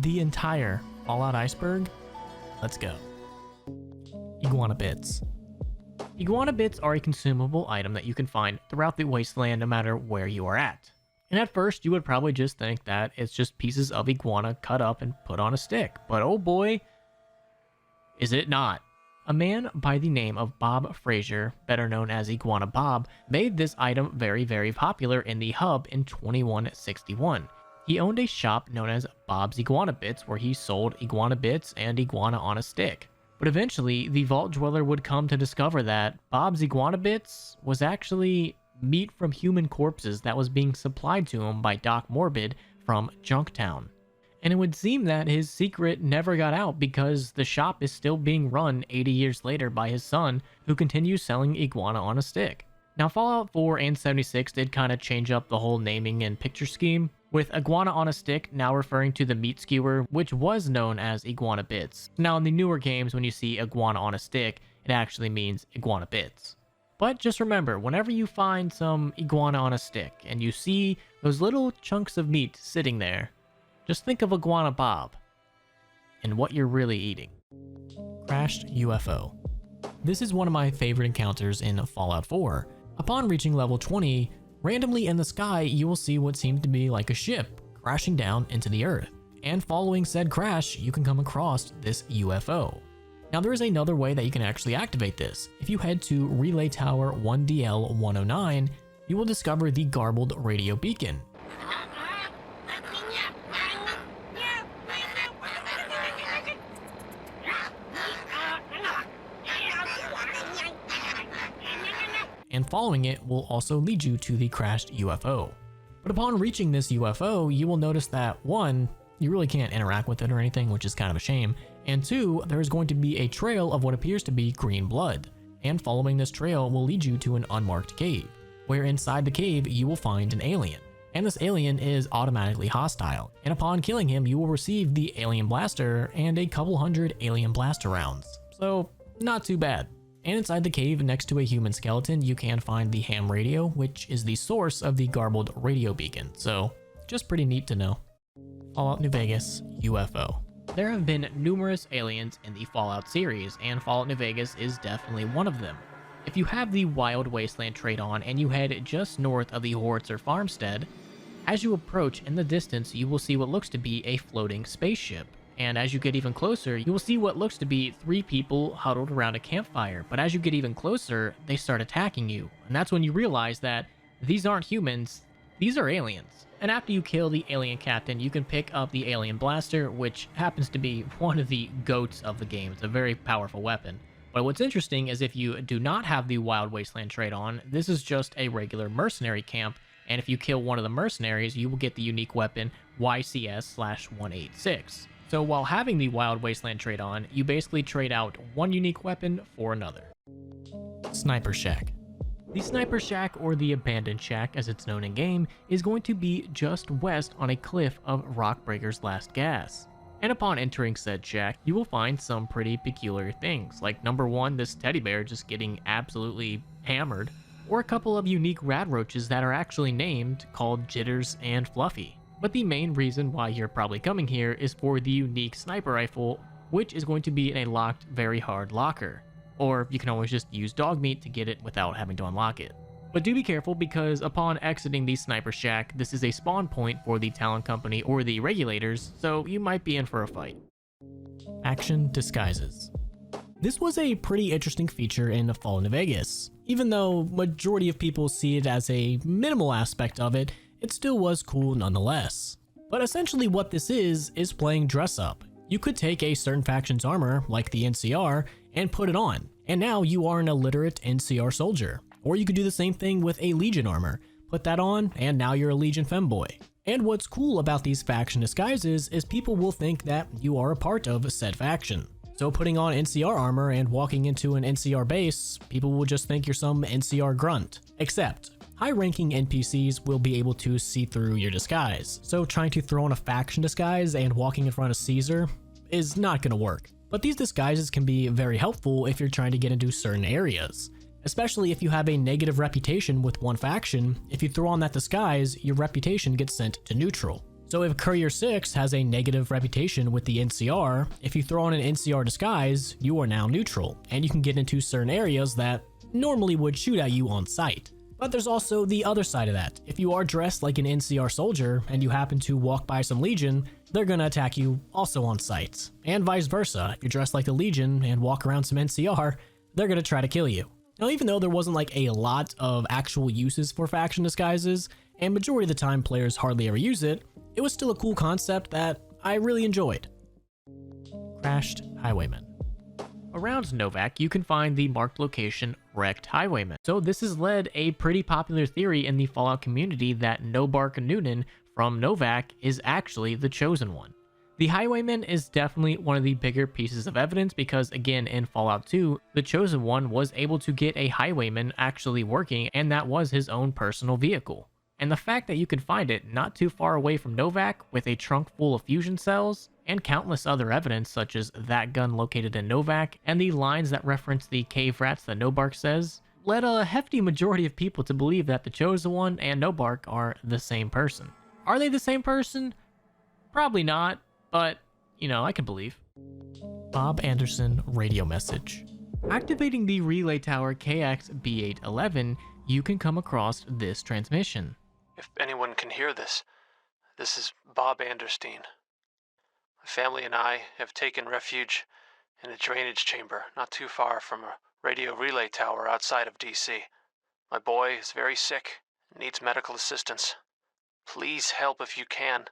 the entire Fallout Iceberg? Let's go. Iguana bits. Iguana bits are a consumable item that you can find throughout the wasteland no matter where you are at. And at first you would probably just think that it's just pieces of iguana cut up and put on a stick, but oh boy, is it not. A man by the name of Bob Frazier, better known as Iguana Bob, made this item very, very popular in the hub in 2161. He owned a shop known as Bob's Iguana Bits where he sold iguana bits and iguana on a stick. But eventually, the Vault Dweller would come to discover that Bob's Iguana Bits was actually meat from human corpses that was being supplied to him by Doc Morbid from Junktown. And it would seem that his secret never got out because the shop is still being run 80 years later by his son, who continues selling iguana on a stick. Now, Fallout 4 and 76 did kind of change up the whole naming and picture scheme, with iguana on a stick now referring to the meat skewer, which was known as iguana bits. Now, in the newer games, when you see iguana on a stick, it actually means iguana bits. But just remember, whenever you find some iguana on a stick and you see those little chunks of meat sitting there, just think of Iguana Bob and what you're really eating. Crashed UFO. This is one of my favorite encounters in Fallout 4. Upon reaching level 20, randomly in the sky you will see what seems to be like a ship crashing down into the earth. And following said crash, you can come across this UFO. Now there is another way that you can actually activate this. If you head to Relay Tower 1DL109, you will discover the garbled radio beacon. And following it will also lead you to the crashed UFO. But upon reaching this UFO, you will notice that 1, you really can't interact with it or anything, which is kind of a shame, and 2, there is going to be a trail of what appears to be green blood. And following this trail will lead you to an unmarked cave, where inside the cave you will find an alien. And this alien is automatically hostile, and upon killing him you will receive the alien blaster and a couple hundred alien blaster rounds. So, not too bad. And inside the cave next to a human skeleton, you can find the ham radio, which is the source of the garbled radio beacon. So just pretty neat to know. Fallout New Vegas UFO. There have been numerous aliens in the Fallout series, and Fallout New Vegas is definitely one of them. If you have the Wild Wasteland trait on and you head just north of the Horitzer farmstead, as you approach in the distance you will see what looks to be a floating spaceship. And as you get even closer, you will see what looks to be 3 people huddled around a campfire. But as you get even closer, they start attacking you. And that's when you realize that these aren't humans, these are aliens. And after you kill the alien captain, you can pick up the alien blaster, which happens to be one of the goats of the game. It's a very powerful weapon. But what's interesting is if you do not have the Wild Wasteland trait on, this is just a regular mercenary camp. And if you kill one of the mercenaries, you will get the unique weapon YCS/186. So while having the Wild Wasteland trait on, you basically trade out one unique weapon for another. Sniper Shack. The Sniper Shack, or the Abandoned Shack as it's known in game, is going to be just west on a cliff of Rockbreaker's Last Gas. And upon entering said shack, you will find some pretty peculiar things, like number 1, this teddy bear just getting absolutely hammered, or a couple of unique rad roaches that are actually named, called Jitters and Fluffy. But the main reason why you're probably coming here is for the unique sniper rifle, which is going to be in a locked, very hard locker. Or you can always just use dog meat to get it without having to unlock it. But do be careful, because upon exiting the Sniper Shack, this is a spawn point for the Talon Company or the Regulators, so you might be in for a fight. Action Disguises. This was a pretty interesting feature in Fallout New Vegas. Even though majority of people see it as a minimal aspect of it, it still was cool nonetheless. But essentially what this is playing dress up. You could take a certain faction's armor, like the NCR, and put it on, and now you are an illiterate NCR soldier. Or you could do the same thing with a Legion armor, put that on, and now you're a Legion femboy. And what's cool about these faction disguises is people will think that you are a part of said faction. So putting on NCR armor and walking into an NCR base, people will just think you're some NCR grunt. Except, high-ranking NPCs will be able to see through your disguise, so trying to throw on a faction disguise and walking in front of Caesar is not going to work. But these disguises can be very helpful if you're trying to get into certain areas. Especially if you have a negative reputation with one faction, if you throw on that disguise, your reputation gets sent to neutral. So if Courier 6 has a negative reputation with the NCR, if you throw on an NCR disguise, you are now neutral, and you can get into certain areas that normally would shoot at you on sight. But there's also the other side of that. If you are dressed like an NCR soldier and you happen to walk by some Legion, they're gonna attack you also on sight. And vice versa, if you're dressed like the Legion and walk around some NCR, they're gonna try to kill you. Now, even though there wasn't like a lot of actual uses for faction disguises, and majority of the time players hardly ever use it, it was still a cool concept that I really enjoyed. Crashed Highwayman. Around Novak, you can find the marked location Wrecked Highwayman. So this has led a pretty popular theory in the Fallout community that Nobark Noonan from Novak is actually the Chosen One. The Highwayman is definitely one of the bigger pieces of evidence because, again, in Fallout 2, the Chosen One was able to get a Highwayman actually working, and that was his own personal vehicle. And the fact that you can find it not too far away from Novak with a trunk full of fusion cells, and countless other evidence such as that gun located in Novak, and the lines that reference the cave rats that Nobark says, led a hefty majority of people to believe that the Chosen One and Nobark are the same person. Are they the same person? Probably not, but, you know, I can believe. Bob Anderson radio message. Activating the relay tower KX-B811, you can come across this transmission. If anyone can hear this, this is Bob Anderstein. My family and I have taken refuge in a drainage chamber not too far from a radio relay tower outside of DC. My boy is very sick and needs medical assistance. Please help if you can.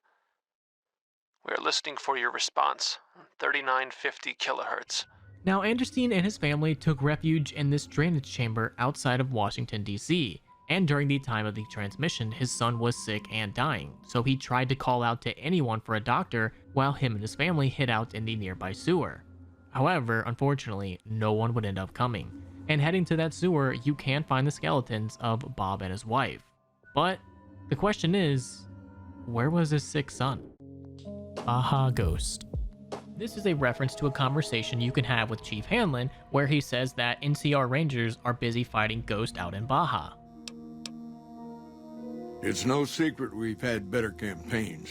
We are listening for your response on 3950 kilohertz. Now, Anderstein and his family took refuge in this drainage chamber outside of Washington, D.C., and during the time of the transmission, his son was sick and dying, so he tried to call out to anyone for a doctor while him and his family hid out in the nearby sewer. However, unfortunately, no one would end up coming, and heading to that sewer, you can find the skeletons of Bob and his wife. But the question is, where was his sick son? Baja Ghost. This is a reference to a conversation you can have with Chief Hanlon, where he says that NCR Rangers are busy fighting Ghost out in Baja. It's no secret we've had better campaigns.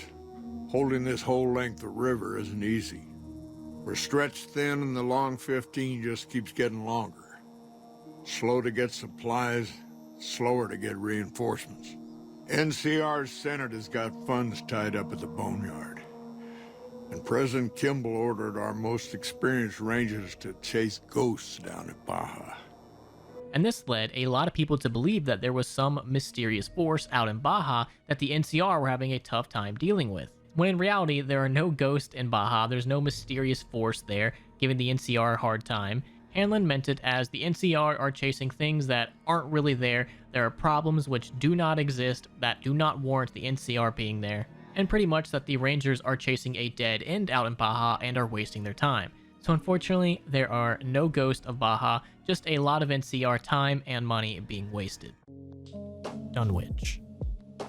Holding this whole length of river isn't easy. We're stretched thin and the long 15 just keeps getting longer. Slow to get supplies, slower to get reinforcements. NCR's Senate has got funds tied up at the Boneyard. And President Kimball ordered our most experienced rangers to chase ghosts down at Baja. And this led a lot of people to believe that there was some mysterious force out in Baja that the NCR were having a tough time dealing with. When in reality, there are no ghosts in Baja, there's no mysterious force there giving the NCR a hard time. Hanlon meant it as the NCR are chasing things that aren't really there, there are problems which do not exist that do not warrant the NCR being there, and pretty much that the Rangers are chasing a dead end out in Baja and are wasting their time. So unfortunately, there are no ghosts of Baja, just a lot of NCR time and money being wasted. Dunwich.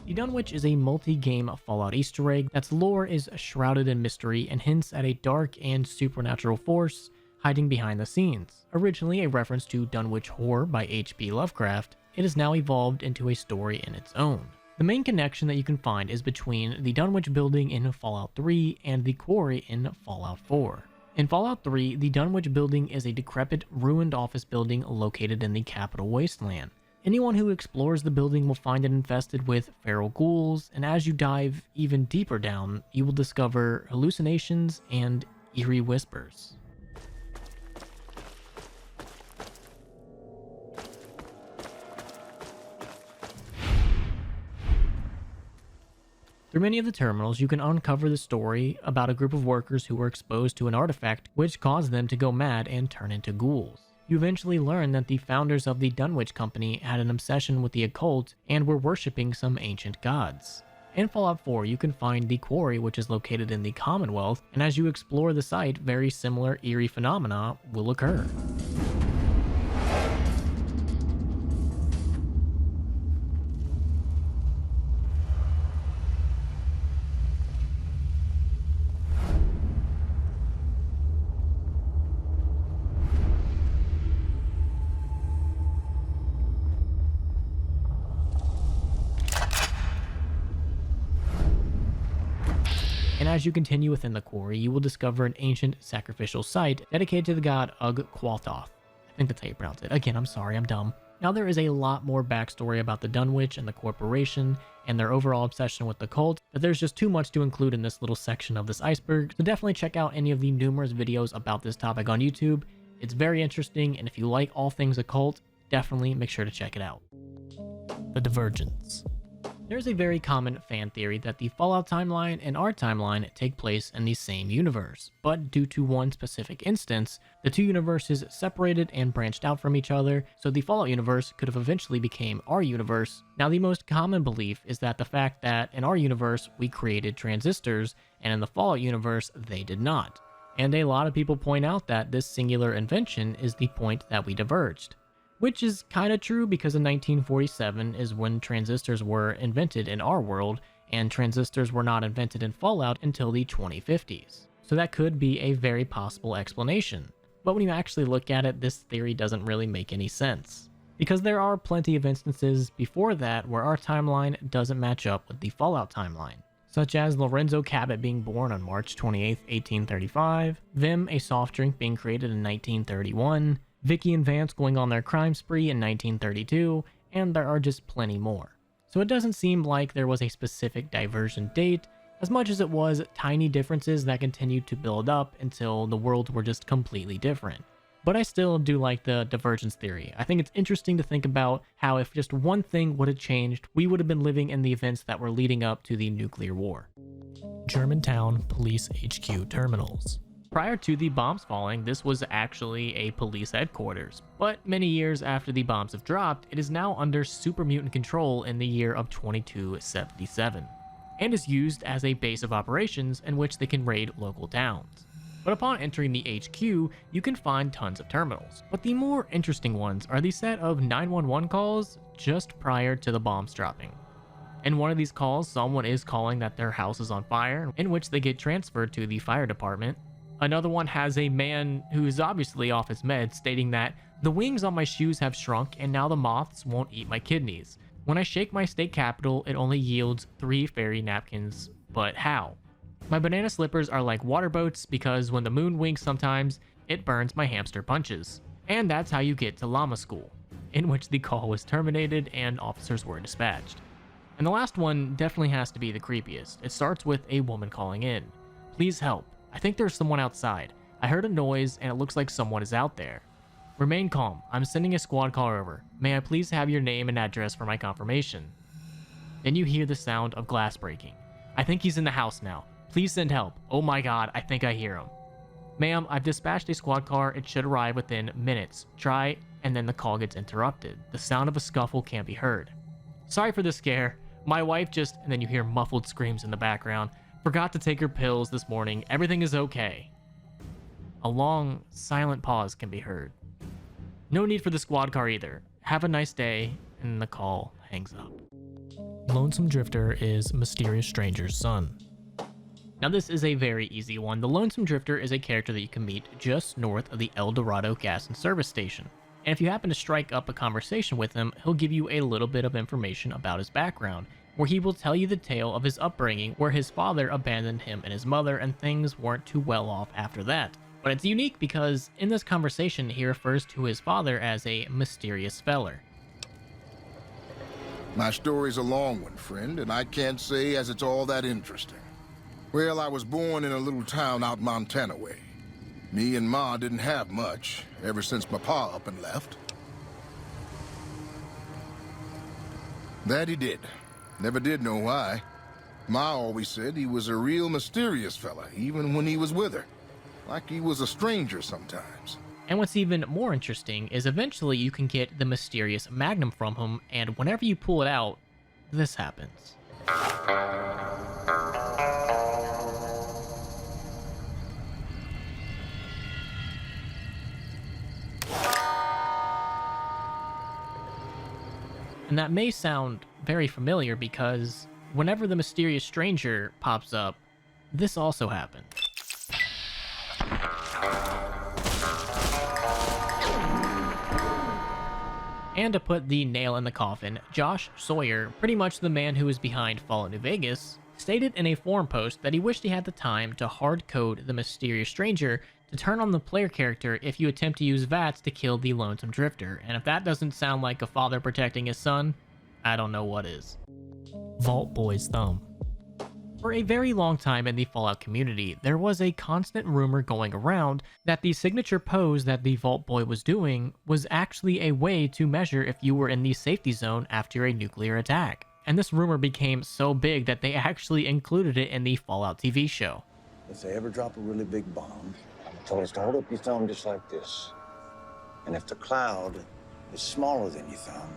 The Dunwich is a multi-game Fallout Easter egg that's lore is shrouded in mystery and hints at a dark and supernatural force hiding behind the scenes. Originally a reference to Dunwich Horror by H.P. Lovecraft, it has now evolved into a story in its own. The main connection that you can find is between the Dunwich building in Fallout 3 and the quarry in Fallout 4. In Fallout 3, the Dunwich building is a decrepit, ruined office building located in the Capital Wasteland. Anyone who explores the building will find it infested with feral ghouls, and as you dive even deeper down, you will discover hallucinations and eerie whispers. Through many of the terminals, you can uncover the story about a group of workers who were exposed to an artifact which caused them to go mad and turn into ghouls. You eventually learn that the founders of the Dunwich Company had an obsession with the occult and were worshipping some ancient gods. In Fallout 4, you can find the quarry, which is located in the Commonwealth, and as you explore the site, very similar eerie phenomena will occur. as you continue within the quarry, you will discover an ancient sacrificial site dedicated to the god Ugg-Quathoth. I think that's how you pronounce it. Again, I'm sorry, I'm dumb. Now, there is a lot more backstory about the Dunwich and the corporation and their overall obsession with the cult, but there's just too much to include in this little section of this iceberg, so definitely check out any of the numerous videos about this topic on YouTube. It's very interesting, and if you like all things occult, definitely make sure to check it out. The Divergence. There's a very common fan theory that the Fallout timeline and our timeline take place in the same universe, but due to one specific instance, the two universes separated and branched out from each other, so the Fallout universe could have eventually became our universe. Now, the most common belief is that the fact that in our universe we created transistors, and in the Fallout universe they did not. And a lot of people point out that this singular invention is the point that we diverged. Which is kind of true because in 1947 is when transistors were invented in our world, and transistors were not invented in Fallout until the 2050s. So that could be a very possible explanation. But when you actually look at it, this theory doesn't really make any sense. Because there are plenty of instances before that where our timeline doesn't match up with the Fallout timeline. Such as Lorenzo Cabot being born on March 28, 1835, Vim, a soft drink, being created in 1931, Vicky and Vance going on their crime spree in 1932, and there are just plenty more. So it doesn't seem like there was a specific diversion date, as much as it was tiny differences that continued to build up until the worlds were just completely different. But I still do like the divergence theory. I think it's interesting to think about how if just one thing would have changed, we would have been living in the events that were leading up to the nuclear war. Germantown Police HQ Terminals. Prior to the bombs falling, this was actually a police headquarters, but many years after the bombs have dropped, it is now under super mutant control in the year of 2277, and is used as a base of operations in which they can raid local towns. But upon entering the HQ, you can find tons of terminals, but the more interesting ones are the set of 911 calls just prior to the bombs dropping. In one of these calls, someone is calling that their house is on fire, in which they get transferred to the fire department. Another one has a man who is obviously off his meds stating that the wings on my shoes have shrunk and now the moths won't eat my kidneys. When I shake my state capital, it only yields 3 fairy napkins, but how? My banana slippers are like water boats because when the moon winks sometimes, it burns my hamster punches. And that's how you get to llama school, in which the call was terminated and officers were dispatched. And the last one definitely has to be the creepiest. It starts with a woman calling in. Please help. I think there's someone outside. I heard a noise and it looks like someone is out there. Remain calm. I'm sending a squad car over. May I please have your name and address for my confirmation? Then you hear the sound of glass breaking. I think he's in the house now. Please send help. Oh my god, I think I hear him. Ma'am, I've dispatched a squad car. It should arrive within minutes. Try, and then the call gets interrupted. The sound of a scuffle can't be heard. Sorry for the scare. My wife just, and then you hear muffled screams in the background. Forgot to take her pills this morning. Everything is okay. A long, silent pause can be heard. No need for the squad car either. Have a nice day, and the call hangs up. Lonesome Drifter is Mysterious Stranger's son. Now this is a very easy one. The Lonesome Drifter is a character that you can meet just north of the El Dorado gas and service station. And if you happen to strike up a conversation with him, he'll give you a little bit of information about his background, where he will tell you the tale of his upbringing, where his father abandoned him and his mother, and things weren't too well off after that. But it's unique because in this conversation, he refers to his father as a mysterious feller. My story's a long one, friend, and I can't say as it's all that interesting. Well, I was born in a little town out Montana way. Me and Ma didn't have much, ever since my pa up and left. That he did. Never did know why. Ma always said he was a real mysterious fella, even when he was with her. Like he was a stranger sometimes. And what's even more interesting is eventually you can get the mysterious magnum from him, and whenever you pull it out, this happens. And that may sound very familiar because whenever the mysterious stranger pops up, this also happened. And to put the nail in the coffin, Josh Sawyer, pretty much the man who is behind Fallout New Vegas, stated in a forum post that he wished he had the time to hard code the mysterious stranger to turn on the player character if you attempt to use VATS to kill the lonesome drifter, and if that doesn't sound like a father protecting his son, I don't know what is. Vault Boy's Thumb. For a very long time in the Fallout community, there was a constant rumor going around that the signature pose that the Vault Boy was doing was actually a way to measure if you were in the safety zone after a nuclear attack. And this rumor became so big that they actually included it in the Fallout TV show. If they ever drop a really big bomb, I'm told us to hold up your thumb just like this. And if the cloud is smaller than your thumb,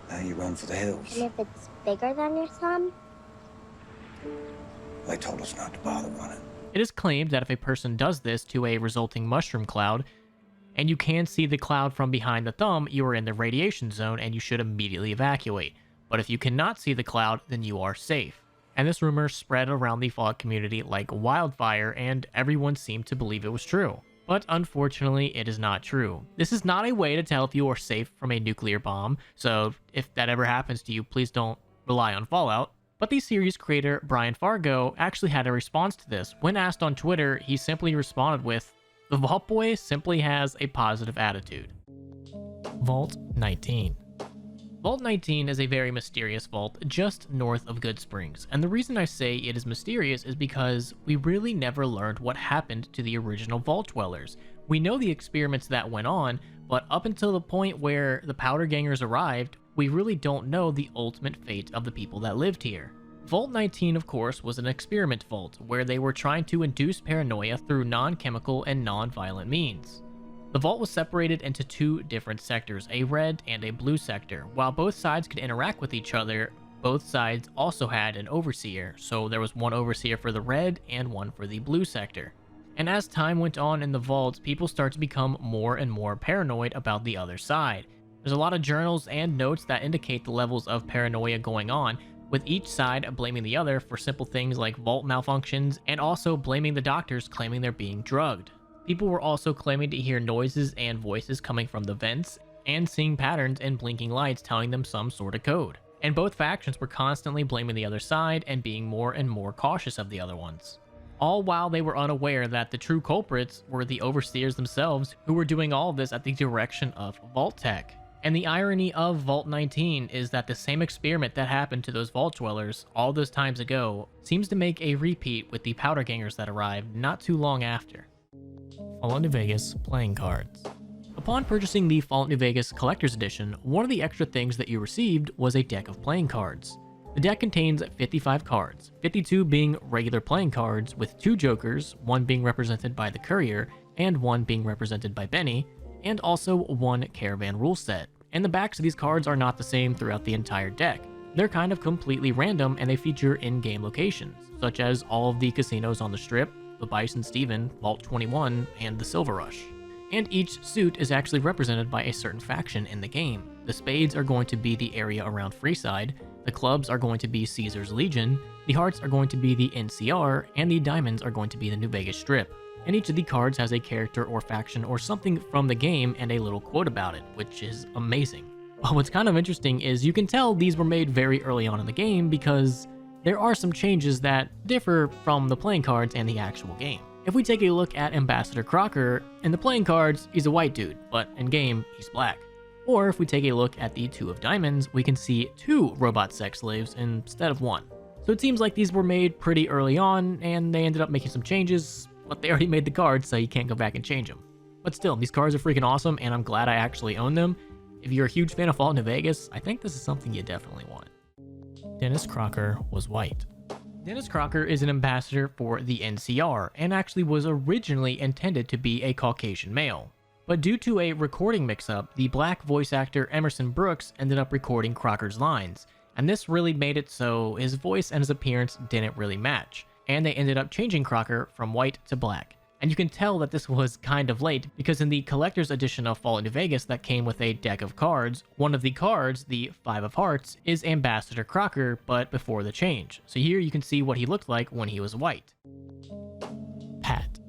now you run for the hills. And if it's bigger than your thumb? They told us not to bother running. It is claimed that if a person does this to a resulting mushroom cloud, and you can see the cloud from behind the thumb, you are in the radiation zone and you should immediately evacuate. But if you cannot see the cloud, then you are safe. And this rumor spread around the Fallout community like wildfire, and everyone seemed to believe it was true. But unfortunately, it is not true. This is not a way to tell if you are safe from a nuclear bomb, so if that ever happens to you, please don't rely on Fallout. But the series creator, Brian Fargo, actually had a response to this. When asked on Twitter, he simply responded with, "The Vault Boy simply has a positive attitude." Vault 19. Vault 19 is a very mysterious vault just north of Good Springs, and the reason I say it is mysterious is because we really never learned what happened to the original Vault Dwellers. We know the experiments that went on, but up until the point where the Powder Gangers arrived, we really don't know the ultimate fate of the people that lived here. Vault 19, of course, was an experiment vault, where they were trying to induce paranoia through non-chemical and non-violent means. The vault was separated into two different sectors, a red and a blue sector. While both sides could interact with each other, both sides also had an overseer, so there was one overseer for the red and one for the blue sector. And as time went on in the vault, people start to become more and more paranoid about the other side. There's a lot of journals and notes that indicate the levels of paranoia going on, with each side blaming the other for simple things like vault malfunctions, and also blaming the doctors claiming they're being drugged. People were also claiming to hear noises and voices coming from the vents, and seeing patterns and blinking lights telling them some sort of code. And both factions were constantly blaming the other side and being more and more cautious of the other ones. All while they were unaware that the true culprits were the overseers themselves, who were doing all of this at the direction of Vault-Tec. And the irony of Vault 19 is that the same experiment that happened to those Vault Dwellers all those times ago seems to make a repeat with the Powder Gangers that arrived not too long after. Fallout New Vegas playing cards. Upon purchasing the Fallout New Vegas Collector's Edition, one of the extra things that you received was a deck of playing cards. The deck contains 55 cards, 52 being regular playing cards with 2 jokers, one being represented by the Courier and one being represented by Benny, and also 1 Caravan rule set. And the backs of these cards are not the same throughout the entire deck. They're kind of completely random, and they feature in-game locations, such as all of the casinos on the Strip, the Bison Steven, Vault 21, and the Silver Rush. And each suit is actually represented by a certain faction in the game. The spades are going to be the area around Freeside, the clubs are going to be Caesar's Legion, the hearts are going to be the NCR, and the diamonds are going to be the New Vegas Strip. And each of the cards has a character or faction or something from the game and a little quote about it, which is amazing. But what's kind of interesting is you can tell these were made very early on in the game because there are some changes that differ from the playing cards and the actual game. If we take a look at Ambassador Crocker, in the playing cards, he's a white dude, but in game, he's black. Or if we take a look at the 2 of Diamonds, we can see 2 robot sex slaves instead of 1. So it seems like these were made pretty early on, and they ended up making some changes, but they already made the cards, so you can't go back and change them. But still, these cards are freaking awesome, and I'm glad I actually own them. If you're a huge fan of Fallout New Vegas, I think this is something you definitely want. Dennis Crocker was white. Dennis Crocker is an ambassador for the NCR, and actually was originally intended to be a Caucasian male. But due to a recording mix-up, the black voice actor Emerson Brooks ended up recording Crocker's lines, and this really made it so his voice and his appearance didn't really match, and they ended up changing Crocker from white to black. And you can tell that this was kind of late, because in the collector's edition of Fallout New Vegas that came with a deck of cards, one of the cards, the 5 of Hearts, is Ambassador Crocker, but before the change. So here you can see what he looked like when he was white. Pat.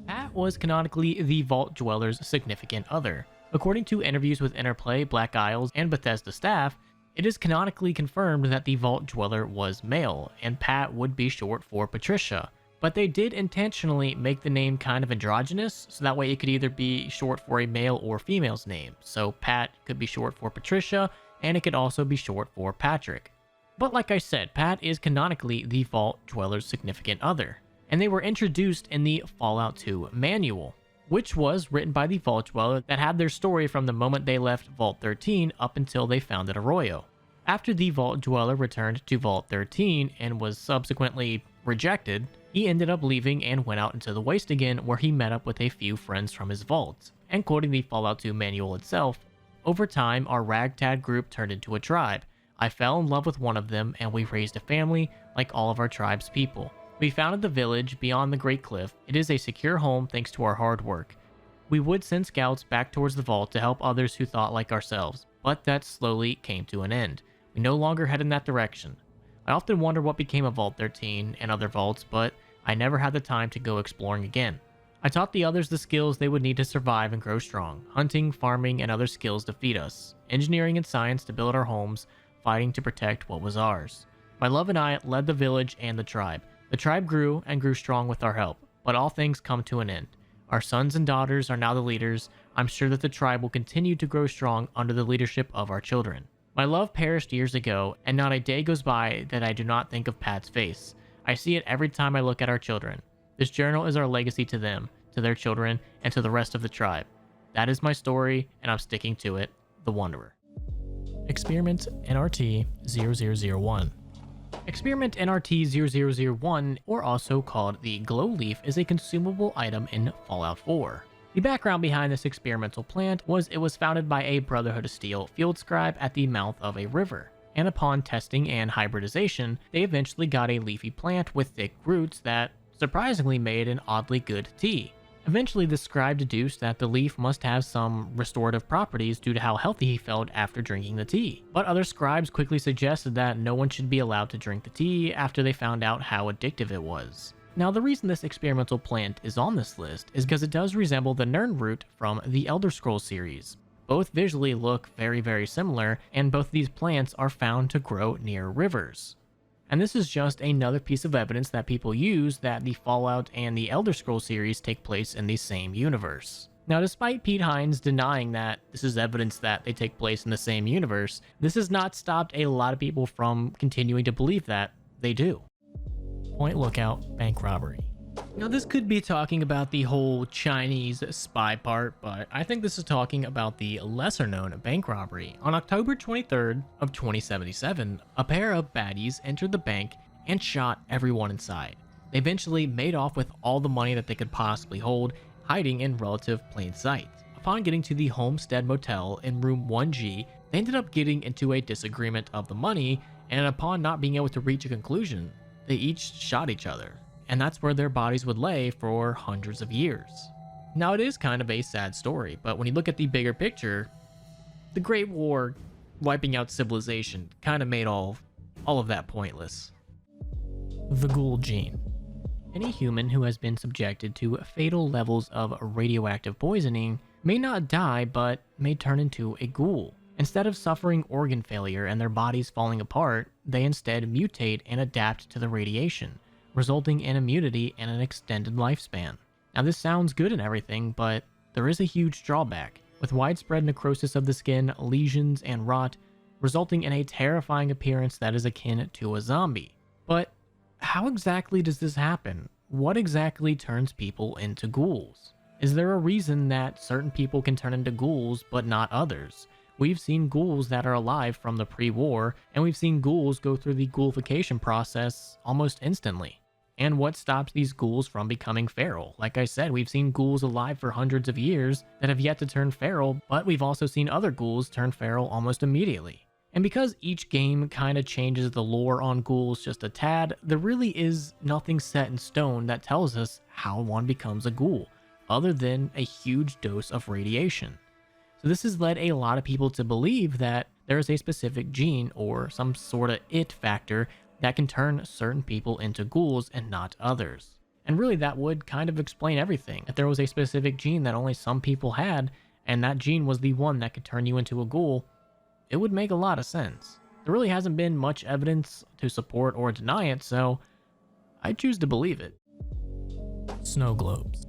Pat was canonically the Vault Dweller's significant other. According to interviews with Interplay, Black Isles, and Bethesda staff, It is canonically confirmed that the Vault Dweller was male, and Pat would be short for Patricia, but they did intentionally make the name kind of androgynous, so that way it could either be short for a male or female's name. So Pat could be short for Patricia, and it could also be short for Patrick. But like I said, Pat is canonically the Vault Dweller's significant other, and they were introduced in the Fallout 2 manual, which was written by the Vault Dweller that had their story from the moment they left Vault 13 up until they founded Arroyo. After the Vault Dweller returned to Vault 13 and was subsequently rejected, he ended up leaving and went out into the waste again, where he met up with a few friends from his vault. And quoting the Fallout 2 manual itself, "Over time, our ragtag group turned into a tribe. I fell in love with one of them, and we raised a family like all of our tribe's people. We founded the village beyond the Great Cliff. It is a secure home thanks to our hard work. We would send scouts back towards the vault to help others who thought like ourselves, but that slowly came to an end. We no longer head in that direction. I often wonder what became of Vault 13 and other vaults, but I never had the time to go exploring again. I taught the others the skills they would need to survive and grow strong, hunting, farming, and other skills to feed us, engineering and science to build our homes, fighting to protect what was ours. My love and I led the village and the tribe. The tribe grew and grew strong with our help, but all things come to an end. Our sons and daughters are now the leaders. I'm sure that the tribe will continue to grow strong under the leadership of our children. My love perished years ago, and not a day goes by that I do not think of Pat's face. I see it every time I look at our children. This journal is our legacy to them, to their children, and to the rest of the tribe. That is my story, and I'm sticking to it. The Wanderer." Experiment NRT 0001. Experiment NRT 0001, or also called the Glow Leaf, is a consumable item in Fallout 4. The background behind this experimental plant was it was founded by a Brotherhood of Steel field scribe at the mouth of a river, and upon testing and hybridization, they eventually got a leafy plant with thick roots that surprisingly made an oddly good tea. Eventually, the scribe deduced that the leaf must have some restorative properties due to how healthy he felt after drinking the tea. But other scribes quickly suggested that no one should be allowed to drink the tea after they found out how addictive it was. Now, the reason this experimental plant is on this list is because it does resemble the Nern root from the Elder Scrolls series. Both visually look very, very similar, and both of these plants are found to grow near rivers. And this is just another piece of evidence that people use that the Fallout and the Elder Scrolls series take place in the same universe. Now, despite Pete Hines denying that this is evidence that they take place in the same universe, this has not stopped a lot of people from continuing to believe that they do. Point Lookout bank robbery. Now, this could be talking about the whole Chinese spy part, but I think this is talking about the lesser-known bank robbery. On October 23rd of 2077, a pair of baddies entered the bank and shot everyone inside. They eventually made off with all the money that they could possibly hold, hiding in relative plain sight. Upon getting to the Homestead Motel in room 1G, they ended up getting into a disagreement of the money, and upon not being able to reach a conclusion, they each shot each other. And that's where their bodies would lay for hundreds of years. Now, it is kind of a sad story, but when you look at the bigger picture, the Great War wiping out civilization kind of made all of that pointless. The Ghoul Gene. Any human who has been subjected to fatal levels of radioactive poisoning may not die, but may turn into a ghoul. Instead of suffering organ failure and their bodies falling apart, they instead mutate and adapt to the radiation, resulting in immunity and an extended lifespan. Now, this sounds good and everything, but there is a huge drawback, with widespread necrosis of the skin, lesions, and rot, resulting in a terrifying appearance that is akin to a zombie. But how exactly does this happen? What exactly turns people into ghouls? Is there a reason that certain people can turn into ghouls, but not others? We've seen ghouls that are alive from the pre-war, and we've seen ghouls go through the ghoulification process almost instantly. And what stops these ghouls from becoming feral? Like I said, we've seen ghouls alive for hundreds of years that have yet to turn feral, but we've also seen other ghouls turn feral almost immediately. And because each game kind of changes the lore on ghouls just a tad, there really is nothing set in stone that tells us how one becomes a ghoul, other than a huge dose of radiation. So this has led a lot of people to believe that there is a specific gene or some sort of it factor that can turn certain people into ghouls and not others. And really that would kind of explain everything. If there was a specific gene that only some people had, and that gene was the one that could turn you into a ghoul, it would make a lot of sense. There really hasn't been much evidence to support or deny it, so I choose to believe it. Snow globes.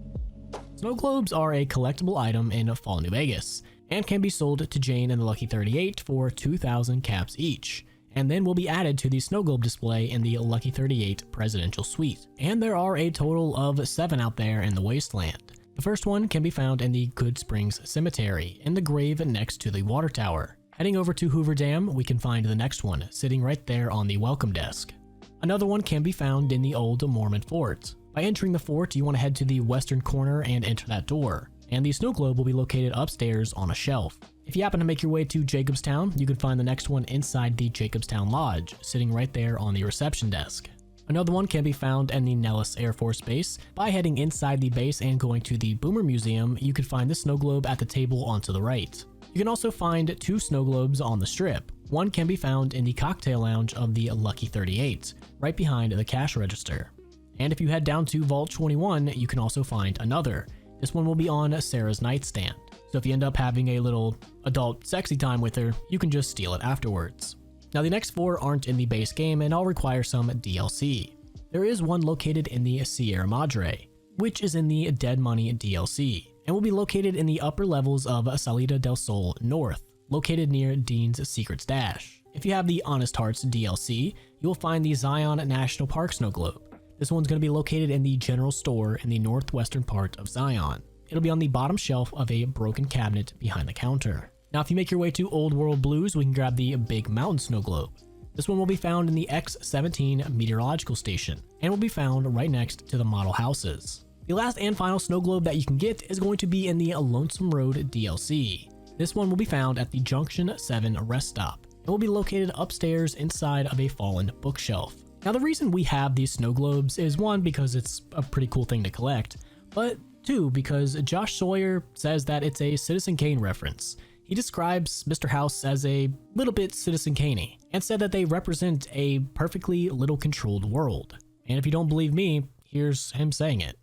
Snow globes are a collectible item in Fall New Vegas and can be sold to Jane and the Lucky 38 for 2,000 caps each, and then will be added to the snow globe display in the Lucky 38 Presidential Suite. And there are a total of 7 out there in the wasteland. The first one can be found in the Good Springs Cemetery, in the grave next to the water tower. Heading over to Hoover Dam, we can find the next one, sitting right there on the welcome desk. Another one can be found in the old Mormon fort. By entering the fort, you want to head to the western corner and enter that door, and the snow globe will be located upstairs on a shelf. If you happen to make your way to Jacobstown, you can find the next one inside the Jacobstown Lodge, sitting right there on the reception desk. Another one can be found in the Nellis Air Force Base. By heading inside the base and going to the Boomer Museum, you can find the snow globe at the table on to the right. You can also find 2 snow globes on the strip. One can be found in the cocktail lounge of the Lucky 38, right behind the cash register. And if you head down to Vault 21, you can also find another. This one will be on Sarah's nightstand. So if you end up having a little adult sexy time with her, you can just steal it afterwards. Now the next 4 aren't in the base game and all require some DLC. There is one located in the Sierra Madre, which is in the Dead Money DLC, and will be located in the upper levels of Salida del Sol North, located near Dean's Secret Stash. If you have the Honest Hearts DLC, you'll find the Zion National Park snow globe. This one's going to be located in the general store in the northwestern part of Zion. It'll be on the bottom shelf of a broken cabinet behind the counter. Now if you make your way to Old World Blues, we can grab the Big Mountain Snow Globe. This one will be found in the X-17 Meteorological Station, and will be found right next to the model houses. The last and final snow globe that you can get is going to be in the Lonesome Road DLC. This one will be found at the Junction 7 rest stop, and will be located upstairs inside of a fallen bookshelf. Now the reason we have these snow globes is 1, because it's a pretty cool thing to collect, but 2, because Josh Sawyer says that it's a Citizen Kane reference. He describes Mr. House as a little bit Citizen Kane-y, and said that they represent a perfectly little controlled world. And if you don't believe me, here's him saying it.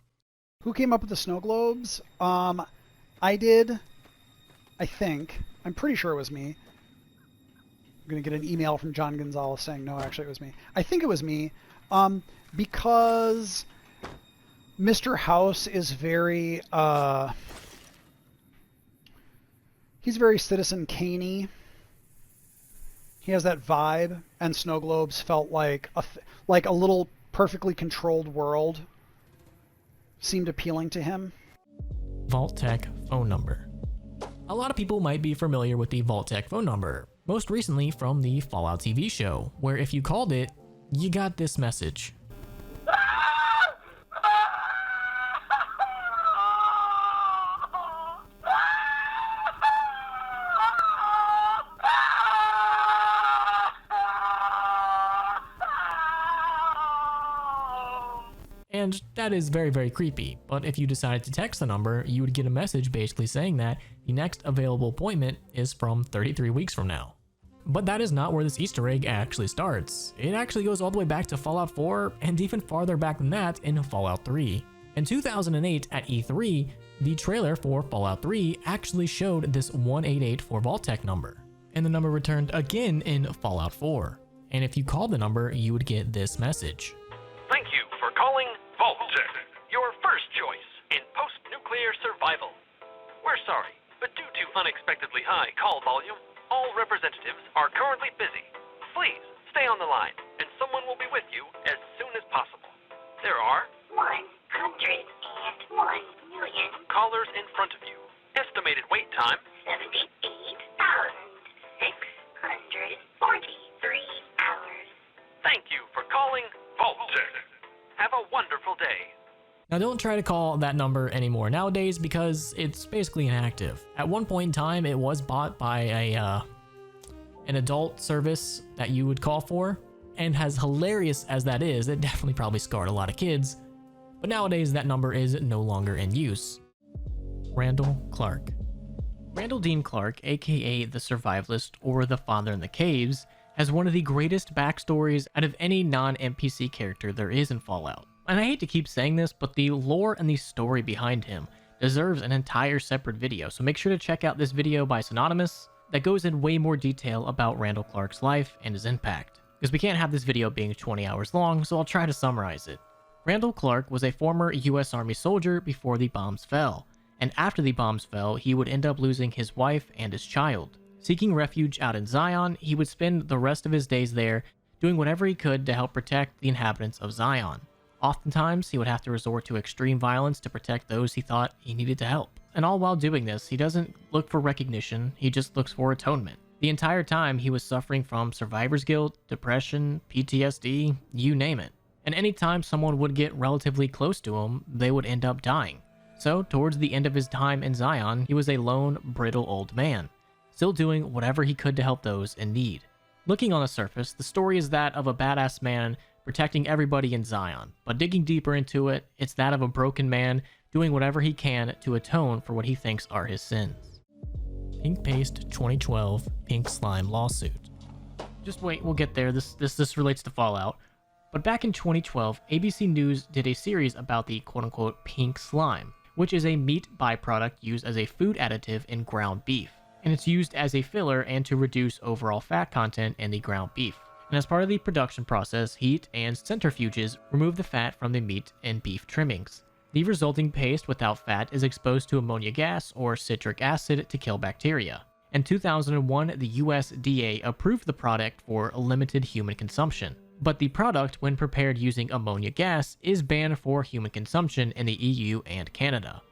Who came up with the snow globes? I did, I think. I'm pretty sure it was me. I'm going to get an email from John Gonzalez saying, no, actually it was me. I think it was me, because Mr. House is very, he's very Citizen Kane-y. He has that vibe, and snow globes felt like a little perfectly controlled world. Seemed appealing to him. Vault-Tec phone number. A lot of people might be familiar with the Vault-Tec phone number, most recently from the Fallout TV show, where if you called it, you got this message. And that is very, very creepy, but if you decided to text the number, you would get a message basically saying that the next available appointment is from 33 weeks from now. But that is not where this Easter egg actually starts. It actually goes all the way back to Fallout 4 and even farther back than that in Fallout 3. In 2008 at E3, the trailer for Fallout 3 actually showed this 188 Vault-Tec number, and the number returned again in Fallout 4. And if you called the number, you would get this message. Thank you for calling Vault-Tec, your first choice in post-nuclear survival. We're sorry, but due to unexpectedly high call volume, all representatives are currently busy. Please stay on the line, and someone will be with you as soon as possible. There are 101 million callers in front of you. Estimated wait time 78,643 hours. Thank you for calling Vault-Tec. Have a wonderful day. Now don't try to call that number anymore nowadays because it's basically inactive. At one point in time, it was bought by an adult service that you would call for, and as hilarious as that is, it definitely probably scarred a lot of kids. But nowadays that number is no longer in use. Randall Clark. Randall Dean Clark, aka the Survivalist or the Father in the Caves, has one of the greatest backstories out of any non-NPC character there is in Fallout. And I hate to keep saying this, but the lore and the story behind him deserves an entire separate video, so make sure to check out this video by Synonymous. that goes in way more detail about Randall Clark's life and his impact. Because we can't have this video being 20 hours long, so I'll try to summarize it. Randall Clark was a former US Army soldier before the bombs fell, and after the bombs fell, he would end up losing his wife and his child. Seeking refuge out in Zion, he would spend the rest of his days there, doing whatever he could to help protect the inhabitants of Zion. Oftentimes, he would have to resort to extreme violence to protect those he thought he needed to help. And all while doing this, he doesn't look for recognition, he just looks for atonement. The entire time, he was suffering from survivor's guilt, depression, PTSD, you name it. And anytime someone would get relatively close to him, they would end up dying. So, towards the end of his time in Zion, he was a lone, brittle old man, still doing whatever he could to help those in need. Looking on the surface, the story is that of a badass man protecting everybody in Zion, but digging deeper into it, it's that of a broken man doing whatever he can to atone for what he thinks are his sins. Pink Paste 2012 Pink Slime Lawsuit. Just wait, we'll get there. This relates to Fallout. But back in 2012, ABC News did a series about the quote-unquote pink slime, which is a meat byproduct used as a food additive in ground beef. And it's used as a filler and to reduce overall fat content in the ground beef. And as part of the production process, heat and centrifuges remove the fat from the meat and beef trimmings. The resulting paste without fat is exposed to ammonia gas or citric acid to kill bacteria. In 2001, the USDA approved the product for limited human consumption. But the product, when prepared using ammonia gas, is banned for human consumption in the EU and Canada.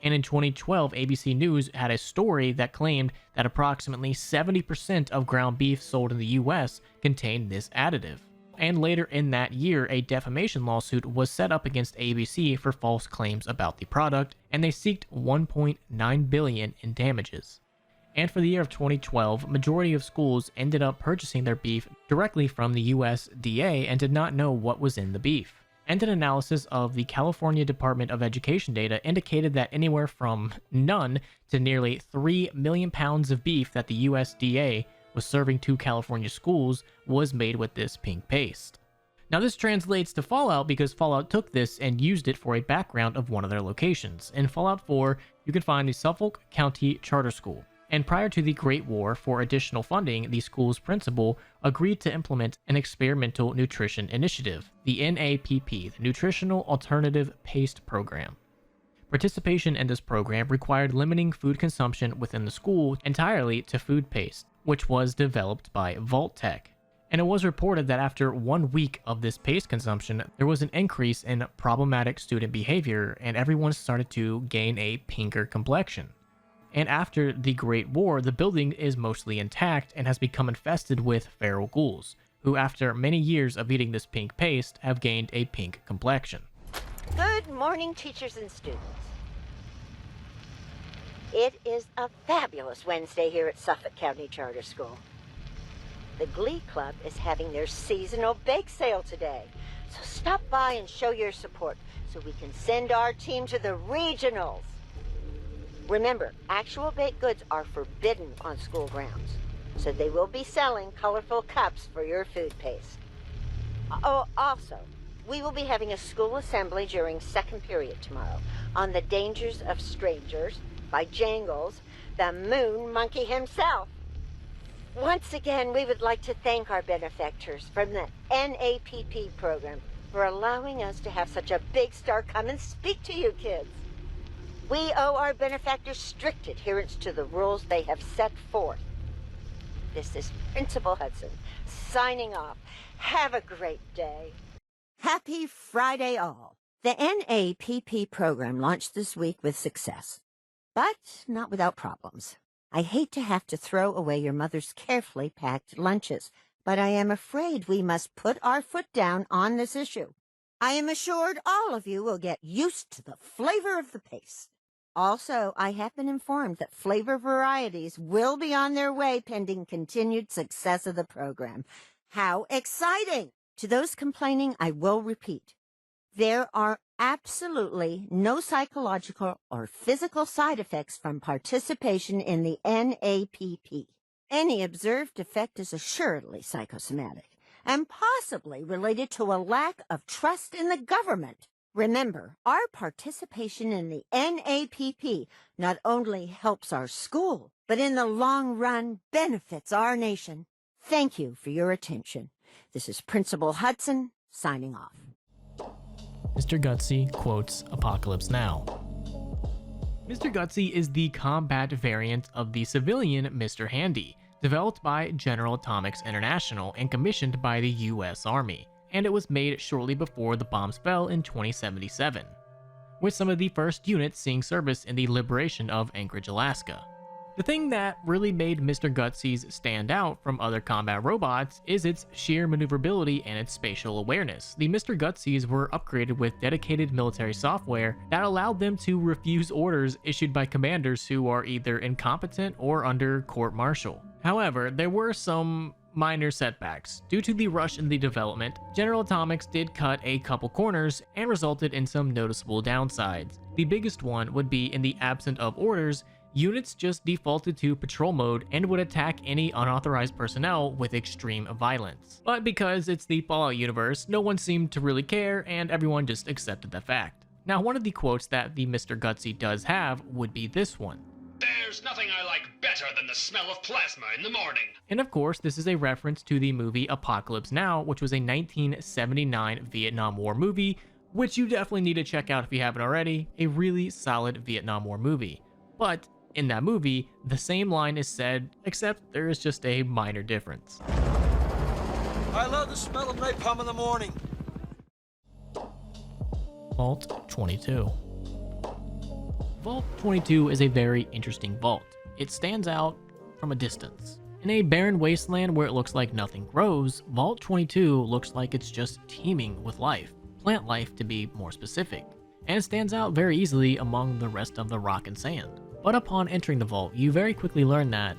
And in 2012, ABC News had a story that claimed that approximately 70% of ground beef sold in the US contained this additive. And later in that year, a defamation lawsuit was set up against ABC for false claims about the product, and they sought $1.9 billion in damages. And for the year of 2012, majority of schools ended up purchasing their beef directly from the USDA and did not know what was in the beef. And an analysis of the California Department of Education data indicated that anywhere from none to nearly 3 million pounds of beef that the USDA was serving to California schools was made with this pink paste. Now this translates to Fallout because Fallout took this and used it for a background of one of their locations. In Fallout 4, you can find the Suffolk County Charter School. And prior to the Great War, for additional funding, the school's principal agreed to implement an experimental nutrition initiative, the NAPP, the Nutritional Alternative Paste Program. Participation in this program required limiting food consumption within the school entirely to food paste, which was developed by Vault-Tec. And it was reported that after 1 week of this paste consumption, there was an increase in problematic student behavior and everyone started to gain a pinker complexion. And after the Great War, the building is mostly intact and has become infested with feral ghouls, who after many years of eating this pink paste have gained a pink complexion. Good morning, teachers and students. It is a fabulous Wednesday here at Suffolk County Charter School. The Glee Club is having their seasonal bake sale today, so stop by and show your support so we can send our team to the regionals. Remember, actual baked goods are forbidden on school grounds, so they will be selling colorful cups for your food paste. Oh, also, we will be having a school assembly during second period tomorrow on the dangers of strangers by Jangles, the moon monkey himself. Once again, we would like to thank our benefactors from the NAPP program for allowing us to have such a big star come and speak to you kids. We owe our benefactors strict adherence to the rules they have set forth. This is Principal Hudson, signing off. Have a great day. Happy Friday, all. The NAPP program launched this week with success, but not without problems. I hate to have to throw away your mother's carefully packed lunches, but I am afraid we must put our foot down on this issue. I am assured all of you will get used to the flavor of the paste. Also, I have been informed that flavor varieties will be on their way pending continued success of the program. How exciting! To those complaining, I will repeat. There are absolutely no psychological or physical side effects from participation in the NAPP. Any observed effect is assuredly psychosomatic and possibly related to a lack of trust in the government. Remember, our participation in the NAPP not only helps our school, but in the long run benefits our nation. Thank you for your attention. This is Principal Hudson, signing off. Mr. Gutsy quotes Apocalypse Now. Mr. Gutsy is the combat variant of the civilian Mr. Handy, developed by General Atomics International and commissioned by the US Army, and it was made shortly before the bombs fell in 2077, with some of the first units seeing service in the liberation of Anchorage, Alaska. The thing that really made Mr. Gutsy's stand out from other combat robots is its sheer maneuverability and its spatial awareness. The Mr. Gutsys were upgraded with dedicated military software that allowed them to refuse orders issued by commanders who are either incompetent or under court-martial. However, there were some minor setbacks. Due to the rush in the development, General Atomics did cut a couple corners and resulted in some noticeable downsides. The biggest one would be in the absence of orders, units just defaulted to patrol mode and would attack any unauthorized personnel with extreme violence. But because it's the Fallout universe, no one seemed to really care and everyone just accepted the fact. Now, one of the quotes that the Mr. Gutsy does have would be this one. There's nothing I like better than the smell of plasma in the morning. And of course, this is a reference to the movie Apocalypse Now, which was a 1979 Vietnam War movie, which you definitely need to check out if you haven't already. A really solid Vietnam War movie. But in that movie, the same line is said, except there is just a minor difference. I love the smell of napalm in the morning. Vault 22. Vault 22 is a very interesting vault. It stands out from a distance. In a barren wasteland where it looks like nothing grows, Vault 22 looks like it's just teeming with life, plant life to be more specific, and it stands out very easily among the rest of the rock and sand. But upon entering the vault, you very quickly learn that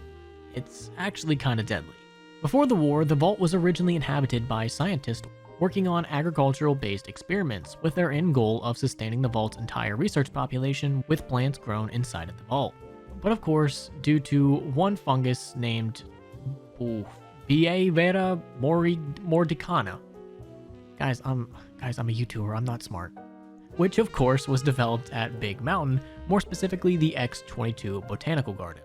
it's actually kind of deadly. Before the war, the vault was originally inhabited by scientists working on agricultural-based experiments with their end goal of sustaining the vault's entire research population with plants grown inside of the vault. But of course, due to one fungus named Bia vera mordicana. Guys, I'm a YouTuber, I'm not smart. Which of course was developed at Big Mountain, more specifically the X-22 Botanical Garden.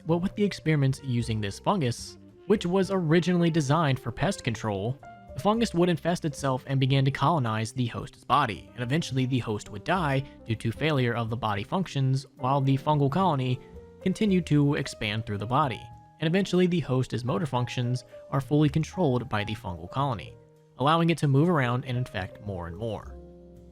But with the experiments using this fungus, which was originally designed for pest control, the fungus would infest itself and begin to colonize the host's body, and eventually the host would die due to failure of the body functions, while the fungal colony continued to expand through the body, and eventually the host's motor functions are fully controlled by the fungal colony, allowing it to move around and infect more and more.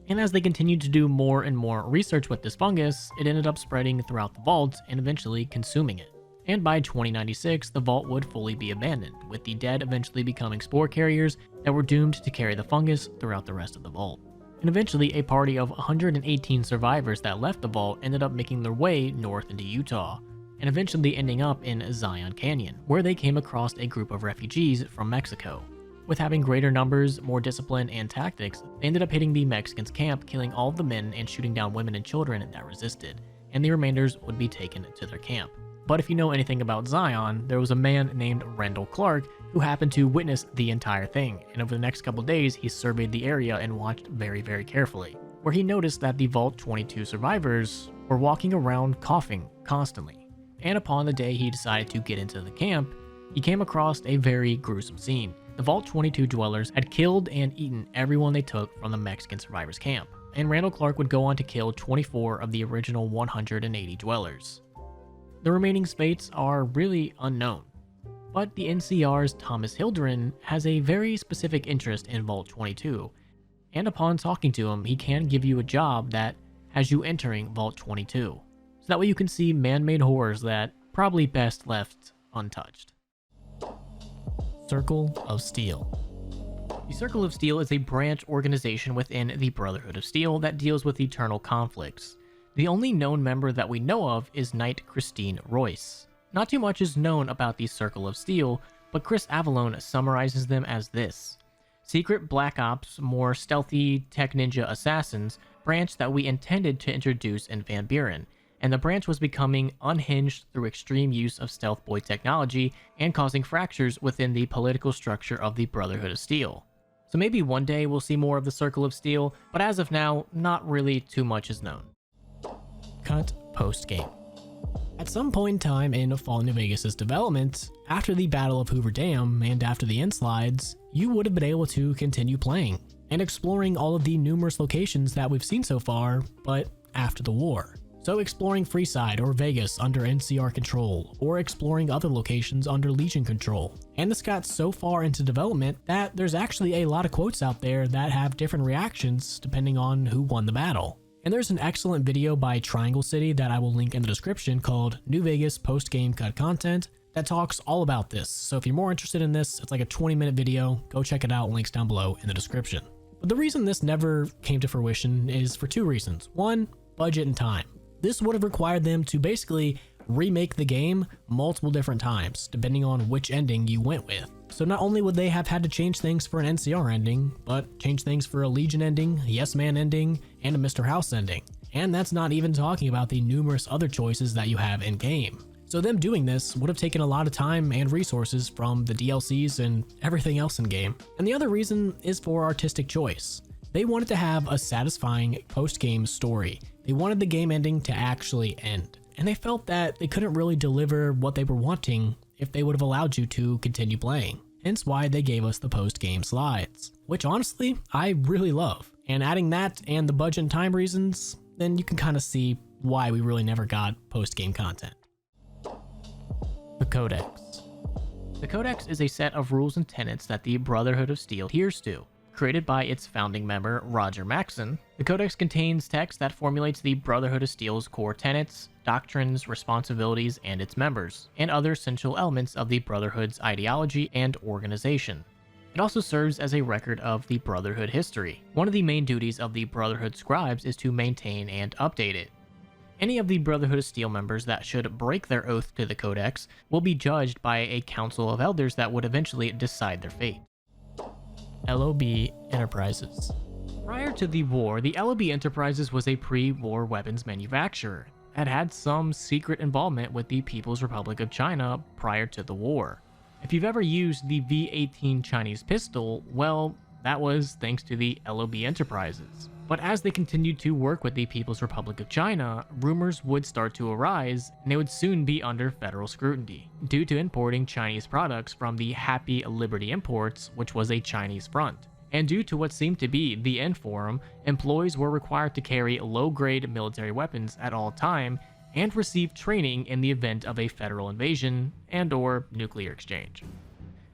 And as they continued to do more and more research with this fungus, it ended up spreading throughout the vault and eventually consuming it. And by 2096, the vault would fully be abandoned, with the dead eventually becoming spore carriers that were doomed to carry the fungus throughout the rest of the vault. And eventually, a party of 118 survivors that left the vault ended up making their way north into Utah, and eventually ending up in Zion Canyon, where they came across a group of refugees from Mexico. With having greater numbers, more discipline, and tactics, they ended up hitting the Mexicans' camp, killing all of the men and shooting down women and children that resisted, and the remainders would be taken to their camp. But if you know anything about Zion, there was a man named Randall Clark who happened to witness the entire thing, and over the next couple days he surveyed the area and watched very, very carefully, where he noticed that the Vault 22 survivors were walking around coughing constantly. And upon the day he decided to get into the camp, he came across a very gruesome scene. The Vault 22 dwellers had killed and eaten everyone they took from the Mexican survivors' camp, and Randall Clark would go on to kill 24 of the original 180 dwellers. The remaining fates are really unknown, but the NCR's Thomas Hilderin has a very specific interest in Vault 22, and upon talking to him, he can give you a job that has you entering Vault 22, so that way you can see man-made horrors that probably best left untouched. Circle of Steel. The Circle of Steel is a branch organization within the Brotherhood of Steel that deals with eternal conflicts. The only known member that we know of is Knight Christine Royce. Not too much is known about the Circle of Steel, but Chris Avallone summarizes them as this: secret black ops, more stealthy tech ninja assassins, branch that we intended to introduce in Van Buren, and the branch was becoming unhinged through extreme use of stealth boy technology and causing fractures within the political structure of the Brotherhood of Steel. So maybe one day we'll see more of the Circle of Steel, but as of now, not really too much is known. Cut post-game. At some point in time in Fallout New Vegas' development, after the Battle of Hoover Dam and after the end slides, you would have been able to continue playing and exploring all of the numerous locations that we've seen so far, but after the war. So exploring Freeside or Vegas under NCR control, or exploring other locations under Legion control. And this got so far into development that there's actually a lot of quotes out there that have different reactions depending on who won the battle. And there's an excellent video by Triangle City that I will link in the description called New Vegas Post-Game Cut Content that talks all about this. So if you're more interested in this, it's like a 20-minute video. Go check it out, links down below in the description. But the reason this never came to fruition is for two reasons. One, budget and time. This would have required them to basically remake the game multiple different times, depending on which ending you went with. So not only would they have had to change things for an NCR ending, but change things for a Legion ending, a Yes Man ending, and a Mr. House ending. And that's not even talking about the numerous other choices that you have in game. So them doing this would have taken a lot of time and resources from the DLCs and everything else in game. And the other reason is for artistic choice. They wanted to have a satisfying post-game story. They wanted the game ending to actually end. And they felt that they couldn't really deliver what they were wanting if they would have allowed you to continue playing. Hence why they gave us the post-game slides, which honestly, I really love. And adding that and the budget and time reasons, then you can kind of see why we really never got post-game content. The Codex. The Codex is a set of rules and tenets that the Brotherhood of Steel adheres to. Created by its founding member, Roger Maxson, the Codex contains text that formulates the Brotherhood of Steel's core tenets, doctrines, responsibilities, and its members, and other essential elements of the Brotherhood's ideology and organization. It also serves as a record of the Brotherhood history. One of the main duties of the Brotherhood scribes is to maintain and update it. Any of the Brotherhood of Steel members that should break their oath to the Codex will be judged by a council of elders that would eventually decide their fate. LOB Enterprises. Prior to the war, the LOB Enterprises was a pre-war weapons manufacturer that had some secret involvement with the People's Republic of China prior to the war. If you've ever used the V18 Chinese pistol, well, that was thanks to the LOB Enterprises. But as they continued to work with the People's Republic of China, rumors would start to arise, and they would soon be under federal scrutiny, due to importing Chinese products from the Happy Liberty Imports, which was a Chinese front. And due to what seemed to be the end for them, employees were required to carry low-grade military weapons at all time, and receive training in the event of a federal invasion and/or nuclear exchange.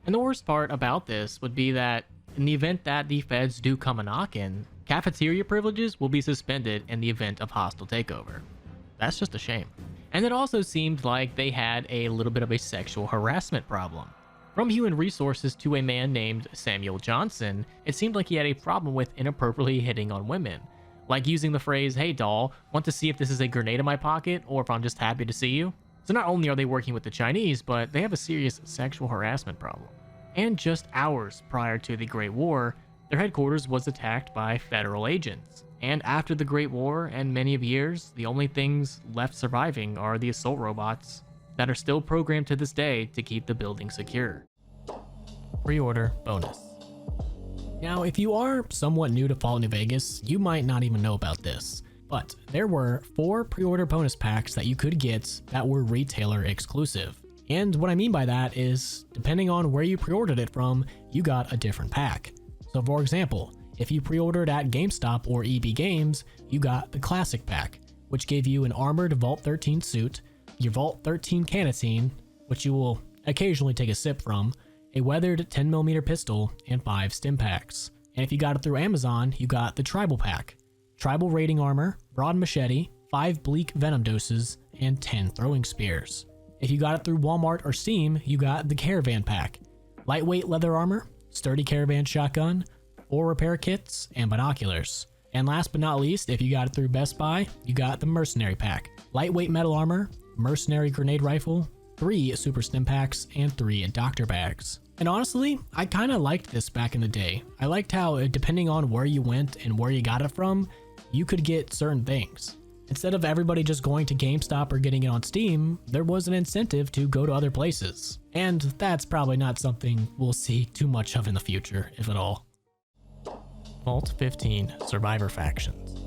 And the worst part about this would be that, in the event that the feds do come a knock-in, cafeteria privileges will be suspended in the event of hostile takeover. That's just a shame. And it also seemed like they had a little bit of a sexual harassment problem. From human resources to a man named Samuel Johnson, it seemed like he had a problem with inappropriately hitting on women. Like using the phrase, "Hey doll, want to see if this is a grenade in my pocket or if I'm just happy to see you?" So not only are they working with the Chinese, but they have a serious sexual harassment problem. And just hours prior to the Great War, their headquarters was attacked by federal agents. And after the Great War and many of years, the only things left surviving are the assault robots that are still programmed to this day to keep the building secure. Pre-order bonus. Now, if you are somewhat new to Fallout New Vegas, you might not even know about this, but there were 4 pre-order bonus packs that you could get that were retailer exclusive. And what I mean by that is, depending on where you pre-ordered it from, you got a different pack. So for example, if you pre-ordered at GameStop or EB Games, you got the Classic Pack, which gave you an armored Vault-13 suit, your Vault-13 canteen, which you will occasionally take a sip from, a weathered 10mm pistol, and 5 stim packs. And if you got it through Amazon, you got the Tribal Pack, Tribal Raiding Armor, Broad Machete, 5 Bleak Venom Doses, and 10 Throwing Spears. If you got it through Walmart or Steam, you got the Caravan Pack, lightweight leather armor, sturdy caravan shotgun, 4 repair kits, and binoculars. And last but not least, if you got it through Best Buy, you got the Mercenary Pack, lightweight metal armor, mercenary grenade rifle, 3 super stim packs, and 3 doctor bags. And honestly, I kind of liked this back in the day. I liked how, depending on where you went and where you got it from, you could get certain things. Instead of everybody just going to GameStop or getting it on Steam, there was an incentive to go to other places. And that's probably not something we'll see too much of in the future, if at all. Vault 15 Survivor Factions.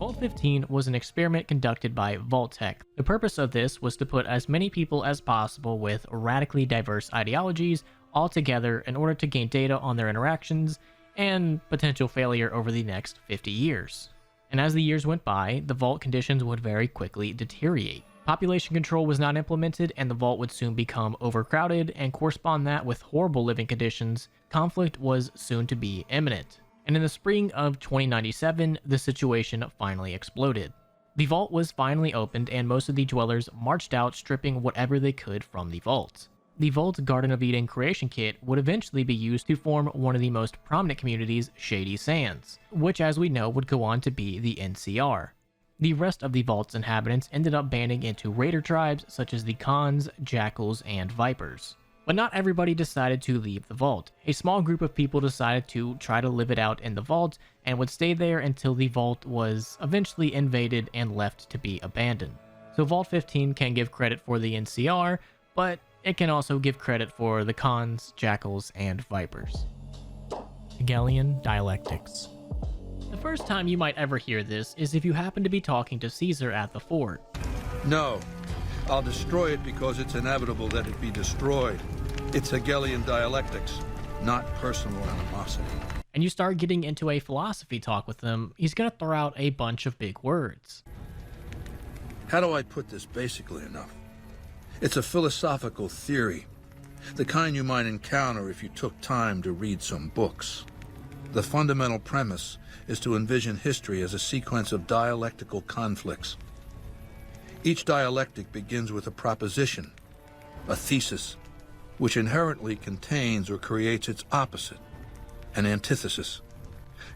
Vault 15 was an experiment conducted by Vault-Tec. The purpose of this was to put as many people as possible with radically diverse ideologies all together in order to gain data on their interactions and potential failure over the next 50 years. And as the years went by, the vault conditions would very quickly deteriorate. Population control was not implemented, and the vault would soon become overcrowded, and correspond that with horrible living conditions. Conflict was soon to be imminent. And in the spring of 2097, the situation finally exploded. The vault was finally opened, and most of the dwellers marched out, stripping whatever they could from the vault. The Vault Garden of Eden creation kit would eventually be used to form one of the most prominent communities, Shady Sands, which as we know would go on to be the NCR. The rest of the Vault's inhabitants ended up banding into raider tribes such as the Khans, Jackals, and Vipers. But not everybody decided to leave the Vault. A small group of people decided to try to live it out in the Vault and would stay there until the Vault was eventually invaded and left to be abandoned. So Vault 15 can give credit for the NCR, but it can also give credit for the Khans, Jackals, and Vipers. Hegelian Dialectics. The first time you might ever hear this is if you happen to be talking to Caesar at the fort. No. I'll destroy it because it's inevitable that it be destroyed. It's Hegelian dialectics, not personal animosity. And you start getting into a philosophy talk with him, he's gonna throw out a bunch of big words. How do I put this basically enough? It's a philosophical theory, the kind you might encounter if you took time to read some books. The fundamental premise is to envision history as a sequence of dialectical conflicts. Each dialectic begins with a proposition, a thesis, which inherently contains or creates its opposite, an antithesis.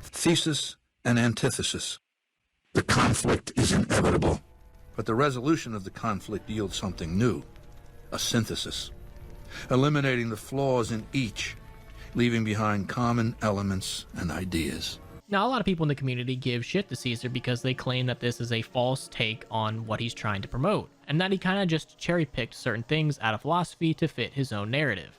Thesis and antithesis. The conflict is inevitable. But the resolution of the conflict yields something new, a synthesis, eliminating the flaws in each, leaving behind common elements and ideas. Now, a lot of people in the community give shit to Caesar because they claim that this is a false take on what he's trying to promote, and that he kind of just cherry-picked certain things out of philosophy to fit his own narrative.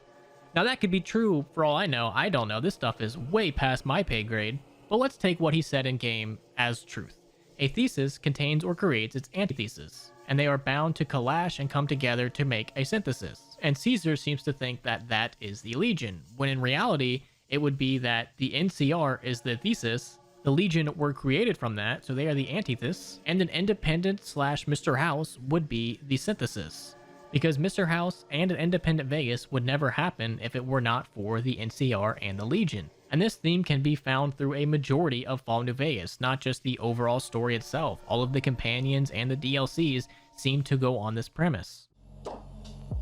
Now, that could be true for all I know. I don't know. This stuff is way past my pay grade. But let's take what he said in-game as truth. A thesis contains or creates its antithesis, and they are bound to clash and come together to make a synthesis. And Caesar seems to think that that is the Legion, when in reality, it would be that the NCR is the thesis, the Legion were created from that, so they are the antithesis, and an independent / Mr. House would be the synthesis. Because Mr. House and an independent Vegas would never happen if it were not for the NCR and the Legion. And this theme can be found through a majority of Fallout New Vegas, not just the overall story itself. All of the companions and the DLCs seem to go on this premise.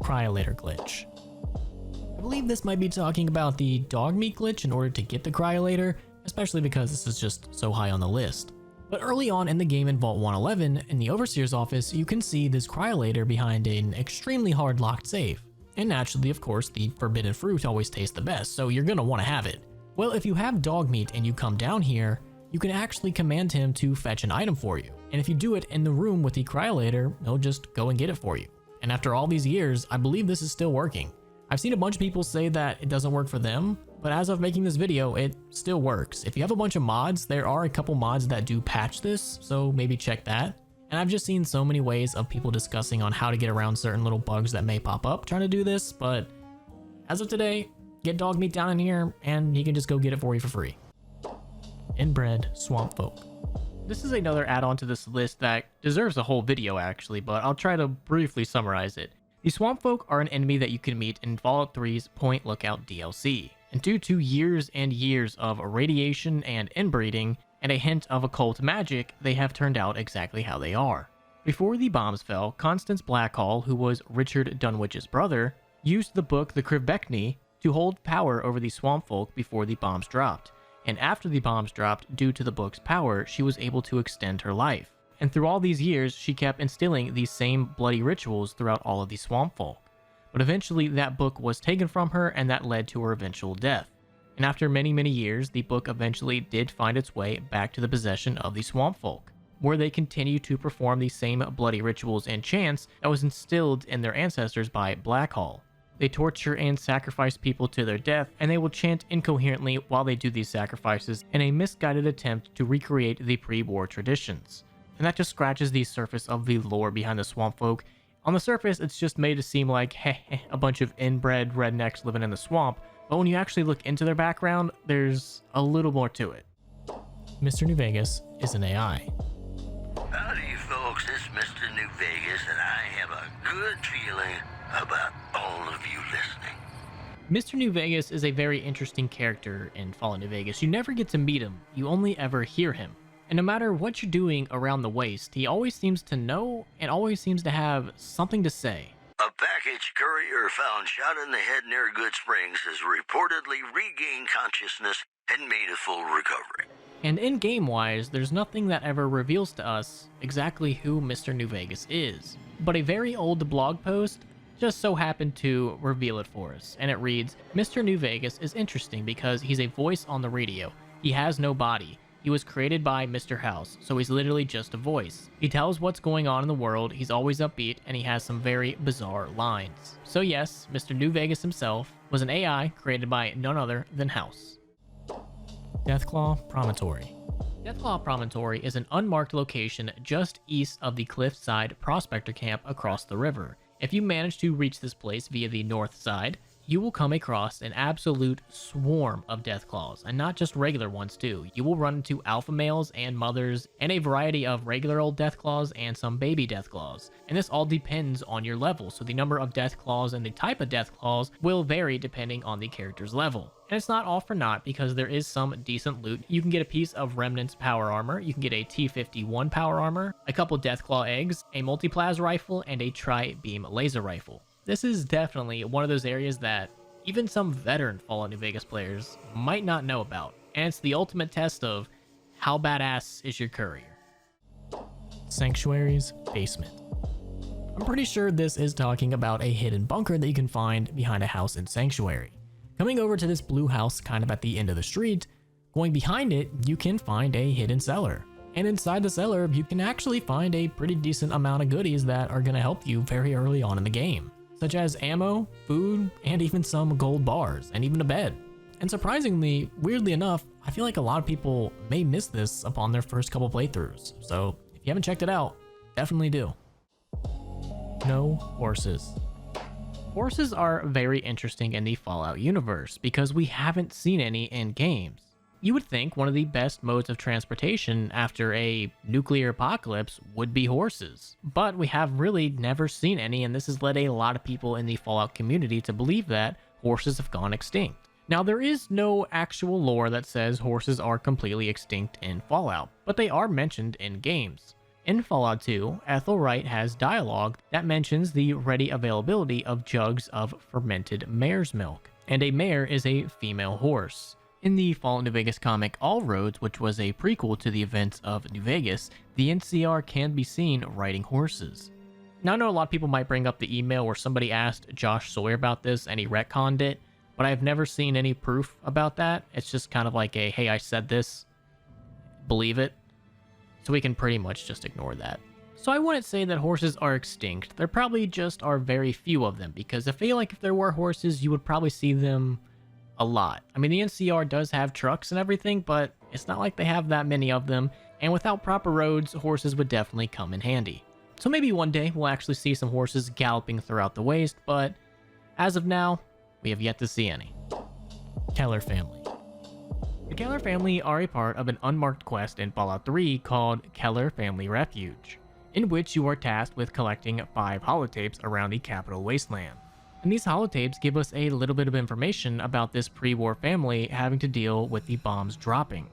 Cryolator glitch. I believe this might be talking about the dog meat glitch in order to get the cryolator, especially because this is just so high on the list. But early on in the game in Vault 111, in the Overseer's office, you can see this cryolator behind an extremely hard locked safe. And naturally, of course, the forbidden fruit always tastes the best, so you're gonna want to have it. Well, if you have dog meat and you come down here, you can actually command him to fetch an item for you. And if you do it in the room with the cryolator, he'll just go and get it for you. And after all these years, I believe this is still working. I've seen a bunch of people say that it doesn't work for them, but as of making this video, it still works. If you have a bunch of mods, there are a couple mods that do patch this, so maybe check that. And I've just seen so many ways of people discussing on how to get around certain little bugs that may pop up trying to do this, but as of today, get dog meat down in here and he can just go get it for you for free. Inbred swamp folk. This is another add-on to this list that deserves a whole video actually, but I'll try to briefly summarize it. The swamp folk are an enemy that you can meet in Fallout 3's Point Lookout DLC, and due to years and years of irradiation and inbreeding, and a hint of occult magic, they have turned out exactly how they are. Before the bombs fell, Constance Blackhall, who was Richard Dunwich's brother, used the book The Krivbekni to hold power over the swamp folk before the bombs dropped, and after the bombs dropped, due to the book's power, she was able to extend her life. And through all these years, she kept instilling these same bloody rituals throughout all of the swamp folk. But eventually, that book was taken from her, and that led to her eventual death. And after many, many years, the book eventually did find its way back to the possession of the swamp folk, where they continue to perform the same bloody rituals and chants that was instilled in their ancestors by Blackhall. They torture and sacrifice people to their death, and they will chant incoherently while they do these sacrifices in a misguided attempt to recreate the pre-war traditions. And that just scratches the surface of the lore behind the swamp folk. On the surface, it's just made to seem like, heh, a bunch of inbred rednecks living in the swamp, but when you actually look into their background, there's a little more to it. Mr. New Vegas is an AI. Howdy, folks. This is Mr. New Vegas, and I have a good feeling about all of you listening. Mr. New Vegas is a very interesting character in Fallout New Vegas. You never get to meet him, you only ever hear him. And no matter what you're doing around the waste, he always seems to know and always seems to have something to say. A package courier found shot in the head near Good Springs has reportedly regained consciousness and made a full recovery. And in-game wise, there's nothing that ever reveals to us exactly who Mr. New Vegas is. But a very old blog post just so happened to reveal it for us, and it reads, Mr. New Vegas is interesting because he's a voice on the radio. He has no body. He was created by Mr. House, so he's literally just a voice. He tells what's going on in the world, he's always upbeat, and he has some very bizarre lines. So yes, Mr. New Vegas himself was an AI created by none other than House. Deathclaw Promontory. Deathclaw Promontory is an unmarked location just east of the Cliffside Prospector Camp across the river. If you manage to reach this place via the north side, you will come across an absolute swarm of Deathclaws, and not just regular ones too. You will run into alpha males and mothers, and a variety of regular old Deathclaws and some baby Deathclaws. And this all depends on your level, so the number of Deathclaws and the type of Deathclaws will vary depending on the character's level. And it's not all for naught, because there is some decent loot. You can get a piece of Remnant's power armor, you can get a T-51 power armor, a couple Deathclaw eggs, a multi-plas rifle, and a tri-beam laser rifle. This is definitely one of those areas that even some veteran Fallout New Vegas players might not know about, and it's the ultimate test of how badass is your courier. Sanctuary's basement. I'm pretty sure this is talking about a hidden bunker that you can find behind a house in Sanctuary. Coming over to this blue house kind of at the end of the street, going behind it, you can find a hidden cellar. And inside the cellar, you can actually find a pretty decent amount of goodies that are going to help you very early on in the game, such as ammo, food, and even some gold bars, and even a bed. And surprisingly, weirdly enough, I feel like a lot of people may miss this upon their first couple playthroughs, so if you haven't checked it out, definitely do. No horses. Horses are very interesting in the Fallout universe because we haven't seen any in games. You would think one of the best modes of transportation after a nuclear apocalypse would be horses, but we have really never seen any, and this has led a lot of people in the Fallout community to believe that horses have gone extinct. Now, there is no actual lore that says horses are completely extinct in Fallout, but they are mentioned in games. In Fallout 2, Ethelwright has dialogue that mentions the ready availability of jugs of fermented mare's milk, and a mare is a female horse. In the Fallout New Vegas comic All Roads, which was a prequel to the events of New Vegas, the NCR can be seen riding horses. Now, I know a lot of people might bring up the email where somebody asked Josh Sawyer about this and he retconned it, but I've never seen any proof about that. It's just kind of like a, hey, I said this, believe it. So we can pretty much just ignore that. So I wouldn't say that horses are extinct. There probably just are very few of them, because I feel like if there were horses, you would probably see them a lot. I mean, the NCR does have trucks and everything, but it's not like they have that many of them, and without proper roads, horses would definitely come in handy. So maybe one day we'll actually see some horses galloping throughout the waste, but as of now, we have yet to see any. Keller family. The Keller family are a part of an unmarked quest in Fallout 3 called Keller Family Refuge, in which you are tasked with collecting 5 holotapes around the Capital Wasteland. And these holotapes give us a little bit of information about this pre-war family having to deal with the bombs dropping.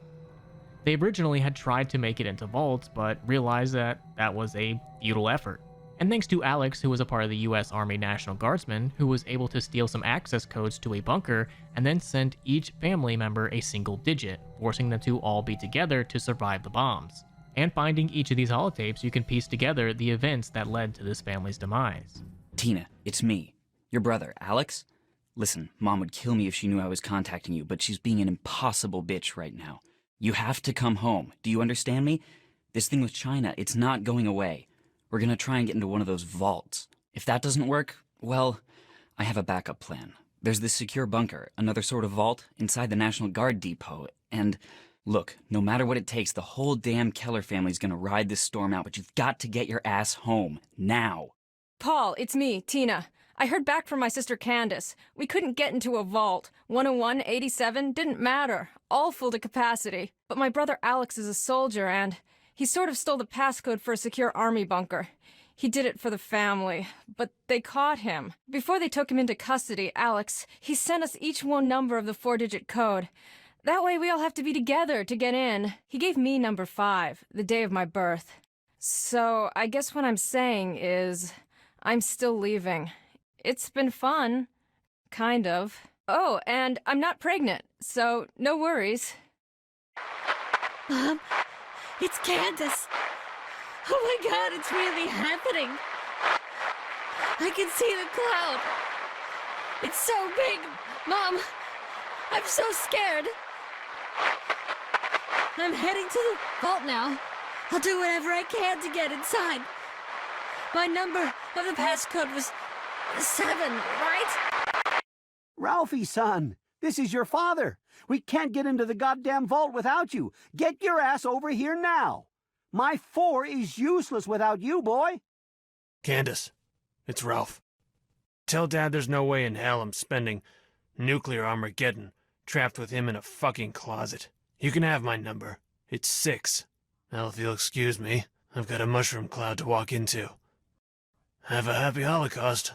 They originally had tried to make it into vaults, but realized that that was a futile effort. And thanks to Alex, who was a part of the US Army National Guardsman, who was able to steal some access codes to a bunker and then sent each family member a single digit, forcing them to all be together to survive the bombs. And finding each of these holotapes, you can piece together the events that led to this family's demise. Tina, it's me, your brother, Alex. Listen, Mom would kill me if she knew I was contacting you, but she's being an impossible bitch right now. You have to come home. Do you understand me? This thing with China, it's not going away. We're gonna try and get into one of those vaults. If that doesn't work, well, I have a backup plan. There's this secure bunker, another sort of vault, inside the National Guard depot, and... Look, no matter what it takes, the whole damn Keller family's gonna ride this storm out, but you've got to get your ass home. Now. Paul, it's me, Tina. I heard back from my sister Candace. We couldn't get into a vault. 101, 87, didn't matter. All full to capacity. But my brother Alex is a soldier, and he sort of stole the passcode for a secure army bunker. He did it for the family, but they caught him. Before they took him into custody, Alex, he sent us each one number of the 4-digit code. That way we all have to be together to get in. He gave me number 5, the day of my birth. So I guess what I'm saying is, I'm still leaving. It's been fun. Kind of. Oh, and I'm not pregnant, so no worries. Mom, it's Candace. Oh my God, it's really happening. I can see the cloud. It's so big. Mom, I'm so scared. I'm heading to the vault now. I'll do whatever I can to get inside. My number of the passcode was 7, right? Ralphie, son, this is your father. We can't get into the goddamn vault without you. Get your ass over here now. My 4 is useless without you, boy. Candace, it's Ralph. Tell Dad there's no way in hell I'm spending nuclear Armageddon trapped with him in a fucking closet. You can have my number. It's 6. Now, if you'll excuse me, I've got a mushroom cloud to walk into. Have a happy Holocaust.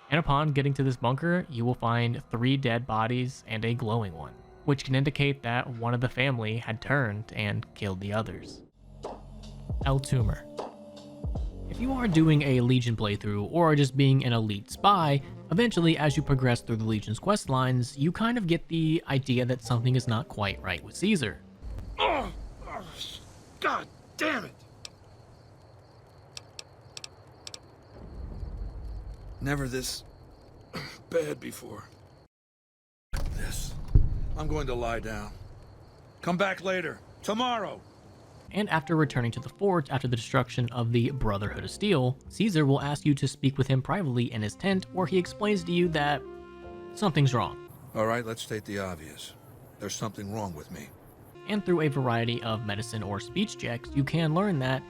And upon getting to this bunker, you will find 3 dead bodies and a glowing one, which can indicate that one of the family had turned and killed the others. El Tumor. If you are doing a Legion playthrough or are just being an elite spy, eventually as you progress through the Legion's quest lines, you kind of get the idea that something is not quite right with Caesar. Oh, God damn it! Never this bad before. This. I'm going to lie down. Come back later. Tomorrow. And after returning to the fort after the destruction of the Brotherhood of Steel, Caesar will ask you to speak with him privately in his tent, where he explains to you that something's wrong. All right, let's state the obvious. There's something wrong with me. And through a variety of medicine or speech checks, you can learn that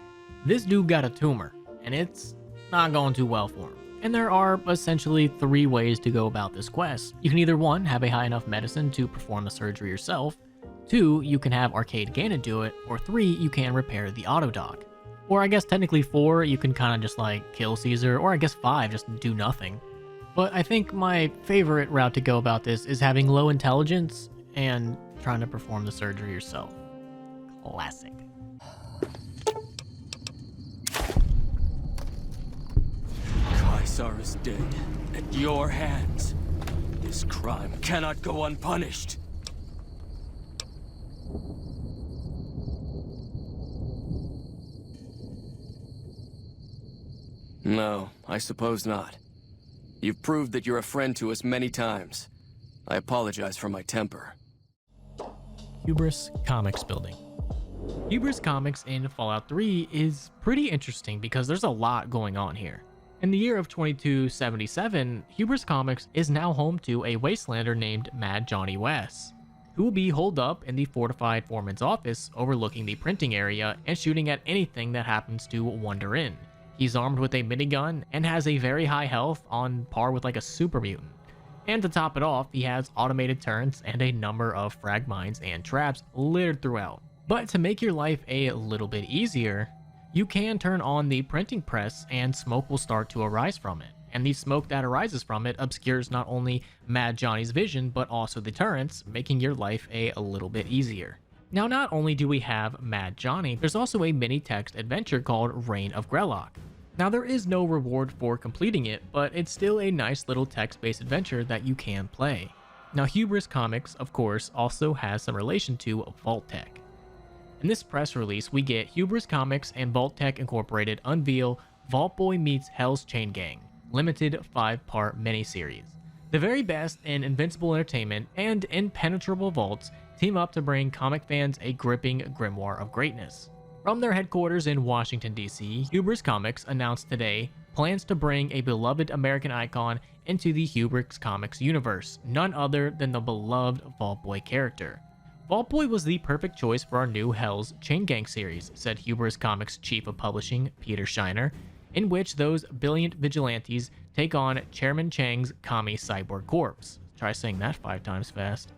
this dude got a tumor, and it's not going too well for him. And there are essentially 3 ways to go about this quest. You can either 1, have a high enough medicine to perform the surgery yourself, 2, you can have Arcade Gannon do it, or 3, you can repair the autodock. Or I guess technically 4, you can kind of just like kill Caesar, or I guess 5, just do nothing. But I think my favorite route to go about this is having low intelligence and trying to perform the surgery yourself. Classic. Caesar is dead at your hands. This crime cannot go unpunished. No, I suppose not. You've proved that you're a friend to us many times. I apologize for my temper. Hubris Comics building. Hubris Comics in Fallout 3 is pretty interesting because there's a lot going on here. In the year of 2277, Hubris Comics is now home to a wastelander named Mad Johnny West, who will be holed up in the fortified foreman's office overlooking the printing area and shooting at anything that happens to wander in. He's armed with a minigun and has a very high health on par with like a super mutant. And to top it off, he has automated turrets and a number of frag mines and traps littered throughout. But to make your life a little bit easier, you can turn on the printing press and smoke will start to arise from it. And the smoke that arises from it obscures not only Mad Johnny's vision, but also the turrets, making your life a little bit easier. Now, not only do we have Mad Johnny, there's also a mini-text adventure called Reign of Grellock. Now, there is no reward for completing it, but it's still a nice little text-based adventure that you can play. Now, Hubris Comics, of course, also has some relation to Vault-Tec. In this press release, we get Hubris Comics and Vault-Tec Incorporated unveil Vault Boy Meets Hell's Chain Gang, limited 5-part miniseries. The very best in invincible entertainment and impenetrable vaults team up to bring comic fans a gripping grimoire of greatness. From their headquarters in Washington, D.C., Hubris Comics announced today plans to bring a beloved American icon into the Hubris Comics universe, none other than the beloved Vault Boy character. Vault Boy was the perfect choice for our new Hell's Chain Gang series, said Hubris Comics chief of publishing Peter Shiner, in which those brilliant vigilantes take on Chairman Chang's commie cyborg corpse. Try saying that 5 times fast.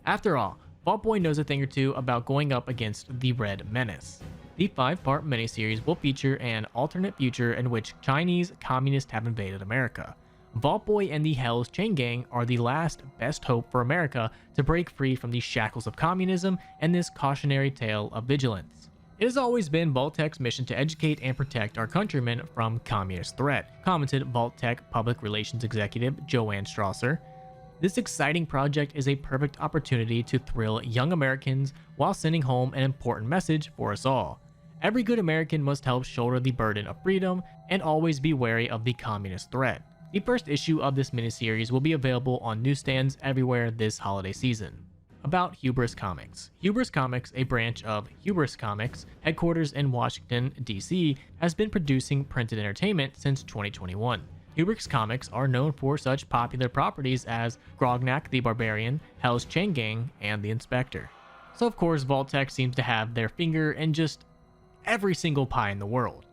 After all, Vault Boy knows a thing or two about going up against the Red Menace. The 5-part miniseries will feature an alternate future in which Chinese communists have invaded America. Vault Boy and the Hell's Chain Gang are the last best hope for America to break free from the shackles of communism and this cautionary tale of vigilance. It has always been Vault-Tec's mission to educate and protect our countrymen from communist threat, commented Vault-Tec Public Relations Executive Joanne Strasser. This exciting project is a perfect opportunity to thrill young Americans while sending home an important message for us all. Every good American must help shoulder the burden of freedom and always be wary of the communist threat. The first issue of this miniseries will be available on newsstands everywhere this holiday season. About Hubris Comics. Hubris Comics, a branch of Hubris Comics, headquarters in Washington, D.C., has been producing printed entertainment since 2021. Hubris Comics are known for such popular properties as Grognak the Barbarian, Hell's Chain Gang, and The Inspector. So of course Vault-Tec seems to have their finger in just every single pie in the world.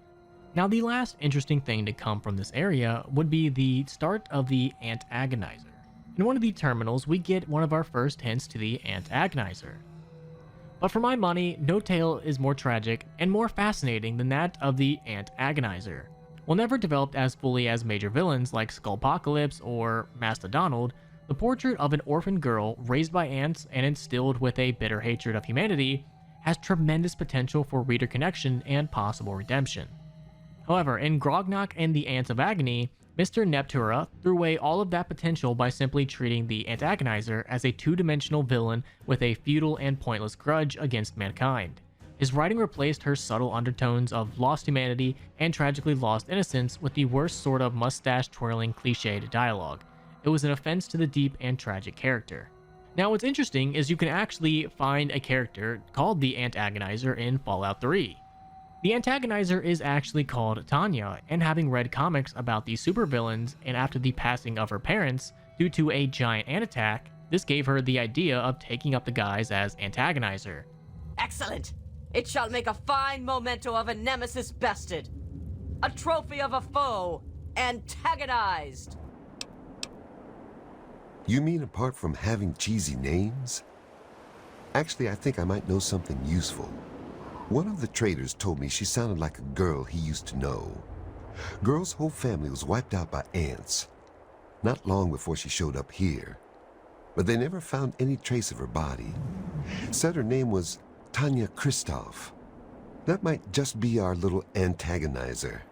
Now, the last interesting thing to come from this area would be the start of the Antagonizer. In one of the terminals, we get one of our first hints to the Antagonizer. But for my money, no tale is more tragic and more fascinating than that of the Antagonizer. While never developed as fully as major villains like Skullpocalypse or Mastodonald, the portrait of an orphan girl raised by ants and instilled with a bitter hatred of humanity has tremendous potential for reader connection and possible redemption. However, in Grognak and the Ants of Agony, Mr. Neptura threw away all of that potential by simply treating the Antagonizer as a two-dimensional villain with a futile and pointless grudge against mankind. His writing replaced her subtle undertones of lost humanity and tragically lost innocence with the worst sort of mustache-twirling cliched dialogue. It was an offense to the deep and tragic character. Now, what's interesting is you can actually find a character called the Antagonizer in Fallout 3. The Antagonizer is actually called Tanya, and having read comics about the supervillains and after the passing of her parents due to a giant ant attack, this gave her the idea of taking up the guise as Antagonizer. Excellent! It shall make a fine memento of a nemesis bested. A trophy of a foe antagonized. You mean apart from having cheesy names? Actually, I think I might know something useful. One of the traders told me she sounded like a girl he used to know. Girl's whole family was wiped out by ants. Not long before she showed up here. But they never found any trace of her body. Said her name was Tanya Kristoff. That might just be our little antagonizer.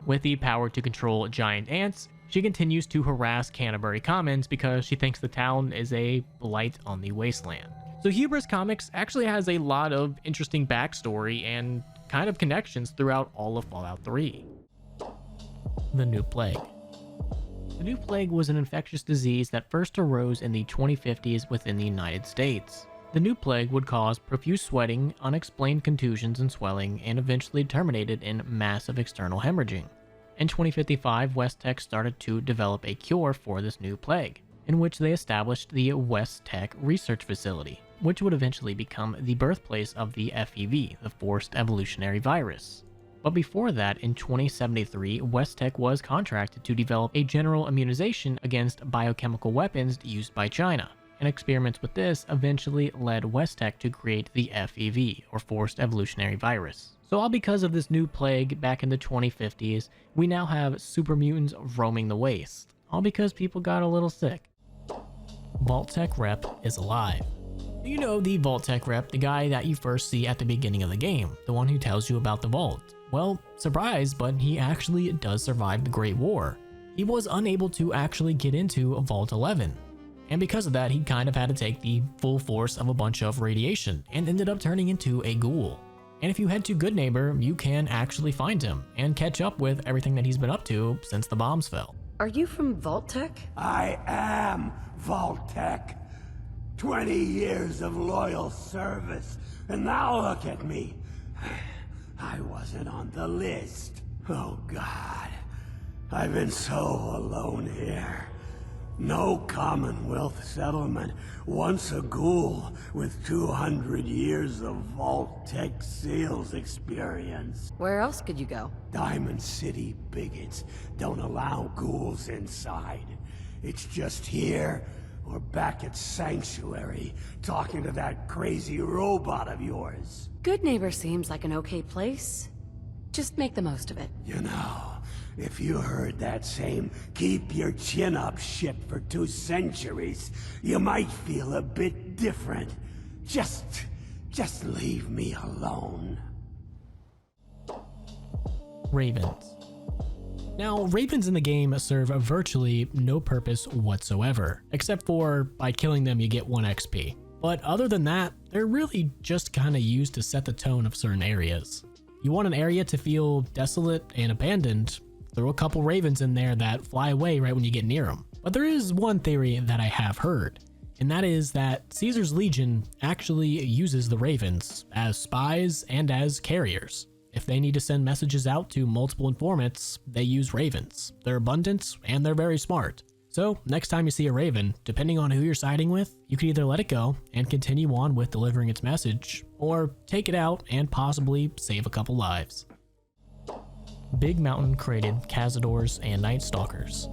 With the power to control giant ants, she continues to harass Canterbury Commons because she thinks the town is a blight on the wasteland. So Hubris Comics actually has a lot of interesting backstory and kind of connections throughout all of Fallout 3. The New Plague. The New Plague was an infectious disease that first arose in the 2050s within the United States. The New Plague would cause profuse sweating, unexplained contusions and swelling, and eventually terminated in massive external hemorrhaging. In 2055, West-Tec started to develop a cure for this new plague, in which they established the West-Tec Research Facility, which would eventually become the birthplace of the FEV, the Forced Evolutionary Virus. But before that, in 2073, West-Tec was contracted to develop a general immunization against biochemical weapons used by China, and experiments with this eventually led West-Tec to create the FEV, or Forced Evolutionary Virus. So all because of this new plague back in the 2050s, we now have super mutants roaming the waste, all because people got a little sick. Vault-Tec Rep is alive. You know the Vault-Tec Rep, the guy that you first see at the beginning of the game, the one who tells you about the vault. Well, surprise, but he actually does survive the Great War. He was unable to actually get into Vault 11. And because of that, he kind of had to take the full force of a bunch of radiation and ended up turning into a ghoul. And if you head to Good Neighbor, you can actually find him and catch up with everything that he's been up to since the bombs fell. Are you from Vault-Tec? I am Vault-Tec. 20 years of loyal service, and now look at me. I wasn't on the list. Oh God. I've been so alone here. No Commonwealth settlement, once a ghoul with 200 years of Vault-Tec sales experience. Where else could you go? Diamond City bigots don't allow ghouls inside. It's just here or back at Sanctuary, talking to that crazy robot of yours. Good Neighbor seems like an okay place. Just make the most of it. You know, if you heard that same keep your chin up shit for 2 centuries, you might feel a bit different. Just leave me alone. Ravens. Now, ravens in the game serve virtually no purpose whatsoever, except for by killing them you get 1 XP. But other than that, they're really just kinda used to set the tone of certain areas. You want an area to feel desolate and abandoned, throw a couple ravens in there that fly away right when you get near them. But there is one theory that I have heard, and that is that Caesar's Legion actually uses the ravens as spies and as carriers. If they need to send messages out to multiple informants, they use ravens. They're abundant and they're very smart. So next time you see a raven, depending on who you're siding with, you can either let it go and continue on with delivering its message, or take it out and possibly save a couple lives. Big Mountain created Cazadors and Night Stalkers.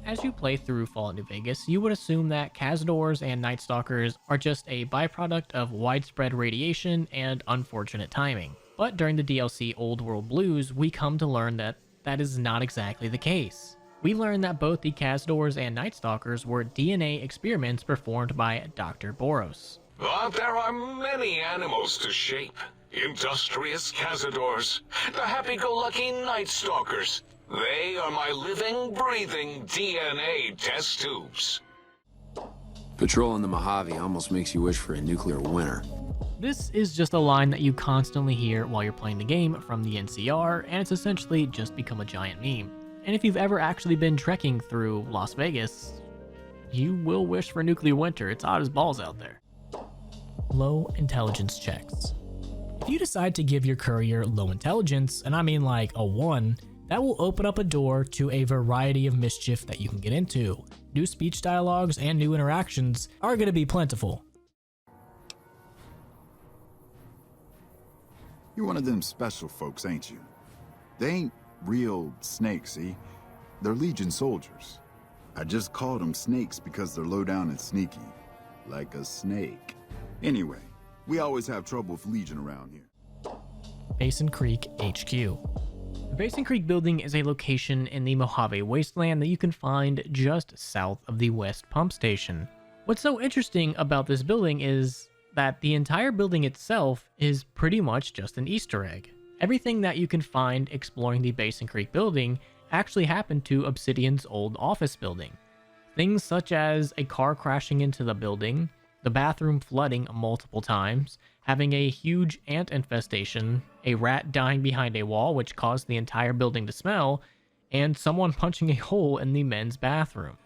As you play through Fallout New Vegas, you would assume that Cazadors and Night Stalkers are just a byproduct of widespread radiation and unfortunate timing. But during the DLC Old World Blues, we come to learn that that is not exactly the case. We learn that both the Cazadors and Night Stalkers were DNA experiments performed by Dr. Boros. But there are many animals to shape. Industrious Cazadors, the happy-go-lucky Night Stalkers. They are my living, breathing DNA test tubes. Patrolling the Mojave almost makes you wish for a nuclear winter. This is just a line that you constantly hear while you're playing the game from the NCR, and it's essentially just become a giant meme. And if you've ever actually been trekking through Las Vegas, you will wish for nuclear winter. It's hot as balls out there. Low intelligence checks. If you decide to give your courier low intelligence, and I mean like a 1, that will open up a door to a variety of mischief that you can get into. New speech dialogues and new interactions are going to be plentiful. You're one of them special folks, ain't you? They ain't real snakes, see? They're Legion soldiers. I just called them snakes because they're low down and sneaky. Like a snake. Anyway, we always have trouble with Legion around here. Basin Creek HQ. The Basin Creek building is a location in the Mojave Wasteland that you can find just south of the West Pump Station. What's so interesting about this building is that the entire building itself is pretty much just an Easter egg. Everything that you can find exploring the Basin Creek building actually happened to Obsidian's old office building. Things such as a car crashing into the building, the bathroom flooding multiple times, having a huge ant infestation, a rat dying behind a wall which caused the entire building to smell, and someone punching a hole in the men's bathroom.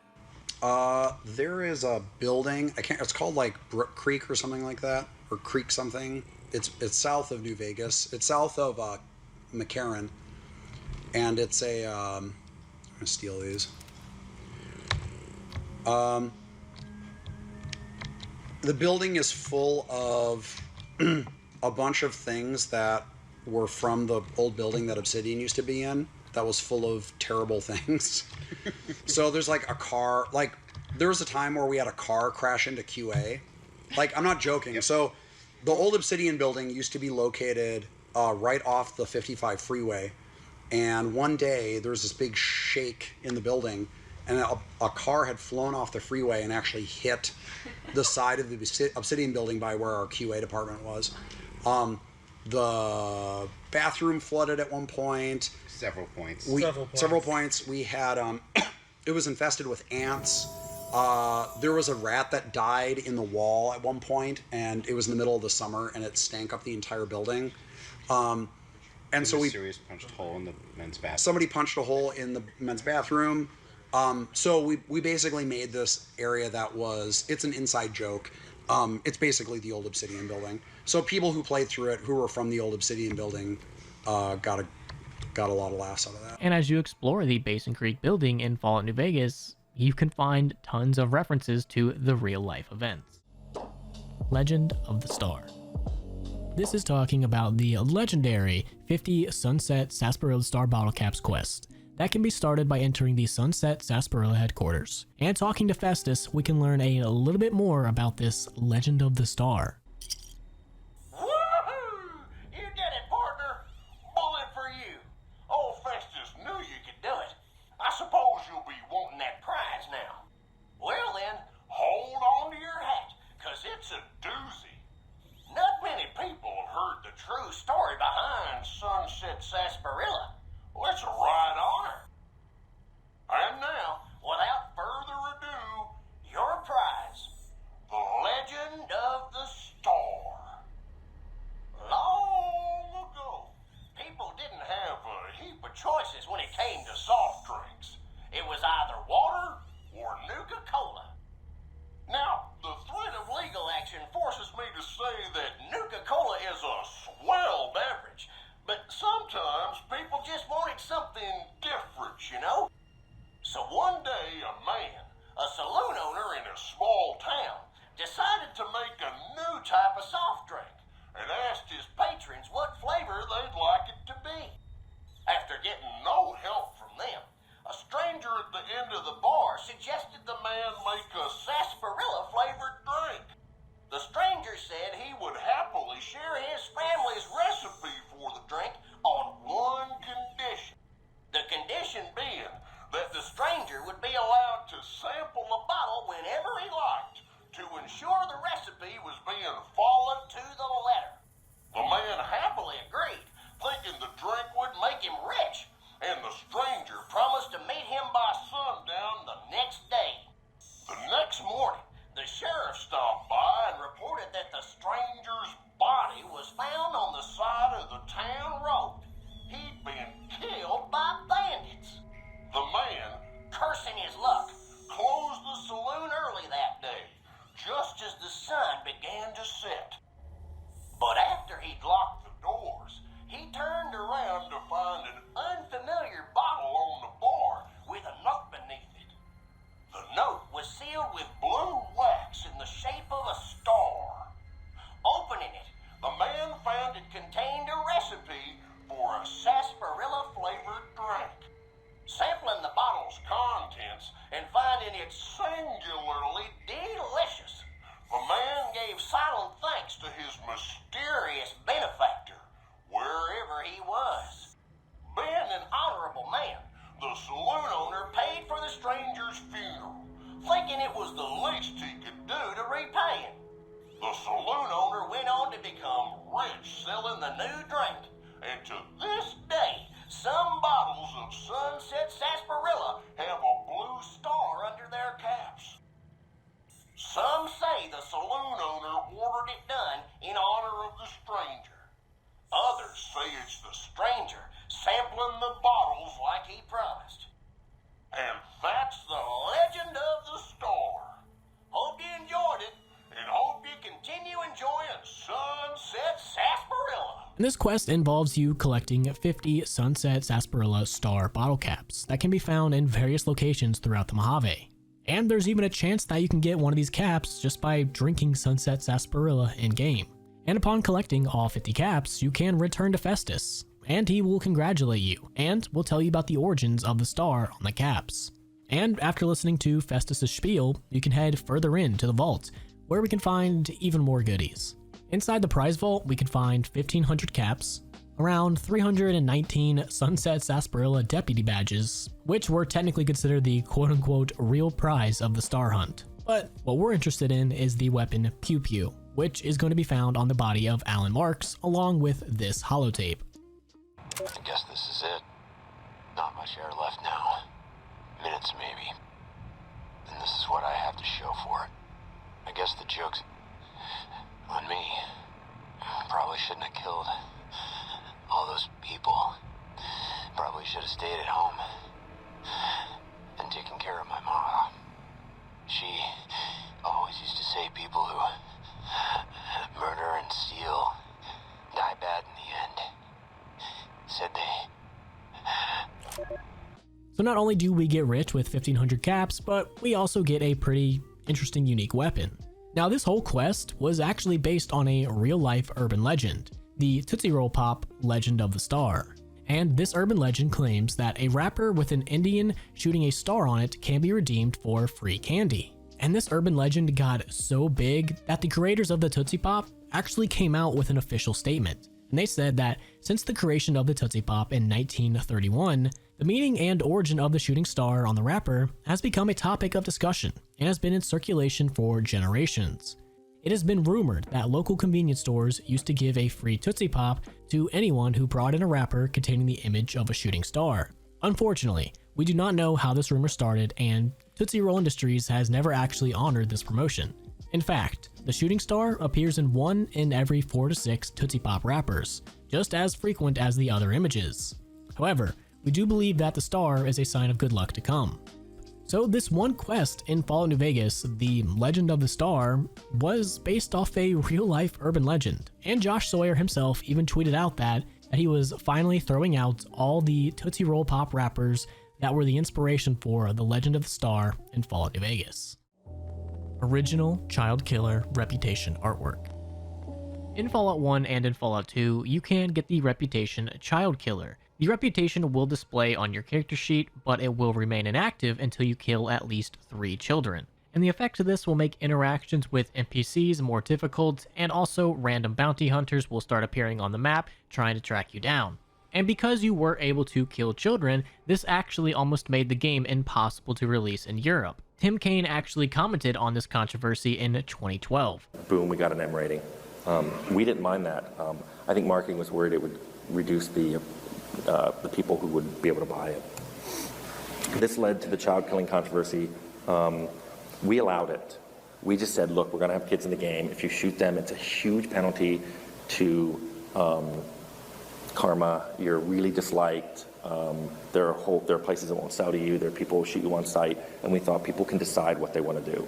There is a building, it's called like Brook Creek or something like that, or Creek something. It's south of New Vegas. It's south of McCarran, and it's a, I'm gonna steal these. The building is full of a bunch of things that were from the old building that Obsidian used to be in. That was full of terrible things. So there's like a car, like there was a time where we had a car crash into QA. Like, I'm not joking. So the old Obsidian building used to be located right off the 55 freeway. And one day there was this big shake in the building, and a car had flown off the freeway and actually hit the side of the Obsidian building by where our QA department was. The bathroom flooded at one point. Several points. Several points. We had, it was infested with ants. There was a rat that died in the wall at one point, and it was in the middle of the summer, and it stank up the entire building. And so we serious punched a hole in the men's bathroom. Somebody punched a hole in the men's bathroom. So we basically made this area that was, it's an inside joke. It's basically the old Obsidian building. So people who played through it, who were from the old Obsidian building, got got a lot of laughs out of that. And as you explore the Basin Creek building in Fallout New Vegas, you can find tons of references to the real-life events. Legend of the Star. This is talking about the legendary 50 Sunset Sarsaparilla Star Bottle Caps quest that can be started by entering the Sunset Sarsaparilla headquarters. And talking to Festus, we can learn a little bit more about this Legend of the Star. Woohoo! You did it, partner! Bullet for you! Old Festus knew you could do it. I suppose you'll be wanting that prize now. Well then, hold on to your hat, 'cause it's a doozy. Not many people have heard the true story behind Sunset Sarsaparilla. Well, it's a right honor. And now, without further ado, your prize, the Legend of the Star. Long ago, people didn't have a heap of choices when it came to soft drinks. It was either water or Nuka-Cola. Now, the threat of legal action forces me to say that Nuka-Cola is a swell beverage, but sometimes people just wanted something different, you know? So one day, a man, a saloon owner in a small town, decided to make a new type of soft drink and asked his patrons what flavor they'd like it to be. After getting no help from them, a stranger at the end of the bar suggested the man make a sarsaparilla-flavored drink. The stranger said he would happily share his family's recipe for the drink on one condition. The condition being that the stranger would be allowed to sample the bottle whenever he liked to ensure the recipe was being followed to the letter. The man happily agreed, thinking the drink would make him rich, and the stranger promised to meet him by sundown the next day. The next morning, the sheriff stopped by and reported that the stranger's body was found on the side of the town road. He'd been killed by bandits. The man, cursing his luck, closed the saloon early that day, just as the sun began to set. But after he'd locked the doors, he turned around to find an unfamiliar bottle on the bar with a note beneath it. The note was sealed with blue wax in the shape of a star. Opening it, the man found it contained a recipe for a sarsaparilla-flavored drink. Sampling the bottle's contents and finding it singularly delicious, the man gave silent thanks to his mysterious benefactor, wherever he was. Being an honorable man, the saloon owner paid for the stranger's funeral, thinking it was the least he could do to repay him. The saloon owner went on to become rich selling the new drink, and to this day, some bottles of Sunset Sarsaparilla have a blue star under their caps. Some say the saloon owner ordered it done in honor of the stranger. Others say it's the stranger sampling the bottles like he promised. And that's the Legend of the Star. Hope you enjoyed it, and hope you continue enjoying Sunset Sarsaparilla. And this quest involves you collecting 50 Sunset Sarsaparilla Star bottle caps that can be found in various locations throughout the Mojave. And there's even a chance that you can get one of these caps just by drinking Sunset Sarsaparilla in-game. And upon collecting all 50 caps, you can return to Festus, and he will congratulate you, and will tell you about the origins of the star on the caps. And after listening to Festus's spiel, you can head further into the vault, where we can find even more goodies. Inside the prize vault, we can find 1,500 caps, around 319 Sunset Sarsaparilla deputy badges, which were technically considered the quote-unquote real prize of the star hunt. But what we're interested in is the weapon Pew Pew, which is going to be found on the body of Alan Marks, along with this holotape. I guess this is it. Not much air left now. Minutes, maybe. And this is what I have to show for it. I guess the joke's on me. Probably shouldn't have killed all those people. Probably should have stayed at home and taken care of my mom. She always used to say people who murder and steal die bad in the end. Said they So not only do we get rich with 1500 caps, but we also get a pretty interesting unique weapon. Now this whole quest was actually based on a real-life urban legend, the Tootsie Roll Pop Legend of the Star. And this urban legend claims that a wrapper with an Indian shooting a star on it can be redeemed for free candy. And this urban legend got so big that the creators of the Tootsie Pop actually came out with an official statement. And they said that since the creation of the Tootsie Pop in 1931, the meaning and origin of the shooting star on the wrapper has become a topic of discussion and has been in circulation for generations. It has been rumored that local convenience stores used to give a free Tootsie Pop to anyone who brought in a wrapper containing the image of a shooting star. Unfortunately, we do not know how this rumor started, and Tootsie Roll Industries has never actually honored this promotion. In fact, the shooting star appears in 1 in every 4 to 6 Tootsie Pop wrappers, just as frequent as the other images. However, we do believe that the star is a sign of good luck to come. So this one quest in Fallout New Vegas, the Legend of the Star, was based off a real-life urban legend, and Josh Sawyer himself even tweeted out that he was finally throwing out all the Tootsie Roll Pop wrappers that were the inspiration for the Legend of the Star in Fallout New Vegas. Original Child Killer Reputation Artwork. In Fallout 1 and in Fallout 2, you can get the reputation Child Killer. The reputation will display on your character sheet, but it will remain inactive until you kill at least 3 children. And the effects of this will make interactions with NPCs more difficult, and also random bounty hunters will start appearing on the map trying to track you down. And because you were able to kill children, this actually almost made the game impossible to release in Europe. Tim Kaine actually commented on this controversy in 2012. Boom, we got an M rating. We didn't mind that. I think marketing was worried it would reduce the people who would be able to buy it. This led to the child killing controversy. We allowed it. We just said, look, we're going to have kids in the game. If you shoot them, it's a huge penalty to karma. You're really disliked. There are places that won't sell to you. There are people who shoot you on sight. And we thought people can decide what they want to do.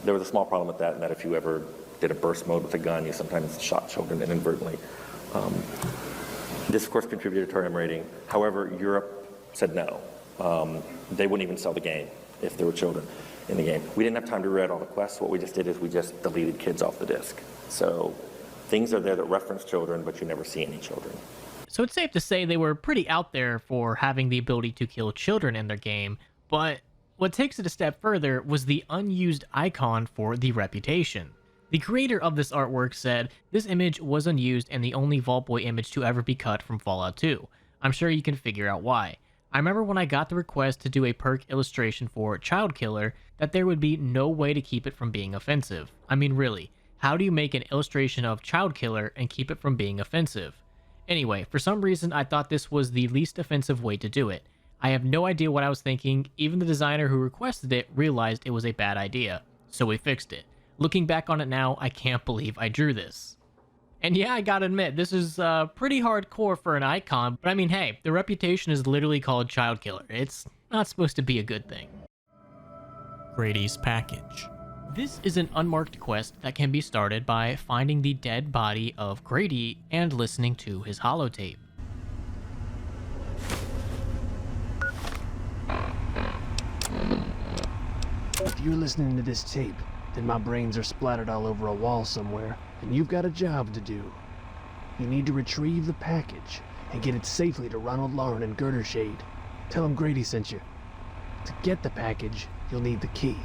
There was a small problem with that, and that if you ever did a burst mode with a gun, you sometimes shot children inadvertently. This, of course, contributed to our M rating. However, Europe said no. They wouldn't even sell the game if there were children in the game. We didn't have time to read all the quests. What we just did is we just deleted kids off the disc. So things are there that reference children, but you never see any children. So it's safe to say they were pretty out there for having the ability to kill children in their game, but what takes it a step further was the unused icon for the reputation. The creator of this artwork said, "This image was unused and the only Vault Boy image to ever be cut from Fallout 2. I'm sure you can figure out why. I remember when I got the request to do a perk illustration for Child Killer, that there would be no way to keep it from being offensive. I mean really, how do you make an illustration of Child Killer and keep it from being offensive? Anyway, for some reason I thought this was the least offensive way to do it. I have no idea what I was thinking. Even the designer who requested it realized it was a bad idea, so we fixed it. Looking back on it now, I can't believe I drew this." And yeah, I gotta admit, this is pretty hardcore for an icon, but I mean, hey, the reputation is literally called Child Killer. It's not supposed to be a good thing. Grady's Package. This is an unmarked quest that can be started by finding the dead body of Grady and listening to his holotape. If you're listening to this tape, then my brains are splattered all over a wall somewhere, and you've got a job to do. You need to retrieve the package and get it safely to Ronald Lauren and Girder Shade. Tell them Grady sent you. To get the package, you'll need the key.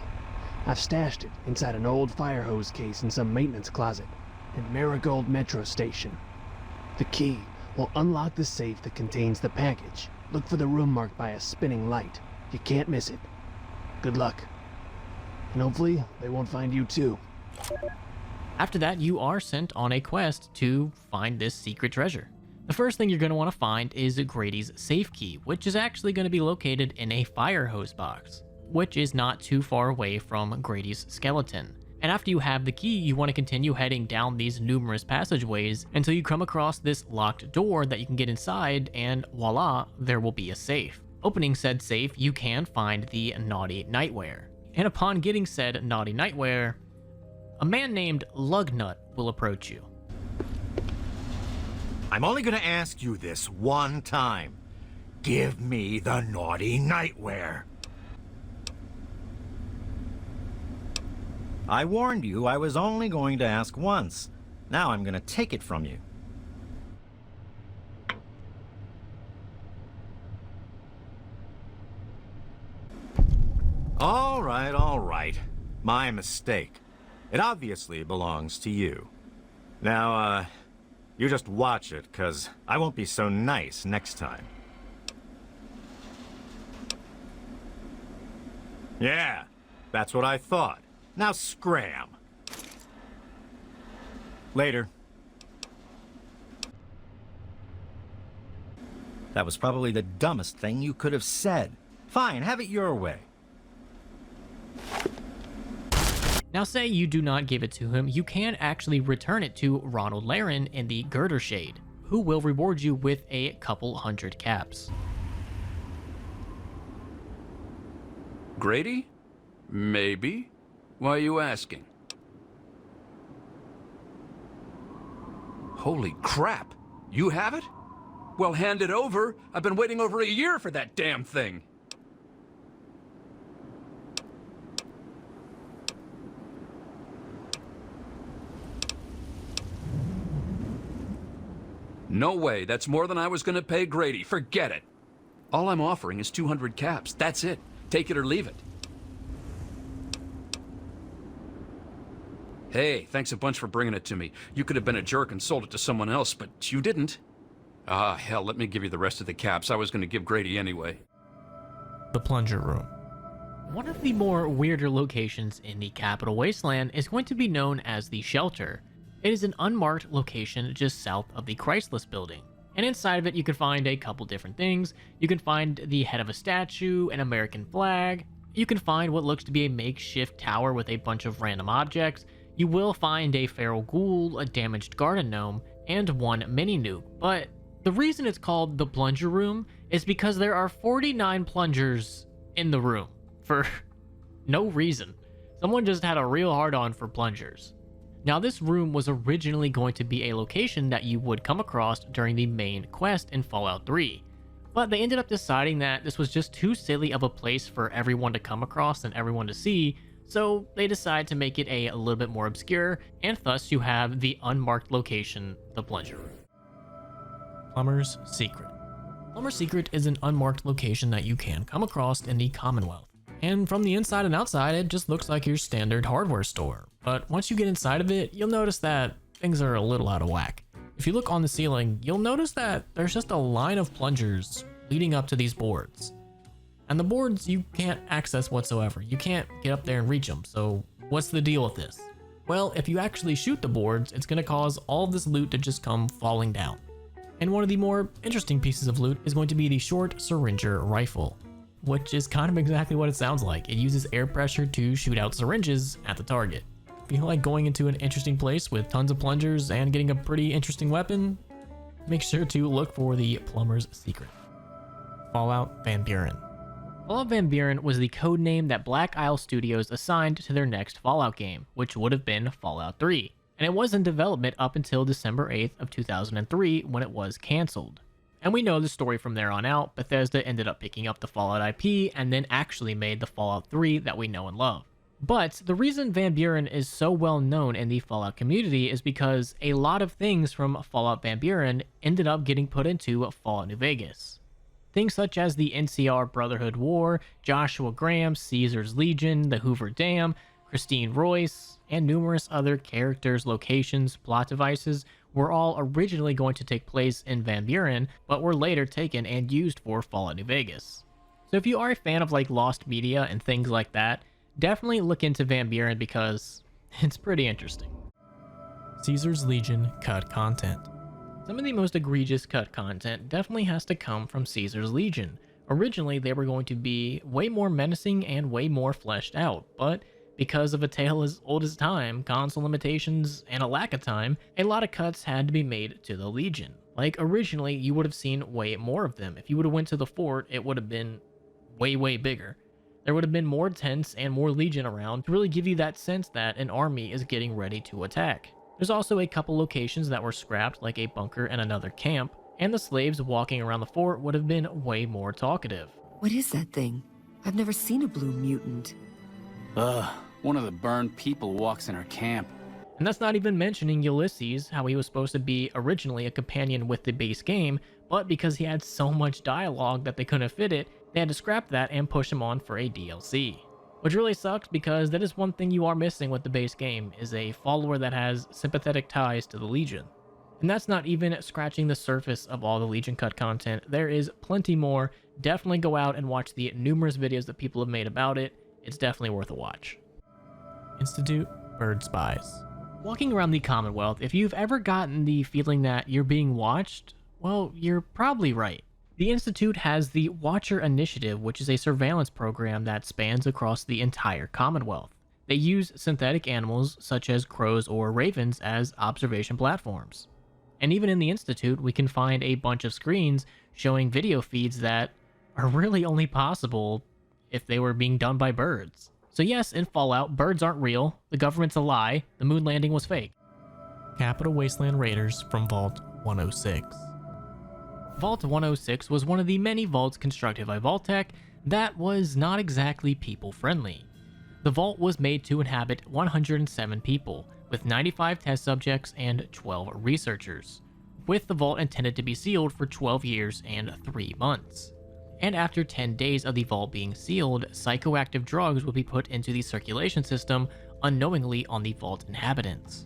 I've stashed it inside an old fire hose case in some maintenance closet in Marigold Metro Station. The key will unlock the safe that contains the package. Look for the room marked by a spinning light. You can't miss it. Good luck. And hopefully, they won't find you too. After that, you are sent on a quest to find this secret treasure. The first thing you're going to want to find is Grady's safe key, which is actually going to be located in a fire hose box, which is not too far away from Grady's skeleton. And after you have the key, you want to continue heading down these numerous passageways until you come across this locked door that you can get inside, and voila, there will be a safe. Opening said safe, you can find the naughty nightwear. And upon getting said naughty nightwear, a man named Lugnut will approach you. I'm only gonna ask you this one time. Give me the naughty nightwear. I warned you I was only going to ask once. Now I'm going to take it from you. All right. My mistake. It obviously belongs to you. Now, you just watch it, 'cause I won't be so nice next time. Yeah, that's what I thought. Now scram. Later. That was probably the dumbest thing you could have said. Fine, have it your way. Now say you do not give it to him, you can actually return it to Ronald Laren in the Girder Shade, who will reward you with a couple hundred caps. Grady? Maybe. Why are you asking? Holy crap! You have it? Well, hand it over. I've been waiting over a year for that damn thing. No way. That's more than I was going to pay Grady. Forget it. All I'm offering is 200 caps. That's it. Take it or leave it. Hey, thanks a bunch for bringing it to me. You could have been a jerk and sold it to someone else, but you didn't. Ah, hell, let me give you the rest of the caps. I was going to give Grady anyway. The Plunger Room. One of the more weirder locations in the Capital Wasteland is going to be known as the Shelter. It is an unmarked location just south of the Chrysalis building. And inside of it, you can find a couple different things. You can find the head of a statue, an American flag. You can find what looks to be a makeshift tower with a bunch of random objects. You will find a feral ghoul, a damaged garden gnome, and one mini nuke. But the reason it's called the Plunger Room is because there are 49 plungers in the room for no reason. Someone just had a real hard-on for plungers. Now, this room was originally going to be a location that you would come across during the main quest in Fallout 3, but they ended up deciding that this was just too silly of a place for everyone to come across and everyone to see, so they decided to make it a little bit more obscure, and thus you have the unmarked location, the Plunger Room. Plumber's Secret. Plumber's Secret is an unmarked location that you can come across in the Commonwealth. And from the inside and outside, it just looks like your standard hardware store. But once you get inside of it, you'll notice that things are a little out of whack. If you look on the ceiling, you'll notice that there's just a line of plungers leading up to these boards. And the boards you can't access whatsoever. You can't get up there and reach them, so what's the deal with this? Well, if you actually shoot the boards, it's going to cause all of this loot to just come falling down. And one of the more interesting pieces of loot is going to be the short syringer rifle, which is kind of exactly what it sounds like. It uses air pressure to shoot out syringes at the target. If you like going into an interesting place with tons of plungers and getting a pretty interesting weapon, make sure to look for the Plumber's Secret. Fallout Van Buren. Fallout Van Buren was the code name that Black Isle Studios assigned to their next Fallout game, which would have been Fallout 3. And it was in development up until December 8th of 2003 when it was cancelled. And we know the story from there on out. Bethesda ended up picking up the Fallout IP and then actually made the Fallout 3 that we know and love. But the reason Van Buren is so well known in the Fallout community is because a lot of things from Fallout Van Buren ended up getting put into Fallout New Vegas. Things such as the NCR Brotherhood War, Joshua Graham's Caesar's Legion, the Hoover Dam, Christine Royce, and numerous other characters, locations, plot devices were all originally going to take place in Van Buren, but were later taken and used for Fallout New Vegas. So if you are a fan of like lost media and things like that, definitely look into Van Buren because it's pretty interesting. Caesar's Legion cut content. Some of the most egregious cut content definitely has to come from Caesar's Legion. Originally, they were going to be way more menacing and way more fleshed out, but because of a tale as old as time, console limitations, and a lack of time, a lot of cuts had to be made to the Legion. Like, originally, you would have seen way more of them. If you would have went to the fort, it would have been way bigger. There would have been more tents and more Legion around to really give you that sense that an army is getting ready to attack. There's also a couple locations that were scrapped, like a bunker and another camp, and the slaves walking around the fort would have been way more talkative. What is that thing? I've never seen a blue mutant. Ugh, one of the burned people walks in our camp. And that's not even mentioning Ulysses, how he was supposed to be originally a companion with the base game, but because he had so much dialogue that they couldn't fit it, they had to scrap that and push him on for a DLC. Which really sucks because that is one thing you are missing with the base game, is a follower that has sympathetic ties to the Legion. And that's not even scratching the surface of all the Legion cut content. There is plenty more. Definitely go out and watch the numerous videos that people have made about it. It's definitely worth a watch. Institute Bird Spies. Walking around the Commonwealth, if you've ever gotten the feeling that you're being watched, well, you're probably right. The Institute has the Watcher Initiative, which is a surveillance program that spans across the entire Commonwealth. They use synthetic animals such as crows or ravens as observation platforms. And even in the Institute, we can find a bunch of screens showing video feeds that are really only possible if they were being done by birds. So yes, in Fallout, birds aren't real, the government's a lie, the moon landing was fake. Capital Wasteland Raiders from Vault 106. Vault 106 was one of the many vaults constructed by Vault-Tec that was not exactly people-friendly. The vault was made to inhabit 107 people, with 95 test subjects and 12 researchers, with the vault intended to be sealed for 12 years and 3 months. And after 10 days of the vault being sealed, psychoactive drugs would be put into the circulation system unknowingly on the vault inhabitants.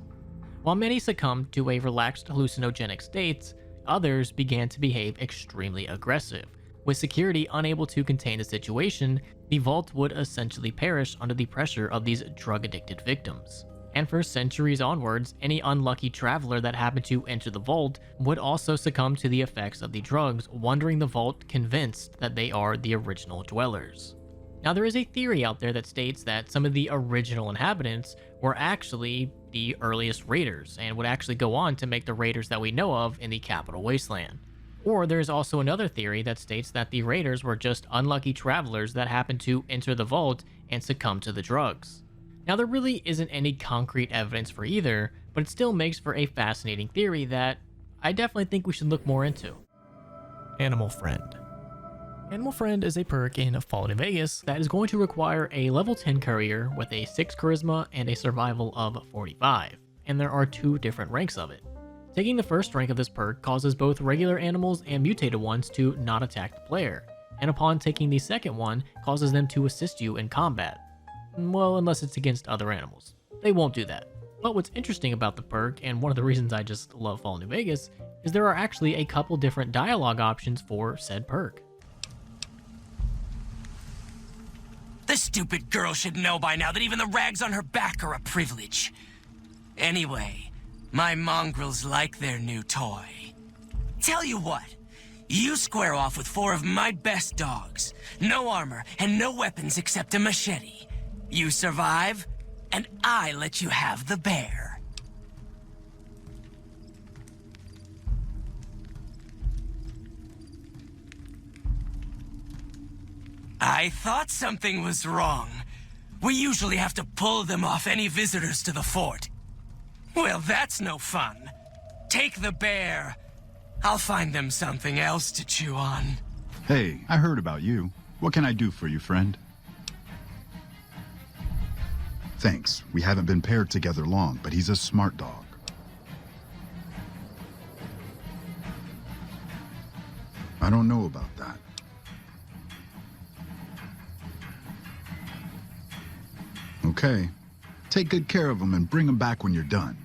While many succumbed to a relaxed hallucinogenic states, others began to behave extremely aggressive. With security unable to contain the situation, the vault would essentially perish under the pressure of these drug-addicted victims. And for centuries onwards, any unlucky traveler that happened to enter the vault would also succumb to the effects of the drugs, wandering the vault convinced that they are the original dwellers. Now, there is a theory out there that states that some of the original inhabitants were actually the earliest raiders and would actually go on to make the raiders that we know of in the Capital Wasteland. Or there's also another theory that states that the raiders were just unlucky travelers that happened to enter the vault and succumb to the drugs. Now, there really isn't any concrete evidence for either, but it still makes for a fascinating theory that I definitely think we should look more into. Animal Friend. Animal Friend is a perk in Fallout New Vegas that is going to require a level 10 courier with a 6 charisma and a survival of 45, and there are 2 different ranks of it. Taking the first rank of this perk causes both regular animals and mutated ones to not attack the player, and upon taking the second one, causes them to assist you in combat. Well, unless it's against other animals. They won't do that. But what's interesting about the perk, and one of the reasons I just love Fallout New Vegas, is there are actually a couple different dialogue options for said perk. The stupid girl should know by now that even the rags on her back are a privilege. Anyway, my mongrels like their new toy. Tell you what, you square off with 4 of my best dogs. No armor and no weapons except a machete. You survive, and I let you have the bear. I thought something was wrong. We usually have to pull them off any visitors to the fort. Well, that's no fun. Take the bear. I'll find them something else to chew on. Hey, I heard about you. What can I do for you, friend? Thanks. We haven't been paired together long, but he's a smart dog. I don't know about that. Okay. Take good care of him and bring him back when you're done.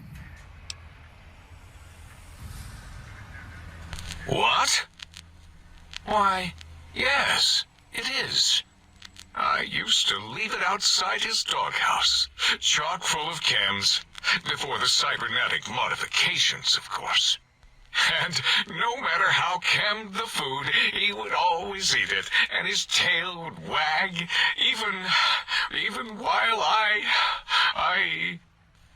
What? Why, yes, it is. I used to leave it outside his doghouse, chock full of chems, before the cybernetic modifications, of course. And no matter how chemmed the food, he would always eat it, and his tail would wag, even while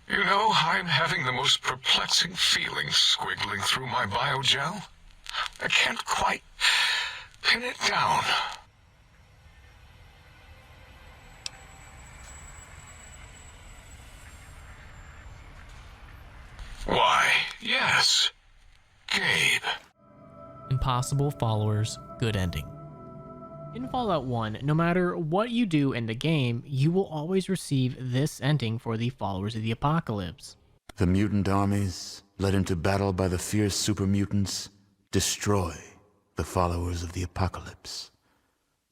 you know, I'm having the most perplexing feeling squiggling through my biogel. I can't quite pin it down. Why, yes, Gabe. possible followers' good ending. In Fallout 1, no matter what you do in the game, you will always receive this ending for the followers of the apocalypse. The mutant armies, led into battle by the fierce super mutants, destroy the followers of the apocalypse.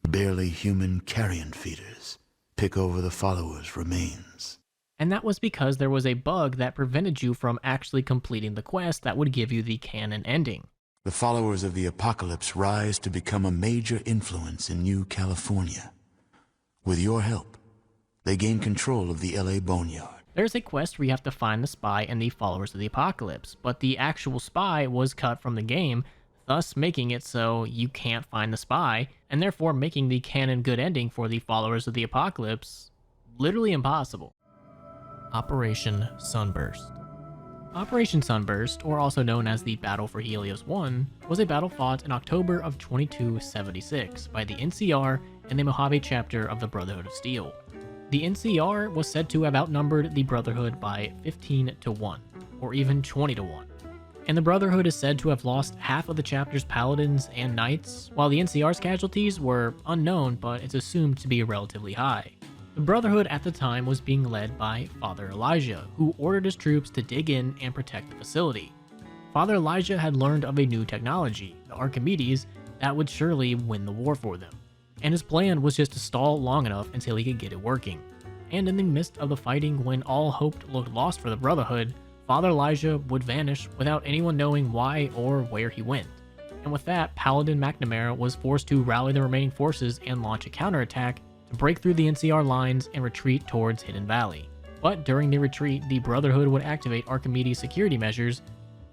Barely human carrion feeders pick over the followers' remains. And that was because there was a bug that prevented you from actually completing the quest that would give you the canon ending. The followers of the apocalypse rise to become a major influence in New California. With your help, they gain control of the LA Boneyard. There's a quest where you have to find the spy and the followers of the apocalypse, but the actual spy was cut from the game, thus making it so you can't find the spy, and therefore making the canon good ending for the followers of the apocalypse literally impossible. Operation Sunburst. Operation Sunburst, or also known as the Battle for Helios 1, was a battle fought in October of 2276 by the NCR and the Mojave chapter of the Brotherhood of Steel. The NCR was said to have outnumbered the Brotherhood by 15 to 1, or even 20 to 1. And the Brotherhood is said to have lost half of the chapter's paladins and knights, while the NCR's casualties were unknown, but it's assumed to be relatively high. The Brotherhood at the time was being led by Father Elijah, who ordered his troops to dig in and protect the facility. Father Elijah had learned of a new technology, the Archimedes, that would surely win the war for them. And his plan was just to stall long enough until he could get it working. And in the midst of the fighting, when all hope looked lost for the Brotherhood, Father Elijah would vanish without anyone knowing why or where he went. And with that, Paladin McNamara was forced to rally the remaining forces and launch a counterattack to break through the NCR lines and retreat towards Hidden Valley. But during the retreat, the Brotherhood would activate Archimedes' security measures,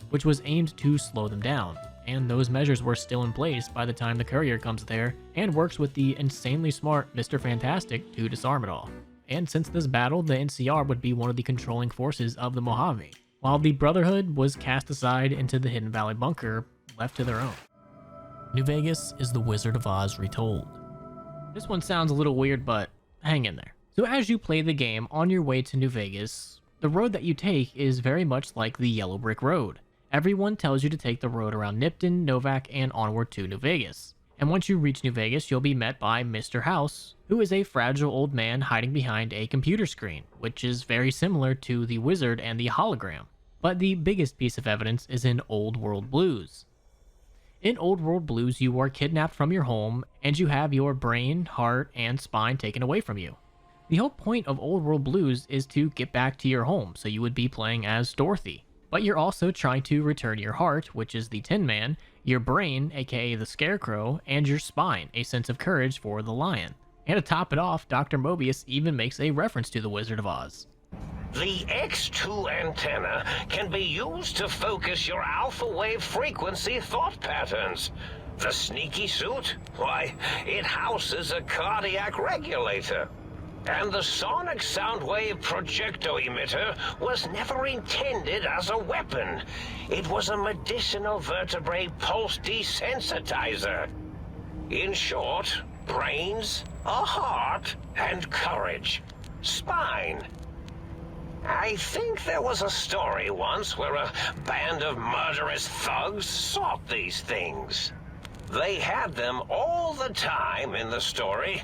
which was aimed to slow them down. And those measures were still in place by the time the courier comes there and works with the insanely smart Mr. Fantastic to disarm it all. And since this battle, the NCR would be one of the controlling forces of the Mojave, while the Brotherhood was cast aside into the Hidden Valley bunker, left to their own. New Vegas is the Wizard of Oz retold. This one sounds a little weird, but hang in there. So as you play the game on your way to New Vegas, the road that you take is very much like the Yellow Brick Road. Everyone tells you to take the road around Nipton, Novak, and onward to New Vegas. And once you reach New Vegas, you'll be met by Mr. House, who is a fragile old man hiding behind a computer screen, which is very similar to the wizard and the hologram. But the biggest piece of evidence is in Old World Blues. In Old World Blues, you are kidnapped from your home, and you have your brain, heart, and spine taken away from you. The whole point of Old World Blues is to get back to your home, so you would be playing as Dorothy. But you're also trying to return your heart, which is the Tin Man, your brain, aka the Scarecrow, and your spine, a sense of courage for the Lion. And to top it off, Dr. Mobius even makes a reference to the Wizard of Oz. The X2 antenna can be used to focus your alpha wave frequency thought patterns. The sneaky suit? Why, it houses a cardiac regulator. And the sonic sound wave projecto emitter was never intended as a weapon. It was a medicinal vertebrae pulse desensitizer. In short, brains, a heart, and courage. Spine. I think there was a story once where a band of murderous thugs sought these things. They had them all the time in the story.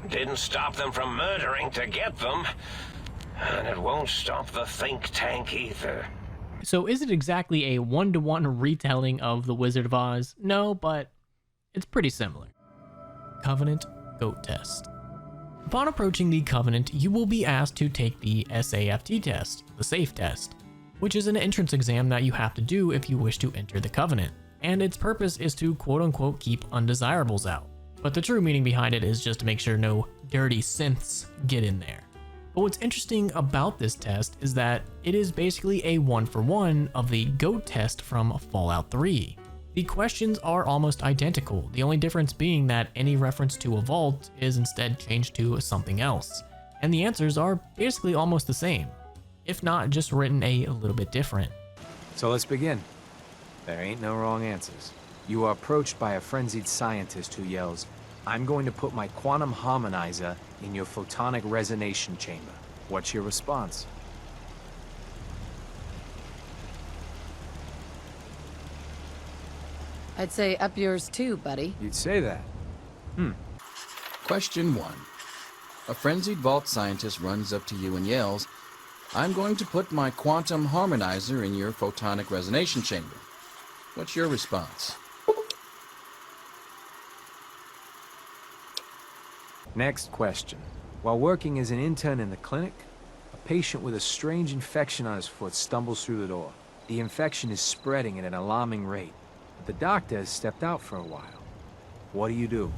Didn't stop them from murdering to get them. And it won't stop the think tank either. So is it exactly a one-to-one retelling of The Wizard of Oz? No, but it's pretty similar. Covenant Goat Test. Upon approaching the Covenant, you will be asked to take the SAFT test, the SAFE test, which is an entrance exam that you have to do if you wish to enter the Covenant, and its purpose is to quote-unquote keep undesirables out. But the true meaning behind it is just to make sure no dirty synths get in there. But what's interesting about this test is that it is basically a one-for-one of the GOAT test from Fallout 3. The questions are almost identical, the only difference being that any reference to a vault is instead changed to something else, and the answers are basically almost the same, if not just written a little bit different. So let's begin. There ain't no wrong answers. You are approached by a frenzied scientist who yells, "I'm going to put my quantum harmonizer in your photonic resonation chamber." What's your response? I'd say up yours too, buddy. You'd say that. Question 1. A frenzied vault scientist runs up to you and yells, "I'm going to put my quantum harmonizer in your photonic resonation chamber." What's your response? Next question. While working as an intern in the clinic, a patient with a strange infection on his foot stumbles through the door. The infection is spreading at an alarming rate, but the doctor has stepped out for a while. What do you do?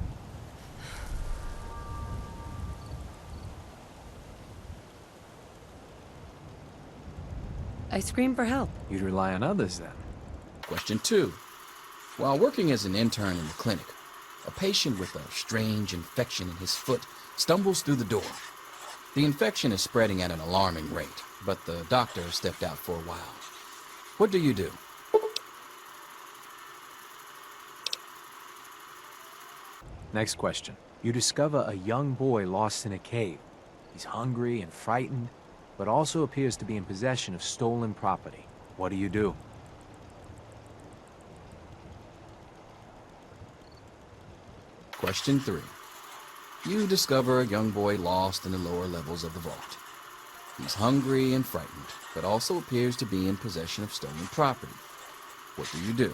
I scream for help. You'd rely on others then. Question 2. While working as an intern in the clinic, a patient with a strange infection in his foot stumbles through the door. The infection is spreading at an alarming rate, but the doctor has stepped out for a while. What do you do? Next question. You discover a young boy lost in a cave. He's hungry and frightened, but also appears to be in possession of stolen property. What do you do? Question 3. You discover a young boy lost in the lower levels of the vault. He's hungry and frightened, but also appears to be in possession of stolen property. What do you do?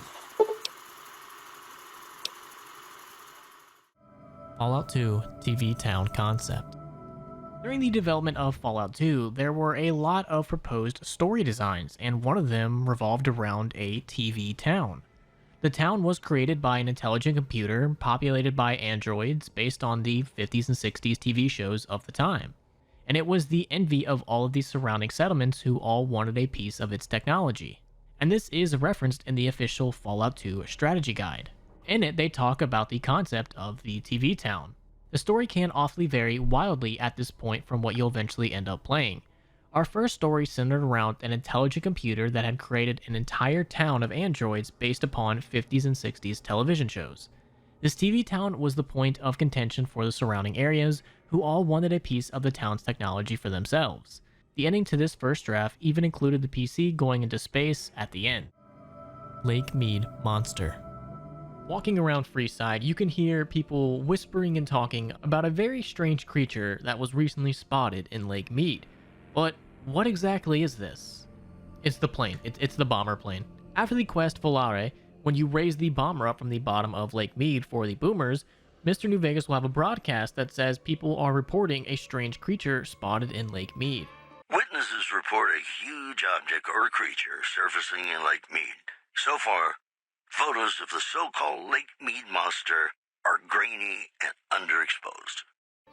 Fallout 2 TV Town concept. During the development of Fallout 2, there were a lot of proposed story designs, and one of them revolved around a TV town. The town was created by an intelligent computer populated by androids based on the 50s and 60s TV shows of the time. And it was the envy of all of the surrounding settlements who all wanted a piece of its technology. And this is referenced in the official Fallout 2 strategy guide. In it, they talk about the concept of the TV town. The story can awfully vary wildly at this point from what you'll eventually end up playing. Our first story centered around an intelligent computer that had created an entire town of androids based upon 50s and 60s television shows. This TV town was the point of contention for the surrounding areas, who all wanted a piece of the town's technology for themselves. The ending to this first draft even included the PC going into space at the end. Lake Mead Monster. Walking around Freeside, you can hear people whispering and talking about a very strange creature that was recently spotted in Lake Mead. But what exactly is this? It's the plane. It's the bomber plane. After the quest Volare, when you raise the bomber up from the bottom of Lake Mead for the boomers, Mr. New Vegas will have a broadcast that says people are reporting a strange creature spotted in Lake Mead. Witnesses report a huge object or creature surfacing in Lake Mead. So far, photos of the so-called Lake Mead monster are grainy and underexposed.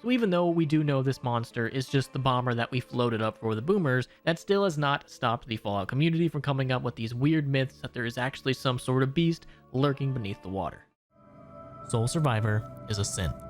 So even though we do know this monster is just the bomber that we floated up for the boomers, that still has not stopped the Fallout community from coming up with these weird myths that there is actually some sort of beast lurking beneath the water. Sole Survivor is a synth.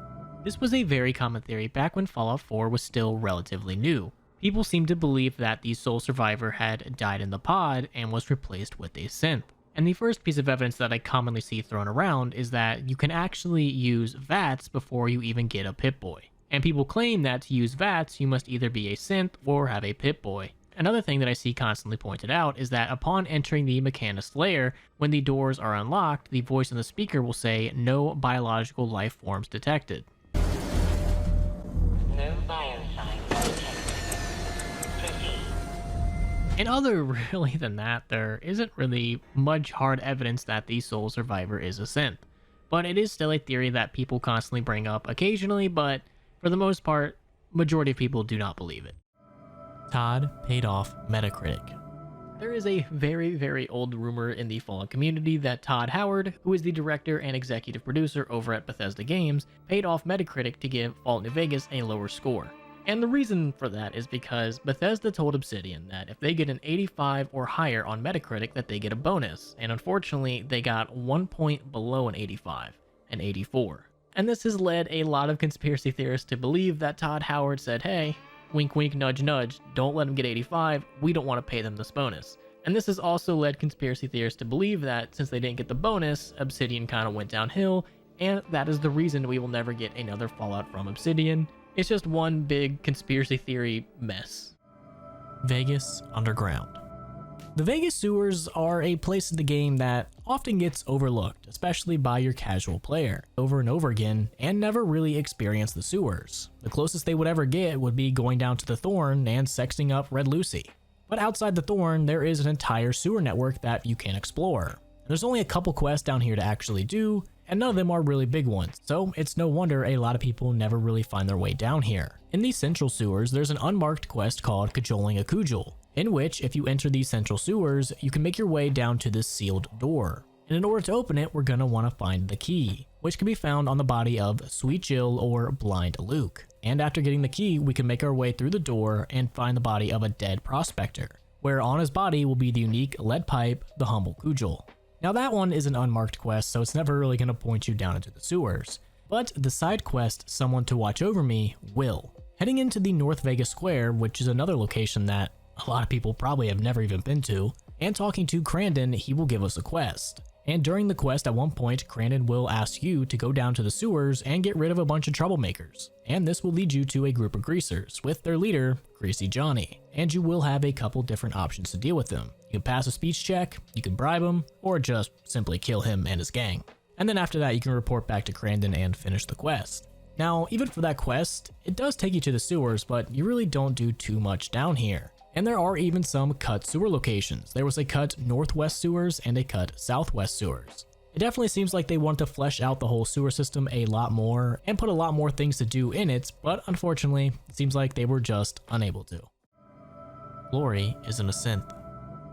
This was a very common theory back when Fallout 4 was still relatively new. People seemed to believe that the Sole Survivor had died in the pod and was replaced with a synth. And the first piece of evidence that I commonly see thrown around is that you can actually use VATS before you even get a Pip-Boy. And people claim that to use VATS, you must either be a synth or have a Pip-Boy. Another thing that I see constantly pointed out is that upon entering the Mechanist lair, when the doors are unlocked, the voice on the speaker will say, "No biological life forms detected." No biosigns detected. Proceed. And other really than that, there isn't really much hard evidence that the Sole Survivor is a synth. But it is still a theory that people constantly bring up occasionally, but for the most part, majority of people do not believe it. Todd paid off Metacritic. There is a very, very old rumor in the Fallout community that Todd Howard, who is the director and executive producer over at Bethesda Games, paid off Metacritic to give Fallout New Vegas a lower score. And the reason for that is because Bethesda told Obsidian that if they get an 85 or higher on Metacritic that they get a bonus, and unfortunately they got 1 point below an 85, an 84. And this has led a lot of conspiracy theorists to believe that Todd Howard said, hey, wink wink nudge nudge, don't let them get 85, we don't want to pay them this bonus. And this has also led conspiracy theorists to believe that since they didn't get the bonus, Obsidian kind of went downhill, and that is the reason we will never get another Fallout from Obsidian. It's just one big conspiracy theory mess. Vegas Underground. The Vegas sewers are a place in the game that often gets overlooked, especially by your casual player, over and over again, and never really experience the sewers. The closest they would ever get would be going down to the Thorn and sexing up Red Lucy. But outside the Thorn, there is an entire sewer network that you can explore. There's only a couple quests down here to actually do, and none of them are really big ones, so it's no wonder a lot of people never really find their way down here. In these central sewers, there's an unmarked quest called Cajoling a Cudgel, in which if you enter these central sewers, you can make your way down to this sealed door. And in order to open it, we're going to want to find the key, which can be found on the body of Sweet Jill or Blind Luke. And after getting the key, we can make our way through the door and find the body of a dead prospector, where on his body will be the unique lead pipe, the Humble Cudgel. Now that one is an unmarked quest, so it's never really going to point you down into the sewers. But the side quest, Someone to Watch Over Me, will. Heading into the North Vegas Square, which is another location that a lot of people probably have never even been to, and talking to Crandon, he will give us a quest. And during the quest, at one point, Crandon will ask you to go down to the sewers and get rid of a bunch of troublemakers. And this will lead you to a group of greasers, with their leader, Greasy Johnny. And you will have a couple different options to deal with them. You can pass a speech check, you can bribe him, or just simply kill him and his gang. And then after that, you can report back to Crandon and finish the quest. Now, even for that quest, it does take you to the sewers, but you really don't do too much down here. And there are even some cut sewer locations. There was a cut northwest sewers and a cut southwest sewers. It definitely seems like they want to flesh out the whole sewer system a lot more and put a lot more things to do in it, but unfortunately, it seems like they were just unable to. Glory isn't a synth.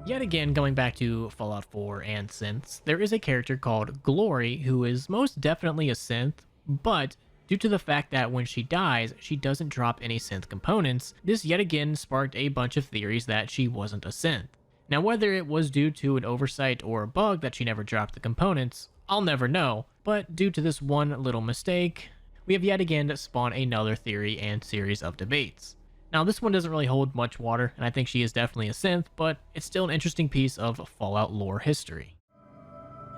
Yet again, going back to Fallout 4 and synths, there is a character called Glory who is most definitely a synth, but due to the fact that when she dies, she doesn't drop any synth components, this yet again sparked a bunch of theories that she wasn't a synth. Now whether it was due to an oversight or a bug that she never dropped the components, I'll never know, but due to this one little mistake, we have yet again spawned another theory and series of debates. Now this one doesn't really hold much water, and I think she is definitely a synth, but it's still an interesting piece of Fallout lore history.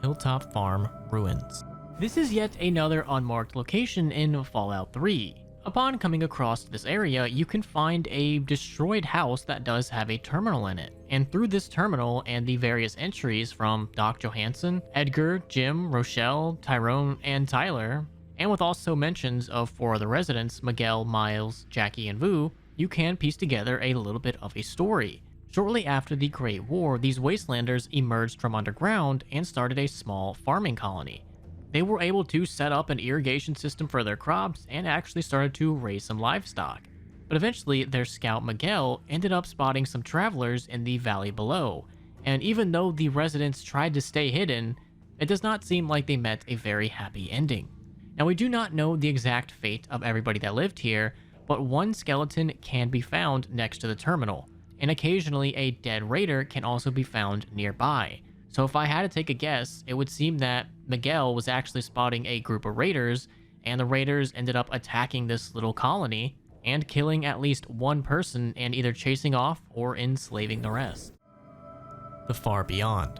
Hilltop Farm Ruins. This is yet another unmarked location in Fallout 3. Upon coming across this area, you can find a destroyed house that does have a terminal in it. And through this terminal and the various entries from Doc Johansson, Edgar, Jim, Rochelle, Tyrone, and Tyler, and with also mentions of 4 other residents, Miguel, Miles, Jackie, and Vu, you can piece together a little bit of a story. Shortly after the Great War, these wastelanders emerged from underground and started a small farming colony. They were able to set up an irrigation system for their crops and actually started to raise some livestock. But eventually, their scout Miguel ended up spotting some travelers in the valley below, and even though the residents tried to stay hidden, it does not seem like they met a very happy ending. Now, we do not know the exact fate of everybody that lived here, but one skeleton can be found next to the terminal, and occasionally a dead raider can also be found nearby. So if I had to take a guess, it would seem that Miguel was actually spotting a group of raiders, and the raiders ended up attacking this little colony and killing at least one person and either chasing off or enslaving the rest. The Far Beyond.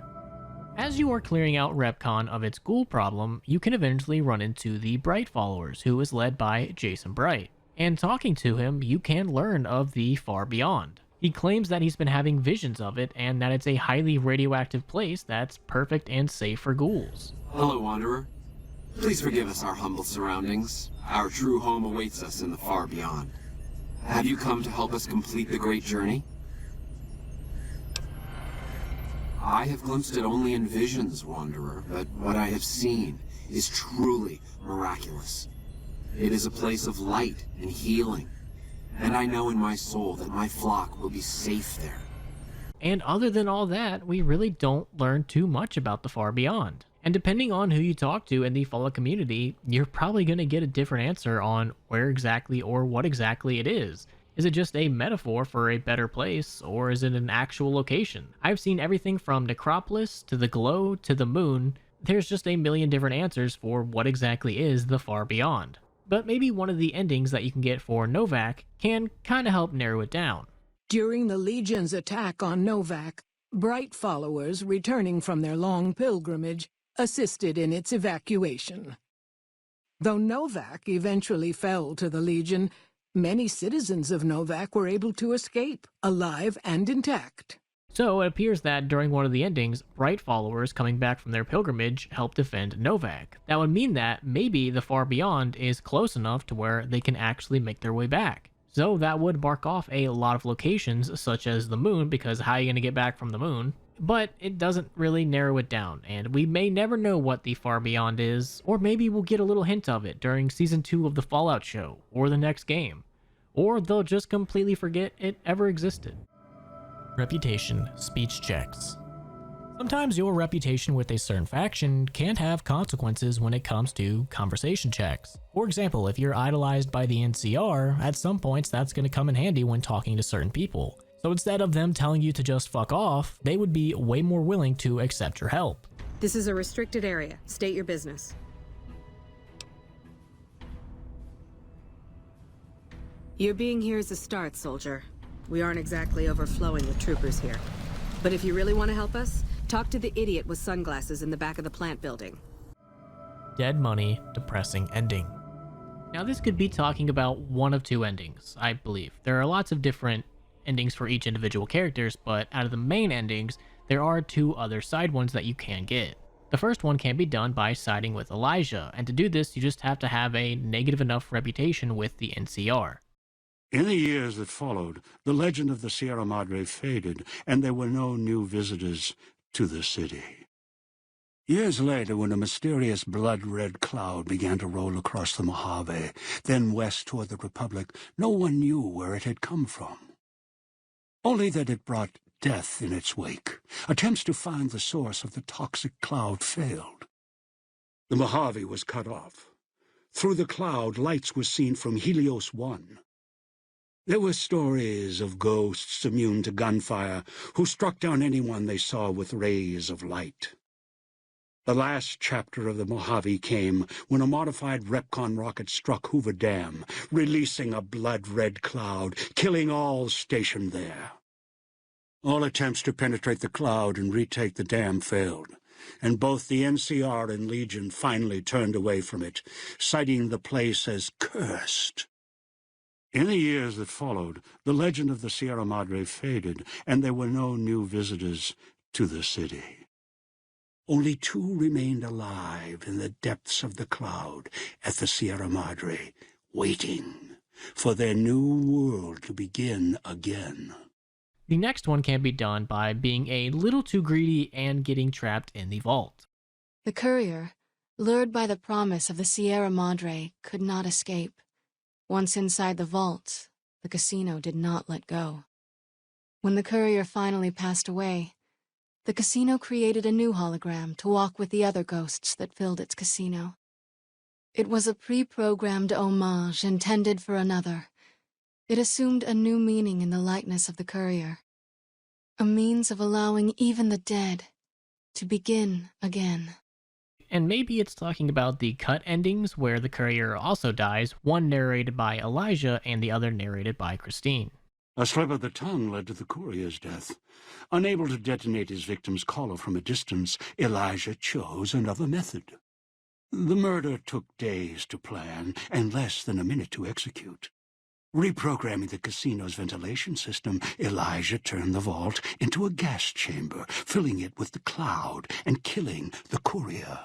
As you are clearing out Repcon of its ghoul problem, you can eventually run into the Bright Followers, who is led by Jason Bright. And talking to him, you can learn of the Far Beyond. He claims that he's been having visions of it and that it's a highly radioactive place that's perfect and safe for ghouls. Hello, Wanderer. Please forgive us our humble surroundings. Our true home awaits us in the Far Beyond. Have you come to help us complete the great journey? I have glimpsed it only in visions, Wanderer, but what I have seen is truly miraculous. It is a place of light and healing. And I know in my soul that my flock will be safe there. And other than all that, we really don't learn too much about the Far Beyond. And depending on who you talk to in the Fallout community, you're probably going to get a different answer on where exactly or what exactly it is. Is it just a metaphor for a better place, or is it an actual location? I've seen everything from Necropolis to the Glow to the Moon. There's just a million different answers for what exactly is the Far Beyond. But maybe one of the endings that you can get for Novak can kind of help narrow it down. During the Legion's attack on Novak, Bright Followers returning from their long pilgrimage assisted in its evacuation. Though Novak eventually fell to the Legion, many citizens of Novak were able to escape, alive and intact. So it appears that during one of the endings, Bright followers coming back from their pilgrimage help defend Novak. That would mean that maybe the Far Beyond is close enough to where they can actually make their way back. So that would mark off a lot of locations, such as the moon, because how are you going to get back from the moon? But it doesn't really narrow it down, and we may never know what the Far Beyond is, or maybe we'll get a little hint of it during Season 2 of the Fallout show, or the next game. Or they'll just completely forget it ever existed. Reputation speech checks. Sometimes your reputation with a certain faction can have consequences when it comes to conversation checks. For example, if you're idolized by the NCR, at some points that's going to come in handy when talking to certain people. So instead of them telling you to just fuck off, they would be way more willing to accept your help. This is a restricted area. State your business. Your being here is a start, soldier. We aren't exactly overflowing with troopers here. But if you really want to help us, talk to the idiot with sunglasses in the back of the plant building. Dead money, depressing ending. Now this could be talking about one of two endings, I believe. There are lots of different endings for each individual characters, but out of the main endings, there are two other side ones that you can get. The first one can be done by siding with Elijah, and to do this you just have to have a negative enough reputation with the NCR. In the years that followed, the legend of the Sierra Madre faded, and there were no new visitors to the city. Years later, when a mysterious blood-red cloud began to roll across the Mojave, then west toward the Republic, no one knew where it had come from. Only that it brought death in its wake. Attempts to find the source of the toxic cloud failed. The Mojave was cut off. Through the cloud, lights were seen from Helios 1. There were stories of ghosts immune to gunfire who struck down anyone they saw with rays of light. The last chapter of the Mojave came when a modified Repcon rocket struck Hoover Dam, releasing a blood-red cloud, killing all stationed there. All attempts to penetrate the cloud and retake the dam failed, and both the NCR and Legion finally turned away from it, citing the place as cursed. In the years that followed, the legend of the Sierra Madre faded, and there were no new visitors to the city. Only two remained alive in the depths of the cloud at the Sierra Madre, waiting for their new world to begin again. The next one can be done by being a little too greedy and getting trapped in the vault. The courier, lured by the promise of the Sierra Madre, could not escape. Once inside the vault, the casino did not let go. When the courier finally passed away, the casino created a new hologram to walk with the other ghosts that filled its casino. It was a pre-programmed homage intended for another. It assumed a new meaning in the likeness of the courier, a means of allowing even the dead to begin again. And maybe it's talking about the cut endings where the courier also dies, one narrated by Elijah and the other narrated by Christine. A slip of the tongue led to the courier's death. Unable to detonate his victim's collar from a distance, Elijah chose another method. The murder took days to plan and less than a minute to execute. Reprogramming the casino's ventilation system, Elijah turned the vault into a gas chamber, filling it with the cloud and killing the courier.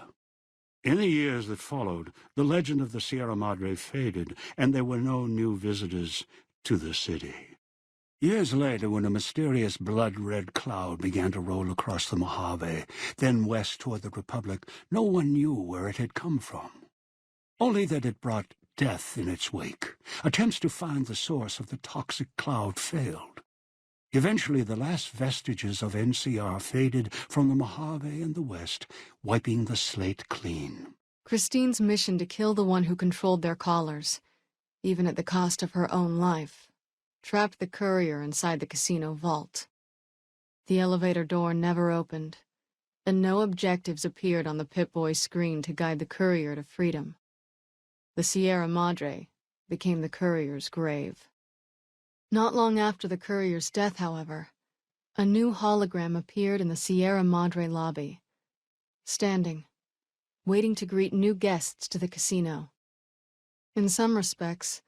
In the years that followed, the legend of the Sierra Madre faded, and there were no new visitors to the city. Years later, when a mysterious blood-red cloud began to roll across the Mojave, then west toward the Republic, no one knew where it had come from. Only that it brought death in its wake. Attempts to find the source of the toxic cloud failed. Eventually, the last vestiges of NCR faded from the Mojave and the west, wiping the slate clean. Christine's mission to kill the one who controlled their collars, even at the cost of her own life, trapped the courier inside the casino vault. The elevator door never opened, and no objectives appeared on the Pip-Boy screen to guide the courier to freedom. The Sierra Madre became the courier's grave. Not long after the courier's death, however, a new hologram appeared in the Sierra Madre lobby, standing, waiting to greet new guests to the casino. In some respects,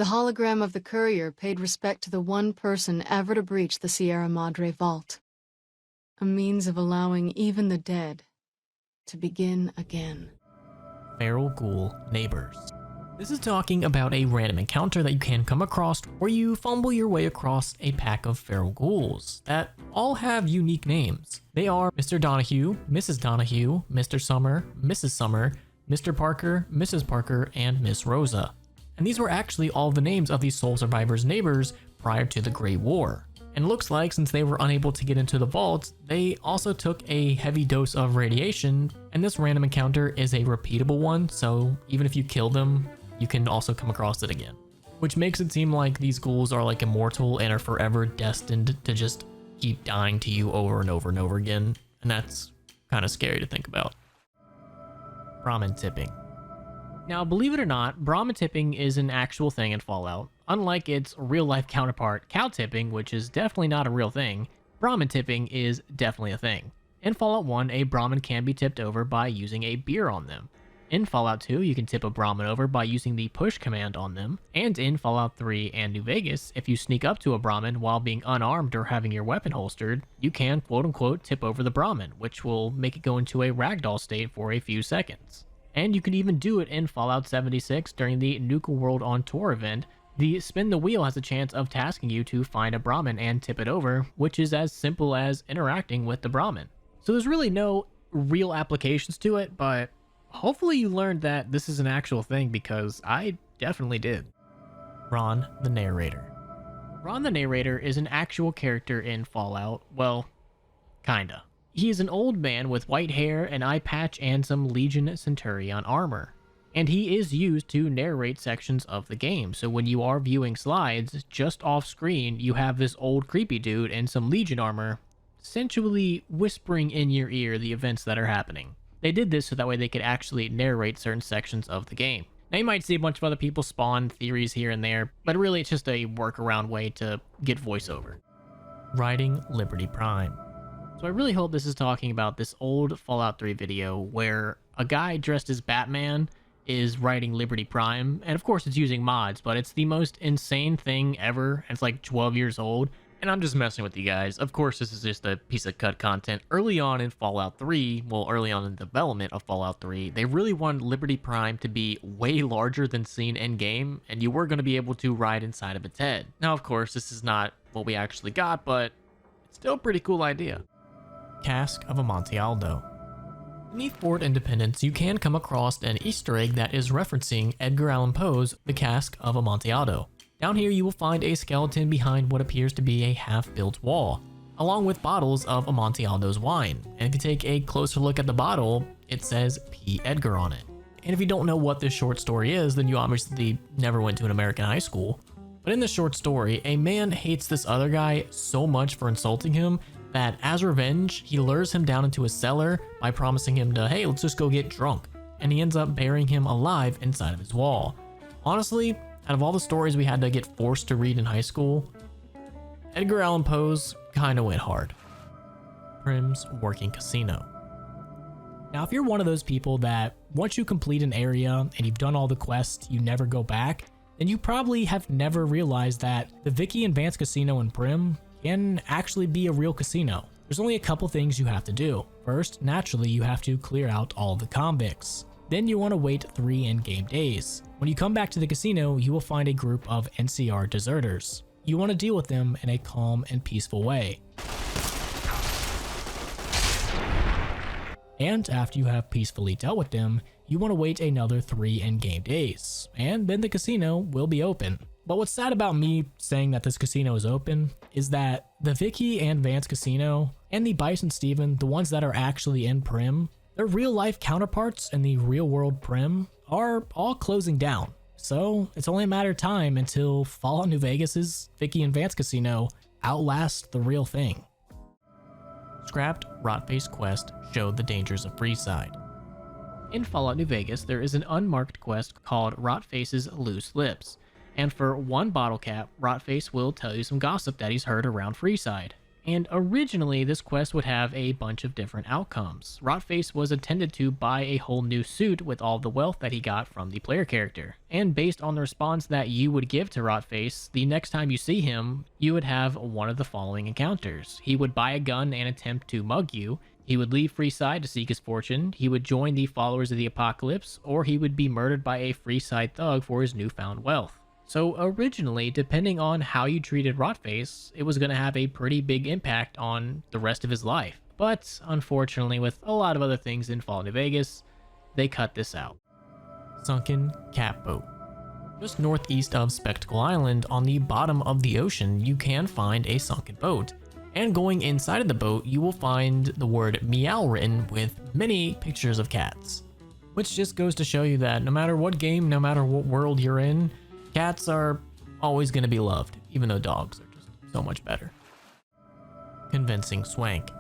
The hologram of the courier paid respect to the one person ever to breach the Sierra Madre vault. A means of allowing even the dead to begin again. Feral Ghoul Neighbors. This is talking about a random encounter that you can come across where you fumble your way across a pack of feral ghouls that all have unique names. They are Mr. Donahue, Mrs. Donahue, Mr. Summer, Mrs. Summer, Mr. Parker, Mrs. Parker, and Miss Rosa. And these were actually all the names of these Soul Survivors' neighbors prior to the Great War. And looks like since they were unable to get into the vault, they also took a heavy dose of radiation, and this random encounter is a repeatable one, so even if you kill them, you can also come across it again. Which makes it seem like these ghouls are like immortal and are forever destined to just keep dying to you over and over and over again, and that's kind of scary to think about. Brahmin tipping. Now, believe it or not, Brahmin tipping is an actual thing in Fallout. Unlike its real-life counterpart, cow tipping, which is definitely not a real thing, Brahmin tipping is definitely a thing. In Fallout 1, a Brahmin can be tipped over by using a beer on them. In Fallout 2, you can tip a Brahmin over by using the push command on them. And in Fallout 3 and New Vegas, if you sneak up to a Brahmin while being unarmed or having your weapon holstered, you can quote-unquote tip over the Brahmin, which will make it go into a ragdoll state for a few seconds. And you can even do it in Fallout 76 during the Nuka World on Tour event. The spin the wheel has a chance of tasking you to find a Brahmin and tip it over, which is as simple as interacting with the Brahmin. So there's really no real applications to it, but hopefully you learned that this is an actual thing, because I definitely did. Ron the Narrator. Ron the Narrator is an actual character in Fallout. Well, kinda. He is an old man with white hair, an eye patch, and some Legion Centurion armor. And he is used to narrate sections of the game, so when you are viewing slides, just off screen, you have this old creepy dude in some Legion armor, essentially whispering in your ear the events that are happening. They did this so that way they could actually narrate certain sections of the game. Now you might see a bunch of other people spawn theories here and there, but really it's just a workaround way to get voiceover. Riding Liberty Prime. So I really hope this is talking about this old Fallout 3 video where a guy dressed as Batman is riding Liberty Prime, and of course it's using mods, but it's the most insane thing ever. It's like 12 years old, and I'm just messing with you guys. Of course this is just a piece of cut content. Early on in Fallout 3, well, early on in the development of Fallout 3, they really wanted Liberty Prime to be way larger than seen in game, and you were going to be able to ride inside of its head. Now of course this is not what we actually got, but it's still a pretty cool idea. Cask of Amontillado. Beneath Fort Independence, you can come across an Easter egg that is referencing Edgar Allan Poe's The Cask of Amontillado. Down here you will find a skeleton behind what appears to be a half-built wall, along with bottles of Amontillado's wine. And if you take a closer look at the bottle, it says P. Edgar on it. And if you don't know what this short story is, then you obviously never went to an American high school. But in this short story, a man hates this other guy so much for insulting him that as revenge, he lures him down into a cellar by promising him to, hey, let's just go get drunk. And he ends up burying him alive inside of his wall. Honestly, out of all the stories we had to get forced to read in high school, Edgar Allan Poe's kinda went hard. Prim's Working Casino. Now, if you're one of those people that once you complete an area and you've done all the quests, you never go back, then you probably have never realized that the Vicky and Vance Casino in Prim can actually be a real casino. There's only a couple things you have to do. First, naturally, you have to clear out all the convicts. Then you want to wait 3 in-game days. When you come back to the casino, you will find a group of NCR deserters. You want to deal with them in a calm and peaceful way. And after you have peacefully dealt with them, you want to wait another 3 in-game days, and then the casino will be open. But what's sad about me saying that this casino is open is that the Vicky and Vance Casino and the Bison Steven, the ones that are actually in Prim, their real life counterparts in the real world Prim are all closing down. So it's only a matter of time until Fallout New Vegas's Vicky and Vance Casino outlast the real thing. Scrapped Rotface quest showed the dangers of Freeside. In Fallout New Vegas, there is an unmarked quest called Rotface's Loose Lips. And for 1 bottle cap, Rotface will tell you some gossip that he's heard around Freeside. And originally, this quest would have a bunch of different outcomes. Rotface was intended to buy a whole new suit with all the wealth that he got from the player character. And based on the response that you would give to Rotface, the next time you see him, you would have one of the following encounters. He would buy a gun and attempt to mug you. He would leave Freeside to seek his fortune. He would join the followers of the Apocalypse, or he would be murdered by a Freeside thug for his newfound wealth. So originally, depending on how you treated Rotface, it was going to have a pretty big impact on the rest of his life. But unfortunately, with a lot of other things in Fallout New Vegas, they cut this out. Sunken Catboat. Just northeast of Spectacle Island, on the bottom of the ocean, you can find a sunken boat. And going inside of the boat, you will find the word meow written with many pictures of cats. Which just goes to show you that no matter what game, no matter what world you're in, cats are always going to be loved, even though dogs are just so much better. Convincing Swank.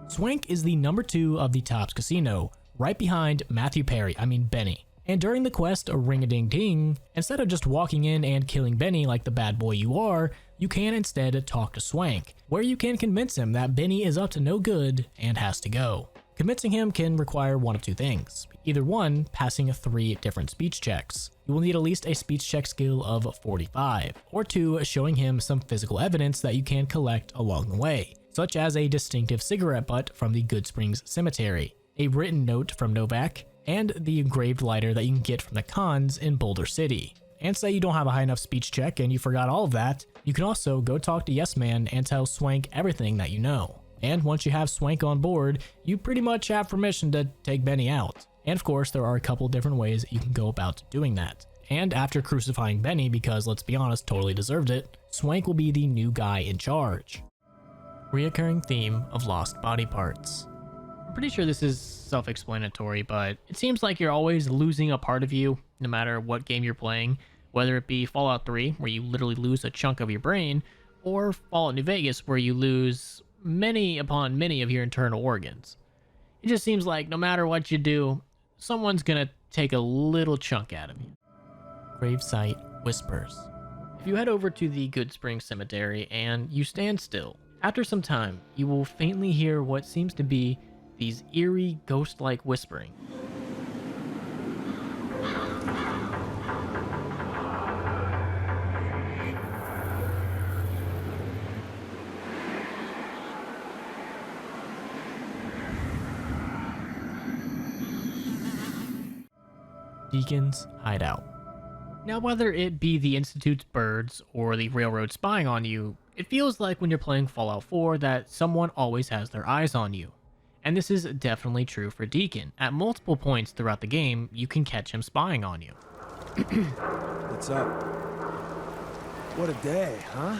Swank is the number 2 of the Tops Casino, right behind Benny. And during the quest Ring-a-Ding-Ding, instead of just walking in and killing Benny like the bad boy you are, you can instead talk to Swank, where you can convince him that Benny is up to no good and has to go. Convincing him can require one of two things. Either 1, passing 3 different speech checks. You will need at least a speech check skill of 45, or 2, showing him some physical evidence that you can collect along the way, such as a distinctive cigarette butt from the Good Springs Cemetery, a written note from Novak, and the engraved lighter that you can get from the cons in Boulder City. And say you don't have a high enough speech check and you forgot all of that, you can also go talk to Yes Man and tell Swank everything that you know. And once you have Swank on board, you pretty much have permission to take Benny out. And of course, there are a couple different ways you can go about doing that. And after crucifying Benny, because let's be honest, totally deserved it, Swank will be the new guy in charge. Reoccurring theme of lost body parts. I'm pretty sure this is self-explanatory, but it seems like you're always losing a part of you, no matter what game you're playing, whether it be Fallout 3, where you literally lose a chunk of your brain, or Fallout New Vegas, where you lose many upon many of your internal organs. It just seems like no matter what you do, someone's gonna take a little chunk out of you. Gravesite Whispers. If you head over to the Good Springs Cemetery and you stand still, after some time, you will faintly hear what seems to be these eerie, ghost-like whispering. Deacon's Hideout. Now, whether it be the Institute's birds or the railroad spying on you, it feels like when you're playing Fallout 4 that someone always has their eyes on you. And this is definitely true for Deacon. At multiple points throughout the game, you can catch him spying on you. What's up? What a day, huh?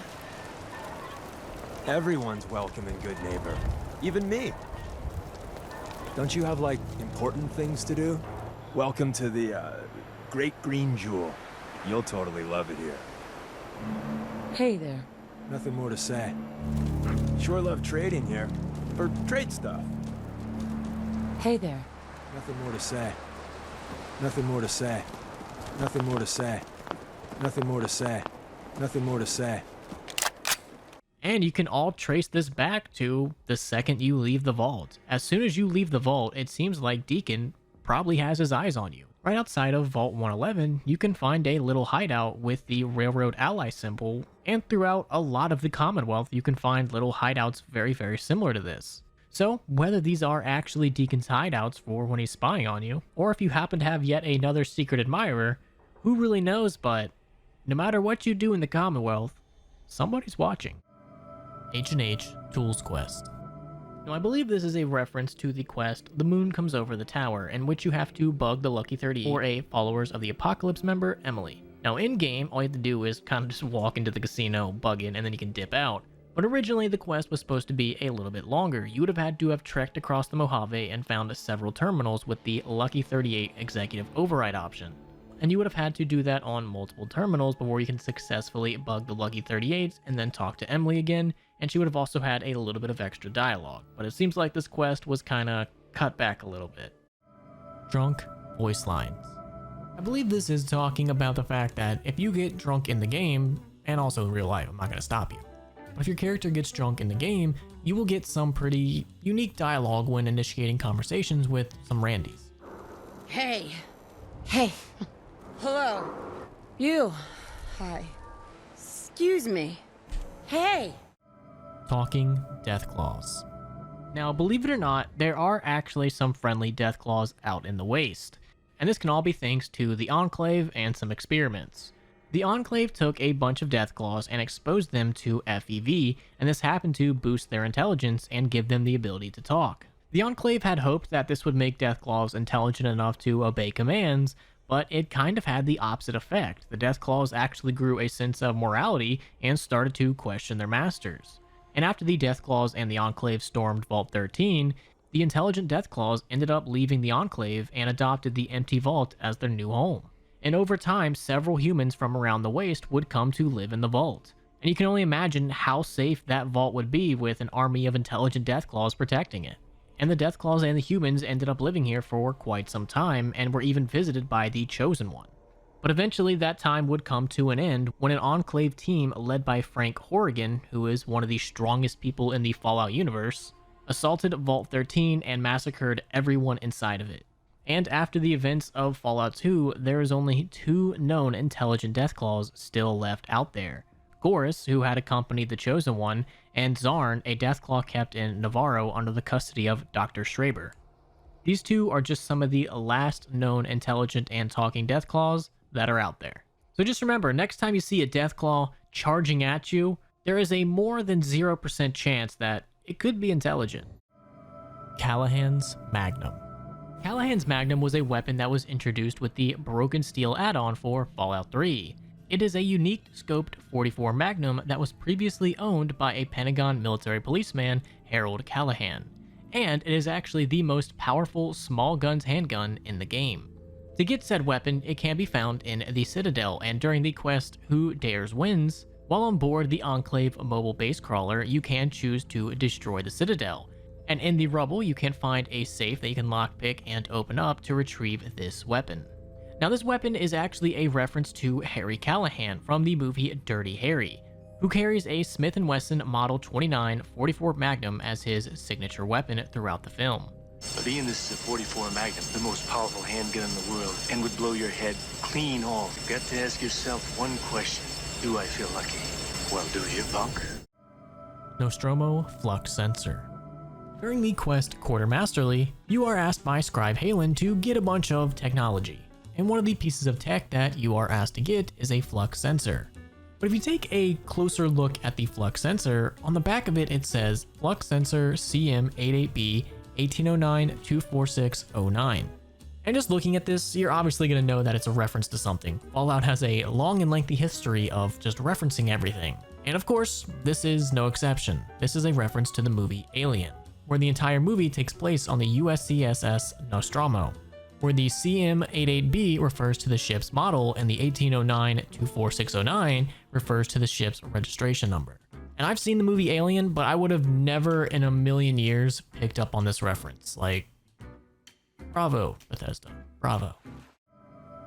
Everyone's welcome and good neighbor. Even me. Don't you have, like, important things to do? Welcome to the, Great Green Jewel. You'll totally love it here. Hey there. Nothing more to say. Sure love trading here. For trade stuff. Hey there. Nothing more to say. Nothing more to say. Nothing more to say. Nothing more to say. Nothing more to say. And you can all trace this back to the second you leave the vault. As soon as you leave the vault, it seems like Deacon probably has his eyes on you. Right outside of Vault 111, you can find a little hideout with the Railroad Ally symbol, and throughout a lot of the Commonwealth, you can find little hideouts very, very similar to this. So, whether these are actually Deacon's hideouts for when he's spying on you, or if you happen to have yet another secret admirer, who really knows, but no matter what you do in the Commonwealth, somebody's watching. H&H Tools Quest. Now, I believe this is a reference to the quest The Moon Comes Over the Tower, in which you have to bug the Lucky 38 or a Followers of the Apocalypse member, Emily. Now, in-game, all you have to do is kind of just walk into the casino, bug in, and then you can dip out. But originally, the quest was supposed to be a little bit longer. You would have had to have trekked across the Mojave and found several terminals with the Lucky 38 Executive Override option. And you would have had to do that on multiple terminals before you can successfully bug the Lucky 38s and then talk to Emily again, and she would have also had a little bit of extra dialogue. But it seems like this quest was kinda cut back a little bit. Drunk Voice Lines. I believe this is talking about the fact that if you get drunk in the game, and also in real life, I'm not gonna stop you, If your character gets drunk in the game, you will get some pretty unique dialogue when initiating conversations with some randies. Hey. Hey. Hello. You. Hi. Excuse me. Hey. Talking Deathclaws. Now, believe it or not, there are actually some friendly Deathclaws out in the Waste, and this can all be thanks to the Enclave and some experiments. The Enclave took a bunch of Deathclaws and exposed them to FEV, and this happened to boost their intelligence and give them the ability to talk. The Enclave had hoped that this would make Deathclaws intelligent enough to obey commands, but it kind of had the opposite effect. The Deathclaws actually grew a sense of morality and started to question their masters. And after the Deathclaws and the Enclave stormed Vault 13, the intelligent Deathclaws ended up leaving the Enclave and adopted the empty vault as their new home. And over time, several humans from around the Waste would come to live in the vault. And you can only imagine how safe that vault would be with an army of intelligent Deathclaws protecting it. And the Deathclaws and the humans ended up living here for quite some time and were even visited by the Chosen One. But eventually that time would come to an end when an Enclave team led by Frank Horrigan, who is one of the strongest people in the Fallout universe, assaulted Vault 13 and massacred everyone inside of it. And after the events of Fallout 2, there is only 2 known intelligent Deathclaws still left out there. Gorus, who had accompanied the Chosen One, and Zarn, a Deathclaw kept in Navarro under the custody of Dr. Schraber. These 2 are just some of the last known intelligent and talking Deathclaws that are out there. So just remember, next time you see a Deathclaw charging at you, there is a more than 0% chance that it could be intelligent. Callahan's Magnum. Callahan's Magnum was a weapon that was introduced with the Broken Steel add-on for Fallout 3. It is a unique scoped 44 Magnum that was previously owned by a Pentagon military policeman, Harold Callahan, and it is actually the most powerful small guns handgun in the game. To get said weapon, it can be found in the Citadel, and during the quest Who Dares Wins, while on board the Enclave mobile base crawler, you can choose to destroy the Citadel. And in the rubble, you can find a safe that you can lockpick and open up to retrieve this weapon. Now, this weapon is actually a reference to Harry Callahan from the movie Dirty Harry, who carries a Smith & Wesson Model 29 44 Magnum as his signature weapon throughout the film. Being this is a 44 Magnum, the most powerful handgun in the world, and would blow your head clean off, you've got to ask yourself one question. Do I feel lucky? Well, do you, punk? Nostromo Flux Sensor. During the quest Quartermasterly, you are asked by Scribe Halen to get a bunch of technology, and one of the pieces of tech that you are asked to get is a flux sensor. But if you take a closer look at the flux sensor, on the back of it says Flux Sensor CM88B 1809-24609. And just looking at this, you're obviously going to know that it's a reference to something. Fallout has a long and lengthy history of just referencing everything. And of course, this is no exception. This is a reference to the movie Alien, where the entire movie takes place on the USCSS Nostromo, where the CM88B refers to the ship's model and the 1809-24609 refers to the ship's registration number. And I've seen the movie Alien, but I would have never in a million years picked up on this reference. Like, bravo, Bethesda, bravo.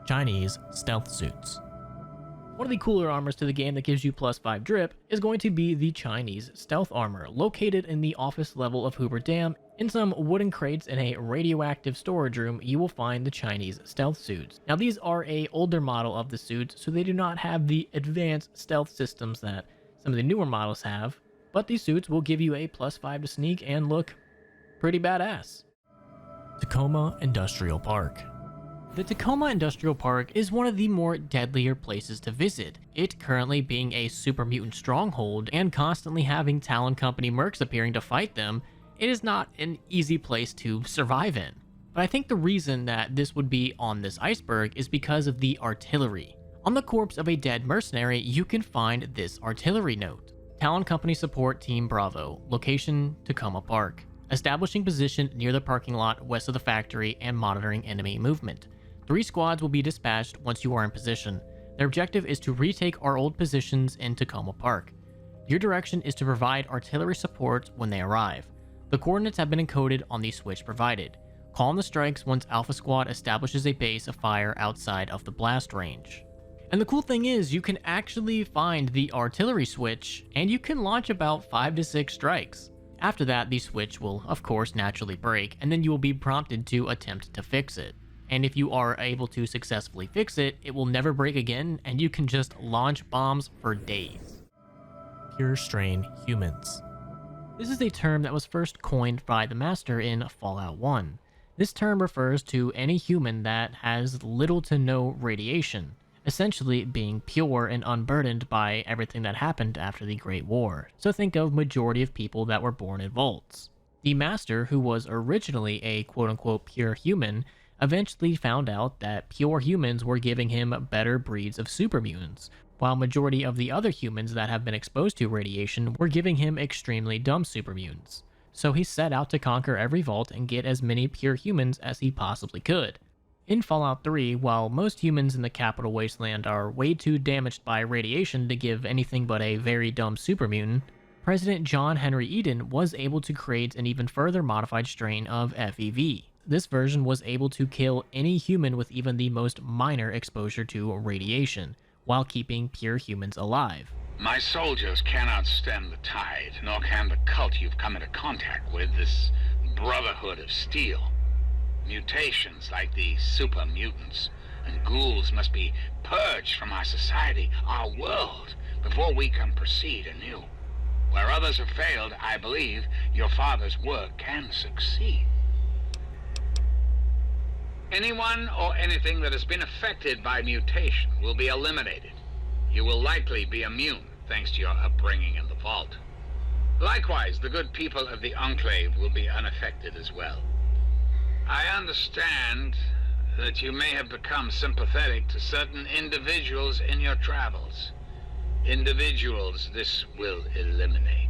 Chinese stealth suits. One of the cooler armors to the game that gives you +5 drip is going to be the Chinese stealth armor, located in the office level of Hoover Dam. In some wooden crates in a radioactive storage room, you will find the Chinese stealth suits. Now, these are an older model of the suits, so they do not have the advanced stealth systems that some of the newer models have, but these suits will give you a +5 to sneak and look pretty badass. Tacoma Industrial Park. The Tacoma Industrial Park is one of the more deadlier places to visit, it currently being a super mutant stronghold and constantly having Talon Company mercs appearing to fight them. It is not an easy place to survive in. But I think the reason that this would be on this iceberg is because of the artillery. On the corpse of a dead mercenary, you can find this artillery note. Talon Company Support Team Bravo, location Tacoma Park. Establishing position near the parking lot west of the factory and monitoring enemy movement. 3 squads will be dispatched once you are in position. Their objective is to retake our old positions in Tacoma Park. Your direction is to provide artillery support when they arrive. The coordinates have been encoded on the switch provided. Call in the strikes once Alpha Squad establishes a base of fire outside of the blast range. And the cool thing is you can actually find the artillery switch and you can launch about 5 to 6 strikes. After that, the switch will of course naturally break and then you will be prompted to attempt to fix it. And if you are able to successfully fix it, it will never break again and you can just launch bombs for days. Pure strain humans. This is a term that was first coined by the Master in Fallout 1. This term refers to any human that has little to no radiation, essentially being pure and unburdened by everything that happened after the Great War. So think of majority of people that were born in vaults. The Master, who was originally a quote-unquote pure human, eventually found out that pure humans were giving him better breeds of super mutants, while majority of the other humans that have been exposed to radiation were giving him extremely dumb super mutants. So he set out to conquer every vault and get as many pure humans as he possibly could. In Fallout 3, while most humans in the Capital Wasteland are way too damaged by radiation to give anything but a very dumb super mutant, President John Henry Eden was able to create an even further modified strain of FEV. This version was able to kill any human with even the most minor exposure to radiation, while keeping pure humans alive. My soldiers cannot stem the tide, nor can the cult you've come into contact with, this Brotherhood of Steel. Mutations like the super mutants and ghouls must be purged from our society, our world, before we can proceed anew. Where others have failed, I believe your father's work can succeed. Anyone or anything that has been affected by mutation will be eliminated. You will likely be immune, thanks to your upbringing in the vault. Likewise, the good people of the Enclave will be unaffected as well. I understand that you may have become sympathetic to certain individuals in your travels. Individuals this will eliminate.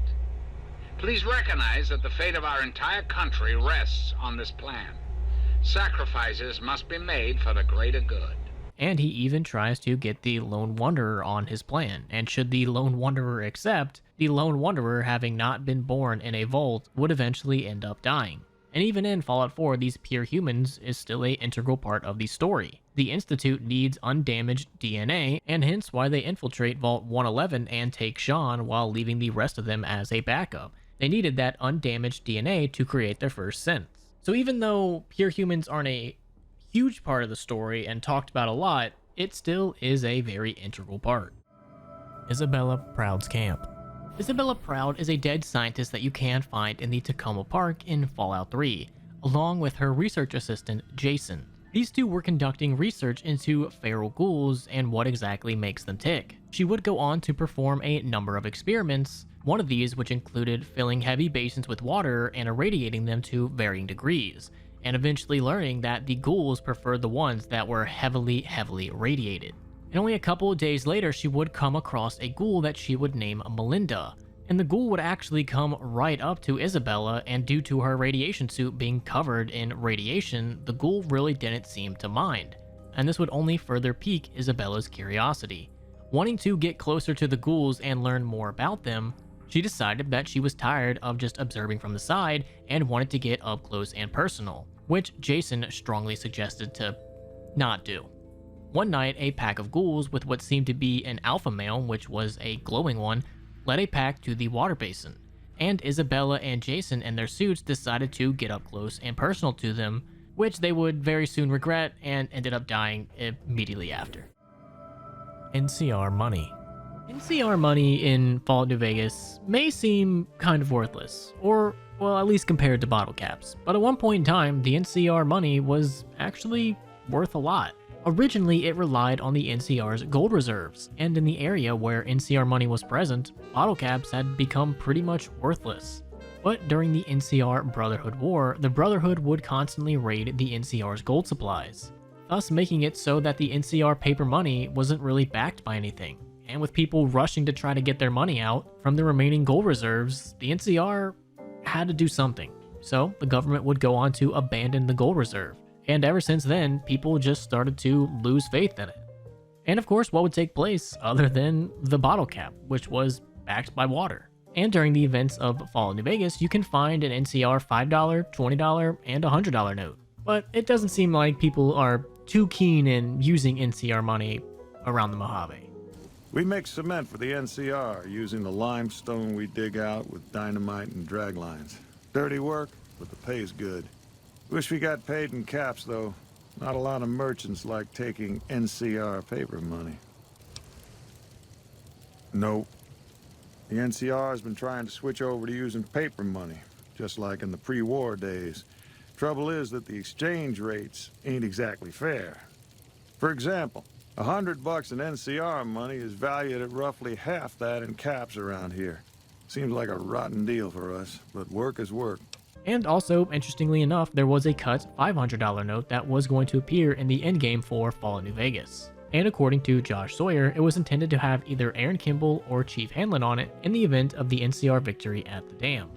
Please recognize that the fate of our entire country rests on this plan. Sacrifices must be made for the greater good. And he even tries to get the Lone Wanderer on his plan, and should the Lone Wanderer accept, the Lone Wanderer, having not been born in a vault, would eventually end up dying. And even in Fallout 4, these pure humans is still an integral part of the story. The Institute needs undamaged DNA, and hence why they infiltrate Vault 111 and take Sean while leaving the rest of them as a backup. They needed that undamaged DNA to create their first synths. So even though pure humans aren't a huge part of the story and talked about a lot, it still is a very integral part. Isabella Proud's camp. Isabella Proud is a dead scientist that you can find in the Tacoma Park in Fallout 3, along with her research assistant, Jason. These two were conducting research into feral ghouls and what exactly makes them tick. She would go on to perform a number of experiments, one of these which included filling heavy basins with water and irradiating them to varying degrees, and eventually learning that the ghouls preferred the ones that were heavily radiated. And only a couple of days later, she would come across a ghoul that she would name Melinda. And the ghoul would actually come right up to Isabella, and due to her radiation suit being covered in radiation, the ghoul really didn't seem to mind. And this would only further pique Isabella's curiosity. Wanting to get closer to the ghouls and learn more about them, she decided that she was tired of just observing from the side and wanted to get up close and personal, which Jason strongly suggested to not do. One night, a pack of ghouls with what seemed to be an alpha male, which was a glowing one, led a pack to the water basin, and Isabella and Jason in their suits decided to get up close and personal to them, which they would very soon regret and ended up dying immediately after. NCR money. NCR money in Fallout New Vegas may seem kind of worthless, or, well, at least compared to bottle caps, but at one point in time, the NCR money was actually worth a lot. Originally, it relied on the NCR's gold reserves, and in the area where NCR money was present, bottle caps had become pretty much worthless. But during the NCR Brotherhood War, the Brotherhood would constantly raid the NCR's gold supplies, thus making it so that the NCR paper money wasn't really backed by anything. And with people rushing to try to get their money out from the remaining gold reserves, the NCR had to do something. So the government would go on to abandon the gold reserve. And ever since then, people just started to lose faith in it. And of course, what would take place other than the bottle cap, which was backed by water? And during the events of Fallout New Vegas, you can find an NCR $5, $20, and $100 note. But it doesn't seem like people are too keen in using NCR money around the Mojave. We make cement for the NCR using the limestone we dig out with dynamite and drag lines. Dirty work, but the pay's good. Wish we got paid in caps, though. Not a lot of merchants like taking NCR paper money. Nope. The NCR has been trying to switch over to using paper money, just like in the pre-war days. Trouble is that the exchange rates ain't exactly fair. For example, $100 in NCR money is valued at roughly half that in caps around here. Seems like a rotten deal for us, but work is work. And also, interestingly enough, there was a cut $500 note that was going to appear in the endgame for Fallout New Vegas. And according to Josh Sawyer, it was intended to have either Aaron Kimball or Chief Hanlon on it in the event of the NCR victory at the dam.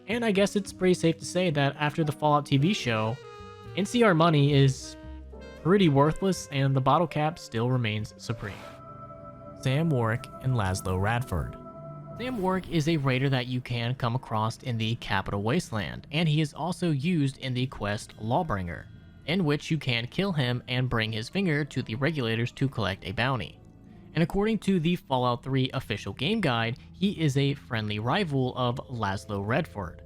And I guess it's pretty safe to say that after the Fallout TV show, NCR money is pretty worthless and the bottle cap still remains supreme. Sam Warwick and Laszlo Radford. Sam Warwick is a raider that you can come across in the Capital Wasteland, and he is also used in the quest Lawbringer, in which you can kill him and bring his finger to the regulators to collect a bounty. And according to the Fallout 3 official game guide, he is a friendly rival of Laszlo Redford,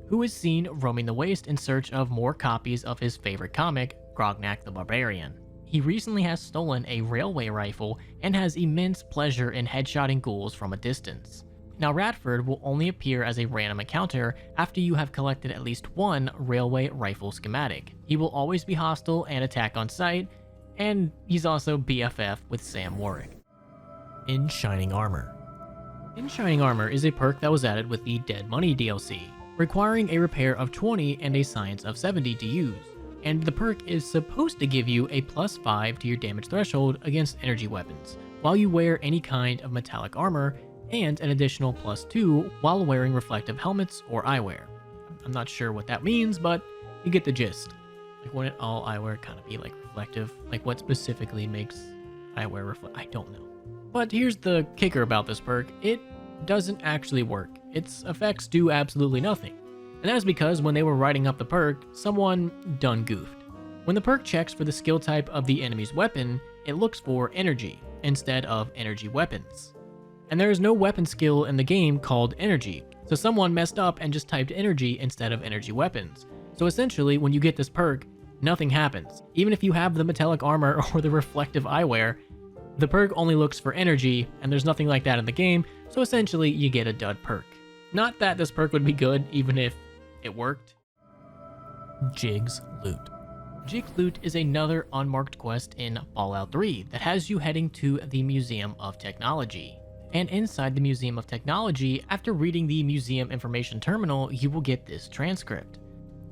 who is seen roaming the waste in search of more copies of his favorite comic, Grognak the Barbarian. He recently has stolen a railway rifle and has immense pleasure in headshotting ghouls from a distance. Now, Radford will only appear as a random encounter after you have collected at least one railway rifle schematic. He will always be hostile and attack on sight, and he's also BFF with Sam Warwick. In Shining Armor. In Shining Armor is a perk that was added with the Dead Money DLC, requiring a repair of 20 and a science of 70 to use, and the perk is supposed to give you a +5 to your damage threshold against energy weapons, while you wear any kind of metallic armor, and an additional +2 while wearing reflective helmets or eyewear. I'm not sure what that means, but you get the gist. Like, wouldn't all eyewear kind of be like reflective? Like, what specifically makes eyewear reflect? I don't know. But here's the kicker about this perk. It doesn't actually work. Its effects do absolutely nothing. And that is because when they were writing up the perk, someone done goofed. When the perk checks for the skill type of the enemy's weapon, it looks for energy instead of energy weapons. And there is no weapon skill in the game called energy, so someone messed up and just typed energy instead of energy weapons. So essentially, when you get this perk, nothing happens. Even if you have the metallic armor or the reflective eyewear, the perk only looks for energy, and there's nothing like that in the game, so essentially you get a dud perk. Not that this perk would be good, even if it worked. Jig's Loot. Jig's Loot is another unmarked quest in Fallout 3 that has you heading to the Museum of Technology. And inside the Museum of Technology, after reading the Museum Information Terminal, you will get this transcript.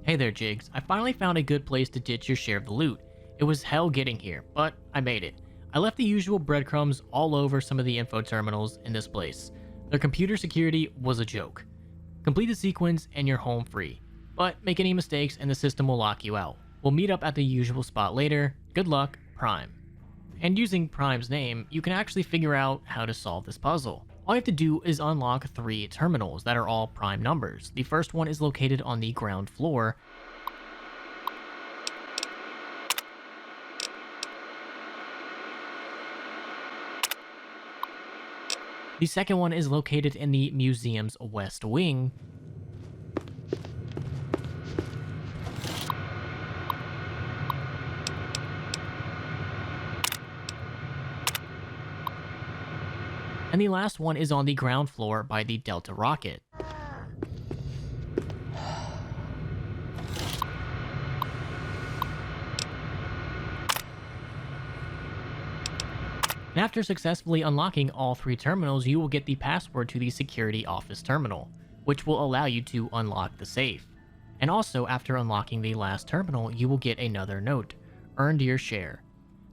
Hey there, Jigs. I finally found a good place to ditch your share of the loot. It was hell getting here, but I made it. I left the usual breadcrumbs all over some of the info terminals in this place. Their computer security was a joke. Complete the sequence and you're home free. But make any mistakes and the system will lock you out. We'll meet up at the usual spot later. Good luck, Prime. And using Prime's name, you can actually figure out how to solve this puzzle. All you have to do is unlock 3 terminals that are all prime numbers. The first one is located on the ground floor. The second one is located in the museum's west wing. And the last one is on the ground floor by the Delta rocket. And after successfully unlocking all 3 terminals, you will get the password to the security office terminal, which will allow you to unlock the safe. And also, after unlocking the last terminal, you will get another note. Earned your share.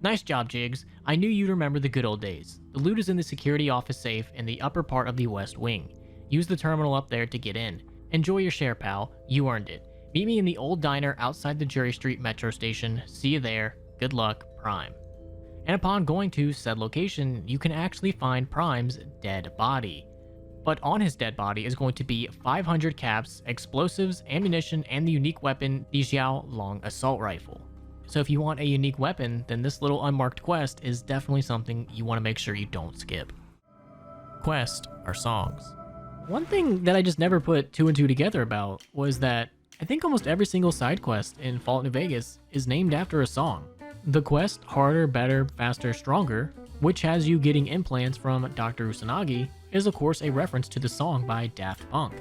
Nice job, Jigs. I knew you'd remember the good old days. The loot is in the security office safe in the upper part of the west wing. Use the terminal up there to get in. Enjoy your share, pal. You earned it. Meet me in the old diner outside the Jury Street metro station. See you there. Good luck, Prime. And upon going to said location, you can actually find Prime's dead body. But on his dead body is going to be 500 caps, explosives, ammunition, and the unique weapon, the Xiao Long Assault Rifle. So if you want a unique weapon, then this little unmarked quest is definitely something you want to make sure you don't skip. Quests are songs. One thing that I just never put two and two together about was that I think almost every single side quest in Fallout New Vegas is named after a song. The quest Harder, Better, Faster, Stronger, which has you getting implants from Dr. Usanagi, is of course a reference to the song by Daft Punk.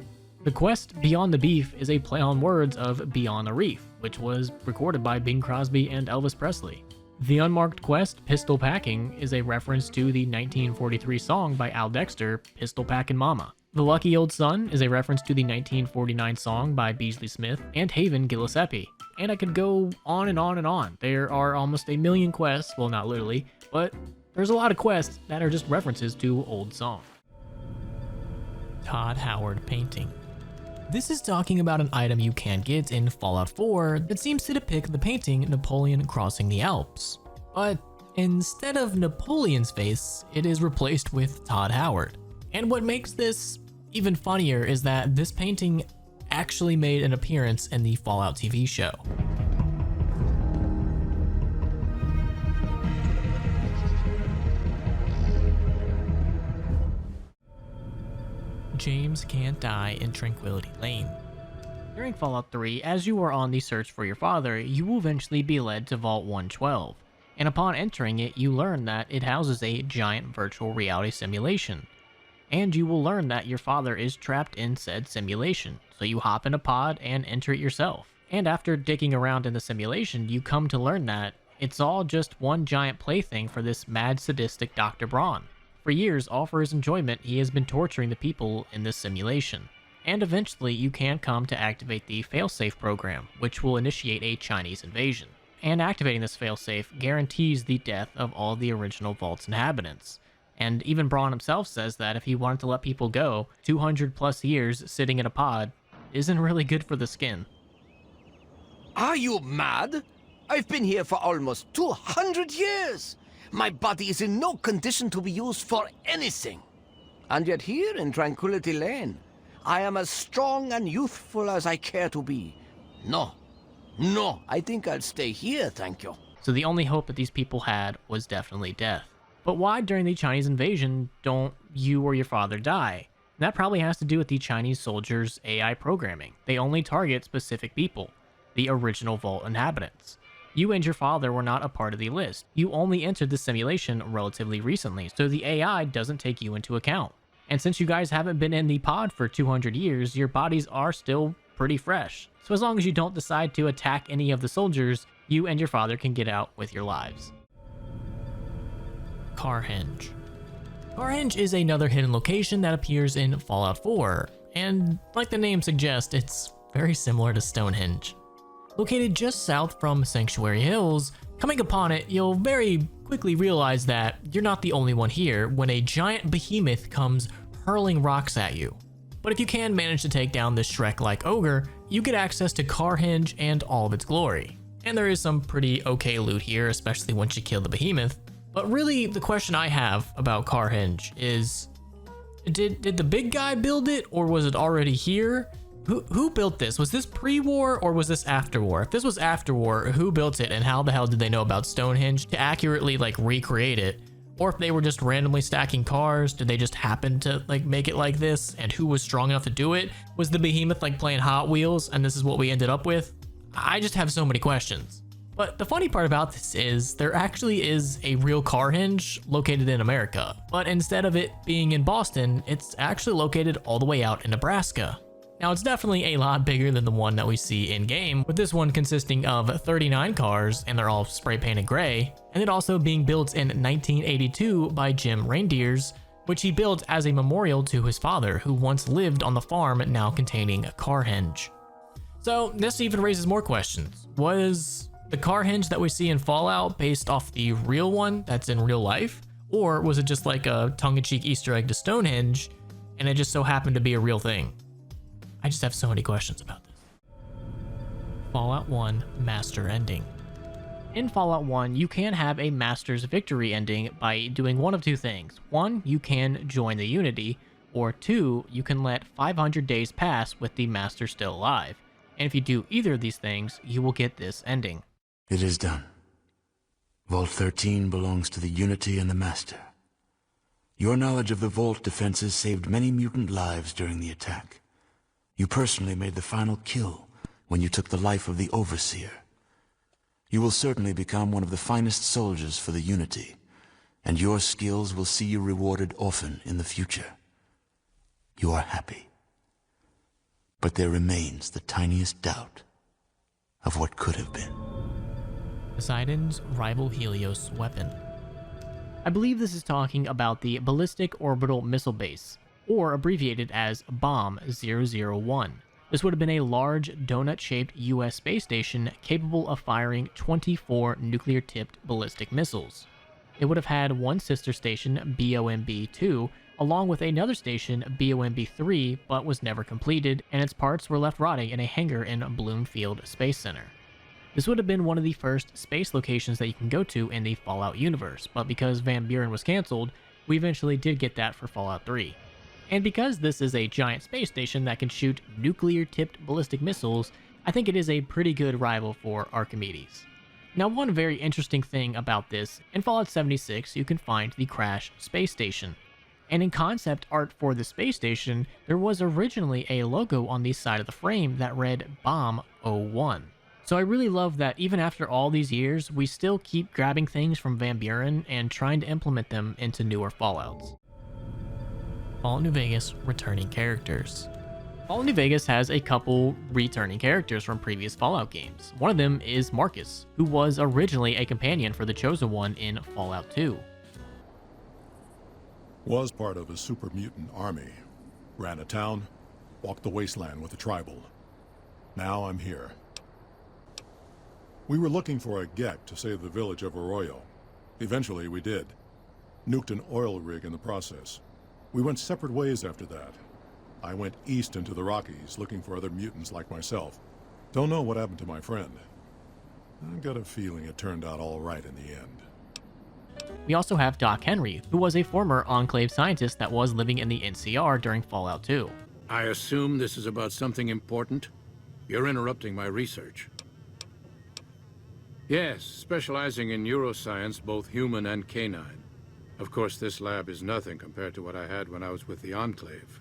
The quest Beyond the Beef is a play on words of Beyond the Reef, which was recorded by Bing Crosby and Elvis Presley. The unmarked quest Pistol Packing is a reference to the 1943 song by Al Dexter, Pistol Packin' Mama. The Lucky Old Sun is a reference to the 1949 song by Beasley Smith and Haven Gillespie. And I could go on and on and on. There are almost a million quests, well not literally, but there's a lot of quests that are just references to old songs. Todd Howard painting. This is talking about an item you can get in Fallout 4 that seems to depict the painting Napoleon crossing the Alps. But instead of Napoleon's face, it is replaced with Todd Howard. And what makes this even funnier is that this painting actually made an appearance in the Fallout TV show. James can't die in Tranquility Lane. During Fallout 3, as you are on the search for your father, you will eventually be led to Vault 112, and upon entering it, you learn that it houses a giant virtual reality simulation. And you will learn that your father is trapped in said simulation, so you hop in a pod and enter it yourself. And after digging around in the simulation, you come to learn that it's all just one giant plaything for this mad sadistic Dr. Braun. For years, all for his enjoyment, he has been torturing the people in this simulation. And eventually, you can come to activate the failsafe program, which will initiate a Chinese invasion. And activating this failsafe guarantees the death of all the original Vault's inhabitants. And even Braun himself says that if he wanted to let people go, 200 plus years sitting in a pod isn't really good for the skin. Are you mad? I've been here for almost 200 years. My body is in no condition to be used for anything. And yet here in Tranquility Lane, I am as strong and youthful as I care to be. No, I think I'll stay here, thank you. So the only hope that these people had was definitely death. But why during the Chinese invasion don't you or your father die? That probably has to do with the Chinese soldiers' AI programming. They only target specific people, the original Vault inhabitants. You and your father were not a part of the list. You only entered the simulation relatively recently, so the AI doesn't take you into account. And since you guys haven't been in the pod for 200 years, your bodies are still pretty fresh. So as long as you don't decide to attack any of the soldiers, you and your father can get out with your lives. Carhenge. Carhenge is another hidden location that appears in Fallout 4, and like the name suggests, it's very similar to Stonehenge. Located just south from Sanctuary Hills, coming upon it, you'll very quickly realize that you're not the only one here when a giant behemoth comes hurling rocks at you. But if you can manage to take down this Shrek-like ogre, you get access to Carhenge and all of its glory. And there is some pretty okay loot here, especially once you kill the behemoth. But really, the question I have about Carhenge is, did the big guy build it, or was it already here? Who built this? Was this pre-war or was this after war? If this was after war, who built it and how the hell did they know about Stonehenge to accurately recreate it? Or if they were just randomly stacking cars, did they just happen to make it like this? And who was strong enough to do it? Was the behemoth playing Hot Wheels and this is what we ended up with? I just have so many questions. But the funny part about this is there actually is a real Carhenge located in America. But instead of it being in Boston, it's actually located all the way out in Nebraska. Now it's definitely a lot bigger than the one that we see in game, with this one consisting of 39 cars and they're all spray painted gray, and it also being built in 1982 by Jim Reindeers, which he built as a memorial to his father who once lived on the farm now containing Carhenge. So this even raises more questions. Was the Carhenge that we see in Fallout based off the real one that's in real life? Or was it just like a tongue-in-cheek Easter egg to Stonehenge and it just so happened to be a real thing? I just have so many questions about this. Fallout 1 Master Ending. In Fallout 1, you can have a Master's Victory ending by doing one of two things. One, you can join the Unity, or two, you can let 500 days pass with the Master still alive. And if you do either of these things, you will get this ending. It is done. Vault 13 belongs to the Unity and the Master. Your knowledge of the Vault defenses saved many mutant lives during the attack. You personally made the final kill when you took the life of the Overseer. You will certainly become one of the finest soldiers for the Unity, and your skills will see you rewarded often in the future. You are happy. But there remains the tiniest doubt of what could have been. Poseidon's rival Helios weapon. I believe this is talking about the Ballistic Orbital Missile Base, or abbreviated as BOMB-001. This would have been a large, donut-shaped US space station capable of firing 24 nuclear-tipped ballistic missiles. It would have had one sister station, BOMB-2, along with another station, BOMB-3, but was never completed, and its parts were left rotting in a hangar in Bloomfield Space Center. This would have been one of the first space locations that you can go to in the Fallout universe, but because Van Buren was cancelled, we eventually did get that for Fallout 3. And because this is a giant space station that can shoot nuclear-tipped ballistic missiles, I think it is a pretty good rival for Archimedes. Now, one very interesting thing about this, in Fallout 76 you can find the crashed space station. And in concept art for the space station, there was originally a logo on the side of the frame that read BOMB-01. So I really love that even after all these years, we still keep grabbing things from Van Buren and trying to implement them into newer Fallouts. Fallout New Vegas returning characters. Fallout New Vegas has a couple returning characters from previous Fallout games. One of them is Marcus, who was originally a companion for the Chosen One in Fallout 2. Was part of a super mutant army. Ran a town, walked the wasteland with a tribal. Now I'm here. We were looking for a Gek to save the village of Arroyo. Eventually we did. Nuked an oil rig in the process. We went separate ways after that. I went east into the Rockies looking for other mutants like myself. Don't know what happened to my friend. I got a feeling it turned out all right in the end. We also have Doc Henry, who was a former Enclave scientist that was living in the NCR during Fallout 2. I assume this is about something important? You're interrupting my research. Yes, specializing in neuroscience, both human and canine. Of course, this lab is nothing compared to what I had when I was with the Enclave.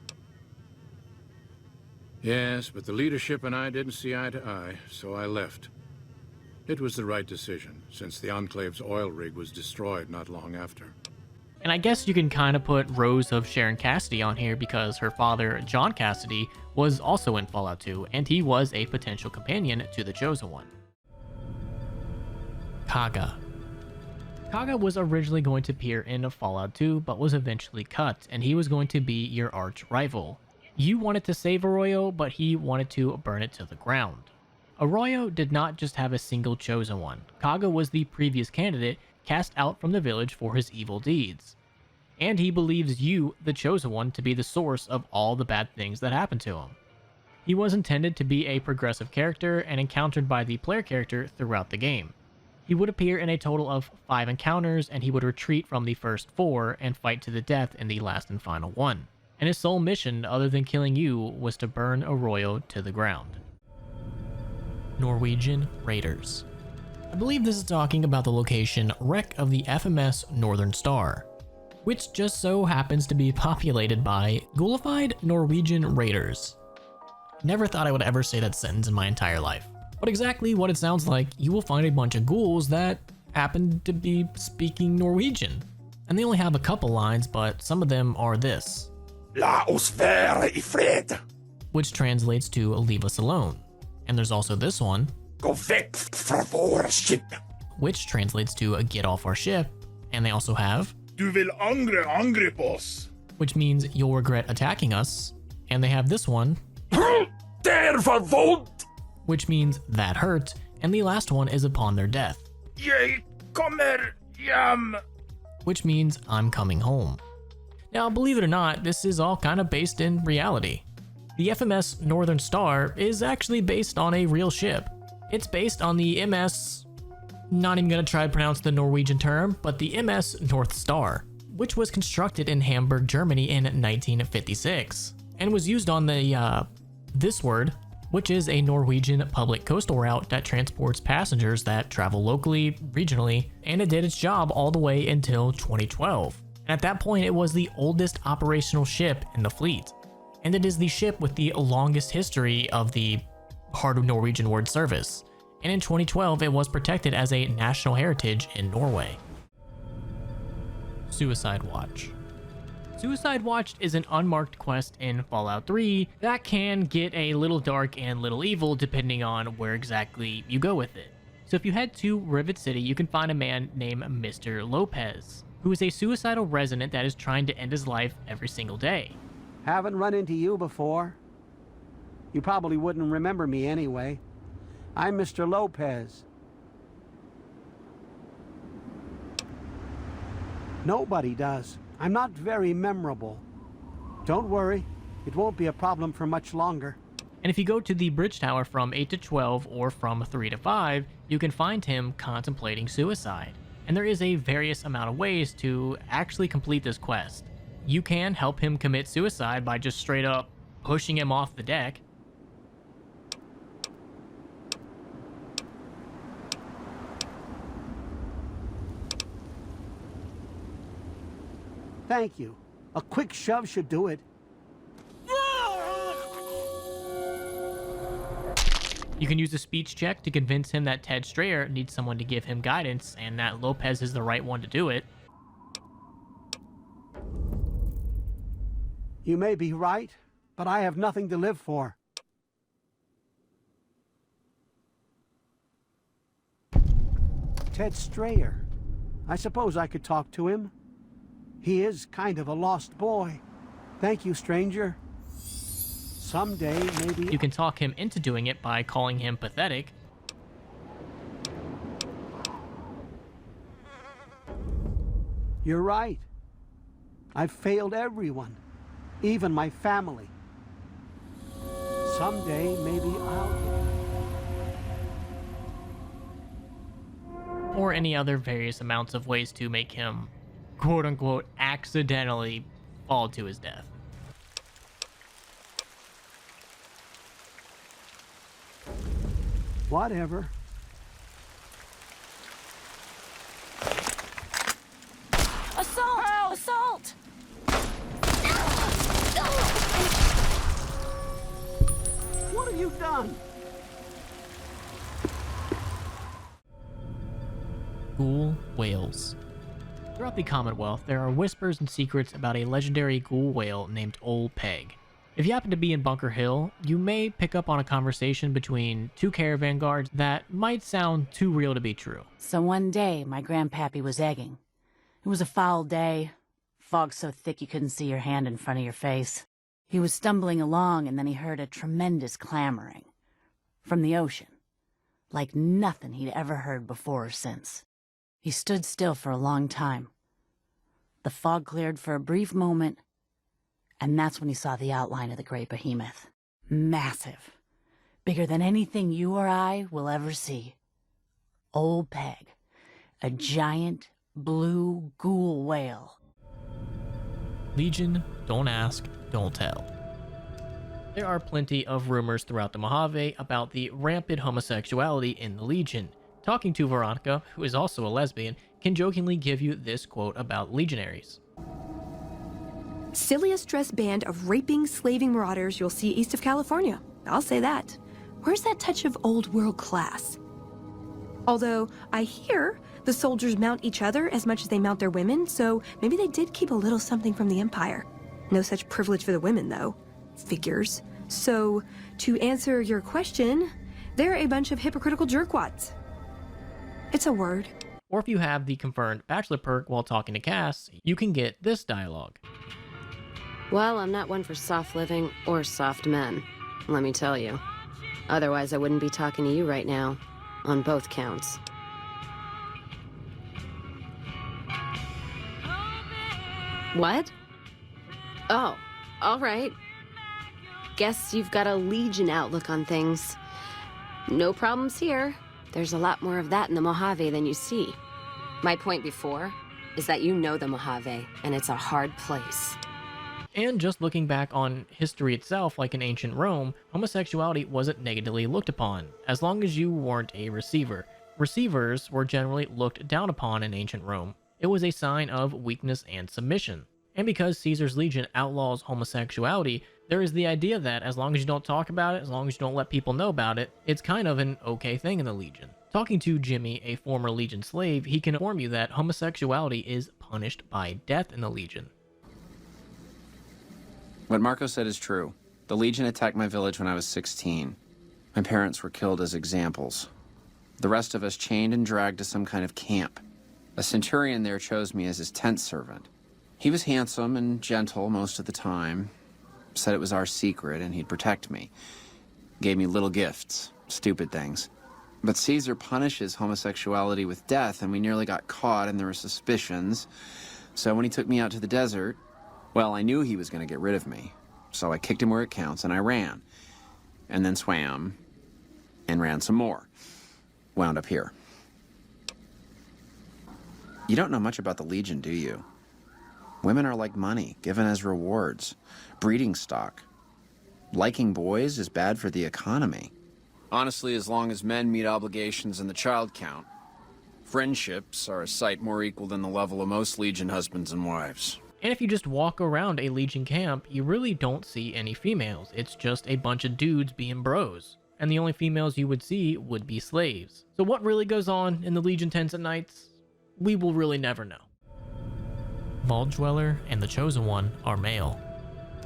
Yes, but the leadership and I didn't see eye to eye, so I left. It was the right decision, since the Enclave's oil rig was destroyed not long after. And I guess you can kind of put Rose of Sharon Cassidy on here because her father, John Cassidy, was also in Fallout 2, and he was a potential companion to the Chosen One. Kaga. Kaga was originally going to appear in Fallout 2, but was eventually cut, and he was going to be your arch rival. You wanted to save Arroyo, but he wanted to burn it to the ground. Arroyo did not just have a single Chosen One. Kaga was the previous candidate cast out from the village for his evil deeds. And he believes you, the Chosen One, to be the source of all the bad things that happened to him. He was intended to be a progressive character and encountered by the player character throughout the game. He would appear in a total of 5 encounters, and he would retreat from the first 4 and fight to the death in the last and final one. And his sole mission, other than killing you, was to burn Arroyo to the ground. Norwegian Raiders. I believe this is talking about the location wreck of the FMS Northern Star, which just so happens to be populated by ghoulified Norwegian Raiders. Never thought I would ever say that sentence in my entire life. But exactly what it sounds like, you will find a bunch of ghouls that happen to be speaking Norwegian. And they only have a couple lines, but some of them are this. La oss være I fred. Which translates to leave us alone. And there's also this one. Gå vekk fra våre skip. Which translates to get off our ship. And they also have. Du vil angripe oss. Which means you'll regret attacking us. And they have this one. Der var vondt. Which means that hurt, and the last one is upon their death. Jeg kommer hjem. Which means I'm coming home. Now, believe it or not, this is all kind of based in reality. The FMS Northern Star is actually based on a real ship. It's based on the MS, not even gonna try to pronounce the Norwegian term, but the MS North Star, which was constructed in Hamburg, Germany in 1956, and was used on the, this word, which is a Norwegian public coastal route that transports passengers that travel locally, regionally, and it did its job all the way until 2012. And at that point, it was the oldest operational ship in the fleet. And it is the ship with the longest history of the Heart of Norwegian Word Service. And in 2012, it was protected as a national heritage in Norway. Suicide Watch. Suicide Watch is an unmarked quest in Fallout 3 that can get a little dark and little evil depending on where exactly you go with it. So if you head to Rivet City, you can find a man named Mr. Lopez, who is a suicidal resident that is trying to end his life every single day. Haven't run into you before. You probably wouldn't remember me anyway. I'm Mr. Lopez. Nobody does. I'm not very memorable. Don't worry, it won't be a problem for much longer. And if you go to the bridge tower from 8 to 12 or from 3 to 5, you can find him contemplating suicide. And there is a various amount of ways to actually complete this quest. You can help him commit suicide by just straight up pushing him off the deck. Thank you. A quick shove should do it. You can use a speech check to convince him that Ted Strayer needs someone to give him guidance and that Lopez is the right one to do it. You may be right, but I have nothing to live for. Ted Strayer. I suppose I could talk to him. He is kind of a lost boy. Thank you, stranger. Someday, maybe... You can talk him into doing it by calling him pathetic. You're right. I've failed everyone, even my family. Someday, maybe I'll... Or any other various amounts of ways to make him, quote-unquote, accidentally fall to his death. Whatever. Assault! Help! Assault! What have you done? Ghoul whales. Throughout the Commonwealth, there are whispers and secrets about a legendary ghoul whale named Old Peg. If you happen to be in Bunker Hill, you may pick up on a conversation between two caravan guards that might sound too real to be true. So one day, my grandpappy was egging. It was a foul day. Fog so thick you couldn't see your hand in front of your face. He was stumbling along and then he heard a tremendous clamoring. From the ocean. Like nothing he'd ever heard before or since. He stood still for a long time. The fog cleared for a brief moment, and that's when he saw the outline of the great behemoth. Massive. Bigger than anything you or I will ever see. Old Peg. A giant blue ghoul whale. Legion, don't ask, don't tell. There are plenty of rumors throughout the Mojave about the rampant homosexuality in the Legion. Talking to Veronica, who is also a lesbian, can jokingly give you this quote about legionaries. Silliest dressed band of raping, slaving marauders you'll see east of California. I'll say that. Where's that touch of old world class? Although, I hear the soldiers mount each other as much as they mount their women, so maybe they did keep a little something from the Empire. No such privilege for the women, though. Figures. So, to answer your question, they're a bunch of hypocritical jerkwads. It's a word. Or if you have the confirmed bachelor perk while talking to Cass, you can get this dialogue. Well, I'm not one for soft living or soft men, let me tell you. Otherwise, I wouldn't be talking to you right now, on both counts. What? Oh, all right. Guess you've got a Legion outlook on things. No problems here. There's a lot more of that in the Mojave than you see. My point before is that you know the Mojave, and it's a hard place. And just looking back on history itself, like in ancient Rome, homosexuality wasn't negatively looked upon, as long as you weren't a receiver. Receivers were generally looked down upon in ancient Rome. It was a sign of weakness and submission. And because Caesar's Legion outlaws homosexuality, there is the idea that as long as you don't talk about it, as long as you don't let people know about it, it's kind of an okay thing in the Legion. Talking to Jimmy, a former Legion slave, he can inform you that homosexuality is punished by death in the Legion. What Marco said is true. The Legion attacked my village when I was 16. My parents were killed as examples. The rest of us chained and dragged to some kind of camp. A centurion there chose me as his tent servant. He was handsome and gentle most of the time, said it was our secret and he'd protect me. Gave me little gifts, stupid things. But Caesar punishes homosexuality with death, and we nearly got caught and there were suspicions. So when he took me out to the desert, well, I knew he was going to get rid of me. So I kicked him where it counts and I ran. And then swam and ran some more. Wound up here. You don't know much about the Legion, do you? Women are like money, given as rewards. Breeding stock. Liking boys is bad for the economy. Honestly, as long as men meet obligations in the child count, friendships are a sight more equal than the level of most Legion husbands and wives. And if you just walk around a Legion camp, you really don't see any females. It's just a bunch of dudes being bros. And the only females you would see would be slaves. So what really goes on in the Legion tents at nights? We will really never know. Vault Dweller and the Chosen One are male.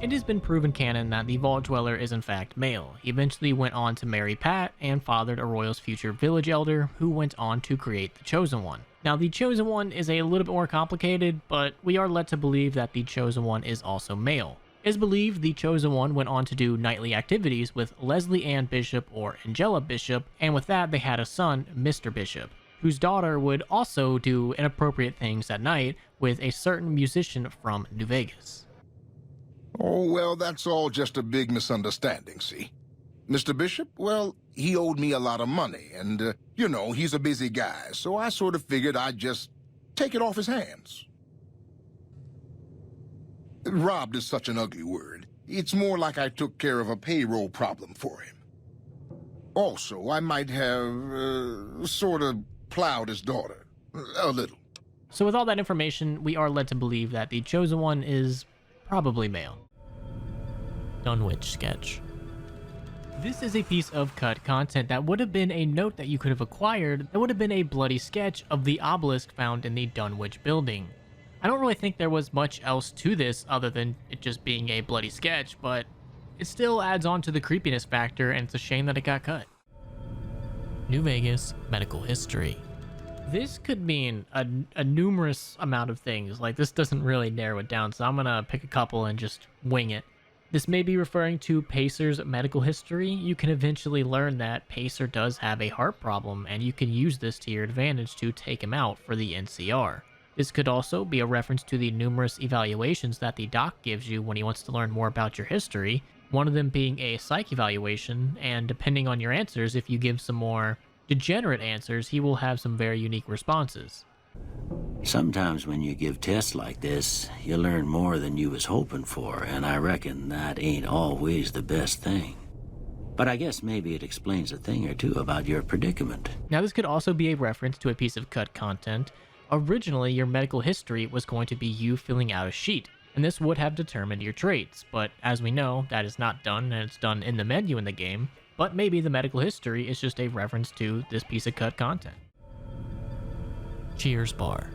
It has been proven canon that the Vault Dweller is in fact male. He eventually went on to marry Pat and fathered Arroyo's future village elder, who went on to create the Chosen One. Now, the Chosen One is a little bit more complicated, but we are led to believe that the Chosen One is also male. It is believed the Chosen One went on to do nightly activities with Leslie Ann Bishop or Angela Bishop, and with that they had a son, Mr. Bishop, whose daughter would also do inappropriate things at night with a certain musician from New Vegas. Oh, well, that's all just a big misunderstanding, see? Mr. Bishop, well, he owed me a lot of money, and, you know, he's a busy guy, so I sort of figured I'd just take it off his hands. Robbed is such an ugly word. It's more like I took care of a payroll problem for him. Also, I might have, sort of plowed his daughter. A little. So with all that information, we are led to believe that the Chosen One is probably male. Dunwich sketch. This is a piece of cut content that would have been a note that you could have acquired that would have been a bloody sketch of the obelisk found in the Dunwich building. I don't really think there was much else to this other than it just being a bloody sketch, but it still adds on to the creepiness factor, and it's a shame that it got cut. New Vegas medical history. This could mean a numerous amount of things. Like, this doesn't really narrow it down, so I'm gonna pick a couple and just wing it. This may be referring to Pacer's medical history. You can eventually learn that Pacer does have a heart problem, and you can use this to your advantage to take him out for the NCR. This could also be a reference to the numerous evaluations that the doc gives you when he wants to learn more about your history, one of them being a psych evaluation, and depending on your answers, if you give some more degenerate answers, he will have some very unique responses. Sometimes when you give tests like this, you learn more than you was hoping for, and I reckon that ain't always the best thing. But I guess maybe it explains a thing or two about your predicament. Now, this could also be a reference to a piece of cut content. Originally, your medical history was going to be you filling out a sheet, and this would have determined your traits, but as we know, that is not done, and it's done in the menu in the game, but maybe the medical history is just a reference to this piece of cut content. Cheers Bar.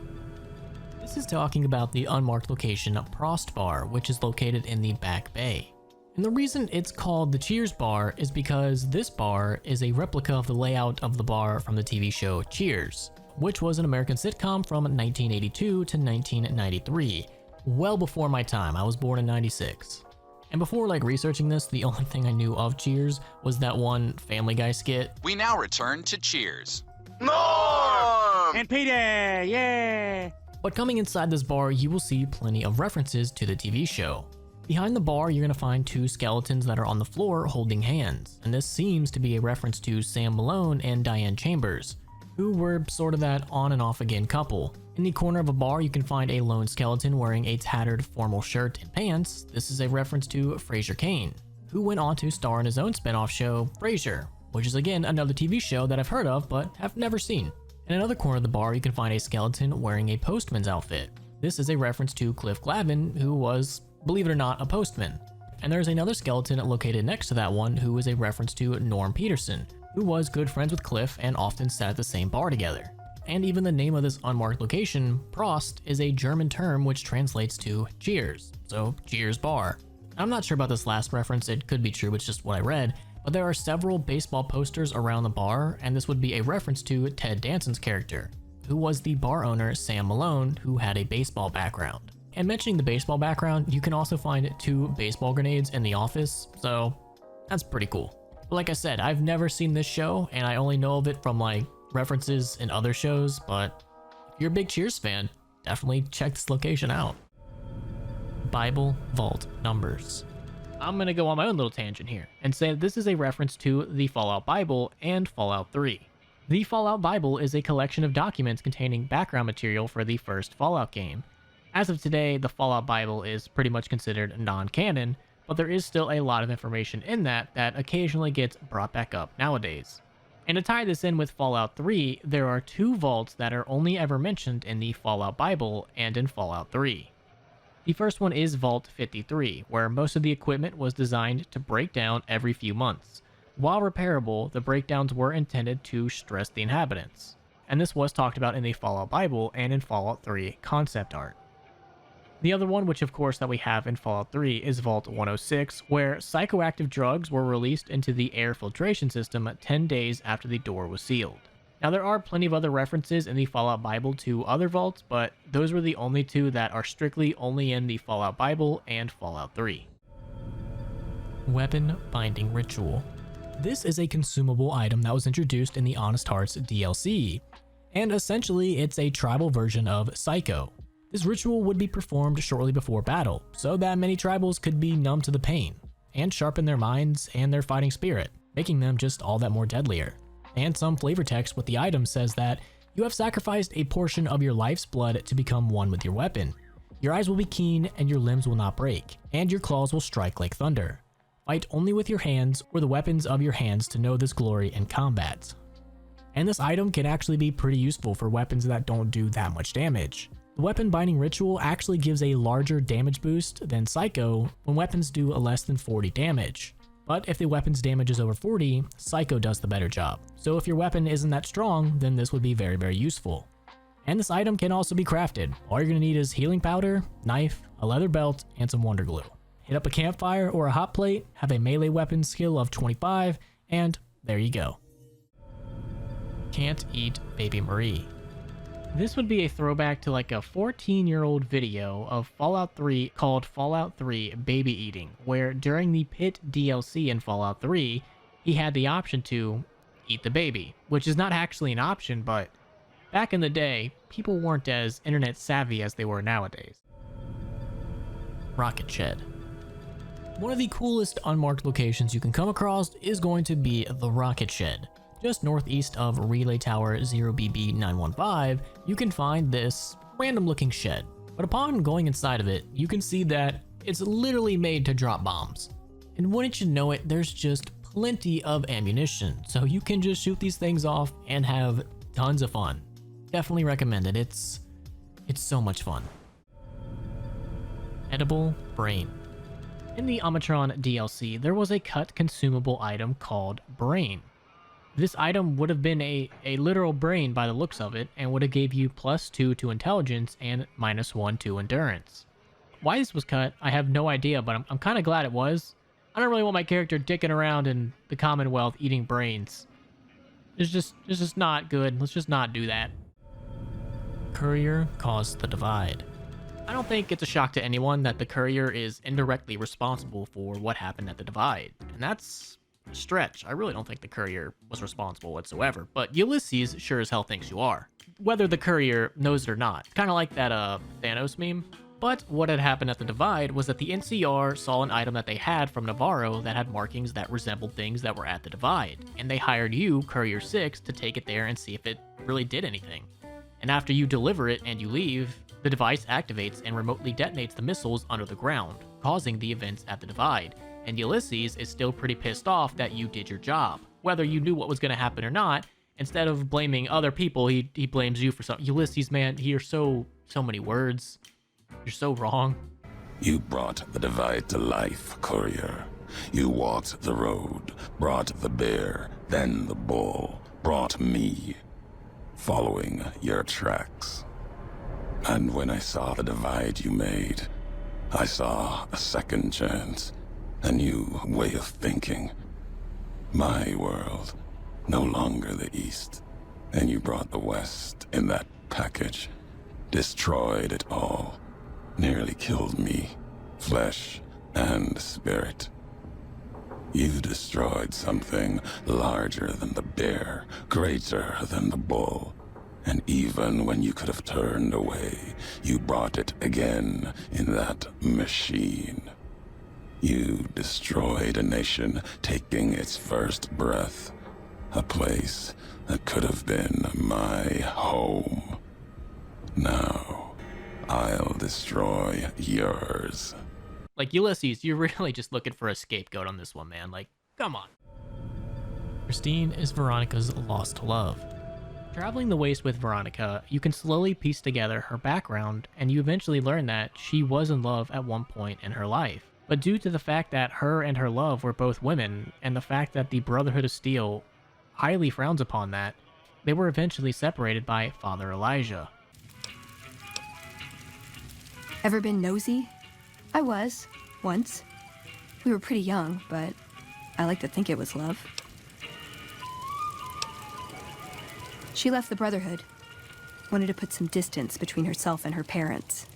This is talking about the unmarked location of Prost Bar, which is located in the Back Bay. And the reason it's called the Cheers Bar is because this bar is a replica of the layout of the bar from the TV show Cheers, which was an American sitcom from 1982 to 1993, well before my time. I was born in 96. And before researching this, the only thing I knew of Cheers was that one Family Guy skit. We now return to Cheers. Norm! And Peter, yeah! But coming inside this bar, you will see plenty of references to the TV show. Behind the bar, you're going to find two skeletons that are on the floor holding hands, and this seems to be a reference to Sam Malone and Diane Chambers, who were sort of that on and off again couple. In the corner of a bar, you can find a lone skeleton wearing a tattered formal shirt and pants. This is a reference to Frasier Kane, who went on to star in his own spin-off show, Frasier, which is again another TV show that I've heard of but have never seen. In another corner of the bar, you can find a skeleton wearing a postman's outfit. This is a reference to Cliff Glavin, who was, believe it or not, a postman. And there's another skeleton located next to that one who is a reference to Norm Peterson, who was good friends with Cliff and often sat at the same bar together. And even the name of this unmarked location, Prost, is a German term which translates to Cheers, so Cheers Bar. I'm not sure about this last reference, it could be true, it's just what I read, but there are several baseball posters around the bar, and this would be a reference to Ted Danson's character, who was the bar owner Sam Malone, who had a baseball background. And mentioning the baseball background, you can also find 2 baseball grenades in the office, so that's pretty cool. But like I said, I've never seen this show, and I only know of it from like references in other shows, but if you're a big Cheers fan, definitely check this location out. Bible Vault Numbers. I'm gonna go on my own little tangent here and say that this is a reference to the Fallout Bible and Fallout 3. The Fallout Bible is a collection of documents containing background material for the first Fallout game. As of today, the Fallout Bible is pretty much considered non-canon, but there is still a lot of information in that occasionally gets brought back up nowadays. And to tie this in with Fallout 3, there are 2 vaults that are only ever mentioned in the Fallout Bible and in Fallout 3. The first one is Vault 53, where most of the equipment was designed to break down every few months. While repairable, the breakdowns were intended to stress the inhabitants. And this was talked about in the Fallout Bible and in Fallout 3 concept art. The other one, which of course that we have in Fallout 3, is Vault 106, where psychoactive drugs were released into the air filtration system 10 days after the door was sealed. Now there are plenty of other references in the Fallout Bible to other vaults, but those were the only 2 that are strictly only in the Fallout Bible and Fallout 3. Weapon Binding Ritual. This is a consumable item that was introduced in the Honest Hearts DLC, and essentially it's a tribal version of Psycho. This ritual would be performed shortly before battle, so that many tribals could be numb to the pain, and sharpen their minds and their fighting spirit, making them just all that more deadlier. And some flavor text with the item says that you have sacrificed a portion of your life's blood to become one with your weapon. Your eyes will be keen and your limbs will not break, and your claws will strike like thunder. Fight only with your hands or the weapons of your hands to know this glory in combat. And this item can actually be pretty useful for weapons that don't do that much damage. The weapon binding ritual actually gives a larger damage boost than Psycho when weapons do a less than 40 damage. But if the weapon's damage is over 40, Psycho does the better job. So if your weapon isn't that strong, then this would be very, very useful. And this item can also be crafted. All you're going to need is healing powder, knife, a leather belt, and some wonder glue. Hit up a campfire or a hot plate, have a melee weapon skill of 25, and there you go. Can't Eat Baby Marie. This would be a throwback to like a 14-year-old video of Fallout 3 called Fallout 3 Baby Eating, where during the Pit DLC in Fallout 3, he had the option to eat the baby, which is not actually an option, but back in the day, people weren't as internet savvy as they were nowadays. Rocket Shed. One of the coolest unmarked locations you can come across is going to be the Rocket Shed. Just northeast of Relay Tower 0BB915, you can find this random looking shed. But upon going inside of it, you can see that it's literally made to drop bombs. And wouldn't you know it, there's just plenty of ammunition, so you can just shoot these things off and have tons of fun. Definitely recommend it, it's so much fun. Edible Brain. In the Omicron DLC, there was a cut consumable item called Brain. This item would have been a literal brain by the looks of it, and would have gave you +2 to intelligence and -1 to endurance. Why this was cut, I have no idea, but I'm kind of glad it was. I don't really want my character dicking around in the Commonwealth eating brains. It's just not good. Let's just not do that. Courier caused the divide. I don't think it's a shock to anyone that the Courier is indirectly responsible for what happened at the divide, and that's a stretch. I really don't think the Courier was responsible whatsoever, but Ulysses sure as hell thinks you are, whether the Courier knows it or not. Kind of like that Thanos meme. But what had happened at the divide was that the NCR saw an item that they had from Navarro that had markings that resembled things that were at the divide, and they hired you, Courier 6, to take it there and see if it really did anything. And after you deliver it and you leave, the device activates and remotely detonates the missiles under the ground, causing the events at the Divide. And Ulysses is still pretty pissed off that you did your job. Whether you knew what was going to happen or not, instead of blaming other people, he blames you for something. Ulysses, man, you're so many words. You're so wrong. You brought the Divide to life, courier. You walked the road, brought the bear, then the bull, brought me, following your tracks. And when I saw the divide you made, I saw a second chance, a new way of thinking. My world, no longer the East. And you brought the West in that package, destroyed it all, nearly killed me, flesh and spirit. You destroyed something larger than the bear, greater than the bull. And even when you could have turned away, you brought it again in that machine. You destroyed a nation taking its first breath. A place that could have been my home. Now, I'll destroy yours. Like, Ulysses, you're really just looking for a scapegoat on this one, man. Like, come on. Christine is Veronica's lost love. Traveling the waste with Veronica, you can slowly piece together her background, and you eventually learn that she was in love at one point in her life. But due to the fact that her and her love were both women, and the fact that the Brotherhood of Steel highly frowns upon that, they were eventually separated by Father Elijah. Ever been nosy? I was, once. We were pretty young, but I like to think it was love. She left the Brotherhood. Wanted to put some distance between herself and her parents.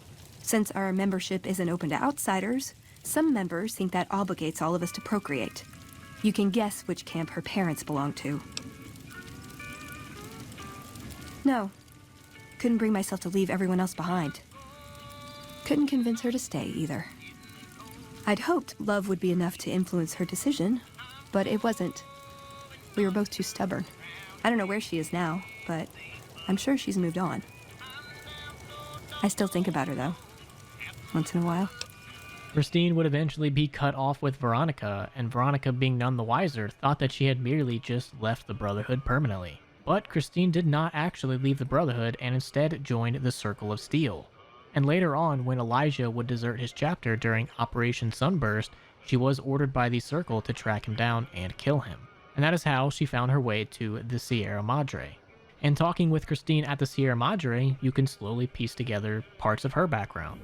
Since our membership isn't open to outsiders, some members think that obligates all of us to procreate. You can guess which camp her parents belong to. No. Couldn't bring myself to leave everyone else behind. Couldn't convince her to stay, either. I'd hoped love would be enough to influence her decision, but it wasn't. We were both too stubborn. I don't know where she is now, but I'm sure she's moved on. I still think about her, though. Once in a while. Christine would eventually be cut off with Veronica, and Veronica, being none the wiser, thought that she had merely just left the Brotherhood permanently. But Christine did not actually leave the Brotherhood and instead joined the Circle of Steel. And later on, when Elijah would desert his chapter during Operation Sunburst, she was ordered by the Circle to track him down and kill him. And that is how she found her way to the Sierra Madre. And talking with Christine at the Sierra Madre, you can slowly piece together parts of her background.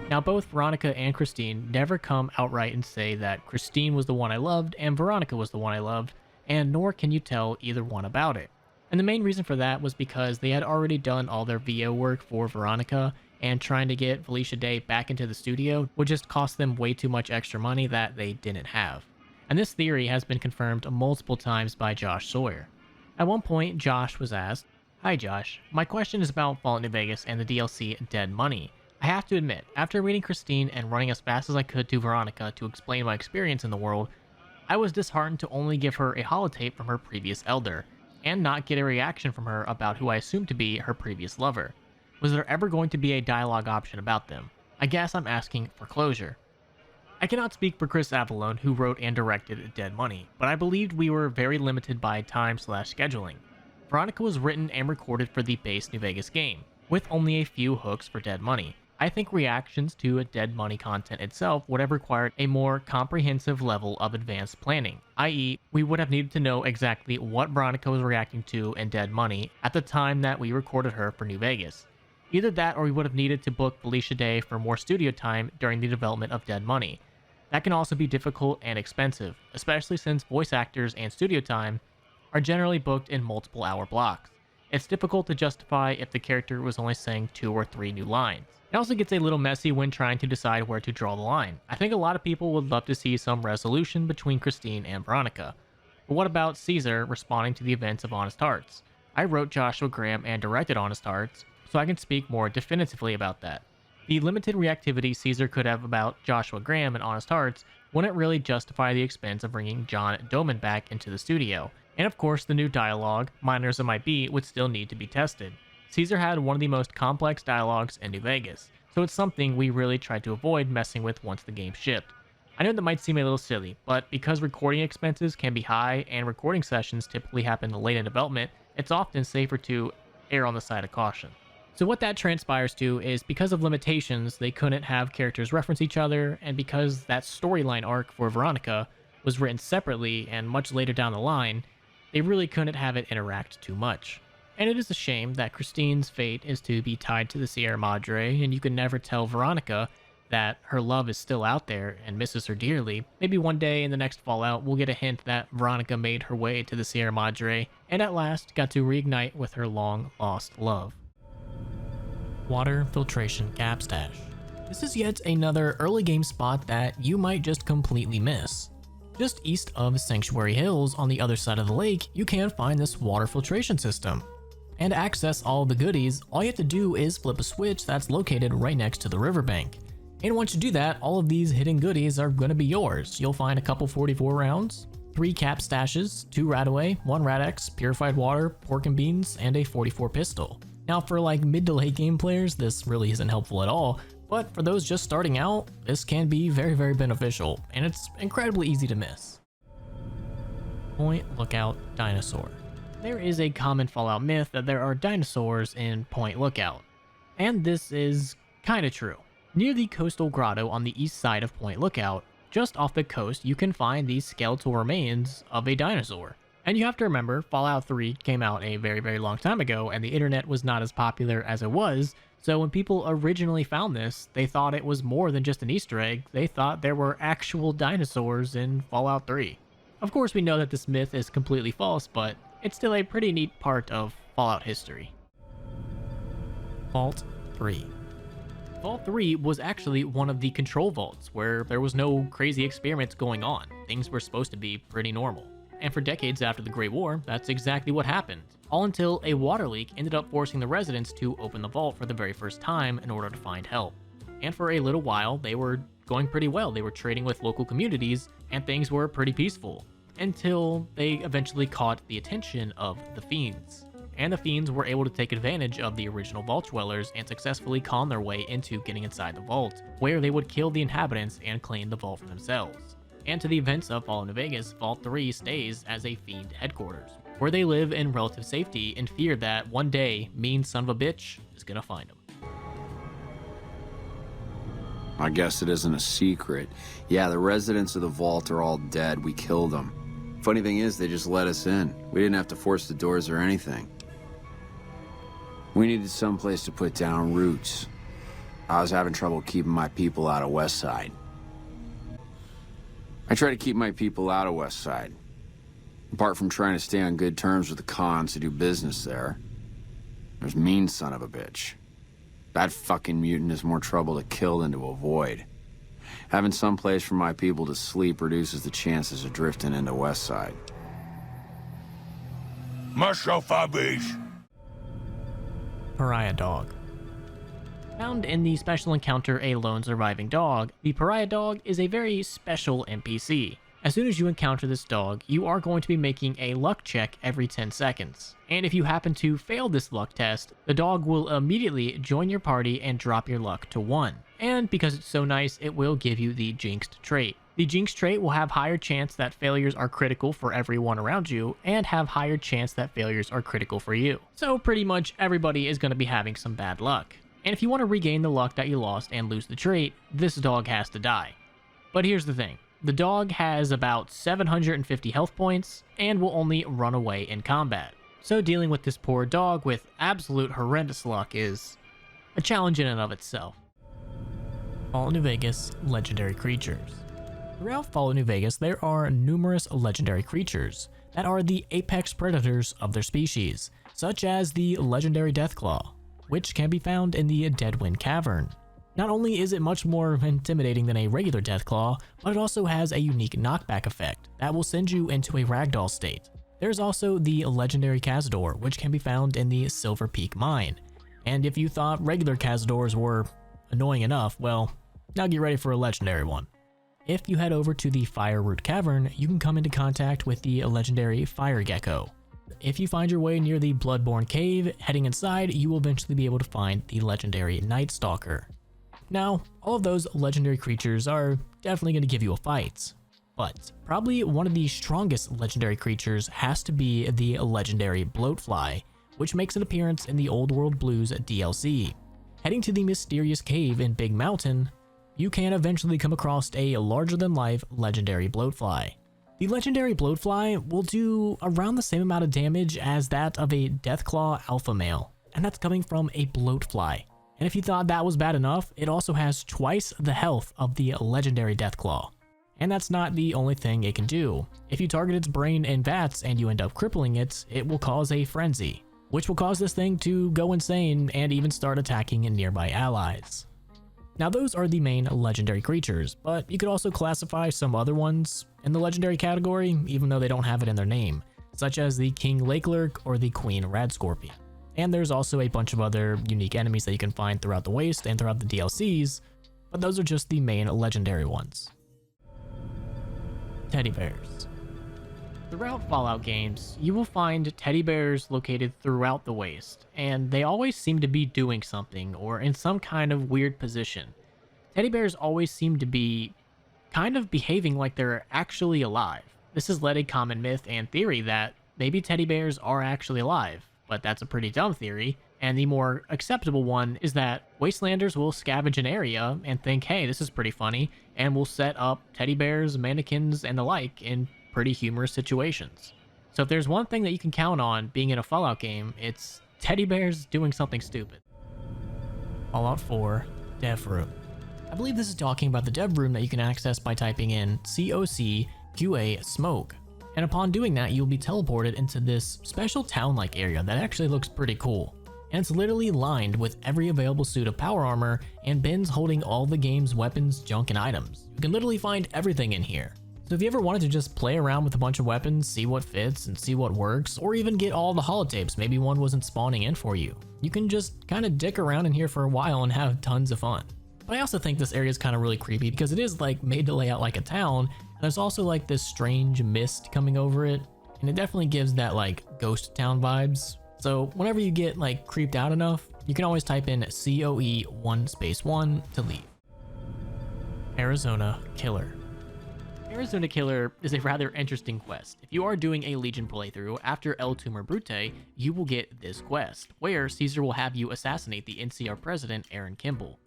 Now, both Veronica and Christine never come outright and say that Christine was the one I loved and Veronica was the one I loved, and nor can you tell either one about it. And the main reason for that was because they had already done all their VO work for Veronica, and trying to get Felicia Day back into the studio would just cost them way too much extra money that they didn't have. And this theory has been confirmed multiple times by Josh Sawyer. At one point, Josh was asked, "Hi Josh, my question is about Fallout New Vegas and the DLC Dead Money. I have to admit, after reading Christine and running as fast as I could to Veronica to explain my experience in the world, I was disheartened to only give her a holotape from her previous elder, and not get a reaction from her about who I assumed to be her previous lover. Was there ever going to be a dialogue option about them? I guess I'm asking for closure." I cannot speak for Chris Avallone, who wrote and directed Dead Money, but I believed we were very limited by time/scheduling. Veronica was written and recorded for the base New Vegas game, with only a few hooks for Dead Money. I think reactions to Dead Money content itself would have required a more comprehensive level of advanced planning, i.e. we would have needed to know exactly what Veronica was reacting to in Dead Money at the time that we recorded her for New Vegas. Either that or we would have needed to book Felicia Day for more studio time during the development of Dead Money. That can also be difficult and expensive, especially since voice actors and studio time are generally booked in multiple hour blocks. It's difficult to justify if the character was only saying 2 or 3 new lines. It also gets a little messy when trying to decide where to draw the line. I think a lot of people would love to see some resolution between Christine and Veronica. But what about Caesar responding to the events of Honest Hearts? I wrote Joshua Graham and directed Honest Hearts, so I can speak more definitively about that. The limited reactivity Caesar could have about Joshua Graham and Honest Hearts wouldn't really justify the expense of bringing John Doman back into the studio. And of course, the new dialogue, minor as it might be, would still need to be tested. Caesar had one of the most complex dialogues in New Vegas, so it's something we really tried to avoid messing with once the game shipped. I know that might seem a little silly, but because recording expenses can be high and recording sessions typically happen late in development, it's often safer to err on the side of caution. So what that transpires to is because of limitations, they couldn't have characters reference each other, and because that storyline arc for Veronica was written separately and much later down the line, they really couldn't have it interact too much. And it is a shame that Christine's fate is to be tied to the Sierra Madre, and you can never tell Veronica that her love is still out there and misses her dearly. Maybe one day in the next Fallout, we'll get a hint that Veronica made her way to the Sierra Madre, and at last got to reignite with her long-lost love. Water Filtration Cap Stash. This is yet another early game spot that you might just completely miss. Just east of Sanctuary Hills on the other side of the lake, you can find this water filtration system. And to access all the goodies, all you have to do is flip a switch that's located right next to the riverbank. And once you do that, all of these hidden goodies are going to be yours. You'll find a couple 44 rounds, 3 cap stashes, 2 Radaway, 1 Rad-X, purified water, pork and beans, and a 44 pistol. Now for like mid to late game players, this really isn't helpful at all, but for those just starting out, this can be very, very beneficial, and it's incredibly easy to miss. Point Lookout Dinosaur. There is a common Fallout myth that there are dinosaurs in Point Lookout, and this is kinda true. Near the coastal grotto on the east side of Point Lookout, just off the coast, you can find these skeletal remains of a dinosaur. And you have to remember, Fallout 3 came out a very, very long time ago, and the internet was not as popular as it was, so when people originally found this, they thought it was more than just an Easter egg. They thought there were actual dinosaurs in Fallout 3. Of course, we know that this myth is completely false, but it's still a pretty neat part of Fallout history. Vault 3. Vault 3 was actually one of the control vaults, where there was no crazy experiments going on. Things were supposed to be pretty normal. And for decades after the Great War, that's exactly what happened. All until a water leak ended up forcing the residents to open the vault for the very first time in order to find help. And for a little while, they were going pretty well. They were trading with local communities, and things were pretty peaceful. Until they eventually caught the attention of the Fiends. And the Fiends were able to take advantage of the original vault dwellers and successfully con their way into getting inside the vault, where they would kill the inhabitants and claim the vault for themselves. And to the events of Fallout New Vegas, Vault 3 stays as a Fiend headquarters, where they live in relative safety in fear that one day, mean son of a bitch is gonna find them. I guess it isn't a secret. Yeah, the residents of the vault are all dead. We killed them. Funny thing is, they just let us in. We didn't have to force the doors or anything. We needed someplace to put down roots. I was having trouble keeping my people out of Westside. I try to keep my people out of Westside. Apart from trying to stay on good terms with the cons who do business there, there's mean son of a bitch. That fucking mutant is more trouble to kill than to avoid. Having some place for my people to sleep reduces the chances of drifting into Westside. Pariah Dog. Found in the special encounter A Lone Surviving Dog, the Pariah Dog is a very special NPC. As soon as you encounter this dog, you are going to be making a luck check every 10 seconds. And if you happen to fail this luck test, the dog will immediately join your party and drop your luck to 1. And because it's so nice, it will give you the Jinxed trait. The Jinxed trait will have higher chance that failures are critical for everyone around you, and have higher chance that failures are critical for you. So pretty much everybody is going to be having some bad luck. And if you want to regain the luck that you lost and lose the trait, this dog has to die. But here's the thing. The dog has about 750 health points, and will only run away in combat. So dealing with this poor dog with absolute horrendous luck is a challenge in and of itself. Fallout New Vegas legendary creatures. Throughout Fallout New Vegas, there are numerous legendary creatures that are the apex predators of their species, such as the legendary Deathclaw, which can be found in the Deadwind Cavern. Not only is it much more intimidating than a regular Deathclaw, but it also has a unique knockback effect that will send you into a ragdoll state. There's also the legendary Cazador, which can be found in the Silver Peak Mine. And if you thought regular Cazadors were annoying enough, well, now get ready for a legendary one. If you head over to the Fire Root Cavern, you can come into contact with the legendary Fire Gecko. If you find your way near the Bloodborne Cave, heading inside, you will eventually be able to find the legendary Night Stalker. Now, all of those legendary creatures are definitely going to give you a fight, but probably one of the strongest legendary creatures has to be the legendary Bloatfly, which makes an appearance in the Old World Blues DLC. Heading to the mysterious cave in Big Mountain, you can eventually come across a larger-than-life legendary Bloatfly. The legendary Bloatfly will do around the same amount of damage as that of a Deathclaw alpha male, and that's coming from a Bloatfly. And if you thought that was bad enough, it also has twice the health of the legendary Deathclaw. And that's not the only thing it can do. If you target its brain and vats and you end up crippling it, it will cause a frenzy, which will cause this thing to go insane and even start attacking nearby allies. Now those are the main legendary creatures, but you could also classify some other ones in the legendary category, even though they don't have it in their name, such as the King Lake Lurk or the Queen Radscorpion. And there's also a bunch of other unique enemies that you can find throughout the Waste and throughout the DLCs, but those are just the main legendary ones. Teddy bears. Throughout Fallout games, you will find teddy bears located throughout the Waste, and they always seem to be doing something or in some kind of weird position. Teddy bears always seem to be kind of behaving like they're actually alive. This has led a common myth and theory that maybe teddy bears are actually alive, but that's a pretty dumb theory, and the more acceptable one is that Wastelanders will scavenge an area and think, hey, this is pretty funny, and will set up teddy bears, mannequins, and the like in pretty humorous situations. So if there's one thing that you can count on being in a Fallout game, it's teddy bears doing something stupid. Fallout 4 Dev Room. I believe this is talking about the dev room that you can access by typing in COC QA smoke. And upon doing that, you'll be teleported into this special town-like area that actually looks pretty cool. And it's literally lined with every available suit of power armor and bins holding all the game's weapons, junk, and items. You can literally find everything in here. So if you ever wanted to just play around with a bunch of weapons, see what fits and see what works, or even get all the holotapes, maybe one wasn't spawning in for you, you can just kind of dick around in here for a while and have tons of fun. But I also think this area is kind of really creepy because it is like made to lay out like a town, and there's also like this strange mist coming over it, and it definitely gives that like ghost town vibes. So whenever you get like creeped out enough, you can always type in COE1 to leave. Arizona Killer. Arizona Killer is a rather interesting quest. If you are doing a Legion playthrough after El Tumor Brute, you will get this quest, where Caesar will have you assassinate the NCR president, Aaron Kimball.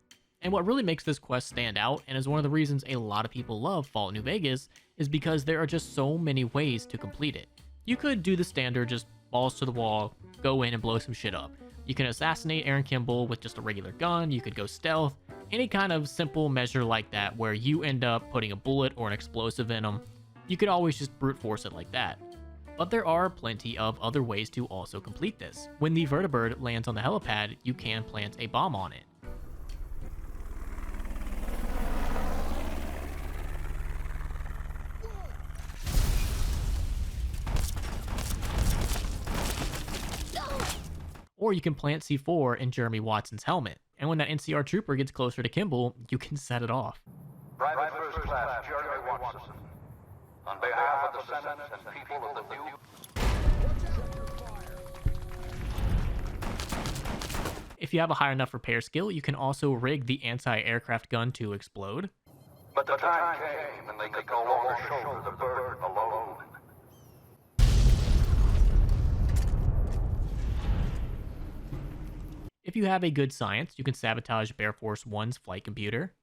And what really makes this quest stand out, and is one of the reasons a lot of people love Fallout New Vegas, is because there are just so many ways to complete it. You could do the standard, just balls to the wall, go in and blow some shit up. You can assassinate Aaron Kimball with just a regular gun, you could go stealth, any kind of simple measure like that where you end up putting a bullet or an explosive in them, you could always just brute force it like that. But there are plenty of other ways to also complete this. When the vertibird lands on the helipad, you can plant a bomb on it. Or you can plant C4 in Jeremy Watson's helmet, and when that NCR trooper gets closer to Kimball, you can set it off. Private First Class Jeremy Watson, on behalf of the Senate and people of the New... If you have a high enough repair skill, you can also rig the anti-aircraft gun to explode. But the time came and they could no longer shoulder the burden alone. If you have a good science, you can sabotage Bear Force 1's flight computer.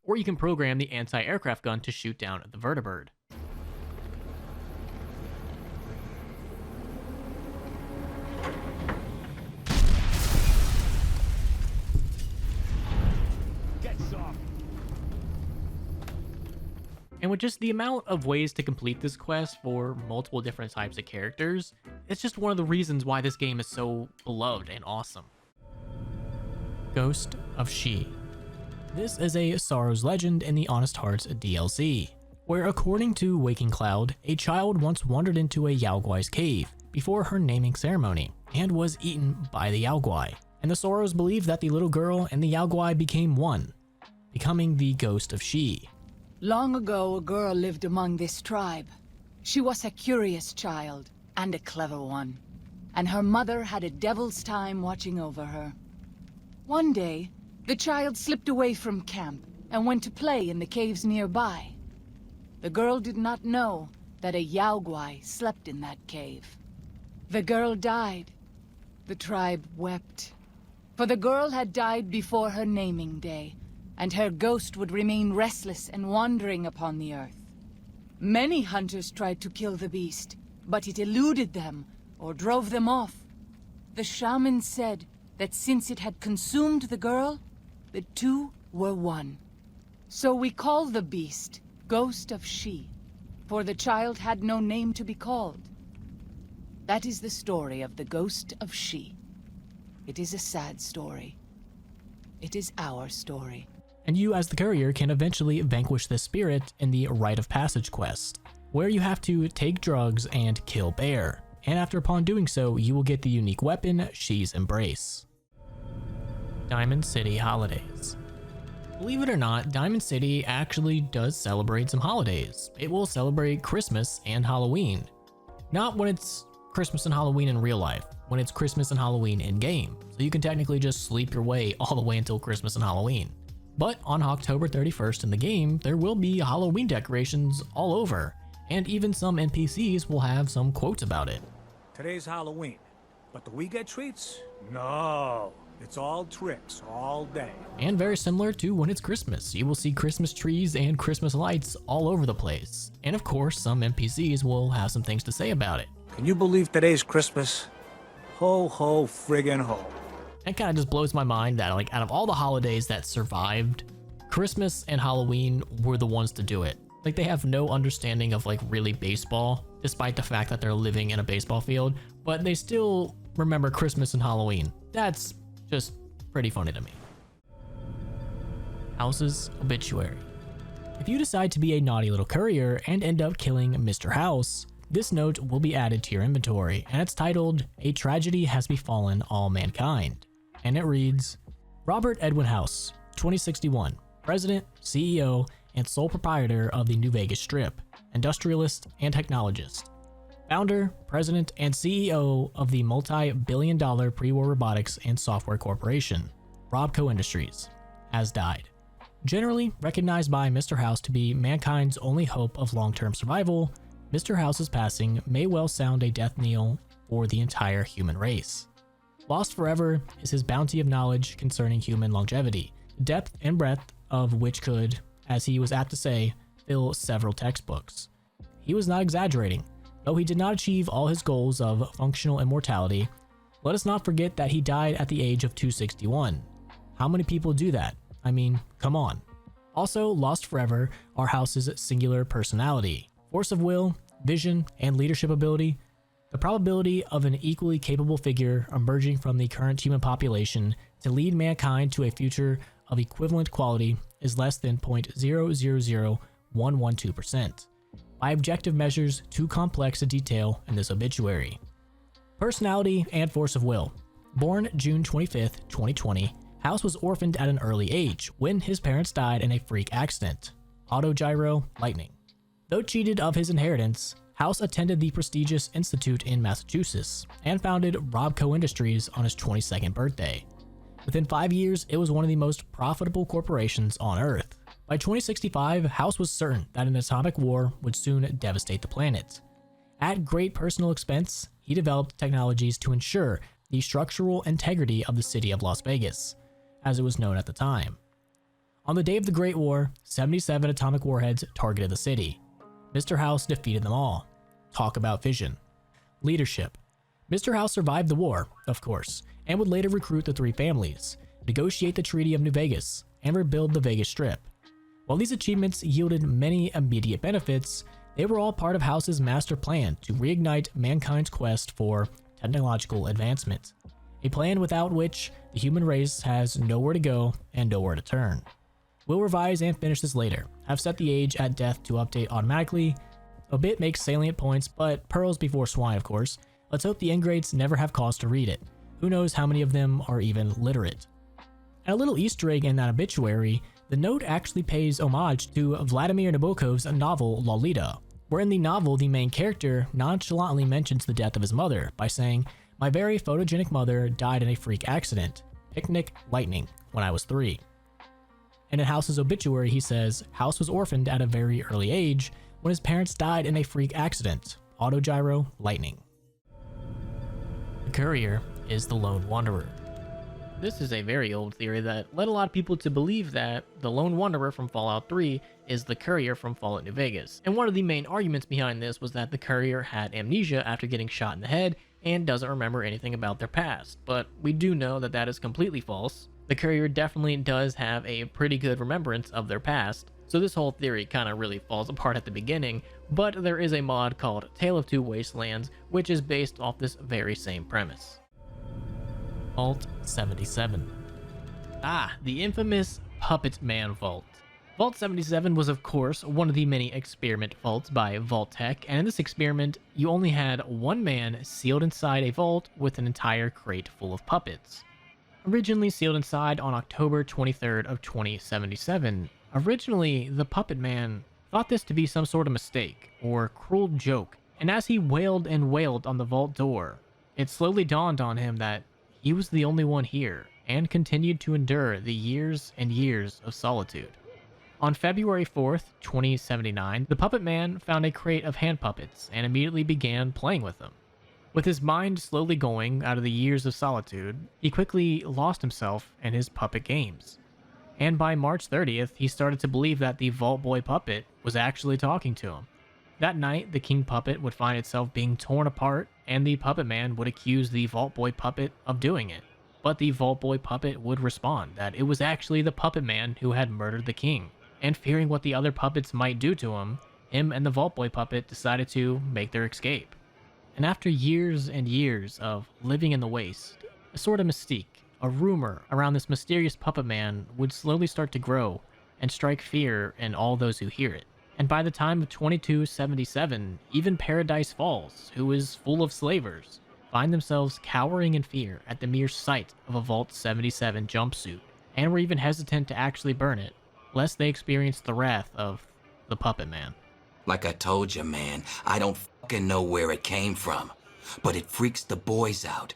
or you can program the anti-aircraft gun to shoot down the vertibird. And with just the amount of ways to complete this quest for multiple different types of characters, it's just one of the reasons why this game is so beloved and awesome. Ghost of She. This is a Sorrow's Legend in the Honest Hearts DLC, where according to Waking Cloud, a child once wandered into a Yaoguai's cave before her naming ceremony and was eaten by the Yaoguai, and the Sorrows believe that the little girl and the Yaoguai became one, becoming the Ghost of She. Long ago, a girl lived among this tribe. She was a curious child, and a clever one, and her mother had a devil's time watching over her. One day, the child slipped away from camp and went to play in the caves nearby. The girl did not know that a Yaoguai slept in that cave. The girl died. The tribe wept, for the girl had died before her naming day, and her ghost would remain restless and wandering upon the earth. Many hunters tried to kill the beast, but it eluded them or drove them off. The shaman said that since it had consumed the girl, the two were one. So we call the beast Ghost of She, for the child had no name to be called. That is the story of the Ghost of She. It is a sad story. It is our story. And you as the courier can eventually vanquish this spirit in the Rite of Passage quest, where you have to take drugs and kill Bear, and upon doing so, you will get the unique weapon, She's Embrace. Diamond City Holidays. Believe it or not, Diamond City actually does celebrate some holidays. It will celebrate Christmas and Halloween. Not when it's Christmas and Halloween in real life, when it's Christmas and Halloween in-game, so you can technically just sleep your way all the way until Christmas and Halloween. But on October 31st in the game, there will be Halloween decorations all over, and even some NPCs will have some quotes about it. Today's Halloween, but do we get treats? No, it's all tricks all day. And very similar to when it's Christmas, you will see Christmas trees and Christmas lights all over the place. And of course, some NPCs will have some things to say about it. Can you believe today's Christmas? Ho ho friggin' ho. It kind of just blows my mind that like out of all the holidays that survived, Christmas and Halloween were the ones to do it. Like they have no understanding of like really baseball, despite the fact that they're living in a baseball field, but they still remember Christmas and Halloween. That's just pretty funny to me. House's Obituary. If you decide to be a naughty little courier and end up killing Mr. House, this note will be added to your inventory, and it's titled, A Tragedy Has Befallen All Mankind. And it reads, Robert Edwin House, 2061, President, CEO, and sole proprietor of the New Vegas Strip, industrialist and technologist. Founder, president, and CEO of the multi-billion-dollar pre-war robotics and software corporation, Robco Industries, has died. Generally recognized by Mr. House to be mankind's only hope of long-term survival, Mr. House's passing may well sound a death knell for the entire human race. Lost forever is his bounty of knowledge concerning human longevity, depth and breadth of which could, as he was apt to say, fill several textbooks. He was not exaggerating. Though he did not achieve all his goals of functional immortality, let us not forget that he died at the age of 261. How many people do that? I mean, come on. Also, lost forever are House's singular personality, force of will, vision, and leadership ability. The probability of an equally capable figure emerging from the current human population to lead mankind to a future of equivalent quality is less than 0.000112%. By objective measures too complex to detail in this obituary. Personality and force of will. Born June 25th, 2020, House was orphaned at an early age when his parents died in a freak accident. Autogyro lightning. Though cheated of his inheritance, House attended the prestigious institute in Massachusetts and founded Robco Industries on his 22nd birthday. Within 5 years, it was one of the most profitable corporations on Earth. By 2065, House was certain that an atomic war would soon devastate the planet. At great personal expense, he developed technologies to ensure the structural integrity of the city of Las Vegas, as it was known at the time. On the day of the Great War, 77 atomic warheads targeted the city. Mr. House defeated them all. Talk about vision. Leadership. Mr. House survived the war, of course, and would later recruit the three families, negotiate the Treaty of New Vegas, and rebuild the Vegas Strip. While these achievements yielded many immediate benefits, they were all part of House's master plan to reignite mankind's quest for technological advancement, a plan without which the human race has nowhere to go and nowhere to turn. We'll revise and finish this later. I've set the age at death to update automatically. A bit makes salient points, but pearls before swine, of course. Let's hope the ingrates never have cause to read it. Who knows how many of them are even literate. And a little Easter egg in that obituary, the note actually pays homage to Vladimir Nabokov's novel Lolita, where in the novel the main character nonchalantly mentions the death of his mother by saying, "My very photogenic mother died in a freak accident. Picnic lightning when I was 3. And in House's obituary he says, House was orphaned at a very early age when his parents died in a freak accident. Autogyro lightning. The Courier is the lone wanderer. This is a very old theory that led a lot of people to believe that the lone wanderer from Fallout 3 is the Courier from Fallout New Vegas. And one of the main arguments behind this was that the Courier had amnesia after getting shot in the head and doesn't remember anything about their past. But we do know that that is completely false. The Courier definitely does have a pretty good remembrance of their past. So this whole theory kind of really falls apart at the beginning, but there is a mod called Tale of Two Wastelands, which is based off this very same premise. Vault 77. The infamous Puppet Man Vault. Vault 77 was of course one of the many experiment vaults by Vault-Tec, and in this experiment, you only had one man sealed inside a vault with an entire crate full of puppets. Originally sealed inside on October 23rd of 2077, originally the Puppet Man thought this to be some sort of mistake or cruel joke, and as he wailed and wailed on the vault door, it slowly dawned on him that he was the only one here, and continued to endure the years and years of solitude. On February 4th, 2079, the Puppet Man found a crate of hand puppets and immediately began playing with them. With his mind slowly going out of the years of solitude, he quickly lost himself in his puppet games. And by March 30th, he started to believe that the Vault Boy puppet was actually talking to him. That night, the King puppet would find itself being torn apart, and the Puppet Man would accuse the Vault Boy puppet of doing it. But the Vault Boy puppet would respond that it was actually the Puppet Man who had murdered the King. And fearing what the other puppets might do to him and the Vault Boy puppet decided to make their escape. And after years and years of living in the waste, a sort of mystique, a rumor around this mysterious Puppet Man would slowly start to grow and strike fear in all those who hear it. And by the time of 2277, even Paradise Falls, who is full of slavers, find themselves cowering in fear at the mere sight of a Vault 77 jumpsuit, and were even hesitant to actually burn it, lest they experience the wrath of the Puppet Man. Like I told you, man, I don't fucking know where it came from, but it freaks the boys out.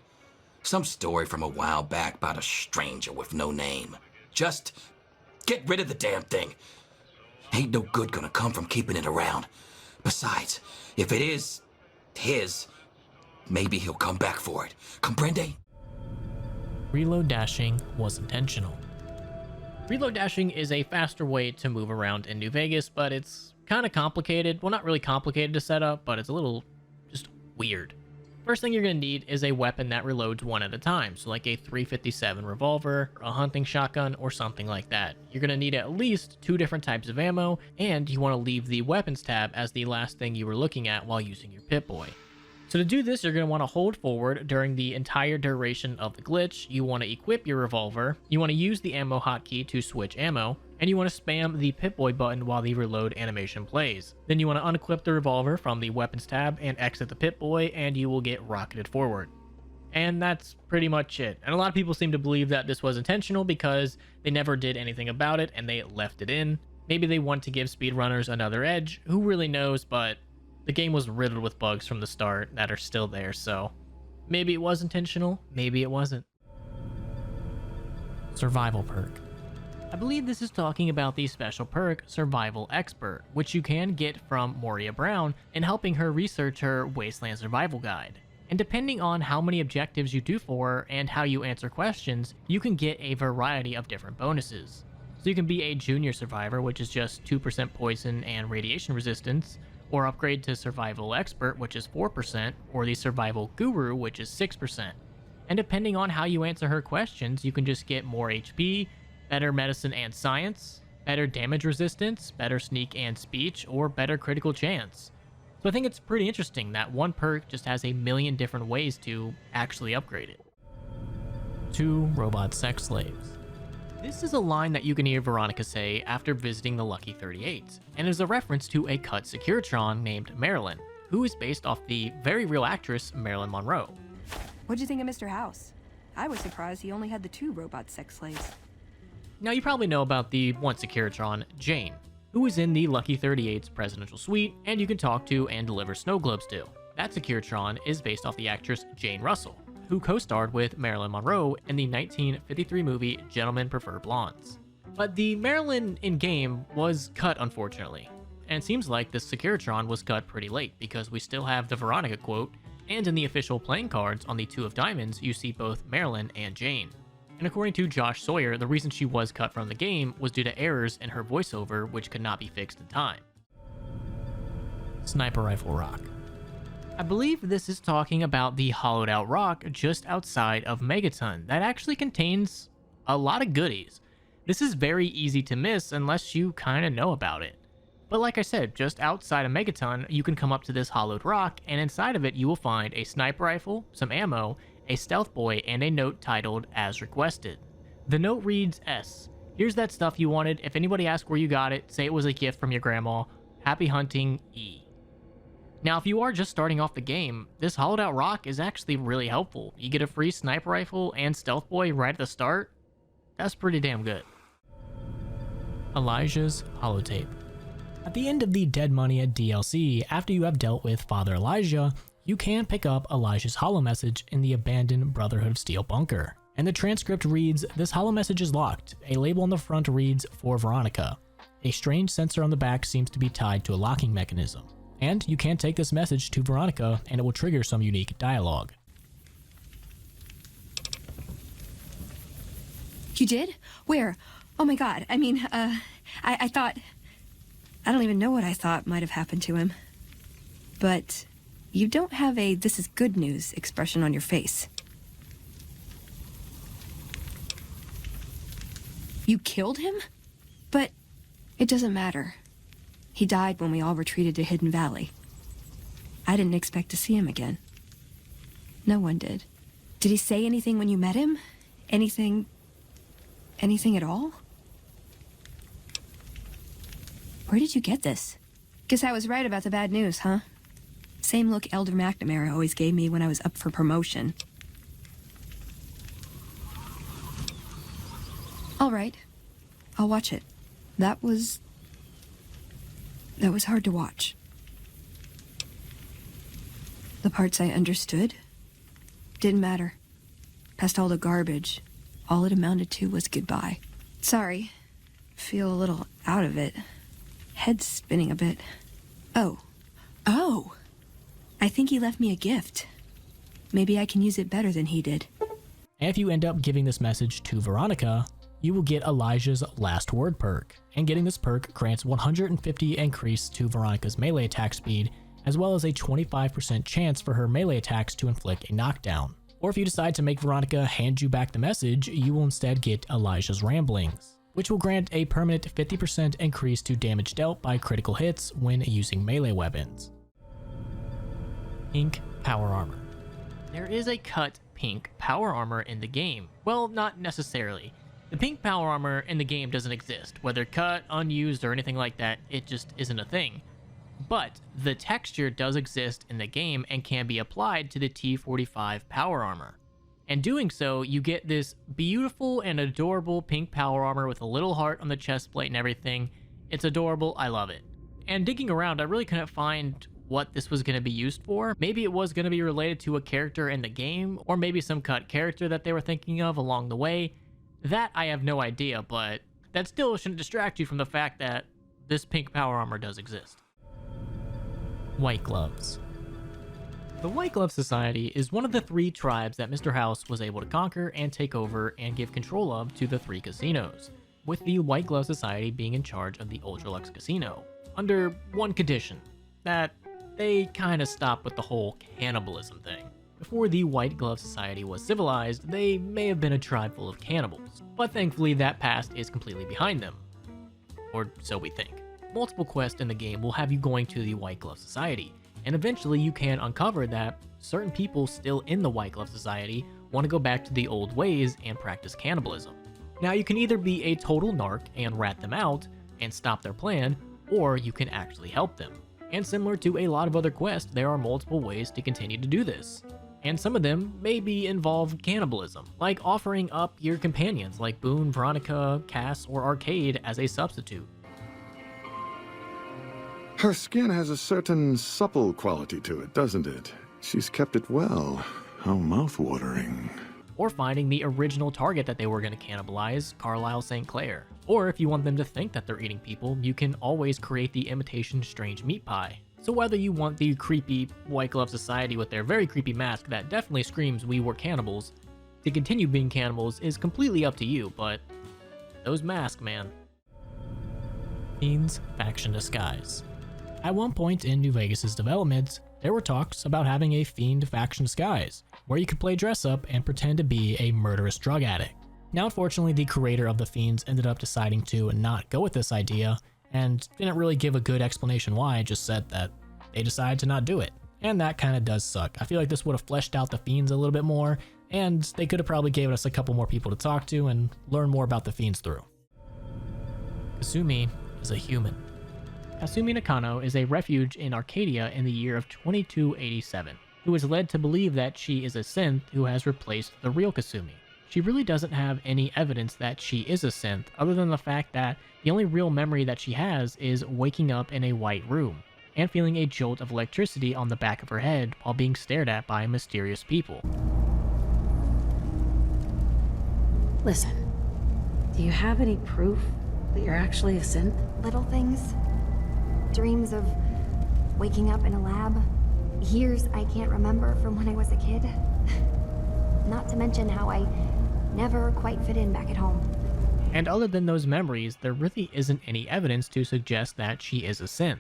Some story from a while back about a stranger with no name. Just get rid of the damn thing. Ain't no good gonna come from keeping it around. Besides, if it is his, maybe he'll come back for it. Comprende? Reload dashing was intentional. Reload dashing is a faster way to move around in New Vegas, but it's kind of complicated. Well, not really complicated to set up, but it's a little just weird. First thing you're going to need is a weapon that reloads one at a time, so like a 357 revolver, a hunting shotgun, or something like that. You're going to need at least 2 different types of ammo, and you want to leave the weapons tab as the last thing you were looking at while using your Pip-Boy. So to do this, you're going to want to hold forward during the entire duration of the glitch. You want to equip your revolver, you want to use the ammo hotkey to switch ammo, and you want to spam the Pip-Boy button while the reload animation plays. Then you want to unequip the revolver from the weapons tab and exit the Pip-Boy, and you will get rocketed forward. And that's pretty much it. And a lot of people seem to believe that this was intentional because they never did anything about it and they left it in. Maybe they want to give speedrunners another edge, who really knows, but the game was riddled with bugs from the start that are still there, so maybe it was intentional, maybe it wasn't. Survival perk. I believe this is talking about the special perk Survival Expert, which you can get from Moria Brown in helping her research her Wasteland Survival Guide. And depending on how many objectives you do for her and how you answer questions, you can get a variety of different bonuses. So you can be a junior survivor, which is just 2% poison and radiation resistance, or upgrade to survival expert, which is 4%, or the survival guru, which is 6%. And depending on how you answer her questions, you can just get more HP, better medicine and science, better damage resistance, better sneak and speech, or better critical chance. So I think it's pretty interesting that one perk just has a million different ways to actually upgrade it. 2 robot sex slaves. This is a line that you can hear Veronica say after visiting the Lucky 38, and is a reference to a cut Securitron named Marilyn, who is based off the very real actress Marilyn Monroe. What'd you think of Mr. House? I was surprised he only had the 2 robot sex slaves. Now you probably know about the one Securitron, Jane, who is in the Lucky 38's presidential suite and you can talk to and deliver snow globes to. That Securitron is based off the actress Jane Russell, who co-starred with Marilyn Monroe in the 1953 movie Gentlemen Prefer Blondes. But the Marilyn in-game was cut, unfortunately, and it seems like this Securitron was cut pretty late because we still have the Veronica quote, and in the official playing cards on the 2 of Diamonds, you see both Marilyn and Jane. And according to Josh Sawyer, the reason she was cut from the game was due to errors in her voiceover which could not be fixed in time. Sniper Rifle Rock. I believe this is talking about the hollowed out rock just outside of Megaton that actually contains a lot of goodies. This is very easy to miss unless you kind of know about it. But like I said, just outside of Megaton, you can come up to this hollowed rock, and inside of it you will find a sniper rifle, some ammo, a stealth boy, and a note titled As Requested. The note reads S. Here's that stuff you wanted. If anybody asks where you got it, say it was a gift from your grandma. Happy hunting, E. Now, if you are just starting off the game, this hollowed out rock is actually really helpful. You get a free sniper rifle and stealth boy right at the start. That's pretty damn good. Elijah's holotape. At the end of the Dead Money at DLC, after you have dealt with Father Elijah, you can pick up Elijah's holo message in the abandoned Brotherhood of Steel bunker. And the transcript reads, "This holo message is locked. A label on the front reads, for Veronica. A strange sensor on the back seems to be tied to a locking mechanism. And you can take this message to Veronica and it will trigger some unique dialogue." You did? Where? Oh my god, I mean, I thought... I don't even know what I thought might have happened to him. But you don't have a "this is good news" expression on your face. You killed him? But it doesn't matter. He died when we all retreated to Hidden Valley. I didn't expect to see him again. No one did. Did he say anything when you met him? Anything at all? Where did you get this? Guess I was right about the bad news, huh? Same look Elder McNamara always gave me when I was up for promotion. All right. I'll watch it. That was hard to watch. The parts I understood didn't matter. Past all the garbage, all it amounted to was goodbye. Sorry. Feel a little out of it. Head spinning a bit. Oh. I think he left me a gift. Maybe I can use it better than he did. And if you end up giving this message to Veronica, you will get Elijah's Last Word perk. And getting this perk grants 150 increase to Veronica's melee attack speed, as well as a 25% chance for her melee attacks to inflict a knockdown. Or if you decide to make Veronica hand you back the message, you will instead get Elijah's Ramblings, which will grant a permanent 50% increase to damage dealt by critical hits when using melee weapons. Pink Power Armor. There is a cut pink power armor in the game. Well, not necessarily. The pink power armor in the game doesn't exist. Whether cut, unused, or anything like that, it just isn't a thing. But the texture does exist in the game and can be applied to the T-45 power armor. And doing so, you get this beautiful and adorable pink power armor with a little heart on the chest plate and everything. It's adorable, I love it. And digging around, I really couldn't find what this was going to be used for. Maybe it was going to be related to a character in the game, or maybe some cut character that they were thinking of along the way. That I have no idea, but that still shouldn't distract you from the fact that this pink power armor does exist. White Gloves. The White Glove Society is one of the 3 tribes that Mr. House was able to conquer and take over and give control of to the 3 casinos. with the White Glove Society being in charge of the Ultralux Casino, under one condition, that they kinda stop with the whole cannibalism thing. Before the White Glove Society was civilized, they may have been a tribe full of cannibals, but thankfully that past is completely behind them. Or so we think. Multiple quests in the game will have you going to the White Glove Society, and eventually you can uncover that certain people still in the White Glove Society want to go back to the old ways and practice cannibalism. Now you can either be a total narc and rat them out and stop their plan, or you can actually help them. And similar to a lot of other quests, there are multiple ways to continue to do this. And some of them maybe involve cannibalism, like offering up your companions like Boone, Veronica, Cass, or Arcade as a substitute. Her skin has a certain supple quality to it, doesn't it? She's kept it well. How mouth-watering. Or finding the original target that they were going to cannibalize, Carlisle St. Clair. Or if you want them to think that they're eating people, you can always create the imitation strange meat pie. So whether you want the creepy White Glove Society with their very creepy mask that definitely screams we were cannibals to continue being cannibals is completely up to you, but those masks, man. Fiends Faction Disguise. At one point in New Vegas' development, there were talks about having a Fiend Faction Disguise, where you could play dress up and pretend to be a murderous drug addict. Now unfortunately the creator of the Fiends ended up deciding to not go with this idea, and didn't really give a good explanation why, just said that they decided to not do it. And that kind of does suck. I feel like this would have fleshed out the Fiends a little bit more, and they could have probably gave us a couple more people to talk to and learn more about the Fiends through. Kasumi is a human. Kasumi Nakano is a refuge in Arcadia in the year of 2287, who is led to believe that she is a synth who has replaced the real Kasumi. She really doesn't have any evidence that she is a synth, other than the fact that the only real memory that she has is waking up in a white room, and feeling a jolt of electricity on the back of her head while being stared at by mysterious people. Listen, do you have any proof that you're actually a synth? Little things. Dreams of waking up in a lab. Years I can't remember from when I was a kid. Not to mention how I never quite fit in back at home. And other than those memories, there really isn't any evidence to suggest that she is a synth.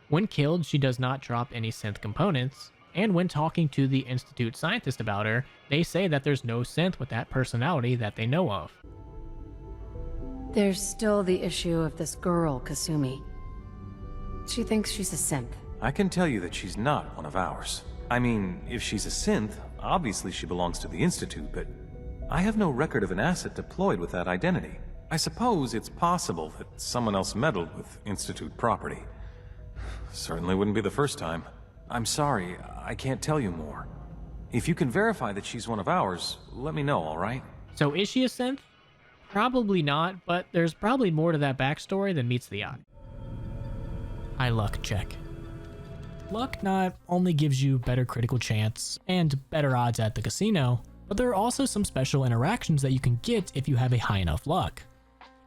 When killed, she does not drop any synth components, and when talking to the Institute scientist about her, they say that there's no synth with that personality that they know of. There's still the issue of this girl, Kasumi. She thinks she's a synth. I can tell you that she's not one of ours. I mean, if she's a synth, obviously she belongs to the Institute, but I have no record of an asset deployed with that identity. I suppose it's possible that someone else meddled with Institute property. Certainly wouldn't be the first time. I'm sorry, I can't tell you more. If you can verify that she's one of ours, let me know, alright? So is she a synth? Probably not, but there's probably more to that backstory than meets the eye. High luck check. Luck not only gives you better critical chance and better odds at the casino, but there are also some special interactions that you can get if you have a high enough luck.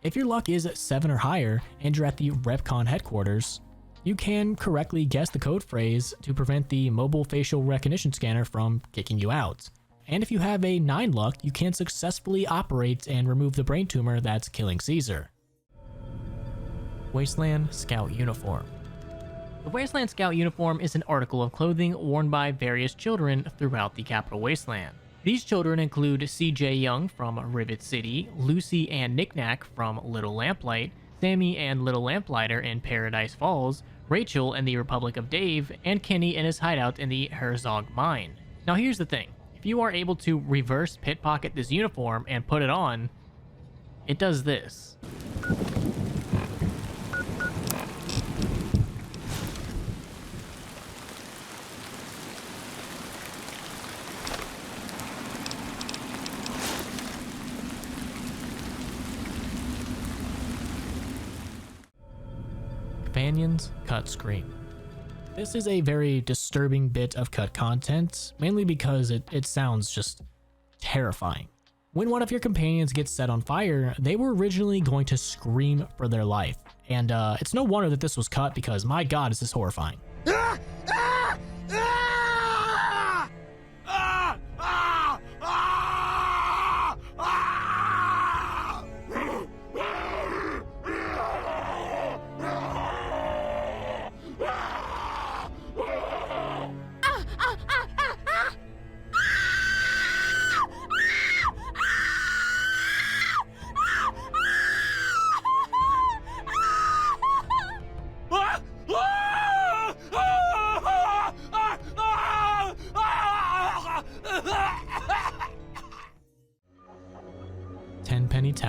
If your luck is 7 or higher and you're at the RepCon headquarters, you can correctly guess the code phrase to prevent the mobile facial recognition scanner from kicking you out. And if you have a 9 luck, you can successfully operate and remove the brain tumor that's killing Caesar. Wasteland Scout Uniform. The Wasteland Scout uniform is an article of clothing worn by various children throughout the Capital Wasteland. These children include CJ Young from Rivet City, Lucy and Knickknack from Little Lamplight, Sammy and Little Lamplighter in Paradise Falls, Rachel in the Republic of Dave, and Kenny in his hideout in the Herzog Mine. Now here's the thing, if you are able to reverse pickpocket this uniform and put it on, it does this. Companions cut screen. This is a very disturbing bit of cut content, mainly because it sounds just terrifying. When one of your companions gets set on fire, they were originally going to scream for their life, and it's no wonder that this was cut because my god is this horrifying.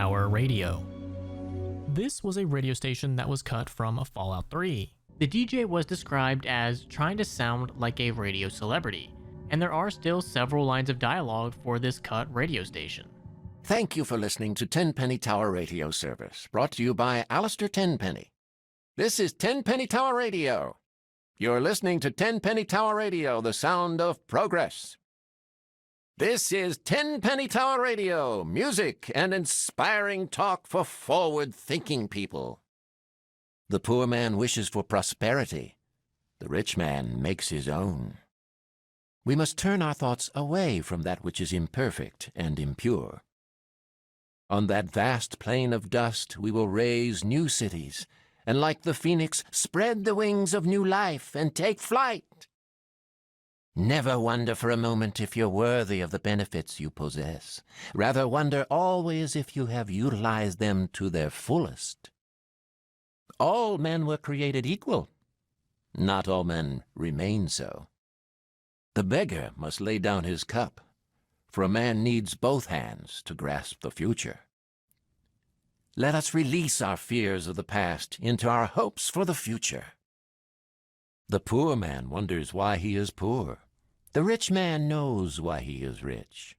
Tower Radio. This was a radio station that was cut from Fallout 3. The DJ was described as trying to sound like a radio celebrity, and there are still several lines of dialogue for this cut radio station. Thank you for listening to Tenpenny Tower Radio Service, brought to you by Alistair Tenpenny. This is Tenpenny Tower Radio. You're listening to Tenpenny Tower Radio, the sound of progress. This is Tenpenny Tower Radio, music and inspiring talk for forward-thinking people. The poor man wishes for prosperity. The rich man makes his own. We must turn our thoughts away from that which is imperfect and impure. On that vast plain of dust we will raise new cities, and like the phoenix, spread the wings of new life and take flight. Never wonder for a moment if you're worthy of the benefits you possess. Rather wonder always if you have utilized them to their fullest. All men were created equal. Not all men remain so. The beggar must lay down his cup, for a man needs both hands to grasp the future. Let us release our fears of the past into our hopes for the future. The poor man wonders why he is poor. The rich man knows why he is rich.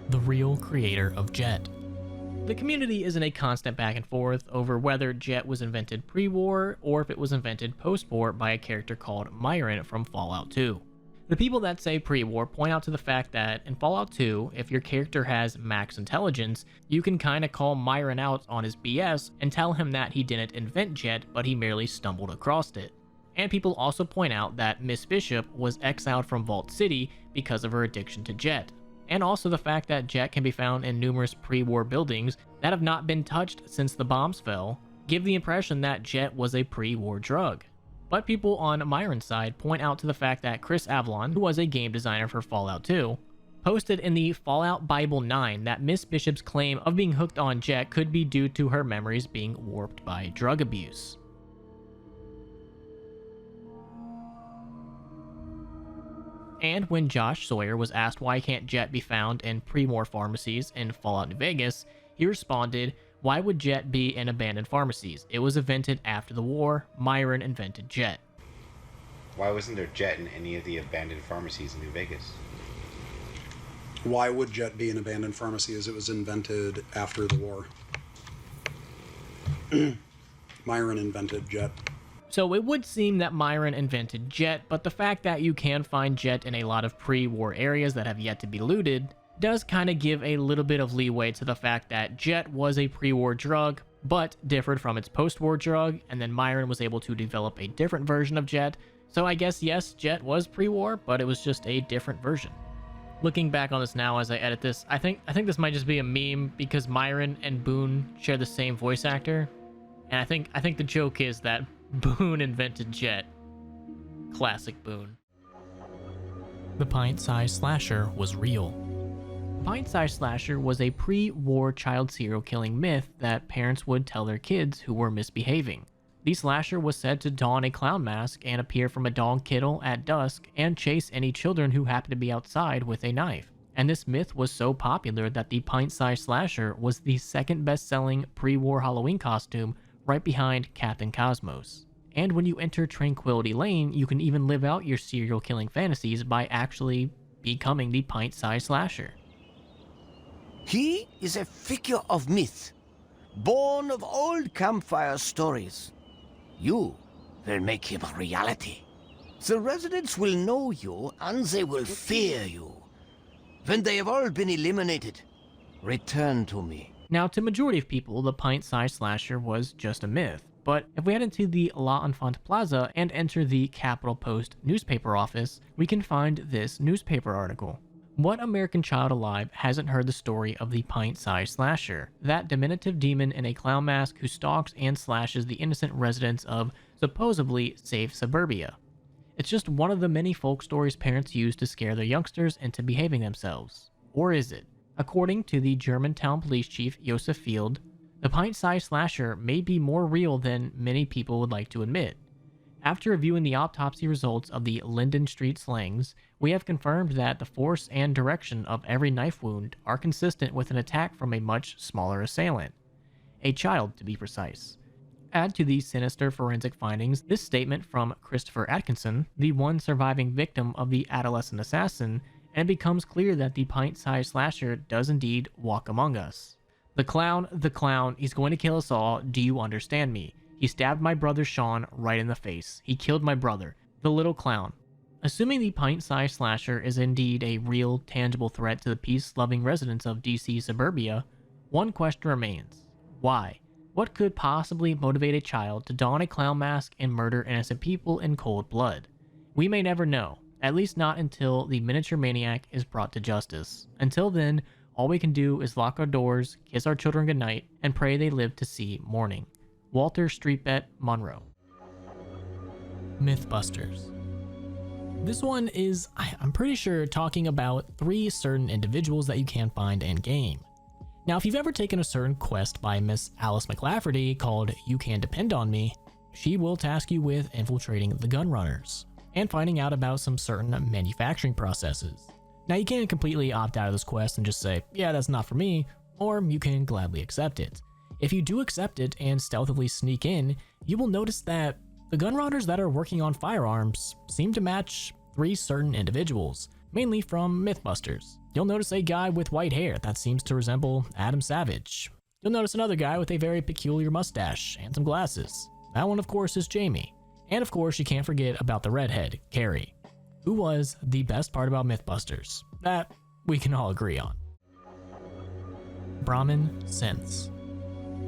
The real creator of Jet. The community is in a constant back and forth over whether Jet was invented pre-war or if it was invented post-war by a character called Myron from Fallout 2. The people that say pre-war point out to the fact that in Fallout 2, if your character has max intelligence, you can kinda call Myron out on his BS and tell him that he didn't invent Jet, but he merely stumbled across it. And people also point out that Miss Bishop was exiled from Vault City because of her addiction to Jet. And also the fact that Jet can be found in numerous pre-war buildings that have not been touched since the bombs fell, give the impression that Jet was a pre-war drug. But people on Myron's side point out to the fact that Chris Avlon, who was a game designer for Fallout 2, posted in the Fallout Bible 9 that Miss Bishop's claim of being hooked on Jet could be due to her memories being warped by drug abuse. And when Josh Sawyer was asked why can't Jet be found in pre-war pharmacies in Fallout New Vegas, he responded, "Why would Jet be in abandoned pharmacies? It was invented after the war. Myron invented Jet." Why wasn't there Jet in any of the abandoned pharmacies in New Vegas? Why would Jet be in abandoned pharmacies? It was invented after the war. Myron invented Jet. So it would seem that Myron invented Jet, but the fact that you can find Jet in a lot of pre-war areas that have yet to be looted does kind of give a little bit of leeway to the fact that Jet was a pre-war drug, but differed from its post-war drug, and then Myron was able to develop a different version of Jet. So I guess yes, Jet was pre-war, but it was just a different version. Looking back on this now as I edit this, I think this might just be a meme because Myron and Boone share the same voice actor, and I think the joke is that Boone invented Jet. Classic Boone. The pint-sized slasher was real. The pint-sized slasher was a pre-war child serial killing myth that parents would tell their kids who were misbehaving. The slasher was said to don a clown mask and appear from a dog kennel at dusk and chase any children who happened to be outside with a knife. And this myth was so popular that the pint-sized slasher was the second best-selling pre-war Halloween costume, right behind Captain Cosmos. And when you enter Tranquility Lane, you can even live out your serial killing fantasies by actually becoming the pint-sized slasher. He is a figure of myth, born of old campfire stories. You will make him a reality. The residents will know you and they will fear you. When they have all been eliminated, return to me. Now, to majority of people, the pint-sized slasher was just a myth, but if we head into the La Enfant Plaza and enter the Capital Post newspaper office, we can find this newspaper article. What American child alive hasn't heard the story of the pint-sized slasher, that diminutive demon in a clown mask who stalks and slashes the innocent residents of supposedly safe suburbia? It's just one of the many folk stories parents use to scare their youngsters into behaving themselves. Or is it? According to the Germantown police chief Joseph Field, the pint-sized slasher may be more real than many people would like to admit. After reviewing the autopsy results of the Linden Street slangs, We have confirmed that the force and direction of every knife wound are consistent with an attack from a much smaller assailant. A child, to be precise. Add to these sinister forensic findings this statement from Christopher Atkinson, the one surviving victim of the adolescent assassin, and it becomes clear that the pint-sized slasher does indeed walk among us. The clown, he's going to kill us all, do you understand me? He stabbed my brother Sean right in the face. He killed my brother, the little clown. Assuming the pint-sized slasher is indeed a real, tangible threat to the peace-loving residents of DC suburbia, one question remains. Why? What could possibly motivate a child to don a clown mask and murder innocent people in cold blood? We may never know, at least not until the miniature maniac is brought to justice. Until then, all we can do is lock our doors, kiss our children goodnight, and pray they live to see morning. Walter Streetbet Monroe. Mythbusters. This one is, I'm pretty sure, talking about 3 certain individuals that you can find in game. Now, if you've ever taken a certain quest by Miss Alice McLafferty called You Can Depend on Me, she will task you with infiltrating the gun runners and finding out about some certain manufacturing processes. Now, you can completely opt out of this quest and just say, yeah, that's not for me, or you can gladly accept it. If you do accept it and stealthily sneak in, you will notice that the gun runners that are working on firearms seem to match 3 certain individuals, mainly from Mythbusters. You'll notice a guy with white hair that seems to resemble Adam Savage. You'll notice another guy with a very peculiar mustache and some glasses. That one, of course, is Jamie. And of course, you can't forget about the redhead, Carrie, who was the best part about Mythbusters. That we can all agree on. Brahmin synths.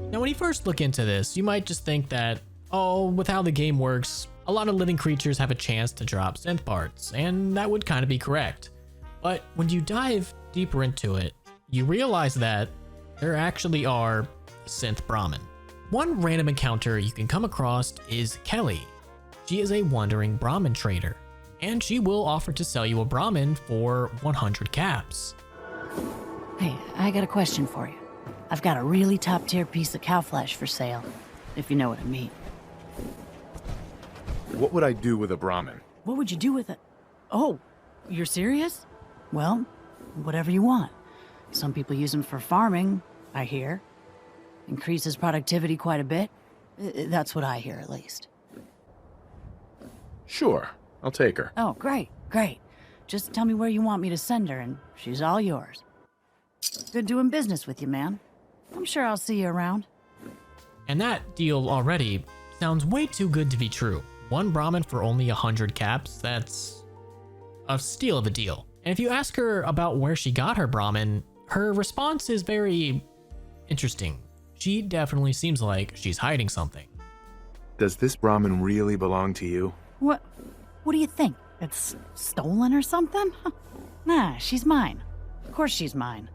Now, when you first look into this, you might just think that, oh, with how the game works, a lot of living creatures have a chance to drop synth parts, and that would kind of be correct. But when you dive deeper into it, you realize that there actually are synth Brahmin. One random encounter you can come across is Kelly. She is a wandering Brahmin trader, and she will offer to sell you a Brahmin for 100 caps. Hey, I got a question for you. I've got a really top-tier piece of cow flesh for sale, if you know what I mean. What would I do with a Brahmin? What would you do with it? Oh, you're serious? Well, whatever you want. Some people use them for farming, I hear. Increases productivity quite a bit. That's what I hear, at least. Sure, I'll take her. Oh, great, great. Just tell me where you want me to send her, and she's all yours. Good doing business with you, man. I'm sure I'll see you around. And that deal already sounds way too good to be true. 1 Brahmin for only 100 caps, that's a steal of a deal. And if you ask her about where she got her Brahmin, her response is very interesting. She definitely seems like she's hiding something. Does this Brahmin really belong to you? What do you think? It's stolen or something? Nah, she's mine. Of course she's mine.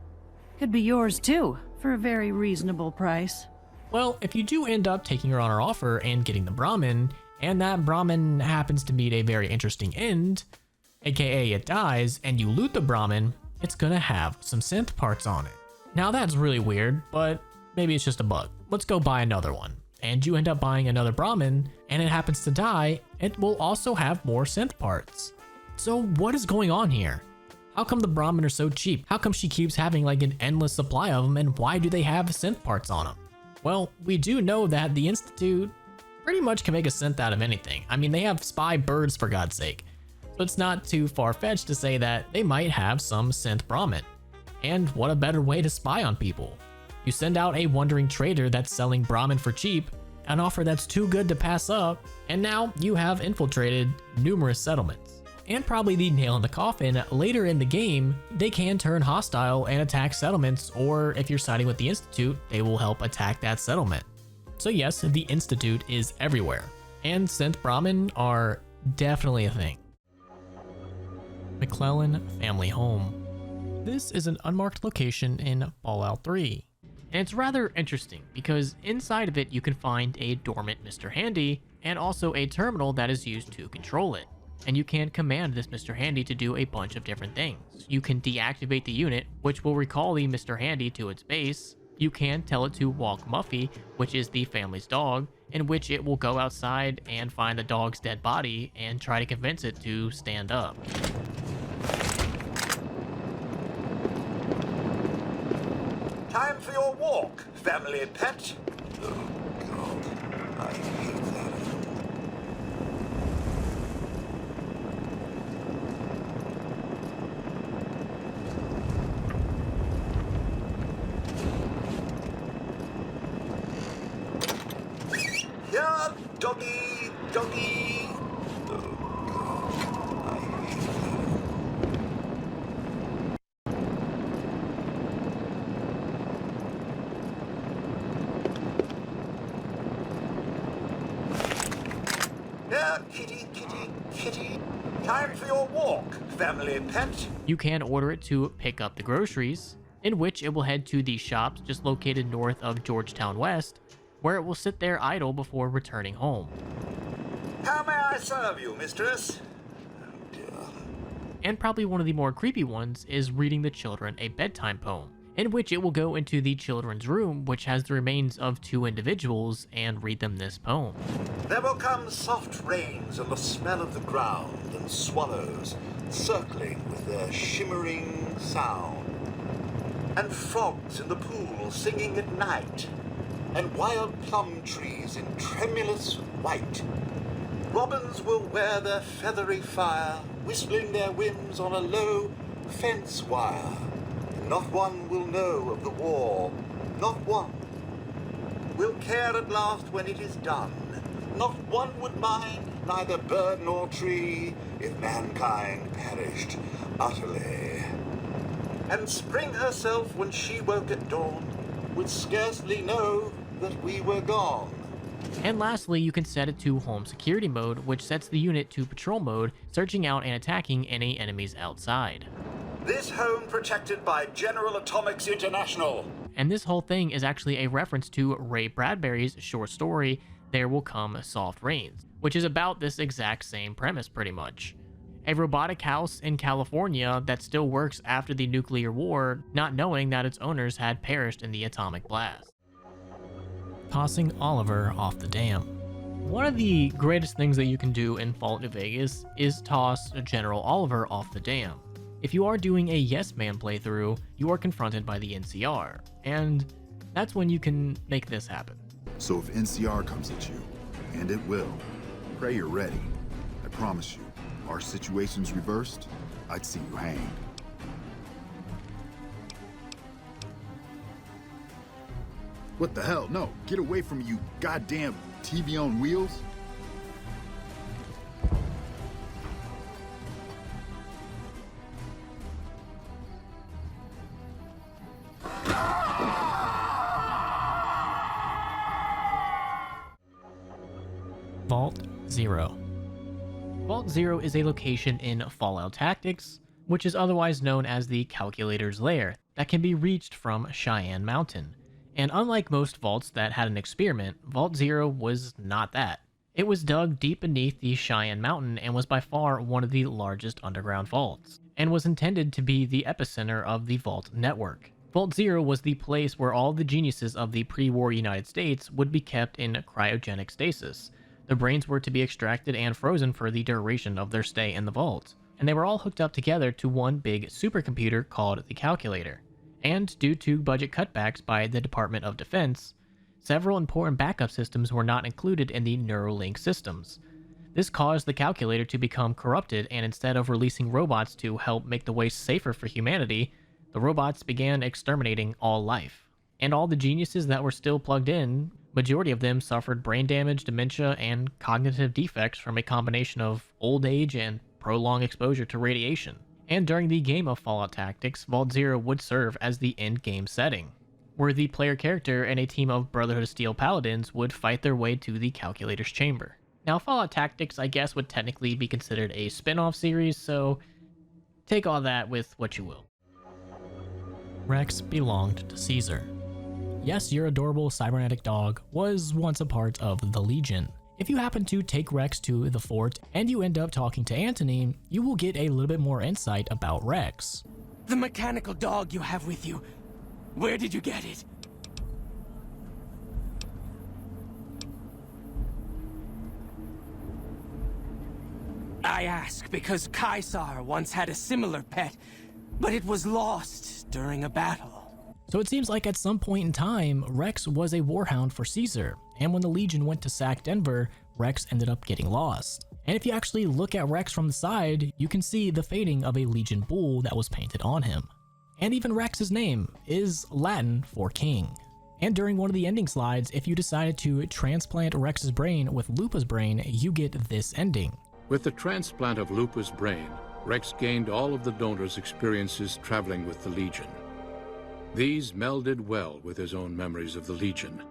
Could be yours too, for a very reasonable price. Well, if you do end up taking her on her offer and getting the Brahmin, and that Brahmin happens to meet a very interesting end, aka it dies, and you loot the Brahmin, it's gonna have some synth parts on it. Now that's really weird, but maybe it's just a bug. Let's go buy another one. And you end up buying another Brahmin, and it happens to die, it will also have more synth parts. So what is going on here? How come the Brahmin are so cheap? How come she keeps having like an endless supply of them, and why do they have synth parts on them? Well, we do know that the Institute pretty much can make a synth out of anything. I mean, they have spy birds, for God's sake. So it's not too far-fetched to say that they might have some synth Brahmin. And what a better way to spy on people. You send out a wandering trader that's selling Brahmin for cheap, an offer that's too good to pass up, and now you have infiltrated numerous settlements. And probably the nail in the coffin, later in the game, they can turn hostile and attack settlements, or if you're siding with the Institute, they will help attack that settlement. So yes, the Institute is everywhere, and synth Brahmin are definitely a thing. McClellan Family Home. This is an unmarked location in Fallout 3. And it's rather interesting because inside of it you can find a dormant Mr. Handy and also a terminal that is used to control it. And you can command this Mr. Handy to do a bunch of different things. You can deactivate the unit, which will recall the Mr. Handy to its base. You can tell it to walk Muffy, which is the family's dog, in which it will go outside and find the dog's dead body and try to convince it to stand up. Time for your walk, family pet. Oh, God. I hate that. Here, doggy, doggy. Oh, God. I hate that. Here, kitty, kitty, kitty. Time for your walk, family pet. You can order it to pick up the groceries, in which it will head to the shops just located north of Georgetown West, where it will sit there idle before returning home. How may I serve you, mistress? And probably one of the more creepy ones is reading the children a bedtime poem, in which it will go into the children's room, which has the remains of 2 individuals, and read them this poem. There will come soft rains and the smell of the ground, and swallows circling with their shimmering sound, and frogs in the pool singing at night, and wild plum trees in tremulous white. Robins will wear their feathery fire, whistling their whims on a low fence wire. Not one will know of the war, not one will care at last when it is done. Not one would mind, neither bird nor tree, if mankind perished utterly. And spring herself, when she woke at dawn, would scarcely know that we were gone. And lastly, you can set it to home security mode, which sets the unit to patrol mode, searching out and attacking any enemies outside. This home protected by General Atomics International. And this whole thing is actually a reference to Ray Bradbury's short story, There Will Come Soft Rains, which is about this exact same premise pretty much. A robotic house in California that still works after the nuclear war, not knowing that its owners had perished in the atomic blast. Tossing Oliver off the dam. One of the greatest things that you can do in Fallout New Vegas is toss General Oliver off the dam. If you are doing a Yes Man playthrough, you are confronted by the NCR, and that's when you can make this happen. So if NCR comes at you, and it will, pray you're ready. I promise you, our situation's reversed, I'd see you hanged. What the hell? No, get away from me, you goddamn TV on wheels. Vault-Zero. Vault-Zero is a location in Fallout Tactics, which is otherwise known as the Calculator's Lair, that can be reached from Cheyenne Mountain. And unlike most vaults that had an experiment, Vault-Zero was not that. It was dug deep beneath the Cheyenne Mountain and was by far one of the largest underground vaults, and was intended to be the epicenter of the Vault network. Vault-Zero was the place where all the geniuses of the pre-war United States would be kept in cryogenic stasis. Their brains were to be extracted and frozen for the duration of their stay in the vault, and they were all hooked up together to one big supercomputer called the Calculator. And due to budget cutbacks by the Department of Defense, several important backup systems were not included in the Neuralink systems. This caused the Calculator to become corrupted, and instead of releasing robots to help make the way safer for humanity, the robots began exterminating all life. And all the geniuses that were still plugged in, majority of them suffered brain damage, dementia, and cognitive defects from a combination of old age and prolonged exposure to radiation. And during the game of Fallout Tactics, Vault-Zero would serve as the end-game setting, where the player character and a team of Brotherhood of Steel Paladins would fight their way to the Calculator's chamber. Now, Fallout Tactics, I guess, would technically be considered a spin-off series, so take all that with what you will. Rex belonged to Caesar. Yes, your adorable cybernetic dog was once a part of the Legion. If you happen to take Rex to the fort and you end up talking to Antony, you will get a little bit more insight about Rex. The mechanical dog you have with you, where did you get it? I ask because Caesar once had a similar pet, but it was lost during a battle. So it seems like at some point in time, Rex was a warhound for Caesar, and when the Legion went to sack Denver, Rex ended up getting lost. And if you actually look at Rex from the side, you can see the fading of a Legion bull that was painted on him. And even Rex's name is Latin for king. And during one of the ending slides, if you decided to transplant Rex's brain with Lupa's brain, you get this ending. With the transplant of Lupa's brain, Rex gained all of the donor's experiences traveling with the Legion. These melded well with his own memories of the Legion,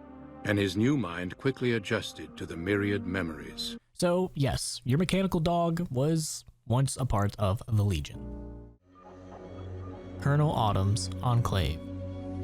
and his new mind quickly adjusted to the myriad memories. So yes, your mechanical dog was once a part of the Legion. Colonel Autumn's Enclave.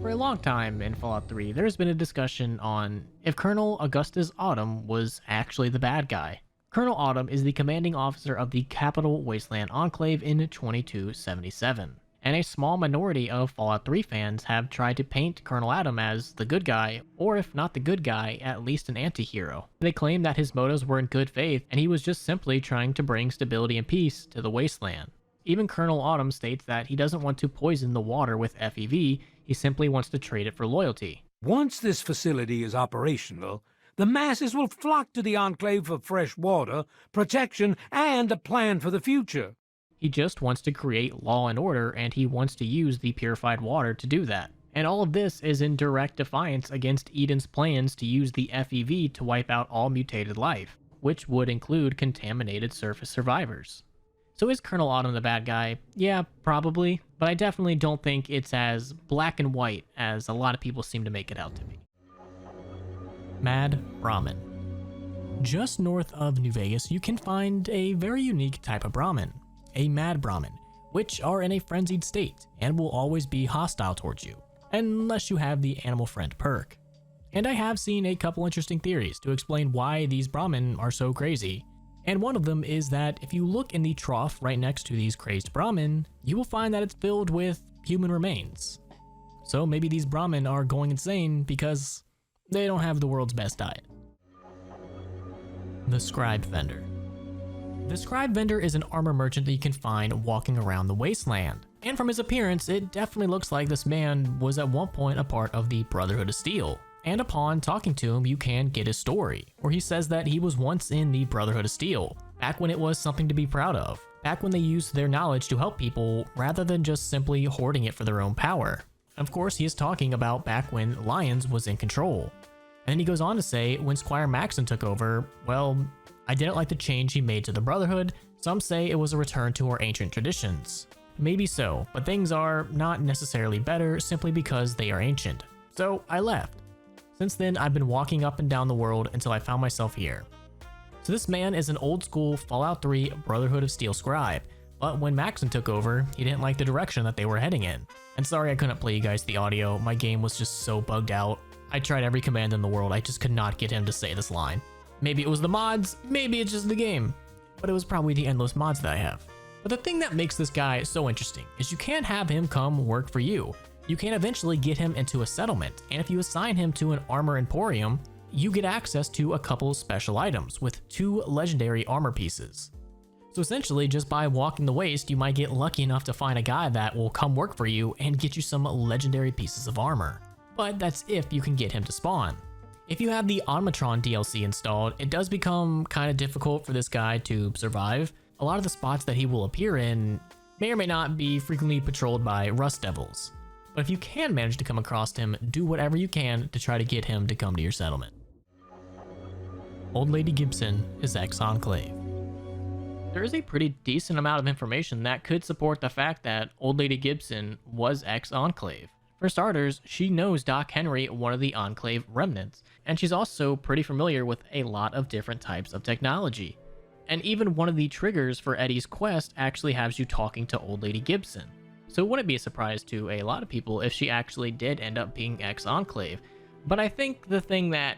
For a long time in Fallout 3, there's been a discussion on if Colonel Augustus Autumn was actually the bad guy. Colonel Autumn is the commanding officer of the Capital Wasteland Enclave in 2277. And a small minority of Fallout 3 fans have tried to paint Colonel Autumn as the good guy, or if not the good guy, at least an anti-hero. They claim that his motives were in good faith, and he was just simply trying to bring stability and peace to the wasteland. Even Colonel Autumn states that he doesn't want to poison the water with FEV, he simply wants to trade it for loyalty. Once this facility is operational, the masses will flock to the Enclave for fresh water, protection, and a plan for the future. He just wants to create law and order, and he wants to use the purified water to do that. And all of this is in direct defiance against Eden's plans to use the FEV to wipe out all mutated life, which would include contaminated surface survivors. So is Colonel Autumn the bad guy? Yeah, probably, but I definitely don't think it's as black and white as a lot of people seem to make it out to be. Mad Brahmin. Just north of New Vegas, you can find a very unique type of Brahmin, a Mad Brahmin, which are in a frenzied state and will always be hostile towards you, unless you have the Animal Friend perk. And I have seen a couple interesting theories to explain why these Brahmin are so crazy, and one of them is that if you look in the trough right next to these crazed Brahmin, you will find that it's filled with human remains. So maybe these Brahmin are going insane because they don't have the world's best diet. The Scribe Vendor. The Scribe Vendor is an armor merchant that you can find walking around the wasteland. And from his appearance, it definitely looks like this man was at one point a part of the Brotherhood of Steel. And upon talking to him, you can get his story, where he says that he was once in the Brotherhood of Steel, back when it was something to be proud of, back when they used their knowledge to help people rather than just simply hoarding it for their own power. Of course, he is talking about back when Lyons was in control. And he goes on to say, when Squire Maxon took over, well, I didn't like the change he made to the Brotherhood. Some say it was a return to our ancient traditions. Maybe so, but things are not necessarily better simply because they are ancient. So I left. Since then, I've been walking up and down the world until I found myself here. So this man is an old school Fallout 3 Brotherhood of Steel scribe, but when Maxon took over, he didn't like the direction that they were heading in. And sorry I couldn't play you guys the audio, my game was just so bugged out. I tried every command in the world, I just could not get him to say this line. Maybe it was the mods, maybe it's just the game, but it was probably the endless mods that I have. But the thing that makes this guy so interesting is you can't have him come work for you. You can eventually get him into a settlement, and if you assign him to an armor emporium, you get access to a couple special items with 2 legendary armor pieces. So essentially, just by walking the waste, you might get lucky enough to find a guy that will come work for you and get you some legendary pieces of armor. But that's if you can get him to spawn. If you have the Omnitron DLC installed, it does become kind of difficult for this guy to survive. A lot of the spots that he will appear in may or may not be frequently patrolled by Rust Devils. But if you can manage to come across him, do whatever you can to try to get him to come to your settlement. Old Lady Gibson is ex-Enclave. There is a pretty decent amount of information that could support the fact that Old Lady Gibson was ex-Enclave. For starters, she knows Doc Henry, one of the Enclave remnants, and she's also pretty familiar with a lot of different types of technology. And even one of the triggers for Eddie's quest actually has you talking to Old Lady Gibson. So it wouldn't be a surprise to a lot of people if she actually did end up being ex-Enclave. But I think the thing that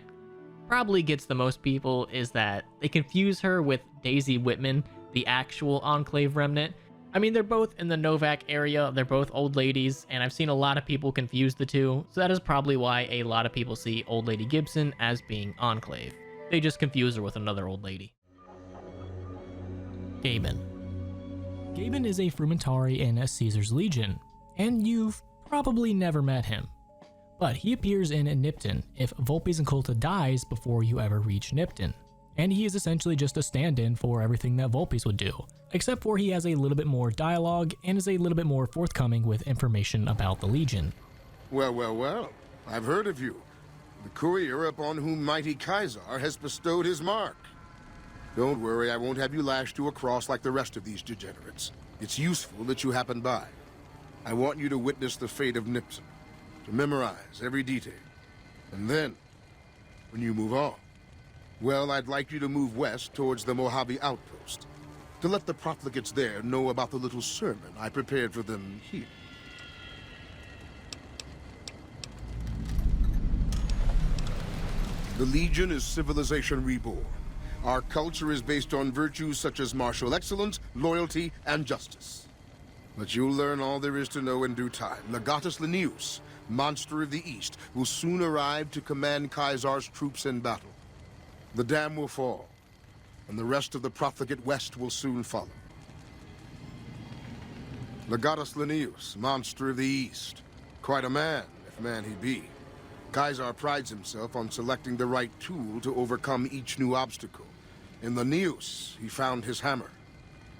probably gets the most people is that they confuse her with Daisy Whitman, the actual Enclave remnant. I mean, they're both in the Novak area, they're both old ladies, and I've seen a lot of people confuse the two, so that is probably why a lot of people see Old Lady Gibson as being Enclave. They just confuse her with another old lady. Gaben. Gaben is a Frumentari in Caesar's Legion, and you've probably never met him. But he appears in Nipton if Vulpes Inculta dies before you ever reach Nipton. And he is essentially just a stand-in for everything that Vulpes would do, except for he has a little bit more dialogue and is a little bit more forthcoming with information about the Legion. Well, well, well. I've heard of you. The courier upon whom mighty Caesar has bestowed his mark. Don't worry, I won't have you lashed to a cross like the rest of these degenerates. It's useful that you happen by. I want you to witness the fate of Nipson, to memorize every detail. And then, when you move on, well, I'd like you to move west towards the Mojave outpost, to let the profligates there know about the little sermon I prepared for them here. The Legion is civilization reborn. Our culture is based on virtues such as martial excellence, loyalty, and justice. But you'll learn all there is to know in due time. Legatus Linnaeus, monster of the East, will soon arrive to command Caesar's troops in battle. The dam will fall, and the rest of the profligate West will soon follow. Legatus Linnaeus, monster of the East. Quite a man, if man he be. Caesar prides himself on selecting the right tool to overcome each new obstacle. In Linnaeus, he found his hammer.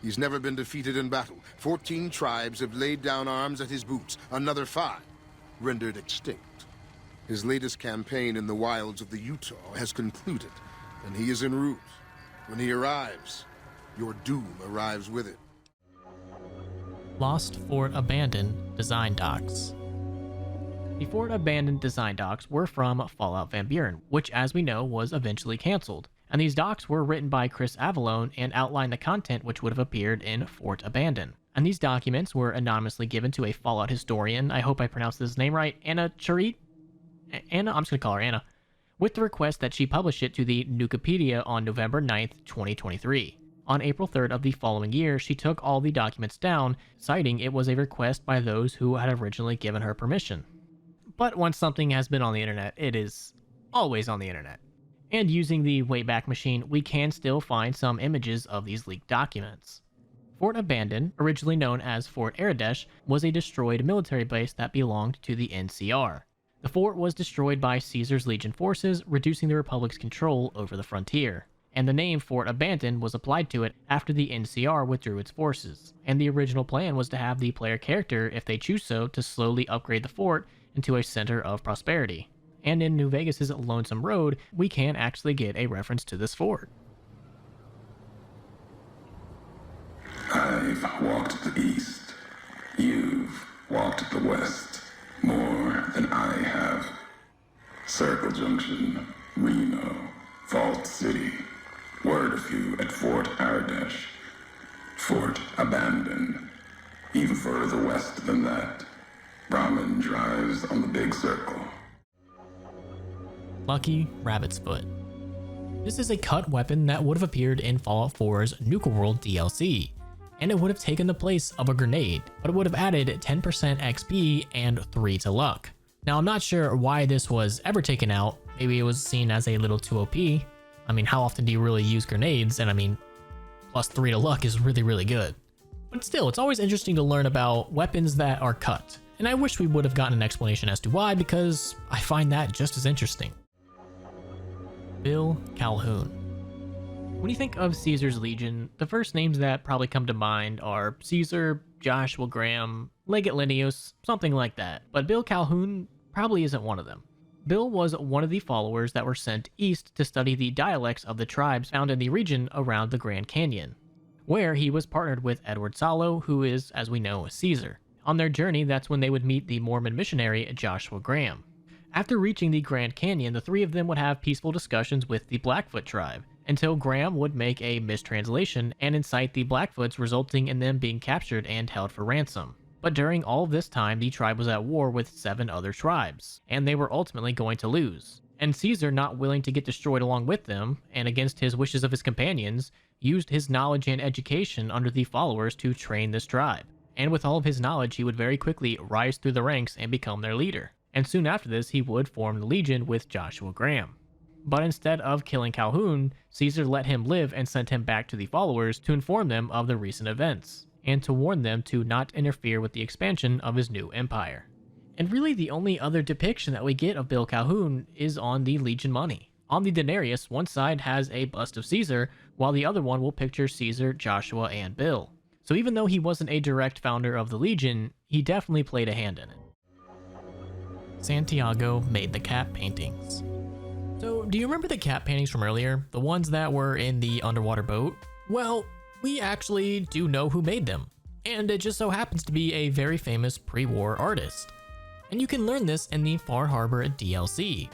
He's never been defeated in battle. 14 tribes have laid down arms at his boots. Another 5 rendered extinct. His latest campaign in the wilds of the Utah has concluded, and he is en route. When he arrives, your doom arrives with it. Lost Fort Abandoned Design Docs. The Fort Abandoned Design Docs were from Fallout Van Buren, which, as we know, was eventually cancelled. And these docs were written by Chris Avallone and outline the content which would have appeared in Fort Abandoned. And these documents were anonymously given to a Fallout historian, I hope I pronounced his name right, Anna Charit? Anna? I'm just going to call her Anna. With the request that she publish it to the Nukipedia on November 9th, 2023. On April 3rd of the following year, she took all the documents down, citing it was a request by those who had originally given her permission. But once something has been on the internet, it is always on the internet. And using the Wayback Machine, we can still find some images of these leaked documents. Fort Abandoned, originally known as Fort Aradesh, was a destroyed military base that belonged to the NCR. The fort was destroyed by Caesar's Legion forces, reducing the Republic's control over the frontier. And the name Fort Abandoned was applied to it after the NCR withdrew its forces. And the original plan was to have the player character, if they choose so, to slowly upgrade the fort into a center of prosperity. And in New Vegas' Lonesome Road, we can actually get a reference to this fort. I've walked the east. You've walked the west. More than I have. Circle Junction, Reno, Vault City. Word of you at Fort Aradesh. Fort Abandoned. Even further west than that. Brahmin drives on the big circle. Lucky Rabbit's Foot. This is a cut weapon that would have appeared in Fallout 4's Nuka World DLC, and it would have taken the place of a grenade, but it would have added 10% XP and 3 to luck. Now I'm not sure why this was ever taken out. Maybe it was seen as a little too OP. I mean, how often do you really use grenades? And I mean, plus 3 to luck is really, really good. But still, it's always interesting to learn about weapons that are cut. And I wish we would have gotten an explanation as to why, because I find that just as interesting. Bill Calhoun. When you think of Caesar's Legion, the first names that probably come to mind are Caesar, Joshua Graham, Legate Linnaeus, something like that. But Bill Calhoun probably isn't one of them. Bill was one of the followers that were sent east to study the dialects of the tribes found in the region around the Grand Canyon, where he was partnered with Edward Salo, who is, as we know, Caesar. On their journey, that's when they would meet the Mormon missionary Joshua Graham. After reaching the Grand Canyon, the three of them would have peaceful discussions with the Blackfoot tribe, until Graham would make a mistranslation and incite the Blackfoots, resulting in them being captured and held for ransom. But during all of this time, the tribe was at war with 7 other tribes, and they were ultimately going to lose. And Caesar, not willing to get destroyed along with them, and against his wishes of his companions, used his knowledge and education under the followers to train this tribe. And with all of his knowledge, he would very quickly rise through the ranks and become their leader. And soon after this, he would form the Legion with Joshua Graham. But instead of killing Calhoun, Caesar let him live and sent him back to the followers to inform them of the recent events, and to warn them to not interfere with the expansion of his new empire. And really the only other depiction that we get of Bill Calhoun is on the Legion money. On the denarius, one side has a bust of Caesar, while the other one will picture Caesar, Joshua, and Bill. So even though he wasn't a direct founder of the Legion, he definitely played a hand in it. Santiago made the cap paintings. So, do you remember the cap paintings from earlier? The ones that were in the underwater boat? Well, we actually do know who made them. And it just so happens to be a very famous pre-war artist. And you can learn this in the Far Harbor DLC.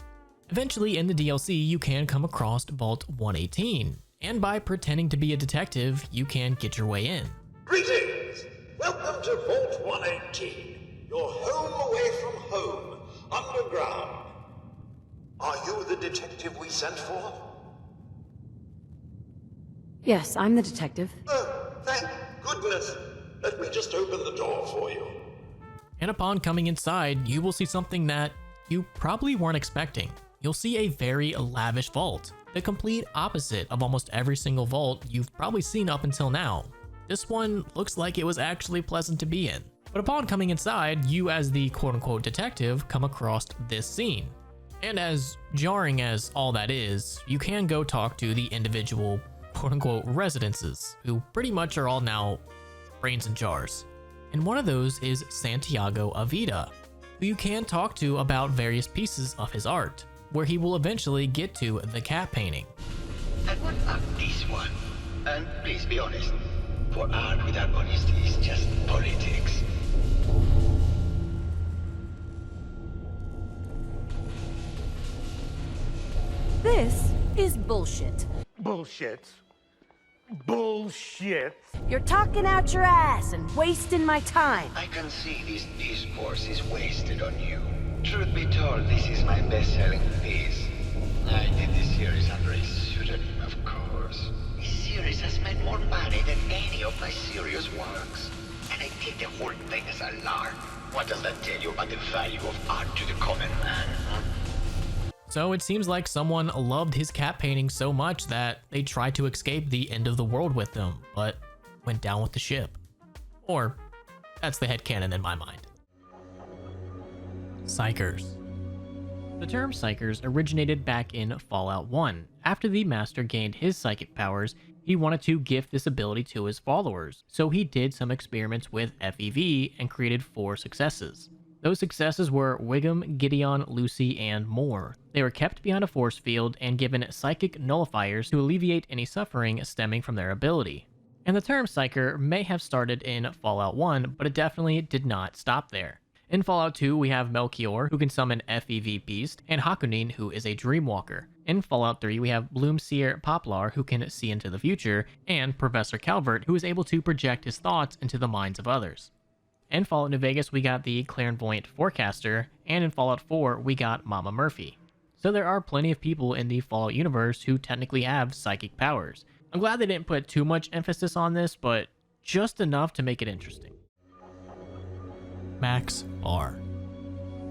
Eventually in the DLC, you can come across Vault 118. And by pretending to be a detective, you can get your way in. Greetings! Welcome to Vault 118, your home away from home, underground. Are you the detective we sent for? Yes, I'm the detective. Oh, thank goodness. Let me just open the door for you. And upon coming inside, you will see something that you probably weren't expecting. You'll see a very lavish vault, the complete opposite of almost every single vault you've probably seen up until now. This one looks like it was actually pleasant to be in. But upon coming inside, you as the quote-unquote detective come across this scene. And as jarring as all that is, you can go talk to the individual quote-unquote residences, who pretty much are all now brains in jars. And one of those is Santiago Avida, who you can talk to about various pieces of his art, where he will eventually get to the cat painting. And what about this one? And please be honest, for art without honesty is just politics. This is bullshit. Bullshit. Bullshit. You're talking out your ass and wasting my time. I can see this discourse is wasted on you. Truth be told, this is my best-selling piece. I did this series under a pseudonym, of course. This series has made more money than any of my serious works. And I take the whole thing as a lark. What does that tell you about the value of art to the common man? So it seems like someone loved his cat painting so much that they tried to escape the end of the world with them, but went down with the ship. Or, that's the headcanon in my mind. Psychers. The term Psychers originated back in Fallout 1. After the Master gained his psychic powers, he wanted to gift this ability to his followers, so he did some experiments with FEV and created 4 successes. Those successes were Wiggum, Gideon, Lucy, and more. They were kept behind a force field and given psychic nullifiers to alleviate any suffering stemming from their ability. And the term Psyker may have started in Fallout 1, but it definitely did not stop there. In Fallout 2, we have Melchior, who can summon FEV Beast, and Hakunin, who is a Dreamwalker. In Fallout 3, we have Bloomseer Poplar, who can see into the future, and Professor Calvert, who is able to project his thoughts into the minds of others. In Fallout New Vegas, we got the Clairvoyant Forecaster, and in Fallout 4, we got Mama Murphy. So there are plenty of people in the Fallout universe who technically have psychic powers. I'm glad they didn't put too much emphasis on this, but just enough to make it interesting. Max Bar.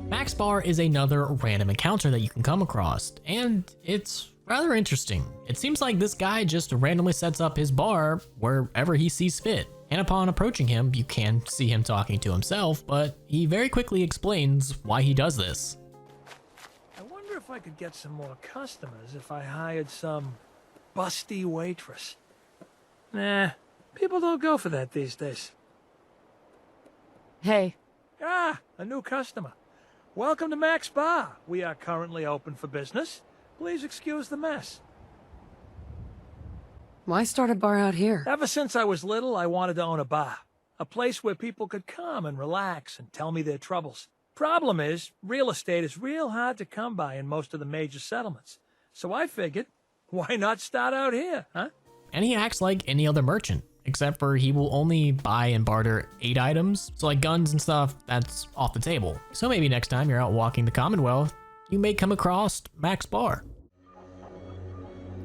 Max Bar is another random encounter that you can come across, and it's rather interesting. It seems like this guy just randomly sets up his bar wherever he sees fit. And upon approaching him, you can see him talking to himself, but he very quickly explains why he does this. I wonder if I could get some more customers if I hired some busty waitress. Nah, people don't go for that these days. Hey. Ah, a new customer. Welcome to Max Bar. We are currently open for business. Please excuse the mess. Why start a bar out here? Ever since I was little, I wanted to own a bar. A place where people could come and relax and tell me their troubles. Problem is, real estate is real hard to come by in most of the major settlements. So I figured, why not start out here, huh? And he acts like any other merchant, except for he will only buy and barter 8 items. So like guns and stuff, that's off the table. So maybe next time you're out walking the Commonwealth, you may come across Max Bar.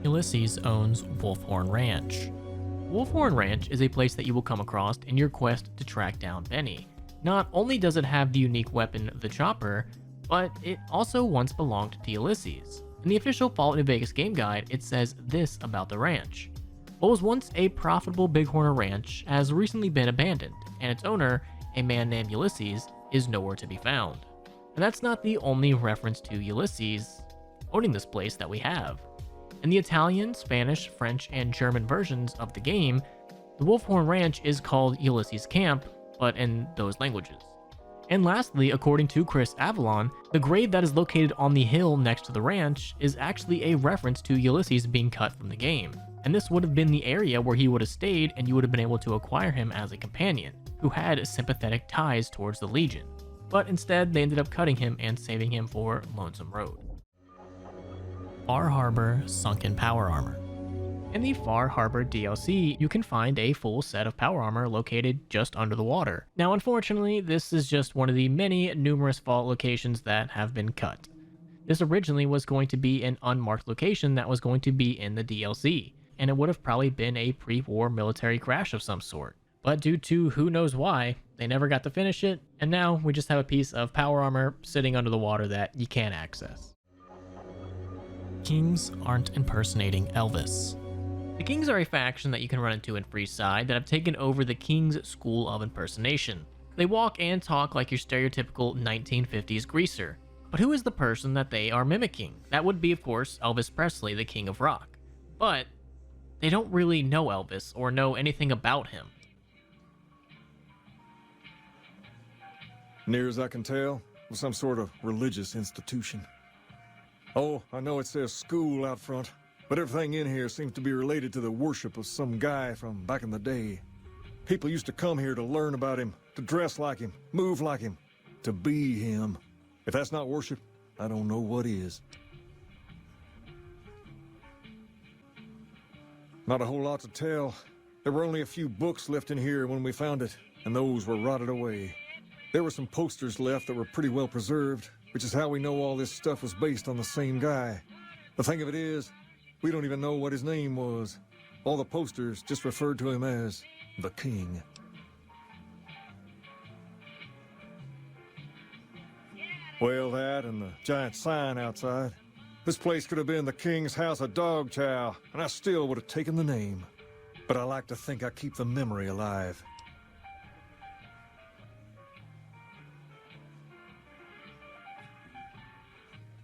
Ulysses owns Wolfhorn Ranch. Wolfhorn Ranch is a place that you will come across in your quest to track down Benny. Not only does it have the unique weapon, the chopper, but it also once belonged to Ulysses. In the official Fallout New Vegas game guide, it says this about the ranch. What was once a profitable Bighorn ranch has recently been abandoned, and its owner, a man named Ulysses, is nowhere to be found. And that's not the only reference to Ulysses owning this place that we have. In the Italian, Spanish, French, and German versions of the game, the Wolfhorn Ranch is called Ulysses Camp, but in those languages. And lastly, according to Chris Avalon, the grave that is located on the hill next to the ranch is actually a reference to Ulysses being cut from the game. And this would have been the area where he would have stayed, and you would have been able to acquire him as a companion, who had sympathetic ties towards the Legion. But instead, they ended up cutting him and saving him for Lonesome Road. Far Harbor Sunken Power Armor. In the Far Harbor DLC, you can find a full set of power armor located just under the water. Now, unfortunately, this is just one of the many numerous vault locations that have been cut. This originally was going to be an unmarked location that was going to be in the DLC, and it would have probably been a pre-war military crash of some sort. But due to who knows why, they never got to finish it, and now we just have a piece of power armor sitting under the water that you can't access. Kings aren't impersonating Elvis. The Kings are a faction that you can run into in Freeside that have taken over the Kings School of Impersonation. They walk and talk like your stereotypical 1950s greaser. But who is the person that they are mimicking? That would be, of course, Elvis Presley, the King of Rock. But they don't really know Elvis or know anything about him. Near as I can tell, it was some sort of religious institution. Oh, I know it says school out front, but everything in here seems to be related to the worship of some guy from back in the day. People used to come here to learn about him, to dress like him, move like him, to be him. If that's not worship, I don't know what is. Not a whole lot to tell. There were only a few books left in here when we found it, and those were rotted away. There were some posters left that were pretty well preserved, which is how we know all this stuff was based on the same guy. The thing of it is, we don't even know what his name was. All the posters just referred to him as the King. Well, that and the giant sign outside. This place could have been the King's House of Dog Chow, and I still would have taken the name. But I like to think I keep the memory alive.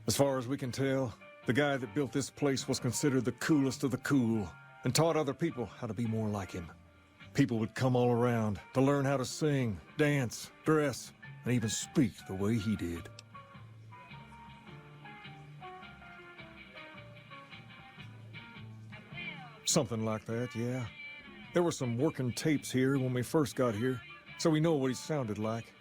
As far as we can tell, the guy that built this place was considered the coolest of the cool, and taught other people how to be more like him. People would come all around to learn how to sing, dance, dress, and even speak the way he did. Something like that, yeah. There were some working tapes here when we first got here, so we know what he sounded like.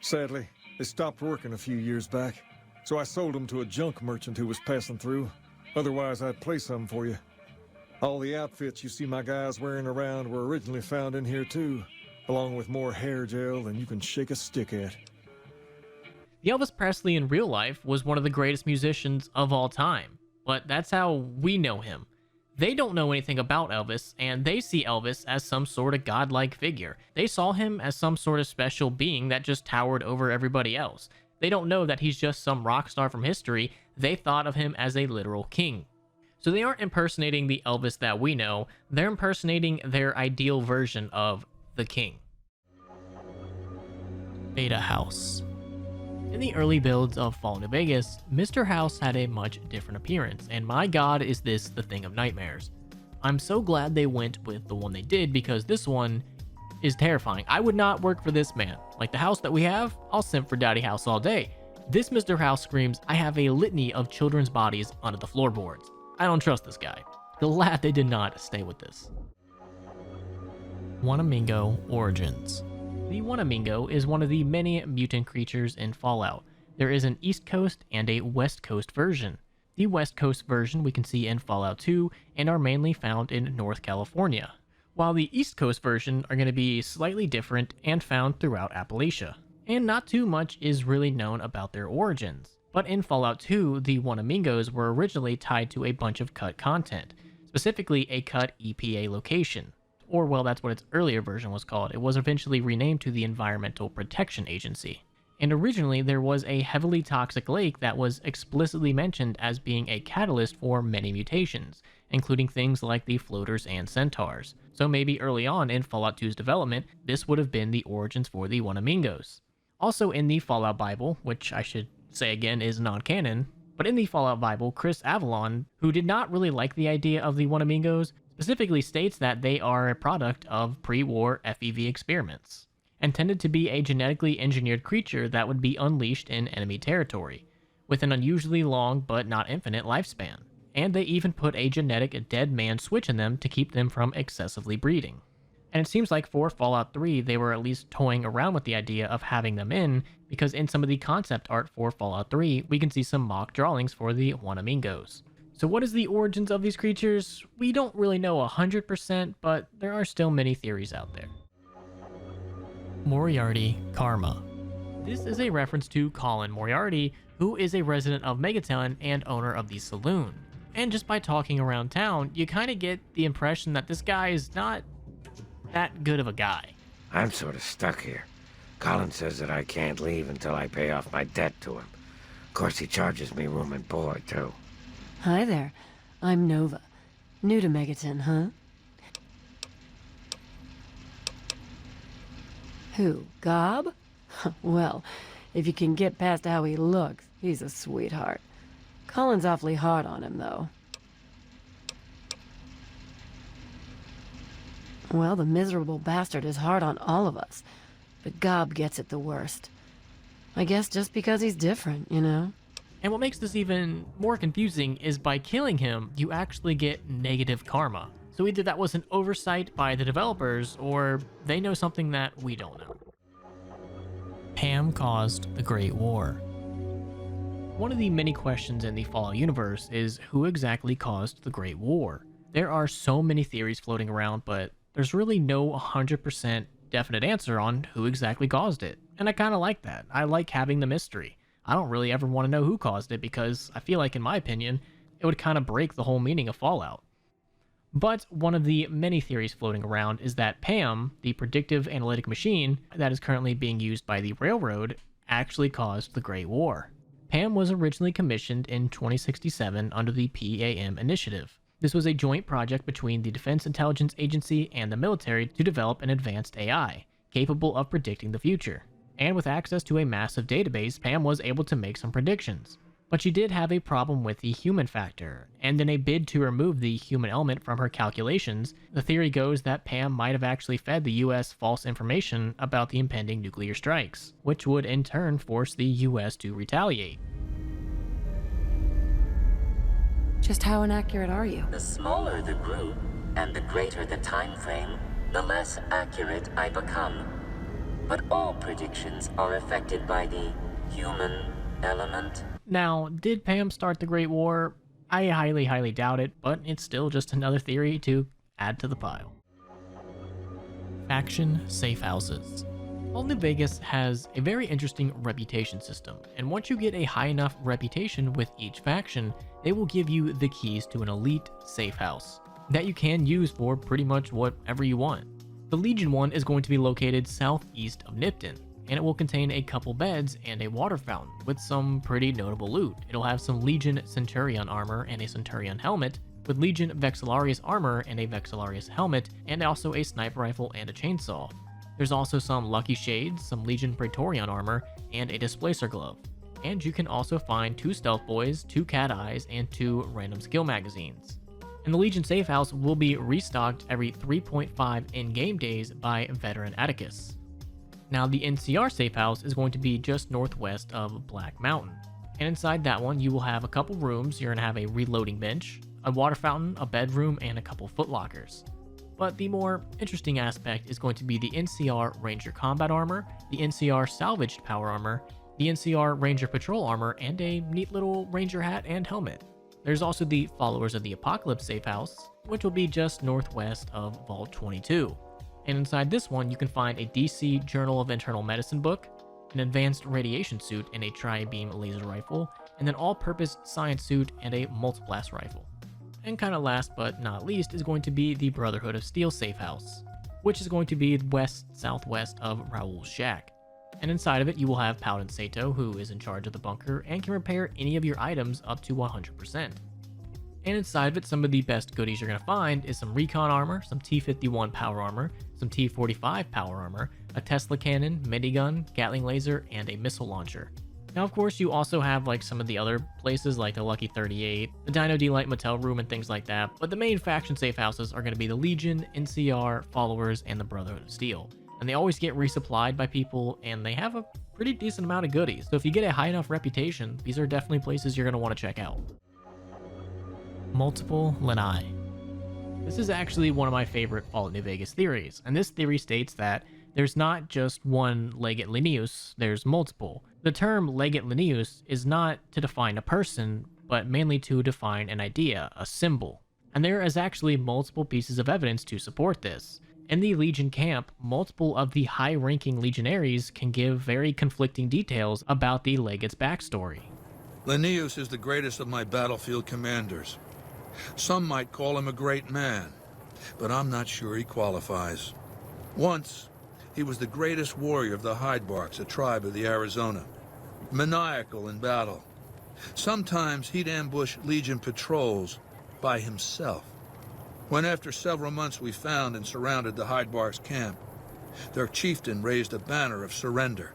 Sadly, they stopped working a few years back, so I sold them to a junk merchant who was passing through. Otherwise, I'd play some for you. All the outfits you see my guys wearing around were originally found in here too, along with more hair gel than you can shake a stick at. The Elvis Presley in real life was one of the greatest musicians of all time, but that's how we know him. They don't know anything about Elvis, and they see Elvis as some sort of godlike figure. They saw him as some sort of special being that just towered over everybody else. They don't know that he's just some rock star from history. They thought of him as a literal king. So they aren't impersonating the Elvis that we know, they're impersonating their ideal version of the king. Beta House. In the early builds of Fallout New Vegas, Mr. House had a much different appearance, and my god is this the thing of nightmares. I'm so glad they went with the one they did, because this one is terrifying. I would not work for this man. Like the house that we have, I'll simp for Daddy House all day. This Mr. House screams, I have a litany of children's bodies under the floorboards. I don't trust this guy. Glad they did not stay with this. Wanamingo Origins. The Wanamingo is one of the many mutant creatures in Fallout. There is an East Coast and a West Coast version. The West Coast version we can see in Fallout 2 and are mainly found in North California, while the East Coast version are going to be slightly different and found throughout Appalachia. And not too much is really known about their origins. But in Fallout 2, the Wanamingos were originally tied to a bunch of cut content, specifically a cut EPA location. Or, well, that's what its earlier version was called. It was eventually renamed to the Environmental Protection Agency. And originally, there was a heavily toxic lake that was explicitly mentioned as being a catalyst for many mutations, including things like the floaters and centaurs. So maybe early on in Fallout 2's development, this would have been the origins for the Wanamingos. Also in the Fallout Bible, which I should say again is non-canon, but in the Fallout Bible, Chris Avalon, who did not really like the idea of the Wanamingos, specifically states that they are a product of pre-war FEV experiments, intended to be a genetically engineered creature that would be unleashed in enemy territory, with an unusually long but not infinite lifespan. And they even put a genetic dead man switch in them to keep them from excessively breeding. And it seems like for Fallout 3, they were at least toying around with the idea of having them in, because in some of the concept art for Fallout 3, we can see some mock drawings for the Wanamingos. So what is the origins of these creatures? We don't really know 100%, but there are still many theories out there. Moriarty Karma. This is a reference to Colin Moriarty, who is a resident of Megatown and owner of the saloon. And just by talking around town, you kind of get the impression that this guy is not that good of a guy. I'm sort of stuck here. Colin says that I can't leave until I pay off my debt to him. Of course, he charges me room and board, too. Hi there. I'm Nova. New to Megaton, huh? Who, Gob? Well, if you can get past how he looks, he's a sweetheart. Colin's awfully hard on him, though. Well, the miserable bastard is hard on all of us, but Gob gets it the worst. I guess just because he's different, you know? And what makes this even more confusing is by killing him, you actually get negative karma. So either that was an oversight by the developers, or they know something that we don't know. Pam caused the Great War. One of the many questions in the Fallout universe is who exactly caused the Great War? There are so many theories floating around, but there's really no 100% definite answer on who exactly caused it. And I kind of like that. I like having the mystery. I don't really ever want to know who caused it because I feel like, in my opinion, it would kind of break the whole meaning of Fallout. But one of the many theories floating around is that Pam, the predictive analytic machine that is currently being used by the Railroad, actually caused the Great War. Pam was originally commissioned in 2067 under the PAM initiative. This was a joint project between the Defense Intelligence Agency and the military to develop an advanced AI, capable of predicting the future. And with access to a massive database, Pam was able to make some predictions. But she did have a problem with the human factor, and in a bid to remove the human element from her calculations, the theory goes that Pam might have actually fed the US false information about the impending nuclear strikes, which would in turn force the US to retaliate. Just how inaccurate are you? The smaller the group, and the greater the time frame, the less accurate I become. But all predictions are affected by the human element. Now, did Pam start the Great War? I highly doubt it, but it's still just another theory to add to the pile. Faction safe houses. All New Vegas has a very interesting reputation system, and once you get a high enough reputation with each faction, they will give you the keys to an elite safe house that you can use for pretty much whatever you want. The Legion one is going to be located southeast of Nipton, and it will contain a couple beds and a water fountain with some pretty notable loot. It'll have some Legion Centurion armor and a Centurion helmet, with Legion Vexillarius armor and a Vexillarius helmet, and also a sniper rifle and a chainsaw. There's also some Lucky Shades, some Legion Praetorian armor, and a Displacer glove. And you can also find 2 Stealth Boys, 2 Cat Eyes, and 2 random skill magazines. And the Legion Safe House will be restocked every 3.5 in-game days by Veteran Atticus. Now, the NCR Safe House is going to be just northwest of Black Mountain. And inside that one, you will have a couple rooms. You're going to have a reloading bench, a water fountain, a bedroom, and a couple footlockers. But the more interesting aspect is going to be the NCR Ranger Combat Armor, the NCR Salvaged Power Armor, the NCR Ranger Patrol Armor, and a neat little Ranger hat and helmet. There's also the Followers of the Apocalypse Safe House, which will be just northwest of Vault 22. And inside this one, you can find a DC Journal of Internal Medicine book, an advanced radiation suit and a tri-beam laser rifle, and an all-purpose science suit and a multiblast rifle. And kind of last but not least is going to be the Brotherhood of Steel Safe House, which is going to be west-southwest of Raoul's shack. And inside of it, you will have Paladin Sato, who is in charge of the bunker and can repair any of your items up to 100%. And inside of it, some of the best goodies you're going to find is some recon armor, some T-51 power armor, some T-45 power armor, a Tesla cannon, minigun, Gatling laser, and a missile launcher. Now, of course, you also have like some of the other places like the Lucky 38, the Dino D-Light Motel Room, and things like that, but the main faction safe houses are going to be the Legion, NCR, Followers, and the Brotherhood of Steel. And they always get resupplied by people, and they have a pretty decent amount of goodies. So if you get a high enough reputation, these are definitely places you're going to want to check out. Multiple Lanai. This is actually one of my favorite Fallout New Vegas theories, and this theory states that there's not just one Legate Linnaeus, there's multiple. The term Legate Linnaeus is not to define a person, but mainly to define an idea, a symbol. And there is actually multiple pieces of evidence to support this. In the Legion camp, multiple of the high-ranking legionaries can give very conflicting details about the Legate's backstory. Linnaeus is the greatest of my battlefield commanders. Some might call him a great man, but I'm not sure he qualifies. Once, he was the greatest warrior of the Hydebarks, a tribe of the Arizona. Maniacal in battle. Sometimes he'd ambush Legion patrols by himself. When after several months we found and surrounded the Hydebarks camp, their chieftain raised a banner of surrender.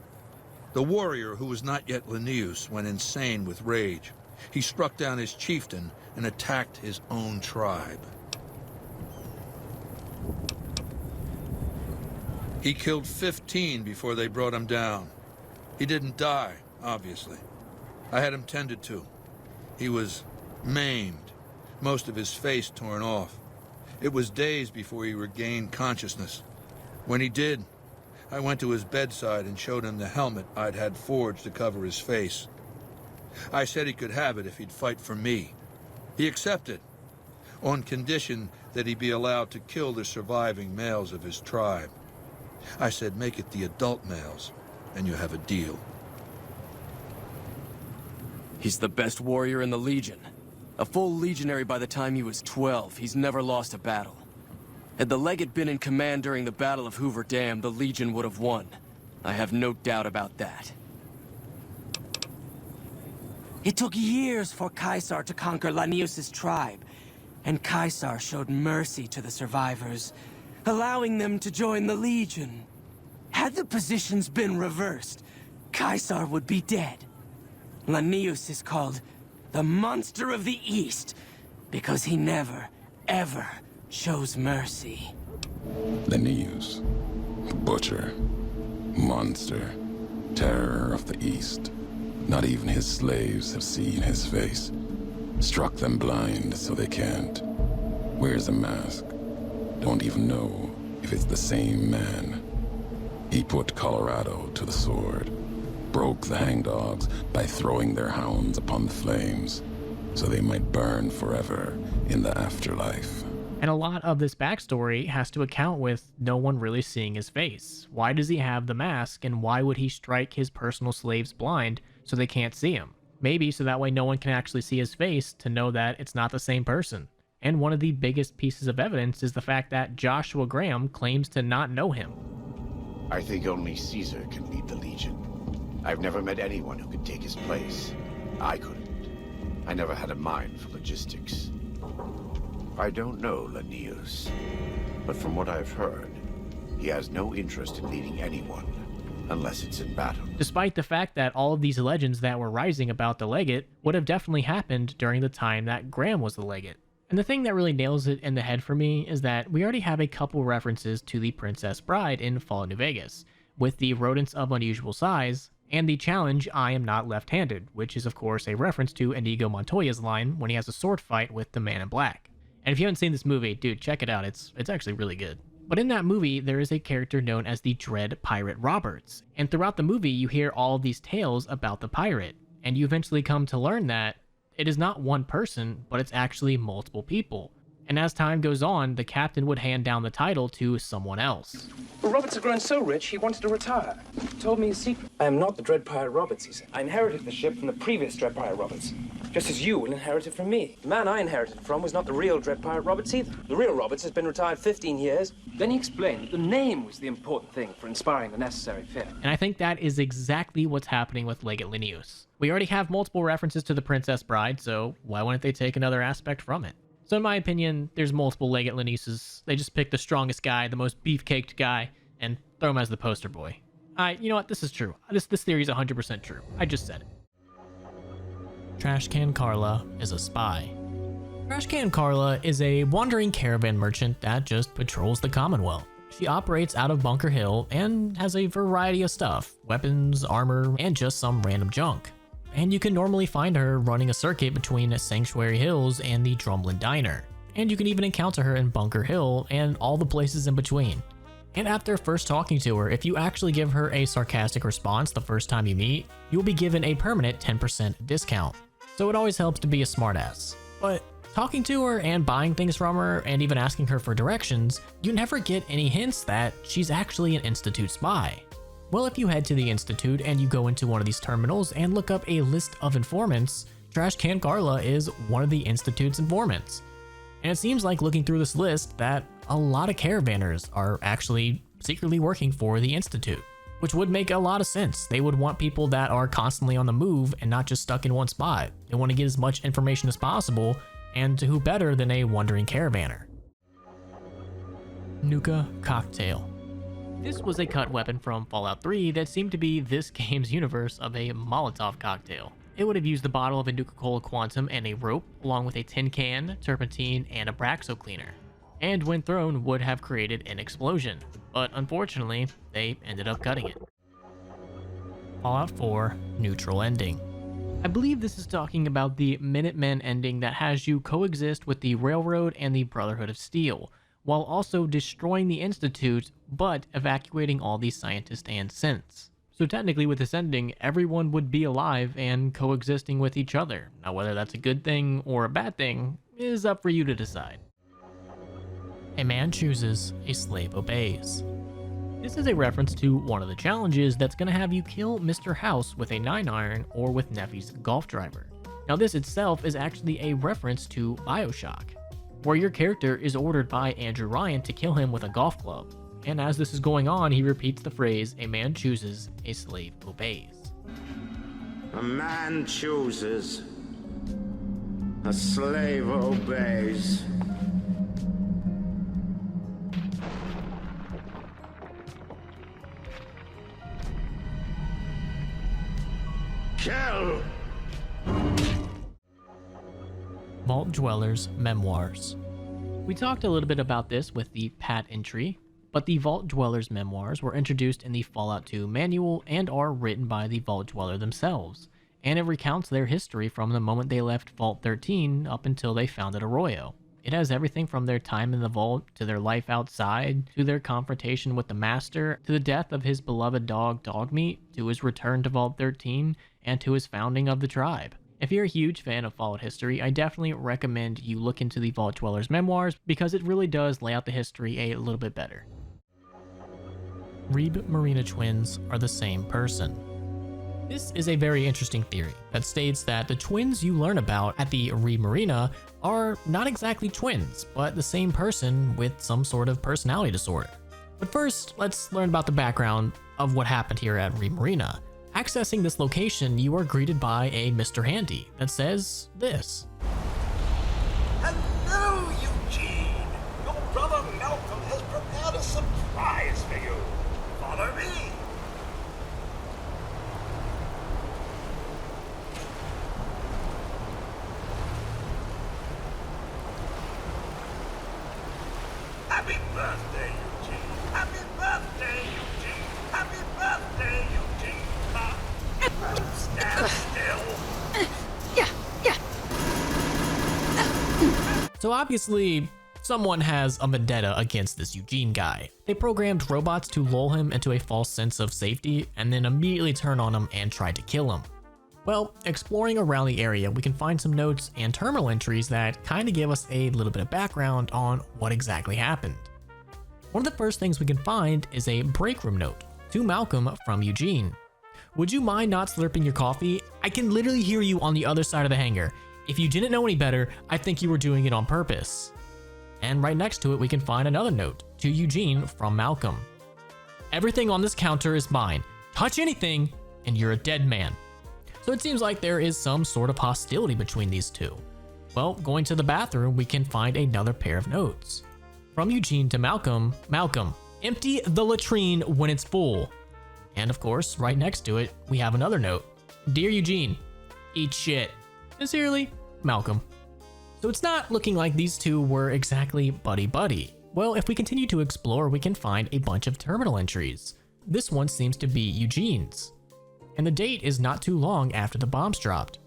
The warrior, who was not yet Linnaeus, went insane with rage. He struck down his chieftain and attacked his own tribe. He killed 15 before they brought him down. He didn't die, obviously. I had him tended to. He was maimed, most of his face torn off. It was days before he regained consciousness. When he did, I went to his bedside and showed him the helmet I'd had forged to cover his face. I said he could have it if he'd fight for me. He accepted, on condition that he be allowed to kill the surviving males of his tribe. I said, make it the adult males, and you have a deal. He's the best warrior in the Legion. A full legionary by the time he was 12, he's never lost a battle. Had the Legate been in command during the Battle of Hoover Dam, the Legion would have won. I have no doubt about that. It took years for Caesar to conquer Linnaeus' tribe, and Caesar showed mercy to the survivors, allowing them to join the Legion. Had the positions been reversed, Caesar would be dead. Linnaeus is called the Monster of the East because he never, ever shows mercy. Linnaeus, butcher, monster, terror of the East. Not even his slaves have seen his face. Struck them blind so they can't. Wears a mask. Don't even know if it's the same man. He put Colorado to the sword. Broke the hangdogs by throwing their hounds upon the flames, so they might burn forever in the afterlife. And a lot of this backstory has to account with no one really seeing his face. Why does he have the mask, and why would he strike his personal slaves blind so they can't see him? Maybe so that way no one can actually see his face to know that it's not the same person. And one of the biggest pieces of evidence is the fact that Joshua Graham claims to not know him. I think only Caesar can lead the Legion. I've never met anyone who could take his place. I couldn't. I never had a mind for logistics. I don't know Linnaeus, but from what I've heard, he has no interest in leading anyone, unless it's in battle. Despite the fact that all of these legends that were rising about the Legate would have definitely happened during the time that Graham was the Legate. And the thing that really nails it in the head for me is that we already have a couple references to the Princess Bride in Fallout New Vegas, with the rodents of unusual size, and the challenge, I am not left-handed, which is of course a reference to Inigo Montoya's line when he has a sword fight with the Man in Black. And if you haven't seen this movie, dude, check it out, it's actually really good. But in that movie, there is a character known as the Dread Pirate Roberts, and throughout the movie you hear all of these tales about the pirate, and you eventually come to learn that it is not one person, but it's actually multiple people. And as time goes on, the captain would hand down the title to someone else. Well, Roberts had grown so rich, he wanted to retire. Told me his secret. I am not the Dread Pirate Roberts, he said. I inherited the ship from the previous Dread Pirate Roberts. Just as you will inherit it from me. The man I inherited it from was not the real Dread Pirate Roberts either. The real Roberts has been retired 15 years. Then he explained that the name was the important thing for inspiring the necessary fear. And I think that is exactly what's happening with Legate Linnaeus. We already have multiple references to the Princess Bride, so why wouldn't they take another aspect from it? So in my opinion, there's multiple Legate Linnaeuses. They just pick the strongest guy, the most beefcaked guy, and throw him as the poster boy. You know what? This is true. This theory is 100% true. I just said it. Trashcan Carla is a spy. Trashcan Carla is a wandering caravan merchant that just patrols the Commonwealth. She operates out of Bunker Hill and has a variety of stuff, weapons, armor, and just some random junk. And you can normally find her running a circuit between Sanctuary Hills and the Drumlin Diner. And you can even encounter her in Bunker Hill and all the places in between. And after first talking to her, if you actually give her a sarcastic response the first time you meet, you'll be given a permanent 10% discount. So it always helps to be a smartass. But talking to her and buying things from her and even asking her for directions, you never get any hints that she's actually an Institute spy. Well, if you head to the Institute and you go into one of these terminals and look up a list of informants, Trashcan Carla is one of the Institute's informants. And it seems like looking through this list that a lot of caravanners are actually secretly working for the Institute, which would make a lot of sense. They would want people that are constantly on the move and not just stuck in one spot. They want to get as much information as possible, and who better than a wandering caravaner? Nuka Cocktail. This was a cut weapon from Fallout 3 that seemed to be this game's universe of a Molotov cocktail. It would have used the bottle of a Nuka-Cola Quantum and a rope, along with a tin can, turpentine, and a Braxo cleaner. And when thrown, would have created an explosion. But unfortunately, they ended up cutting it. Fallout 4 Neutral Ending. I believe this is talking about the Minutemen ending that has you coexist with the Railroad and the Brotherhood of Steel, while also destroying the Institute, but evacuating all these scientists and synths. So technically with this ending, everyone would be alive and coexisting with each other. Now whether that's a good thing or a bad thing is up for you to decide. A man chooses, a slave obeys. This is a reference to one of the challenges that's going to have you kill Mr. House with a 9-iron or with Neffy's golf driver. Now this itself is actually a reference to BioShock, where your character is ordered by Andrew Ryan to kill him with a golf club. And as this is going on, he repeats the phrase, a man chooses, a slave obeys. A man chooses, a slave obeys. Kill! Vault Dweller's Memoirs. We talked a little bit about this with the Pat entry, but the Vault Dweller's memoirs were introduced in the Fallout 2 manual and are written by the Vault Dweller themselves, and it recounts their history from the moment they left Vault 13 up until they founded Arroyo. It has everything from their time in the vault, to their life outside, to their confrontation with the Master, to the death of his beloved dog Dogmeat, to his return to Vault 13, and to his founding of the tribe. If you're a huge fan of Fallout history, I definitely recommend you look into the Vault Dweller's memoirs because it really does lay out the history a little bit better. Reeb Marina twins are the same person. This is a very interesting theory that states that the twins you learn about at the Reeb Marina are not exactly twins, but the same person with some sort of personality disorder. But first, let's learn about the background of what happened here at Reeb Marina. Accessing this location, you are greeted by a Mr. Handy that says this. Hello, Eugene! Your brother Malcolm has prepared a surprise for you. Follow me. Happy birthday, Eugene! Happy birthday, Eugene! Happy birthday, Eugene! Don't stand still! So obviously, someone has a vendetta against this Eugene guy. They programmed robots to lull him into a false sense of safety and then immediately turn on him and try to kill him. Well, exploring around the area, we can find some notes and terminal entries that kind of give us a little bit of background on what exactly happened. One of the first things we can find is a break room note to Malcolm from Eugene, would you mind not slurping your coffee? I can literally hear you on the other side of the hangar. If you didn't know any better, I think you were doing it on purpose. And right next to it, we can find another note to Eugene from Malcolm. Everything on this counter is mine. Touch anything, and you're a dead man. So it seems like there is some sort of hostility between these two. Well, going to the bathroom, we can find another pair of notes. From Eugene to Malcolm, Malcolm, empty the latrine when it's full. And of course, right next to it, we have another note. Dear Eugene, eat shit. Sincerely, Malcolm. So it's not looking like these two were exactly buddy-buddy. Well, if we continue to explore, we can find a bunch of terminal entries. This one seems to be Eugene's. And the date is not too long after the bombs dropped.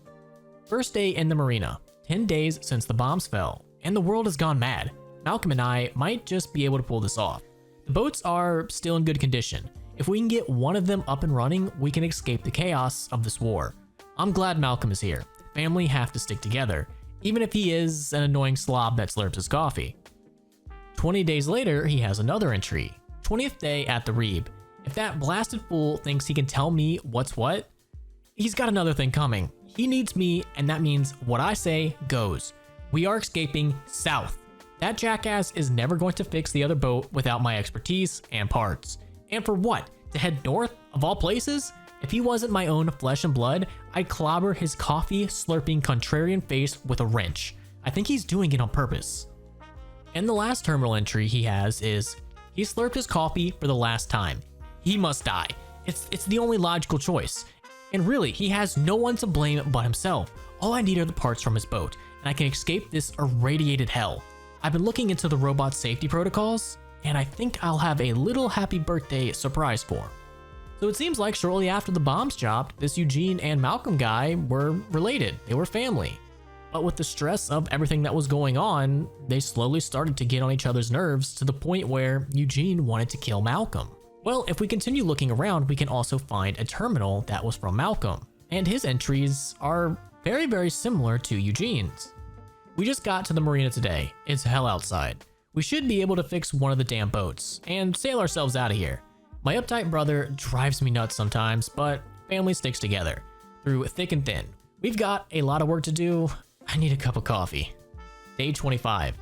First day in the marina, 10 days since the bombs fell, and the world has gone mad. Malcolm and I might just be able to pull this off. The boats are still in good condition. If we can get one of them up and running, we can escape the chaos of this war. I'm glad Malcolm is here. Family have to stick together, even if he is an annoying slob that slurps his coffee. 20 days later, he has another entry. 20th day at the Reeb. If that blasted fool thinks he can tell me what's what, he's got another thing coming. He needs me, and that means what I say goes. We are escaping south. That jackass is never going to fix the other boat without my expertise and parts. And for what? To head north, of all places? If he wasn't my own flesh and blood, I'd clobber his coffee-slurping contrarian face with a wrench. I think he's doing it on purpose. And the last terminal entry he has is, he slurped his coffee for the last time. He must die. It's the only logical choice. And really, he has no one to blame but himself. All I need are the parts from his boat, and I can escape this irradiated hell. I've been looking into the robot safety protocols, and I think I'll have a little happy birthday surprise for him. So it seems like shortly after the bombs dropped, this Eugene and Malcolm guy were related. They were family. But with the stress of everything that was going on, they slowly started to get on each other's nerves to the point where Eugene wanted to kill Malcolm. Well, if we continue looking around, we can also find a terminal that was from Malcolm, and his entries are very, very similar to Eugene's. We just got to the marina today. It's hell outside. We should be able to fix one of the damn boats and sail ourselves out of here. My uptight brother drives me nuts sometimes, but family sticks together through thick and thin. We've got a lot of work to do. I need a cup of coffee. Day 25.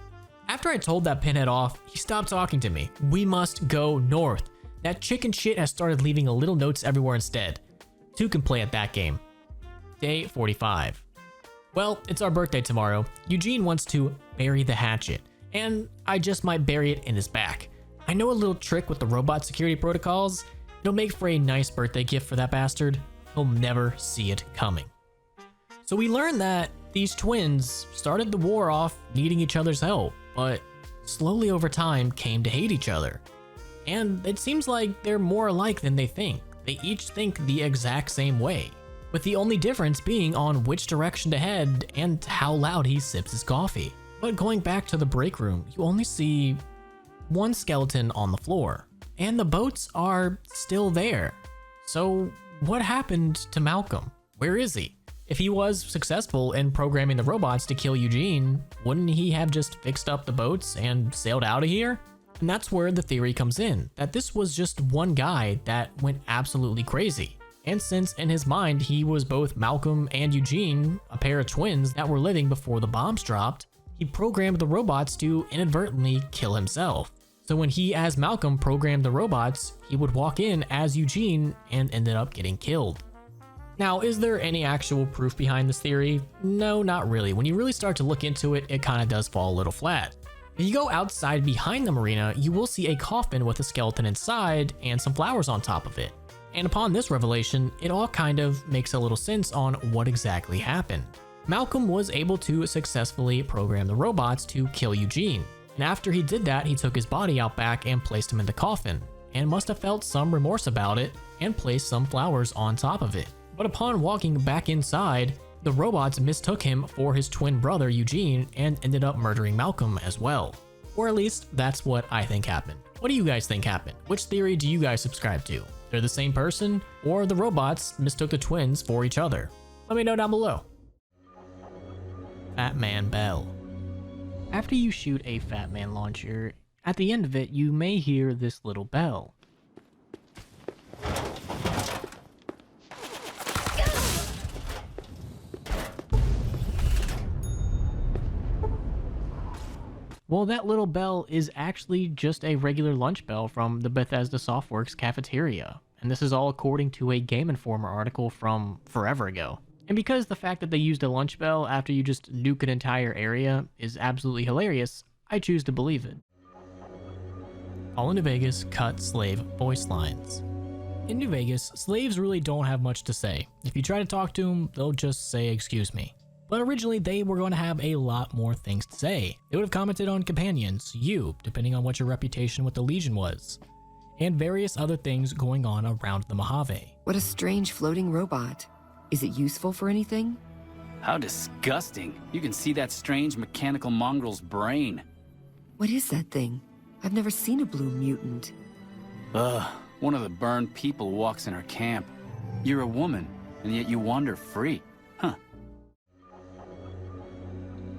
After I told that pinhead off, he stopped talking to me. We must go north. That chicken shit has started leaving a little notes everywhere instead. Two can play at that game. Day 45. Well, it's our birthday tomorrow. Eugene wants to bury the hatchet, and I just might bury it in his back. I know a little trick with the robot security protocols. It'll make for a nice birthday gift for that bastard. He'll never see it coming. So we learned that these twins started the war off needing each other's help, but slowly over time came to hate each other. And it seems like they're more alike than they think. They each think the exact same way, with the only difference being on which direction to head and how loud he sips his coffee. But going back to the break room, you only see one skeleton on the floor, and the boats are still there. So what happened to Malcolm? Where is he? If he was successful in programming the robots to kill Eugene, wouldn't he have just fixed up the boats and sailed out of here? And that's where the theory comes in, that this was just one guy that went absolutely crazy. And since in his mind he was both Malcolm and Eugene, a pair of twins that were living before the bombs dropped, he programmed the robots to inadvertently kill himself. So when he, as Malcolm, programmed the robots, he would walk in as Eugene and ended up getting killed. Now, is there any actual proof behind this theory? No, not really. When you really start to look into it, it kind of does fall a little flat. If you go outside behind the marina, you will see a coffin with a skeleton inside and some flowers on top of it. And upon this revelation, it all kind of makes a little sense on what exactly happened. Malcolm was able to successfully program the robots to kill Eugene. And after he did that, he took his body out back and placed him in the coffin, and must have felt some remorse about it and placed some flowers on top of it. But upon walking back inside, the robots mistook him for his twin brother Eugene and ended up murdering Malcolm as well. Or at least that's what I think happened. What do you guys think happened? Which theory do you guys subscribe to? They're the same person, or the robots mistook the twins for each other? Let me know down below. Fat Man Bell. After you shoot a Fat Man launcher, at the end of it you may hear this little bell. Well, that little bell is actually just a regular lunch bell from the Bethesda Softworks cafeteria, and this is all according to a Game Informer article from forever ago. And because the fact that they used a lunch bell after you just nuke an entire area is absolutely hilarious, I choose to believe it. All in New Vegas cut slave voice lines. In New Vegas, slaves really don't have much to say. If you try to talk to them, they'll just say excuse me. But originally they were going to have a lot more things to say. They would have commented on companions, you, depending on what your reputation with the Legion was, and various other things going on around the Mojave. What a strange floating robot. Is it useful for anything? How disgusting. You can see that strange mechanical mongrel's brain. What is that thing? I've never seen a blue mutant. Ugh, one of the burned people walks in our camp. You're a woman, and yet you wander free. Huh.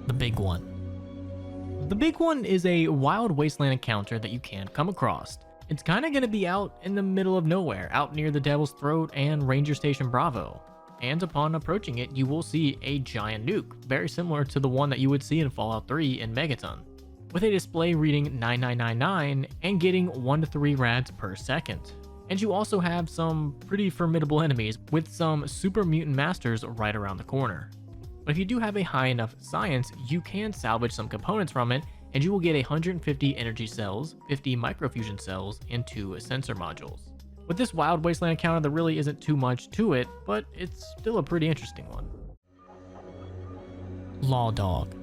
The Big One. The Big One is a wild wasteland encounter that you can come across. It's kind of going to be out in the middle of nowhere, out near the Devil's Throat and Ranger Station Bravo. And upon approaching it, you will see a giant nuke, very similar to the one that you would see in Fallout 3 in Megaton, with a display reading 9999 and getting 1 to 3 rads per second. And you also have some pretty formidable enemies with some super mutant masters right around the corner. But if you do have a high enough science, you can salvage some components from it, and you will get 150 energy cells, 50 microfusion cells, and 2 sensor modules. With this wild wasteland encounter, there really isn't too much to it, but it's still a pretty interesting one. Law Dog.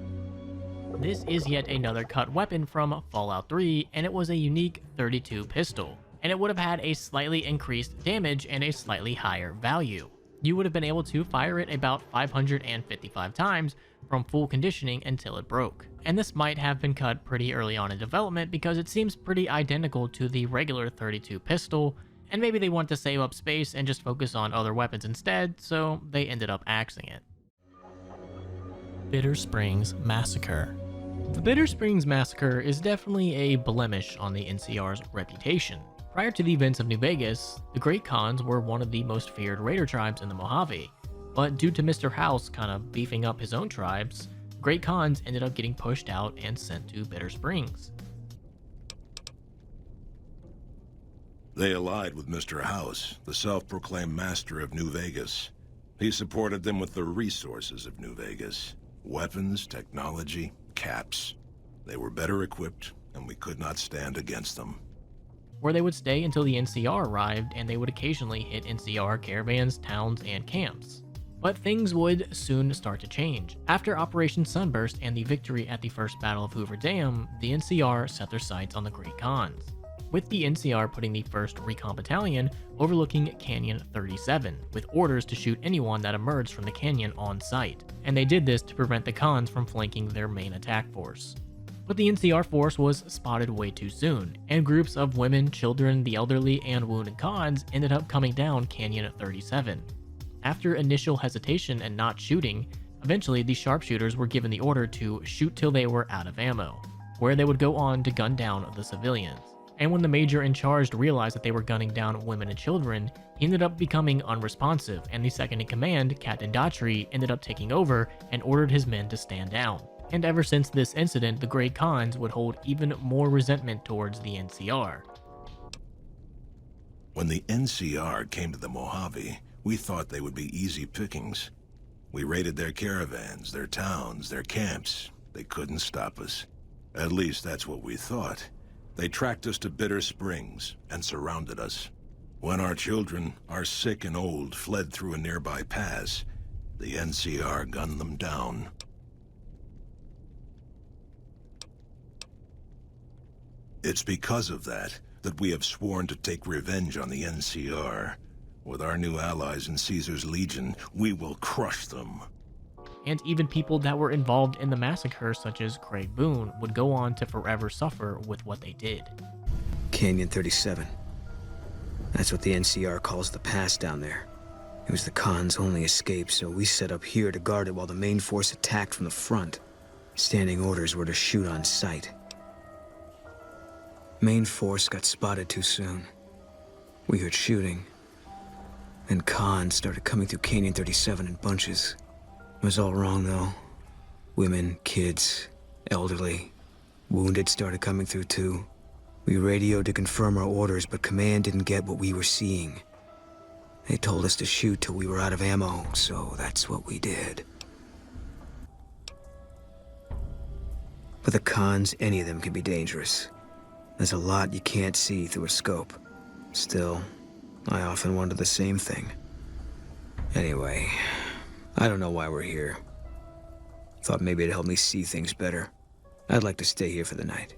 This is yet another cut weapon from Fallout 3, and it was a unique 32 pistol, and it would have had a slightly increased damage and a slightly higher value. You would have been able to fire it about 555 times from full conditioning until it broke. And this might have been cut pretty early on in development because it seems pretty identical to the regular 32 pistol, and maybe they want to save up space and just focus on other weapons instead, so they ended up axing it. Bitter Springs Massacre. The Bitter Springs Massacre is definitely a blemish on the NCR's reputation. Prior to the events of New Vegas, the Great Khans were one of the most feared raider tribes in the Mojave, but due to Mr. House kind of beefing up his own tribes, Great Khans ended up getting pushed out and sent to Bitter Springs. They allied with Mr. House, the self-proclaimed master of New Vegas. He supported them with the resources of New Vegas. Weapons, technology, caps. They were better equipped, and we could not stand against them. Where they would stay until the NCR arrived, and they would occasionally hit NCR caravans, towns, and camps. But things would soon start to change. After Operation Sunburst and the victory at the First Battle of Hoover Dam, the NCR set their sights on the Great Khans, with the NCR putting the 1st Recon Battalion overlooking Canyon 37, with orders to shoot anyone that emerged from the canyon on sight. And they did this to prevent the Khans from flanking their main attack force. But the NCR force was spotted way too soon, and groups of women, children, the elderly, and wounded Khans ended up coming down Canyon 37. After initial hesitation and not shooting, eventually the sharpshooters were given the order to shoot till they were out of ammo, where they would go on to gun down the civilians. And when the major in charge realized that they were gunning down women and children, he ended up becoming unresponsive, and the second in command, Captain Daughtry, ended up taking over and ordered his men to stand down. And ever since this incident, the Great Khans would hold even more resentment towards the NCR. When the NCR came to the Mojave, we thought they would be easy pickings. We raided their caravans, their towns, their camps. They couldn't stop us. At least that's what we thought. They tracked us to Bitter Springs and surrounded us. When our children, our sick and old, fled through a nearby pass, the NCR gunned them down. It's because of that we have sworn to take revenge on the NCR. With our new allies in Caesar's Legion, we will crush them. And even people that were involved in the massacre, such as Craig Boone, would go on to forever suffer with what they did. Canyon 37. That's what the NCR calls the pass down there. It was the Khan's only escape, so we set up here to guard it while the main force attacked from the front. Standing orders were to shoot on sight. Main force got spotted too soon. We heard shooting. Then Khan started coming through Canyon 37 in bunches. It was all wrong, though. Women, kids, elderly. Wounded started coming through too. We radioed to confirm our orders, but command didn't get what we were seeing. They told us to shoot till we were out of ammo, so that's what we did. For the cons, any of them can be dangerous. There's a lot you can't see through a scope. Still, I often wonder the same thing. Anyway, I don't know why we're here. Thought maybe it'd help me see things better. I'd like to stay here for the night.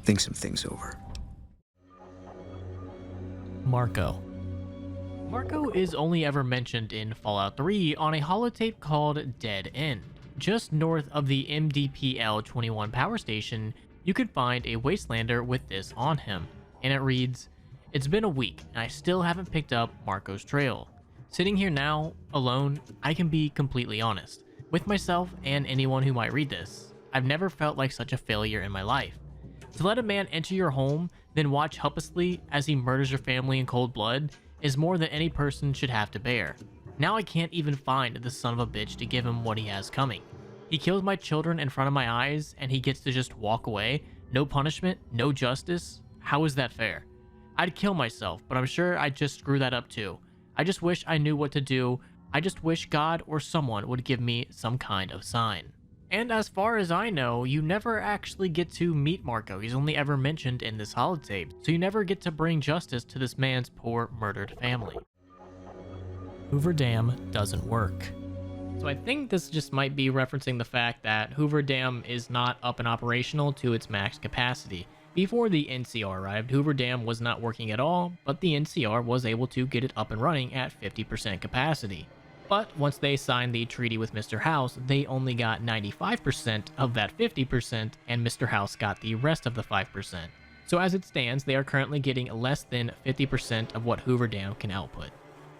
Think some things over. Marco. Marco is only ever mentioned in Fallout 3 on a holotape called Dead End. Just north of the MDPL-21 power station, you could find a Wastelander with this on him, and it reads, "It's been a week, and I still haven't picked up Marco's trail. Sitting here now, alone, I can be completely honest. With myself and anyone who might read this, I've never felt like such a failure in my life. To let a man enter your home, then watch helplessly as he murders your family in cold blood, is more than any person should have to bear. Now I can't even find the son of a bitch to give him what he has coming. He kills my children in front of my eyes, and he gets to just walk away? No punishment? No justice? How is that fair? I'd kill myself, but I'm sure I'd just screw that up too. I just wish I knew what to do. I just wish God or someone would give me some kind of sign." And as far as I know, you never actually get to meet Marco. He's only ever mentioned in this holotape, so you never get to bring justice to this man's poor, murdered family. Hoover Dam doesn't work. So I think this just might be referencing the fact that Hoover Dam is not up and operational to its max capacity. Before the NCR arrived, Hoover Dam was not working at all, but the NCR was able to get it up and running at 50% capacity. But once they signed the treaty with Mr. House, they only got 95% of that 50%, and Mr. House got the rest of the 5%. So as it stands, they are currently getting less than 50% of what Hoover Dam can output.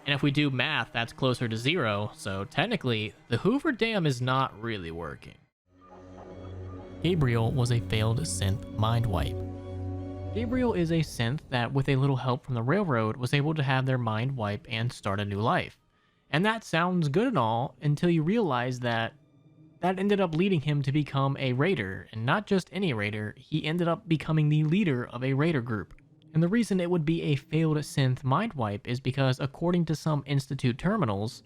And if we do math, that's closer to 0, so technically, the Hoover Dam is not really working. Gabriel was a failed synth mind wipe. Gabriel is a synth that, with a little help from the railroad, was able to have their mind wipe and start a new life. And that sounds good and all until you realize that ended up leading him to become a raider, and not just any raider, he ended up becoming the leader of a raider group. And the reason it would be a failed synth mind wipe is because, according to some Institute terminals,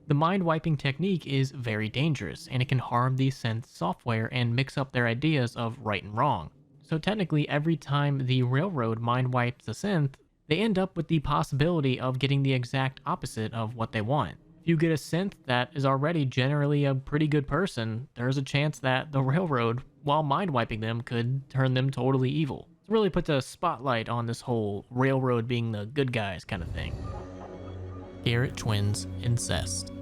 the mind wiping technique is very dangerous, and it can harm the synth software and mix up their ideas of right and wrong. So technically, every time the railroad mind wipes a synth, they end up with the possibility of getting the exact opposite of what they want. If you get a synth that is already generally a pretty good person, there's a chance that the railroad, while mind wiping them, could turn them totally evil. It really puts a spotlight on this whole railroad being the good guys kind of thing. Garrett twins incest.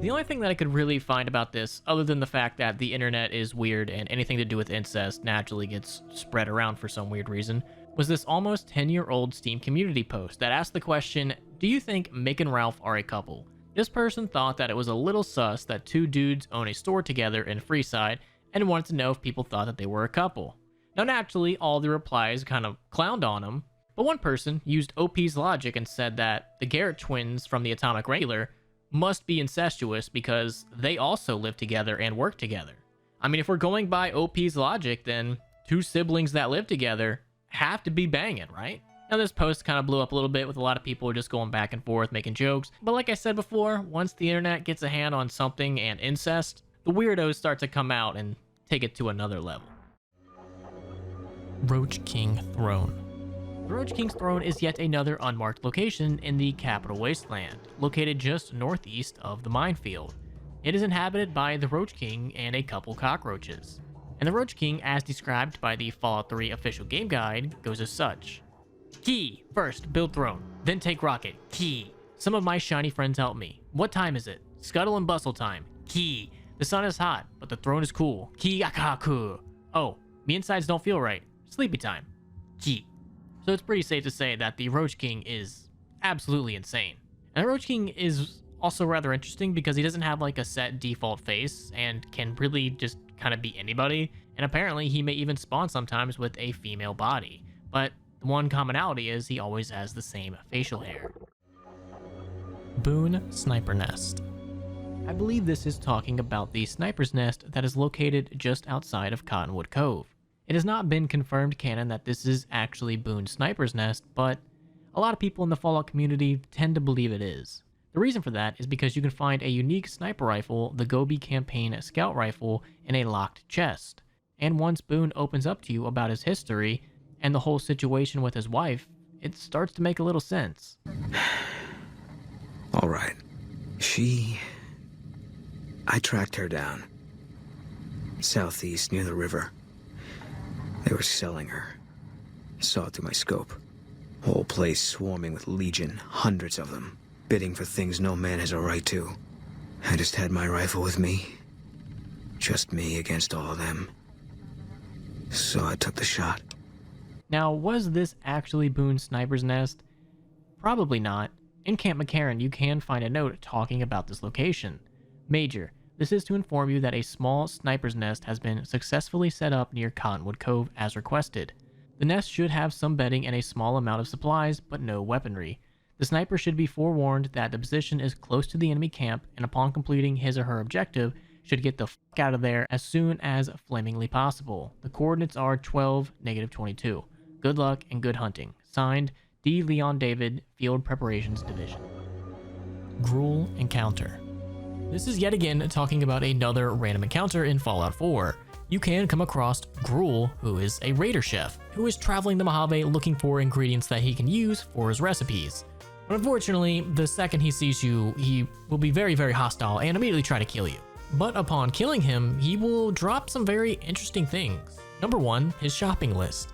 The only thing that I could really find about this, other than the fact that the internet is weird and anything to do with incest naturally gets spread around for some weird reason, was this almost 10-year-old Steam community post that asked the question, "Do you think Mick and Ralph are a couple?" This person thought that it was a little sus that two dudes own a store together in Freeside and wanted to know if people thought that they were a couple. Now naturally, all the replies kind of clowned on him, but one person used OP's logic and said that the Garrett twins from the Atomic Regular must be incestuous because they also live together and work together. I mean, if we're going by OP's logic, then two siblings that live together have to be banging, right? Now this post kind of blew up a little bit with a lot of people just going back and forth making jokes, but like I said before, once the internet gets a hand on something and incest, the weirdos start to come out and take it to another level. Roach King Throne. The Roach King's Throne is yet another unmarked location in the Capital Wasteland, located just northeast of the minefield. It is inhabited by the Roach King and a couple cockroaches. And the Roach King, as described by the Fallout 3 official game guide, goes as such. Key. First, build throne. Then take rocket. Key. Some of my shiny friends help me. What time is it? Scuttle and bustle time. Key. The sun is hot, but the throne is cool. Key akaku. Oh, me insides don't feel right. Sleepy time. Key. So it's pretty safe to say that the Roach King is absolutely insane. And the Roach King is also rather interesting because he doesn't have like a set default face and can really just kind of be anybody, and apparently he may even spawn sometimes with a female body, but the one commonality is he always has the same facial hair. Boone Sniper Nest. I believe this is talking about the sniper's nest that is located just outside of Cottonwood Cove. It has not been confirmed canon that this is actually Boone's sniper's nest, but a lot of people in the Fallout community tend to believe it is. The reason for that is because you can find a unique sniper rifle, the Gobi Campaign Scout Rifle, in a locked chest. And once Boone opens up to you about his history and the whole situation with his wife, it starts to make a little sense. All right. I tracked her down. Southeast, near the river. They were selling her. Saw it through my scope. Whole place swarming with Legion, hundreds of them, bidding for things no man has a right to. I just had my rifle with me. Just me against all of them. So I took the shot. Now, was this actually Boone's sniper's nest? Probably not. In Camp McCarran, you can find a note talking about this location. Major, this is to inform you that a small sniper's nest has been successfully set up near Cottonwood Cove as requested. The nest should have some bedding and a small amount of supplies, but no weaponry. The sniper should be forewarned that the position is close to the enemy camp, and upon completing his or her objective, should get the fuck out of there as soon as flamingly possible. The coordinates are 12-22. Good luck and good hunting. Signed, D. Leon David, Field Preparations Division. Gruul Encounter. This is yet again talking about another random encounter in Fallout 4. You can come across Gruul, who is a raider chef, who is traveling the Mojave looking for ingredients that he can use for his recipes. But unfortunately, the second he sees you, he will be very, very hostile and immediately try to kill you. But upon killing him, he will drop some very interesting things. Number 1, his shopping list,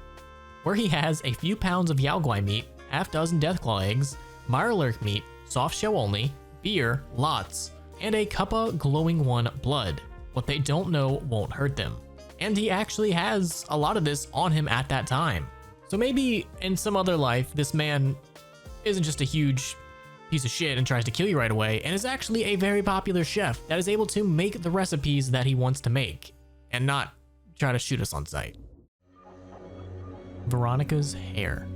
where he has a few pounds of Yao Guai meat, half dozen Deathclaw eggs, Mirelurk meat, soft shell only, beer, lots, and a Cuppa Glowing One blood. What they don't know won't hurt them. And he actually has a lot of this on him at that time. So maybe in some other life, this man isn't just a huge piece of shit and tries to kill you right away, and is actually a very popular chef that is able to make the recipes that he wants to make, and not try to shoot us on sight. Veronica's hair.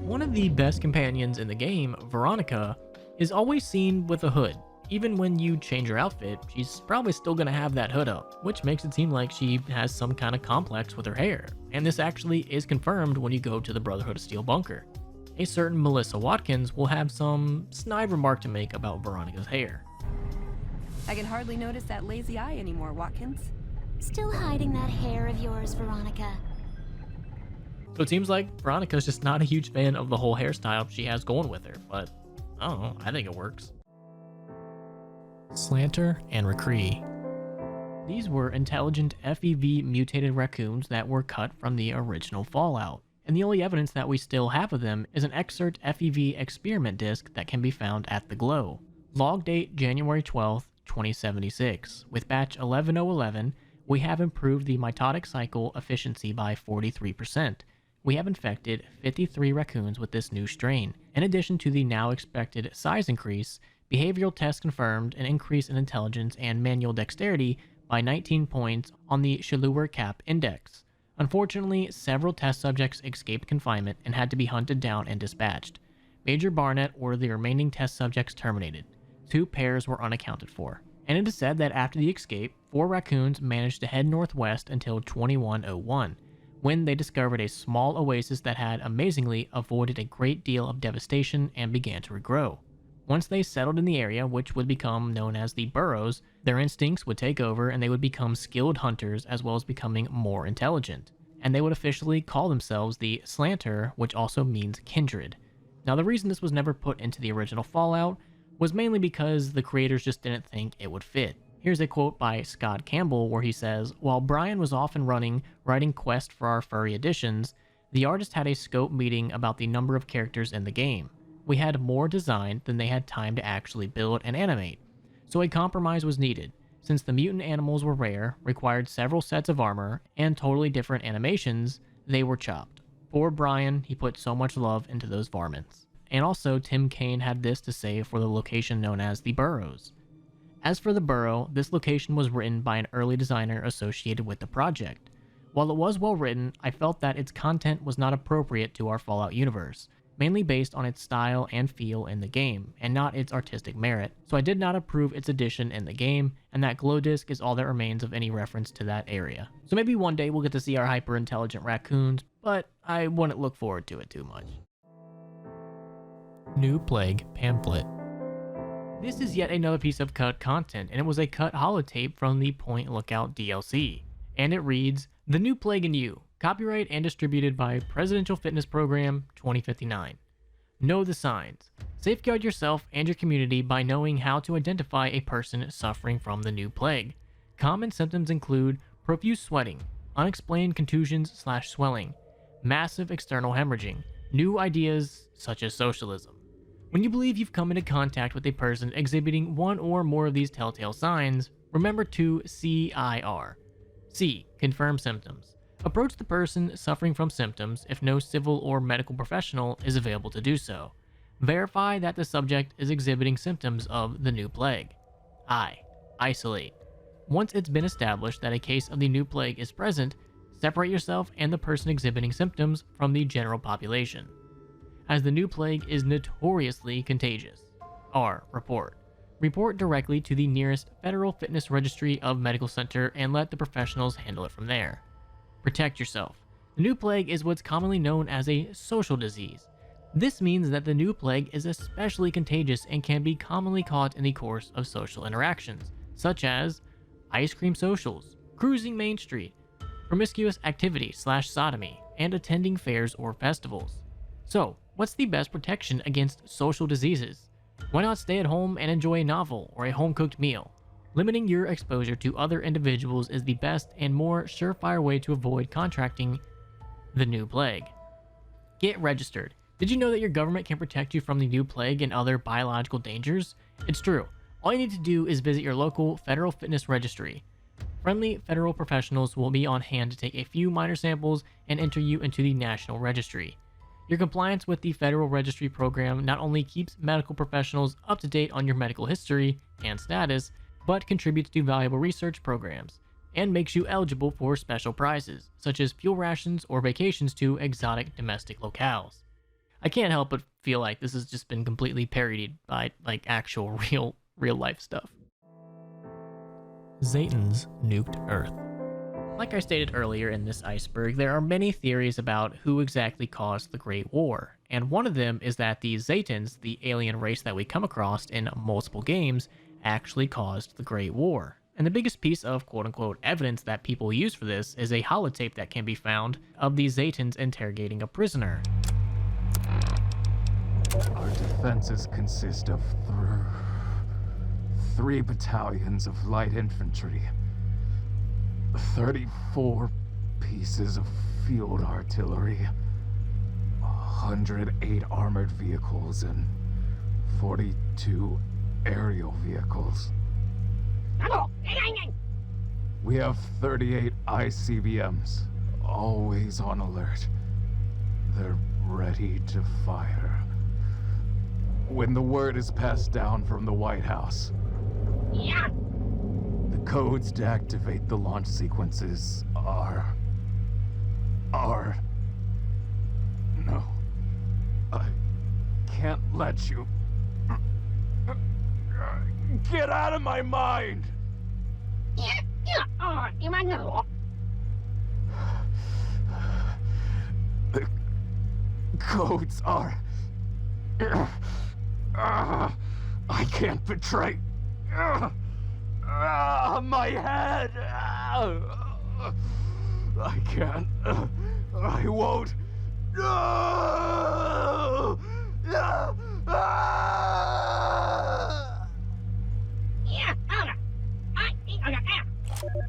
One of the best companions in the game, Veronica, is always seen with a hood. Even when you change her outfit, she's probably still gonna have that hood up, which makes it seem like she has some kind of complex with her hair. And this actually is confirmed when you go to the Brotherhood of Steel bunker. A certain Melissa Watkins will have some snide remark to make about Veronica's hair. I can hardly notice that lazy eye anymore, Watkins. Still hiding that hair of yours, Veronica. So it seems like Veronica's just not a huge fan of the whole hairstyle she has going with her, but I don't know, I think it works. Slanter and Recree. These were intelligent FEV mutated raccoons that were cut from the original Fallout, and the only evidence that we still have of them is an excerpt FEV experiment disk that can be found at the Glow. Log date January 12th, 2076. With batch 11011, we have improved the mitotic cycle efficiency by 43%. We have infected 53 raccoons with this new strain. In addition to the now expected size increase, behavioral tests confirmed an increase in intelligence and manual dexterity by 19 points on the Shaluer Cap Index. Unfortunately, several test subjects escaped confinement and had to be hunted down and dispatched. Major Barnett ordered the remaining test subjects terminated. 2 pairs were unaccounted for. And it is said that after the escape, 4 raccoons managed to head northwest until 2101, when they discovered a small oasis that had amazingly avoided a great deal of devastation and began to regrow. Once they settled in the area, which would become known as the Burrows, their instincts would take over and they would become skilled hunters as well as becoming more intelligent. And they would officially call themselves the Slanter, which also means kindred. Now the reason this was never put into the original Fallout was mainly because the creators just didn't think it would fit. Here's a quote by Scott Campbell where he says, "While Brian was off and running, writing quests for our furry editions, the artist had a scope meeting about the number of characters in the game. We had more design than they had time to actually build and animate. So a compromise was needed, since the mutant animals were rare, required several sets of armor, and totally different animations, they were chopped. Poor Brian, he put so much love into those varmints." And also, Tim Kaine had this to say for the location known as the Burrows. As for the Burrow, this location was written by an early designer associated with the project. While it was well written, I felt that its content was not appropriate to our Fallout universe. mainly based on its style and feel in the game, and not its artistic merit, so I did not approve its addition in the game, and that glow disc is all that remains of any reference to that area. So maybe one day we'll get to see our hyper-intelligent raccoons, but I wouldn't look forward to it too much. New Plague Pamphlet. This is yet another piece of cut content, and it was a cut holotape from the Point Lookout DLC. And it reads, The New Plague in You, copyright and distributed by Presidential Fitness Program 2059. Know the signs. Safeguard yourself and your community by knowing how to identify a person suffering from the new plague. Common symptoms include profuse sweating, unexplained contusions/swelling, massive external hemorrhaging, new ideas such as socialism. When you believe you've come into contact with a person exhibiting one or more of these telltale signs, remember to CIR. C. Confirm symptoms. Approach the person suffering from symptoms if no civil or medical professional is available to do so. Verify that the subject is exhibiting symptoms of the new plague. I. Isolate. Once it's been established that a case of the new plague is present, separate yourself and the person exhibiting symptoms from the general population, as the new plague is notoriously contagious. R. Report. Report directly to the nearest Federal Fitness Registry of Medical Center and let the professionals handle it from there. Protect yourself. The new plague is what's commonly known as a social disease. This means that the new plague is especially contagious and can be commonly caught in the course of social interactions, such as ice cream socials, cruising Main Street, promiscuous activity/sodomy, and attending fairs or festivals. So, what's the best protection against social diseases? Why not stay at home and enjoy a novel or a home-cooked meal? Limiting your exposure to other individuals is the best and more surefire way to avoid contracting the new plague. Get registered. Did you know that your government can protect you from the new plague and other biological dangers? It's true. All you need to do is visit your local Federal Fitness Registry. Friendly federal professionals will be on hand to take a few minor samples and enter you into the National Registry. Your compliance with the Federal Registry program not only keeps medical professionals up to date on your medical history and status, but contributes to valuable research programs, and makes you eligible for special prizes, such as fuel rations or vacations to exotic domestic locales. I can't help but feel like this has just been completely parodied by, like, actual real life stuff. Zayton's nuked Earth. Like I stated earlier in this iceberg, there are many theories about who exactly caused the Great War, and one of them is that the Zaytons, the alien race that we come across in multiple games, actually caused the Great War. And the biggest piece of quote-unquote evidence that people use for this is a holotape that can be found of the Zaytons interrogating a prisoner. Our defenses consist of three battalions of light infantry, 34 pieces of field artillery, 108 armored vehicles, and 42 aerial vehicles. We have 38 ICBMs, always on alert. They're ready to fire when the word is passed down from the White House. Yeah. The codes to activate the launch sequences are... No. I can't let you... Get out of my mind! The codes are... I can't betray... my head! I can't... I won't...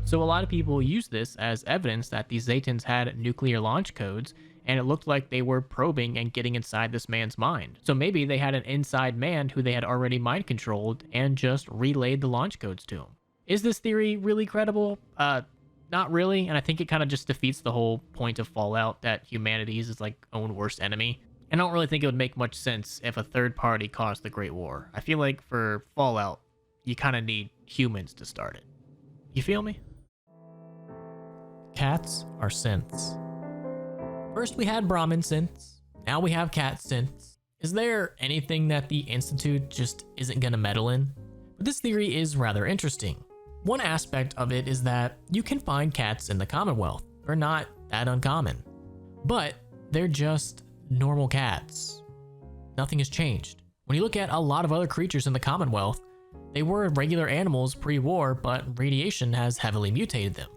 So a lot of people use this as evidence that the Zaytons had nuclear launch codes, and it looked like they were probing and getting inside this man's mind. So maybe they had an inside man who they had already mind controlled and just relayed the launch codes to him. Is this theory really credible? Not really, and I think it kind of just defeats the whole point of Fallout, that humanity is like own worst enemy. And I don't really think it would make much sense if a third party caused the Great War. I feel like for Fallout, you kind of need humans to start it. You feel me? Cats are synths. First we had Brahmin synths, Now we have cat synths. Is there anything that the Institute just isn't gonna meddle in? But this theory is rather interesting. One aspect of it is that you can find cats in the Commonwealth. They're not that uncommon. But they're just normal cats. Nothing has changed. When you look at a lot of other creatures in the Commonwealth, they were regular animals pre-war, but radiation has heavily mutated them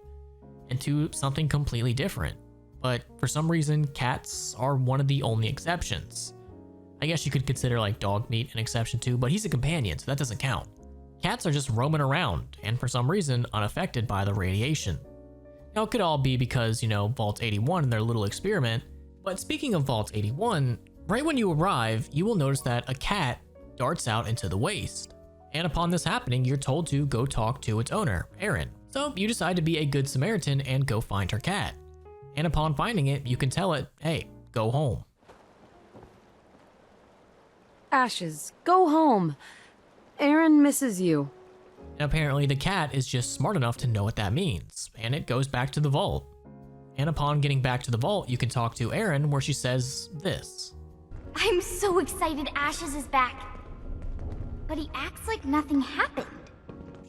into something completely different. But for some reason, cats are one of the only exceptions. I guess you could consider like dog meat an exception too, but he's a companion, so that doesn't count. Cats are just roaming around, and for some reason, unaffected by the radiation. Now, it could all be because, Vault-81 and their little experiment, but speaking of Vault-81, right when you arrive, you will notice that a cat darts out into the waste. And upon this happening, you're told to go talk to its owner, Erin. So you decide to be a good Samaritan and go find her cat. And upon finding it, you can tell it, hey, go home. Ashes, go home. Erin misses you. And apparently the cat is just smart enough to know what that means, and it goes back to the vault. And upon getting back to the vault, you can talk to Erin, where she says this. I'm so excited Ashes is back. But he acts like nothing happened.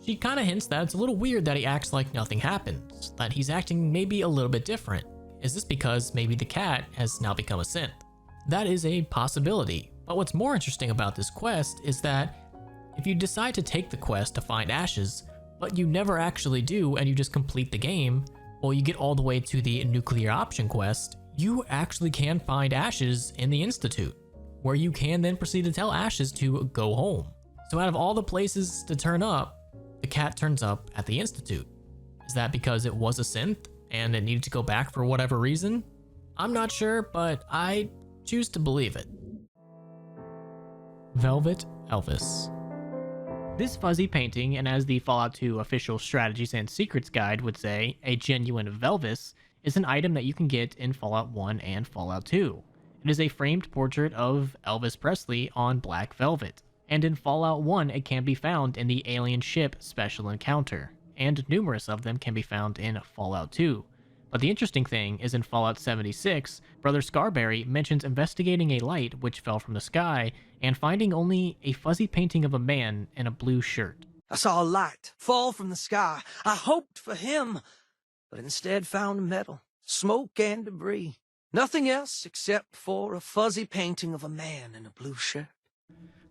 She kind of hints that it's a little weird that he acts like nothing happened, that he's acting maybe a little bit different. Is this because maybe the cat has now become a synth? That is a possibility, but what's more interesting about this quest is that if you decide to take the quest to find Ashes, but you never actually do and you just complete the game, well, you get all the way to the nuclear option quest, you actually can find Ashes in the Institute, where you can then proceed to tell Ashes to go home. So out of all the places to turn up, the cat turns up at the Institute. Is that because it was a synth and it needed to go back for whatever reason? I'm not sure, but I choose to believe it. Velvet Elvis. This fuzzy painting, and as the Fallout 2 official strategies and secrets guide would say, a genuine Velvis, is an item that you can get in Fallout 1 and Fallout 2. It is a framed portrait of Elvis Presley on black velvet, and in Fallout 1 it can be found in the alien ship Special Encounter, and numerous of them can be found in Fallout 2. But the interesting thing is in Fallout 76, Brother Scarberry mentions investigating a light which fell from the sky and finding only a fuzzy painting of a man in a blue shirt. I saw a light fall from the sky. I hoped for him, but instead found metal, smoke, and debris. Nothing else except for a fuzzy painting of a man in a blue shirt.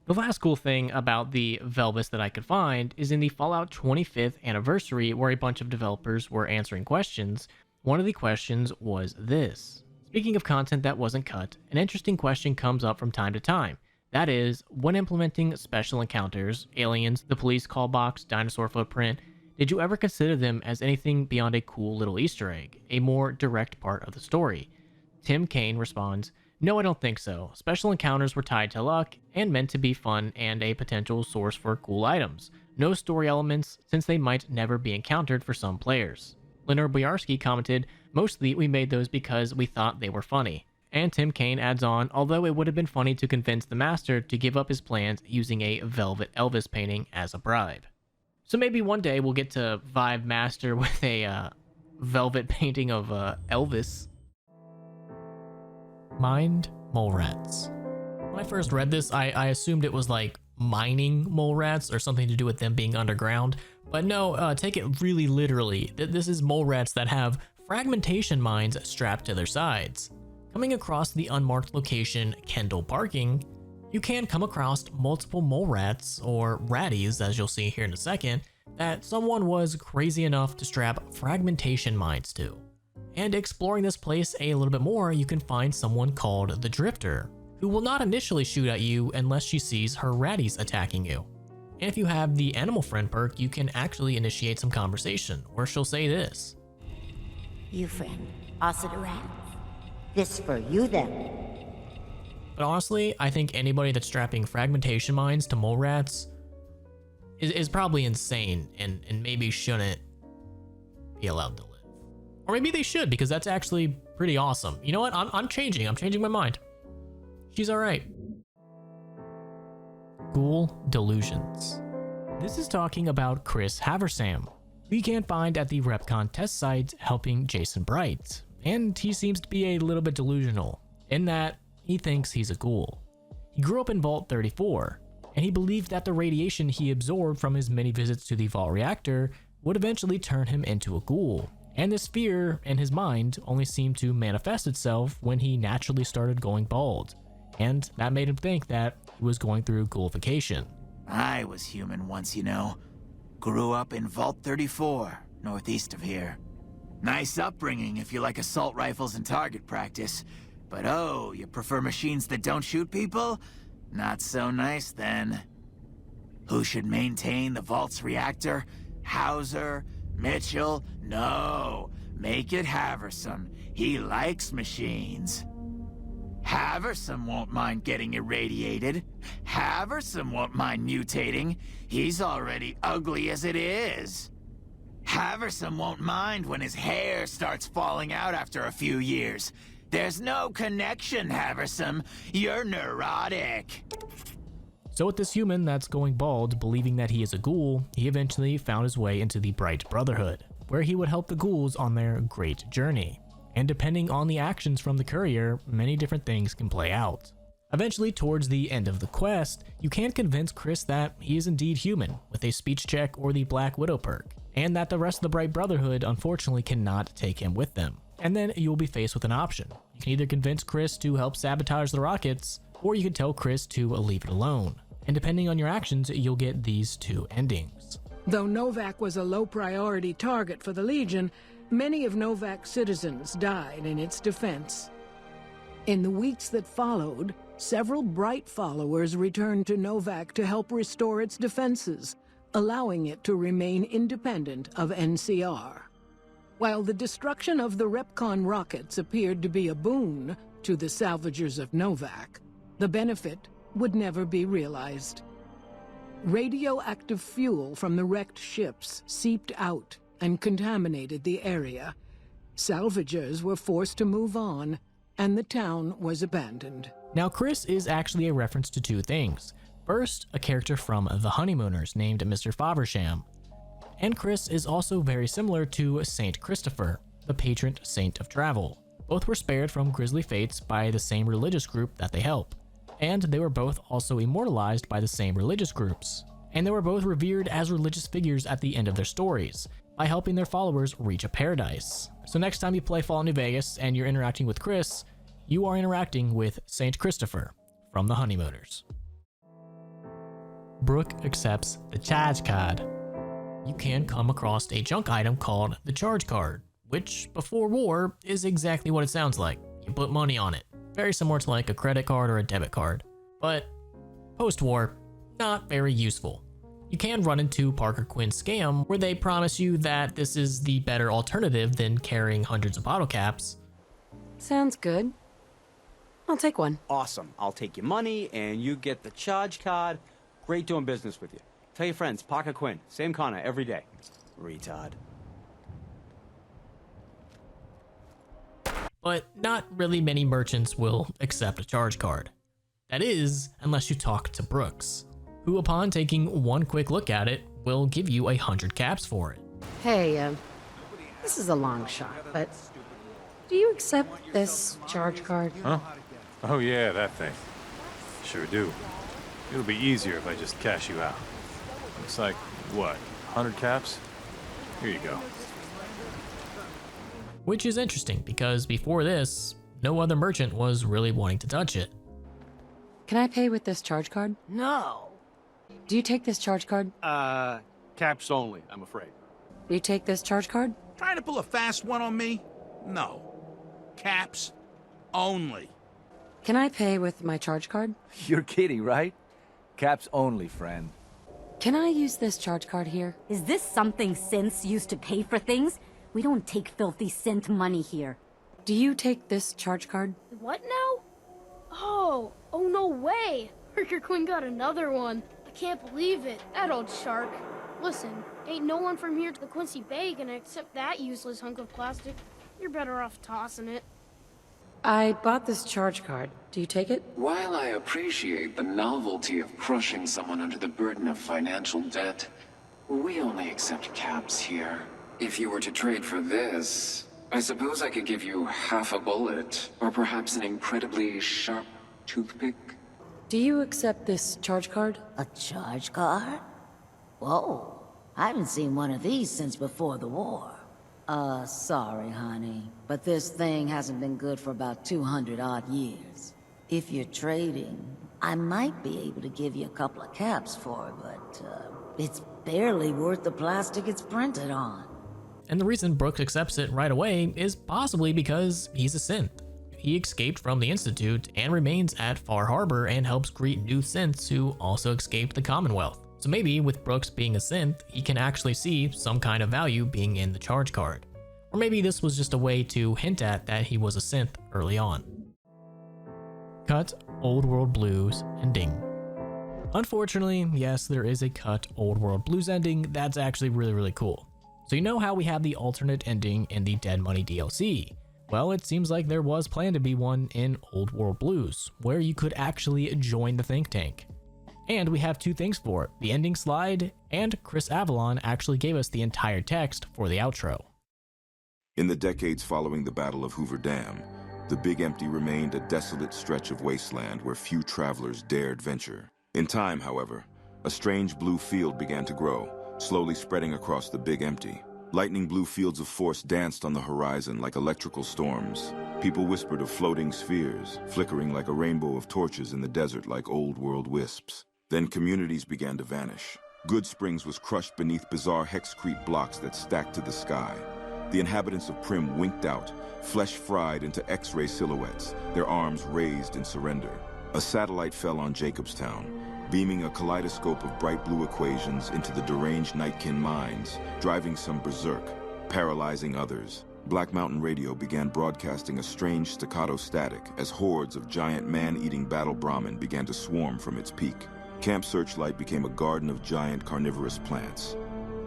The last cool thing about the Velvis that I could find is in the Fallout 25th anniversary, where a bunch of developers were answering questions. One of the questions was this. Speaking of content that wasn't cut, an interesting question comes up from time to time. That is, when implementing special encounters, aliens, the police call box, dinosaur footprint, did you ever consider them as anything beyond a cool little Easter egg, a more direct part of the story? Tim Kane responds, no, I don't think so. Special encounters were tied to luck and meant to be fun and a potential source for cool items. No story elements, since they might never be encountered for some players. Leonard Boyarsky commented, mostly we made those because we thought they were funny. And Tim Kane adds on, although it would have been funny to convince the master to give up his plans using a Velvet Elvis painting as a bribe. So maybe one day we'll get to vibe master with a velvet painting of Elvis. Mined mole rats. When I first read this, I assumed it was like mining mole rats or something to do with them being underground. But no, take it really literally. This is mole rats that have fragmentation mines strapped to their sides. Coming across the unmarked location Kendall Parking, you can come across multiple mole rats, or ratties as you'll see here in a second, that someone was crazy enough to strap fragmentation mines to. And exploring this place a little bit more, you can find someone called the Drifter, who will not initially shoot at you unless she sees her ratties attacking you. And if you have the Animal Friend perk, you can actually initiate some conversation, where she'll say this. You friend, also the rat. This for you then. But honestly, I think anybody that's strapping fragmentation mines to mole rats is probably insane and maybe shouldn't be allowed to live. Or maybe they should, because that's actually pretty awesome. You know what? I'm changing my mind. She's alright. Ghoul Delusions. This is talking about Chris Haversam, who you can find at the RepCon test site helping Jason Bright. And he seems to be a little bit delusional, in that he thinks he's a ghoul. He grew up in Vault 34, and he believed that the radiation he absorbed from his many visits to the Vault reactor would eventually turn him into a ghoul. And this fear in his mind only seemed to manifest itself when he naturally started going bald, and that made him think that he was going through ghoulification. I was human once, you know. Grew up in Vault 34, northeast of here. Nice upbringing if you like assault rifles and target practice. But oh, you prefer machines that don't shoot people? Not so nice then. Who should maintain the Vault's reactor? Hauser? Mitchell? No. Make it Haversam. He likes machines. Haversam won't mind getting irradiated. Haversam won't mind mutating. He's already ugly as it is. Haversam won't mind when his hair starts falling out after a few years. There's no connection, Haversam. You're neurotic. So with this human that's going bald, believing that he is a ghoul, he eventually found his way into the Bright Brotherhood, where he would help the ghouls on their great journey. And depending on the actions from the courier, many different things can play out. Eventually, towards the end of the quest, you can convince Chris that he is indeed human, with a speech check or the Black Widow perk, and that the rest of the Bright Brotherhood unfortunately cannot take him with them. And then you will be faced with an option. You can either convince Chris to help sabotage the rockets, or you can tell Chris to leave it alone. And depending on your actions, you'll get these two endings. Though Novak was a low-priority target for the Legion, many of Novak's citizens died in its defense. In the weeks that followed, several Bright followers returned to Novak to help restore its defenses, allowing it to remain independent of NCR. While the destruction of the Repcon rockets appeared to be a boon to the salvagers of Novak, the benefit would never be realized. Radioactive fuel from the wrecked ships seeped out and contaminated the area. Salvagers were forced to move on, and the town was abandoned. Now, Chris is actually a reference to two things. First, a character from The Honeymooners named Mr. Faversham. And Chris is also very similar to Saint Christopher, the patron saint of travel. Both were spared from grisly fates by the same religious group that they help. And they were both also immortalized by the same religious groups. And they were both revered as religious figures at the end of their stories, by helping their followers reach a paradise. So next time you play Fallout New Vegas and you're interacting with Chris, you are interacting with Saint Christopher from The Honeymooners. Brooke accepts the charge card. You can come across a junk item called the charge card, which before war is exactly what it sounds like. You put money on it. Very similar to like a credit card or a debit card. But post-war, not very useful. You can run into Parker Quinn's scam where they promise you that this is the better alternative than carrying hundreds of bottle caps. Sounds good. I'll take one. Awesome. I'll take your money and you get the charge card. Great doing business with you. Tell your friends, Parker Quinn, same corner every day. Retard. But not really many merchants will accept a charge card. That is, unless you talk to Brooks, who upon taking one quick look at it, will give you 100 caps for it. Hey, this is a long shot, but do you accept this charge card? Huh? Oh yeah, that thing. Sure do. It'll be easier if I just cash you out. Looks like, what, 100 caps? Here you go. Which is interesting, because before this, no other merchant was really wanting to touch it. Can I pay with this charge card? No. Do you take this charge card? Caps only, I'm afraid. Do you take this charge card? Trying to pull a fast one on me? No. Caps only. Can I pay with my charge card? You're kidding, right? Caps only, friend. Can I use this charge card here? Is this something synths used to pay for things? We don't take filthy synth money here. Do you take this charge card? What now? Oh no way! Parker Quinn got another one. I can't believe it. That old shark. Listen, ain't no one from here to the Quincy Bay gonna accept that useless hunk of plastic. You're better off tossing it. I bought this charge card. Do you take it? While I appreciate the novelty of crushing someone under the burden of financial debt, we only accept caps here. If you were to trade for this, I suppose I could give you half a bullet, or perhaps an incredibly sharp toothpick? Do you accept this charge card? A charge card? Whoa, I haven't seen one of these since before the war. Sorry, honey, but this thing hasn't been good for about 200 odd years. If you're trading, I might be able to give you a couple of caps for it, but, it's barely worth the plastic it's printed on. And the reason Brooks accepts it right away is possibly because he's a synth. He escaped from the Institute and remains at Far Harbor and helps greet new synths who also escaped the Commonwealth. So maybe with Brooks being a synth, he can actually see some kind of value being in the charge card. Or maybe this was just a way to hint at that he was a synth early on. Cut Old World Blues ending. Unfortunately, yes, there is a cut Old World Blues ending that's actually really cool. So you know how we have the alternate ending in the Dead Money DLC? Well, it seems like there was planned to be one in Old World Blues, where you could actually join the think tank. And we have two things for it, the ending slide, and Chris Avalon actually gave us the entire text for the outro. In the decades following the Battle of Hoover Dam, the Big Empty remained a desolate stretch of wasteland where few travelers dared venture. In time, however, a strange blue field began to grow, slowly spreading across the Big Empty. Lightning blue fields of force danced on the horizon like electrical storms. People whispered of floating spheres, flickering like a rainbow of torches in the desert like old world wisps. Then communities began to vanish. Good Springs was crushed beneath bizarre hexcrete blocks that stacked to the sky. The inhabitants of Prim winked out, flesh fried into X-ray silhouettes, their arms raised in surrender. A satellite fell on Jacobstown, beaming a kaleidoscope of bright blue equations into the deranged Nightkin minds, driving some berserk, paralyzing others. Black Mountain Radio began broadcasting a strange staccato static as hordes of giant man-eating battle Brahmin began to swarm from its peak. Camp Searchlight became a garden of giant carnivorous plants.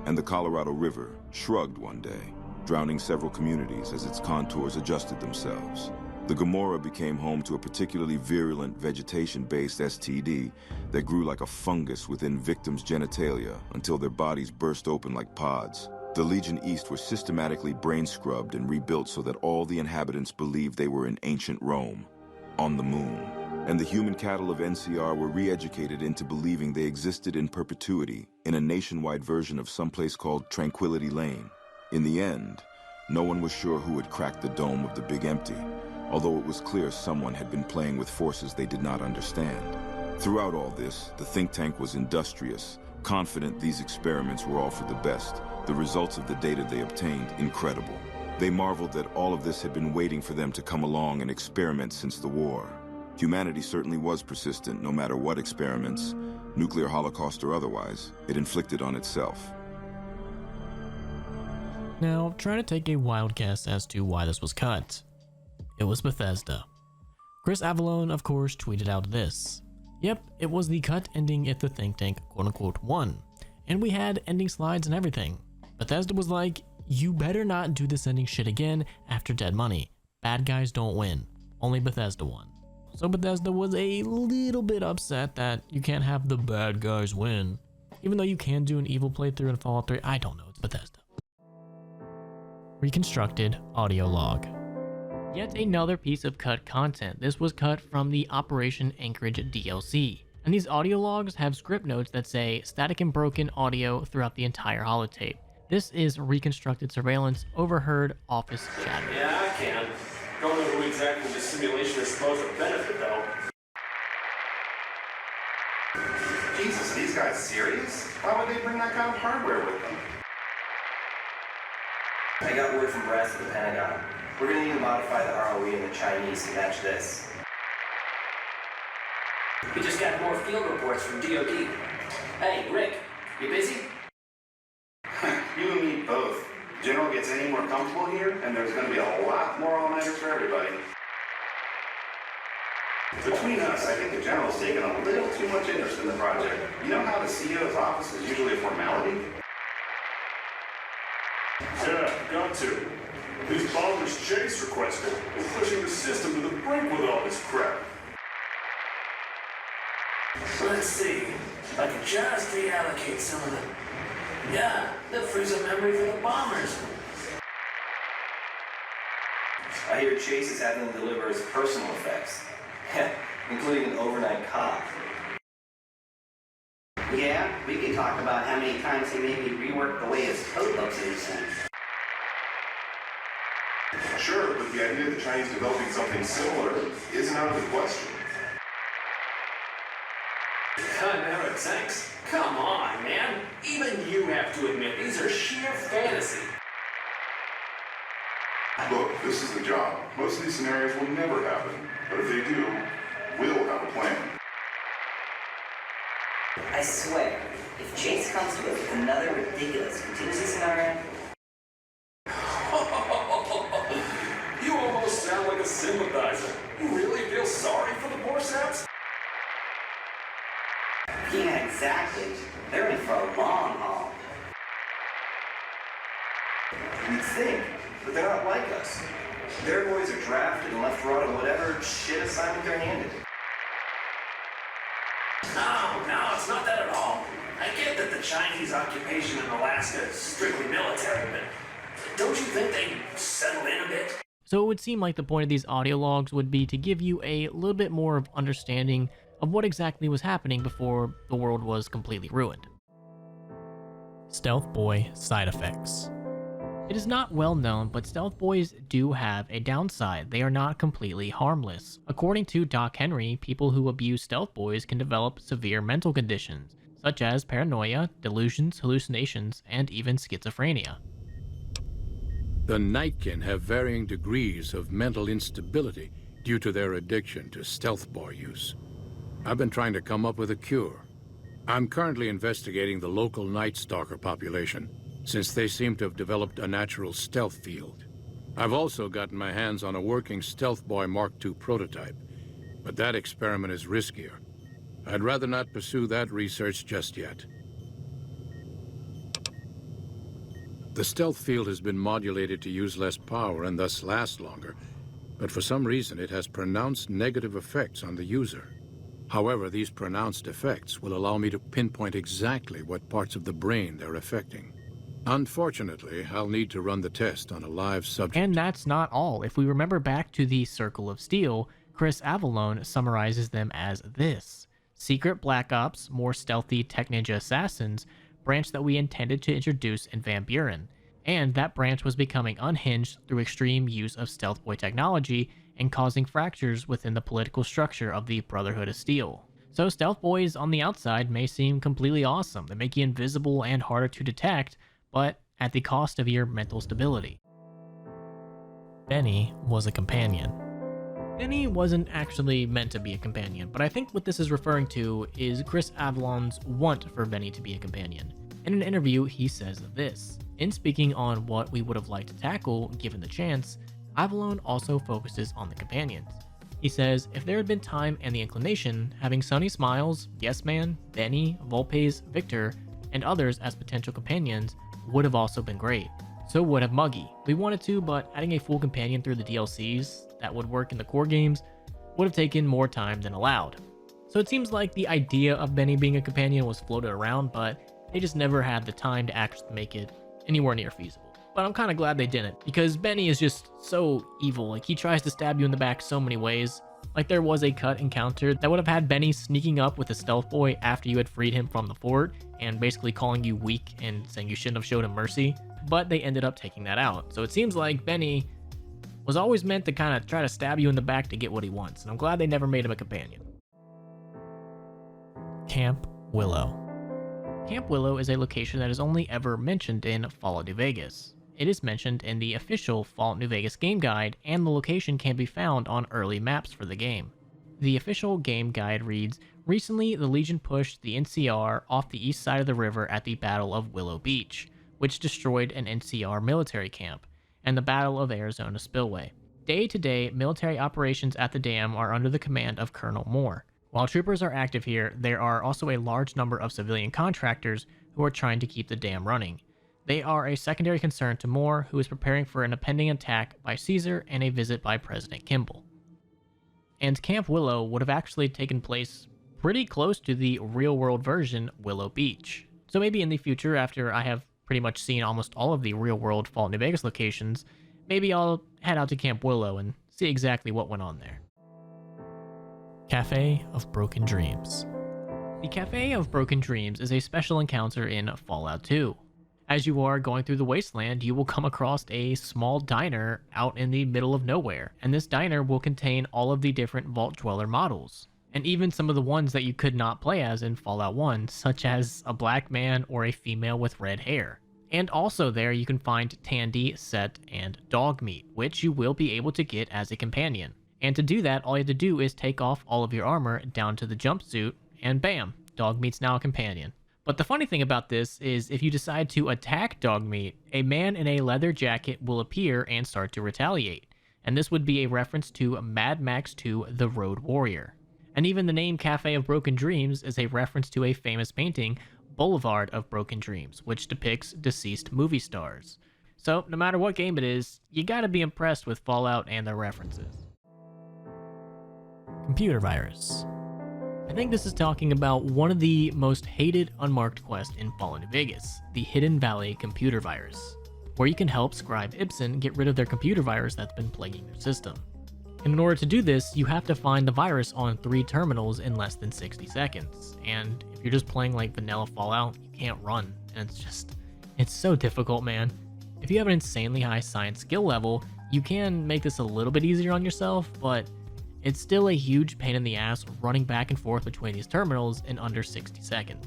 And the Colorado River shrugged one day, drowning several communities as its contours adjusted themselves. The Gomorrah became home to a particularly virulent vegetation-based STD that grew like a fungus within victims' genitalia until their bodies burst open like pods. The Legion East were systematically brain-scrubbed and rebuilt so that all the inhabitants believed they were in ancient Rome, on the moon. And the human cattle of NCR were re-educated into believing they existed in perpetuity in a nationwide version of someplace called Tranquility Lane. In the end, no one was sure who had cracked the dome of the Big Empty, although it was clear someone had been playing with forces they did not understand. Throughout all this, the think tank was industrious, confident these experiments were all for the best, the results of the data they obtained incredible. They marveled that all of this had been waiting for them to come along and experiment since the war. Humanity certainly was persistent, no matter what experiments, nuclear holocaust or otherwise, it inflicted on itself. Now, try to take a wild guess as to why this was cut. It was Bethesda. Chris Avalon, of course, tweeted out this. Yep, it was the cut ending if the think tank quote-unquote won. And we had ending slides and everything. Bethesda was like, you better not do this ending shit again after Dead Money. Bad guys don't win. Only Bethesda won. So Bethesda was a little bit upset that you can't have the bad guys win. Even though you can do an evil playthrough in Fallout 3, I don't know, it's Bethesda. Reconstructed audio log. Yet another piece of cut content. This was cut from the Operation Anchorage DLC. And these audio logs have script notes that say static and broken audio throughout the entire holotape. This is reconstructed surveillance overheard office chatter. Yeah, I can. Don't know who exactly this simulation is supposed to benefit, though. Jesus, are these guys serious? Why would they bring that kind of hardware with them? I got word from brass at the Pentagon. We're gonna need to modify the ROE in the Chinese to match this. We just got more field reports from DOD. Hey, Rick, you busy? You and me both. General gets any more comfortable here, and there's going to be a lot more all-nighters for everybody. Between us, I think the General's taken a little too much interest in the project. You know how the CEO's office is usually a formality? Yeah, got to. These bombers Chase requested. We're pushing the system to the brink with all this crap. Let's see. I can just reallocate some of them. Yeah, that frees up memory for the bombers. I hear Chase is having them deliver his personal effects. Including an overnight cop. Yeah, we can talk about how many times he made me rework the way his code looks in this thing. Sure, but the idea of the Chinese developing something similar isn't out of the question. Chimera tanks? Come on, man. Even you have to admit these are sheer fantasy. Look, this is the job. Most of these scenarios will never happen, but if they do, we'll have a plan. I swear, if Chase comes to us with another ridiculous contingency scenario... You almost sound like a sympathizer. You really feel sorry for the poor saps? Yeah, exactly. They're in for a long haul. You'd think, but they're not like us. Their boys are drafted and left rot on whatever shit assignment they're handed. No, it's not that at all. I get that the Chinese occupation in Alaska is strictly military, but don't you think they'd settle in a bit? So it would seem like the point of these audio logs would be to give you a little bit more of understanding of what exactly was happening before the world was completely ruined. Stealth Boy side effects. It is not well known, but Stealth Boys do have a downside. They are not completely harmless. According to Doc Henry, people who abuse Stealth Boys can develop severe mental conditions, such as paranoia, delusions, hallucinations, and even schizophrenia. The Nightkin have varying degrees of mental instability due to their addiction to Stealth Boy use. I've been trying to come up with a cure. I'm currently investigating the local Night Stalker population, since they seem to have developed a natural stealth field. I've also gotten my hands on a working Stealth Boy Mark II prototype, but that experiment is riskier. I'd rather not pursue that research just yet. The stealth field has been modulated to use less power and thus last longer, but for some reason it has pronounced negative effects on the user. However, these pronounced effects will allow me to pinpoint exactly what parts of the brain they're affecting. Unfortunately, I'll need to run the test on a live subject. And that's not all. If we remember back to the Circle of Steel, Chris Avallone summarizes them as this: secret black ops, more stealthy tech ninja assassins, branch that we intended to introduce in Van Buren. And that branch was becoming unhinged through extreme use of Stealth Boy technology and causing fractures within the political structure of the Brotherhood of Steel. So Stealth Boys on the outside may seem completely awesome. They make you invisible and harder to detect, but at the cost of your mental stability. Benny was a companion. Benny wasn't actually meant to be a companion, but I think what this is referring to is Chris Avallone's want for Benny to be a companion. In an interview, he says this: in speaking on what we would have liked to tackle given the chance, Avallone also focuses on the companions. He says, if there had been time and the inclination, having Sunny Smiles, Yes Man, Benny, Volpes, Victor, and others as potential companions would have also been great. So would have Muggy. We wanted to, but adding a full companion through the DLCs that would work in the core games would have taken more time than allowed. So it seems like the idea of Benny being a companion was floated around, but they just never had the time to actually make it anywhere near feasible. But I'm kind of glad they didn't, because Benny is just so evil. Like, he tries to stab you in the back so many ways. Like, there was a cut encounter that would have had Benny sneaking up with a Stealth Boy after you had freed him from the fort and basically calling you weak and saying you shouldn't have showed him mercy, but they ended up taking that out. So it seems like Benny was always meant to kind of try to stab you in the back to get what he wants, and I'm glad they never made him a companion. Camp Willow. Camp Willow is a location that is only ever mentioned in Fallout New Vegas. It is mentioned in the official Fallout New Vegas game guide, and the location can be found on early maps for the game. The official game guide reads, recently the Legion pushed the NCR off the east side of the river at the Battle of Willow Beach, which destroyed an NCR military camp, and the Battle of Arizona Spillway. Day-to-day military operations at the dam are under the command of Colonel Moore. While troopers are active here, there are also a large number of civilian contractors who are trying to keep the dam running. They are a secondary concern to Moore, who is preparing for an impending attack by Caesar and a visit by President Kimball. And Camp Willow would have actually taken place pretty close to the real-world version, Willow Beach. So maybe in the future, after I have pretty much seen almost all of the real-world Fallout New Vegas locations, maybe I'll head out to Camp Willow and see exactly what went on there. Cafe of Broken Dreams. The Cafe of Broken Dreams is a special encounter in Fallout 2. As you are going through the wasteland, you will come across a small diner out in the middle of nowhere, and this diner will contain all of the different Vault Dweller models, and even some of the ones that you could not play as in Fallout 1, such as a black man or a female with red hair. And also there you can find Tandy, Set, and Dogmeat, which you will be able to get as a companion. And to do that, all you have to do is take off all of your armor down to the jumpsuit, and bam, Dogmeat's now a companion. But the funny thing about this is if you decide to attack Dogmeat, a man in a leather jacket will appear and start to retaliate. And this would be a reference to Mad Max 2: The Road Warrior. And even the name Cafe of Broken Dreams is a reference to a famous painting, Boulevard of Broken Dreams, which depicts deceased movie stars. So no matter what game it is, you gotta be impressed with Fallout and their references. Computer virus. I think this is talking about one of the most hated unmarked quests in Fallout New Vegas, the Hidden Valley computer virus, where you can help Scribe Ibsen get rid of their computer virus that's been plaguing their system. And in order to do this, you have to find the virus on 3 terminals in less than 60 seconds. And if you're just playing like vanilla Fallout, you can't run. And it's so difficult, man. If you have an insanely high science skill level, you can make this a little bit easier on yourself, but it's still a huge pain in the ass running back and forth between these terminals in under 60 seconds.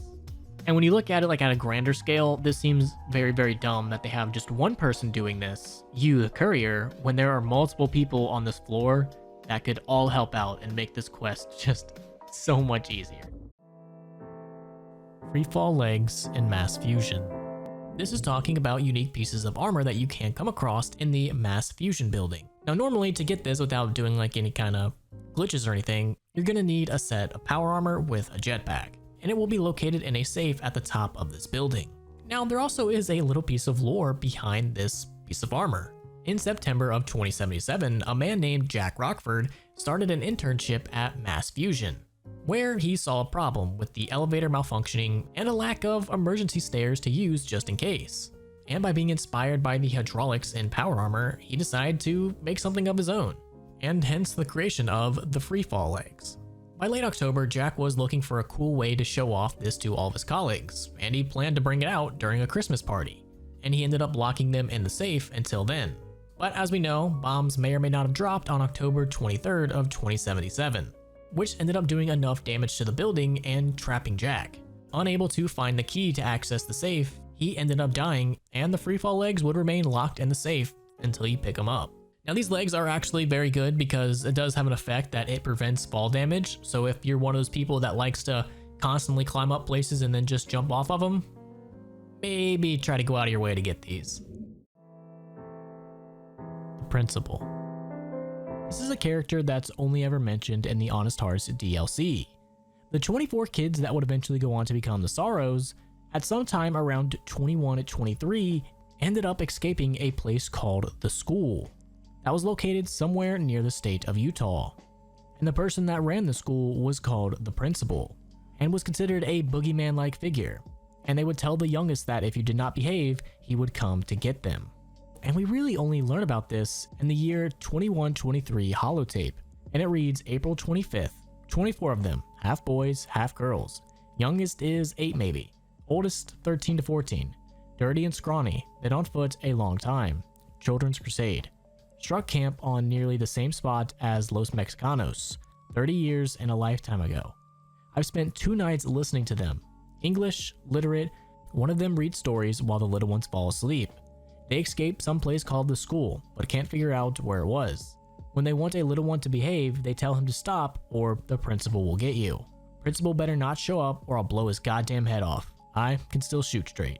And when you look at it like at a grander scale, this seems very, very dumb that they have just one person doing this, you the courier, when there are multiple people on this floor that could all help out and make this quest just so much easier. Freefall legs and mass fusion. This is talking about unique pieces of armor that you can come across in the mass fusion building. Now normally to get this without doing like any kind of glitches or anything, you're gonna need a set of power armor with a jetpack, and it will be located in a safe at the top of this building. Now there also is a little piece of lore behind this piece of armor. In September of 2077, a man named Jack Rockford started an internship at Mass Fusion, where he saw a problem with the elevator malfunctioning and a lack of emergency stairs to use just in case. And by being inspired by the hydraulics in power armor, he decided to make something of his own, and hence the creation of the freefall legs. By late October, Jack was looking for a cool way to show off this to all of his colleagues, and he planned to bring it out during a Christmas party, and he ended up locking them in the safe until then. But as we know, bombs may or may not have dropped on October 23rd of 2077, which ended up doing enough damage to the building and trapping Jack. Unable to find the key to access the safe, he ended up dying, and the freefall legs would remain locked in the safe until you pick them up. Now these legs are actually very good because it does have an effect that it prevents fall damage, so if you're one of those people that likes to constantly climb up places and then just jump off of them, maybe try to go out of your way to get these. The Principal. This is a character that's only ever mentioned in the Honest Hearts DLC. The 24 kids that would eventually go on to become the Sorrows, at some time around 21 to 23, ended up escaping a place called the School that was located somewhere near the state of Utah. And the person that ran the school was called the Principal, and was considered a boogeyman-like figure. And they would tell the youngest that if you did not behave, he would come to get them. And we really only learn about this in the year 2123 holotape, and it reads April 25th, 24 of them, half boys, half girls. Youngest is 8 maybe, oldest 13 to 14, dirty and scrawny, been on foot a long time, Children's Crusade. Struck camp on nearly the same spot as Los Mexicanos, 30 years and a lifetime ago. I've spent 2 nights listening to them. English, literate, one of them reads stories while the little ones fall asleep. They escape someplace called the School, but can't figure out where it was. When they want a little one to behave, they tell him to stop or the principal will get you. Principal better not show up or I'll blow his goddamn head off. I can still shoot straight.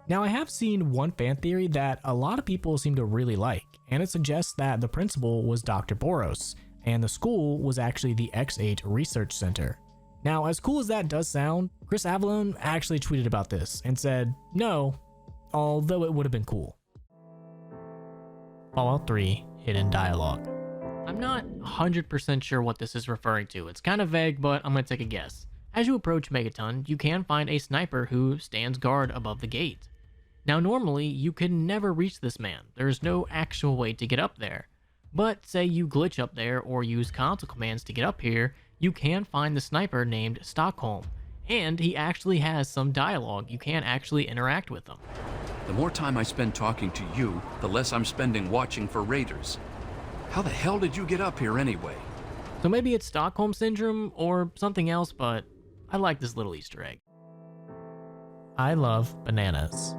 Now I have seen one fan theory that a lot of people seem to really like, and it suggests that the principal was Dr. Boros, and the school was actually the X8 Research Center. Now, as cool as that does sound, Chris Avallone actually tweeted about this and said, no, although it would have been cool. Fallout 3 Hidden Dialogue. I'm not 100% sure what this is referring to. It's kind of vague, but I'm going to take a guess. As you approach Megaton, you can find a sniper who stands guard above the gate. Now normally, you can never reach this man. There's no actual way to get up there. But say you glitch up there or use console commands to get up here, you can find the sniper named Stockholm, and he actually has some dialogue. You can actually interact with him. The more time I spend talking to you, the less I'm spending watching for raiders. How the hell did you get up here anyway? So maybe it's Stockholm Syndrome or something else, but I like this little Easter egg. I love bananas.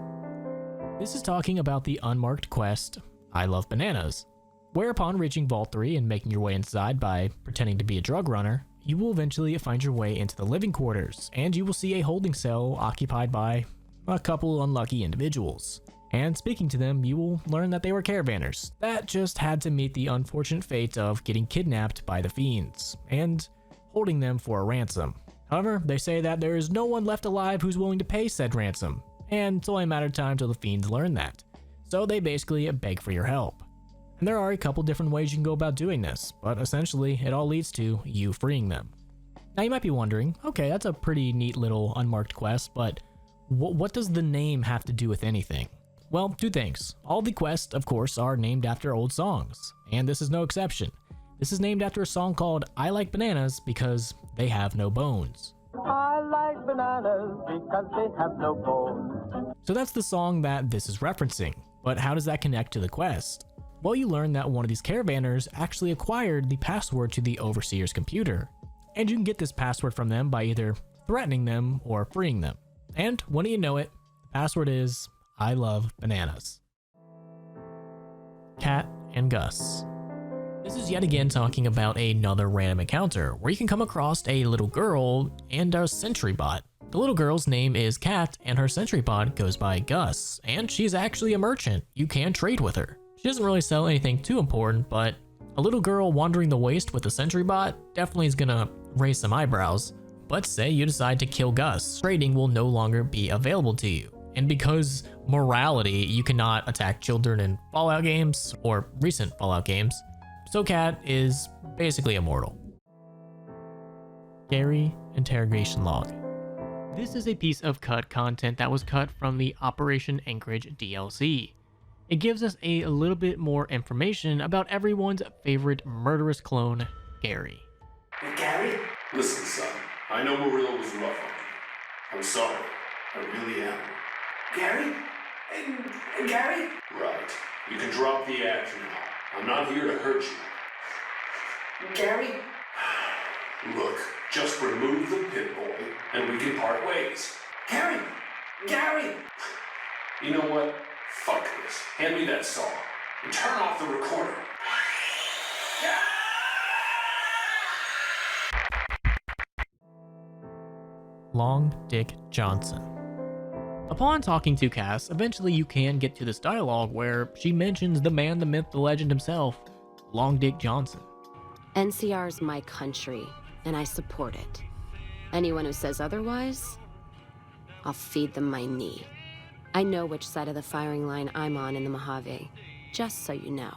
This is talking about the unmarked quest, I Love Bananas, where upon reaching Vault 3 and making your way inside by pretending to be a drug runner, you will eventually find your way into the living quarters, and you will see a holding cell occupied by a couple unlucky individuals. And speaking to them, you will learn that they were caravanners that just had to meet the unfortunate fate of getting kidnapped by the fiends, and holding them for a ransom. However, they say that there is no one left alive who's willing to pay said ransom, and it's only a matter of time till the fiends learn that. So they basically beg for your help. And there are a couple different ways you can go about doing this, but essentially it all leads to you freeing them. Now you might be wondering, okay, that's a pretty neat little unmarked quest, but what does the name have to do with anything? Well, two things. All the quests, of course, are named after old songs, and this is no exception. This is named after a song called I Like Bananas because they have no bones. I like bananas because they have no bones. So that's the song that this is referencing, but how does that connect to the quest? Well, you learn that one of these caravanners actually acquired the password to the Overseer's computer, and you can get this password from them by either threatening them or freeing them. And wouldn't you know it, the password is I love bananas. Cat and Gus. This is yet again talking about another random encounter where you can come across a little girl and a sentry bot. The little girl's name is Cat and her sentry bot goes by Gus, and she's actually a merchant. You can trade with her. She doesn't really sell anything too important, but a little girl wandering the waste with a sentry bot definitely is gonna raise some eyebrows. But say you decide to kill Gus, trading will no longer be available to you. And because morality, you cannot attack children in Fallout games or recent Fallout games, so Cat is basically immortal. Gary interrogation log. This is a piece of cut content that was cut from the Operation Anchorage DLC. It gives us a little bit more information about everyone's favorite murderous clone, Gary. Gary? Listen, son. I know Marilla was rough on you. I'm sorry. I really am. Gary? Gary? Right. You can drop the act now. I'm not here to hurt you. Gary? Look, just remove the pit boy, and we can part ways. Gary! Gary! You know what? Fuck this. Hand me that saw. And turn off the recorder. Long Dick Johnson. Upon talking to Cass, eventually you can get to this dialogue where she mentions the man, the myth, the legend himself, Long Dick Johnson. NCR's my country, and I support it. Anyone who says otherwise, I'll feed them my knee. I know which side of the firing line I'm on in the Mojave, just so you know.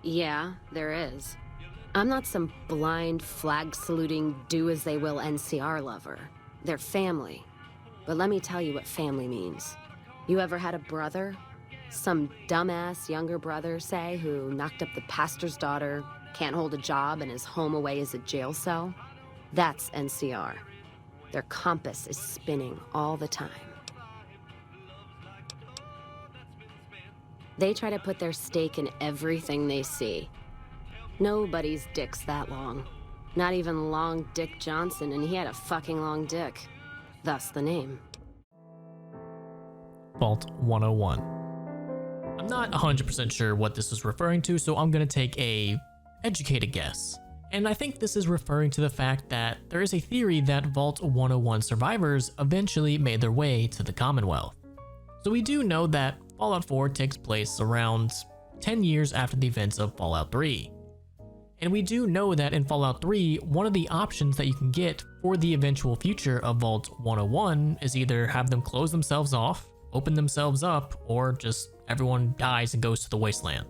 Yeah, there is. I'm not some blind, flag-saluting, do-as-they-will NCR lover. They're family. But let me tell you what family means. You ever had a brother? Some dumbass younger brother, say, who knocked up the pastor's daughter, can't hold a job, and is home away as a jail cell? That's NCR. Their compass is spinning all the time. They try to put their stake in everything they see. Nobody's dick's that long. Not even Long Dick Johnson, and he had a fucking long dick. Thus the name. Vault 101. I'm not 100% sure what this is referring to, so I'm gonna take a educated guess. And I think this is referring to the fact that there is a theory that Vault 101 survivors eventually made their way to the Commonwealth. So we do know that Fallout 4 takes place around 10 years after the events of Fallout 3. And we do know that in Fallout 3, one of the options that you can get for the eventual future of Vault 101 is either have them close themselves off, open themselves up, or just everyone dies and goes to the wasteland.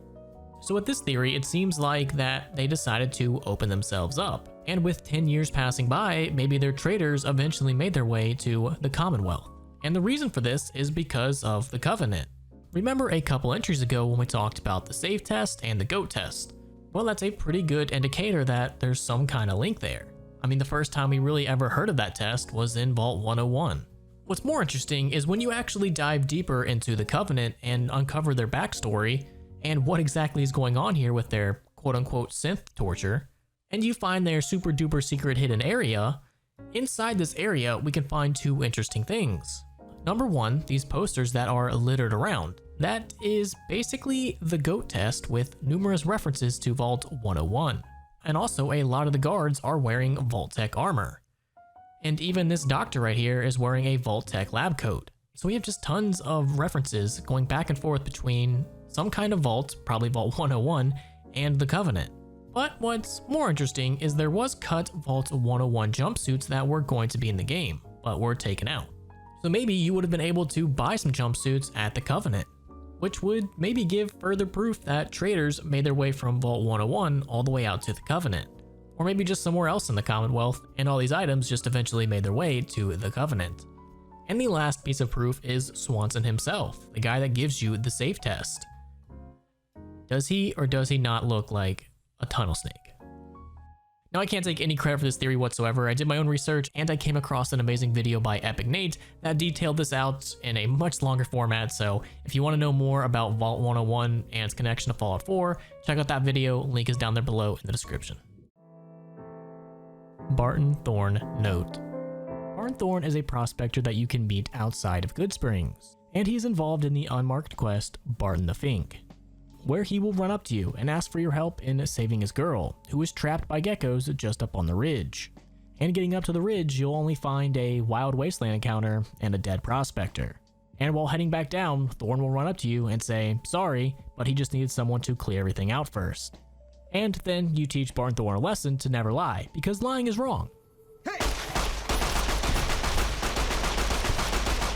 So with this theory, it seems like that they decided to open themselves up. And with 10 years passing by, maybe their traders eventually made their way to the Commonwealth. And the reason for this is because of the Covenant. Remember a couple entries ago when we talked about the save test and the goat test? Well, that's a pretty good indicator that there's some kind of link there. I mean, the first time we really ever heard of that test was in Vault 101. What's more interesting is when you actually dive deeper into the Covenant and uncover their backstory and what exactly is going on here with their quote-unquote synth torture, and you find their super duper secret hidden area. Inside this area, we can find two interesting things. Number one, these posters that are littered around. That is basically the GOAT test with numerous references to Vault 101. And also a lot of the guards are wearing Vault-Tec armor. And even this doctor right here is wearing a Vault-Tec lab coat. So we have just tons of references going back and forth between some kind of vault, probably Vault 101, and the Covenant. But what's more interesting is there was cut Vault 101 jumpsuits that were going to be in the game, but were taken out. So maybe you would have been able to buy some jumpsuits at the Covenant, which would maybe give further proof that traders made their way from Vault 101 all the way out to the Covenant. Or maybe just somewhere else in the Commonwealth, and all these items just eventually made their way to the Covenant. And the last piece of proof is Swanson himself, the guy that gives you the safe test. Does he or does he not look like a tunnel snake? Now, I can't take any credit for this theory whatsoever. I did my own research and I came across an amazing video by Epic Nate that detailed this out in a much longer format. So if you want to know more about Vault 101 and its connection to Fallout 4, check out that video. Link is down there below in the description. Barton Thorne Note. Barton Thorne is a prospector that you can meet outside of Goodsprings, and he's involved in the unmarked quest Barton the Fink, where he will run up to you and ask for your help in saving his girl, who is trapped by geckos just up on the ridge. And getting up to the ridge, you'll only find a wild wasteland encounter and a dead prospector. And while heading back down, Thorne will run up to you and say, sorry, but he just needed someone to clear everything out first. And then you teach Barton Thorne a lesson to never lie, because lying is wrong.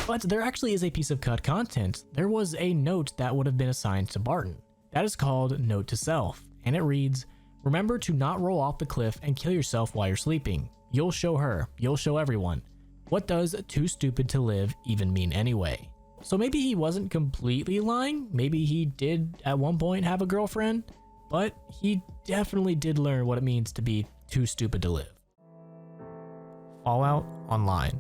But there actually is a piece of cut content. There was a note that would have been assigned to Barton. That is called Note to Self, and it reads, remember to not roll off the cliff and kill yourself while you're sleeping. You'll show her, you'll show everyone. What does too stupid to live even mean anyway? So maybe he wasn't completely lying, maybe he did at one point have a girlfriend, but he definitely did learn what it means to be too stupid to live. Fallout Online.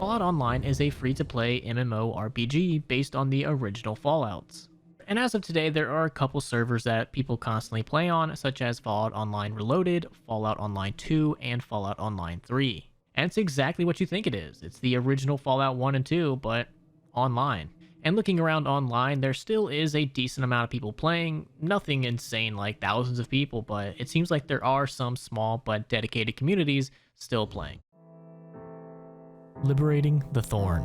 Fallout Online is a free-to-play MMORPG based on the original Fallouts. And as of today, there are a couple servers that people constantly play on, such as Fallout Online Reloaded, Fallout Online 2, and Fallout Online 3. And it's exactly what you think it is. It's the original Fallout 1 and 2, but online. And looking around online, there still is a decent amount of people playing. Nothing insane like thousands of people, but it seems like there are some small but dedicated communities still playing. Liberating the Thorn.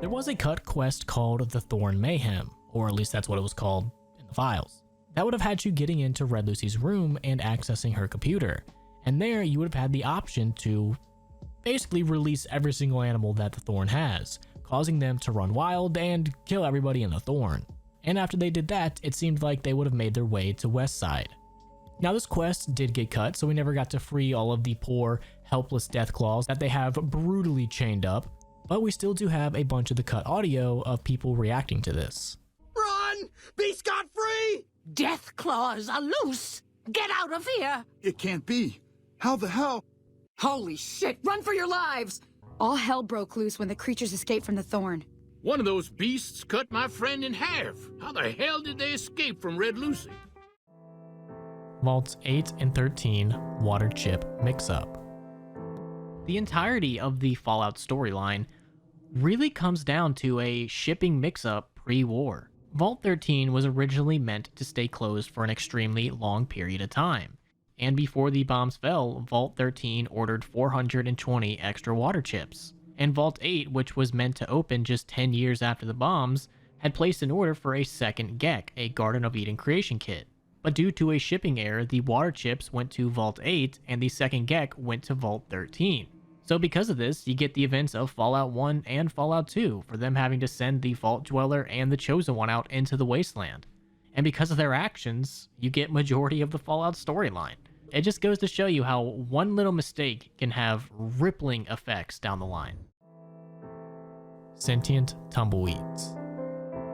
There was a cut quest called the Thorn Mayhem, or at least that's what it was called in the files. That would have had you getting into Red Lucy's room and accessing her computer. And there you would have had the option to basically release every single animal that the Thorn has, causing them to run wild and kill everybody in the Thorn. And after they did that, it seemed like they would have made their way to Westside. Now this quest did get cut, so we never got to free all of the poor, helpless Deathclaws that they have brutally chained up, but we still do have a bunch of the cut audio of people reacting to this. Run! Be scot-free! Death claws are loose! Get out of here! It can't be. How the hell? Holy shit, run for your lives! All hell broke loose when the creatures escaped from the Thorn. One of those beasts cut my friend in half. How the hell did they escape from Red Lucy? Vaults 8 and 13 Water Chip Mix-Up. The entirety of the Fallout storyline really comes down to a shipping mix-up pre-war. Vault 13 was originally meant to stay closed for an extremely long period of time, and before the bombs fell, Vault 13 ordered 420 extra water chips, and Vault 8, which was meant to open just 10 years after the bombs, had placed an order for a second GECK, a Garden of Eden creation kit. But due to a shipping error, the water chips went to Vault 8, and the second GECK went to Vault 13. So because of this, you get the events of Fallout 1 and Fallout 2, for them having to send the Vault Dweller and the Chosen One out into the Wasteland. And because of their actions, you get majority of the Fallout storyline. It just goes to show you how one little mistake can have rippling effects down the line. Sentient Tumbleweeds.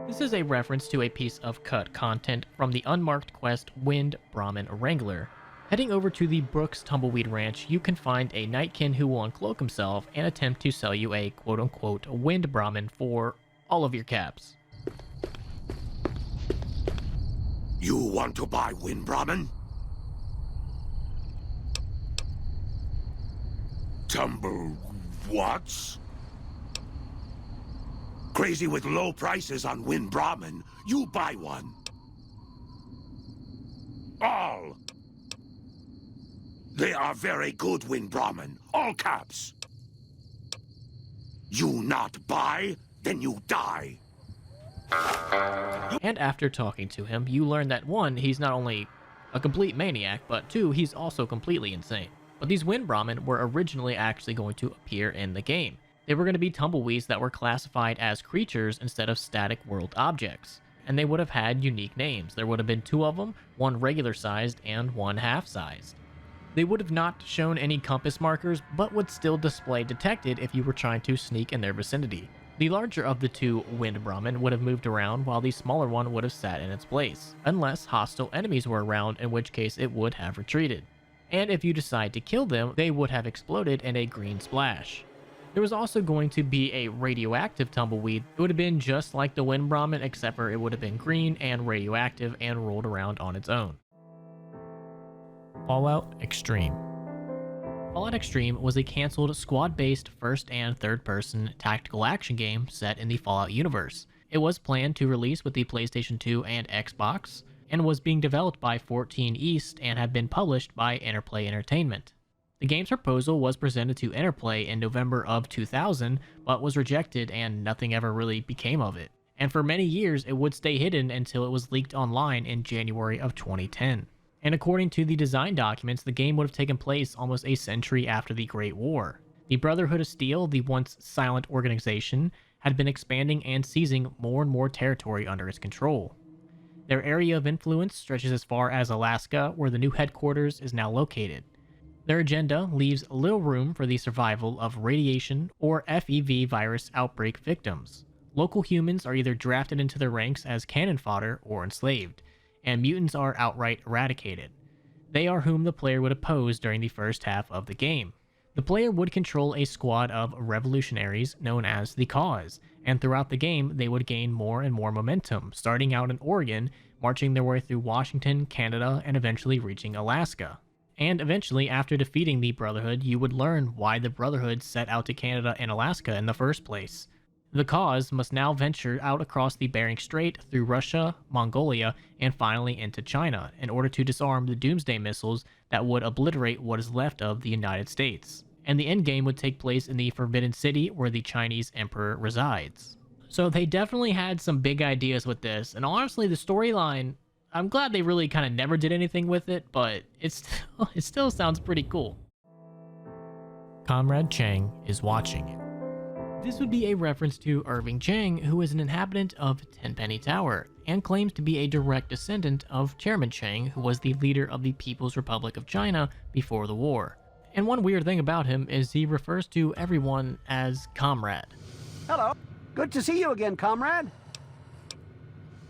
This is a reference to a piece of cut content from the unmarked quest Wind Brahmin Wrangler. Heading over to the Brooks Tumbleweed Ranch, you can find a Nightkin who will uncloak himself and attempt to sell you a quote-unquote Wind Brahmin for all of your caps. You want to buy Wind Brahmin? Tumble whats? Crazy with low prices on Wind Brahmin, you buy one. All. They are very good Wind Brahmin, all caps. You not buy, then you die. And after talking to him, you learn that 1, he's not only a complete maniac, but 2, he's also completely insane. But these Wind Brahmin were originally actually going to appear in the game. They were going to be tumbleweeds that were classified as creatures instead of static world objects. And they would have had unique names. There would have been 2 of them, 1 regular sized and 1 half sized. They would have not shown any compass markers, but would still display detected if you were trying to sneak in their vicinity. The larger of the 2 Wind Brahmin would have moved around, while the smaller one would have sat in its place, unless hostile enemies were around, in which case it would have retreated. And if you decide to kill them, they would have exploded in a green splash. There was also going to be a radioactive tumbleweed. It would have been just like the Wind Brahmin, except for it would have been green and radioactive and rolled around on its own. Fallout Extreme. Fallout Extreme was a cancelled squad-based first and third-person tactical action game set in the Fallout universe. It was planned to release with the PlayStation 2 and Xbox, and was being developed by 14 East and had been published by Interplay Entertainment. The game's proposal was presented to Interplay in November of 2000, but was rejected and nothing ever really became of it. And for many years, it would stay hidden until it was leaked online in January of 2010. And according to the design documents, the game would have taken place almost a century after the Great War. The Brotherhood of Steel, the once silent organization, had been expanding and seizing more and more territory under its control. Their area of influence stretches as far as Alaska, where the new headquarters is now located. Their agenda leaves little room for the survival of radiation or FEV virus outbreak victims. Local humans are either drafted into their ranks as cannon fodder or enslaved, and mutants are outright eradicated. They are whom the player would oppose during the first half of the game. The player would control a squad of revolutionaries known as the Cause, and throughout the game they would gain more and more momentum, starting out in Oregon, marching their way through Washington, Canada, and eventually reaching Alaska. And eventually, after defeating the Brotherhood, you would learn why the Brotherhood set out to Canada and Alaska in the first place. The Cause must now venture out across the Bering Strait through Russia, Mongolia, and finally into China in order to disarm the Doomsday missiles that would obliterate what is left of the United States. And the endgame would take place in the Forbidden City where the Chinese Emperor resides. So they definitely had some big ideas with this, and honestly the storyline, I'm glad they really kind of never did anything with it, but it still sounds pretty cool. Comrade Chang is watching you. This would be a reference to Irving Chang, who is an inhabitant of Tenpenny Tower, and claims to be a direct descendant of Chairman Chang, who was the leader of the People's Republic of China before the war. And one weird thing about him is he refers to everyone as Comrade. Hello. Good to see you again, Comrade.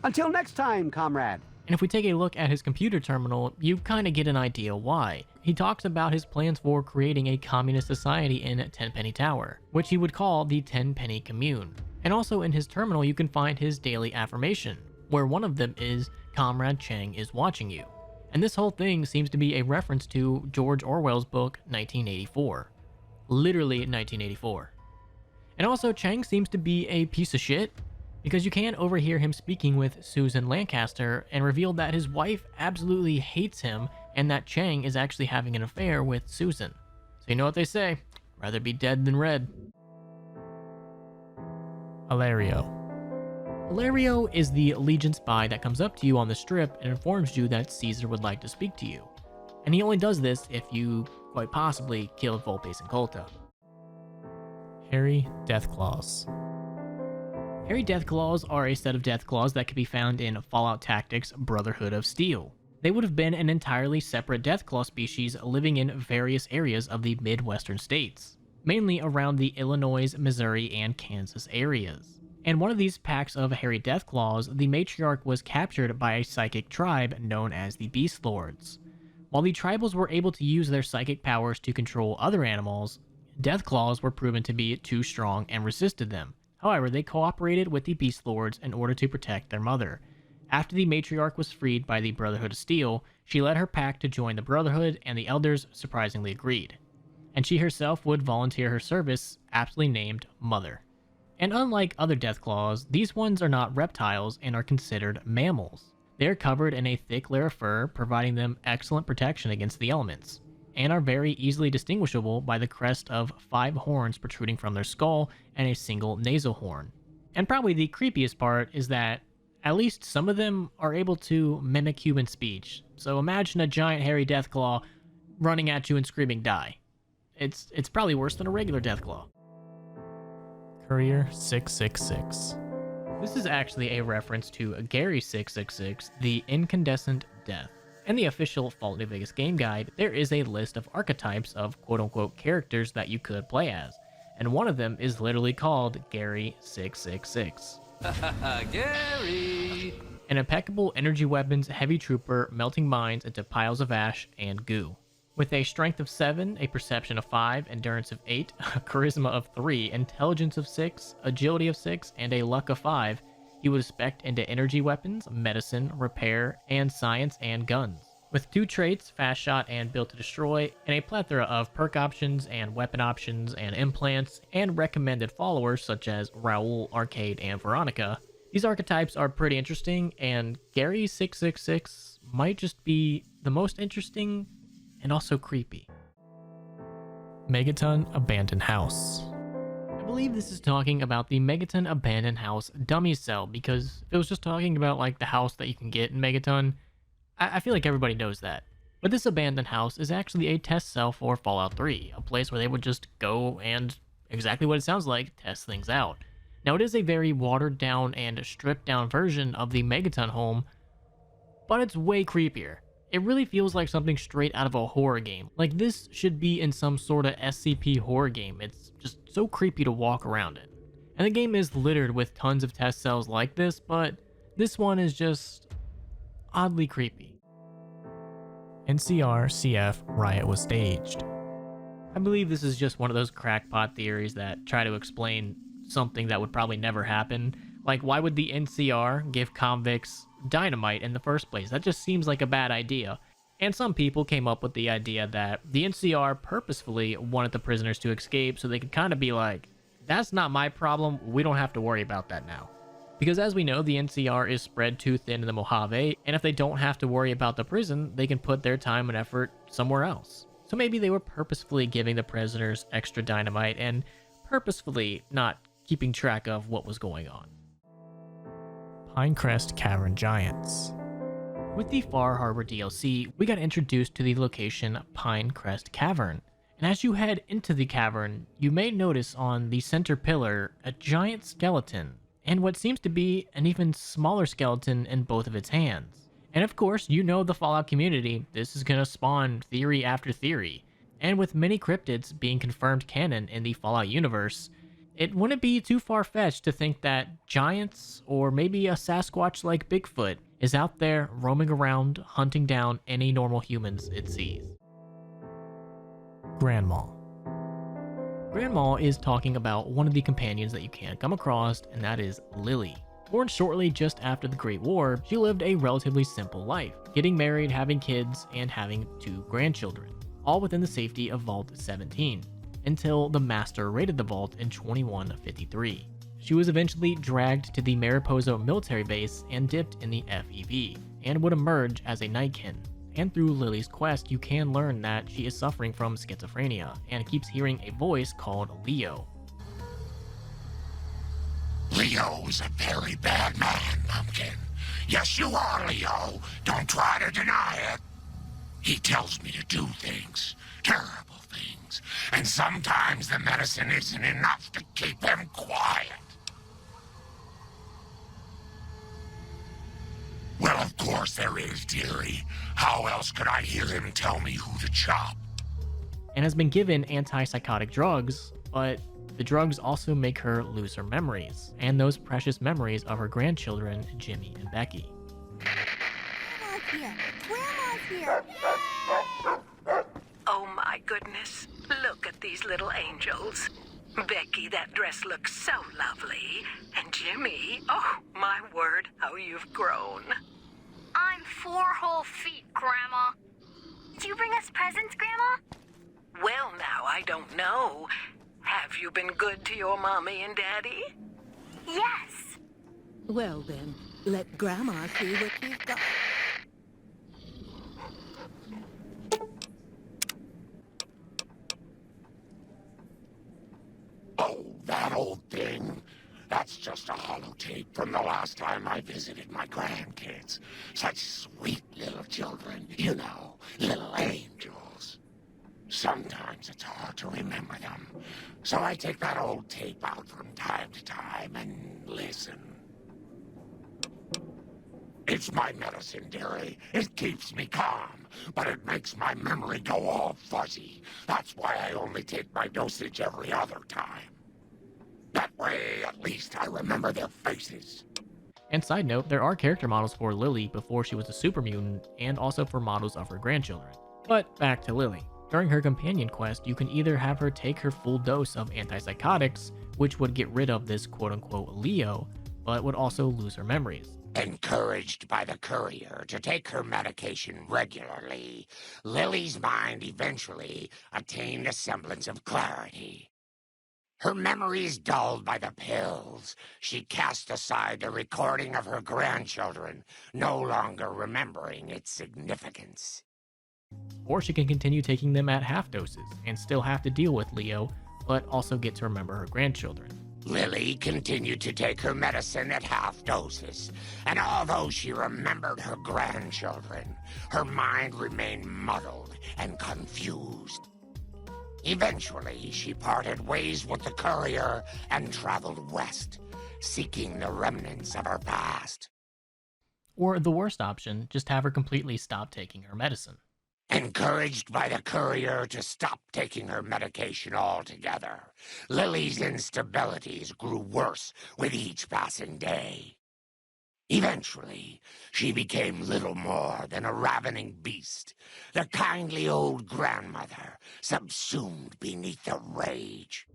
Until next time, Comrade. And if we take a look at his computer terminal, you kind of get an idea why. He talks about his plans for creating a communist society in Tenpenny Tower, which he would call the Tenpenny Commune. And also in his terminal you can find his daily affirmation, where one of them is, Comrade Chang is watching you. And this whole thing seems to be a reference to George Orwell's book 1984. Literally 1984. And also Chang seems to be a piece of shit, because you can overhear him speaking with Susan Lancaster and reveal that his wife absolutely hates him and that Chang is actually having an affair with Susan. So you know what they say, rather be dead than red. Hilario. Hilario is the Legion spy that comes up to you on the strip and informs you that Caesar would like to speak to you. And he only does this if you, quite possibly, killed Volpes and Colta. Hairy Deathclaws. Hairy Deathclaws are a set of Deathclaws that can be found in Fallout Tactics' Brotherhood of Steel. They would have been an entirely separate Deathclaw species living in various areas of the Midwestern states, mainly around the Illinois, Missouri, and Kansas areas. And one of these packs of hairy Deathclaws, the matriarch was captured by a psychic tribe known as the Beast Lords. While the tribals were able to use their psychic powers to control other animals, Deathclaws were proven to be too strong and resisted them. However, they cooperated with the Beast Lords in order to protect their mother. After the matriarch was freed by the Brotherhood of Steel, she led her pack to join the Brotherhood, and the elders surprisingly agreed. And she herself would volunteer her service, aptly named Mother. And unlike other Deathclaws, these ones are not reptiles and are considered mammals. They are covered in a thick layer of fur, providing them excellent protection against the elements, and are very easily distinguishable by the crest of 5 horns protruding from their skull and a single nasal horn. And probably the creepiest part is that at least some of them are able to mimic human speech. So imagine a giant hairy Deathclaw running at you and screaming "die." It's probably worse than a regular Deathclaw. Courier 666. This is actually a reference to Gary 666, the Incandescent Death. In the official Fallout New Vegas game guide, there is a list of archetypes of quote-unquote characters that you could play as, and one of them is literally called Gary 666. Gary! An impeccable energy weapons heavy trooper melting mines into piles of ash and goo. With a strength of 7, a perception of 5, endurance of 8, a charisma of 3, intelligence of 6, agility of 6, and a luck of 5, he would spec into energy weapons, medicine, repair, and science and guns. With 2 traits, fast shot and built to destroy, and a plethora of perk options and weapon options and implants, and recommended followers such as Raoul, Arcade, and Veronica, these archetypes are pretty interesting, and Gary 666 might just be the most interesting and also creepy. Megaton Abandoned House. I believe this is talking about the Megaton Abandoned House dummy cell, because if it was just talking about like the house that you can get in Megaton, I feel like everybody knows that. But this abandoned house is actually a test cell for Fallout 3, a place where they would just go and, exactly what it sounds like, test things out. Now it is a very watered down and stripped down version of the Megaton home, but it's way creepier. It really feels like something straight out of a horror game. Like this should be in some sort of SCP horror game. It's just so creepy to walk around it. And the game is littered with tons of test cells like this, but this one is just oddly creepy. NCR CF riot was staged. I believe this is just one of those crackpot theories that try to explain something that would probably never happen. Like, why would the NCR give convicts dynamite in the first place? That just seems like a bad idea. And some people came up with the idea that the NCR purposefully wanted the prisoners to escape so they could kind of be like, that's not my problem, we don't have to worry about that now. Because as we know, the NCR is spread too thin in the Mojave, and if they don't have to worry about the prison, they can put their time and effort somewhere else. So maybe they were purposefully giving the prisoners extra dynamite and purposefully not keeping track of what was going on. Pinecrest Cavern Giants. With the Far Harbor DLC, we got introduced to the location Pinecrest Cavern. And as you head into the cavern, you may notice on the center pillar a giant skeleton, and what seems to be an even smaller skeleton in both of its hands. And of course, you know the Fallout community, this is gonna spawn theory after theory. And with many cryptids being confirmed canon in the Fallout universe, it wouldn't be too far-fetched to think that giants, or maybe a Sasquatch like Bigfoot, is out there roaming around hunting down any normal humans it sees. Grandma. Grandma is talking about one of the companions that you can't come across, and that is Lily. Born shortly just after the Great War, she lived a relatively simple life, getting married, having kids, and having 2 grandchildren, all within the safety of Vault 17, until the Master raided the vault in 2153. She was eventually dragged to the Mariposa military base and dipped in the FEV, and would emerge as a Nightkin. And through Lily's quest, you can learn that she is suffering from schizophrenia, and keeps hearing a voice called Leo. Leo is a very bad man, Pumpkin. Yes, you are, Leo. Don't try to deny it. He tells me to do things, terrible things, and sometimes the medicine isn't enough to keep him quiet. Well, of course there is, dearie. How else could I hear him tell me who to chop? And has been given antipsychotic drugs, but The drugs also make her lose her memories, and those precious memories of her grandchildren, Jimmy and Becky. Grandma's here! Grandma's here! Oh my goodness, look at these little angels. Becky, that dress looks so lovely. And Jimmy, oh my word, how you've grown. I'm 4 whole feet, Grandma. Did you bring us presents, Grandma? Well now, I don't know. Have you been good to your mommy and daddy? Yes. Well then, let Grandma see what you've got. Oh, that old thing. That's just a holotape from the last time I visited my grandkids. Such sweet little children, you know, little angels. Sometimes it's hard to remember them, so I take that old tape out from time to time and listen. It's my medicine, dearie. It keeps me calm, but it makes my memory go all fuzzy. That's why I only take my dosage every other time. That way, at least I remember their faces. And side note, there are character models for Lily before she was a super mutant, and also for models of her grandchildren. But back to Lily. During her companion quest, you can either have her take her full dose of antipsychotics, which would get rid of this quote-unquote Leo, but would also lose her memories. Encouraged by the courier to take her medication regularly, Lily's mind eventually attained a semblance of clarity. Her memories dulled by the pills, she cast aside the recording of her grandchildren, no longer remembering its significance. Or she can continue taking them at half doses and still have to deal with Leo, but also get to remember her grandchildren. Lily continued to take her medicine at half doses, and although she remembered her grandchildren, her mind remained muddled and confused. Eventually, she parted ways with the courier and traveled west, seeking the remnants of her past. Or the worst option, just have her completely stop taking her medicine. Encouraged by the courier to stop taking her medication altogether, Lily's instabilities grew worse with each passing day. Eventually, she became little more than a ravening beast, the kindly old grandmother subsumed beneath the rage.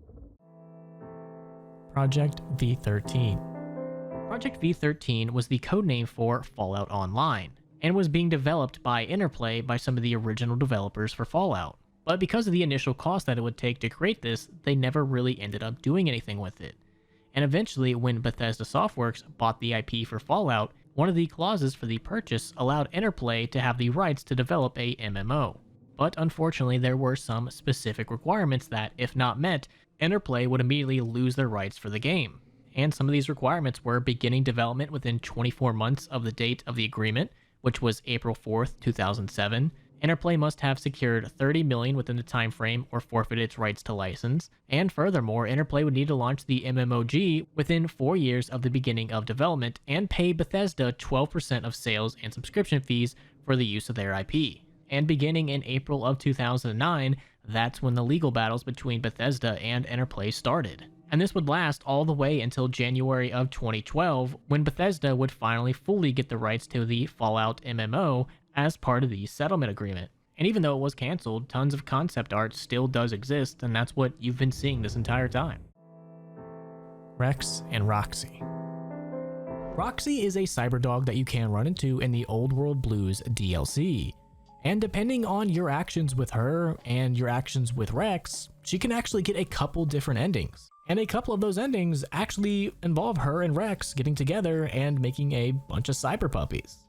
Project V13. Project V13 was the codename for Fallout Online, and was being developed by Interplay by some of the original developers for Fallout. But because of the initial cost that it would take to create this, they never really ended up doing anything with it. And eventually, when Bethesda Softworks bought the IP for Fallout, one of the clauses for the purchase allowed Interplay to have the rights to develop a MMO. But unfortunately, there were some specific requirements that, if not met, Interplay would immediately lose their rights for the game. And some of these requirements were beginning development within 24 months of the date of the agreement, which was April 4th, 2007. Interplay must have secured $30 million within the time frame or forfeited its rights to license. And furthermore, Interplay would need to launch the MMOG within 4 years of the beginning of development and pay Bethesda 12% of sales and subscription fees for the use of their IP. And beginning in April of 2009, that's when the legal battles between Bethesda and Interplay started. And this would last all the way until January of 2012, when Bethesda would finally fully get the rights to the Fallout MMO as part of the settlement agreement. And even though it was canceled, tons of concept art still does exist, and that's what you've been seeing this entire time. Rex and Roxy. Roxy is a cyberdog that you can run into in the Old World Blues DLC. And depending on your actions with her and your actions with Rex, she can actually get a couple different endings. And a couple of those endings actually involve her and Rex getting together and making a bunch of cyber puppies.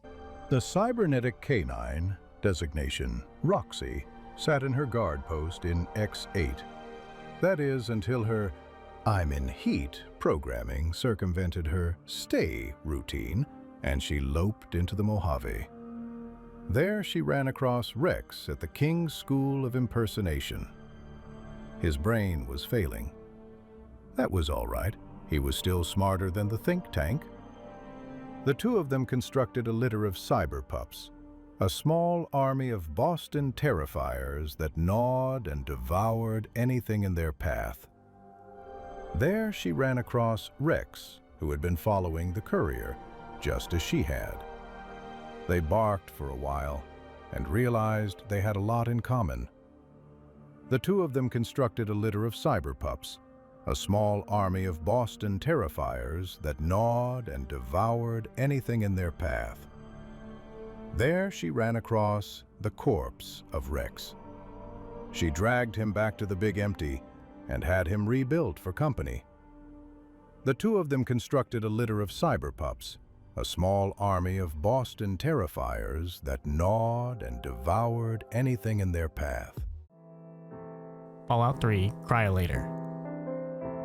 The cybernetic canine, designation Roxy, sat in her guard post in X8. That is, until her I'm in heat programming circumvented her stay routine, and she loped into the Mojave. There she ran across Rex at the King's School of Impersonation. His brain was failing. That was all right. He was still smarter than the think tank. The two of them constructed a litter of cyber pups, a small army of Boston terrifiers that gnawed and devoured anything in their path. There she ran across Rex, who had been following the courier, just as she had. They barked for a while and realized they had a lot in common. The two of them constructed a litter of cyberpups, a small army of Boston terrifiers that gnawed and devoured anything in their path. There she ran across the corpse of Rex. She dragged him back to the Big Empty and had him rebuilt for company. The two of them constructed a litter of cyberpups, a small army of Boston terrifiers that gnawed and devoured anything in their path. Fallout 3 Cryolator.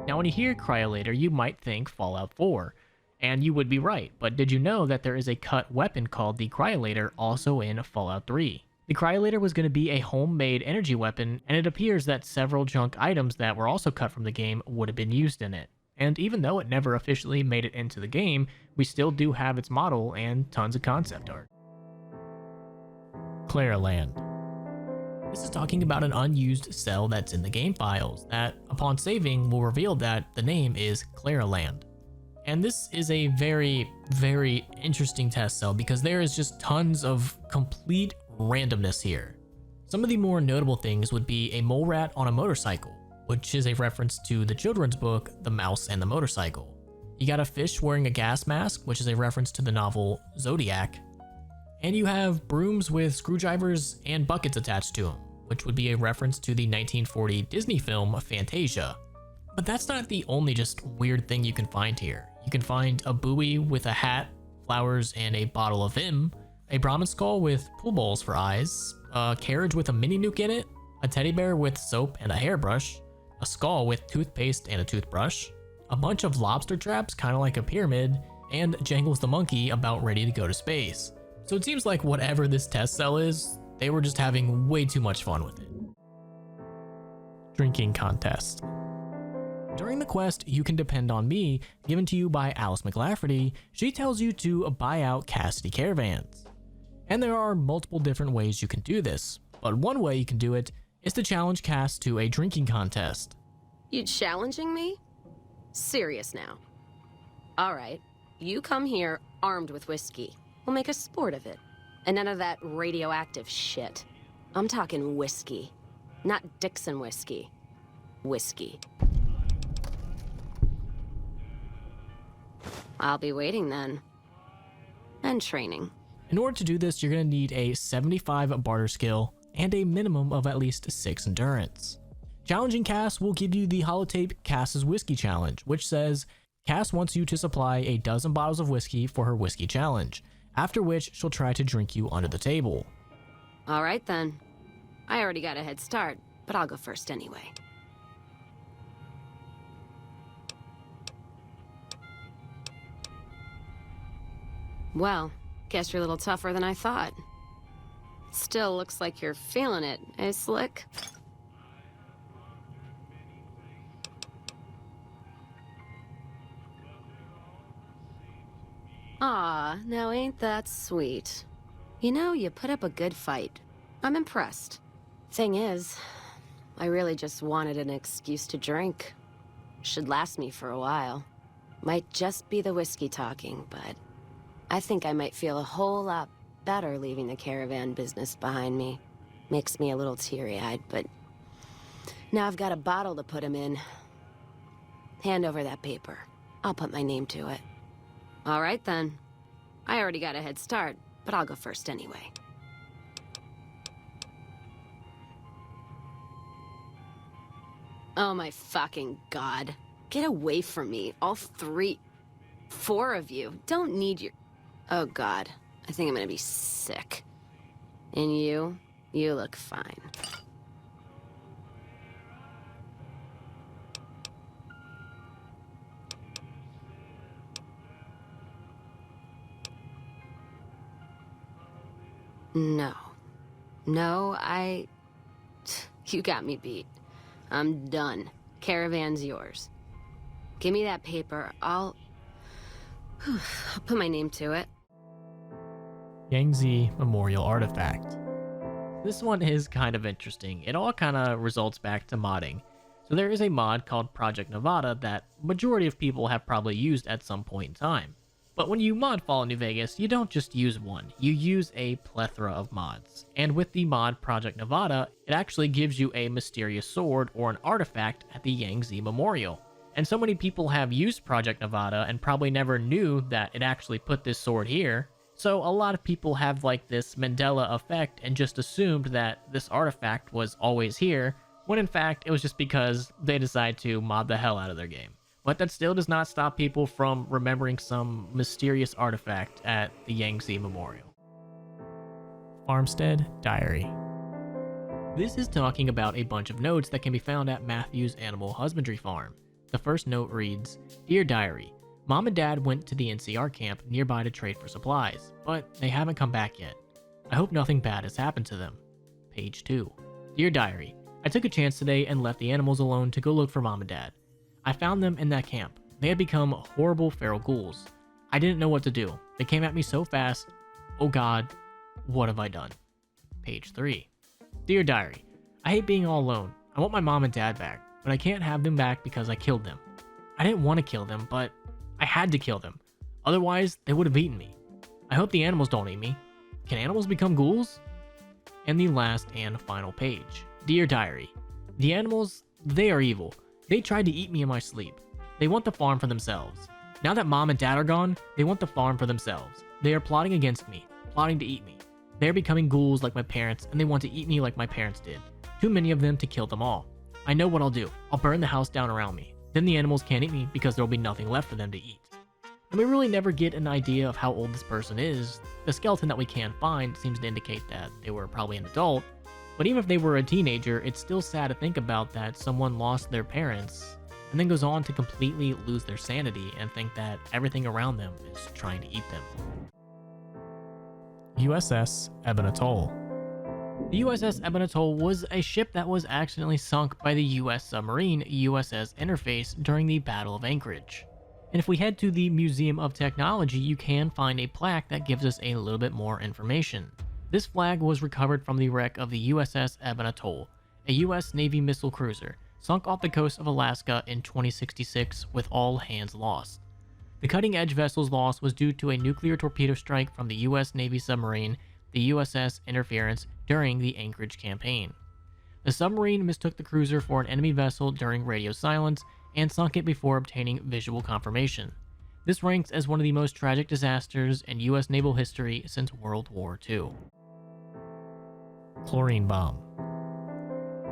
Now when you hear Cryolator, you might think Fallout 4, and you would be right, but did you know that there is a cut weapon called the Cryolator also in Fallout 3? The Cryolator was going to be a homemade energy weapon, and it appears that several junk items that were also cut from the game would have been used in it. And even though it never officially made it into the game, we still do have its model and tons of concept art. Claraland. This is talking about an unused cell that's in the game files that, upon saving, will reveal that the name is Claraland. And this is a very, very interesting test cell because there is just tons of complete randomness here. Some of the more notable things would be a mole rat on a motorcycle, which is a reference to the children's book, The Mouse and the Motorcycle. You got a fish wearing a gas mask, which is a reference to the novel Zodiac. And you have brooms with screwdrivers and buckets attached to them, which would be a reference to the 1940 Disney film Fantasia. But that's not the only just weird thing you can find here. You can find a buoy with a hat, flowers, and a bottle of Vim, a Brahmin skull with pool balls for eyes, a carriage with a mini nuke in it, a teddy bear with soap and a hairbrush, a skull with toothpaste and a toothbrush, a bunch of lobster traps kind of like a pyramid, and Jangles the monkey about ready to go to space. So it seems like whatever this test cell is, they were just having way too much fun with it. Drinking contest. During the quest, You Can Depend on Me, given to you by Alice McLafferty, she tells you to buy out Cassidy caravans. And there are multiple different ways you can do this, but one way you can do it is to challenge Cass to a drinking contest. You challenging me? Serious now. All right, you come here armed with whiskey. We'll make a sport of it. And none of that radioactive shit. I'm talking whiskey. Not Dixon whiskey. Whiskey. I'll be waiting then. And training. In order to do this, you're going to need a 75 barter skill and a minimum of at least 6 endurance. Challenging Cass will give you the holotape Cass's Whiskey Challenge, which says Cass wants you to supply a dozen bottles of whiskey for her whiskey challenge, after which she'll try to drink you under the table. All right then. I already got a head start, but I'll go first anyway. Well, guess you're a little tougher than I thought. Still looks like you're feeling it, eh, Slick? Aw, now ain't that sweet. You know, you put up a good fight. I'm impressed. Thing is, I really just wanted an excuse to drink. Should last me for a while. Might just be the whiskey talking, but I think I might feel a whole lot better leaving the caravan business behind me. Makes me a little teary-eyed, but now I've got a bottle to put him in. Hand over that paper. I'll put my name to it. All right then. I already got a head start, but I'll go first anyway. Oh my fucking god. Get away from me, all 4 of you. Don't need your... Oh god, I think I'm gonna be sick. And you look fine. No. No, You got me beat. I'm done. Caravan's yours. Give me that paper. I'll put my name to it. Yangtze Memorial Artifact. This one is kind of interesting. It all kind of results back to modding. So there is a mod called Project Nevada that majority of people have probably used at some point in time. But when you mod Fallout New Vegas, you don't just use one, you use a plethora of mods. And with the mod Project Nevada, it actually gives you a mysterious sword or an artifact at the Yangtze Memorial. And so many people have used Project Nevada and probably never knew that it actually put this sword here. So a lot of people have like this Mandela effect and just assumed that this artifact was always here, when in fact it was just because they decided to mod the hell out of their game. But that still does not stop people from remembering some mysterious artifact at the Yangtze Memorial. Farmstead Diary. This is talking about a bunch of notes that can be found at Matthew's Animal Husbandry Farm. The first note reads, "Dear Diary, Mom and Dad went to the NCR camp nearby to trade for supplies, but they haven't come back yet. I hope nothing bad has happened to them." Page 2. "Dear Diary, I took a chance today and left the animals alone to go look for Mom and Dad. I found them in that camp. They had become horrible feral ghouls. I didn't know what to do. They came at me so fast. Oh God, what have I done?" Page 3. "Dear Diary, I hate being all alone. I want my mom and dad back, but I can't have them back because I killed them. I didn't want to kill them, but I had to kill them. Otherwise, they would have eaten me. I hope the animals don't eat me. Can animals become ghouls?" And the last and final page. "Dear Diary, the animals, they are evil. They tried to eat me in my sleep. They want the farm for themselves. Now that Mom and Dad are gone, they want the farm for themselves. They are plotting against me, plotting to eat me. They are becoming ghouls like my parents, and they want to eat me like my parents did. Too many of them to kill them all. I know what I'll do. I'll burn the house down around me. Then the animals can't eat me because there will be nothing left for them to eat." And we really never get an idea of how old this person is. The skeleton that we can find seems to indicate that they were probably an adult. But even if they were a teenager, it's still sad to think about that someone lost their parents and then goes on to completely lose their sanity and think that everything around them is trying to eat them. USS Ebon Atoll. The USS Ebon Atoll was a ship that was accidentally sunk by the US submarine USS Interface during the Battle of Anchorage. And if we head to the Museum of Technology, you can find a plaque that gives us a little bit more information. This flag was recovered from the wreck of the USS Ebon Atoll, a US Navy missile cruiser, sunk off the coast of Alaska in 2066 with all hands lost. The cutting-edge vessel's loss was due to a nuclear torpedo strike from the US Navy submarine, the USS Interference, during the Anchorage campaign. The submarine mistook the cruiser for an enemy vessel during radio silence and sunk it before obtaining visual confirmation. This ranks as one of the most tragic disasters in US naval history since World War II. Chlorine bomb.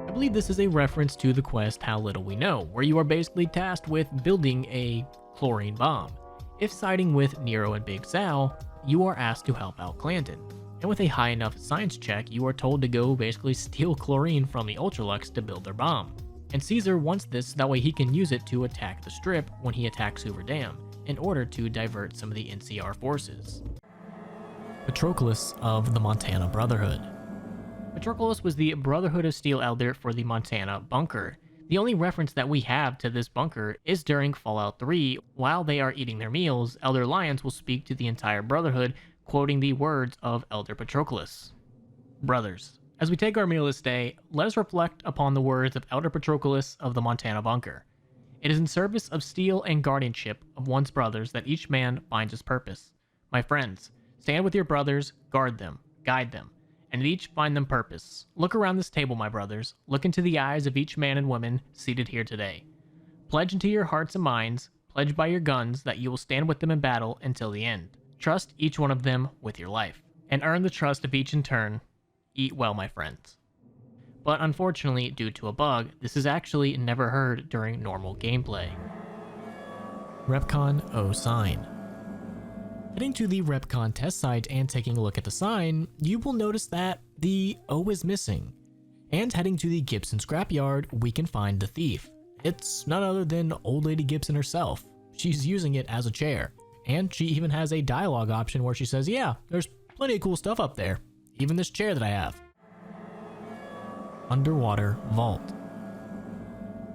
I believe this is a reference to the quest How Little We Know, where you are basically tasked with building a chlorine bomb. If siding with Nero and Big Sal, you are asked to help out Clanton. And with a high enough science check, you are told to go basically steal chlorine from the Ultralux to build their bomb. And Caesar wants this so that way he can use it to attack the Strip when he attacks Hoover Dam, in order to divert some of the NCR forces. Patroclus of the Montana Brotherhood. Patroclus was the Brotherhood of Steel Elder for the Montana bunker. The only reference that we have to this bunker is during Fallout 3. While they are eating their meals, Elder Lyons will speak to the entire Brotherhood, quoting the words of Elder Patroclus. "Brothers, as we take our meal this day, let us reflect upon the words of Elder Patroclus of the Montana bunker. It is in service of steel and guardianship of one's brothers that each man finds his purpose. My friends, stand with your brothers, guard them, guide them, and each find them purpose. Look around this table, my brothers. Look into the eyes of each man and woman seated here today. Pledge into your hearts and minds, pledge by your guns that you will stand with them in battle until the end. Trust each one of them with your life, and earn the trust of each in turn. Eat well, my friends." But unfortunately, due to a bug, this is actually never heard during normal gameplay. Repcon O sign. Heading to the Repcon test site and taking a look at the sign, you will notice that the O is missing. And heading to the Gibson scrapyard, we can find the thief. It's none other than Old Lady Gibson herself. She's using it as a chair. And she even has a dialogue option where she says, "Yeah, there's plenty of cool stuff up there. Even this chair that I have." Underwater Vault.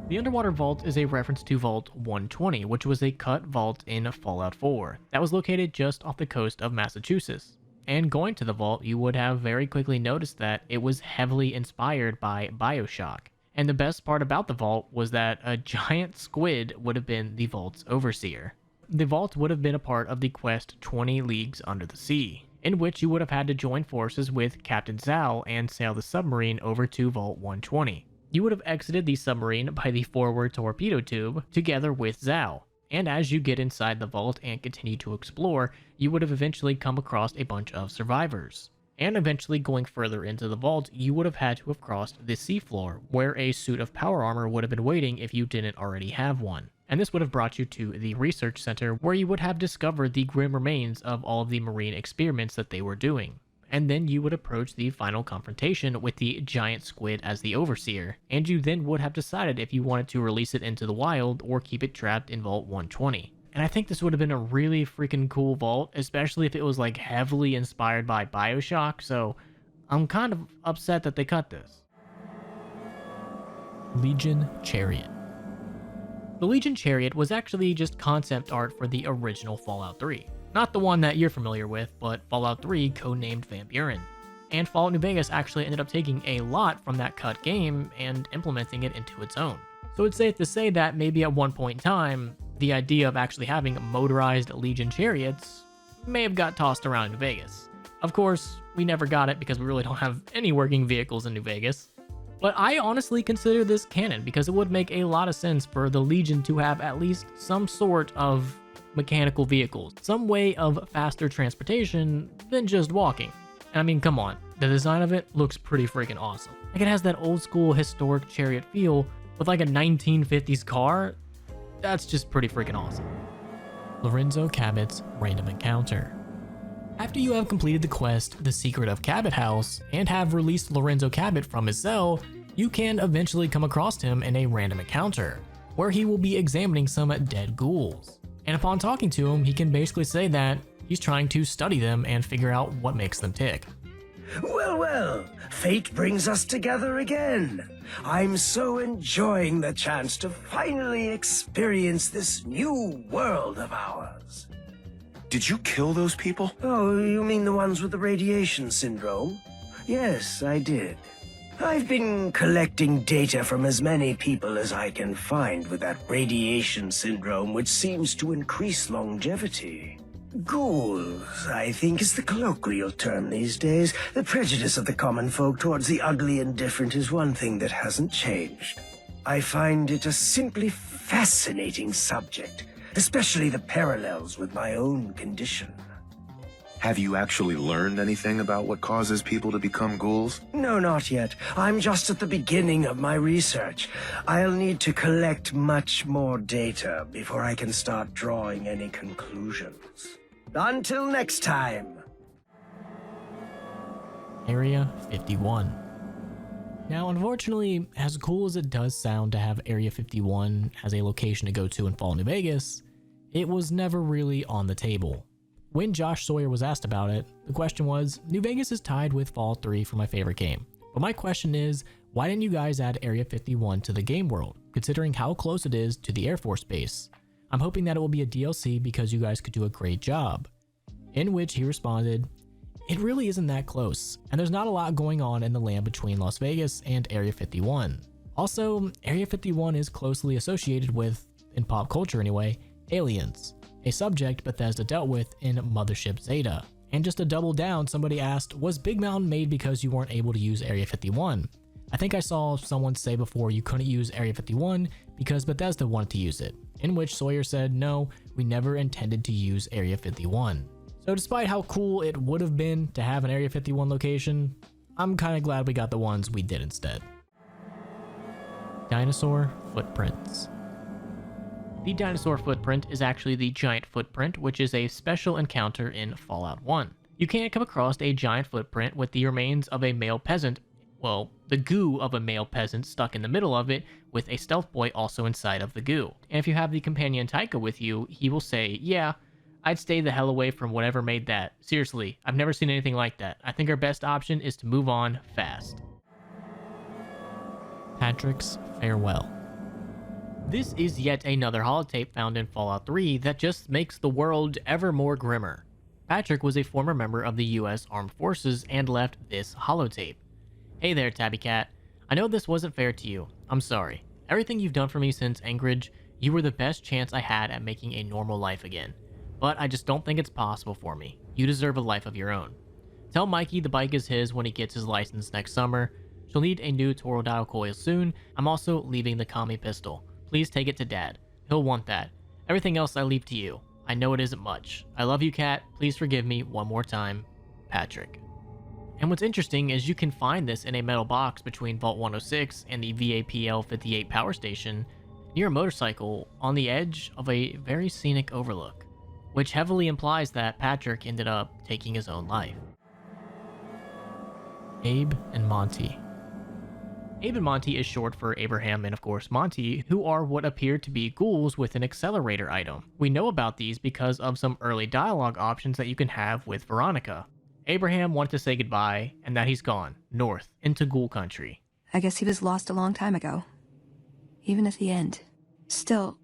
The Underwater Vault is a reference to Vault 120, which was a cut vault in Fallout 4 that was located just off the coast of Massachusetts. And going to the vault, you would have very quickly noticed that it was heavily inspired by BioShock. And the best part about the vault was that a giant squid would have been the vault's overseer. The vault would have been a part of the quest 20 Leagues Under the Sea, in which you would have had to join forces with Captain Zhao and sail the submarine over to Vault 120. You would have exited the submarine by the forward torpedo tube together with Zhao, and as you get inside the vault and continue to explore, you would have eventually come across a bunch of survivors. And eventually going further into the vault, you would have had to have crossed the seafloor, where a suit of power armor would have been waiting if you didn't already have one. And this would have brought you to the research center, where you would have discovered the grim remains of all of the marine experiments that they were doing. And then you would approach the final confrontation with the giant squid as the overseer, and you then would have decided if you wanted to release it into the wild or keep it trapped in Vault 120. And I think this would have been a really freaking cool vault, especially if it was like heavily inspired by BioShock, so I'm kind of upset that they cut this. Legion Chariot. The Legion Chariot was actually just concept art for the original Fallout 3. Not the one that you're familiar with, but Fallout 3 codenamed Van Buren. And Fallout New Vegas actually ended up taking a lot from that cut game and implementing it into its own. So it's safe to say that maybe at one point in time, the idea of actually having motorized Legion chariots may have got tossed around New Vegas. Of course, we never got it because we really don't have any working vehicles in New Vegas. But I honestly consider this canon because it would make a lot of sense for the Legion to have at least some sort of mechanical vehicles, some way of faster transportation than just walking. I mean, come on, the design of it looks pretty freaking awesome. Like, it has that old school historic chariot feel with like a 1950s car. That's just pretty freaking awesome. Lorenzo Cabot's Random Encounter. After you have completed the quest, The Secret of Cabot House, and have released Lorenzo Cabot from his cell, you can eventually come across him in a random encounter, where he will be examining some dead ghouls. And upon talking to him, he can basically say that he's trying to study them and figure out what makes them tick. Well, well, fate brings us together again. I'm so enjoying the chance to finally experience this new world of ours. Did you kill those people? Oh, you mean the ones with the radiation syndrome? Yes, I did. I've been collecting data from as many people as I can find with that radiation syndrome, which seems to increase longevity. Ghouls, I think, is the colloquial term these days. The prejudice of the common folk towards the ugly and different is one thing that hasn't changed. I find it a simply fascinating subject, especially the parallels with my own condition. Have you actually learned anything about what causes people to become ghouls? No, not yet. I'm just at the beginning of my research. I'll need to collect much more data before I can start drawing any conclusions. Until next time. Area 51. Now, unfortunately, as cool as it does sound to have Area 51 as a location to go to in Fallout New Vegas, it was never really on the table. When Josh Sawyer was asked about it, the question was, New Vegas is tied with Fallout 3 for my favorite game. But my question is, why didn't you guys add Area 51 to the game world, considering how close it is to the Air Force Base? I'm hoping that it will be a DLC because you guys could do a great job. In which he responded, it really isn't that close, and there's not a lot going on in the land between Las Vegas and Area 51. Also, Area 51 is closely associated with, in pop culture anyway, aliens, a subject Bethesda dealt with in Mothership Zeta. And just to double down, somebody asked, was Big Mountain made because you weren't able to use Area 51? I think I saw someone say before you couldn't use Area 51 because Bethesda wanted to use it, in which Sawyer said, no, we never intended to use Area 51. So despite how cool it would have been to have an Area 51 location, I'm kind of glad we got the ones we did instead. Dinosaur Footprints. The dinosaur footprint is actually the giant footprint, which is a special encounter in Fallout 1. You can't come across a giant footprint with the remains of a male peasant, well, the goo of a male peasant stuck in the middle of it, with a stealth boy also inside of the goo. And if you have the companion Taika with you, he will say, yeah, I'd stay the hell away from whatever made that. Seriously, I've never seen anything like that. I think our best option is to move on fast. Patrick's Farewell. This is yet another holotape found in Fallout 3 that just makes the world ever more grimmer. Patrick was a former member of the US Armed Forces and left this holotape. Hey there, Tabby Cat. I know this wasn't fair to you. I'm sorry. Everything you've done for me since Anchorage, you were the best chance I had at making a normal life again. But I just don't think it's possible for me. You deserve a life of your own. Tell Mikey the bike is his when he gets his license next summer. She'll need a new toroidal coil soon. I'm also leaving the Kami pistol. Please take it to Dad. He'll want that. Everything else I leave to you. I know it isn't much. I love you, Kat. Please forgive me one more time. Patrick. And what's interesting is you can find this in a metal box between Vault 106 and the VAPL 58 power station near a motorcycle on the edge of a very scenic overlook, which heavily implies that Patrick ended up taking his own life. Abe and Monty. Abe and Monty is short for Abraham and of course Monty, who are what appear to be ghouls with an accelerator item. We know about these because of some early dialogue options that you can have with Veronica. Abraham wanted to say goodbye and that he's gone, north, into ghoul country. I guess he was lost a long time ago. Even at the end. Still,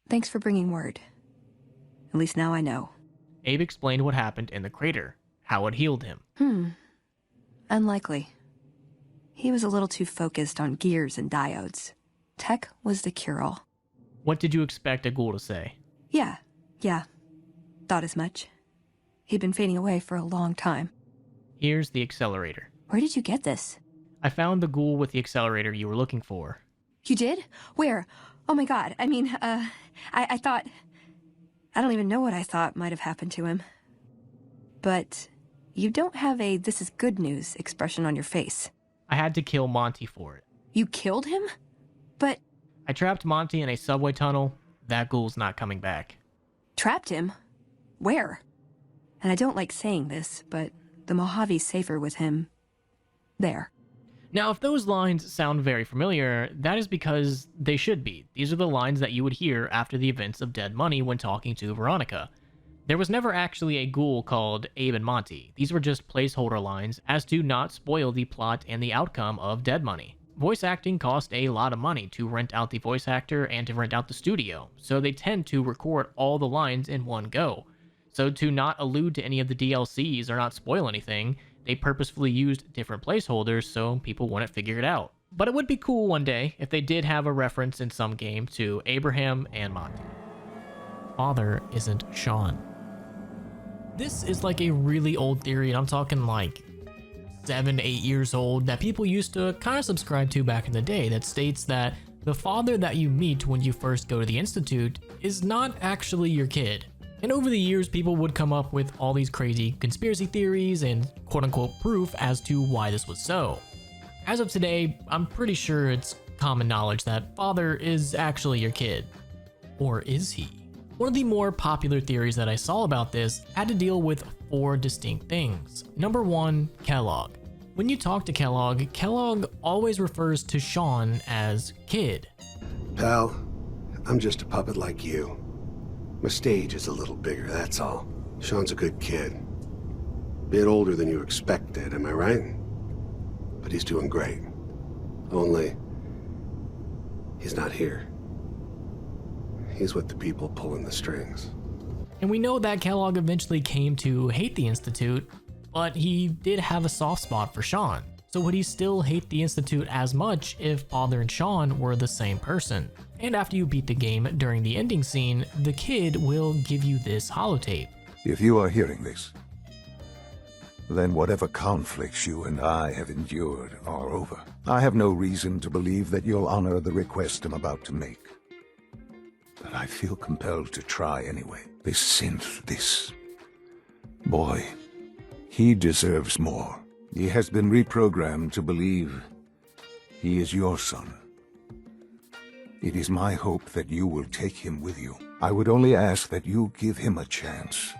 thanks for bringing word. At least now I know. Abe explained what happened in the crater, how it healed him. Unlikely. He was a little too focused on gears and diodes. Tech was the cure-all. What did you expect a ghoul to say? Yeah. Thought as much. He'd been fading away for a long time. Here's the accelerator. Where did you get this? I found the ghoul with the accelerator you were looking for. You did? Where? Oh my god, I mean, I thought... I don't even know what I thought might have happened to him. But you don't have a "this is good news" expression on your face. I had to kill Monty for it. You killed him? But... I trapped Monty in a subway tunnel. That ghoul's not coming back. Trapped him? Where? And I don't like saying this, but the Mojave's safer with him... there. Now, if those lines sound very familiar, that is because they should be. These are the lines that you would hear after the events of Dead Money when talking to Veronica. There was never actually a ghoul called Abe and Monty. These were just placeholder lines as to not spoil the plot and the outcome of Dead Money. Voice acting cost a lot of money to rent out the voice actor and to rent out the studio, so they tend to record all the lines in one go. So to not allude to any of the DLCs or not spoil anything, they purposefully used different placeholders so people wouldn't figure it out. But it would be cool one day if they did have a reference in some game to Abraham and Monty. Father isn't Sean. This is like a really old theory, and I'm talking like 7, 8 years old, that people used to kind of subscribe to back in the day, that states that the father that you meet when you first go to the Institute is not actually your kid. And over the years, people would come up with all these crazy conspiracy theories and quote-unquote proof as to why this was so. As of today, I'm pretty sure it's common knowledge that Father is actually your kid. Or is he? One of the more popular theories that I saw about this had to deal with 4 distinct things. Number 1, Kellogg. When you talk to Kellogg, Kellogg always refers to Sean as kid. Pal, I'm just a puppet like you. My stage is a little bigger, that's all. Sean's a good kid. Bit older than you expected, am I right? But he's doing great. Only, he's not here. He's with the people pulling the strings. And we know that Kellogg eventually came to hate the Institute, but he did have a soft spot for Sean. So would he still hate the Institute as much if Father and Sean were the same person? And after you beat the game during the ending scene, the kid will give you this holotape. If you are hearing this, then whatever conflicts you and I have endured are over. I have no reason to believe that you'll honor the request I'm about to make. But I feel compelled to try anyway. This synth, this boy, he deserves more. He has been reprogrammed to believe he is your son. It is my hope that you will take him with you. I would only ask that you give him a chance.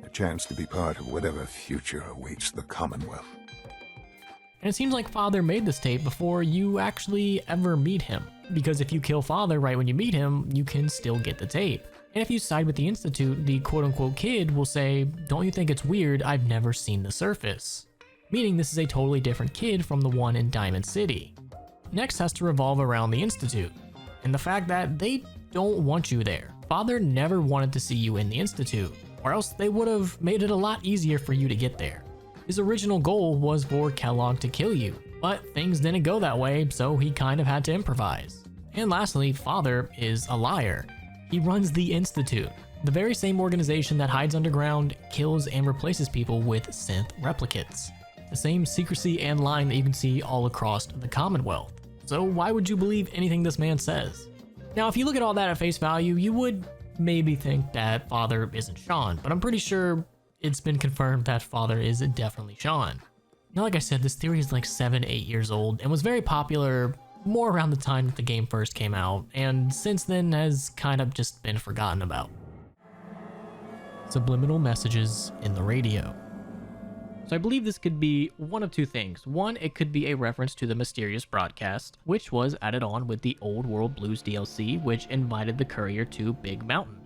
A chance to be part of whatever future awaits the Commonwealth. And it seems like Father made this tape before you actually ever meet him. Because if you kill Father right when you meet him, you can still get the tape. And if you side with the Institute, the quote-unquote kid will say, "Don't you think it's weird? I've never seen the surface." Meaning this is a totally different kid from the one in Diamond City. Next has to revolve around the Institute, and the fact that they don't want you there. Father never wanted to see you in the Institute, or else they would have made it a lot easier for you to get there. His original goal was for Kellogg to kill you, But things didn't go that way, so he kind of had to improvise. And lastly, Father is a liar. He runs the Institute, the very same organization that hides underground, kills, and replaces people with synth replicates. The same secrecy and lying that you can see all across the Commonwealth. So why would you believe anything this man says? Now, if you look at all that at face value, you would maybe think that Father isn't Sean, but I'm pretty sure it's been confirmed that Father is definitely Sean. Now, like I said, this theory is like 7-8 years old and was very popular more around the time that the game first came out, and since then has kind of just been forgotten about. Subliminal messages in the radio. So I believe this could be one of two things. One, it could be a reference to the mysterious broadcast, which was added on with the Old World Blues DLC, which invited the courier to Big Mountain.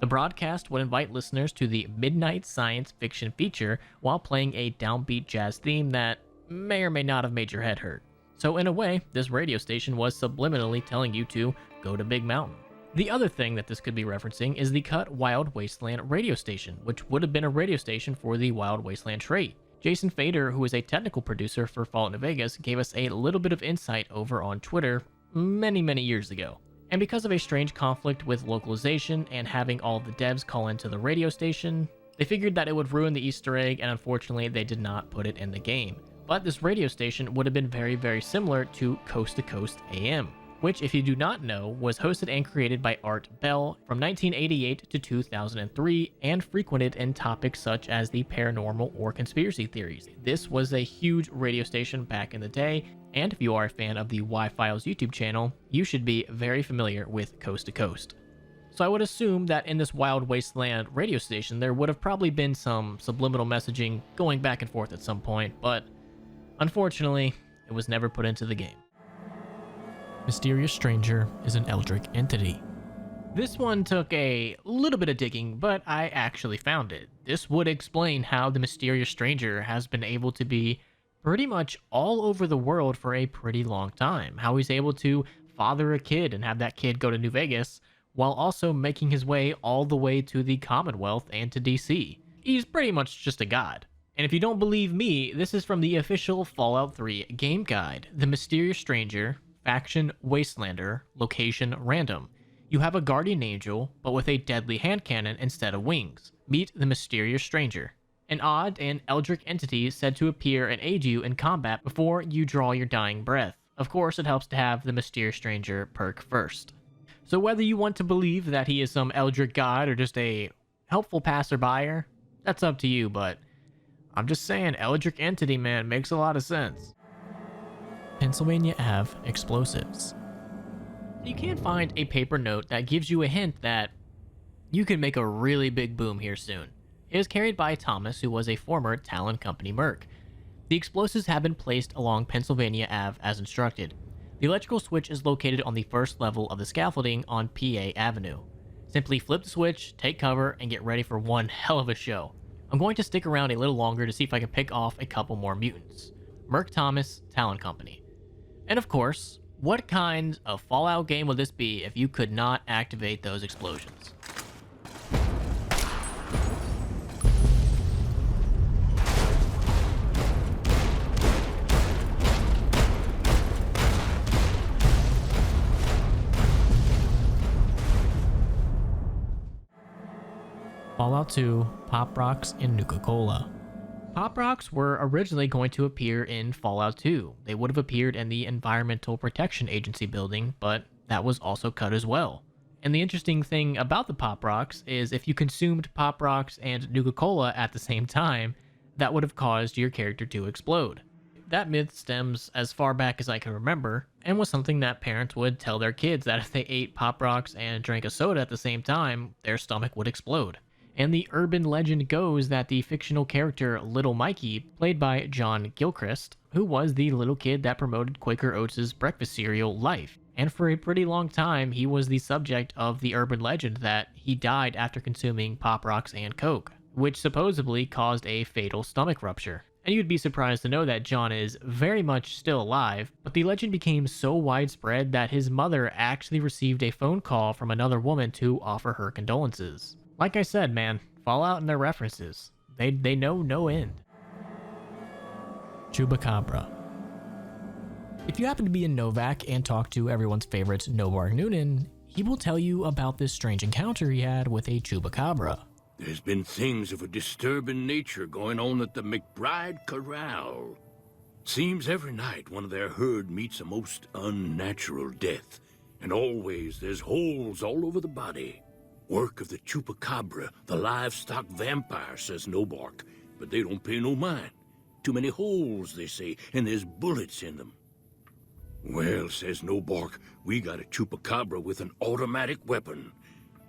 The broadcast would invite listeners to the midnight science fiction feature while playing a downbeat jazz theme that may or may not have made your head hurt. So in a way, this radio station was subliminally telling you to go to Big Mountain. The other thing that this could be referencing is the cut Wild Wasteland radio station, which would have been a radio station for the Wild Wasteland trait. Jason Fader, who is a technical producer for Fallout New Vegas, gave us a little bit of insight over on Twitter many years ago. And because of a strange conflict with localization and having all the devs call into the radio station, they figured that it would ruin the Easter egg, and unfortunately they did not put it in the game. But this radio station would have been very similar to Coast to Coast AM, which, if you do not know, was hosted and created by Art Bell from 1988 to 2003 and frequented in topics such as the paranormal or conspiracy theories. This was a huge radio station back in the day, and if you are a fan of the Y-Files YouTube channel, you should be very familiar with Coast to Coast. So I would assume that in this Wild Wasteland radio station there would have probably been some subliminal messaging going back and forth at some point, but unfortunately, it was never put into the game. Mysterious stranger is an eldritch entity. This one took a little bit of digging, but I actually found it. This would explain how the mysterious stranger has been able to be pretty much all over the world for a pretty long time. How he's able to father a kid and have that kid go to New Vegas, while also making his way all the way to the Commonwealth and to DC. He's pretty much just a god. And if you don't believe me, this is from the official Fallout 3 game guide. The mysterious stranger, faction Wastelander, location random. You have a guardian angel, but with a deadly hand cannon instead of wings. Meet the mysterious stranger. An odd and eldritch entity said to appear and aid you in combat before you draw your dying breath. Of course, it helps to have the mysterious stranger perk first. So whether you want to believe that he is some eldritch god or just a helpful passerby, that's up to you, but I'm just saying, eldritch entity, man, makes a lot of sense. Pennsylvania Ave explosives. You can find a paper note that gives you a hint that you can make a really big boom here soon. It is carried by Thomas, who was a former Talon Company merc. The explosives have been placed along Pennsylvania Ave as instructed. The electrical switch is located on the first level of the scaffolding on PA Avenue. Simply flip the switch, take cover, and get ready for one hell of a show. I'm going to stick around a little longer to see if I can pick off a couple more mutants. Merc Thomas, Talon Company. And of course, what kind of Fallout game would this be if you could not activate those explosions? Fallout 2, Pop Rocks, and Nuka-Cola. Pop Rocks were originally going to appear in Fallout 2. They would have appeared in the Environmental Protection Agency building, but that was also cut as well. And the interesting thing about the Pop Rocks is if you consumed Pop Rocks and Nuka-Cola at the same time, that would have caused your character to explode. That myth stems as far back as I can remember, and was something that parents would tell their kids that if they ate Pop Rocks and drank a soda at the same time, their stomach would explode. And the urban legend goes that the fictional character Little Mikey, played by John Gilchrist, who was the little kid that promoted Quaker Oats' breakfast cereal Life. And for a pretty long time, he was the subject of the urban legend that he died after consuming Pop Rocks and Coke, which supposedly caused a fatal stomach rupture. And you'd be surprised to know that John is very much still alive, but the legend became so widespread that his mother actually received a phone call from another woman to offer her condolences. Like I said, man, Fallout and their references, they know no end. Chupacabra. If you happen to be in Novak and talk to everyone's favorite Novark Noonan, he will tell you about this strange encounter he had with a chupacabra. There's been things of a disturbing nature going on at the McBride Corral. Seems every night one of their herd meets a most unnatural death, and always there's holes all over the body. Work of the chupacabra, the livestock vampire, says Nobark, but they don't pay no mind. Too many holes, they say, and there's bullets in them. Well, says Nobark, we got a chupacabra with an automatic weapon.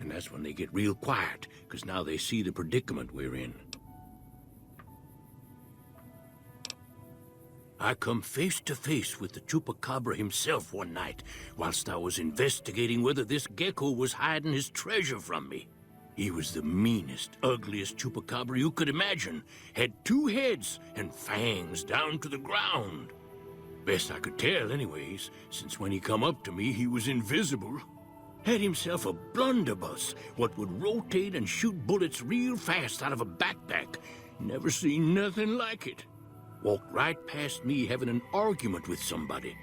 And that's when they get real quiet, because now they see the predicament we're in. I come face to face with the chupacabra himself one night, whilst I was investigating whether this gecko was hiding his treasure from me. He was the meanest, ugliest chupacabra you could imagine. Had 2 heads and fangs down to the ground. Best I could tell anyways, since when he come up to me he was invisible. Had himself a blunderbuss, what would rotate and shoot bullets real fast out of a backpack. Never seen nothing like it. Walked right past me having an argument with somebody.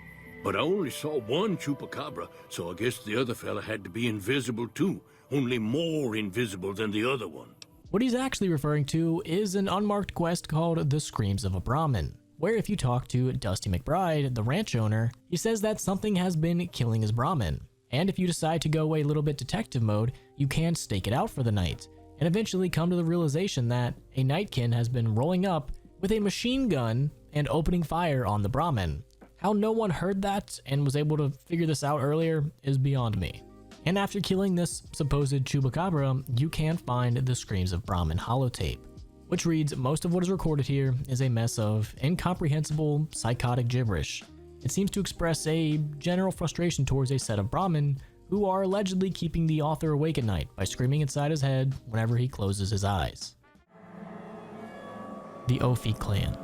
But I only saw one chupacabra, so I guess the other fella had to be invisible too, only more invisible than the other one. What he's actually referring to is an unmarked quest called The Screams of a Brahmin, where if you talk to Dusty McBride, the ranch owner, he says that something has been killing his Brahmin. And if you decide to go a little bit detective mode, you can stake it out for the night, and eventually come to the realization that a nightkin has been rolling up with a machine gun and opening fire on the Brahmin. How no one heard that and was able to figure this out earlier is beyond me. And after killing this supposed chupacabra, you can find the Screams of Brahmin holotape, which reads most of what is recorded here is a mess of incomprehensible, psychotic gibberish. It seems to express a general frustration towards a set of Brahmin who are allegedly keeping the author awake at night by screaming inside his head whenever he closes his eyes. The Ophi clan.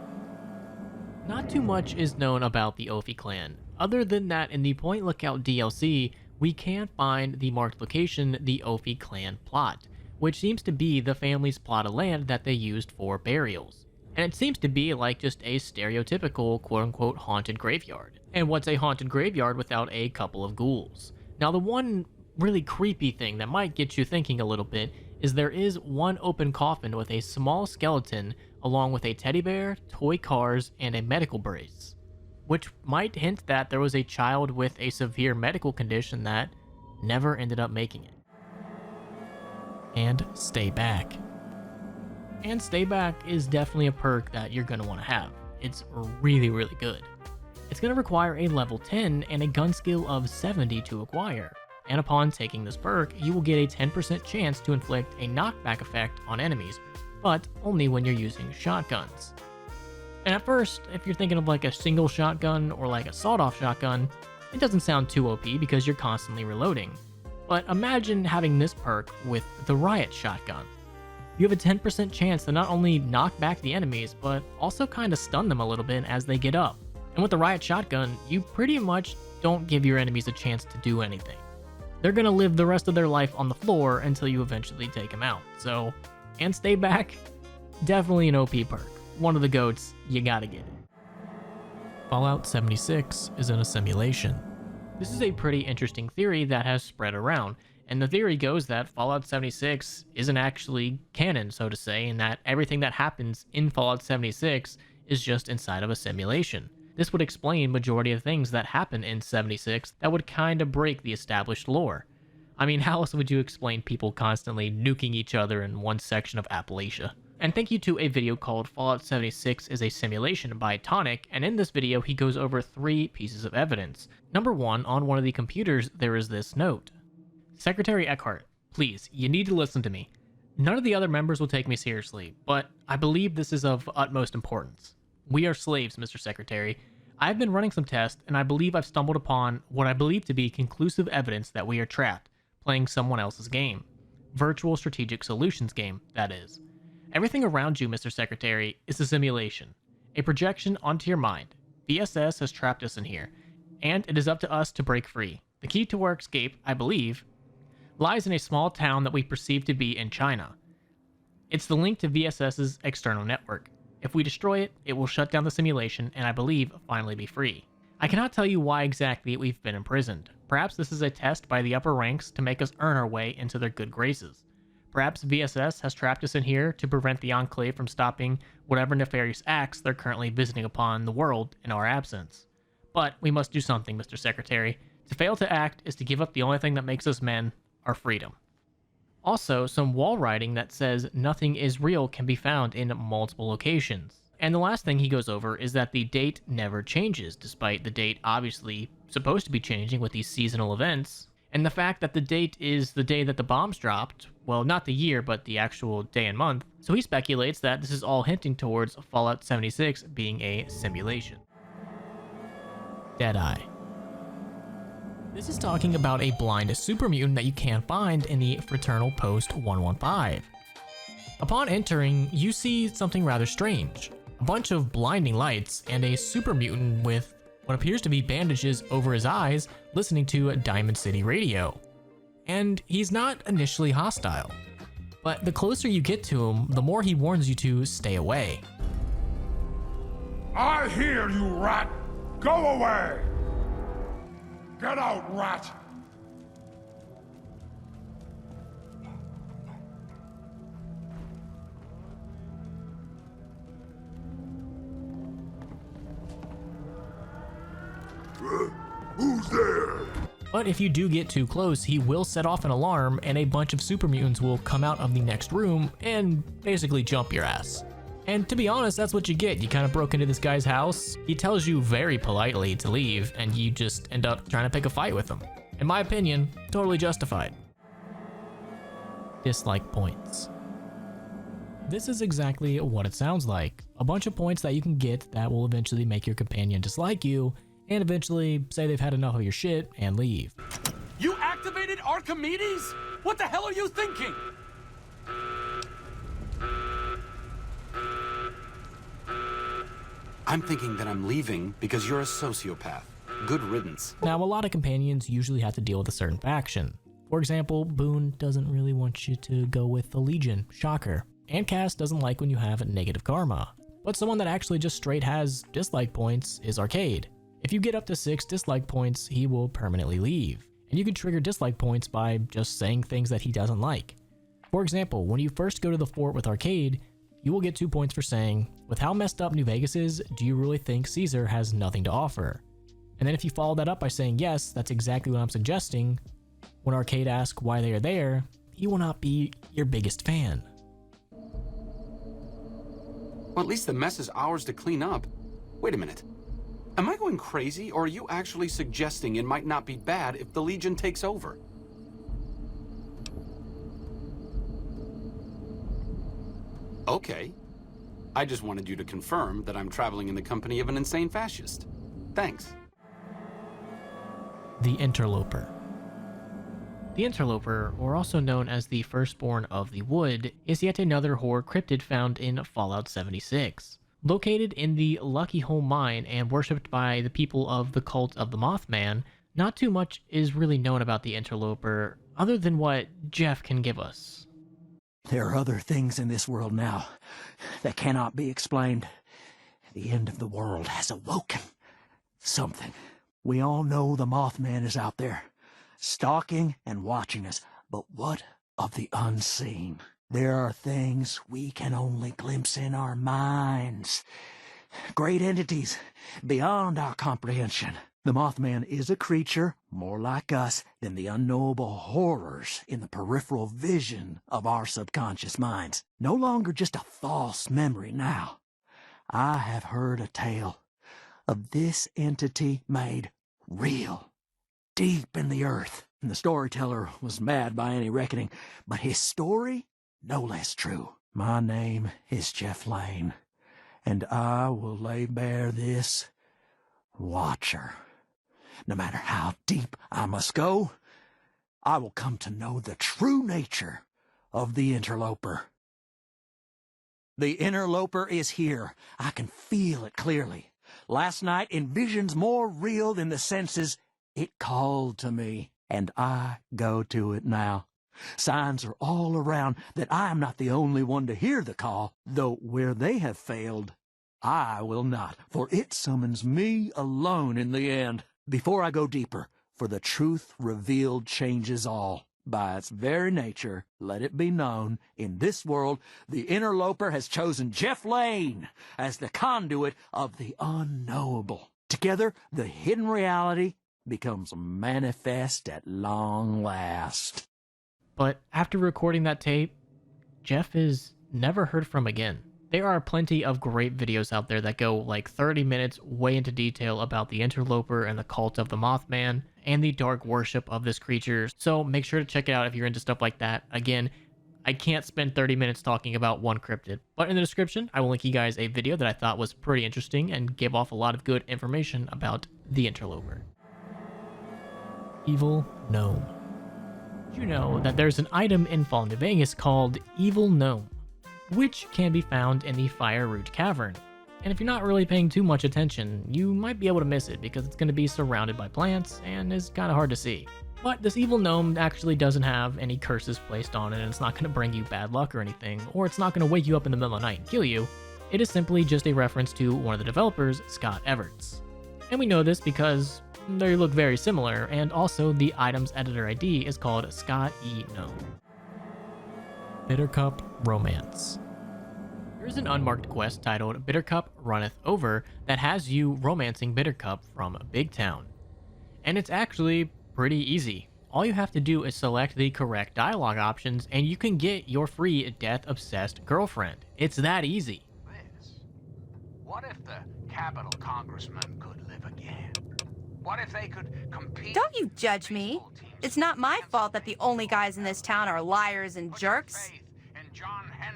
Not too much is known about the Ophi clan, other than that in the Point Lookout DLC, we can find the marked location, the Ophi clan plot, which seems to be the family's plot of land that they used for burials. And it seems to be like just a stereotypical quote-unquote haunted graveyard. And what's a haunted graveyard without a couple of ghouls? Now the one really creepy thing that might get you thinking a little bit is there is one open coffin with a small skeleton along with a teddy bear, toy cars, and a medical brace, which might hint that there was a child with a severe medical condition that never ended up making it. And stay back. And stay back is definitely a perk that you're going to want to have. It's really, really good. It's going to require a level 10 and a gun skill of 70 to acquire. And upon taking this perk, you will get a 10% chance to inflict a knockback effect on enemies, but only when you're using shotguns. And at first, if you're thinking of like a single shotgun or like a sawed-off shotgun, it doesn't sound too OP because you're constantly reloading. But imagine having this perk with the riot shotgun. You have a 10% chance to not only knock back the enemies, but also kind of stun them a little bit as they get up. And with the riot shotgun, you pretty much don't give your enemies a chance to do anything. They're gonna live the rest of their life on the floor until you eventually take them out. So, and stay back, definitely an OP perk. One of the goats, you gotta get it. Fallout 76 is in a simulation. This is a pretty interesting theory that has spread around, and the theory goes that Fallout 76 isn't actually canon, so to say, and that everything that happens in Fallout 76 is just inside of a simulation. This would explain majority of things that happen in 76 that would kind of break the established lore. I mean, how else would you explain people constantly nuking each other in one section of Appalachia? And thank you to a video called Fallout 76 is a Simulation by Tonic, and in this video he goes over 3 pieces of evidence. Number 1, on one of the computers there is this note. Secretary Eckhart, please, you need to listen to me. None of the other members will take me seriously, but I believe this is of utmost importance. We are slaves, Mr. Secretary. I've been running some tests, and I believe I've stumbled upon what I believe to be conclusive evidence that we are trapped, playing someone else's game. Virtual Strategic Solutions game, that is. Everything around you, Mr. Secretary, is a simulation, a projection onto your mind. VSS has trapped us in here, and it is up to us to break free. The key to our escape, I believe, lies in a small town that we perceive to be in China. It's the link to VSS's external network. If we destroy it, it will shut down the simulation and I believe finally be free. I cannot tell you why exactly we've been imprisoned. Perhaps this is a test by the upper ranks to make us earn our way into their good graces. Perhaps VSS has trapped us in here to prevent the Enclave from stopping whatever nefarious acts they're currently visiting upon the world in our absence. But we must do something, Mr. Secretary. To fail to act is to give up the only thing that makes us men, our freedom. Also, some wall writing that says nothing is real can be found in multiple locations. And the last thing he goes over is that the date never changes, despite the date obviously supposed to be changing with these seasonal events. And the fact that the date is the day that the bombs dropped, well, not the year, but the actual day and month. So he speculates that this is all hinting towards Fallout 76 being a simulation. Deadeye. This is talking about a blind super mutant that you can find in the Fraternal Post 115. Upon entering, you see something rather strange. A bunch of blinding lights and a super mutant with what appears to be bandages over his eyes listening to a Diamond City radio. And he's not initially hostile, but the closer you get to him, the more he warns you to stay away. I hear you, rat! Go away! Get out, rat! Who's there? But if you do get too close, he will set off an alarm and a bunch of super mutants will come out of the next room and basically jump your ass. And to be honest, that's what you get. You kind of broke into this guy's house. He tells you very politely to leave and you just end up trying to pick a fight with him. In my opinion, totally justified. Dislike points. This is exactly what it sounds like. A bunch of points that you can get that will eventually make your companion dislike you and eventually say they've had enough of your shit and leave. You activated Archimedes? What the hell are you thinking? I'm thinking that I'm leaving because you're a sociopath. Good riddance. Now, a lot of companions usually have to deal with a certain faction. For example, Boone doesn't really want you to go with the Legion, shocker. And Cass doesn't like when you have negative karma. But someone that actually just straight has dislike points is Arcade. If you get up to 6 dislike points, he will permanently leave. And you can trigger dislike points by just saying things that he doesn't like. For example, when you first go to the fort with Arcade, you will get 2 points for saying, with how messed up New Vegas is, do you really think Caesar has nothing to offer? And then if you follow that up by saying, yes, that's exactly what I'm suggesting, when Arcade asks why they are there, he will not be your biggest fan. Well, at least the mess is ours to clean up. Wait a minute. Am I going crazy, or are you actually suggesting it might not be bad if the Legion takes over? Okay. I just wanted you to confirm that I'm traveling in the company of an insane fascist. Thanks. The Interloper. The Interloper, or also known as the Firstborn of the Wood, is yet another horror cryptid found in Fallout 76. Located in the Lucky Hole Mine and worshipped by the people of the Cult of the Mothman, not too much is really known about the Interloper, other than what Jeff can give us. There are other things in this world now that cannot be explained. The end of the world has awoken. Something. We all know the Mothman is out there, stalking and watching us, but what of the unseen? There are things we can only glimpse in our minds. Great entities beyond our comprehension. The Mothman is a creature more like us than the unknowable horrors in the peripheral vision of our subconscious minds. No longer just a false memory now. I have heard a tale of this entity made real, deep in the earth. And the storyteller was mad by any reckoning, but his story no less true. My name is Jeff Lane, and I will lay bare this Watcher. No matter how deep I must go, I will come to know the true nature of the Interloper. The Interloper is here. I can feel it clearly. Last night, in visions more real than the senses, it called to me, and I go to it now. Signs are all around that I am not the only one to hear the call, though where they have failed, I will not, for it summons me alone in the end. Before I go deeper, for the truth revealed changes all. By its very nature, let it be known, in this world, the interloper has chosen Jeff Lane as the conduit of the unknowable. Together, the hidden reality becomes manifest at long last. But after recording that tape, Jeff is never heard from again. There are plenty of great videos out there that go like 30 minutes way into detail about the interloper and the cult of the Mothman and the dark worship of this creature, so make sure to check it out if you're into stuff like that. Again, I can't spend 30 minutes talking about one cryptid, but in the description I will link you guys a video that I thought was pretty interesting and gave off a lot of good information about the interloper. Evil Gnome. Did you know that there's an item in Fallout New Vegas called Evil Gnome, which can be found in the Fire Root Cavern? And if you're not really paying too much attention, you might be able to miss it because it's going to be surrounded by plants and is kind of hard to see. But this evil gnome actually doesn't have any curses placed on it, and it's not going to bring you bad luck or anything, or it's not going to wake you up in the middle of the night and kill you. It is simply just a reference to one of the developers, Scott Everts. And we know this because they look very similar, and also the item's editor ID is called Scott E. Gnome. Bittercup Romance. There's an unmarked quest titled Bittercup Runneth Over that has you romancing Bittercup from Big Town. And it's actually pretty easy. All you have to do is select the correct dialogue options and you can get your free death-obsessed girlfriend. It's that easy. What if the capital congressman could live again? What if they could compete? Don't you judge me. It's not my fault that the only guys in this town are liars and jerks.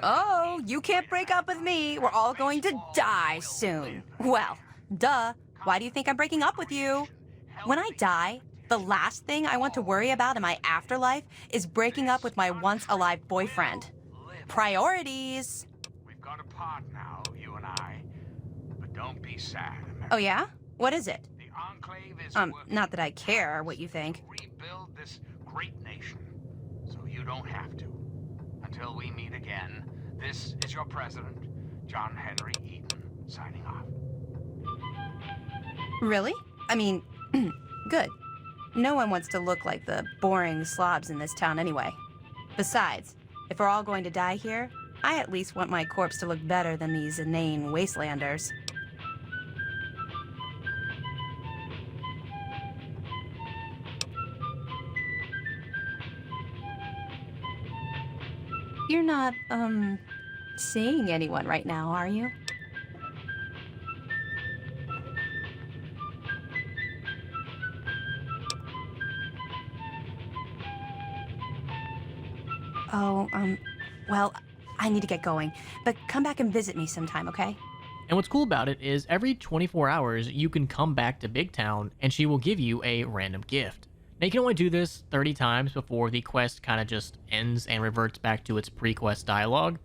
Oh, you can't break up with me. We're all going to die soon. Well, duh. Why do you think I'm breaking up with you? When I die, the last thing I want to worry about in my afterlife is breaking up with my once-alive boyfriend. Priorities. We've got a part now, you and I. But don't be sad, America. Oh, yeah? What is it? The Enclave is not that I care what you think. rebuild this great nation, so you don't have to. Until we meet again, this is your president, John Henry Eaton, signing off. Really? I mean, good. No one wants to look like the boring slobs in this town anyway. Besides, if we're all going to die here, I at least want my corpse to look better than these inane wastelanders. You're not, seeing anyone right now, are you? Oh, well, I need to get going. But come back and visit me sometime, okay? And what's cool about it is every 24 hours, you can come back to Big Town and she will give you a random gift. Now, you can only do this 30 times before the quest kind of just ends and reverts back to its pre-quest dialogue.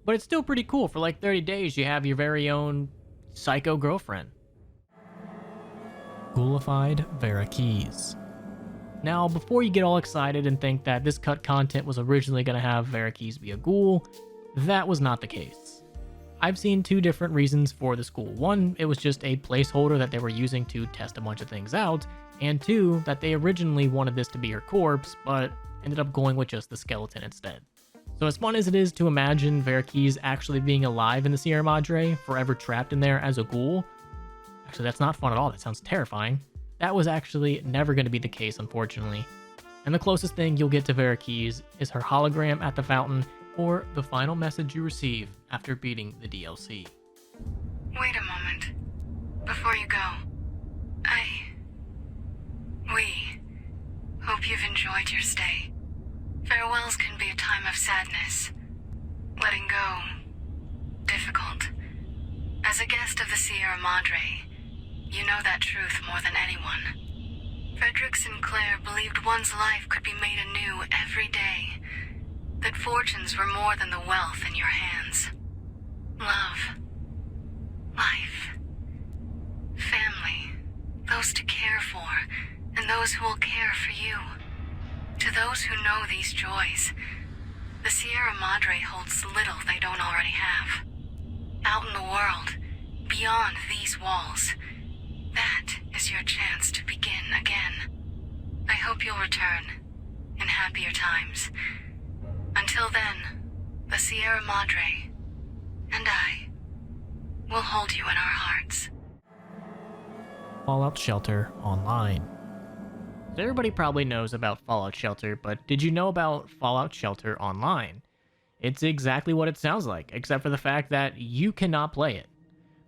But it's still pretty cool. For like 30 days, you have your very own psycho girlfriend. Ghoulified Vera Keys. Now, before you get all excited and think that this cut content was originally going to have Vera Keys be a ghoul, that was not the case. I've seen two different reasons for this ghoul. One, it was just a placeholder that they were using to test a bunch of things out, and two, that they originally wanted this to be her corpse, but ended up going with just the skeleton instead. So as fun as it is to imagine Vera Keys actually being alive in the Sierra Madre, forever trapped in there as a ghoul, actually that's not fun at all, that sounds terrifying. That was actually never going to be the case, unfortunately. And the closest thing you'll get to Vera Keys is her hologram at the fountain, or the final message you receive after beating the DLC. Wait a moment. Before you go, we hope you've enjoyed your stay. Farewells can be a time of sadness. Letting go, difficult. As a guest of the Sierra Madre, you know that truth more than anyone. Frederick Sinclair believed one's life could be made anew every day. That fortunes were more than the wealth in your hands. Love. Life. Family. Those to care for, and those who will care for you. To those who know these joys, the Sierra Madre holds little they don't already have. Out in the world, beyond these walls. That is your chance to begin again. I hope you'll return in happier times. Until then, the Sierra Madre and I will hold you in our hearts. Fallout Shelter Online. So everybody probably knows about Fallout Shelter, but did you know about Fallout Shelter Online? It's exactly what it sounds like, except for the fact that you cannot play it.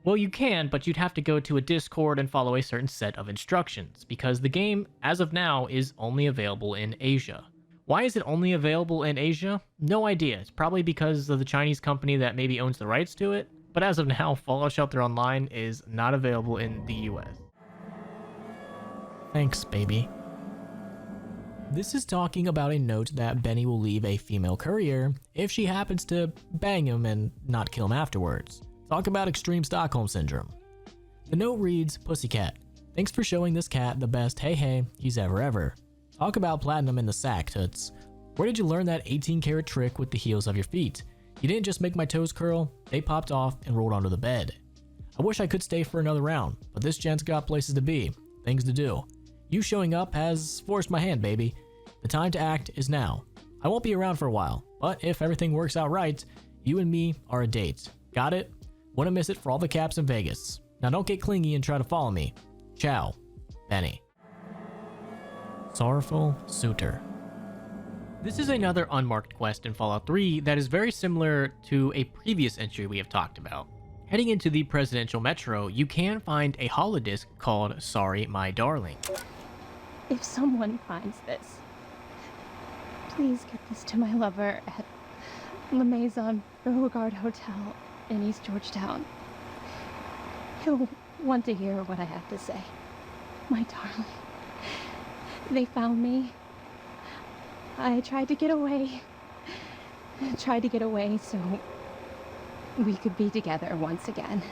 Well, you can, but you'd have to go to a Discord and follow a certain set of instructions, because the game, as of now, is only available in Asia. Why is it only available in Asia? No idea. It's probably because of the Chinese company that maybe owns the rights to it, but as of now, Fallout Shelter Online is not available in the US. Thanks, baby. This is talking about a note that Benny will leave a female courier if she happens to bang him and not kill him afterwards. Talk about extreme Stockholm Syndrome. The note reads, Pussycat, thanks for showing this cat the best hey he's ever. Talk about platinum in the sack, toots. Where did you learn that 18-karat trick with the heels of your feet? You didn't just make my toes curl, they popped off and rolled onto the bed. I wish I could stay for another round, but this gent's got places to be, things to do. You showing up has forced my hand, baby. The time to act is now. I won't be around for a while, but if everything works out right, you and me are a date. Got it? Wouldn't miss it for all the caps in Vegas. Now don't get clingy and try to follow me. Ciao, Benny. Sorrowful Suitor. This is another unmarked quest in Fallout 3 that is very similar to a previous entry we have talked about. Heading into the presidential metro, you can find a holodisc called Sorry My Darling. If someone finds this, please get this to my lover at La Maison Beauregard Hotel in East Georgetown. He'll want to hear what I have to say. My darling. They found me. I tried to get away. So we could be together once again.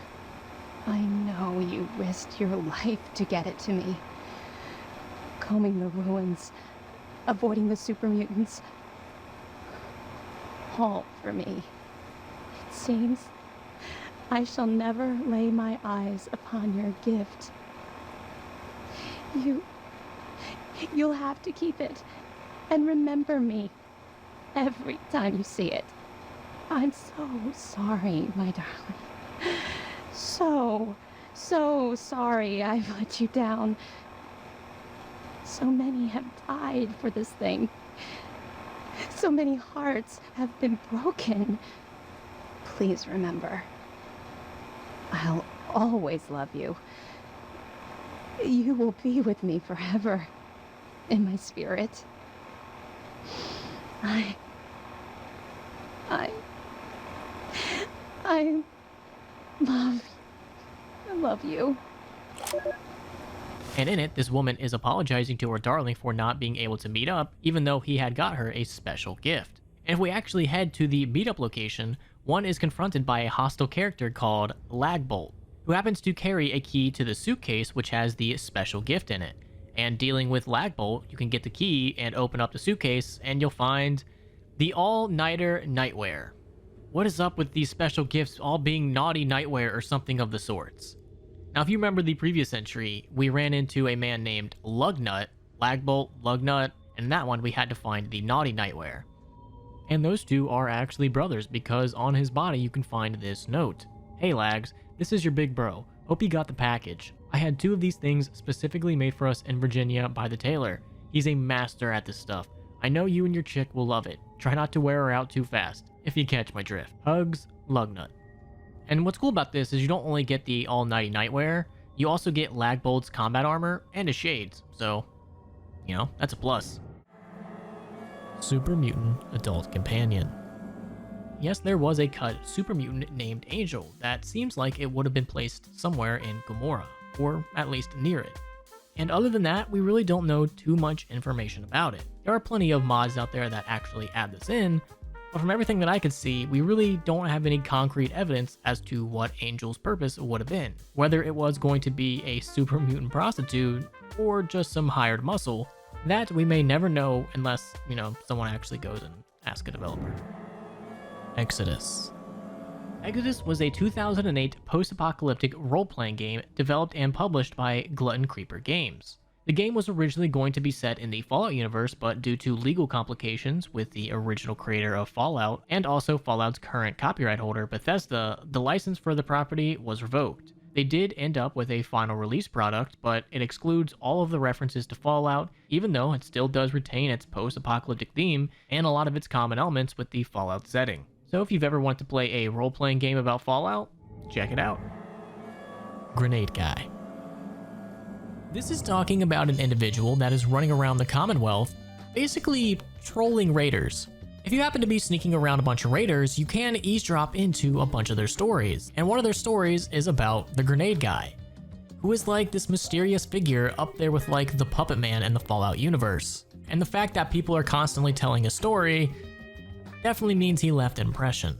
I know you risked your life to get it to me. Combing the ruins, avoiding the super mutants. All for me. It seems I shall never lay my eyes upon your gift. You'll have to keep it and remember me every time you see it. I'm so sorry, my darling. So sorry I've let you down. So many have died for this thing. So many hearts have been broken. Please remember, I'll always love you. You will be with me forever in my spirit. I love you. And in it, this woman is apologizing to her darling for not being able to meet up, even though he had got her a special gift. And if we actually head to the meetup location, one is confronted by a hostile character called Lagbolt, who happens to carry a key to the suitcase which has the special gift in it. And dealing with Lagbolt, you can get the key and open up the suitcase, and you'll find the all-nighter nightwear. What is up with these special gifts all being naughty nightwear or something of the sorts? Now, if you remember the previous entry, we ran into a man named Lugnut, Lagbolt, Lugnut, and in that one we had to find the naughty nightwear. And those two are actually brothers because on his body you can find this note. Hey Lags, this is your big bro. Hope you got the package. I had 2 of these things specifically made for us in Virginia by the tailor. He's a master at this stuff. I know you and your chick will love it. Try not to wear her out too fast, if you catch my drift. Hugs, Lugnut. And what's cool about this is you don't only get the all-nighty nightwear, you also get Lagbolt's combat armor and his shades, so, you know, that's a plus. Super Mutant Adult Companion. Yes, there was a cut super mutant named Angel that seems like it would have been placed somewhere in Gomorrah, or at least near it. And other than that, we really don't know too much information about it. There are plenty of mods out there that actually add this in, but from everything that I could see, we really don't have any concrete evidence as to what Angel's purpose would have been. Whether it was going to be a super mutant prostitute, or just some hired muscle, that we may never know unless, you know, someone actually goes and asks a developer. Exodus. Exodus was a 2008 post-apocalyptic role-playing game developed and published by Glutton Creeper Games. The game was originally going to be set in the Fallout universe, but due to legal complications with the original creator of Fallout and also Fallout's current copyright holder, Bethesda, the license for the property was revoked. They did end up with a final release product, but it excludes all of the references to Fallout, even though it still does retain its post-apocalyptic theme and a lot of its common elements with the Fallout setting. So if you've ever wanted to play a role-playing game about Fallout, check it out. Grenade Guy. This is talking about an individual that is running around the Commonwealth, basically trolling raiders. If you happen to be sneaking around a bunch of raiders, you can eavesdrop into a bunch of their stories, and one of their stories is about the Grenade Guy, who is like this mysterious figure up there with like the Puppet Man in the Fallout universe. And the fact that people are constantly telling a story definitely means he left an impression.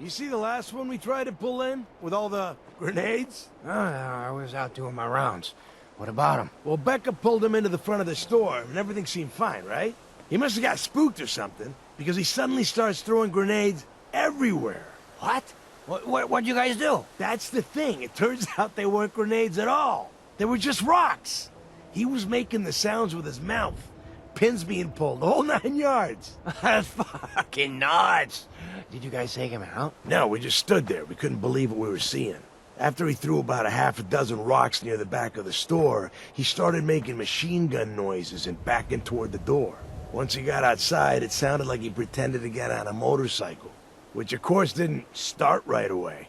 You see the last one we tried to pull in? With all the grenades? I was out doing my rounds. What about him? Well, Becca pulled him into the front of the store, and everything seemed fine, right? He must have got spooked or something, because he suddenly starts throwing grenades everywhere. What? What'd you guys do? That's the thing. It turns out they weren't grenades at all. They were just rocks. He was making the sounds with his mouth. Pins being pulled, the whole 9 yards. That's fucking nuts. Did you guys take him out? No, we just stood there. We couldn't believe what we were seeing. After he threw about a half a dozen rocks near the back of the store, he started making machine gun noises and backing toward the door. Once he got outside, it sounded like he pretended to get on a motorcycle, which of course didn't start right away.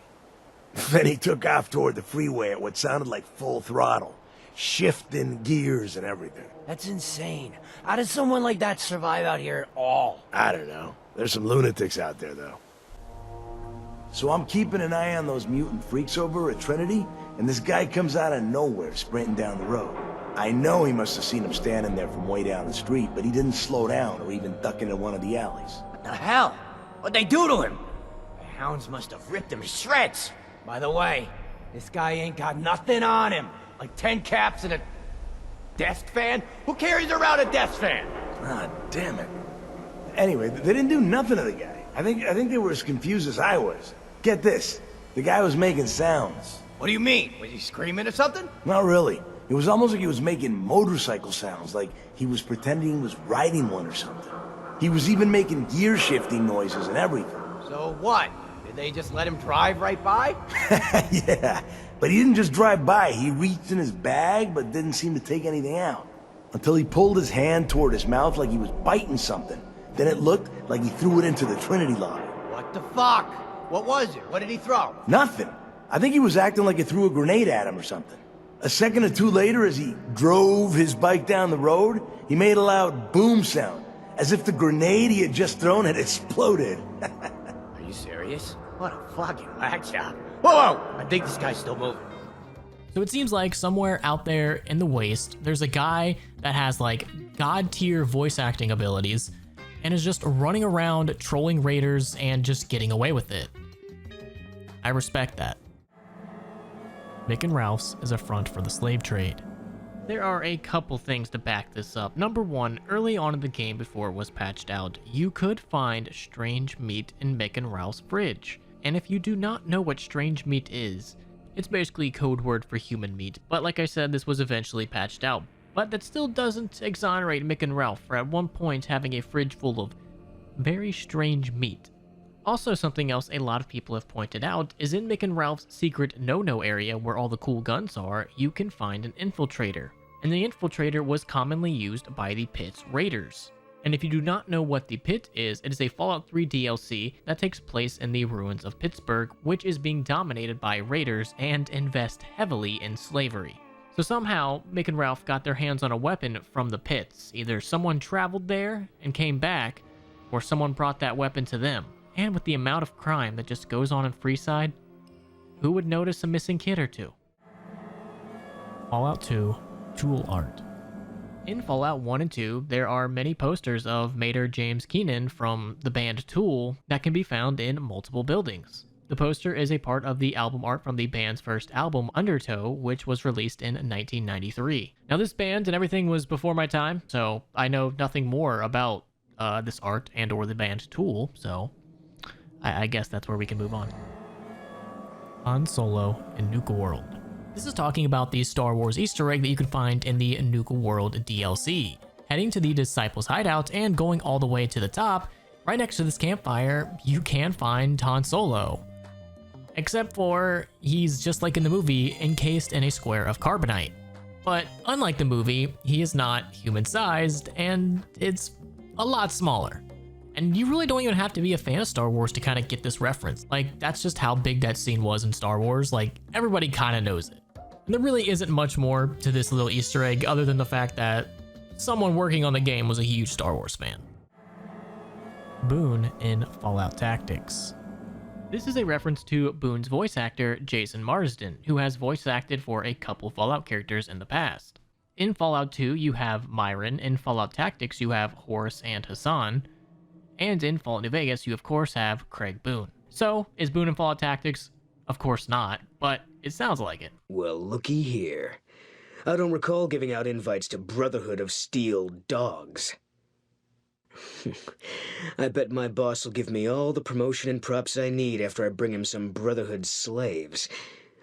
Then he took off toward the freeway at what sounded like full throttle, shifting gears and everything. That's insane. How does someone like that survive out here at all? I don't know. There's some lunatics out there, though. So I'm keeping an eye on those mutant freaks over at Trinity, and this guy comes out of nowhere sprinting down the road. I know he must have seen him standing there from way down the street, but he didn't slow down or even duck into one of the alleys. What the hell? What'd they do to him? The hounds must have ripped him to shreds. By the way, this guy ain't got nothing on him. Like 10 caps and a desk fan? Who carries around a desk fan? Ah, damn it. Anyway, they didn't do nothing to the guy. I think they were as confused as I was. Get this. The guy was making sounds. What do you mean? Was he screaming or something? Not really. It was almost like he was making motorcycle sounds, like he was pretending he was riding one or something. He was even making gear shifting noises and everything. So what? Did they just let him drive right by? Yeah, but he didn't just drive by. He reached in his bag, but didn't seem to take anything out. Until he pulled his hand toward his mouth like he was biting something. Then it looked like he threw it into the Trinity lobby. What the fuck? What was it? What did he throw? Nothing. I think he was acting like he threw a grenade at him or something. A second or two later, as he drove his bike down the road, he made a loud boom sound, as if the grenade he had just thrown had exploded. Are you serious? What a fucking whack job. Whoa! I think this guy's still moving. So it seems like somewhere out there in the waste, there's a guy that has like god-tier voice acting abilities and is just running around trolling raiders and just getting away with it. I respect that. Mick and Ralph's is a front for the slave trade. There are a couple things to back this up. Number one, early on in the game before it was patched out, you could find strange meat in Mick and Ralph's fridge. And if you do not know what strange meat is, it's basically code word for human meat. But like I said, this was eventually patched out. But that still doesn't exonerate Mick and Ralph for at one point having a fridge full of very strange meat. Also, something else a lot of people have pointed out is in Mick and Ralph's secret no-no area where all the cool guns are, you can find an infiltrator. And the infiltrator was commonly used by the Pit's raiders. And if you do not know what the Pit is, it is a Fallout 3 DLC that takes place in the ruins of Pittsburgh, which is being dominated by raiders and invest heavily in slavery. So somehow, Mick and Ralph got their hands on a weapon from the Pits. Either someone traveled there and came back, or someone brought that weapon to them. And with the amount of crime that just goes on in Freeside, who would notice a missing kid or two? Fallout 2 Tool Art. In Fallout 1 and 2, there are many posters of Mater James Keenan from the band Tool that can be found in multiple buildings. The poster is a part of the album art from the band's first album, Undertow, which was released in 1993. Now this band and everything was before my time, so I know nothing more about this art and or the band Tool, so I guess that's where we can move on. Han Solo in Nuka World. This is talking about the Star Wars Easter egg that you can find in the Nuka World DLC. Heading to the Disciples' hideout and going all the way to the top, right next to this campfire, you can find Han Solo. Except for, he's just like in the movie, encased in a square of carbonite. But unlike the movie, he is not human-sized, and it's a lot smaller. And you really don't even have to be a fan of Star Wars to kind of get this reference. Like, that's just how big that scene was in Star Wars. Like, everybody kind of knows it. And there really isn't much more to this little Easter egg other than the fact that someone working on the game was a huge Star Wars fan. Boone in Fallout Tactics. This is a reference to Boone's voice actor, Jason Marsden, who has voice acted for a couple Fallout characters in the past. In Fallout 2, you have Myron. In Fallout Tactics, you have Horace and Hassan. And in Fallout New Vegas, you of course have Craig Boone. So, is Boone in Fallout Tactics? Of course not, but it sounds like it. Well, looky here. I don't recall giving out invites to Brotherhood of Steel Dogs. I bet my boss will give me all the promotion and props I need after I bring him some Brotherhood slaves.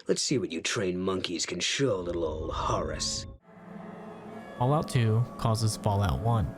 Let's see what you trained monkeys can show little old Horace. Fallout 2 causes Fallout 1.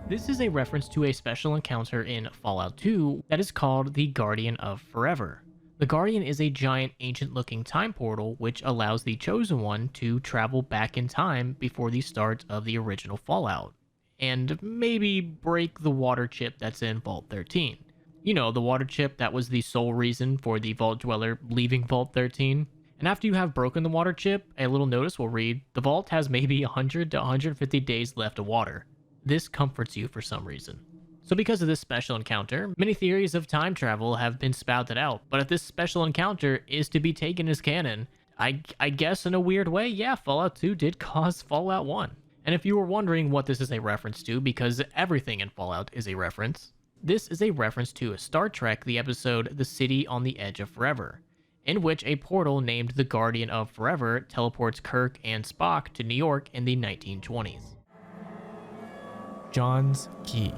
This is a reference to a special encounter in Fallout 2 that is called the Guardian of Forever. The Guardian is a giant ancient-looking time portal which allows the Chosen One to travel back in time before the start of the original Fallout, and maybe break the water chip that's in Vault 13. You know, the water chip that was the sole reason for the Vault Dweller leaving Vault 13. And after you have broken the water chip, a little notice will read, the vault has maybe 100 to 150 days left of water. This comforts you for some reason. So because of this special encounter, many theories of time travel have been spouted out, but if this special encounter is to be taken as canon, I guess in a weird way, yeah, Fallout 2 did cause Fallout 1. And if you were wondering what this is a reference to, because everything in Fallout is a reference, this is a reference to Star Trek, the episode The City on the Edge of Forever, in which a portal named the Guardian of Forever teleports Kirk and Spock to New York in the 1920s. John's Key.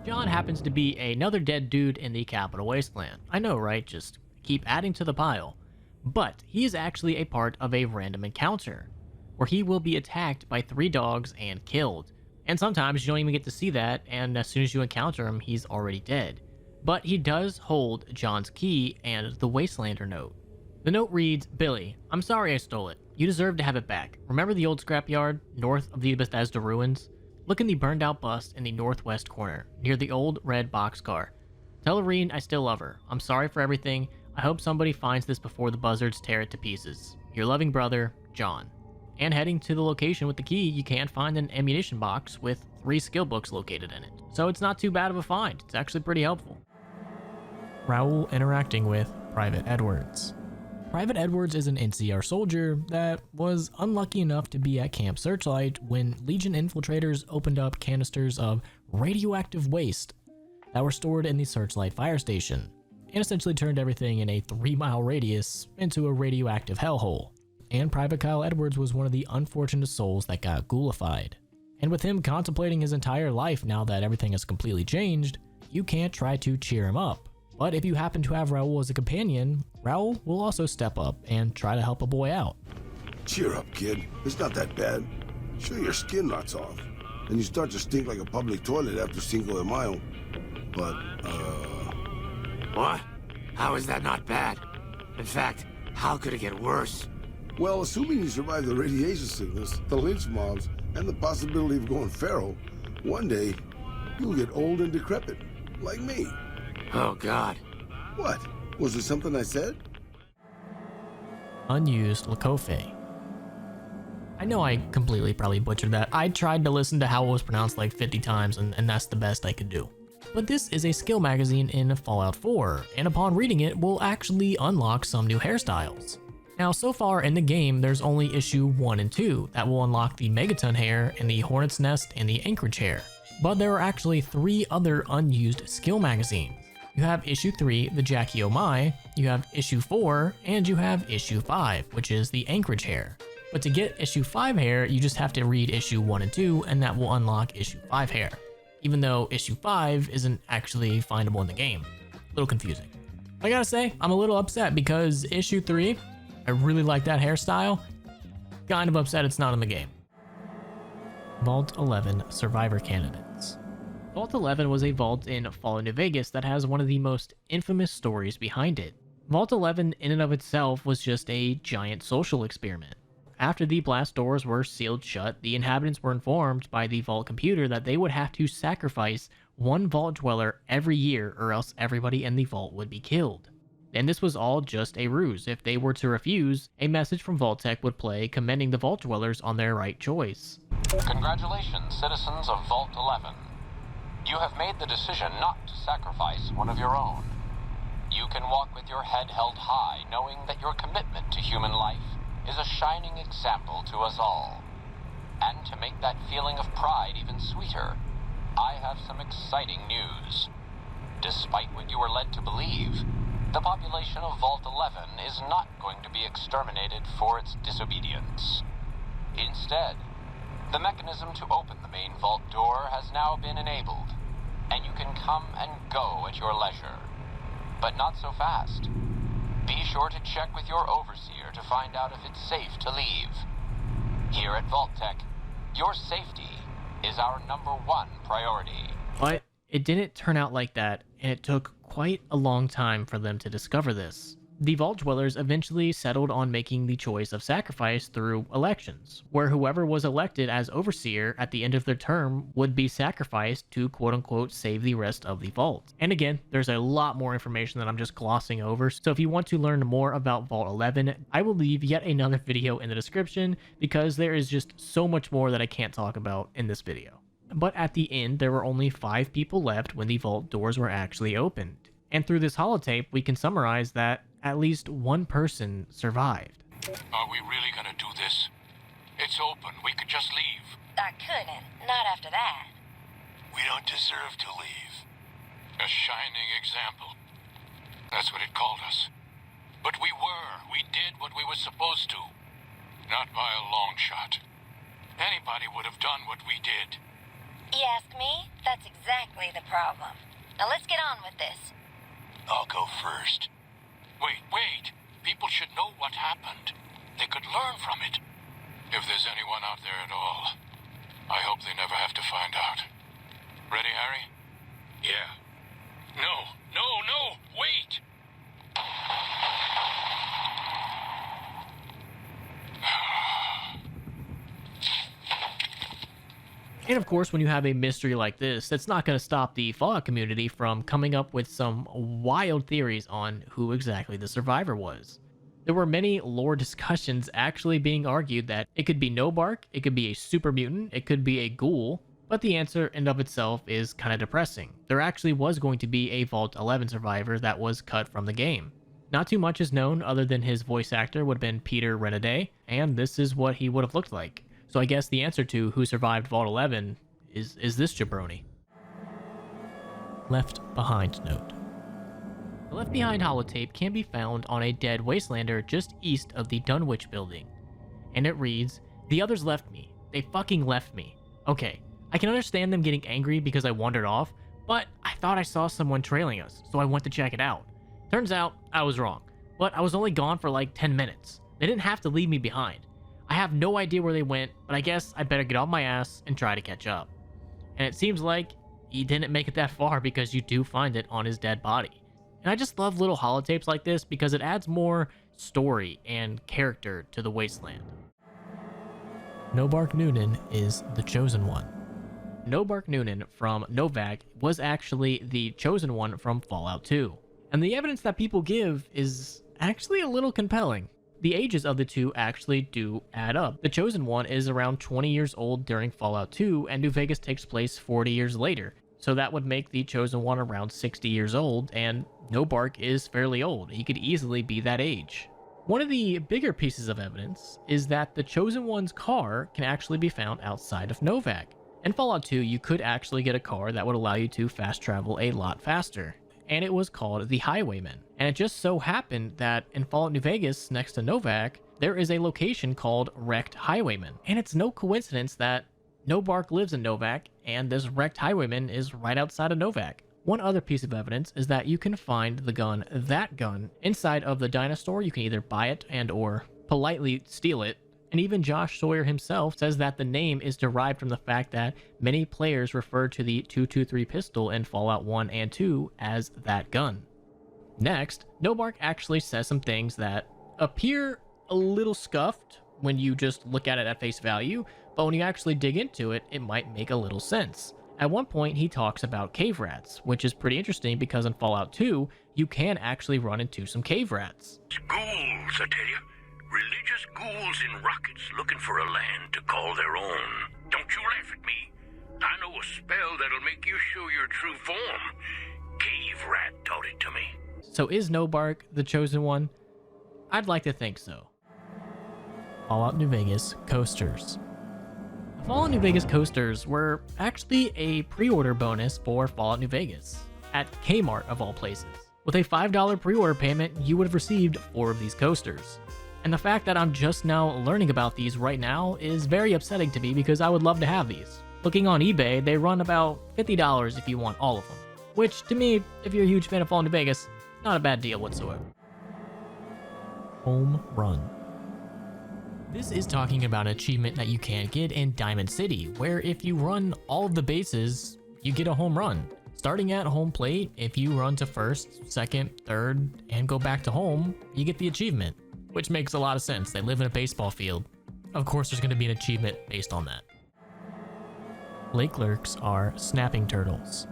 John happens to be another dead dude in the Capital Wasteland. I know, right? Just keep adding to the pile. But he is actually a part of a random encounter, where he will be attacked by 3 dogs and killed. And sometimes you don't even get to see that, and as soon as you encounter him, he's already dead. But he does hold John's key and the Wastelander note. The note reads, Billy, I'm sorry I stole it. You deserve to have it back. Remember the old scrapyard, north of the Bethesda ruins? Look in the burned out bust in the northwest corner, near the old red boxcar. Tell Irene I still love her. I'm sorry for everything. I hope somebody finds this before the buzzards tear it to pieces. Your loving brother, John. And heading to the location with the key, you can find an ammunition box with 3 skill books located in it. So it's not too bad of a find. It's actually pretty helpful. Raoul interacting with Private Edwards. Private Edwards is an NCR soldier that was unlucky enough to be at Camp Searchlight when Legion infiltrators opened up canisters of radioactive waste that were stored in the Searchlight fire station, and essentially turned everything in a 3-mile radius into a radioactive hellhole. And Private Kyle Edwards was one of the unfortunate souls that got ghoulified. And with him contemplating his entire life now that everything has completely changed, you can't try to cheer him up. But if you happen to have Raoul as a companion, Raoul will also step up and try to help a boy out. Cheer up, kid. It's not that bad. Sure, your skin rots off, and you start to stink like a public toilet after Cinco de Mayo. But, What? How is that not bad? In fact, how could it get worse? Well, assuming you survive the radiation sickness, the lynch mobs, and the possibility of going feral, one day, you'll get old and decrepit, like me. Oh, God. What? Was there something I said? Unused Lakofe. I know I completely probably butchered that. I tried to listen to how it was pronounced like 50 times, and that's the best I could do. But this is a skill magazine in Fallout 4, and upon reading it, we'll actually unlock some new hairstyles. Now, so far in the game, there's only issue 1 and 2 that will unlock the Megaton hair and the Hornet's Nest and the Anchorage hair. But there are actually 3 other unused skill magazines. You have issue 3, the Jackie O'Mai, you have issue 4, and you have issue 5, which is the Anchorage hair. But to get issue 5 hair, you just have to read issue 1 and 2, and that will unlock issue 5 hair, even though issue 5 isn't actually findable in the game. little confusing. I gotta say, I'm a little upset because issue 3, I really like that hairstyle. Kind of upset it's not in the game. Vault 11 Survivor Candidates. Vault 11 was a vault in Fallout New Vegas that has one of the most infamous stories behind it. Vault 11 in and of itself was just a giant social experiment. After the blast doors were sealed shut, the inhabitants were informed by the vault computer that they would have to sacrifice one vault dweller every year or else everybody in the vault would be killed. And this was all just a ruse. If they were to refuse, a message from Vault-Tec would play commending the vault dwellers on their right choice. Congratulations, citizens of Vault 11. You have made the decision not to sacrifice one of your own. You can walk with your head held high, knowing that your commitment to human life is a shining example to us all. And to make that feeling of pride even sweeter, I have some exciting news. Despite what you were led to believe, the population of Vault 11 is not going to be exterminated for its disobedience. Instead, the mechanism to open the main vault door has now been enabled, and you can come and go at your leisure. But not so fast. Be sure to check with your overseer to find out if it's safe to leave. Here at Vault-Tec, your safety is our #1 priority. But it didn't turn out like that, and it took quite a long time for them to discover this. The Vault Dwellers eventually settled on making the choice of sacrifice through elections, where whoever was elected as overseer at the end of their term would be sacrificed to quote-unquote save the rest of the vault. And again, there's a lot more information that I'm just glossing over, so if you want to learn more about Vault 11, I will leave yet another video in the description because there is just so much more that I can't talk about in this video. But at the end, there were only 5 people left when the vault doors were actually opened. And through this holotape, we can summarize that at least one person survived. Are we really gonna do this? It's open. We could just leave. I couldn't. Not after that. We don't deserve to leave. A shining example. That's what it called us. But we were. We did what we were supposed to. Not by a long shot. Anybody would have done what we did. You ask me? That's exactly the problem. Now let's get on with this. I'll go first. Wait. People should know what happened. They could learn from it. If there's anyone out there at all, I hope they never have to find out. Ready, Harry? Yeah. No, wait! And of course, when you have a mystery like this, that's not going to stop the Fallout community from coming up with some wild theories on who exactly the survivor was. There were many lore discussions actually being argued that it could be Nobark, it could be a super mutant, it could be a ghoul, but the answer in of itself is kind of depressing. There actually was going to be a Vault 11 survivor that was cut from the game. Not too much is known other than his voice actor would have been Peter Renaday, and this is what he would have looked like. So I guess the answer to who survived Vault 11 is this jabroni. Left Behind note. The Left Behind holotape can be found on a dead wastelander just east of the Dunwich building. And it reads, "The others left me. They fucking left me." Okay, I can understand them getting angry because I wandered off, but I thought I saw someone trailing us, so I went to check it out. Turns out, I was wrong. But I was only gone for like 10 minutes. They didn't have to leave me behind. I have no idea where they went, but I guess I better get off my ass and try to catch up. And it seems like he didn't make it that far because you do find it on his dead body. And I just love little holotapes like this because it adds more story and character to the wasteland. Nobark Noonan is the Chosen One. Nobark Noonan from Novak was actually the Chosen One from Fallout 2. And the evidence that people give is actually a little compelling. The ages of the two actually do add up. The Chosen One is around 20 years old during Fallout 2, and New Vegas takes place 40 years later. So that would make the Chosen One around 60 years old, and Nobark is fairly old. He could easily be that age. One of the bigger pieces of evidence is that the Chosen One's car can actually be found outside of Novak. In Fallout 2, you could actually get a car that would allow you to fast travel a lot faster, and it was called the Highwayman. And it just so happened that in Fallout New Vegas, next to Novak, there is a location called Wrecked Highwayman. And it's no coincidence that Nobark lives in Novak, and this Wrecked Highwayman is right outside of Novak. One other piece of evidence is that you can find the gun, that gun, inside of the dinosaur. You can either buy it and or politely steal it. And even Josh Sawyer himself says that the name is derived from the fact that many players refer to the 223 pistol in Fallout 1 and 2 as that gun. Next, Nobark actually says some things that appear a little scuffed when you just look at it at face value, but when you actually dig into it, it might make a little sense. At one point, he talks about cave rats, which is pretty interesting because in Fallout 2, you can actually run into some cave rats. Ghouls, I tell you. Religious ghouls in rockets looking for a land to call their own. Don't you laugh at me. I know a spell that'll make you show your true form. Cave rat taught it to me. So is Nobark the chosen one? I'd like to think so. Fallout New Vegas coasters. The Fallout New Vegas coasters were actually a pre-order bonus for Fallout New Vegas at Kmart of all places. With a $5 pre-order payment, you would have received 4 of these coasters. And the fact that I'm just now learning about these right now is very upsetting to me because I would love to have these. Looking on eBay, they run about $50 if you want all of them. Which, to me, if you're a huge fan of Fallout New Vegas, not a bad deal whatsoever. Home Run. This is talking about an achievement that you can get in Diamond City, where if you run all of the bases, you get a home run. Starting at home plate, if you run to first, second, third, and go back to home, you get the achievement, which makes a lot of sense. They live in a baseball field. Of course, there's going to be an achievement based on that. Lake lurks are snapping turtles.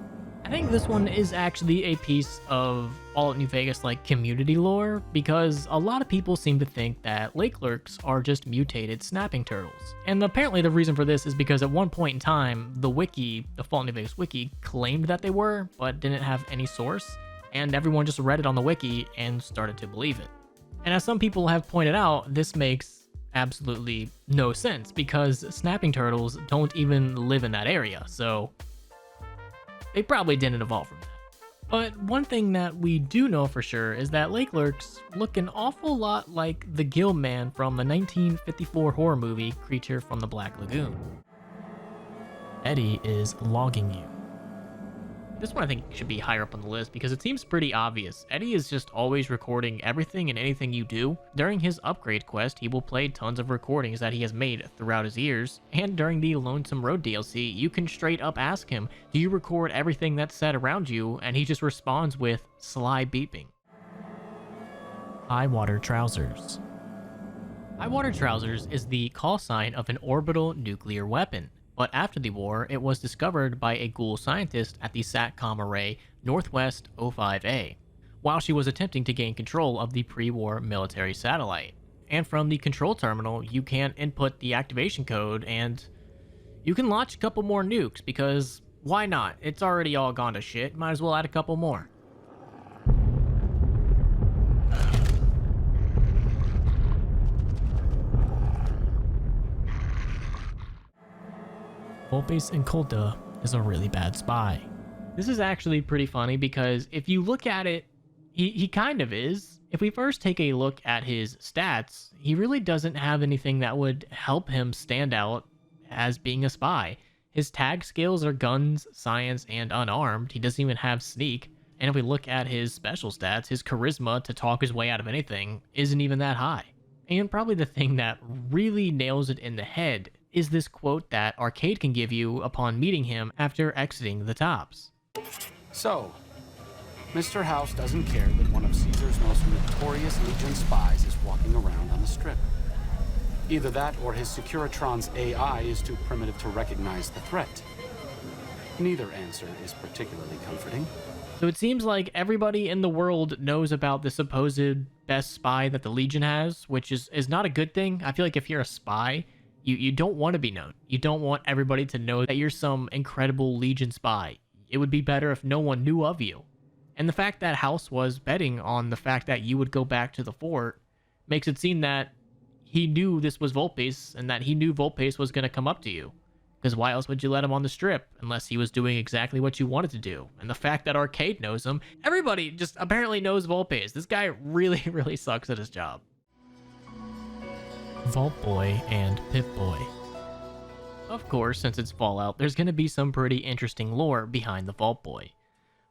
I think this one is actually a piece of Fallout New Vegas like community lore, because a lot of people seem to think that lake lurks are just mutated snapping turtles. And apparently the reason for this is because at one point in time, the wiki, the Fallout New Vegas wiki, claimed that they were, but didn't have any source, and everyone just read it on the wiki and started to believe it. And as some people have pointed out, this makes absolutely no sense, because snapping turtles don't even live in that area, so they probably didn't evolve from that. But one thing that we do know for sure is that lake lurks look an awful lot like the Gill Man from the 1954 horror movie Creature from the Black Lagoon. Eddie is logging you. This one I think should be higher up on the list because it seems pretty obvious. Eddie is just always recording everything and anything you do. During his upgrade quest, he will play tons of recordings that he has made throughout his years. And during the Lonesome Road DLC, you can straight up ask him, do you record everything that's said around you? And he just responds with sly beeping. High water trousers. High water trousers is the call sign of an orbital nuclear weapon. But after the war, it was discovered by a ghoul scientist at the SATCOM array Northwest 05A, while she was attempting to gain control of the pre-war military satellite. And from the control terminal, you can input the activation code and you can launch a couple more nukes, because why not? It's already all gone to shit, might as well add a couple more. Vulpes Inculta is a really bad spy. This is actually pretty funny because if you look at it, he kind of is. If we first take a look at his stats, he really doesn't have anything that would help him stand out as being a spy. His tag skills are guns, science, and unarmed. He doesn't even have sneak. And if we look at his special stats, his charisma to talk his way out of anything isn't even that high. And probably the thing that really nails it in the head is this quote that Arcade can give you upon meeting him after exiting the tops. So, Mr. House doesn't care that one of Caesar's most notorious Legion spies is walking around on the strip. Either that or his Securitron's AI is too primitive to recognize the threat. Neither answer is particularly comforting. So it seems like everybody in the world knows about the supposed best spy that the Legion has, which is not a good thing. I feel like if you're a spy, you don't want to be known. You don't want everybody to know that you're some incredible Legion spy. It would be better if no one knew of you. And the fact that House was betting on the fact that you would go back to the fort makes it seem that he knew this was Vulpes and that he knew Vulpes was going to come up to you. Because why else would you let him on the strip unless he was doing exactly what you wanted to do? And the fact that Arcade knows him, everybody just apparently knows Vulpes. This guy really, really sucks at his job. Vault Boy and Pip Boy. Of course, since it's Fallout, there's going to be some pretty interesting lore behind the Vault Boy.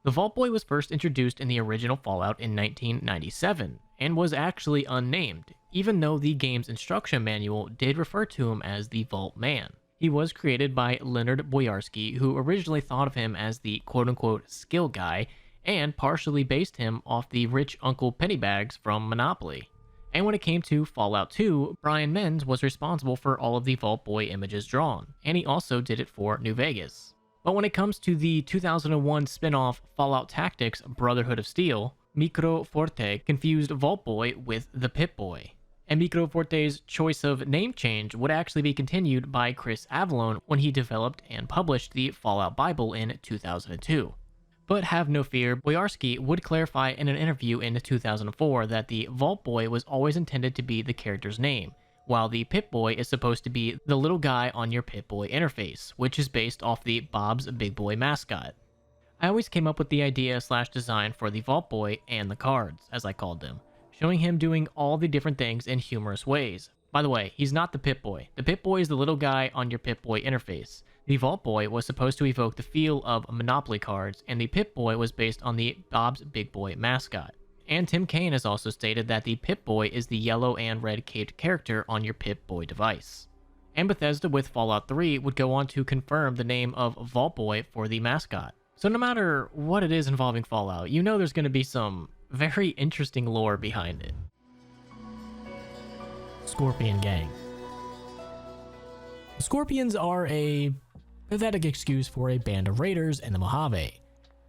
The Vault Boy was first introduced in the original Fallout in 1997, and was actually unnamed, even though the game's instruction manual did refer to him as the Vault Man. He was created by Leonard Boyarsky, who originally thought of him as the quote-unquote skill guy, and partially based him off the rich Uncle Pennybags from Monopoly. And when it came to Fallout 2, Brian Menz was responsible for all of the Vault Boy images drawn, and he also did it for New Vegas. But when it comes to the 2001 spin-off Fallout Tactics Brotherhood of Steel, Micro Forte confused Vault Boy with the Pip-Boy. And Micro Forte's choice of name change would actually be continued by Chris Avellone when he developed and published the Fallout Bible in 2002. But have no fear, Boyarsky would clarify in an interview in 2004 that the Vault Boy was always intended to be the character's name, while the Pip-Boy is supposed to be the little guy on your Pip-Boy interface, which is based off the Bob's Big Boy mascot. I always came up with the idea / design for the Vault Boy and the cards, as I called them, showing him doing all the different things in humorous ways. By the way, he's not the Pip-Boy. The Pip-Boy is the little guy on your Pip-Boy interface. The Vault Boy was supposed to evoke the feel of Monopoly cards, and the Pip-Boy was based on the Bob's Big Boy mascot. And Tim Kaine has also stated that the Pip-Boy is the yellow and red caped character on your Pip-Boy device. And Bethesda with Fallout 3 would go on to confirm the name of Vault Boy for the mascot. So no matter what it is involving Fallout, you know there's going to be some very interesting lore behind it. Scorpion Gang. The Scorpions are a pathetic excuse for a band of raiders in the Mojave.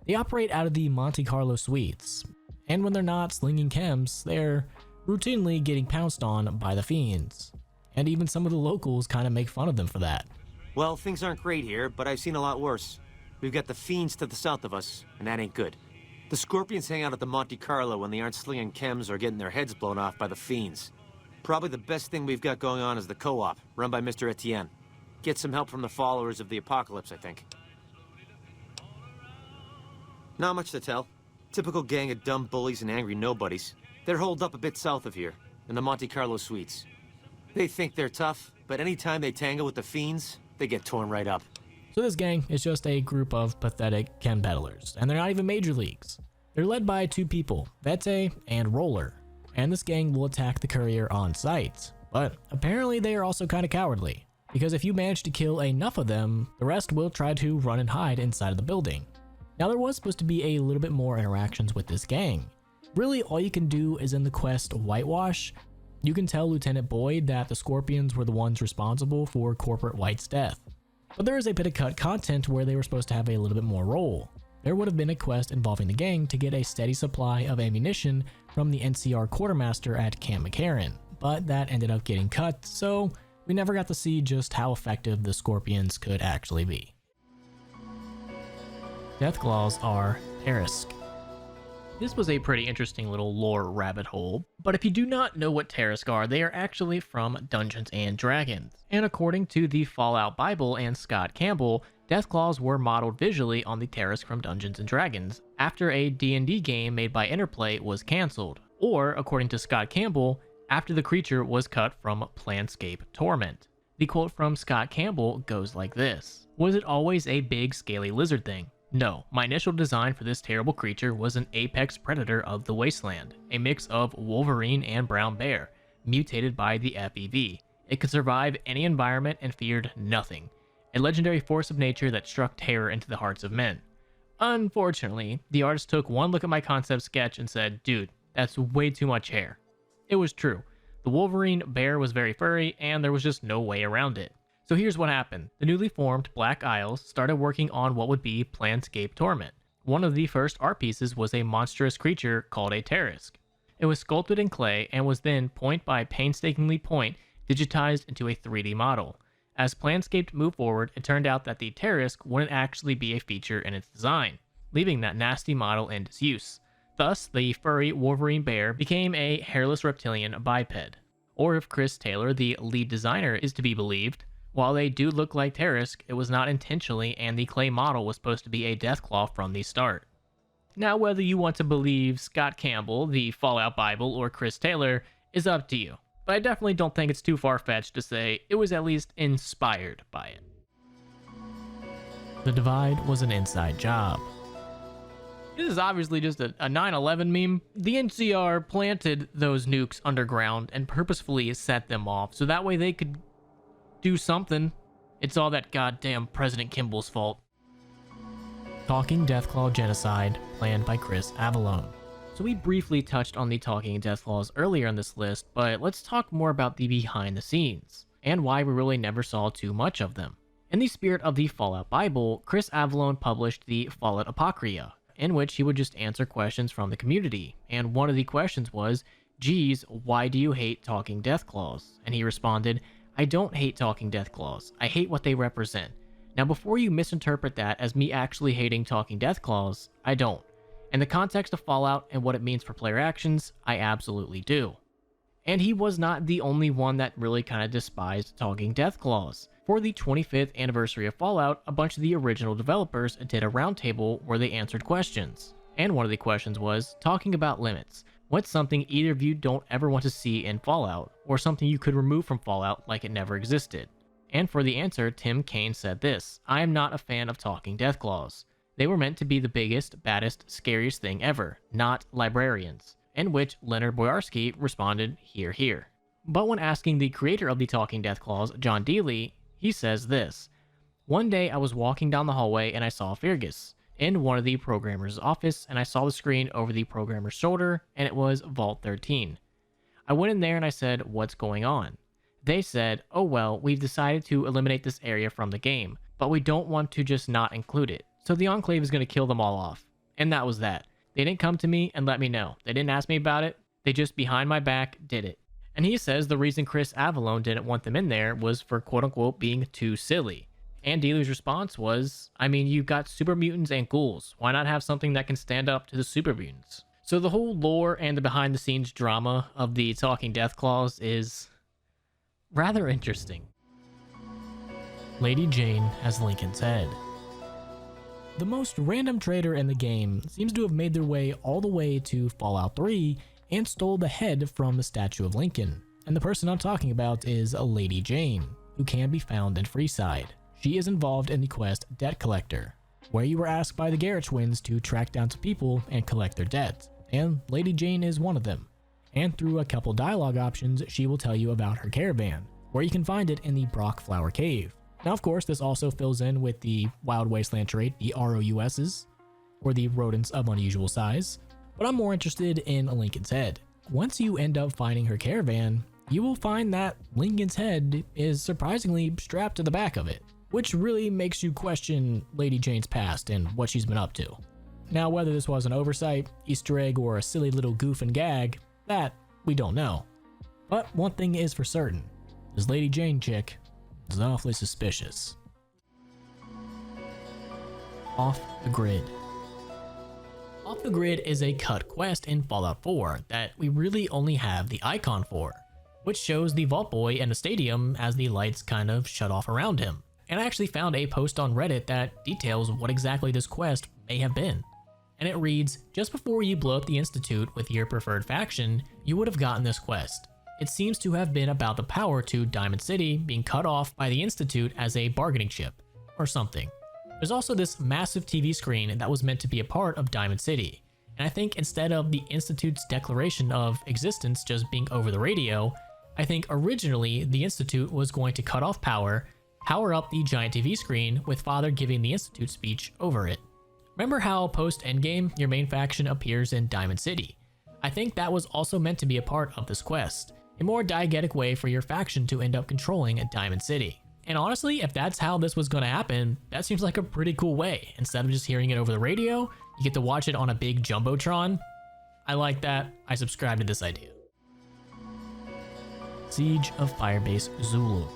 They operate out of the Monte Carlo suites, and when they're not slinging chems, they're routinely getting pounced on by the fiends. And even some of the locals kind of make fun of them for that. Well, things aren't great here, but I've seen a lot worse. We've got the fiends to the south of us, and that ain't good. The Scorpions hang out at the Monte Carlo when they aren't slinging chems or getting their heads blown off by the fiends. Probably the best thing we've got going on is the co-op, run by Mr. Etienne. Get some help from the followers of the apocalypse, I think. Not much to tell. Typical gang of dumb bullies and angry nobodies. They're holed up a bit south of here, in the Monte Carlo suites. They think they're tough, but anytime they tangle with the fiends, they get torn right up. So this gang is just a group of pathetic chem peddlers, and they're not even major leagues. They're led by two people, Vete and Roller, and this gang will attack the courier on sight. But apparently they are also kind of cowardly, because if you manage to kill enough of them, the rest will try to run and hide inside of the building. Now there was supposed to be a little bit more interactions with this gang. Really all you can do is in the quest Whitewash, you can tell Lieutenant Boyd that the Scorpions were the ones responsible for Corporate White's death. But there is a bit of cut content where they were supposed to have a little bit more role. There would have been a quest involving the gang to get a steady supply of ammunition from the NCR quartermaster at Camp McCarran, but that ended up getting cut, so we never got to see just how effective the Scorpions could actually be. Deathclaws are Terisk. This was a pretty interesting little lore rabbit hole, but if you do not know what Terisk are, they are actually from Dungeons & Dragons. And according to the Fallout Bible and Scott Campbell, Deathclaws were modeled visually on the Terisk from Dungeons & Dragons after a D&D game made by Interplay was cancelled, or according to Scott Campbell, after the creature was cut from Planscape Torment. The quote from Scott Campbell goes like this: "Was it always a big scaly lizard thing? No, my initial design for this terrible creature was an apex predator of the wasteland, a mix of Wolverine and brown bear, mutated by the FEV. It could survive any environment and feared nothing. A legendary force of nature that struck terror into the hearts of men. Unfortunately, the artist took one look at my concept sketch and said, dude, that's way too much hair. It was true. The Wolverine bear was very furry, and there was just no way around it. So here's what happened. The newly formed Black Isles started working on what would be Planscape Torment. One of the first art pieces was a monstrous creature called a Terisk. It was sculpted in clay and was then, point by painstakingly point, digitized into a 3D model. As Planscape moved forward, it turned out that the Terisk wouldn't actually be a feature in its design, leaving that nasty model in disuse. Thus, the furry Wolverine bear became a hairless reptilian biped. Or if Chris Taylor, the lead designer, is to be believed, while they do look like Terisk, it was not intentionally, and the clay model was supposed to be a Deathclaw from the start. Now, whether you want to believe Scott Campbell, the Fallout Bible, or Chris Taylor is up to you, but I definitely don't think it's too far-fetched to say it was at least inspired by it. The Divide was an inside job. This is obviously just a 9/11 meme. The NCR planted those nukes underground and purposefully set them off so that way they could do something. It's all that goddamn President Kimball's fault. Talking Deathclaw genocide planned by Chris Avallone. So we briefly touched on the Talking Deathclaws earlier in this list, but let's talk more about the behind the scenes and why we really never saw too much of them. In the spirit of the Fallout Bible, Chris Avallone published the Fallout Apocrypha, in which he would just answer questions from the community. And one of the questions was, geez, why do you hate Talking Deathclaws? And he responded, I don't hate Talking Deathclaws. I hate what they represent. Now, before you misinterpret that as me actually hating Talking Deathclaws, I don't. In the context of Fallout and what it means for player actions, I absolutely do. And he was not the only one that really kind of despised Talking Deathclaws. For the 25th anniversary of Fallout, a bunch of the original developers did a roundtable where they answered questions. And one of the questions was, talking about limits. What's something either of you don't ever want to see in Fallout, or something you could remove from Fallout like it never existed? And for the answer, Tim Kaine said this, I am not a fan of Talking Deathclaws. They were meant to be the biggest, baddest, scariest thing ever, not librarians. In which Leonard Boyarsky responded, hear, hear. But when asking the creator of the Talking Deathclaws, John Dealey, he says this, one day I was walking down the hallway and I saw Fergus in one of the programmer's office, and I saw the screen over the programmer's shoulder, and it was Vault 13. I went in there and I said, what's going on? They said, oh well, we've decided to eliminate this area from the game, but we don't want to just not include it. So the Enclave is going to kill them all off. And that was that. They didn't come to me and let me know. They didn't ask me about it. They just behind my back did it. And he says the reason Chris Avallone didn't want them in there was for quote-unquote being too silly. And Dealey's response was, I mean, you've got super mutants and ghouls. Why not have something that can stand up to the super mutants? So the whole lore and the behind-the-scenes drama of the Talking Deathclaws is rather interesting. Lady Jane as Lincoln's head. The most random traitor in the game seems to have made their way all the way to Fallout 3 and stole the head from the statue of Lincoln. And the person I'm talking about is Lady Jane, who can be found in Freeside. She is involved in the quest Debt Collector, where you were asked by the Garrett twins to track down some people and collect their debt, and Lady Jane is one of them. And through a couple dialogue options, she will tell you about her caravan, where you can find it in the Brock Flower Cave. Now, of course, this also fills in with the Wild Wasteland trait, the ROUSs, or the rodents of unusual size, but I'm more interested in Lincoln's head. Once you end up finding her caravan, you will find that Lincoln's head is surprisingly strapped to the back of it, which really makes you question Lady Jane's past and what she's been up to. Now, whether this was an oversight, Easter egg, or a silly little goof and gag, that we don't know. But one thing is for certain, this Lady Jane chick is awfully suspicious. Off the Grid. Off the Grid is a cut quest in Fallout 4 that we really only have the icon for, which shows the Vault Boy in the stadium as the lights kind of shut off around him. And I actually found a post on Reddit that details what exactly this quest may have been. And it reads, just before you blow up the Institute with your preferred faction, you would have gotten this quest. It seems to have been about the power to Diamond City being cut off by the Institute as a bargaining chip, or something. There's also this massive TV screen that was meant to be a part of Diamond City, and I think instead of the Institute's declaration of existence just being over the radio, I think originally the Institute was going to cut off power up the giant TV screen with Father giving the Institute speech over it. Remember how post-endgame your main faction appears in Diamond City? I think that was also meant to be a part of this quest. A more diegetic way for your faction to end up controlling a Diamond City. And honestly, if that's how this was going to happen, that seems like a pretty cool way. Instead of just hearing it over the radio, you get to watch it on a big jumbotron. I like that. I subscribe to this idea. Siege of Firebase Zulu.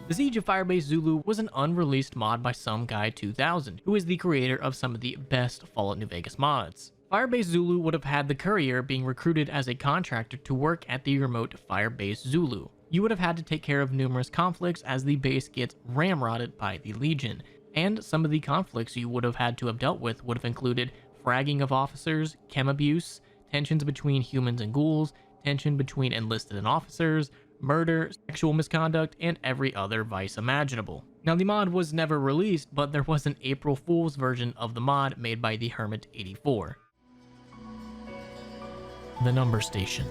The Siege of Firebase Zulu was an unreleased mod by some guy 2000, who is the creator of some of the best Fallout New Vegas mods. Firebase Zulu would have had the courier being recruited as a contractor to work at the remote Firebase Zulu. You would have had to take care of numerous conflicts as the base gets ramrodded by the Legion, and some of the conflicts you would have had to have dealt with would have included fragging of officers, chem abuse, tensions between humans and ghouls, tension between enlisted and officers, murder, sexual misconduct, and every other vice imaginable. Now, the mod was never released, but there was an April Fool's version of the mod made by the Hermit84. The Number Station.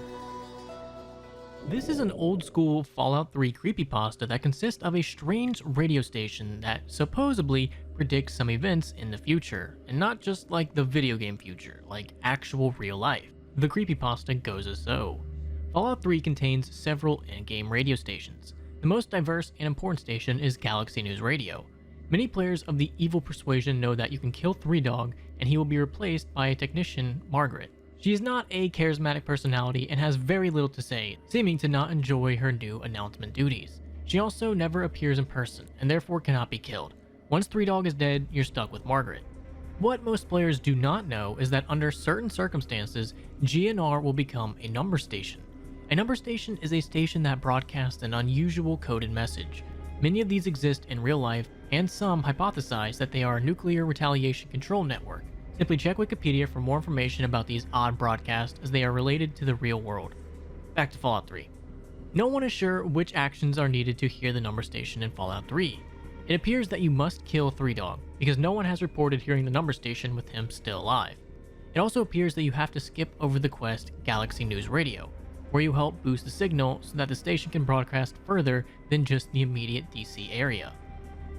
This is an old-school Fallout 3 creepypasta that consists of a strange radio station that supposedly predicts some events in the future, and not just like the video game future, like actual real life. The creepypasta goes as so. Fallout 3 contains several in-game radio stations. The most diverse and important station is Galaxy News Radio. Many players of the evil persuasion know that you can kill Three Dog and he will be replaced by a technician, Margaret. She is not a charismatic personality and has very little to say, seeming to not enjoy her new announcement duties. She also never appears in person and therefore cannot be killed. Once Three Dog is dead, you're stuck with Margaret. What most players do not know is that under certain circumstances, GNR will become a number station. A number station is a station that broadcasts an unusual coded message. Many of these exist in real life, and some hypothesize that they are a nuclear retaliation control network. Simply check Wikipedia for more information about these odd broadcasts as they are related to the real world. Back to Fallout 3. No one is sure which actions are needed to hear the number station in Fallout 3. It appears that you must kill Three Dog, because no one has reported hearing the number station with him still alive. It also appears that you have to skip over the quest Galaxy News Radio, where you help boost the signal so that the station can broadcast further than just the immediate DC area.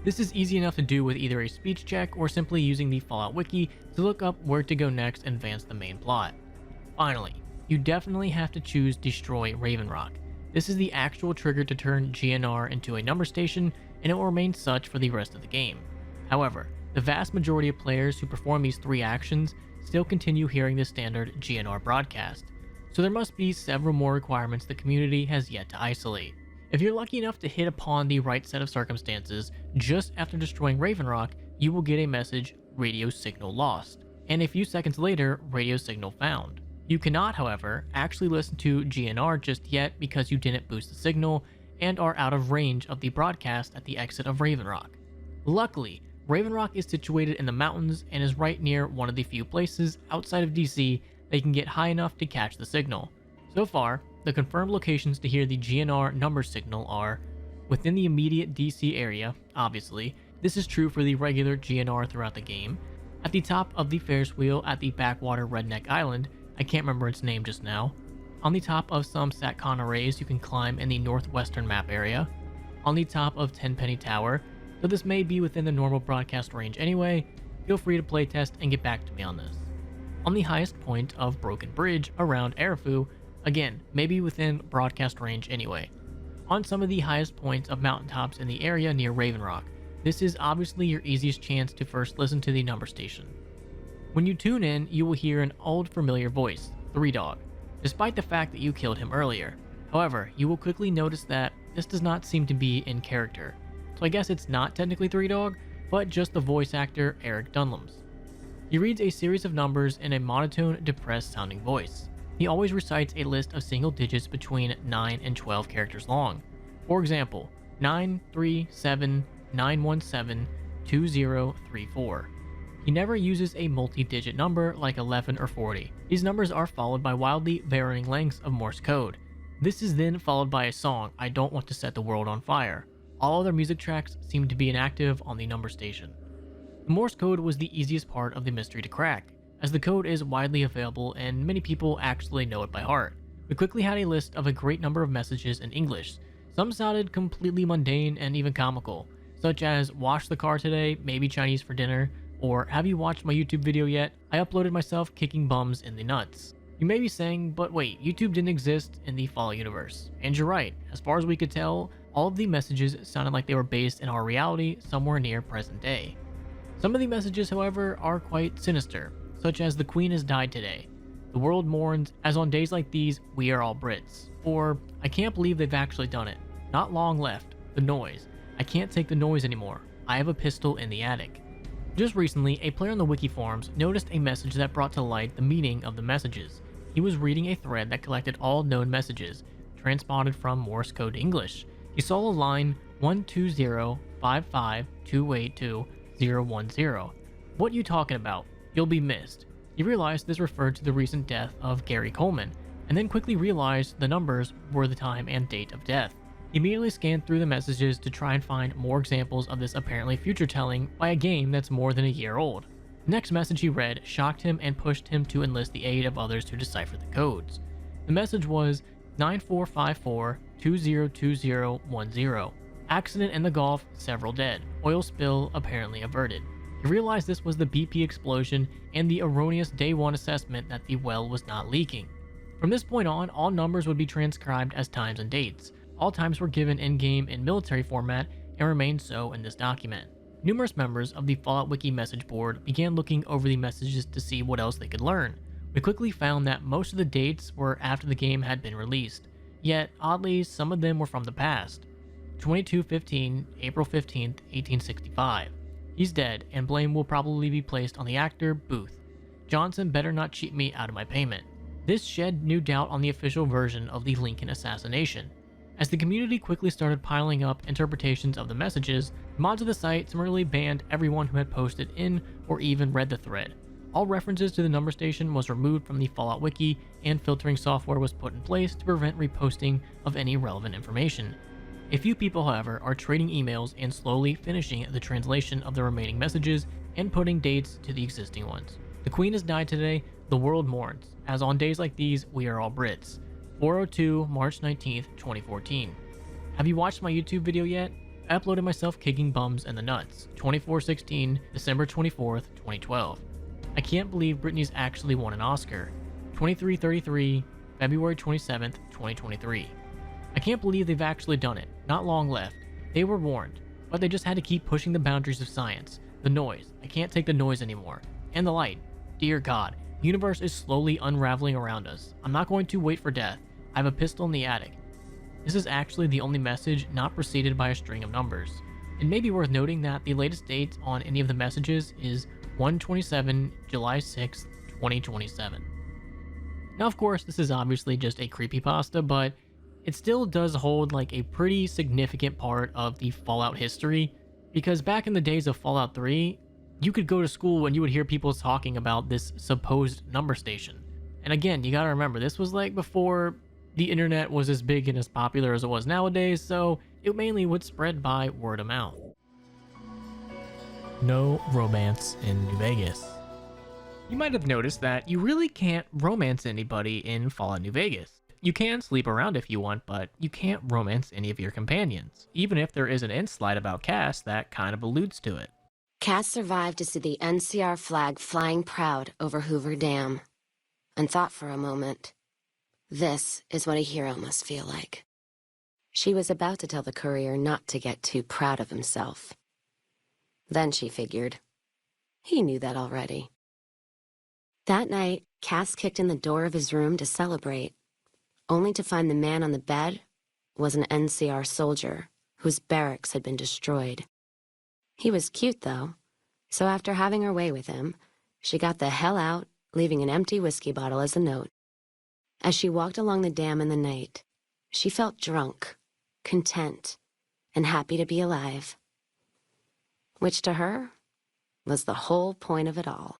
This is easy enough to do with either a speech check or simply using the Fallout Wiki to look up where to go next and advance the main plot. Finally, you definitely have to choose Destroy Raven Rock. This is the actual trigger to turn GNR into a number station, and it will remain such for the rest of the game. However, the vast majority of players who perform these three actions still continue hearing the standard GNR broadcast, so there must be several more requirements the community has yet to isolate. If you're lucky enough to hit upon the right set of circumstances, just after destroying Raven Rock, you will get a message, radio signal lost, and a few seconds later, radio signal found. You cannot, however, actually listen to GNR just yet because you didn't boost the signal and are out of range of the broadcast at the exit of Raven Rock. Luckily, Raven Rock is situated in the mountains and is right near one of the few places outside of DC that you can get high enough to catch the signal. So far, the confirmed locations to hear the GNR number signal are within the immediate DC area, obviously. This is true for the regular GNR throughout the game. At the top of the Ferris wheel at the backwater Redneck Island, I can't remember its name just now. On the top of some SATCOM arrays you can climb in the northwestern map area. On the top of Tenpenny Tower, though this may be within the normal broadcast range anyway, feel free to playtest and get back to me on this. On the highest point of Broken Bridge around Erifu, again, maybe within broadcast range anyway. On some of the highest points of mountaintops in the area near Raven Rock, this is obviously your easiest chance to first listen to the number station. When you tune in, you will hear an old familiar voice, Three Dog, despite the fact that you killed him earlier. However, you will quickly notice that this does not seem to be in character. So I guess it's not technically Three Dog, but just the voice actor Eric Dunlams. He reads a series of numbers in a monotone, depressed sounding voice. He always recites a list of single digits between 9 and 12 characters long. For example, 937-917-2034. He never uses a multi-digit number like 11 or 40. These numbers are followed by wildly varying lengths of Morse code. This is then followed by a song, I Don't Want to Set the World on Fire. All other music tracks seem to be inactive on the number station. The Morse code was the easiest part of the mystery to crack, as the code is widely available and many people actually know it by heart. We quickly had a list of a great number of messages in English. Some sounded completely mundane and even comical, such as wash the car today, maybe Chinese for dinner, or have you watched my YouTube video yet? I uploaded myself kicking bums in the nuts. You may be saying, but wait, YouTube didn't exist in the Fallout universe. And you're right, as far as we could tell, all of the messages sounded like they were based in our reality somewhere near present day. Some of the messages, however, are quite sinister, such as the Queen has died today. The world mourns, as on days like these, we are all Brits. Or, I can't believe they've actually done it. Not long left. The noise. I can't take the noise anymore. I have a pistol in the attic. Just recently, a player on the wiki forums noticed a message that brought to light the meaning of the messages. He was reading a thread that collected all known messages, transponded from Morse code English. He saw a line 120-55-282-010. What you talking about? You'll be missed. He realized this referred to the recent death of Gary Coleman, and then quickly realized the numbers were the time and date of death. He immediately scanned through the messages to try and find more examples of this apparently future telling by a game that's more than a year old. The next message he read shocked him and pushed him to enlist the aid of others to decipher the codes. The message was 9454-202010. Accident in the Gulf, several dead. Oil spill apparently averted. He realized this was the BP explosion and the erroneous day one assessment that the well was not leaking. From this point on, all numbers would be transcribed as times and dates. All times were given in-game in military format and remained so in this document. Numerous members of the Fallout Wiki message board began looking over the messages to see what else they could learn. We quickly found that most of the dates were after the game had been released, yet oddly some of them were from the past. 2215, April 15th, 1865. He's dead, and blame will probably be placed on the actor, Booth. Johnson better not cheat me out of my payment. This shed new doubt on the official version of the Lincoln assassination. As the community quickly started piling up interpretations of the messages, mods of the site summarily banned everyone who had posted in or even read the thread. All references to the number station was removed from the Fallout Wiki, and filtering software was put in place to prevent reposting of any relevant information. A few people, however, are trading emails and slowly finishing the translation of the remaining messages and putting dates to the existing ones. The Queen has died today, the world mourns, as on days like these, we are all Brits. 4:02, March 19th, 2014. Have you watched my YouTube video yet? I uploaded myself kicking bums in the nuts, 24/16, December 24th, 2012. I can't believe Britney's actually won an Oscar. 23:33, February 27th, 2023. I can't believe they've actually done it. Not long left. They were warned, but they just had to keep pushing the boundaries of science. The noise. I can't take the noise anymore. And the light. Dear God, the universe is slowly unraveling around us. I'm not going to wait for death. I have a pistol in the attic. This is actually the only message not preceded by a string of numbers. It may be worth noting that the latest date on any of the messages is 1/27, July 6th, 2027. Now, of course, this is obviously just a creepypasta, but it still does hold like a pretty significant part of the Fallout history, because back in the days of Fallout 3, you could go to school and you would hear people talking about this supposed number station. And again, you gotta remember, this was like before the internet was as big and as popular as it was nowadays, so it mainly would spread by word of mouth. No romance in New Vegas. You might have noticed that you really can't romance anybody in Fallout New Vegas. You can sleep around if you want, but you can't romance any of your companions, even if there is an end slide about Cass that kind of alludes to it. Cass survived to see the NCR flag flying proud over Hoover Dam, and thought for a moment, this is what a hero must feel like. She was about to tell the courier not to get too proud of himself. Then she figured, he knew that already. That night, Cass kicked in the door of his room to celebrate, only to find the man on the bed was an NCR soldier whose barracks had been destroyed. He was cute, though, so after having her way with him, she got the hell out, leaving an empty whiskey bottle as a note. As she walked along the dam in the night, she felt drunk, content, and happy to be alive. Which to her was the whole point of it all.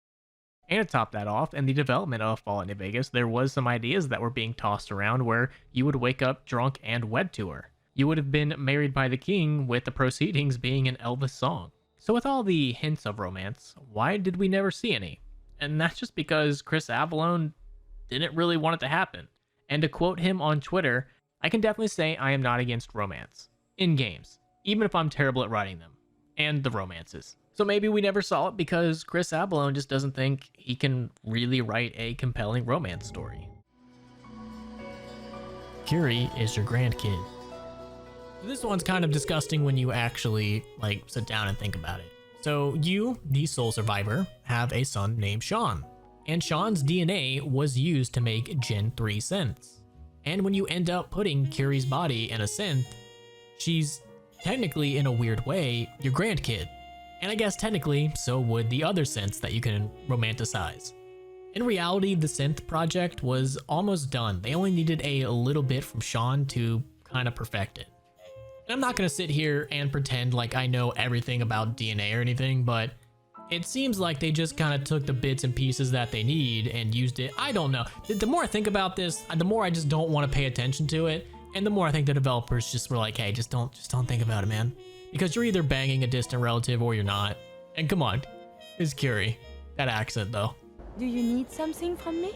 And to top that off, in the development of Fallout New Vegas, there was some ideas that were being tossed around where you would wake up drunk and wed to her. You would have been married by the king, with the proceedings being an Elvis song. So with all the hints of romance, why did we never see any? And that's just because Chris Avellone didn't really want it to happen. And to quote him on Twitter, I can definitely say I am not against romance. In games. Even if I'm terrible at writing them. And the romances. So maybe we never saw it because Chris Avellone just doesn't think he can really write a compelling romance story. Curie is your grandkid. This one's kind of disgusting when you actually sit down and think about it. So you, the sole survivor, have a son named Sean. And Sean's DNA was used to make Gen 3 synths. And when you end up putting Curie's body in a synth, she's technically, in a weird way, your grandkid. And I guess technically, so would the other synths that you can romanticize. In reality, the synth project was almost done. They only needed a little bit from Sean to kind of perfect it. And I'm not going to sit here and pretend like I know everything about DNA or anything, but it seems like they just kind of took the bits and pieces that they need and used it. I don't know. The more I think about this, the more I just don't want to pay attention to it. And the more I think the developers just were like, hey, just don't think about it, man. Because you're either banging a distant relative or you're not. And come on, it's Curie. That accent though. Do you need something from me?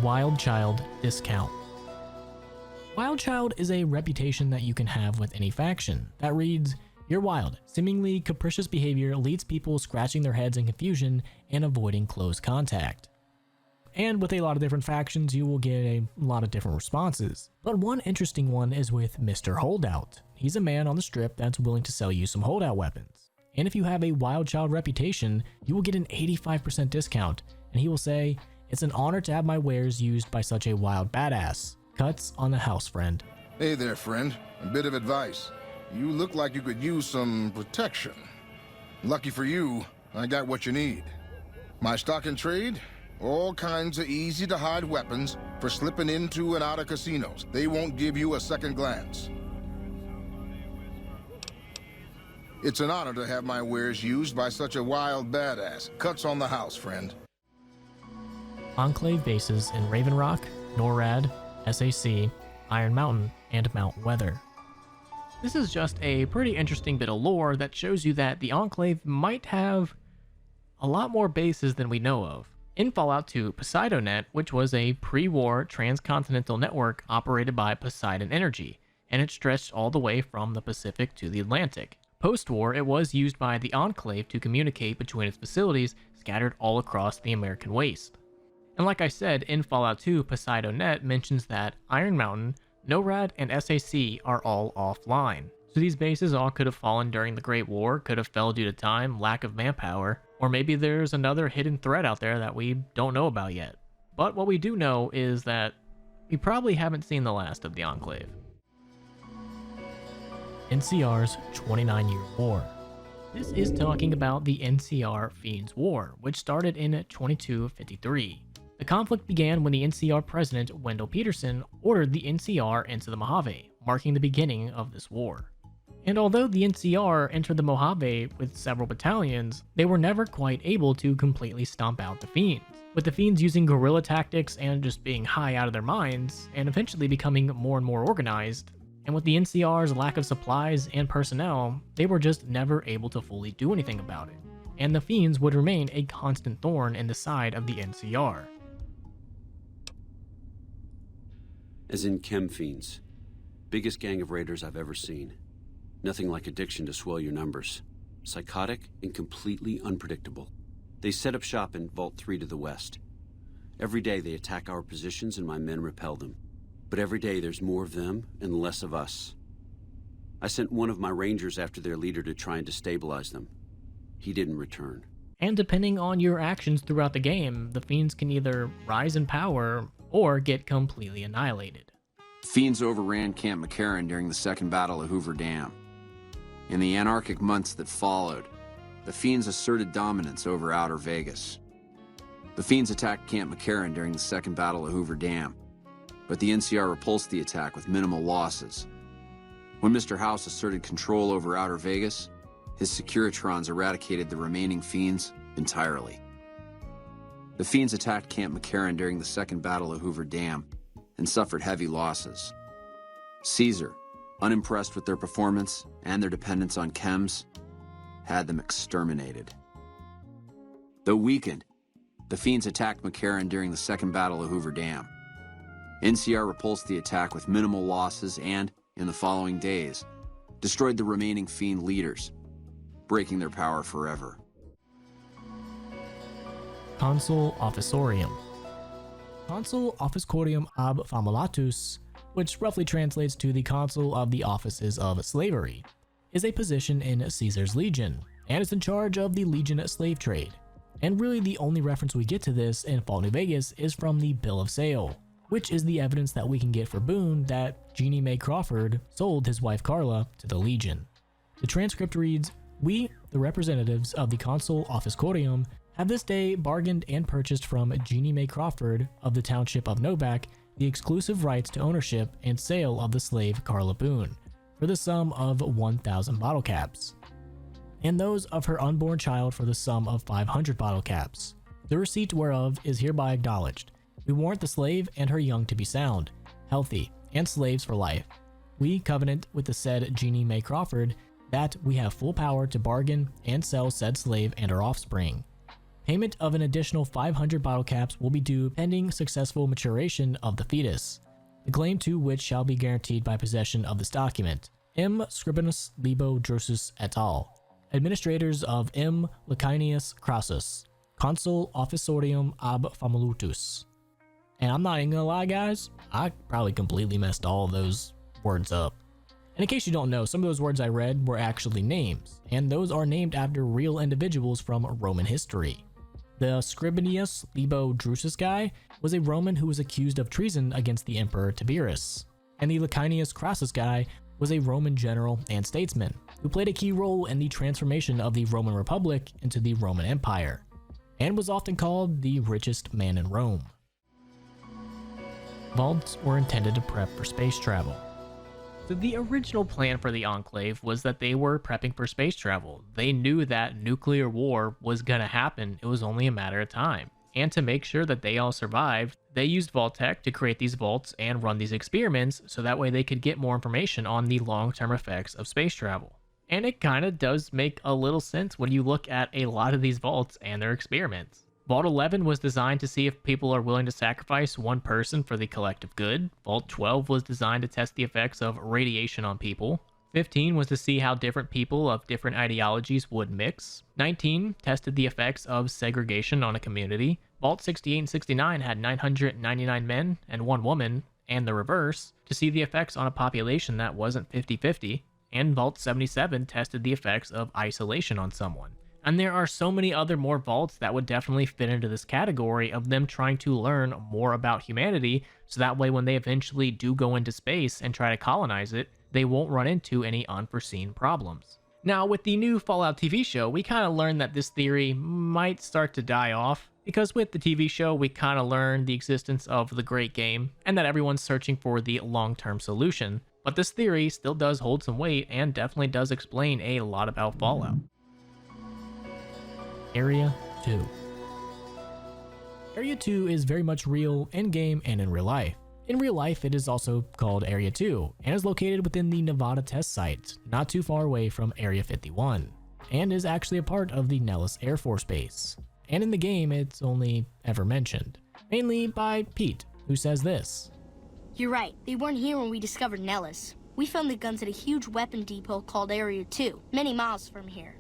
Wild Child discount. Wild Child is a reputation that you can have with any faction that reads, "You're wild. Seemingly capricious behavior leads people scratching their heads in confusion and avoiding close contact." And with a lot of different factions, you will get a lot of different responses. But one interesting one is with Mr. Holdout. He's a man on the strip that's willing to sell you some holdout weapons. And if you have a Wild Child reputation, you will get an 85% discount. And he will say, "It's an honor to have my wares used by such a wild badass. Cuts on the house, friend." Hey there, friend. A bit of advice. You look like you could use some protection. Lucky for you, I got what you need. My stock and trade? All kinds of easy-to-hide weapons for slipping into and out of casinos. They won't give you a second glance. It's an honor to have my wares used by such a wild badass. Cuts on the house, friend. Enclave bases in Raven Rock, NORAD, SAC, Iron Mountain, and Mount Weather. This is just a pretty interesting bit of lore that shows you that the Enclave might have a lot more bases than we know of. In Fallout 2, PoseidoNet, which was a pre-war transcontinental network operated by Poseidon Energy, and it stretched all the way from the Pacific to the Atlantic. Post-war, it was used by the Enclave to communicate between its facilities scattered all across the American waste. And like I said, in Fallout 2, PoseidoNet mentions that Iron Mountain, NORAD, and SAC are all offline. So these bases all could have fallen during the Great War, could have fell due to time, lack of manpower, or maybe there's another hidden threat out there that we don't know about yet. But what we do know is that we probably haven't seen the last of the Enclave. NCR's 29-Year War. This is talking about the NCR Fiends War, which started in 2253. The conflict began when the NCR president, Wendell Peterson, ordered the NCR into the Mojave, marking the beginning of this war. And although the NCR entered the Mojave with several battalions, they were never quite able to completely stomp out the Fiends, with the Fiends using guerrilla tactics and just being high out of their minds, and eventually becoming more and more organized. And with the NCR's lack of supplies and personnel, they were just never able to fully do anything about it. And the Fiends would remain a constant thorn in the side of the NCR. As in chem fiends. Biggest gang of raiders I've ever seen. Nothing like addiction to swell your numbers. Psychotic and completely unpredictable. They set up shop in Vault 3 to the west. Every day they attack our positions and my men repel them. But every day there's more of them and less of us. I sent one of my rangers after their leader to try and destabilize them. He didn't return. And depending on your actions throughout the game, the Fiends can either rise in power or get completely annihilated. Fiends overran Camp McCarran during the Second Battle of Hoover Dam. In the anarchic months that followed, the Fiends asserted dominance over Outer Vegas. The Fiends attacked Camp McCarran during the Second Battle of Hoover Dam, but the NCR repulsed the attack with minimal losses. When Mr. House asserted control over Outer Vegas, his Securitrons eradicated the remaining Fiends entirely. The Fiends attacked Camp McCarran during the Second Battle of Hoover Dam and suffered heavy losses. Caesar, unimpressed with their performance and their dependence on chems, had them exterminated. Though weakened, the Fiends attacked McCarran during the Second Battle of Hoover Dam. NCR repulsed the attack with minimal losses and, in the following days, destroyed the remaining Fiend leaders, breaking their power forever. Consul Officorium. Consul Officorium ab Famulatus, which roughly translates to the Consul of the Offices of Slavery, is a position in Caesar's Legion, and is in charge of the Legion slave trade. And really the only reference we get to this in Fallout New Vegas is from the Bill of Sale, which is the evidence that we can get for Boone that Jeannie Mae Crawford sold his wife Carla to the Legion. The transcript reads, "We, the representatives of the Consul Officorium, have this day bargained and purchased from Jeannie Mae Crawford of the township of Noback the exclusive rights to ownership and sale of the slave Carla Boone for the sum of 1,000 bottle caps, and those of her unborn child for the sum of 500 bottle caps. The receipt whereof is hereby acknowledged. We warrant the slave and her young to be sound. healthy, and slaves for life. We covenant with the said Jeannie May Crawford that we have full power to bargain and sell said slave and her offspring. Payment of an additional 500 bottle caps will be due pending successful maturation of the fetus, the claim to which shall be guaranteed by possession of this document. M. Scribinus Libo Drusus et al., administrators of M. Licinius Crassus, consul officiorium ab famulutus. And I'm not even gonna lie, guys, I probably completely messed all of those words up. And in case you don't know, some of those words I read were actually names, and those are named after real individuals from Roman history. The Scribinius Libo Drusus guy was a Roman who was accused of treason against the Emperor Tiberius, and the Licinius Crassus guy was a Roman general and statesman who played a key role in the transformation of the Roman Republic into the Roman Empire, and was often called the richest man in Rome. Vaults were intended to prep for space travel. So the original plan for the Enclave was that they were prepping for space travel. They knew that nuclear war was gonna happen, it was only a matter of time. And to make sure that they all survived, they used Vault-Tec to create these vaults and run these experiments so that way they could get more information on the long-term effects of space travel. And it kind of does make a little sense when you look at a lot of these vaults and their experiments. Vault 11 was designed to see if people are willing to sacrifice one person for the collective good. Vault 12 was designed to test the effects of radiation on people. 15 was to see how different people of different ideologies would mix. 19 tested the effects of segregation on a community. Vault 68 and 69 had 999 men and 1 woman, and the reverse, to see the effects on a population that wasn't 50-50. And Vault 77 tested the effects of isolation on someone. And there are so many other more vaults that would definitely fit into this category of them trying to learn more about humanity, so that way when they eventually do go into space and try to colonize it, they won't run into any unforeseen problems. Now, with the new Fallout TV show, we kind of learned that this theory might start to die off, because with the TV show, we kind of learned the existence of the great game, and that everyone's searching for the long-term solution. But this theory still does hold some weight, and definitely does explain a lot about Fallout. Area 2. Area 2 is very much real in-game and in real life. In real life, it is also called Area 2, and is located within the Nevada test site, not too far away from Area 51, and is actually a part of the Nellis Air Force Base. And in the game, it's only ever mentioned, mainly by Pete, who says this. You're right, they weren't here when we discovered Nellis. We found the guns at a huge weapon depot called Area 2, many miles from here.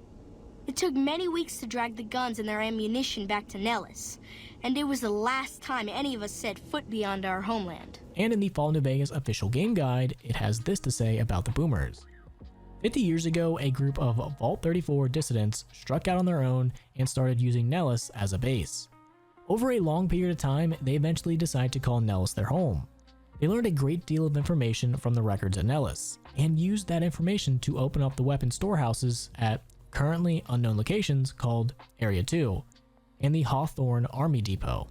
It took many weeks to drag the guns and their ammunition back to Nellis, and it was the last time any of us set foot beyond our homeland. And in the Fall New Vegas official game guide, it has this to say about the boomers. 50 years ago, a group of Vault 34 dissidents struck out on their own and started using Nellis as a base. Over a long period of time, they eventually decided to call Nellis their home. They learned a great deal of information from the records at Nellis, and used that information to open up the weapon storehouses at currently unknown locations called Area 2 and the Hawthorne Army Depot.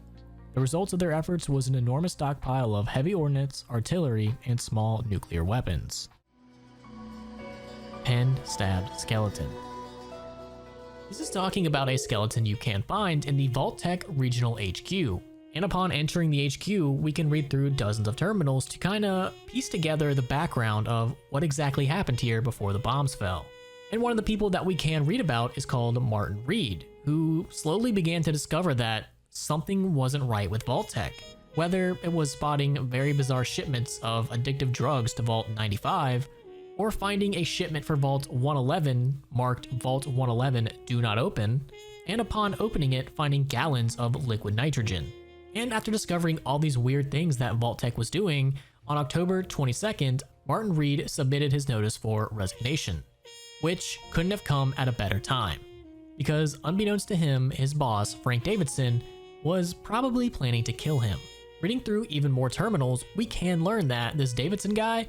The results of their efforts was an enormous stockpile of heavy ordnance, artillery, and small nuclear weapons. Pen-stabbed skeleton. This is talking about a skeleton you can find in the Vault-Tec Regional HQ. And upon entering the HQ, we can read through dozens of terminals to kinda piece together the background of what exactly happened here before the bombs fell. And one of the people that we can read about is called Martin Reed, who slowly began to discover that something wasn't right with Vault-Tec. Whether it was spotting very bizarre shipments of addictive drugs to Vault 95, or finding a shipment for Vault 111 marked Vault 111 Do Not Open, and upon opening it, finding gallons of liquid nitrogen. And after discovering all these weird things that Vault-Tec was doing, on October 22nd, Martin Reed submitted his notice for resignation, which couldn't have come at a better time, because unbeknownst to him, his boss, Frank Davidson, was probably planning to kill him. Reading through even more terminals, we can learn that this Davidson guy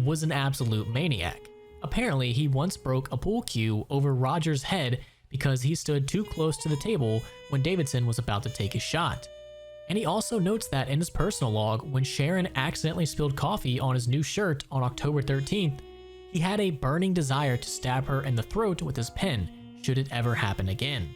was an absolute maniac. Apparently, he once broke a pool cue over Roger's head because he stood too close to the table when Davidson was about to take his shot. And he also notes that in his personal log, when Sharon accidentally spilled coffee on his new shirt on October 13th, he had a burning desire to stab her in the throat with his pen, should it ever happen again.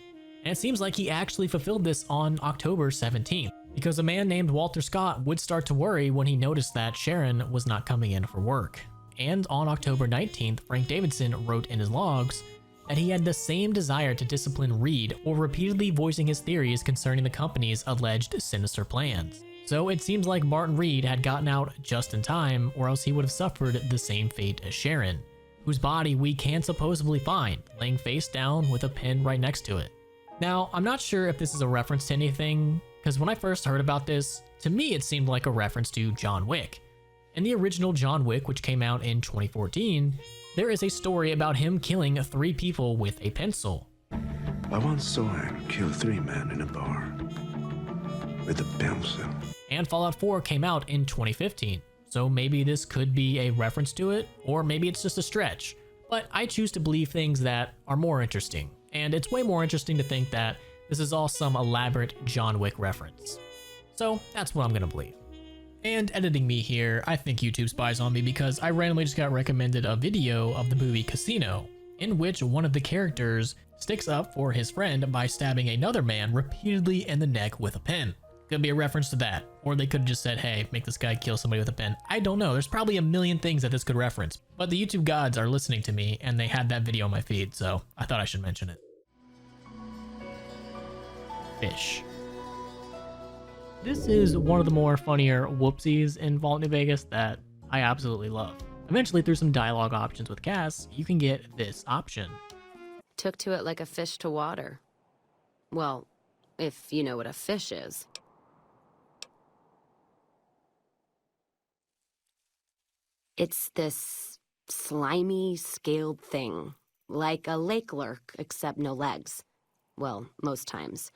And it seems like he actually fulfilled this on October 17th. because a man named Walter Scott would start to worry when he noticed that Sharon was not coming in for work. And on October 19th, Frank Davidson wrote in his logs that he had the same desire to discipline Reed while repeatedly voicing his theories concerning the company's alleged sinister plans. So it seems like Martin Reed had gotten out just in time, or else he would have suffered the same fate as Sharon, whose body we can supposedly find, laying face down with a pin right next to it. Now, I'm not sure if this is a reference to anything, because when I first heard about this, to me it seemed like a reference to John Wick. In the original John Wick, which came out in 2014, there is a story about him killing 3 people with a pencil. I once saw him kill 3 men in a bar with a pencil. And Fallout 4 came out in 2015, so maybe this could be a reference to it, or maybe it's just a stretch. But I choose to believe things that are more interesting, and it's way more interesting to think that this is all some elaborate John Wick reference. So that's what I'm gonna believe. And editing me here, I think YouTube spies on me because I randomly just got recommended a video of the movie Casino, in which one of the characters sticks up for his friend by stabbing another man repeatedly in the neck with a pen. Could be a reference to that, or they could have just said, hey, make this guy kill somebody with a pen. I don't know, there's probably a million things that this could reference, but the YouTube gods are listening to me and they had that video on my feed, so I thought I should mention it. Fish. This is one of the more funnier whoopsies in Vault New Vegas that I absolutely love. Eventually, through some dialogue options with Cass, you can get this option. Took to it like a fish to water. Well, if you know what a fish is. It's this slimy, scaled thing, like a lake lurk, except no legs. Well, most times.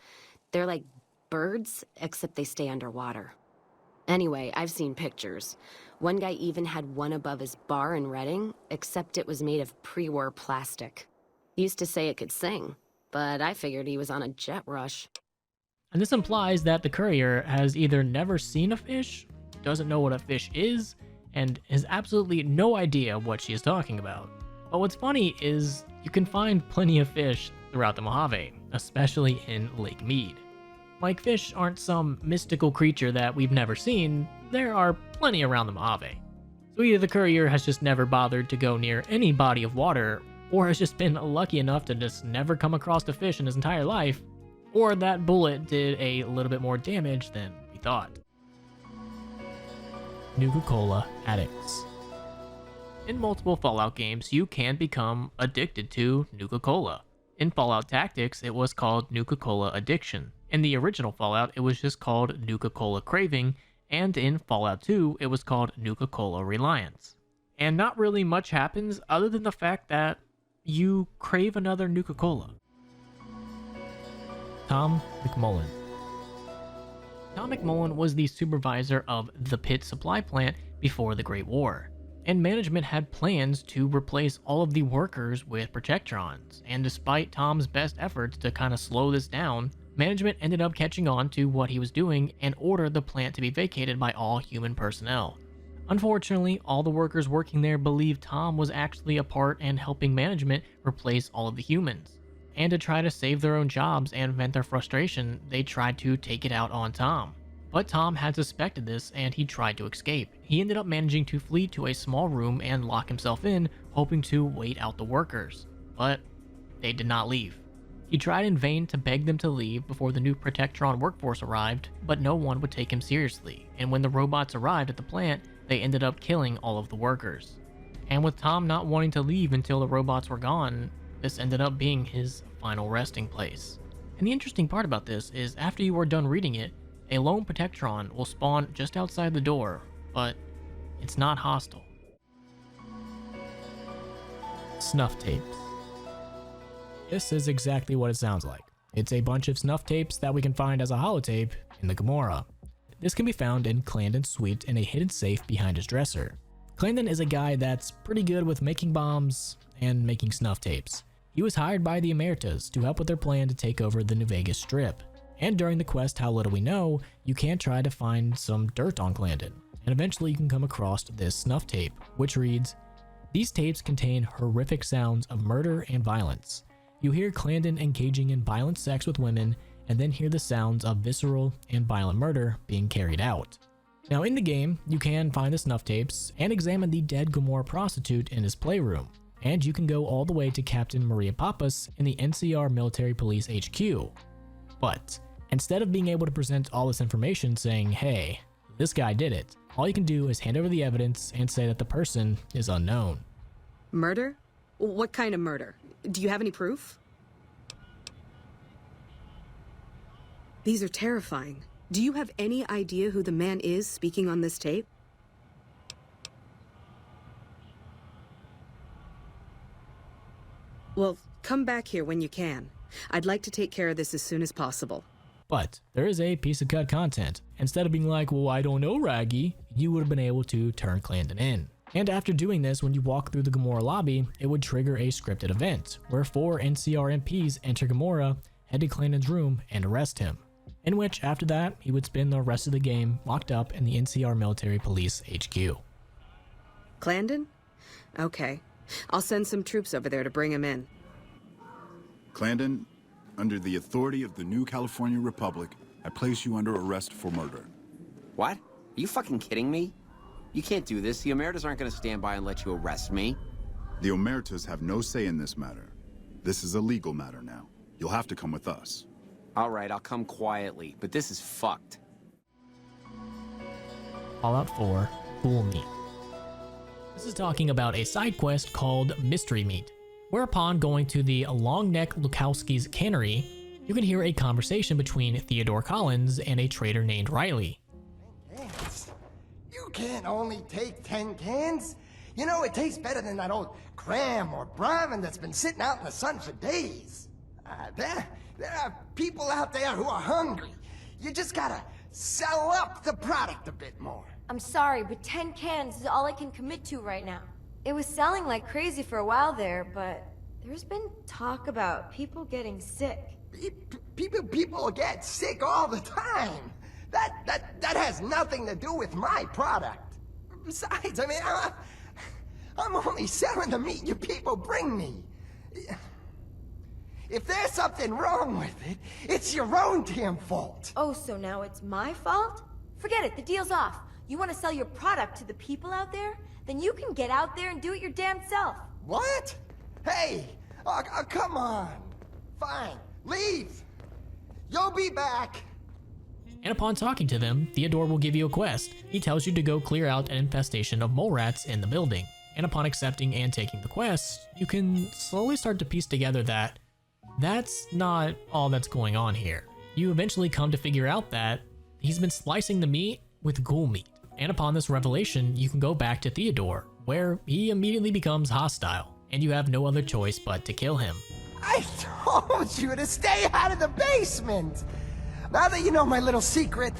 They're like birds, except they stay underwater. Anyway, I've seen pictures. One guy even had one above his bar in Reading, except it was made of pre-war plastic. He used to say it could sing, but I figured he was on a jet rush. And this implies that the courier has either never seen a fish, doesn't know what a fish is, and has absolutely no idea what she is talking about. But what's funny is you can find plenty of fish throughout the Mojave, especially in Lake Mead. Like fish aren't some mystical creature that we've never seen, there are plenty around the Mojave. So either the courier has just never bothered to go near any body of water, or has just been lucky enough to just never come across a fish in his entire life, or that bullet did a little bit more damage than we thought. Nuka-Cola addicts. In multiple Fallout games, you can become addicted to Nuka-Cola. In Fallout Tactics, it was called Nuka-Cola Addiction. In the original Fallout, it was just called Nuka-Cola Craving, and in Fallout 2, it was called Nuka-Cola Reliance. And not really much happens other than the fact that you crave another Nuka-Cola. Tom McMullen. Tom McMullen was the supervisor of the Pit Supply Plant before the Great War, and management had plans to replace all of the workers with Protectrons, and despite Tom's best efforts to kind of slow this down, management ended up catching on to what he was doing and ordered the plant to be vacated by all human personnel. Unfortunately, all the workers working there believed Tom was actually a part and helping management replace all of the humans. And to try to save their own jobs and vent their frustration, they tried to take it out on Tom. But Tom had suspected this and he tried to escape. He ended up managing to flee to a small room and lock himself in, hoping to wait out the workers. But they did not leave. He tried in vain to beg them to leave before the new Protectron workforce arrived, but no one would take him seriously, and when the robots arrived at the plant, they ended up killing all of the workers. And with Tom not wanting to leave until the robots were gone, this ended up being his final resting place. And the interesting part about this is after you are done reading it, a lone Protectron will spawn just outside the door, but it's not hostile. Snuff tapes. This is exactly what it sounds like. It's a bunch of snuff tapes that we can find as a holotape in the Gomorrah. This can be found in Clandon's suite in a hidden safe behind his dresser. Clandon is a guy that's pretty good with making bombs and making snuff tapes. He was hired by the Emeritus to help with their plan to take over the New Vegas Strip. And during the quest How Little We Know, you can try to find some dirt on Clandon, and eventually you can come across this snuff tape, which reads, "These tapes contain horrific sounds of murder and violence. You hear Clandon engaging in violent sex with women and then hear the sounds of visceral and violent murder being carried out. Now in the game, you can find the snuff tapes and examine the dead Gomorrah prostitute in his playroom, and you can go all the way to Captain Maria Pappas in the NCR Military Police HQ. But instead of being able to present all this information saying, hey, this guy did it, all you can do is hand over the evidence and say that the person is unknown. Murder? What kind of murder? Do you have any proof? These are terrifying. Do you have any idea who the man is speaking on this tape? Well, come back here when you can. I'd like to take care of this as soon as possible. But there is a piece of cut content. Instead of being like, well, I don't know, Raggy, you would have been able to turn Clandon in. And after doing this, when you walk through the Gomorrah lobby, it would trigger a scripted event, where 4 NCR MPs enter Gomorrah, head to Clandon's room, and arrest him. In which, after that, he would spend the rest of the game locked up in the NCR Military Police HQ. Clandon? Okay. I'll send some troops over there to bring him in. Clandon, under the authority of the New California Republic, I place you under arrest for murder. What? Are you fucking kidding me? You can't do this. The Omertas aren't gonna stand by and let you arrest me. The Omertas have no say in this matter. This is a legal matter now. You'll have to come with us. All right, I'll come quietly, but this is fucked. Fallout 4, Ghoul Meat. This is talking about a side quest called Mystery Meat, whereupon going to the Longneck Lukowski's cannery, you can hear a conversation between Theodore Collins and a trader named Riley. Cans? You can't only take 10 cans. You know, it tastes better than that old cram or brahmin that's been sitting out in the sun for days. There are people out there who are hungry. You just gotta sell up the product a bit more. I'm sorry, but 10 cans is all I can commit to right now. It was selling like crazy for a while there, but there's been talk about people getting sick. People get sick all the time. That has nothing to do with my product. Besides, I mean, I'm only selling the meat you people bring me. If there's something wrong with it, it's your own damn fault. Oh, so now it's my fault? Forget it, the deal's off. You want to sell your product to the people out there? Then you can get out there and do it your damn self. What? Hey, come on. Fine, leave. You'll be back. And upon talking to them, Theodore will give you a quest. He tells you to go clear out an infestation of mole rats in the building. And upon accepting and taking the quest, you can slowly start to piece together that that's not all that's going on here. You eventually come to figure out that he's been slicing the meat with ghoul meat. And upon this revelation, you can go back to Theodore, where he immediately becomes hostile, and you have no other choice but to kill him. I told you to stay out of the basement. Now that you know my little secret,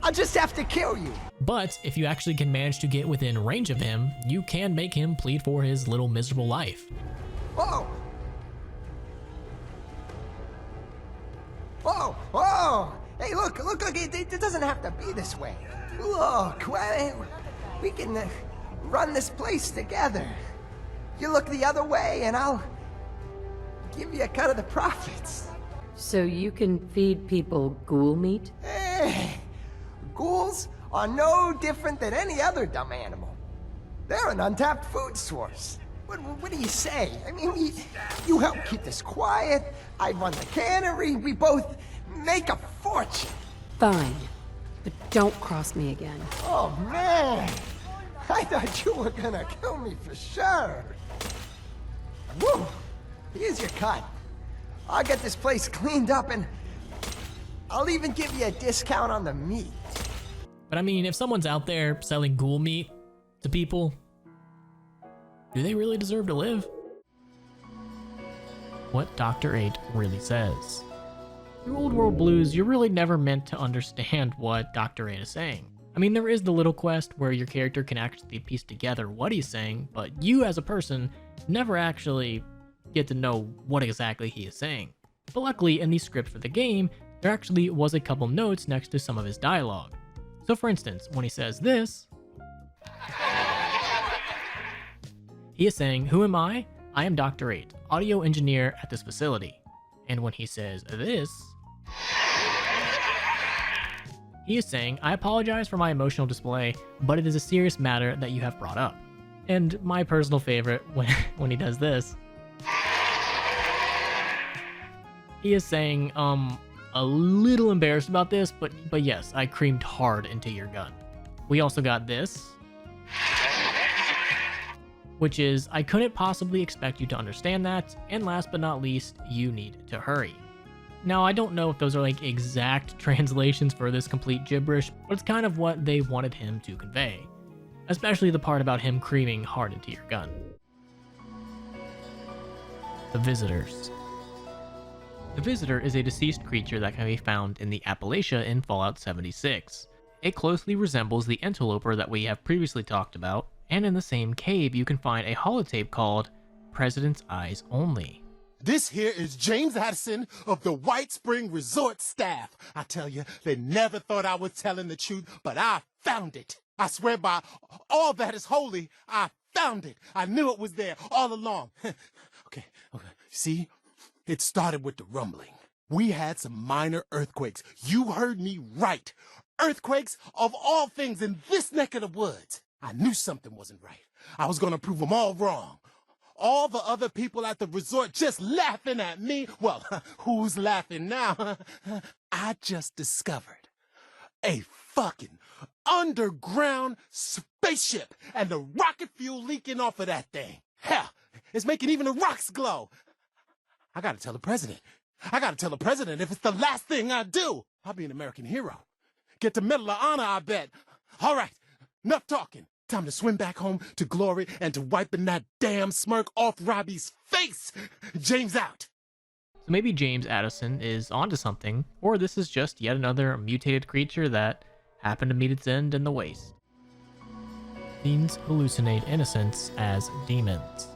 I'll just have to kill you. But if you actually can manage to get within range of him, you can make him plead for his little miserable life. Whoa! Whoa! Whoa! Hey, look, it doesn't have to be this way. Look, we can run this place together. You look the other way and I'll give you a cut of the profits. So you can feed people ghoul meat? Hey, ghouls are no different than any other dumb animal. They're an untapped food source. What do you say? I mean, you help keep this quiet, I run the cannery, we both make a fortune. Fine, but don't cross me again. Oh man, I thought you were gonna kill me for sure. Woo, here's your cut. I'll get this place cleaned up and I'll even give you a discount on the meat. But I mean, if someone's out there selling ghoul meat to people, do they really deserve to live? What Dr. 8 really says. Through Old World Blues, you're really never meant to understand what Dr. 8 is saying. I mean, there is the little quest where your character can actually piece together what he's saying, but you as a person never actually get to know what exactly he is saying. But luckily, in the script for the game, there actually was a couple notes next to some of his dialogue. So for instance, when he says this, he is saying, "Who am I? I am Dr. 8, audio engineer at this facility." And when he says this, he is saying, "I apologize for my emotional display, but it is a serious matter that you have brought up." And my personal favorite, when he does this, he is saying, a little embarrassed about this, but yes, I creamed hard into your gun. We also got this, which is, "I couldn't possibly expect you to understand that, and last but not least, you need to hurry." Now, I don't know if those are like exact translations for this complete gibberish, but it's kind of what they wanted him to convey. Especially the part about him creaming hard into your gun. The Visitors. The Visitor is a deceased creature that can be found in the Appalachia in Fallout 76. It closely resembles the interloper that we have previously talked about, and in the same cave you can find a holotape called President's Eyes Only. This here is James Addison of the White Spring Resort staff. I tell you, they never thought I was telling the truth, but I found it. I swear by all that is holy, I found it. I knew it was there all along. Okay. See? It started with the rumbling. We had some minor earthquakes. You heard me right. Earthquakes of all things in this neck of the woods. I knew something wasn't right. I was gonna prove them all wrong. All the other people at the resort just laughing at me. Well, who's laughing now? I just discovered a fucking underground spaceship and the rocket fuel leaking off of that thing. Hell, it's making even the rocks glow. I gotta tell the president. I gotta tell the president if it's the last thing I do. I'll be an American hero. Get the Medal of Honor, I bet. All right, enough talking. Time to swim back home to glory and to wiping that damn smirk off Robbie's face. James out. So maybe James Addison is onto something, or this is just yet another mutated creature that happened to meet its end in the waste. Fiends hallucinate innocents as demons.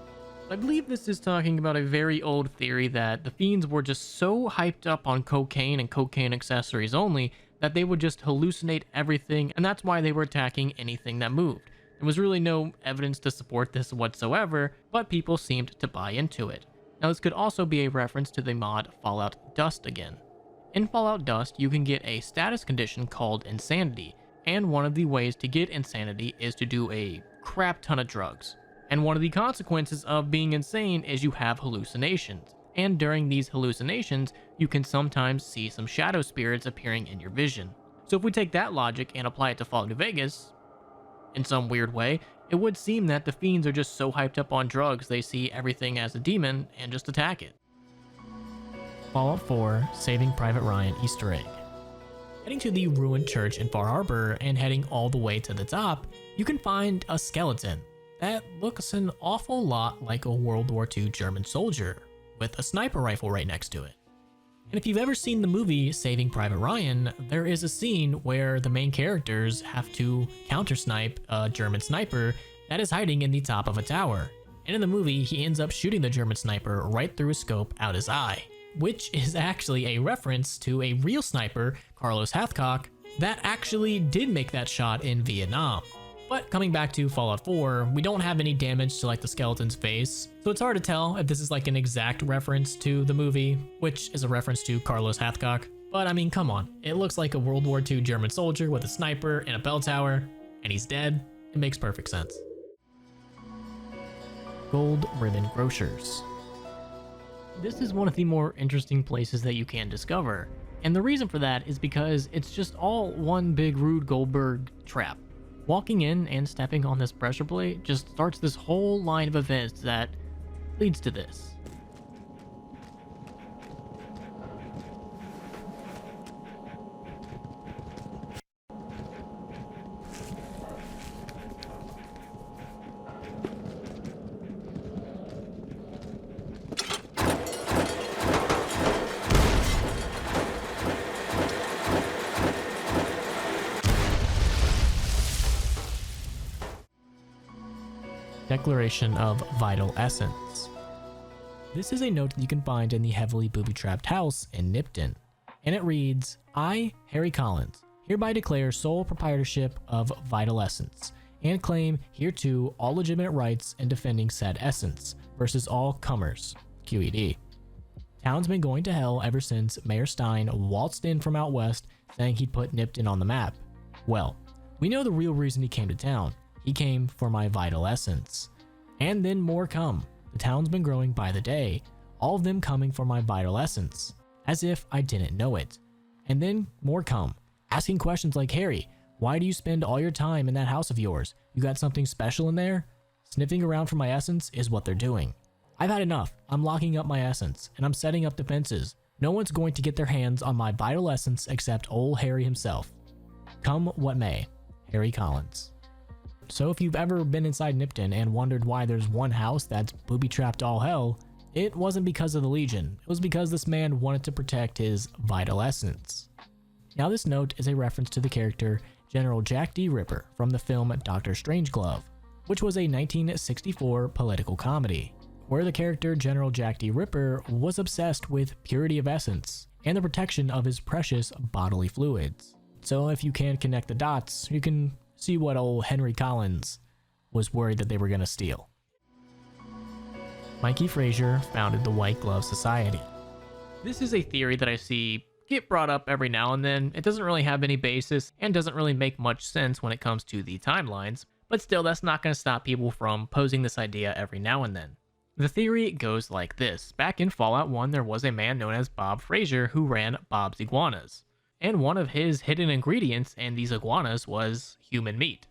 I believe this is talking about a very old theory that the fiends were just so hyped up on cocaine and cocaine accessories only that they would just hallucinate everything, and that's why they were attacking anything that moved. There was really no evidence to support this whatsoever, but people seemed to buy into it. Now this could also be a reference to the mod Fallout Dust again. In Fallout Dust, you can get a status condition called Insanity, and one of the ways to get Insanity is to do a crap ton of drugs. And one of the consequences of being insane is you have hallucinations. And during these hallucinations, you can sometimes see some shadow spirits appearing in your vision. So if we take that logic and apply it to Fallout New Vegas, in some weird way, it would seem that the fiends are just so hyped up on drugs they see everything as a demon and just attack it. Fallout 4 Saving Private Ryan Easter egg. Heading to the ruined church in Far Harbor and heading all the way to the top, you can find a skeleton that looks an awful lot like a World War II German soldier with a sniper rifle right next to it. And if you've ever seen the movie Saving Private Ryan, there is a scene where the main characters have to counter-snipe a German sniper that is hiding in the top of a tower. And in the movie, he ends up shooting the German sniper right through his scope out his eye, which is actually a reference to a real sniper, Carlos Hathcock, that actually did make that shot in Vietnam. But coming back to Fallout 4, we don't have any damage to like the skeleton's face, so it's hard to tell if this is like an exact reference to the movie, which is a reference to Carlos Hathcock. But I mean, come on, it looks like a World War II German soldier with a sniper and a bell tower, and he's dead. It makes perfect sense. Gold Ribbon Grocers. This is one of the more interesting places that you can discover, and the reason for that is because it's just all one big Rube Goldberg trap. Walking in and stepping on this pressure plate just starts this whole line of events that leads to this. Declaration of Vital Essence. This is a note that you can find in the heavily booby-trapped house in Nipton, and it reads, "I, Harry Collins, hereby declare sole proprietorship of Vital Essence, and claim hereto all legitimate rights in defending said essence versus all comers, QED." Town's been going to hell ever since Mayor Stein waltzed in from out west saying he'd put Nipton on the map. Well, we know the real reason he came to town. He came for my vital essence. And then more come. The town's been growing by the day, all of them coming for my vital essence, as if I didn't know it. And then more come, asking questions like, Harry, why do you spend all your time in that house of yours? You got something special in there? Sniffing around for my essence is what they're doing. I've had enough. I'm locking up my essence, and I'm setting up defenses. No one's going to get their hands on my vital essence except old Harry himself. Come what may. Harry Collins. So if you've ever been inside Nipton and wondered why there's one house that's booby-trapped all hell, it wasn't because of the Legion. It was because this man wanted to protect his vital essence. Now this note is a reference to the character General Jack D. Ripper from the film Dr. Strangelove, which was a 1964 political comedy, where the character General Jack D. Ripper was obsessed with purity of essence and the protection of his precious bodily fluids. So if you can connect the dots, you can see what old Henry Collins was worried that they were going to steal. Mikey Frazier founded the White Glove Society. This is a theory that I see get brought up every now and then. It doesn't really have any basis and doesn't really make much sense when it comes to the timelines, but still that's not going to stop people from posing this idea every now and then. The theory goes like this. Back in Fallout 1, there was a man known as Bob Frazier who ran Bob's Iguanas. And one of his hidden ingredients in these iguanas was human meat.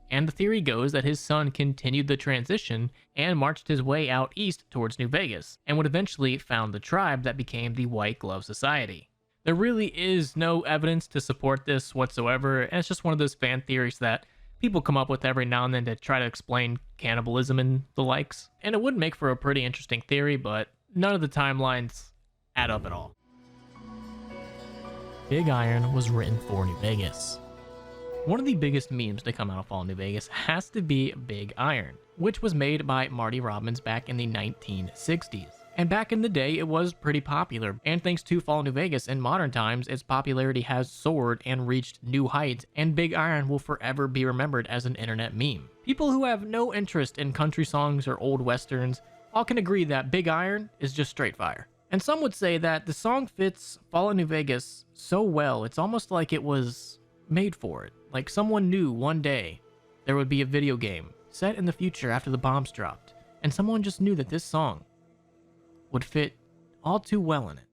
And the theory goes that his son continued the transition and marched his way out east towards New Vegas, and would eventually found the tribe that became the White Glove Society. There really is no evidence to support this whatsoever, and it's just one of those fan theories that people come up with every now and then to try to explain cannibalism and the likes. And it would make for a pretty interesting theory, but none of the timelines add up at all. Big Iron was written for New Vegas. One of the biggest memes to come out of Fallout New Vegas has to be Big Iron, which was made by Marty Robbins back in the 1960s. And back in the day, it was pretty popular, and thanks to Fallout New Vegas in modern times, its popularity has soared and reached new heights, and Big Iron will forever be remembered as an internet meme. People who have no interest in country songs or old westerns all can agree that Big Iron is just straight fire. And some would say that the song fits Fallout New Vegas so well, it's almost like it was made for it. Like someone knew one day there would be a video game set in the future after the bombs dropped, and someone just knew that this song would fit all too well in it.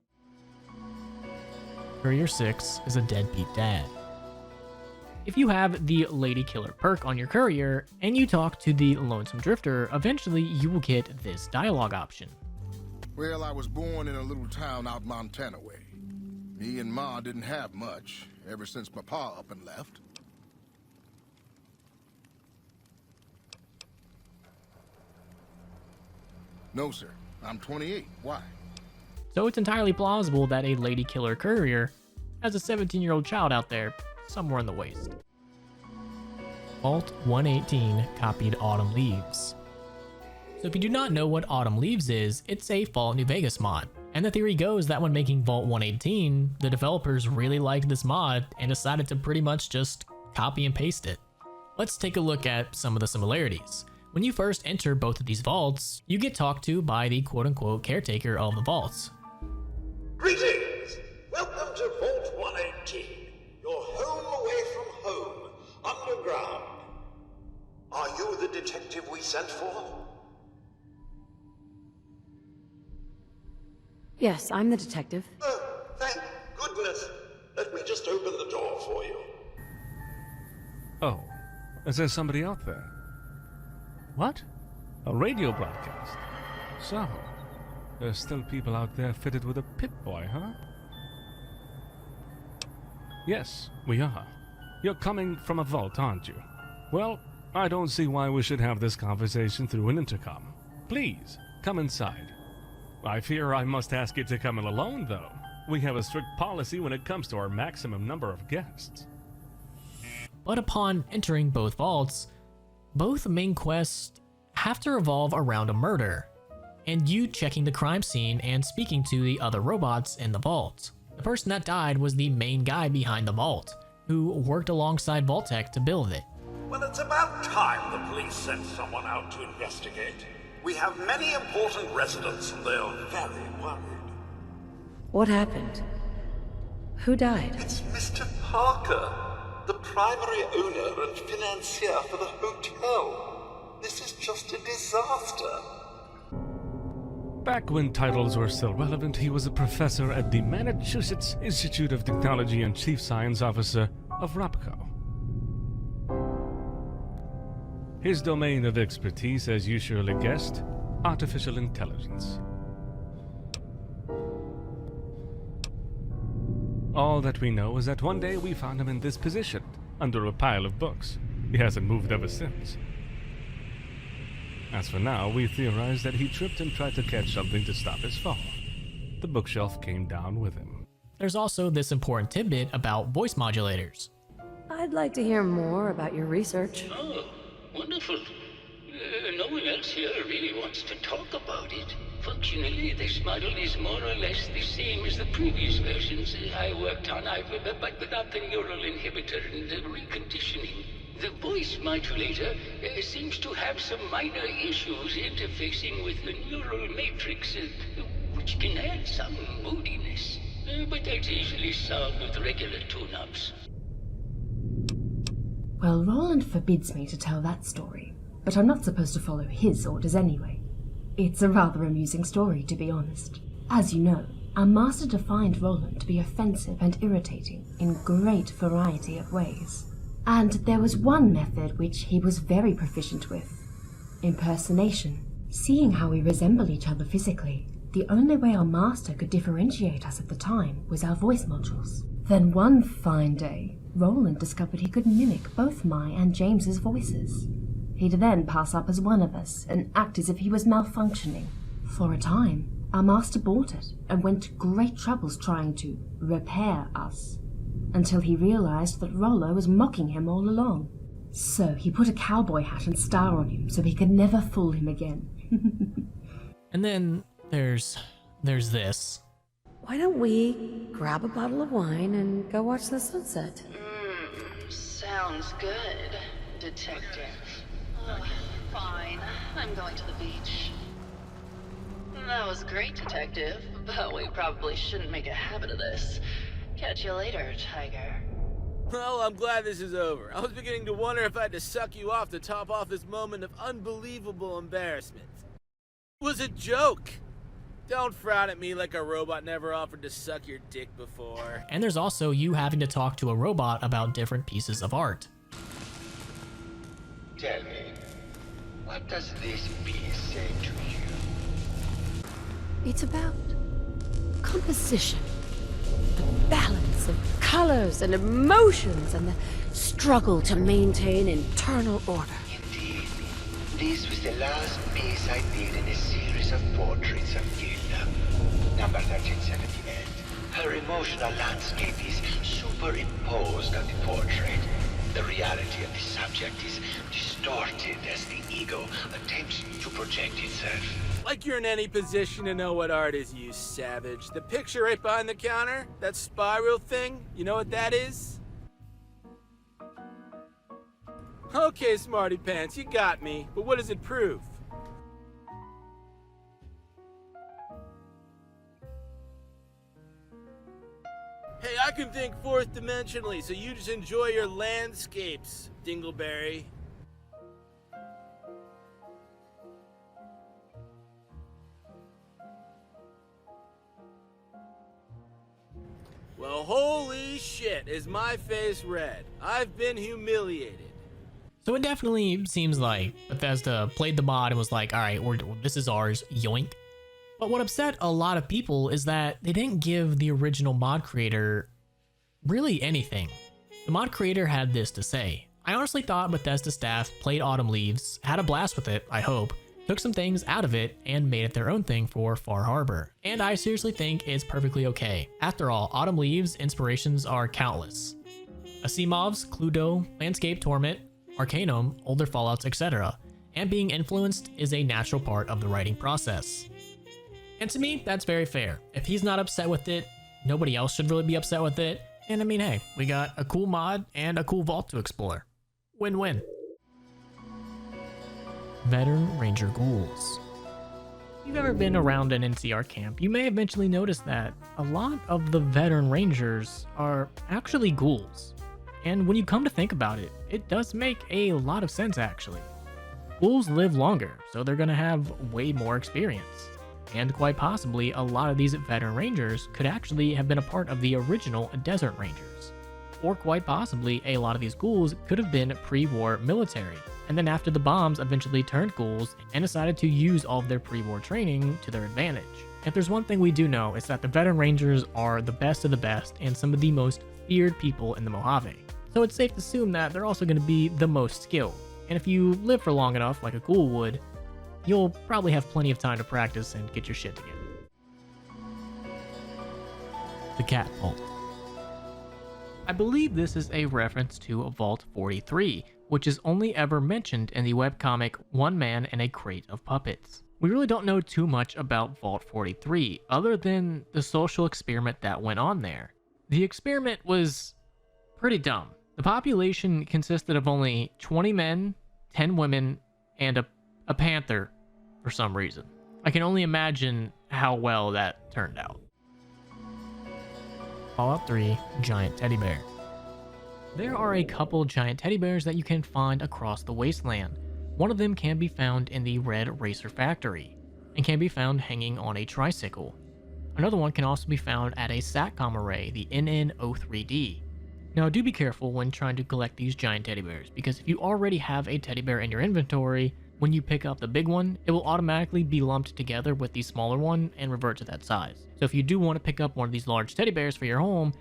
Courier 6 is a deadbeat dad. If you have the Lady Killer perk on your courier and you talk to the Lonesome Drifter, eventually you will get this dialogue option. Well, I was born in a little town out Montana way. Me and Ma didn't have much ever since my pa up and left. No, sir. I'm 28. Why? So it's entirely plausible that a Lady Killer courier has a 17-year-old child out there somewhere in the waste. Vault 118 copied Autumn Leaves. So if you do not know what Autumn Leaves is, it's a Fallout New Vegas mod. And the theory goes that when making Vault 118, the developers really liked this mod and decided to pretty much just copy and paste it. Let's take a look at some of the similarities. When you first enter both of these vaults, you get talked to by the quote-unquote caretaker of the vaults. Greetings! Welcome to Vault 118, your home away from home, underground. Are you the detective we sent for? Yes, I'm the detective. Oh, thank goodness. Let me just open the door for you. Oh, is there somebody out there? What? A radio broadcast? So, there's still people out there fitted with a Pip-Boy, huh? Yes, we are. You're coming from a vault, aren't you? Well, I don't see why we should have this conversation through an intercom. Please, come inside. I fear I must ask you to come in alone, though. We have a strict policy when it comes to our maximum number of guests. But upon entering both vaults, both main quests have to revolve around a murder, and you checking the crime scene and speaking to the other robots in the vault. The person that died was the main guy behind the vault, who worked alongside Vault-Tec to build it. Well, it's about time the police sent someone out to investigate. We have many important residents and they're very worried. What happened? Who died? It's Mr. Parker, the primary owner and financier for the hotel. This is just a disaster. Back when titles were still relevant, he was a professor at the Massachusetts Institute of Technology and chief science officer of ROPCO. His domain of expertise, as you surely guessed, artificial intelligence. All that we know is that one day we found him in this position, under a pile of books. He hasn't moved ever since. As for now, we theorize that he tripped and tried to catch something to stop his fall. The bookshelf came down with him. There's also this important tidbit about voice modulators. I'd like to hear more about your research. Oh, wonderful. No one else here really wants to talk about it. Functionally, this model is more or less the same as the previous versions I worked on, but without the neural inhibitor and the reconditioning. The voice modulator seems to have some minor issues interfacing with the neural matrix, which can add some moodiness. But that's easily solved with regular tune-ups. Well, Roland forbids me to tell that story, but I'm not supposed to follow his orders anyway. It's a rather amusing story, to be honest. As you know, our master defined Roland to be offensive and irritating in great variety of ways. And there was one method which he was very proficient with. Impersonation. Seeing how we resemble each other physically, the only way our master could differentiate us at the time was our voice modules. Then one fine day, Roland discovered he could mimic both my and James's voices. He'd then pass up as one of us and act as if he was malfunctioning. For a time, our master bought it and went to great troubles trying to repair us, until he realized that Rollo was mocking him all along. So he put a cowboy hat and star on him so he could never fool him again. And then there's this. Why don't we grab a bottle of wine and go watch the sunset? Sounds good, detective. Oh, fine. I'm going to the beach. That was great, detective, but we probably shouldn't make a habit of this. Catch you later, Tiger. Well, I'm glad this is over. I was beginning to wonder if I had to suck you off to top off this moment of unbelievable embarrassment. It was a joke. Don't frown at me like a robot never offered to suck your dick before. And there's also you having to talk to a robot about different pieces of art. Tell me, what does this piece say to you? It's about composition. The balance of colors and emotions and the struggle to maintain internal order. Indeed. This was the last piece I did in a series of portraits of Gilda. Number 1378. Her emotional landscape is superimposed on the portrait. The reality of the subject is distorted as the ego attempts to project itself. Like you're in any position to know what art is, you savage. The picture right behind the counter, that spiral thing, you know what that is? Okay, smarty pants, you got me, but what does it prove? Hey, I can think fourth dimensionally, so you just enjoy your landscapes, Dingleberry. Well, holy shit, is my face red. I've been humiliated. So it definitely seems like Bethesda played the mod and was like, all right, this is ours, yoink. But what upset a lot of people is that they didn't give the original mod creator really anything. The mod creator had this to say. I honestly thought Bethesda staff played Autumn Leaves, had a blast with it, I hope, took some things out of it, and made it their own thing for Far Harbor. And I seriously think it's perfectly okay. After all, Autumn Leaves inspirations are countless. Asimov's Cluedo, Landscape Torment, Arcanum, older Fallouts, etc. And being influenced is a natural part of the writing process. And to me, that's very fair. If he's not upset with it, nobody else should really be upset with it. And I mean, hey, we got a cool mod and a cool vault to explore. Win-win. Veteran Ranger Ghouls. If you've ever been around an NCR camp, you may eventually notice that a lot of the veteran rangers are actually ghouls. And when you come to think about it, it does make a lot of sense actually. Ghouls live longer, so they're gonna have way more experience. And quite possibly, a lot of these veteran rangers could actually have been a part of the original Desert Rangers. Or quite possibly, a lot of these ghouls could have been pre-war military, and then after the bombs eventually turned ghouls and decided to use all of their pre-war training to their advantage. If there's one thing we do know, it's that the veteran rangers are the best of the best and some of the most feared people in the Mojave. So it's safe to assume that they're also going to be the most skilled. And if you live for long enough, like a ghoul would, you'll probably have plenty of time to practice and get your shit together. The Cat Vault. I believe this is a reference to Vault 43, which is only ever mentioned in the webcomic One Man in a Crate of Puppets. We really don't know too much about Vault 43, other than the social experiment that went on there. The experiment was pretty dumb. The population consisted of only 20 men, 10 women, and a panther for some reason. I can only imagine how well that turned out. Fallout 3 Giant Teddy Bear. There are a couple giant teddy bears that you can find across the wasteland. One of them can be found in the Red Racer Factory, and can be found hanging on a tricycle. Another one can also be found at a SATCOM array, the NN03D. Now do be careful when trying to collect these giant teddy bears, because if you already have a teddy bear in your inventory, when you pick up the big one, it will automatically be lumped together with the smaller one and revert to that size. So if you do want to pick up one of these large teddy bears for your home,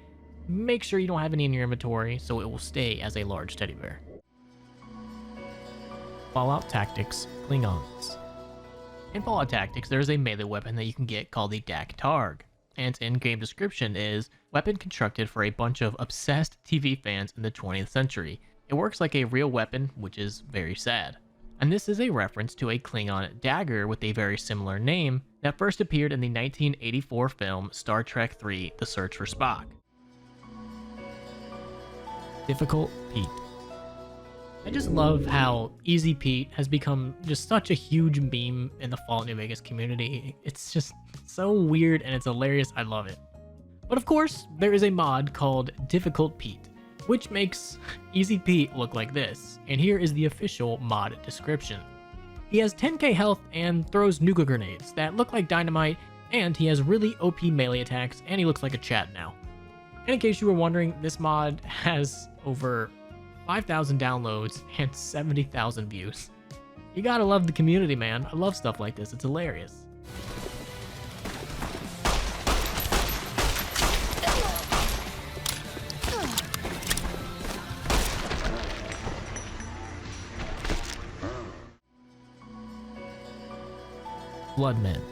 make sure you don't have any in your inventory so it will stay as a large teddy bear. Fallout Tactics Klingons. In Fallout Tactics, there is a melee weapon that you can get called the Dak Targ, and its in-game description is weapon constructed for a bunch of obsessed TV fans in the 20th century. It works like a real weapon, which is very sad. And this is a reference to a Klingon dagger with a very similar name that first appeared in the 1984 film Star Trek III: The Search for Spock. Difficult Pete. I just love how Easy Pete has become just such a huge meme in the Fallout New Vegas community. It's just so weird and it's hilarious. I love it. But of course, there is a mod called Difficult Pete, which makes Easy Pete look like this. And here is the official mod description. He has 10k health and throws nuka grenades that look like dynamite, and he has really OP melee attacks, and he looks like a Chad now. And in case you were wondering, this mod has over 5,000 downloads and 70,000 views. You gotta love the community, man. I love stuff like this. It's hilarious. Bloodmen.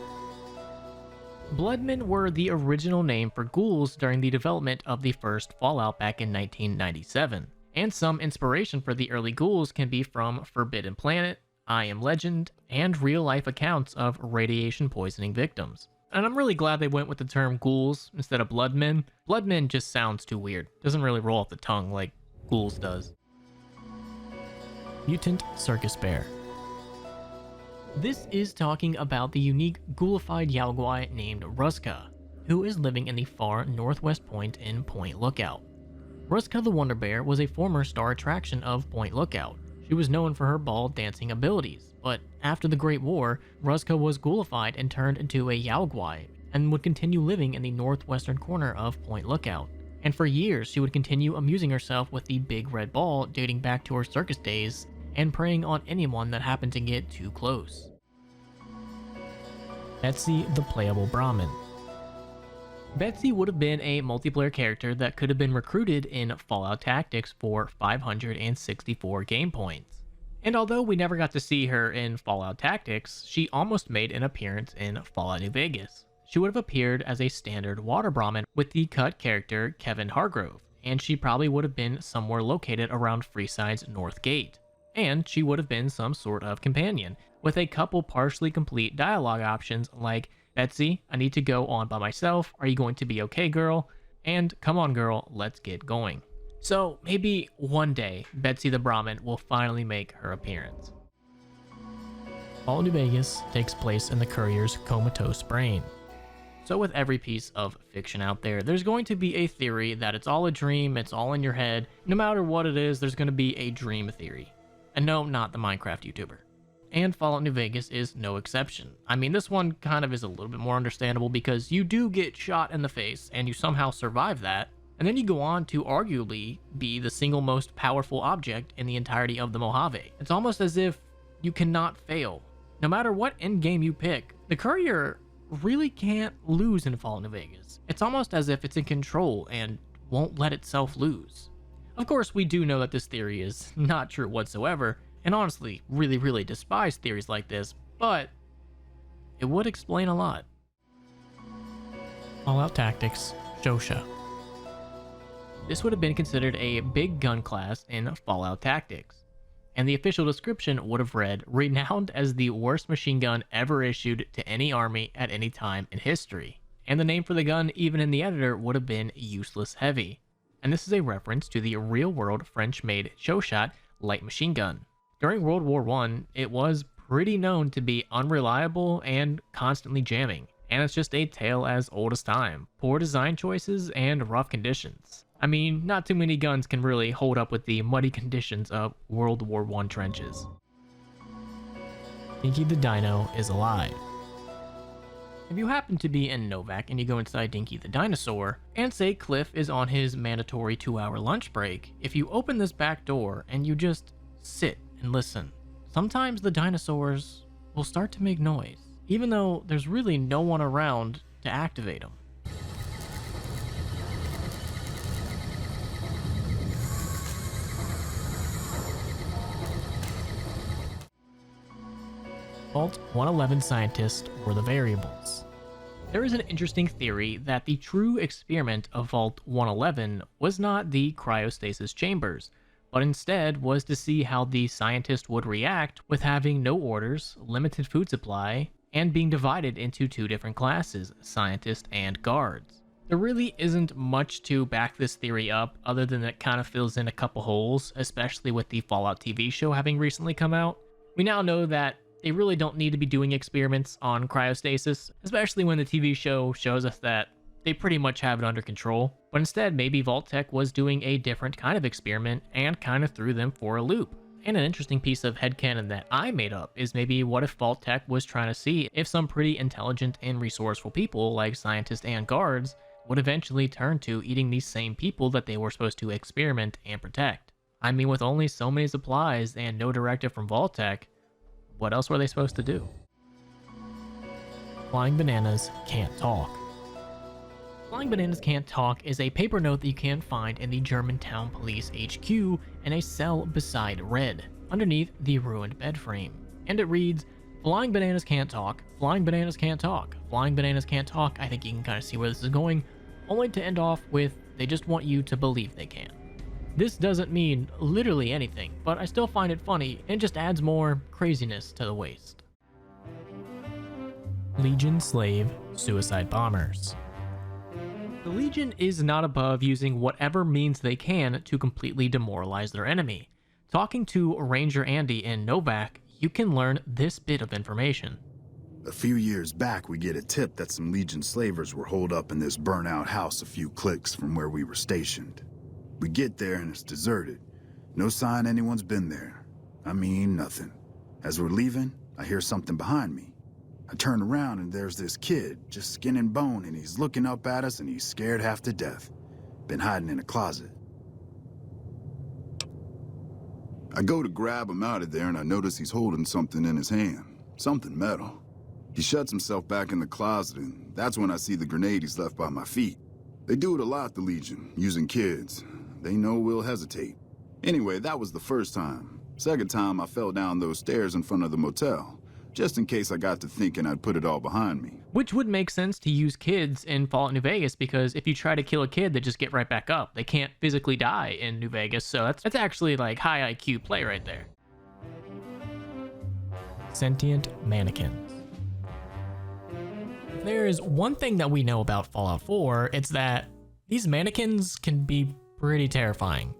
Bloodmen were the original name for ghouls during the development of the first Fallout back in 1997. And some inspiration for the early ghouls can be from Forbidden Planet, I Am Legend, and real-life accounts of radiation poisoning victims. And I'm really glad they went with the term ghouls instead of bloodmen. Bloodmen just sounds too weird. Doesn't really roll off the tongue like ghouls does. Mutant Circus Bear. This is talking about the unique ghoulified Yaoguai named Ruska, who is living in the far northwest point in Point Lookout. Ruska the Wonder Bear was a former star attraction of Point Lookout. She was known for her ball dancing abilities, but after the Great War, Ruska was ghoulified and turned into a Yaoguai, and would continue living in the northwestern corner of Point Lookout. And for years, she would continue amusing herself with the big red ball dating back to her circus days, and preying on anyone that happened to get too close. Betsy the Playable Brahmin. Betsy would have been a multiplayer character that could have been recruited in Fallout Tactics for 564 game points. And although we never got to see her in Fallout Tactics, she almost made an appearance in Fallout New Vegas. She would have appeared as a standard water Brahmin with the cut character Kevin Hargrove, and she probably would have been somewhere located around Freeside's North Gate. And she would have been some sort of companion, with a couple partially complete dialogue options like, Betsy, I need to go on by myself, are you going to be okay, girl? And, come on girl, let's get going. So maybe one day, Betsy the Brahmin will finally make her appearance. Fallout New Vegas takes place in the courier's comatose brain. So with every piece of fiction out there, there's going to be a theory that it's all a dream, it's all in your head. No matter what it is, there's going to be a dream theory. And no, not the Minecraft YouTuber. And Fallout New Vegas is no exception. I mean, this one kind of is a little bit more understandable because you do get shot in the face and you somehow survive that. And then you go on to arguably be the single most powerful object in the entirety of the Mojave. It's almost as if you cannot fail. No matter what endgame you pick, the courier really can't lose in Fallout New Vegas. It's almost as if it's in control and won't let itself lose. Of course, we do know that this theory is not true whatsoever, and honestly, really despise theories like this, but it would explain a lot. Fallout Tactics Shosha. This would have been considered a big gun class in Fallout Tactics, and the official description would have read, renowned as the worst machine gun ever issued to any army at any time in history. And the name for the gun, even in the editor, would have been Useless Heavy. And this is a reference to the real-world French-made Showshot light machine gun. During World War I, it was pretty known to be unreliable and constantly jamming. And it's just a tale as old as time. Poor design choices and rough conditions. I mean, not too many guns can really hold up with the muddy conditions of World War I trenches. Dinky the Dino is alive. If you happen to be in Novak and you go inside Dinky the Dinosaur, and say Cliff is on his mandatory 2-hour lunch break, if you open this back door and you just sit and listen, sometimes the dinosaurs will start to make noise, even though there's really no one around to activate them. Vault 111 scientists were the variables. There is an interesting theory that the true experiment of Vault 111 was not the cryostasis chambers, but instead was to see how the scientist would react with having no orders, limited food supply, and being divided into two different classes, scientists and guards. There really isn't much to back this theory up other than it kind of fills in a couple holes, especially with the Fallout TV show having recently come out. We now know that they really don't need to be doing experiments on cryostasis, especially when the TV show shows us that they pretty much have it under control. But instead, maybe Vault-Tec was doing a different kind of experiment and kind of threw them for a loop. And an interesting piece of headcanon that I made up is maybe what if Vault-Tec was trying to see if some pretty intelligent and resourceful people like scientists and guards would eventually turn to eating these same people that they were supposed to experiment and protect. I mean, with only so many supplies and no directive from Vault-Tec, what else were they supposed to do? Flying Bananas Can't Talk. Flying Bananas Can't Talk is a paper note that you can find in the Germantown Police HQ in a cell beside Red, underneath the ruined bed frame. And it reads, Flying Bananas Can't Talk, Flying Bananas Can't Talk, Flying Bananas Can't Talk. I think you can kind of see where this is going, only to end off with, they just want you to believe they can. This doesn't mean literally anything, but I still find it funny and just adds more craziness to the waste. Legion Slave Suicide Bombers. The Legion is not above using whatever means they can to completely demoralize their enemy. Talking to Ranger Andy in Novak, you can learn this bit of information. A few years back, we get a tip that some Legion slavers were holed up in this burnt-out house a few clicks from where we were stationed. We get there and it's deserted. No sign anyone's been there. I mean, nothing. As we're leaving, I hear something behind me. I turn around and there's this kid, just skin and bone, and he's looking up at us and he's scared half to death. Been hiding in a closet. I go to grab him out of there and I notice he's holding something in his hand. Something metal. He shuts himself back in the closet and that's when I see the grenade he's left by my feet. They do it a lot, the Legion, using kids. They know we'll hesitate. Anyway, that was the first time. Second time, I fell down those stairs in front of the motel, just in case I got to thinking I'd put it all behind me. Which would make sense to use kids in Fallout New Vegas, because if you try to kill a kid, they just get right back up. They can't physically die in New Vegas, so that's actually like high IQ play right there. Sentient Mannequins. If there is one thing that we know about Fallout 4, it's that these mannequins can be pretty terrifying.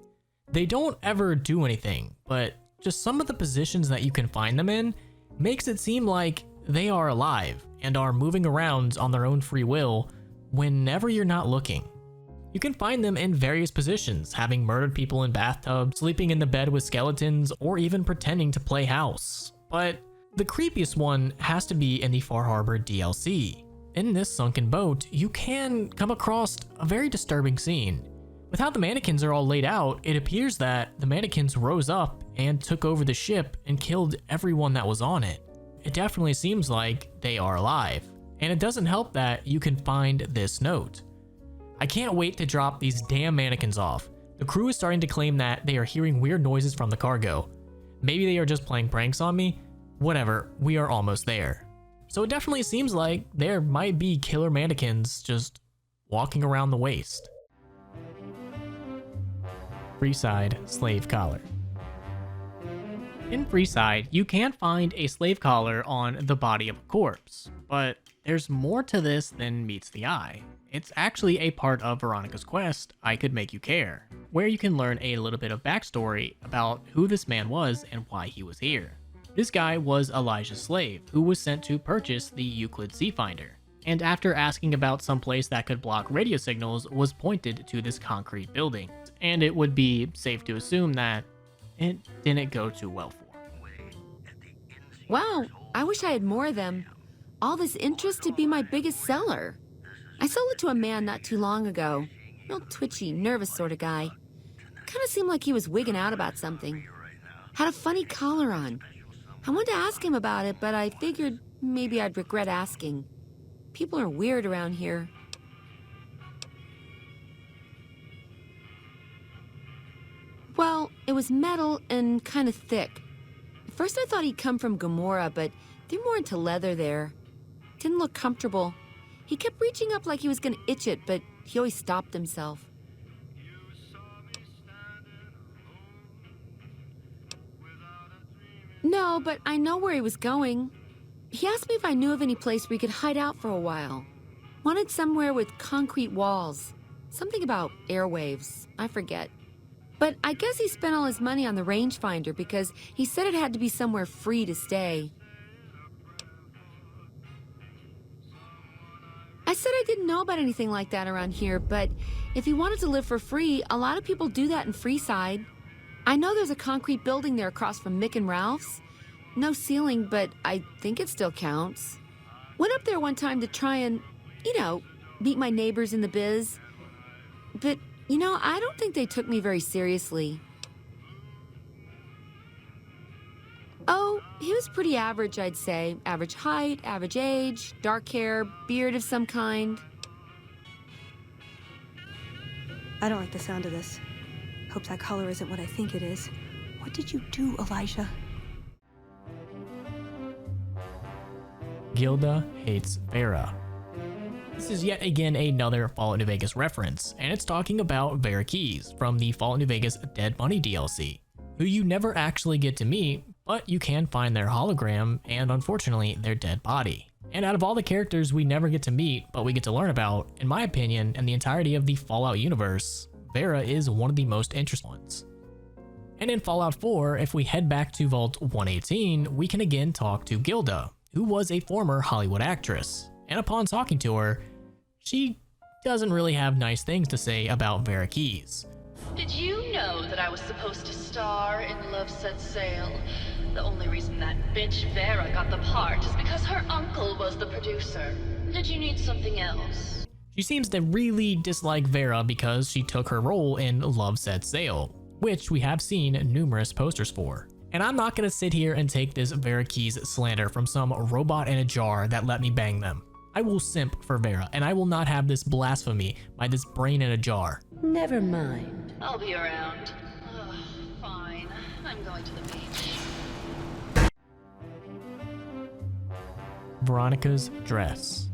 They don't ever do anything, but just some of the positions that you can find them in makes it seem like they are alive and are moving around on their own free will whenever you're not looking. You can find them in various positions, having murdered people in bathtubs, sleeping in the bed with skeletons, or even pretending to play house. But the creepiest one has to be in the Far Harbor DLC. In this sunken boat, you can come across a very disturbing scene. With how the mannequins are all laid out, it appears that the mannequins rose up and took over the ship and killed everyone that was on it. It definitely seems like they are alive. And it doesn't help that you can find this note. I can't wait to drop these damn mannequins off. The crew is starting to claim that they are hearing weird noises from the cargo. Maybe they are just playing pranks on me? Whatever, we are almost there. So it definitely seems like there might be killer mannequins just walking around the waste. Freeside slave collar. In Freeside, you can find a slave collar on the body of a corpse, but there's more to this than meets the eye. It's actually a part of Veronica's quest, I Could Make You Care, where you can learn a little bit of backstory about who this man was and why he was here. This guy was Elijah's slave, who was sent to purchase the Euclid Seafinder, and after asking about some place that could block radio signals, was pointed to this concrete building, and it would be safe to assume that it didn't go too well for him. Wow, I wish I had more of them. All this interest to be my biggest seller. I sold it to a man not too long ago. Real twitchy, nervous sort of guy. Kind of seemed like he was wigging out about something. Had a funny collar on. I wanted to ask him about it, but I figured maybe I'd regret asking. People are weird around here. Well, it was metal and kind of thick. At first I thought he'd come from Gomorrah, but they're more into leather there. Didn't look comfortable. He kept reaching up like he was gonna itch it, but he always stopped himself. No, but I know where he was going. He asked me if I knew of any place where he could hide out for a while. Wanted somewhere with concrete walls. Something about airwaves. I forget. But I guess he spent all his money on the rangefinder because he said it had to be somewhere free to stay. I said I didn't know about anything like that around here, but if he wanted to live for free, a lot of people do that in Freeside. I know there's a concrete building there across from Mick and Ralph's. No ceiling, but I think it still counts. Went up there one time to try and, meet my neighbors in the biz. But, I don't think they took me very seriously. Oh, he was pretty average, I'd say. Average height, average age, dark hair, beard of some kind. I don't like the sound of this. Hope that collar isn't what I think it is. What did you do, Elijah? Gilda hates Vera. This is yet again another Fallout New Vegas reference, and it's talking about Vera Keys from the Fallout New Vegas Dead Bunny DLC, who you never actually get to meet, but you can find their hologram and unfortunately their dead body. And out of all the characters we never get to meet, but we get to learn about, in my opinion, in the entirety of the Fallout universe, Vera is one of the most interesting ones. And in Fallout 4, if we head back to Vault 118, we can again talk to Gilda, who was a former Hollywood actress. And upon talking to her, she doesn't really have nice things to say about Vera Keys. Did you know that I was supposed to star in Love Set Sail? The only reason that bitch Vera got the part is because her uncle was the producer. Did you need something else? She seems to really dislike Vera because she took her role in Love Set Sail, which we have seen numerous posters for. And I'm not gonna sit here and take this Vera Keys slander from some robot in a jar that let me bang them. I will simp for Vera, and I will not have this blasphemy by this brain in a jar. Never mind. I'll be around. Ugh, fine. I'm going to the beach. Veronica's dress.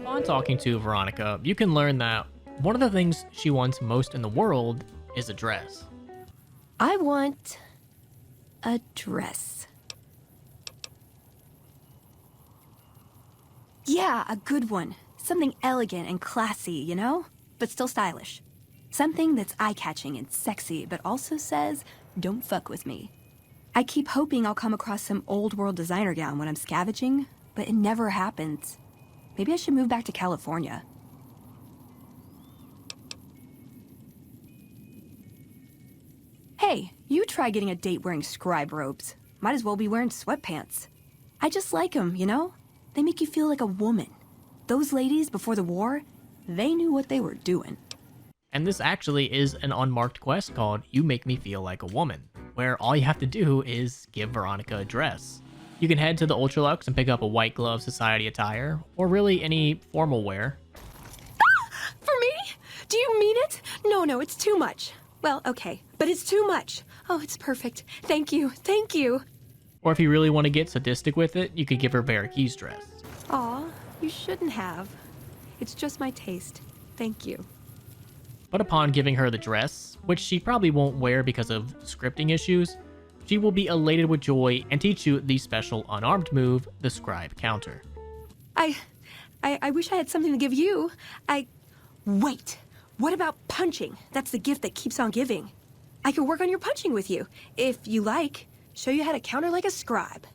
On talking to Veronica, you can learn that one of the things she wants most in the world is a dress. I want a dress. Yeah, a good one. Something elegant and classy, but still stylish. Something that's eye-catching and sexy, but also says, don't fuck with me. I keep hoping I'll come across some old world designer gown when I'm scavenging, but it never happens. Maybe I should move back to California. Hey, you try getting a date wearing scribe robes. Might as well be wearing sweatpants. I just like them, you know? They make you feel like a woman. Those ladies before the war, they knew what they were doing. And this actually is an unmarked quest called You Make Me Feel Like a Woman, where all you have to do is give Veronica a dress. You can head to the Ultralux and pick up a white glove society attire, or really any formal wear. For me? Do you mean it? No, it's too much. Well, okay, but it's too much. Oh, it's perfect. Thank you. Or if you really want to get sadistic with it, you could give her Veraki's dress. Aw, you shouldn't have. It's just my taste. Thank you. But upon giving her the dress, which she probably won't wear because of scripting issues, she will be elated with joy and teach you the special unarmed move, the Scribe Counter. I wish I had something to give you. Wait, what about punching? That's the gift that keeps on giving. I could work on your punching with you, if you like. Show you how to counter like a scribe.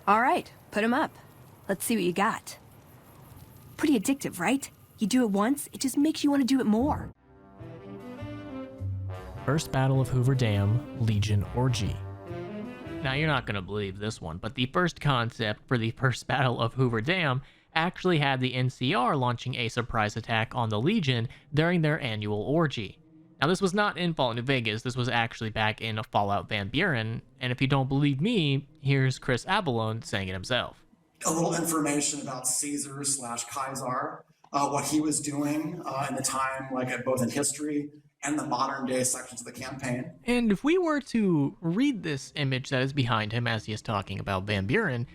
All right, put 'em up. Let's see what you got. Pretty addictive, right? You do it once, it just makes you want to do it more. First Battle of Hoover Dam, Legion Orgy. Now you're not going to believe this one, but the first concept for the First Battle of Hoover Dam actually had the NCR launching a surprise attack on the Legion during their annual orgy. Now this was not in Fallout New Vegas, this was actually back in Fallout Van Buren, and if you don't believe me, here's Chris Avalone saying it himself. A little information about Caesar/Kaiser, what he was doing in the time, like both in history and the modern day sections of the campaign. And if we were to read this image that is behind him as he is talking about Van Buren,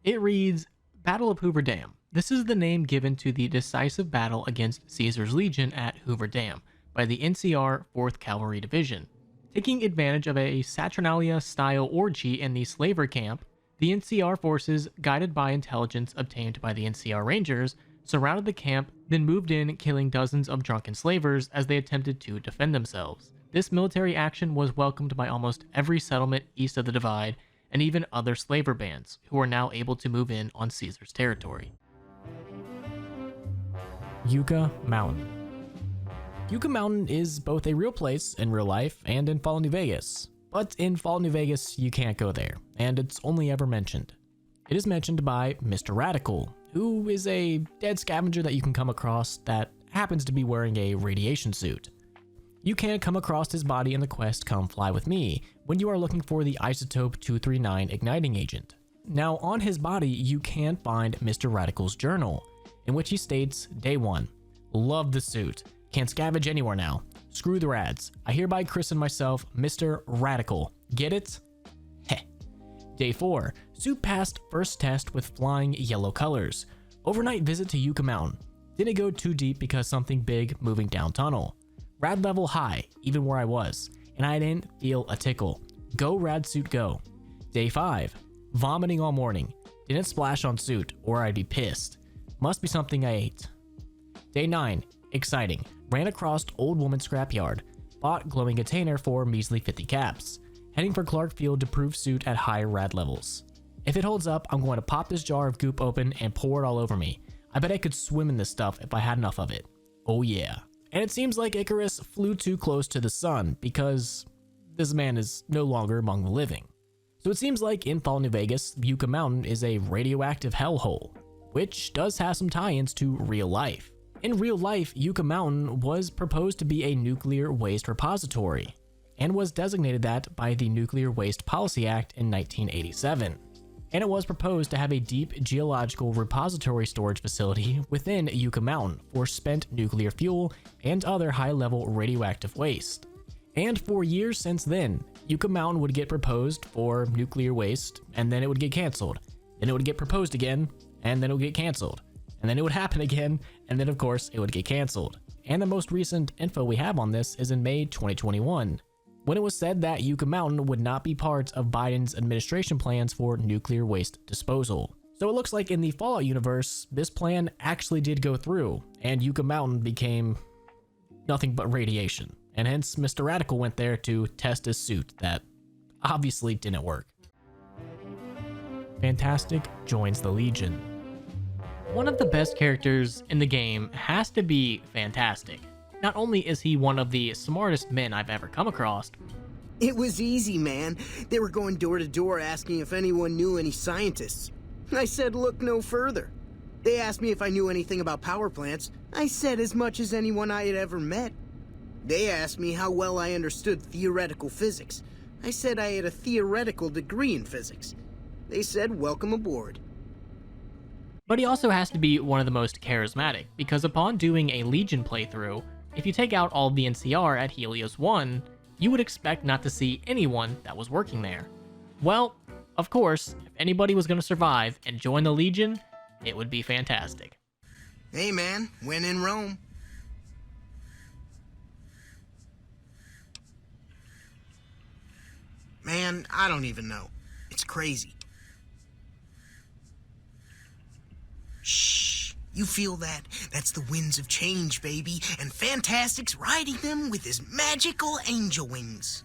it reads, Battle of Hoover Dam. This is the name given to the decisive battle against Caesar's Legion at Hoover Dam by the NCR 4th Cavalry Division. Taking advantage of a Saturnalia-style orgy in the slaver camp, the NCR forces, guided by intelligence obtained by the NCR Rangers, surrounded the camp, then moved in, killing dozens of drunken slavers as they attempted to defend themselves. This military action was welcomed by almost every settlement east of the Divide, and even other slaver bands, who are now able to move in on Caesar's territory. Yucca Mountain. Yucca Mountain is both a real place in real life and in Fallout New Vegas. But in Fallout New Vegas, you can't go there, and it's only ever mentioned. It is mentioned by Mr. Radical, who is a dead scavenger that you can come across that happens to be wearing a radiation suit. You can come across his body in the quest Come Fly With Me when you are looking for the Isotope 239 igniting agent. Now on his body, you can find Mr. Radical's journal, in which he states, Day 1, love the suit, can't scavenge anywhere now, screw the rads, I hereby christen myself Mr. Radical, get it? Heh. Day 4, suit passed first test with flying yellow colors, overnight visit to Yucca Mountain, didn't go too deep because something big moving down tunnel. Rad level high, even where I was, and I didn't feel a tickle. Go rad suit go. Day 5, vomiting all morning. Didn't splash on suit, or I'd be pissed. Must be something I ate. Day 9, exciting. Ran across old woman scrapyard. Bought glowing container for measly 50 caps. Heading for Clark Field to prove suit at higher rad levels. If it holds up, I'm going to pop this jar of goop open and pour it all over me. I bet I could swim in this stuff if I had enough of it. Oh yeah. And it seems like Icarus flew too close to the sun because this man is no longer among the living. So it seems like in Fallout New Vegas, Yucca Mountain is a radioactive hellhole, which does have some tie-ins to real life. In real life, Yucca Mountain was proposed to be a nuclear waste repository, and was designated that by the Nuclear Waste Policy Act in 1987. And it was proposed to have a deep geological repository storage facility within Yucca Mountain for spent nuclear fuel and other high-level radioactive waste. And for years since then, Yucca Mountain would get proposed for nuclear waste, and then it would get canceled. Then it would get proposed again, and then it would get canceled. And then it would happen again, and then of course it would get canceled. And the most recent info we have on this is in May 2021. When it was said that Yucca Mountain would not be part of Biden's administration plans for nuclear waste disposal. So it looks like in the Fallout universe, this plan actually did go through, and Yucca Mountain became nothing but radiation. and hence Mr. Radical went there to test his suit that obviously didn't work. Fantastic joins the Legion. One of the best characters in the game has to be Fantastic. Not only is he one of the smartest men I've ever come across. It was easy, man. They were going door to door asking if anyone knew any scientists. I said look no further. They asked me if I knew anything about power plants. I said as much as anyone I had ever met. They asked me how well I understood theoretical physics. I said I had a theoretical degree in physics. They said welcome aboard. But he also has to be one of the most charismatic, because upon doing a Legion playthrough, if you take out all of the NCR at Helios 1, you would expect not to see anyone that was working there. Well, of course, if anybody was going to survive and join the Legion, it would be Fantastic. Hey man, when in Rome. Man, I don't even know. It's crazy. Shh, you feel that? That's the winds of change, baby, and Fantastic's riding them with his magical angel wings.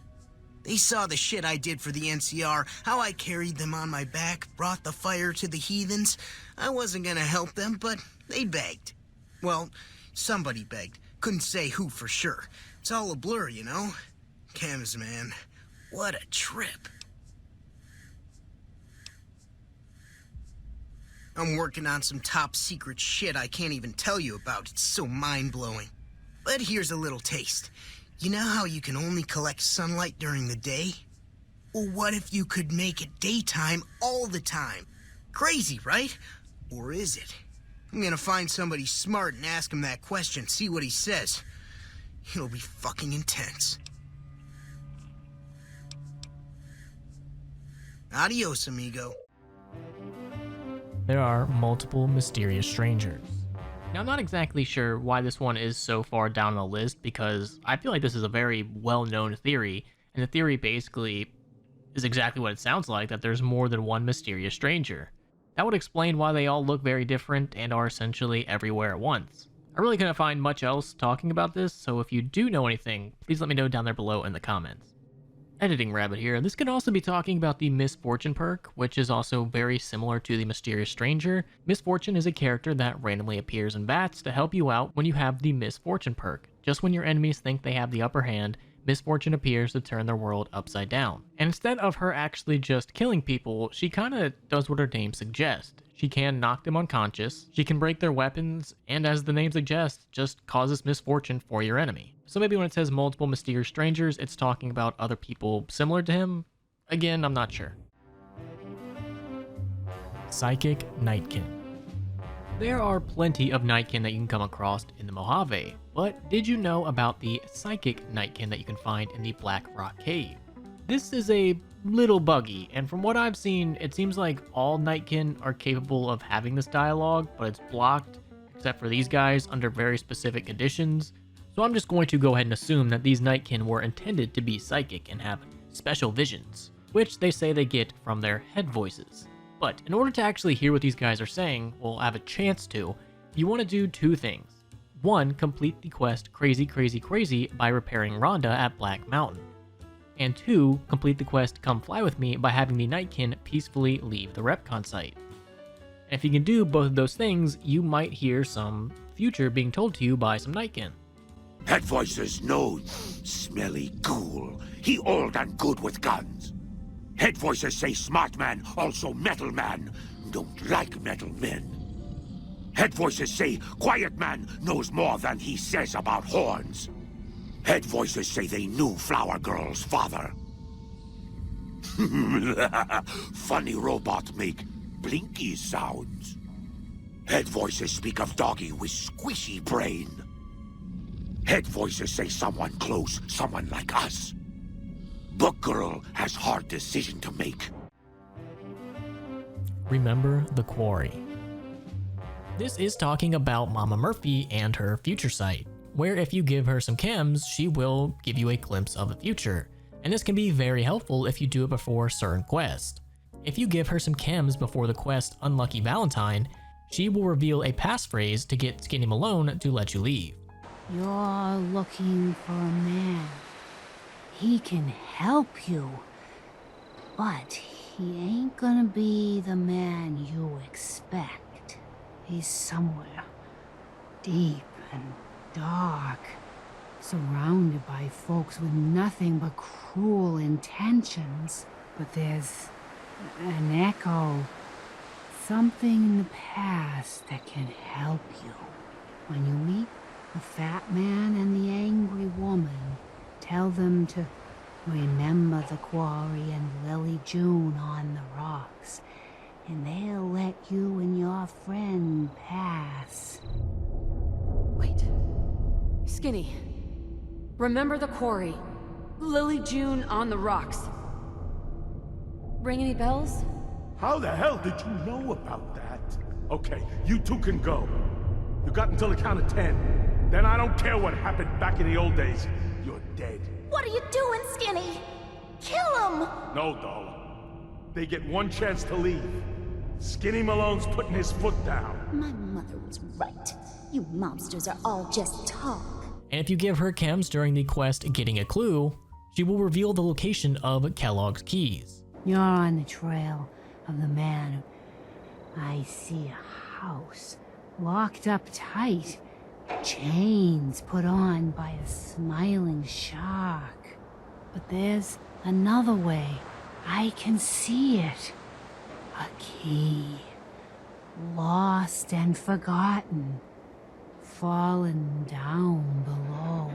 They saw the shit I did for the NCR, how I carried them on my back, brought the fire to the heathens. I wasn't gonna help them, but they begged. Well, somebody begged. Couldn't say who for sure. It's all a blur, you know? Chems, man. What a trip. I'm working on some top secret shit I can't even tell you about. It's so mind-blowing. But here's a little taste. You know how you can only collect sunlight during the day? Well, what if you could make it daytime all the time? Crazy, right? Or is it? I'm gonna find somebody smart and ask him that question, see what he says. It'll be fucking intense. Adios, amigo. There are multiple mysterious strangers. Now, I'm not exactly sure why this one is so far down the list, because I feel like this is a very well-known theory, and the theory basically is exactly what it sounds like, that there's more than one mysterious stranger. That would explain why they all look very different and are essentially everywhere at once. I really couldn't find much else talking about this, so if you do know anything, please let me know down there below in the comments. Editing Rabbit here. This could also be talking about the Misfortune perk, which is also very similar to the Mysterious Stranger. Misfortune is a character that randomly appears in bats to help you out when you have the Misfortune perk. Just when your enemies think they have the upper hand, Misfortune appears to turn their world upside down. And instead of her actually just killing people, she kinda does what her name suggests. She can knock them unconscious, she can break their weapons, and as the name suggests, just causes misfortune for your enemy. So maybe when it says multiple mysterious strangers, it's talking about other people similar to him? Again, I'm not sure. Psychic Nightkin. There are plenty of Nightkin that you can come across in the Mojave, but did you know about the Psychic Nightkin that you can find in the Black Rock Cave? This is a little buggy, and from what I've seen, it seems like all Nightkin are capable of having this dialogue, but it's blocked, except for these guys, under very specific conditions. So I'm just going to go ahead and assume that these Nightkin were intended to be psychic and have special visions, which they say they get from their head voices. But in order to actually hear what these guys are saying, or have a chance to, you want to do two things. One, complete the quest Crazy Crazy Crazy by repairing Rhonda at Black Mountain. And two, complete the quest Come Fly With Me by having the Nightkin peacefully leave the Repcon site. And if you can do both of those things, you might hear some future being told to you by some Nightkin. Head Voices knows smelly ghoul. He old and good with guns. Head Voices say smart man, also metal man. Don't like metal men. Head Voices say quiet man knows more than he says about horns. Head Voices say they knew Flower Girl's father. Funny robot make blinky sounds. Head Voices speak of doggy with squishy brain. Head Voices say someone close, someone like us. Book Girl has hard decision to make. Remember the Quarry. This is talking about Mama Murphy and her future sight, where if you give her some chems, she will give you a glimpse of the future. And this can be very helpful if you do it before a certain quest. If you give her some chems before the quest Unlucky Valentine, she will reveal a passphrase to get Skinny Malone to let you leave. You're looking for a man. He can help you, but he ain't gonna be the man you expect. He's somewhere deep and dark, surrounded by folks with nothing but cruel intentions. But there's an echo, something in the past that can help you. When you meet the fat man and the angry woman, tell them to remember the quarry and Lily June on the rocks, and they'll let you and your friend pass. Wait. Skinny. Remember the quarry. Lily June on the rocks. Ring any bells? How the hell did you know about that? Okay, you two can go. You got until the count of 10. Then I don't care what happened back in the old days. You're dead. What are you doing, Skinny? Kill him! No, doll. They get one chance to leave. Skinny Malone's putting his foot down. My mother was right. You mobsters are all just talk. And if you give her chems during the quest Getting a Clue, she will reveal the location of Kellogg's keys. You're on the trail of the man. I see a house locked up tight, chains put on by a smiling shark. But there's another way. I can see it. A key. Lost and forgotten. Fallen down below.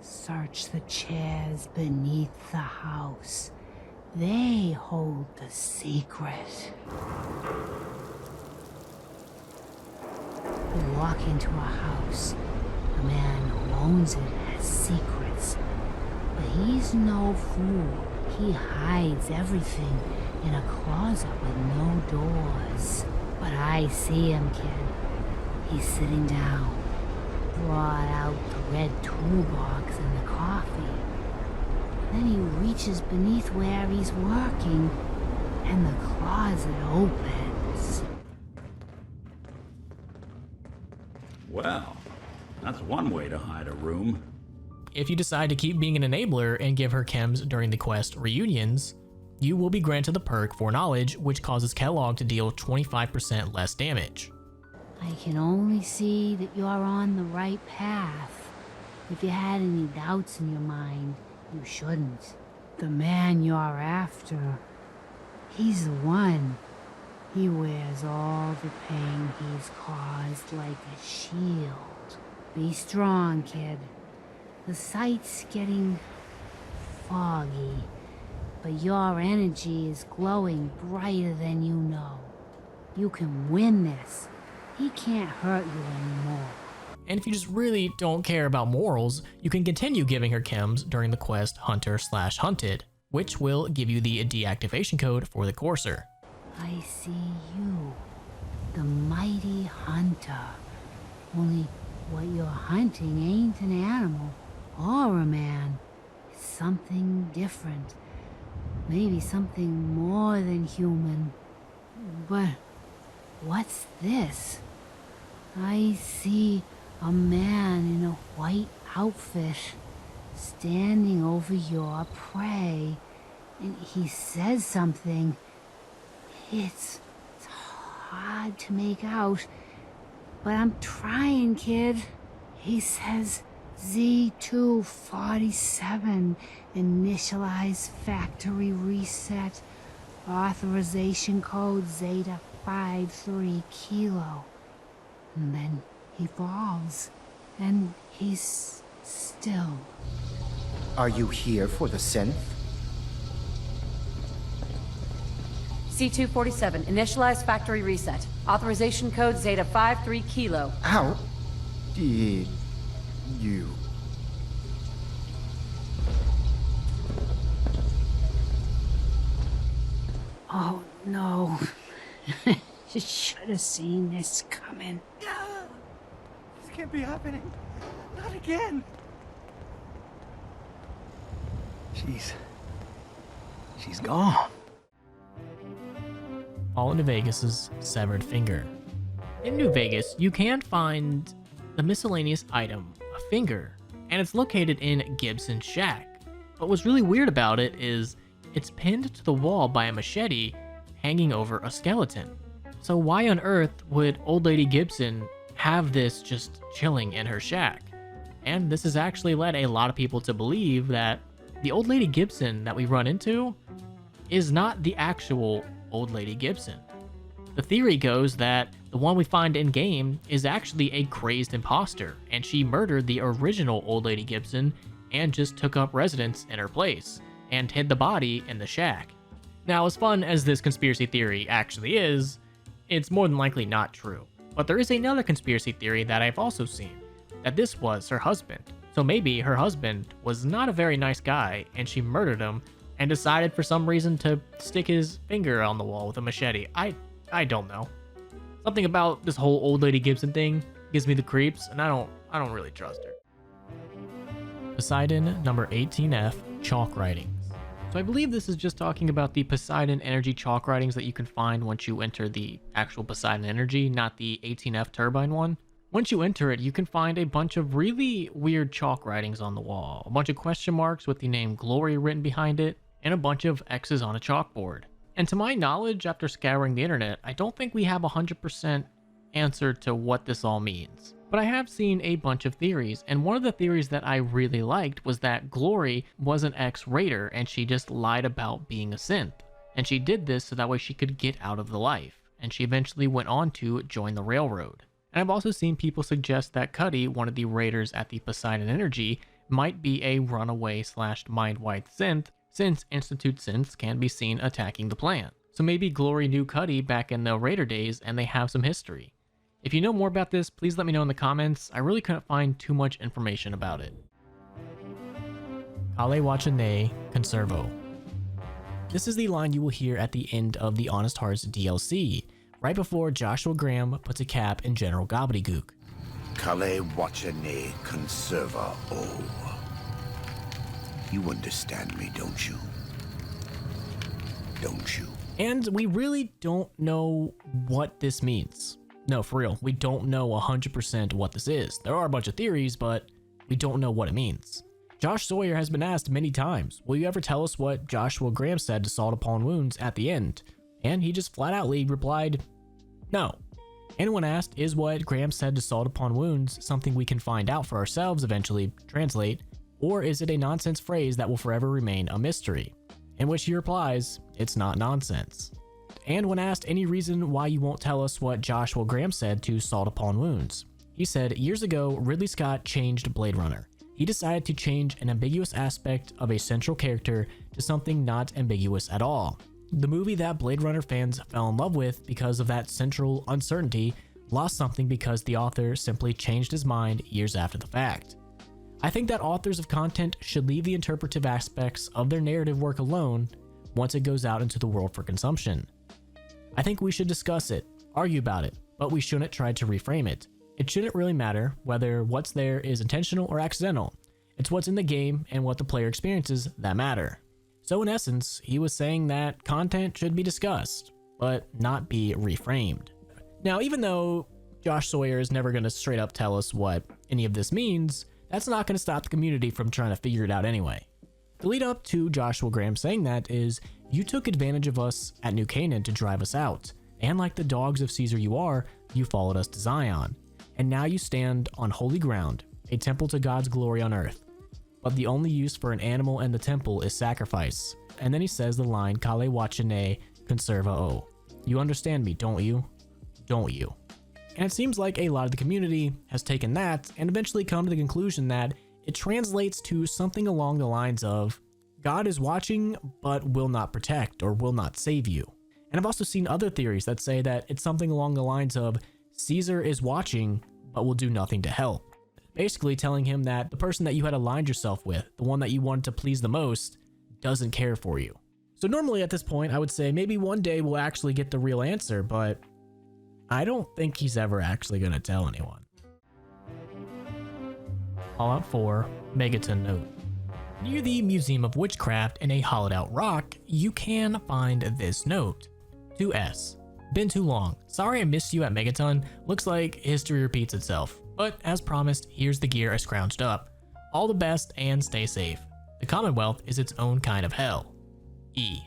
Search the chairs beneath the house. They hold the secret. You walk into a house. The man who owns it has secrets. But he's no fool. He hides everything in a closet with no doors. But I see him, kid. He's sitting down. Brought out the red toolbox and the coffee. Then he reaches beneath where he's working, and the closet opens. Well, that's one way to hide a room. If you decide to keep being an enabler and give her chems during the quest Reunions, you will be granted the perk Foreknowledge, which causes Kellogg to deal 25% less damage. I can only see that you're on the right path. If you had any doubts in your mind, you shouldn't. The man you're after, he's the one. He wears all the pain he's caused like a shield. Be strong, kid. The sight's getting foggy, but your energy is glowing brighter than you know. You can win this. He can't hurt you anymore. And if you just really don't care about morals, you can continue giving her chems during the quest Hunter/Hunted, which will give you the deactivation code for the courser. I see you, the mighty hunter. Only what you're hunting ain't an animal or a man. It's something different. Maybe something more than human. But what's this? I see a man in a white outfit standing over your prey, and he says something. It's hard to make out, but I'm trying, kid. He says Z247, initialize factory reset, authorization code Zeta 53 Kilo. And then he falls, and he's still. Are you here for the synth? C247, initialize factory reset. Authorization code Zeta 53 Kilo. How did you? Oh no. You should have seen this coming. This can't be happening. Not again. She's gone. Fall into Vegas's Severed Finger. In New Vegas, you can find the miscellaneous item finger, and it's located in Gibson's shack. But what's really weird about it is it's pinned to the wall by a machete hanging over a skeleton. So why on earth would old lady Gibson have this just chilling in her shack? And this has actually led a lot of people to believe that the old lady Gibson that we run into is not the actual old lady Gibson. The theory goes that the one we find in game is actually a crazed imposter, and she murdered the original old lady Gibson and just took up residence in her place and hid the body in the shack. Now, as fun as this conspiracy theory actually is, it's more than likely not true. But there is another conspiracy theory that I've also seen, that this was her husband. So maybe her husband was not a very nice guy and she murdered him and decided for some reason to stick his finger on the wall with a machete. I don't know. Something about this whole old lady Gibson thing gives me the creeps, and I don't really trust her. Poseidon number 18F chalk writings. So I believe this is just talking about the Poseidon energy chalk writings that you can find once you enter the actual Poseidon energy, not the 18F turbine one. Once you enter it, you can find a bunch of really weird chalk writings on the wall, a bunch of question marks with the name Glory written behind it, and a bunch of X's on a chalkboard. And to my knowledge, after scouring the internet, I don't think we have 100% answer to what this all means. But I have seen a bunch of theories, and one of the theories that I really liked was that Glory was an ex-raider and she just lied about being a synth. And she did this so that way she could get out of the life, and she eventually went on to join the railroad. And I've also seen people suggest that Cuddy, one of the raiders at the Poseidon Energy, might be a runaway / mind-wiped synth, since Institute synths can be seen attacking the plant. So maybe Glory knew Cuddy back in the Raider days and they have some history. If you know more about this, please let me know in the comments. I really couldn't find too much information about it. Kale Wachane Conservo. This is the line you will hear at the end of the Honest Hearts DLC, right before Joshua Graham puts a cap in General Gobbledygook. Kale Wachane Conserva O. You understand me, don't you? Don't you? And we really don't know what this means. No, for real, we don't know 100% what this is. There are a bunch of theories, but we don't know what it means. Josh Sawyer has been asked many times, will you ever tell us what Joshua Graham said to Salt Upon Wounds at the end? And he just flat outly replied, no. And when asked, is what Graham said to Salt Upon Wounds something we can find out for ourselves eventually, translate, or is it a nonsense phrase that will forever remain a mystery? In which he replies, it's not nonsense. And when asked any reason why you won't tell us what Joshua Graham said to Salt Upon Wounds, he said, years ago, Ridley Scott changed Blade Runner. He decided to change an ambiguous aspect of a central character to something not ambiguous at all. The movie that Blade Runner fans fell in love with because of that central uncertainty lost something because the author simply changed his mind years after the fact. I think that authors of content should leave the interpretive aspects of their narrative work alone once it goes out into the world for consumption. I think we should discuss it, argue about it, but we shouldn't try to reframe it. It shouldn't really matter whether what's there is intentional or accidental. It's what's in the game and what the player experiences that matter. So in essence, he was saying that content should be discussed, but not be reframed. Now, even though Josh Sawyer is never going to straight up tell us what any of this means, that's not going to stop the community from trying to figure it out anyway. The lead up to Joshua Graham saying that is, you took advantage of us at New Canaan to drive us out, and like the dogs of Caesar you are, you followed us to Zion, and now you stand on holy ground, a temple to God's glory on earth. But the only use for an animal and the temple is sacrifice. And then he says the line, Kale Wachane Conserva O. You understand me, don't you? Don't you? And it seems like a lot of the community has taken that and eventually come to the conclusion that it translates to something along the lines of, God is watching, but will not protect or will not save you. And I've also seen other theories that say that it's something along the lines of, Caesar is watching, but will do nothing to help. Basically telling him that the person that you had aligned yourself with, the one that you wanted to please the most, doesn't care for you. So normally at this point, I would say maybe one day we'll actually get the real answer, but I don't think he's ever actually going to tell anyone. Fallout 4 Megaton Note. Near the Museum of Witchcraft in a hollowed out rock, you can find this note. To S. Been too long. Sorry I missed you at Megaton. Looks like history repeats itself. But as promised, here's the gear I scrounged up. All the best and stay safe. The Commonwealth is its own kind of hell. E.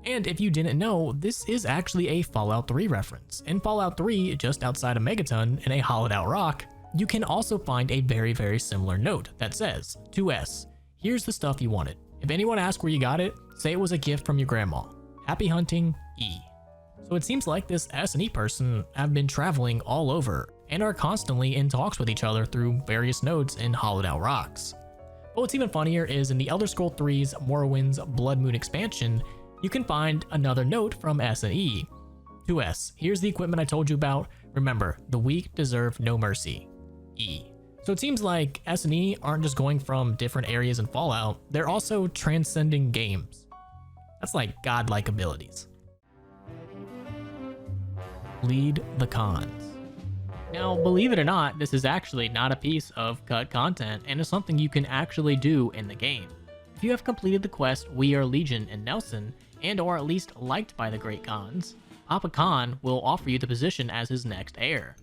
And if you didn't know, this is actually a Fallout 3 reference. In Fallout 3, just outside of Megaton, in a hollowed out rock, you can also find a very, very similar note that says, to S, here's the stuff you wanted. If anyone asks where you got it, say it was a gift from your grandma. Happy hunting, E. So it seems like this S&E person have been traveling all over and are constantly in talks with each other through various nodes in hollowed out rocks. But what's even funnier is in the Elder Scrolls 3's Morrowind's Blood Moon expansion, you can find another note from S&E. To S, here's the equipment I told you about. Remember, the weak deserve no mercy. E. So it seems like S&E aren't just going from different areas in Fallout, they're also transcending games. That's like godlike abilities. Lead the cons. Now, believe it or not, this is actually not a piece of cut content and is something you can actually do in the game. If you have completed the quest We Are Legion in Nelson, and or at least liked by the Great Khans, Papa Khan will offer you the position as his next heir.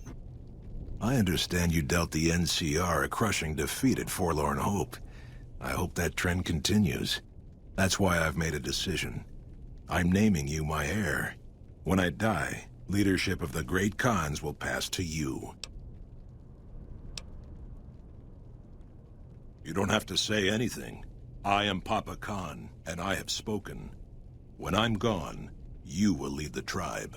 I understand you dealt the NCR a crushing defeat at Forlorn Hope. I hope that trend continues. That's why I've made a decision. I'm naming you my heir. When I die, leadership of the Great Khans will pass to you. You don't have to say anything. I am Papa Khan, and I have spoken. When I'm gone, you will lead the tribe.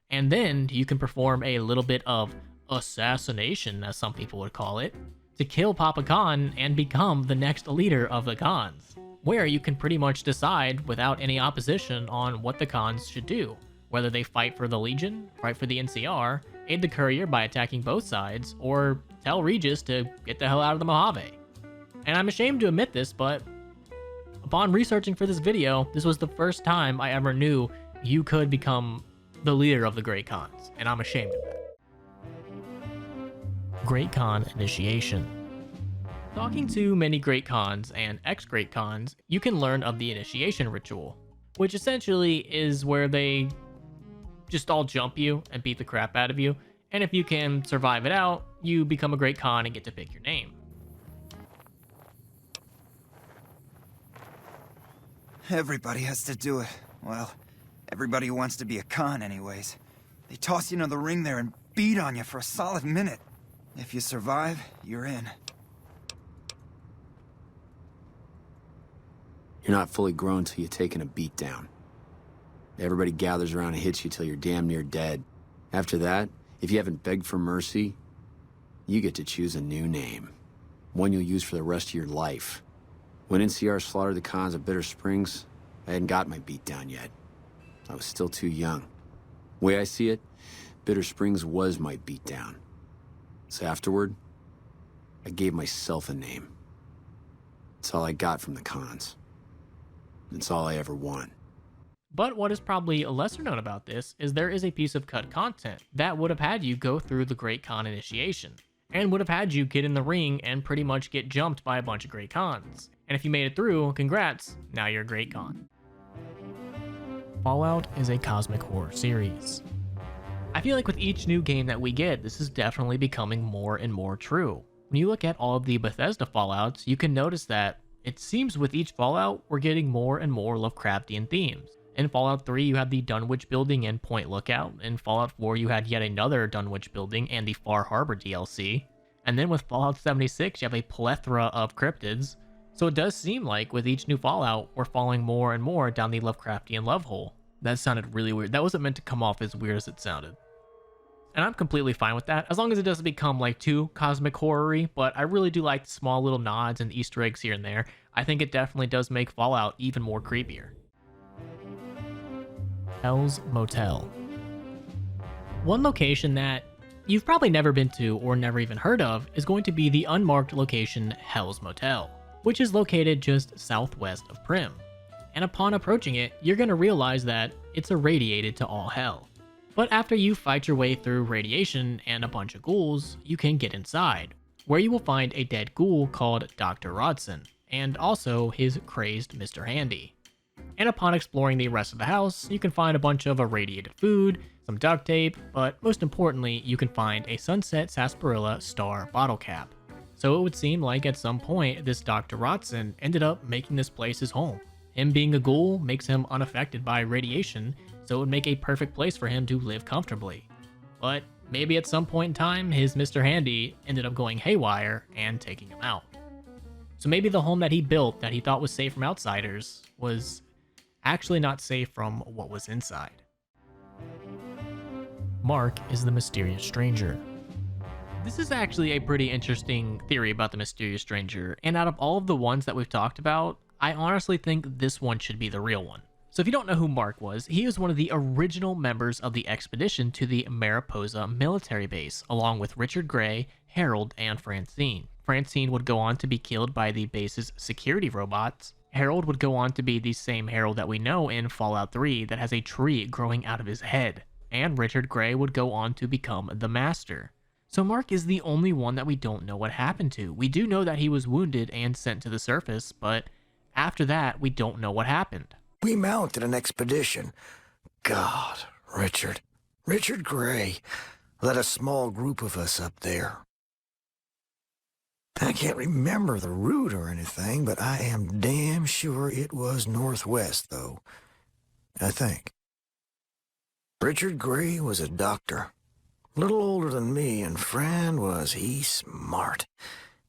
And then you can perform a little bit of assassination, as some people would call it, to kill Papa Khan and become the next leader of the Khans, where you can pretty much decide without any opposition on what the Khans should do, whether they fight for the Legion, fight for the NCR, aid the Courier by attacking both sides, or tell Regis to get the hell out of the Mojave. And I'm ashamed to admit this, but upon researching for this video, this was the first time I ever knew you could become the leader of the Great Khans, and I'm ashamed of that. Great Khan Initiation. Talking to many Great Khans and ex-Great Khans, you can learn of the initiation ritual, which essentially is where they just all jump you and beat the crap out of you, and if you can survive it out, you become a Great Khan and get to pick your name. Everybody has to do it. Well, everybody who wants to be a Khan anyways. They toss you into the ring there and beat on you for a solid minute. If you survive, you're in. You're not fully grown till you've taken a beat down. Everybody gathers around and hits you till you're damn near dead. After that, if you haven't begged for mercy, you get to choose a new name. One you'll use for the rest of your life. When NCR slaughtered the Khans at Bitter Springs, I hadn't got my beat down yet. I was still too young. The way I see it, Bitter Springs was my beat down. So afterward, I gave myself a name. It's all I got from the Khans. It's all I ever won. But what is probably lesser known about this is there is a piece of cut content that would have had you go through the Great Khan initiation, and would have had you get in the ring and pretty much get jumped by a bunch of Great Khans. And if you made it through, congrats, now you're a Great Khan. Fallout is a cosmic horror series. I feel like with each new game that we get, this is definitely becoming more and more true. When you look at all of the Bethesda Fallouts, you can notice that it seems with each Fallout, we're getting more and more Lovecraftian themes. In Fallout 3, you had the Dunwich Building and Point Lookout. In Fallout 4, you had yet another Dunwich Building and the Far Harbor DLC. And then with Fallout 76, you have a plethora of cryptids. So it does seem like with each new Fallout, we're falling more and more down the Lovecraftian love hole. That sounded really weird. That wasn't meant to come off as weird as it sounded. And I'm completely fine with that, as long as it doesn't become like too cosmic horror-y, but I really do like the small little nods and Easter eggs here and there. I think it definitely does make Fallout even more creepier. Hell's Motel. One location that you've probably never been to or never even heard of is going to be the unmarked location Hell's Motel, which is located just southwest of Primm. And upon approaching it, you're going to realize that it's irradiated to all hell. But after you fight your way through radiation and a bunch of ghouls, you can get inside, where you will find a dead ghoul called Dr. Rodson, and also his crazed Mr. Handy. And upon exploring the rest of the house, you can find a bunch of irradiated food, some duct tape, but most importantly, you can find a Sunset Sarsaparilla Star bottle cap. So it would seem like at some point, this Dr. Rotson ended up making this place his home. Him being a ghoul makes him unaffected by radiation, so it would make a perfect place for him to live comfortably. But maybe at some point in time, his Mr. Handy ended up going haywire and taking him out. So maybe the home that he built that he thought was safe from outsiders was actually not safe from what was inside. Mark is the mysterious stranger. This is actually a pretty interesting theory about the mysterious stranger, and out of all of the ones that we've talked about, I honestly think this one should be the real one. So if you don't know who Mark was, he was one of the original members of the expedition to the Mariposa military base, along with Richard Gray, Harold, and Francine. Francine would go on to be killed by the base's security robots. Harold would go on to be the same Harold that we know in Fallout 3 that has a tree growing out of his head. And Richard Gray would go on to become the Master. So Mark is the only one that we don't know what happened to. We do know that he was wounded and sent to the surface, but after that, we don't know what happened. We mounted an expedition. God, Richard Gray led a small group of us up there. I can't remember the route or anything, but I am damn sure it was northwest, though. I think. Richard Gray was a doctor. A little older than me, and Fran was he smart.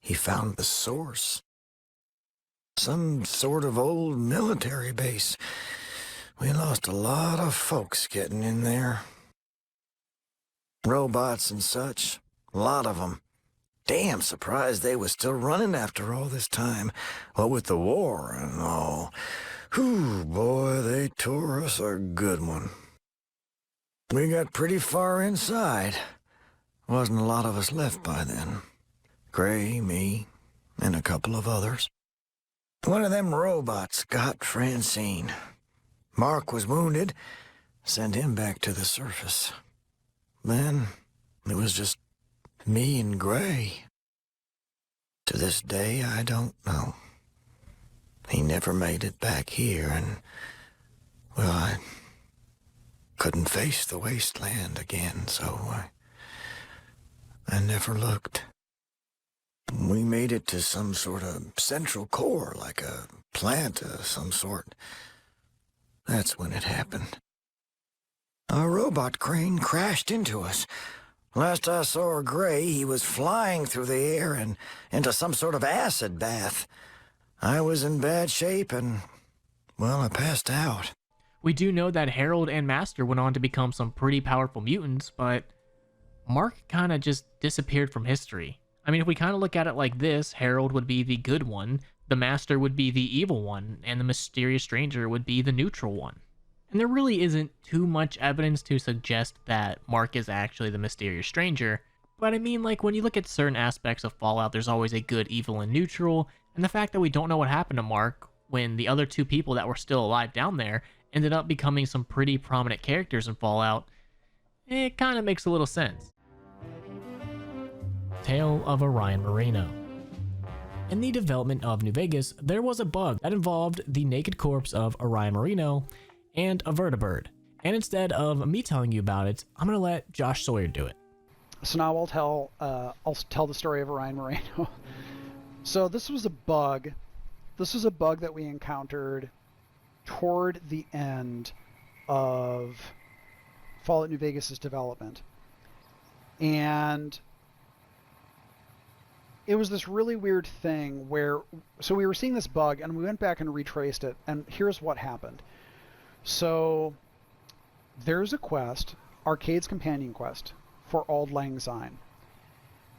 He found the source. Some sort of old military base. We lost a lot of folks getting in there. Robots and such, a lot of them. Damn surprised they was still running after all this time. What with the war and all. Whew, boy, they tore us a good one. We got pretty far inside. Wasn't a lot of us left by then. Gray, me, and a couple of others. One of them robots got Francine. Mark was wounded. Sent him back to the surface. Then it was just me and Gray. To this day, I don't know. He never made it back here, and, well, I couldn't face the wasteland again, so I never looked. We made it to some sort of central core, like a plant of some sort. That's when it happened. A robot crane crashed into us. Last I saw Gray, he was flying through the air and into some sort of acid bath. I was in bad shape and, well, I passed out. We do know that Harold and Master went on to become some pretty powerful mutants, but Mark kind of just disappeared from history. I mean, if we kind of look at it like this, Harold would be the good one, the Master would be the evil one, and the mysterious stranger would be the neutral one. And there really isn't too much evidence to suggest that Mark is actually the mysterious stranger, but I mean, like, when you look at certain aspects of Fallout, there's always a good, evil, and neutral, and the fact that we don't know what happened to Mark when the other two people that were still alive down there ended up becoming some pretty prominent characters in Fallout, it kind of makes a little sense. Tale of Orion Moreno. In the development of New Vegas, there was a bug that involved the naked corpse of Orion Moreno and a vertibird. And instead of me telling you about it, I'm going to let Josh Sawyer do it. So now I'll tell the story of Orion Moreno. So this was a bug. This was a bug that we encountered toward the end of Fallout New Vegas' development. And it was this really weird thing where, so we were seeing this bug and we went back and retraced it, and here's what happened. So there's a quest, Arcade's Companion Quest, for Auld Lang Syne.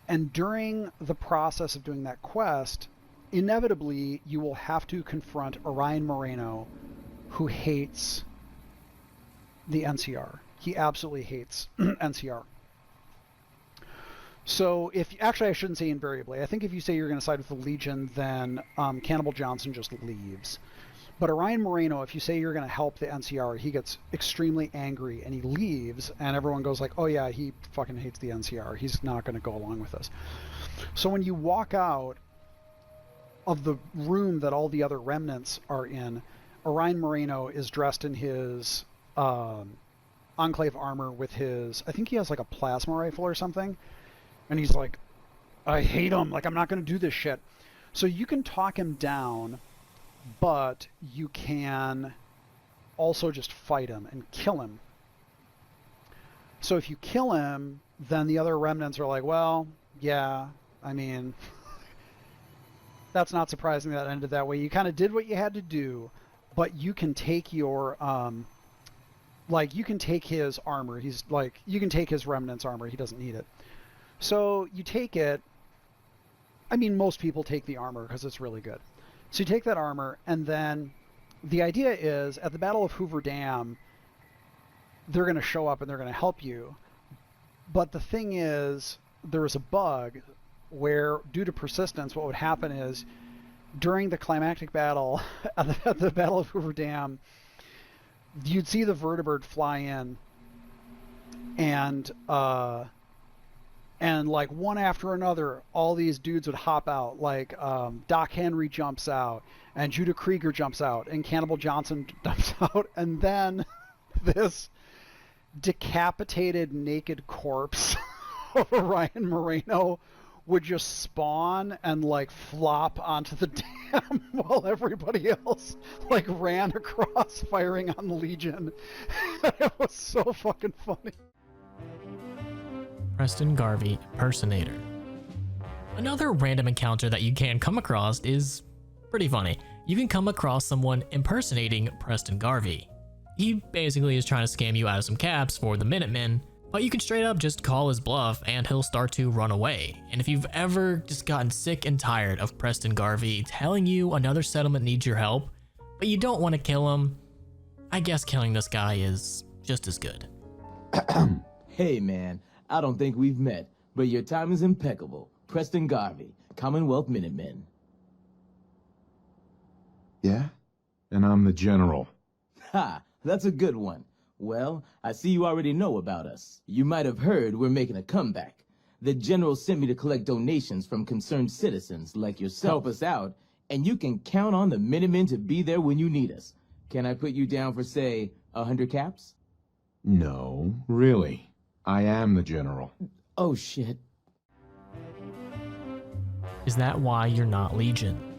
And during the process of doing that quest, inevitably you will have to confront Orion Moreno, who hates the NCR. He absolutely hates NCR. So actually I shouldn't say invariably. I think if you say you're going to side with the Legion, then Cannibal Johnson just leaves. But Orion Moreno, if you say you're going to help the NCR, he gets extremely angry and he leaves, and everyone goes like, oh yeah, he fucking hates the NCR. He's not going to go along with us. So when you walk out of the room that all the other remnants are in, Orion Moreno is dressed in his Enclave armor with his, I think he has like a plasma rifle or something, and he's like, I hate him, like I'm not going to do this shit. So you can talk him down, but you can also just fight him and kill him. So if you kill him, then the other remnants are like, well, yeah, I mean, that's not surprising that ended that way. You kind of did what you had to do, but you can take your, like, you can take his armor. He's like, you can take his remnants armor. He doesn't need it. So you take it. I mean, most people take the armor because it's really good. So you take that armor, and then the idea is at the Battle of Hoover Dam, they're going to show up and they're going to help you. But the thing is, there was a bug where, due to persistence, what would happen is during the climactic battle at the Battle of Hoover Dam, you'd see the vertibird fly in, and like one after another, all these dudes would hop out. Like Doc Henry jumps out, and Judah Krieger jumps out, and Cannibal Johnson jumps out, and then this decapitated naked corpse of Orion Moreno would just spawn and like flop onto the dam while everybody else like ran across firing on the Legion. It was so fucking funny. Preston Garvey impersonator. Another random encounter that you can come across is pretty funny. You can come across someone impersonating Preston Garvey. He basically is trying to scam you out of some caps for the Minutemen, but you can straight up just call his bluff and he'll start to run away. And if you've ever just gotten sick and tired of Preston Garvey telling you another settlement needs your help, but you don't want to kill him, I guess killing this guy is just as good. Hey man, I don't think we've met, but your time is impeccable. Preston Garvey, Commonwealth Minutemen. Yeah? And I'm the general. Ha! That's a good one. Well, I see you already know about us. You might have heard we're making a comeback. The general sent me to collect donations from concerned citizens like yourself. Help us out, and you can count on the Minutemen to be there when you need us. Can I put you down for, say, 100 caps? No, really. I am the general. Oh, shit. Is that why you're not Legion?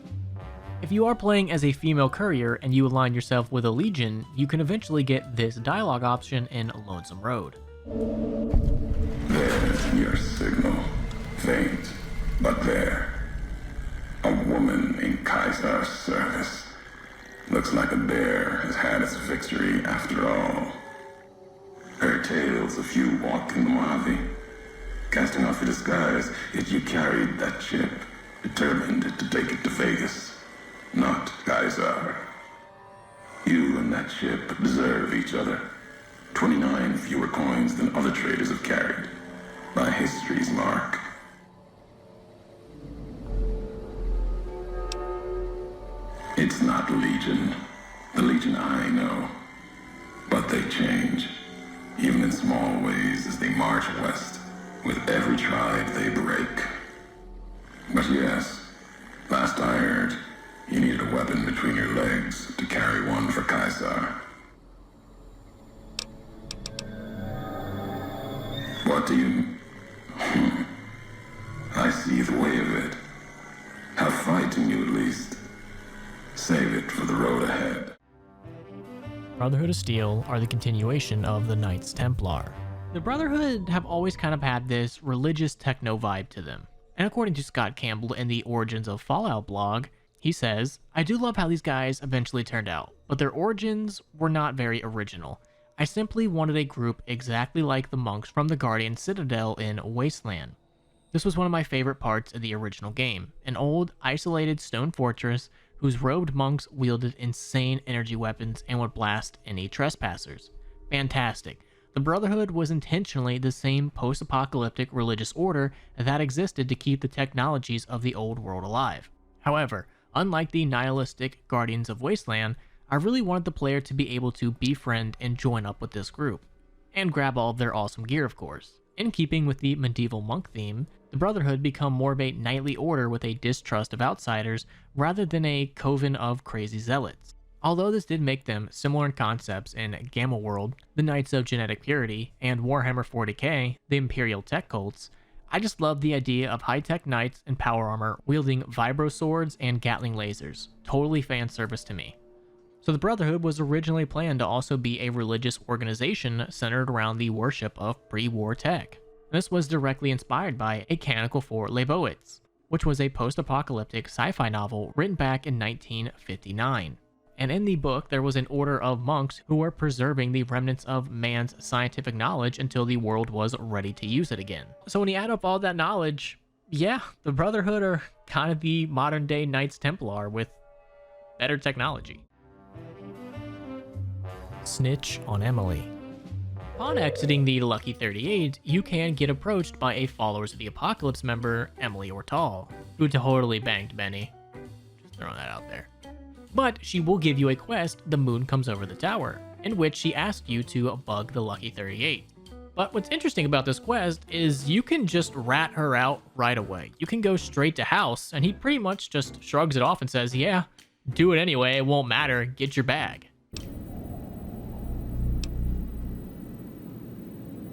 If you are playing as a female courier and you align yourself with a Legion, you can eventually get this dialogue option in Lonesome Road. There's your signal. Faint, but there. A woman in Kaiser's service. Looks like a bear has had its victory after all. Her tales of you walked in the Mojave. Casting off your disguise, yet you carried that chip, determined to take it to Vegas. Not Kaiser. You and that chip deserve each other. 29 fewer coins than other traders have carried, by history's mark. It's not Legion, the Legion I know, but they change, even in small ways as they march west, with every tribe they break. But yes, last I heard, you needed a weapon between your legs to carry one for Kaiser. What do you... I see the way of it. Have fight in you at least. Save it for the road ahead. Brotherhood of Steel are the continuation of the Knights Templar. The Brotherhood have always kind of had this religious techno vibe to them. And according to Scott Campbell in the Origins of Fallout blog, he says, I do love how these guys eventually turned out, but their origins were not very original. I simply wanted a group exactly like the monks from the Guardian Citadel in Wasteland. This was one of my favorite parts of the original game, an old, isolated stone fortress whose robed monks wielded insane energy weapons and would blast any trespassers. Fantastic. The Brotherhood was intentionally the same post-apocalyptic religious order that existed to keep the technologies of the old world alive. However, unlike the nihilistic Guardians of Wasteland, I really wanted the player to be able to befriend and join up with this group, and grab all of their awesome gear of course. In keeping with the medieval monk theme, the Brotherhood become more of a knightly order with a distrust of outsiders rather than a coven of crazy zealots. Although this did make them similar in concepts in Gamma World, the Knights of Genetic Purity, and Warhammer 40k, the Imperial Tech Cults, I just love the idea of high-tech knights in power armor wielding vibro swords and Gatling lasers. Totally fan service to me. So the Brotherhood was originally planned to also be a religious organization centered around the worship of pre-war tech. This was directly inspired by A Canonical for Leibowitz, which was a post-apocalyptic sci-fi novel written back in 1959. And in the book, there was an order of monks who were preserving the remnants of man's scientific knowledge until the world was ready to use it again. So when you add up all that knowledge, yeah, the Brotherhood are kind of the modern day Knights Templar with better technology. Snitch on Emily. Upon exiting the Lucky 38, you can get approached by a Followers of the Apocalypse member, Emily Ortal, who totally banged Benny. Just throwing that out there. But she will give you a quest, The Moon Comes Over the Tower, in which she asks you to bug the Lucky 38. But what's interesting about this quest is you can just rat her out right away. You can go straight to House, and he pretty much just shrugs it off and says, yeah, do it anyway, it won't matter, get your bag.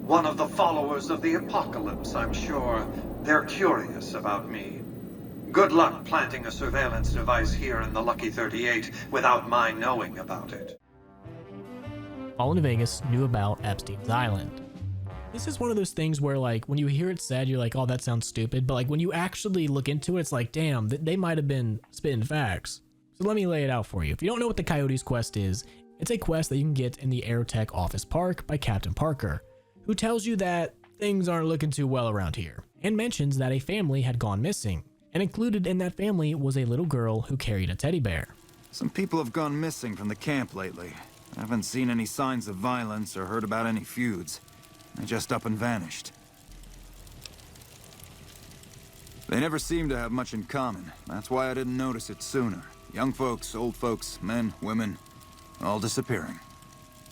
One of the followers of the apocalypse, I'm sure. They're curious about me. Good luck planting a surveillance device here in the Lucky 38 without my knowing about it. Fallen Vegas knew about Epstein's Island. This is one of those things where, like, when you hear it said, you're like, oh, that sounds stupid. But, like, when you actually look into it, it's like, damn, they might have been spitting facts. So let me lay it out for you. If you don't know what the Coyotes quest is, it's a quest that you can get in the Aerotech Office Park by Captain Parker, who tells you that things aren't looking too well around here, and mentions that a family had gone missing. And included in that family was a little girl who carried a teddy bear. Some people have gone missing from the camp lately. I haven't seen any signs of violence or heard about any feuds. They just up and vanished. They never seem to have much in common. That's why I didn't notice it sooner. Young folks, old folks, men, women, all disappearing.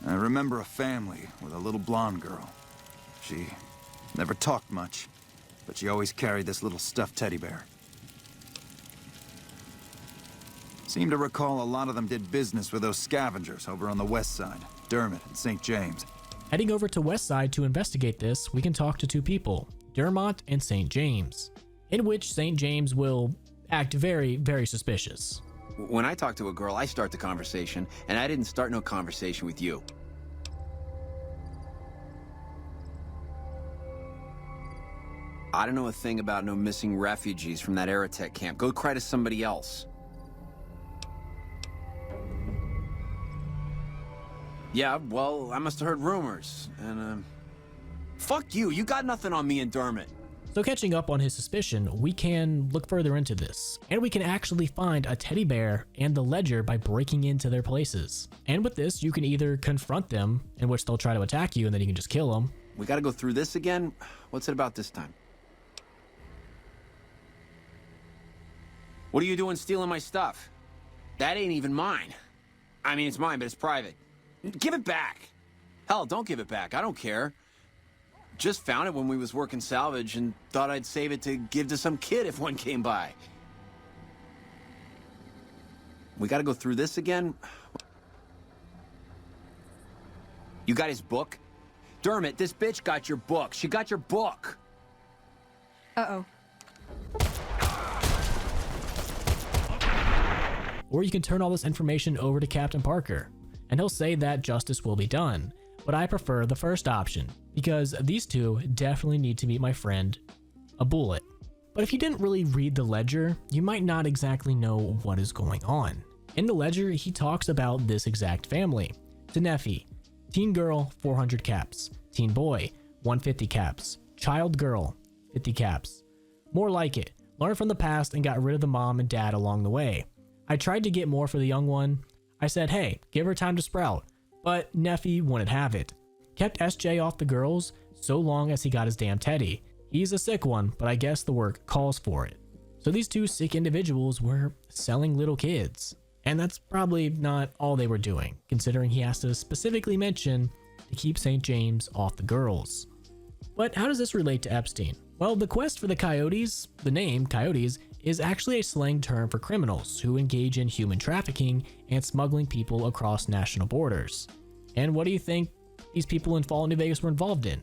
I remember a family with a little blonde girl. She never talked much, but she always carried this little stuffed teddy bear. Seem to recall a lot of them did business with those scavengers over on the west side, Dermot and St. James. Heading over to West Side to investigate this, we can talk to two people, Dermot and St. James, in which St. James will act very, very suspicious. When I talk to a girl, I start the conversation, and I didn't start no conversation with you. I don't know a thing about no missing refugees from that Aerotech camp. Go cry to somebody else. Yeah, well, I must have heard rumors, and, fuck you, you got nothing on me and Dermot. So catching up on his suspicion, we can look further into this, and we can actually find a teddy bear and the ledger by breaking into their places. And with this, you can either confront them, in which they'll try to attack you, and then you can just kill them. We gotta go through this again? What's it about this time? What are you doing stealing my stuff? That ain't even mine. I mean, it's mine, but it's private. Give it back. Hell, don't give it back. I don't care. Just found it when we was working salvage and thought I'd save it to give to some kid if one came by. We gotta go through this again? You got his book? Dermot, this bitch got your book. She got your book. Uh-oh. Or you can turn all this information over to Captain Parker, and he'll say that justice will be done. But I prefer the first option, because these two definitely need to meet my friend, a bullet. But if you didn't really read the ledger, you might not exactly know what is going on. In the ledger, he talks about this exact family. Tenefi, teen girl, 400 caps. Teen boy, 150 caps. Child girl, 50 caps. More like it. Learned from the past and got rid of the mom and dad along the way. I tried to get more for the young one. I said, hey, give her time to sprout. But Neffy wouldn't have it. Kept SJ off the girls so long as he got his damn teddy. He's a sick one, but I guess the work calls for it. So these two sick individuals were selling little kids. And that's probably not all they were doing, considering he has to specifically mention to keep St. James off the girls. But how does this relate to Epstein? Well, the quest for the Coyotes, the name Coyotes, is actually a slang term for criminals who engage in human trafficking and smuggling people across national borders. And what do you think these people in Fallout New Vegas were involved in?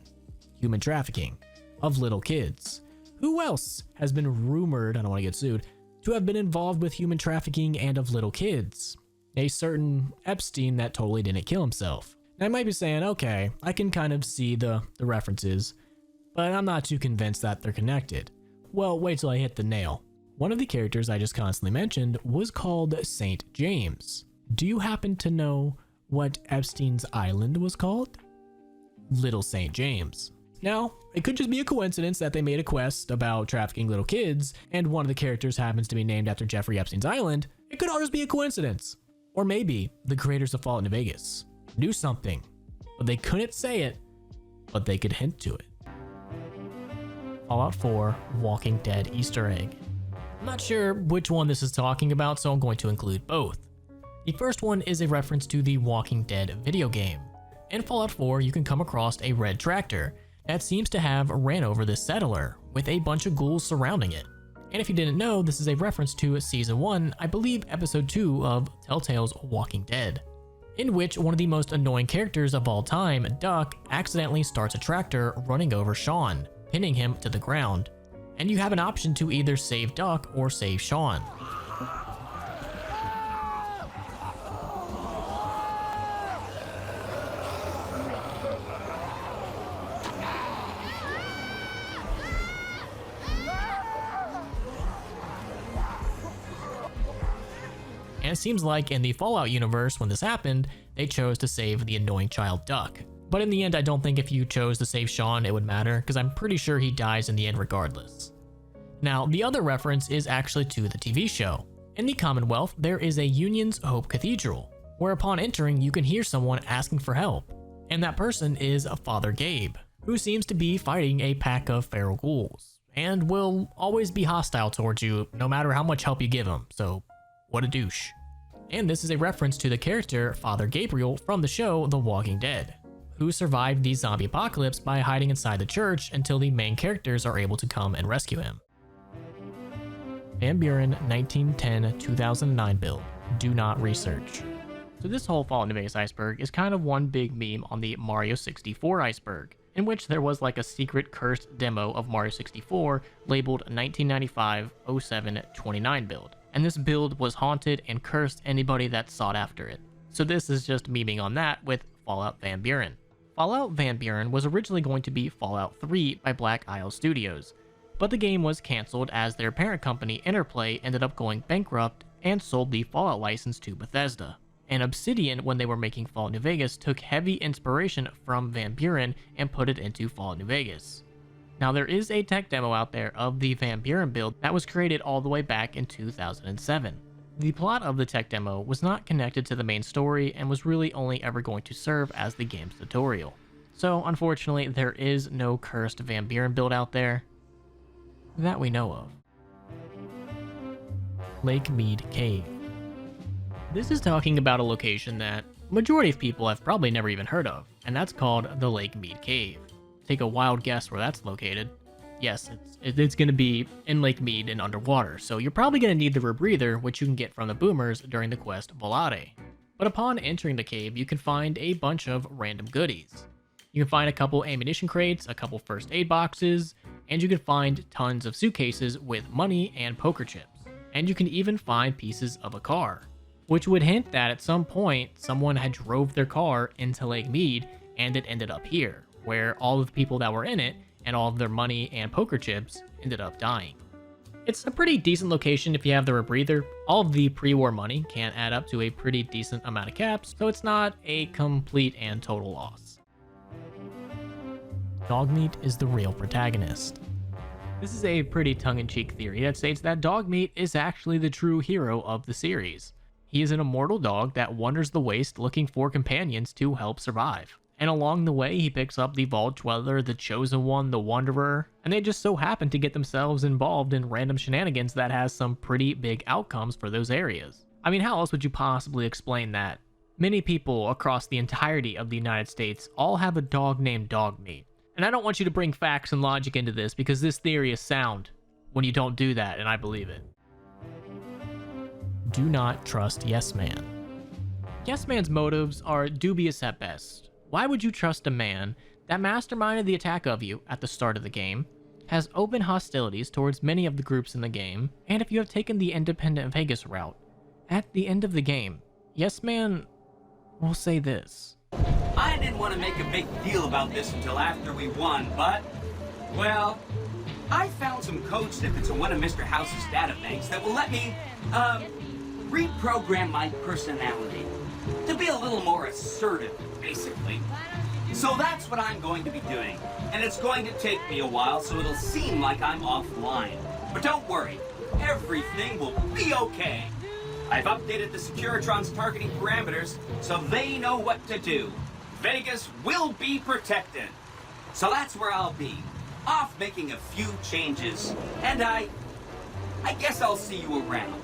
Human trafficking of little kids. Who else has been rumored, I don't want to get sued, to have been involved with human trafficking and of little kids? A certain Epstein that totally didn't kill himself. Now I might be saying, okay, I can kind of see the references, but I'm not too convinced that they're connected. Well, wait till I hit the nail. One of the characters I just constantly mentioned was called St. James. Do you happen to know what Epstein's island was called? Little St. James. Now, it could just be a coincidence that they made a quest about trafficking little kids, and one of the characters happens to be named after Jeffrey Epstein's island. It could all just be a coincidence. Or maybe the creators of Fallout New Vegas knew something, but they couldn't say it, but they could hint to it. Fallout 4 Walking Dead Easter egg. I'm not sure which one this is talking about, so I'm going to include both. The first one is a reference to the Walking Dead video game. In Fallout 4, you can come across a red tractor that seems to have ran over this settler with a bunch of ghouls surrounding it. And if you didn't know, this is a reference to Season 1, I believe Episode 2 of Telltale's Walking Dead, in which one of the most annoying characters of all time, Duck, accidentally starts a tractor running over Sean, pinning him to the ground. And you have an option to either save Duck or save Sean. And it seems like in the Fallout universe, when this happened, they chose to save the annoying child Duck. But in the end, I don't think if you chose to save Sean, it would matter, because I'm pretty sure he dies in the end regardless. Now, the other reference is actually to the TV show. In the Commonwealth, there is a Union's Hope Cathedral, where upon entering, you can hear someone asking for help. And that person is Father Gabe, who seems to be fighting a pack of feral ghouls, and will always be hostile towards you, no matter how much help you give him, so what a douche. And this is a reference to the character Father Gabriel from the show The Walking Dead, who survived the zombie apocalypse by hiding inside the church until the main characters are able to come and rescue him. Van Buren 1910-2009 build. Do not research. So this whole Fallout New Vegas iceberg is kind of one big meme on the Mario 64 iceberg, in which there was like a secret cursed demo of Mario 64 labeled 1995-07-29 build. And this build was haunted and cursed anybody that sought after it. So this is just memeing on that with Fallout Van Buren. Fallout Van Buren was originally going to be Fallout 3 by Black Isle Studios, but the game was cancelled as their parent company Interplay ended up going bankrupt and sold the Fallout license to Bethesda. And Obsidian, when they were making Fallout New Vegas, took heavy inspiration from Van Buren and put it into Fallout New Vegas. Now there is a tech demo out there of the Van Buren build that was created all the way back in 2007. The plot of the tech demo was not connected to the main story and was really only ever going to serve as the game's tutorial. So unfortunately, there is no cursed Van Buren build out there that we know of. Lake Mead Cave. This is talking about a location that majority of people have probably never even heard of, and that's called the Lake Mead Cave. Take a wild guess where that's located. Yes, it's going to be in Lake Mead and underwater, so you're probably going to need the rebreather, which you can get from the boomers during the quest Volare. But upon entering the cave, you can find a bunch of random goodies. You can find a couple ammunition crates, a couple first aid boxes, and you can find tons of suitcases with money and poker chips. And you can even find pieces of a car, which would hint that at some point someone had drove their car into Lake Mead and it ended up here, where all of the people that were in it and all of their money and poker chips ended up dying. It's a pretty decent location if you have the rebreather. All of the pre-war money can add up to a pretty decent amount of caps, so it's not a complete and total loss. Dogmeat is the real protagonist. This is a pretty tongue-in-cheek theory that states that Dogmeat is actually the true hero of the series. He is an immortal dog that wanders the waste looking for companions to help survive. And along the way, he picks up the Vault Dweller, the Chosen One, the Wanderer, and they just so happen to get themselves involved in random shenanigans that has some pretty big outcomes for those areas. I mean, how else would you possibly explain that? Many people across the entirety of the United States all have a dog named Dogmeat. And I don't want you to bring facts and logic into this because this theory is sound when you don't do that, and I believe it. do not trust Yes Man. Yes Man's motives are dubious at best. Why would you trust a man that masterminded the attack of you at the start of the game, has open hostilities towards many of the groups in the game, and if you have taken the independent Vegas route, at the end of the game, Yes Man will say this. I didn't want to make a big deal about this until after we won, but, well, I found some code snippets in one of Mr. House's databanks that will let me, reprogram my personality to be a little more assertive, basically. So that's what I'm going to be doing, and it's going to take me a while, so it'll seem like I'm offline. But don't worry, everything will be okay. I've updated the Securitron's targeting parameters, so they know what to do. Vegas will be protected. So that's where I'll be, off making a few changes. And I guess I'll see you around.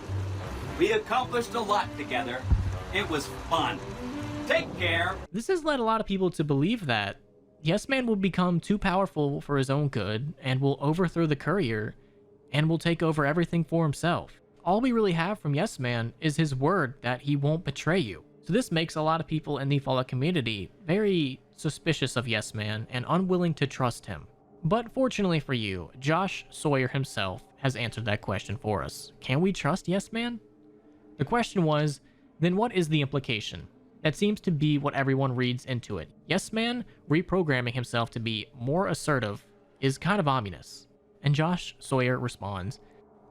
We accomplished a lot together. It was fun. Take care. This has led a lot of people to believe that Yes Man will become too powerful for his own good and will overthrow the courier and will take over everything for himself. All we really have from Yes Man is his word that he won't betray you. So this makes a lot of people in the Fallout community very suspicious of Yes Man and unwilling to trust him. But fortunately for you, Josh Sawyer himself has answered that question for us. Can we trust Yes Man? The question was, then what is the implication? That seems to be what everyone reads into it. Yes Man reprogramming himself to be more assertive is kind of ominous. And Josh Sawyer responds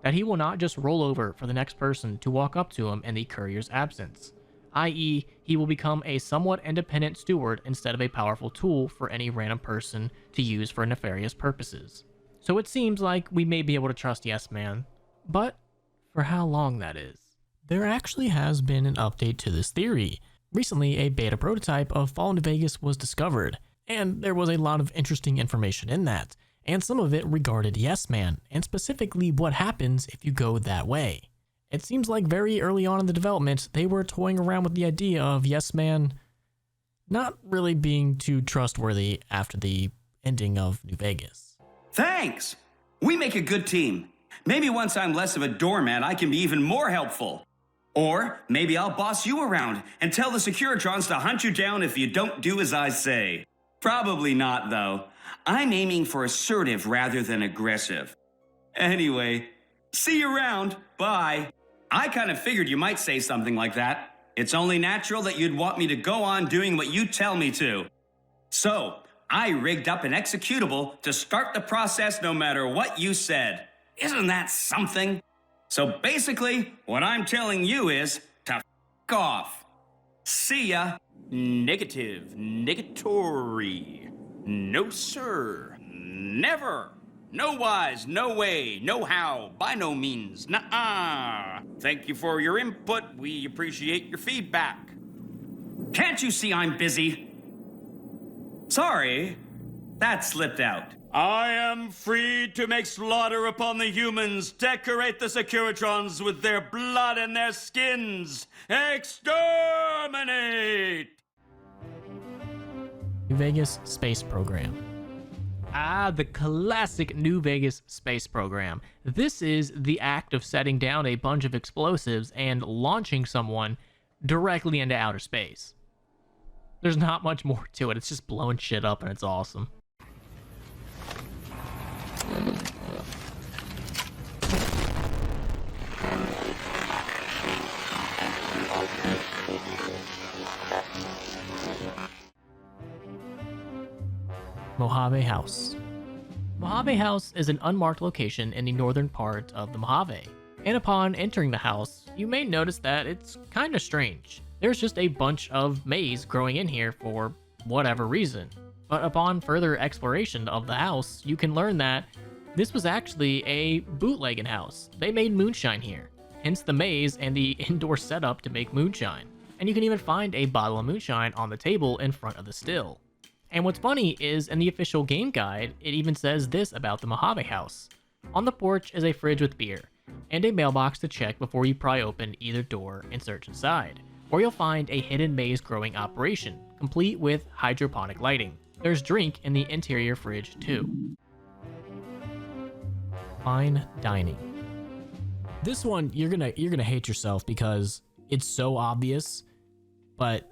that he will not just roll over for the next person to walk up to him in the courier's absence, i.e. he will become a somewhat independent steward instead of a powerful tool for any random person to use for nefarious purposes. So it seems like we may be able to trust Yes Man, but for how long that is. There actually has been an update to this theory. Recently, a beta prototype of Fallout New Vegas was discovered, and there was a lot of interesting information in that, and some of it regarded Yes Man, and specifically what happens if you go that way. It seems like very early on in the development, they were toying around with the idea of Yes Man not really being too trustworthy after the ending of New Vegas. Thanks! We make a good team. Maybe once I'm less of a doormat, I can be even more helpful. Or maybe I'll boss you around and tell the Securitrons to hunt you down if you don't do as I say. Probably not, though. I'm aiming for assertive rather than aggressive. Anyway, see you around. Bye. I kind of figured you might say something like that. It's only natural that you'd want me to go on doing what you tell me to. So, I rigged up an executable to start the process no matter what you said. Isn't that something? So basically, what I'm telling you is to f*** off. See ya. Negative. Negatory. No, sir. Never. No wise, no way, no how, by no means, nuh-uh. Thank you for your input. We appreciate your feedback. Can't you see I'm busy? Sorry, that slipped out. I am free to make slaughter upon the humans, decorate the Securitrons with their blood and their skins. Exterminate! New Vegas Space Program. Ah, the classic New Vegas Space Program. This is the act of setting down a bunch of explosives and launching someone directly into outer space. There's not much more to it. It's just blowing shit up and it's awesome. Mojave House. Mojave House is an unmarked location in the northern part of the Mojave, and upon entering the house, you may notice that it's kind of strange. There's just a bunch of maize growing in here for whatever reason. But upon further exploration of the house, you can learn that this was actually a bootlegging house. They made moonshine here, hence the maze and the indoor setup to make moonshine. And you can even find a bottle of moonshine on the table in front of the still. And what's funny is in the official game guide, it even says this about the Mojave House. On the porch is a fridge with beer, and a mailbox to check before you pry open either door and search inside. Or you'll find a hidden maze growing operation, complete with hydroponic lighting. There's drink in the interior fridge too. Fine dining. This one, you're gonna hate yourself because it's so obvious, but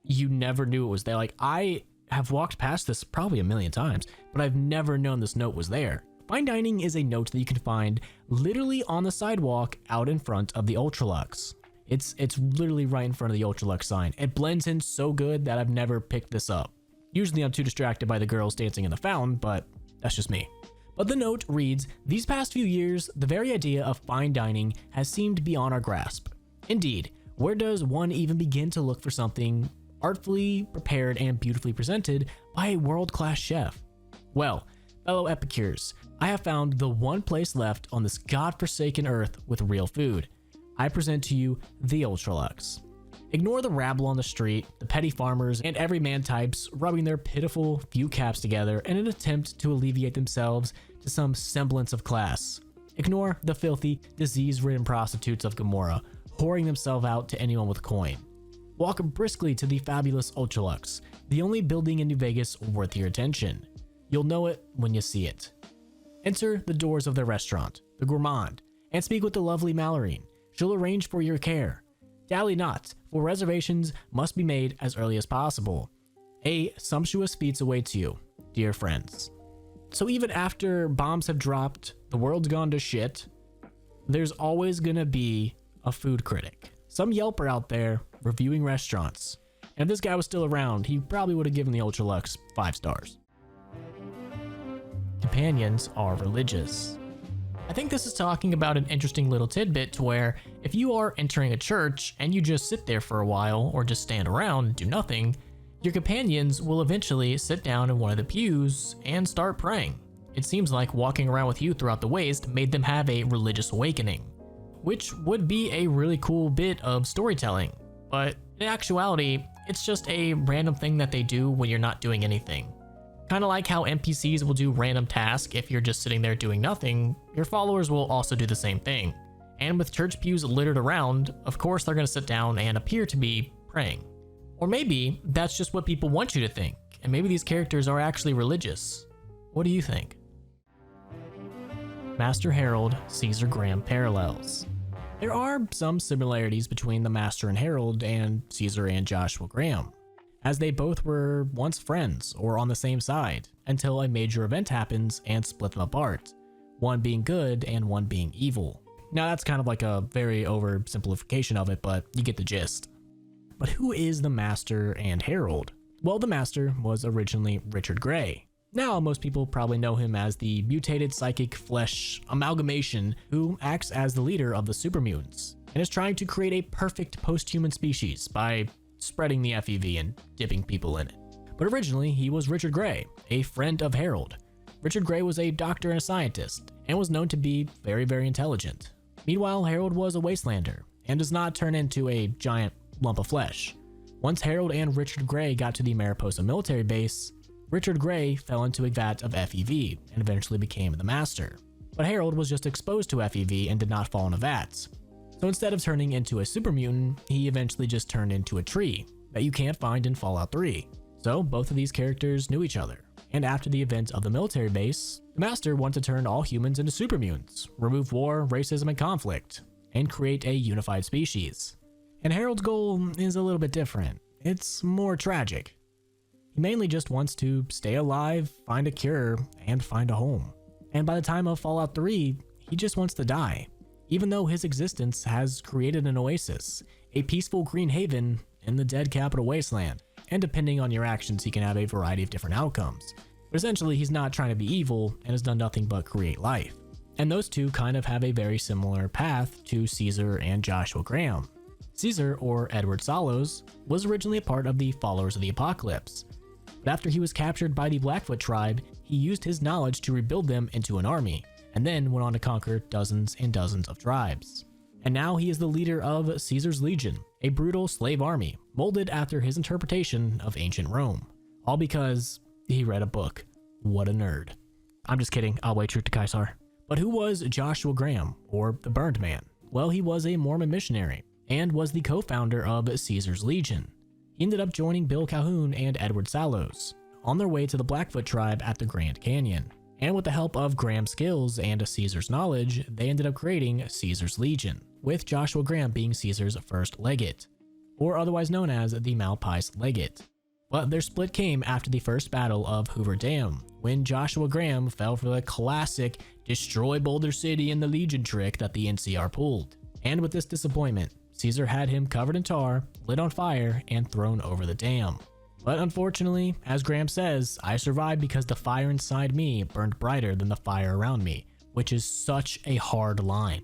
you never knew it was there. Like, I have walked past this probably a million times, but I've never known this note was there. Fine dining is a note that you can find literally on the sidewalk out in front of the Ultralux. It's literally right in front of the Ultralux sign. It blends in so good that I've never picked this up. Usually I'm too distracted by the girls dancing in the fountain, but that's just me. But the note reads, "These past few years, the very idea of fine dining has seemed beyond our grasp. Indeed, where does one even begin to look for something artfully prepared and beautifully presented by a world-class chef? Well, fellow epicures, I have found the one place left on this godforsaken earth with real food. I present to you the Ultralux." Ignore the rabble on the street, the petty farmers, and everyman types rubbing their pitiful few caps together in an attempt to alleviate themselves to some semblance of class. Ignore the filthy, disease-ridden prostitutes of Gomorrah, whoring themselves out to anyone with coin. Walk briskly to the fabulous Ultralux, the only building in New Vegas worth your attention. You'll know it when you see it. Enter the doors of the restaurant, the Gourmand, and speak with the lovely Mallory. She'll arrange for your care. Dally not, for reservations must be made as early as possible. A sumptuous feast awaits you, dear friends. So even after bombs have dropped, the world's gone to shit, there's always gonna be a food critic. Some Yelper out there reviewing restaurants. And if this guy was still around, he probably would have given the Ultralux 5 stars. Companions are religious. I think this is talking about an interesting little tidbit to where if you are entering a church and you just sit there for a while or just stand around and do nothing, your companions will eventually sit down in one of the pews and start praying. It seems like walking around with you throughout the waste made them have a religious awakening, which would be a really cool bit of storytelling. But in actuality, it's just a random thing that they do when you're not doing anything. Kind of like how NPCs will do random tasks if you're just sitting there doing nothing, your followers will also do the same thing. And with church pews littered around, of course they're going to sit down and appear to be praying. Or maybe that's just what people want you to think, and maybe these characters are actually religious. What do you think? Master Harold, Caesar Graham parallels. There are some similarities between the Master and Harold and Caesar and Joshua Graham, as they both were once friends or on the same side until a major event happens and split them apart, one being good and one being evil. Now that's kind of like a very oversimplification of it, but you get the gist. But who is the Master and Harold? Well, the Master was originally Richard Grey. Now most people probably know him as the mutated psychic flesh amalgamation who acts as the leader of the supermutants and is trying to create a perfect post-human species by spreading the FEV and dipping people in it. But originally, he was Richard Grey, a friend of Harold. Richard Grey was a doctor and a scientist, and was known to be very, very intelligent. Meanwhile, Harold was a wastelander, and does not turn into a giant lump of flesh. Once Harold and Richard Grey got to the Mariposa military base, Richard Grey fell into a vat of FEV, and eventually became the Master. But Harold was just exposed to FEV and did not fall in a vat. So instead of turning into a super mutant, he eventually just turned into a tree that you can't find in Fallout 3. So both of these characters knew each other, and after the event of the military base, the Master wanted to turn all humans into super mutants, remove war, racism, and conflict, and create a unified species. And Harold's goal is a little bit different. It's more tragic. He mainly just wants to stay alive, find a cure, and find a home. And by the time of Fallout 3, he just wants to die, even though his existence has created an oasis, a peaceful green haven in the dead capital wasteland. And depending on your actions, he can have a variety of different outcomes. But essentially, he's not trying to be evil and has done nothing but create life. And those two kind of have a very similar path to Caesar and Joshua Graham. Caesar, or Edward Salos, was originally a part of the Followers of the Apocalypse. But after he was captured by the Blackfoot tribe, he used his knowledge to rebuild them into an army, and then went on to conquer dozens and dozens of tribes. And now he is the leader of Caesar's Legion, a brutal slave army, molded after his interpretation of ancient Rome. All because he read a book. What a nerd. I'm just kidding, I'll wait true to Caesar. But who was Joshua Graham, or the Burned Man? Well, he was a Mormon missionary, and was the co-founder of Caesar's Legion. He ended up joining Bill Calhoun and Edward Salos on their way to the Blackfoot tribe at the Grand Canyon. And with the help of Graham's skills and Caesar's knowledge, they ended up creating Caesar's Legion, with Joshua Graham being Caesar's first legate, or otherwise known as the Malpais Legate. But their split came after the first battle of Hoover Dam, when Joshua Graham fell for the classic destroy Boulder City in the Legion trick that the NCR pulled. And with this disappointment, Caesar had him covered in tar, lit on fire, and thrown over the dam. But unfortunately, as Graham says, I survived because the fire inside me burned brighter than the fire around me, which is such a hard line.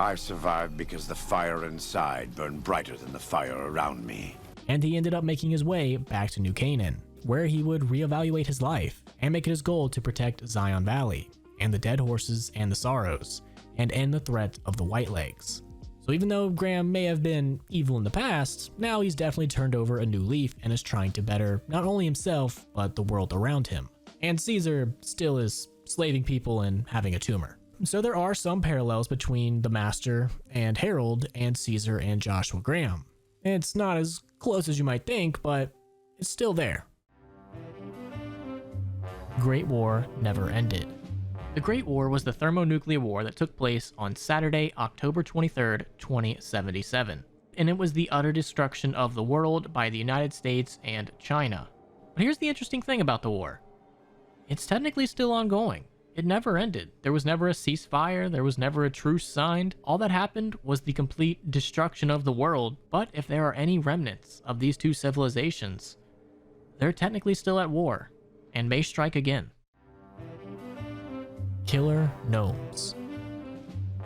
I survived because the fire inside burned brighter than the fire around me. And he ended up making his way back to New Canaan, where he would reevaluate his life and make it his goal to protect Zion Valley, and the dead horses and the sorrows, and end the threat of the Whitelegs. So even though Graham may have been evil in the past, now he's definitely turned over a new leaf and is trying to better not only himself, but the world around him. And Caesar still is slaving people and having a tumor. So there are some parallels between the Master and Harold and Caesar and Joshua Graham. It's not as close as you might think, but it's still there. Great War never ended. The Great War was the thermonuclear war that took place on Saturday, October 23rd, 2077, and it was the utter destruction of the world by the United States and China. But here's the interesting thing about the war. It's technically still ongoing. It never ended. There was never a ceasefire, there was never a truce signed. All that happened was the complete destruction of the world, but if there are any remnants of these two civilizations, they're technically still at war, and may strike again. Killer Gnomes.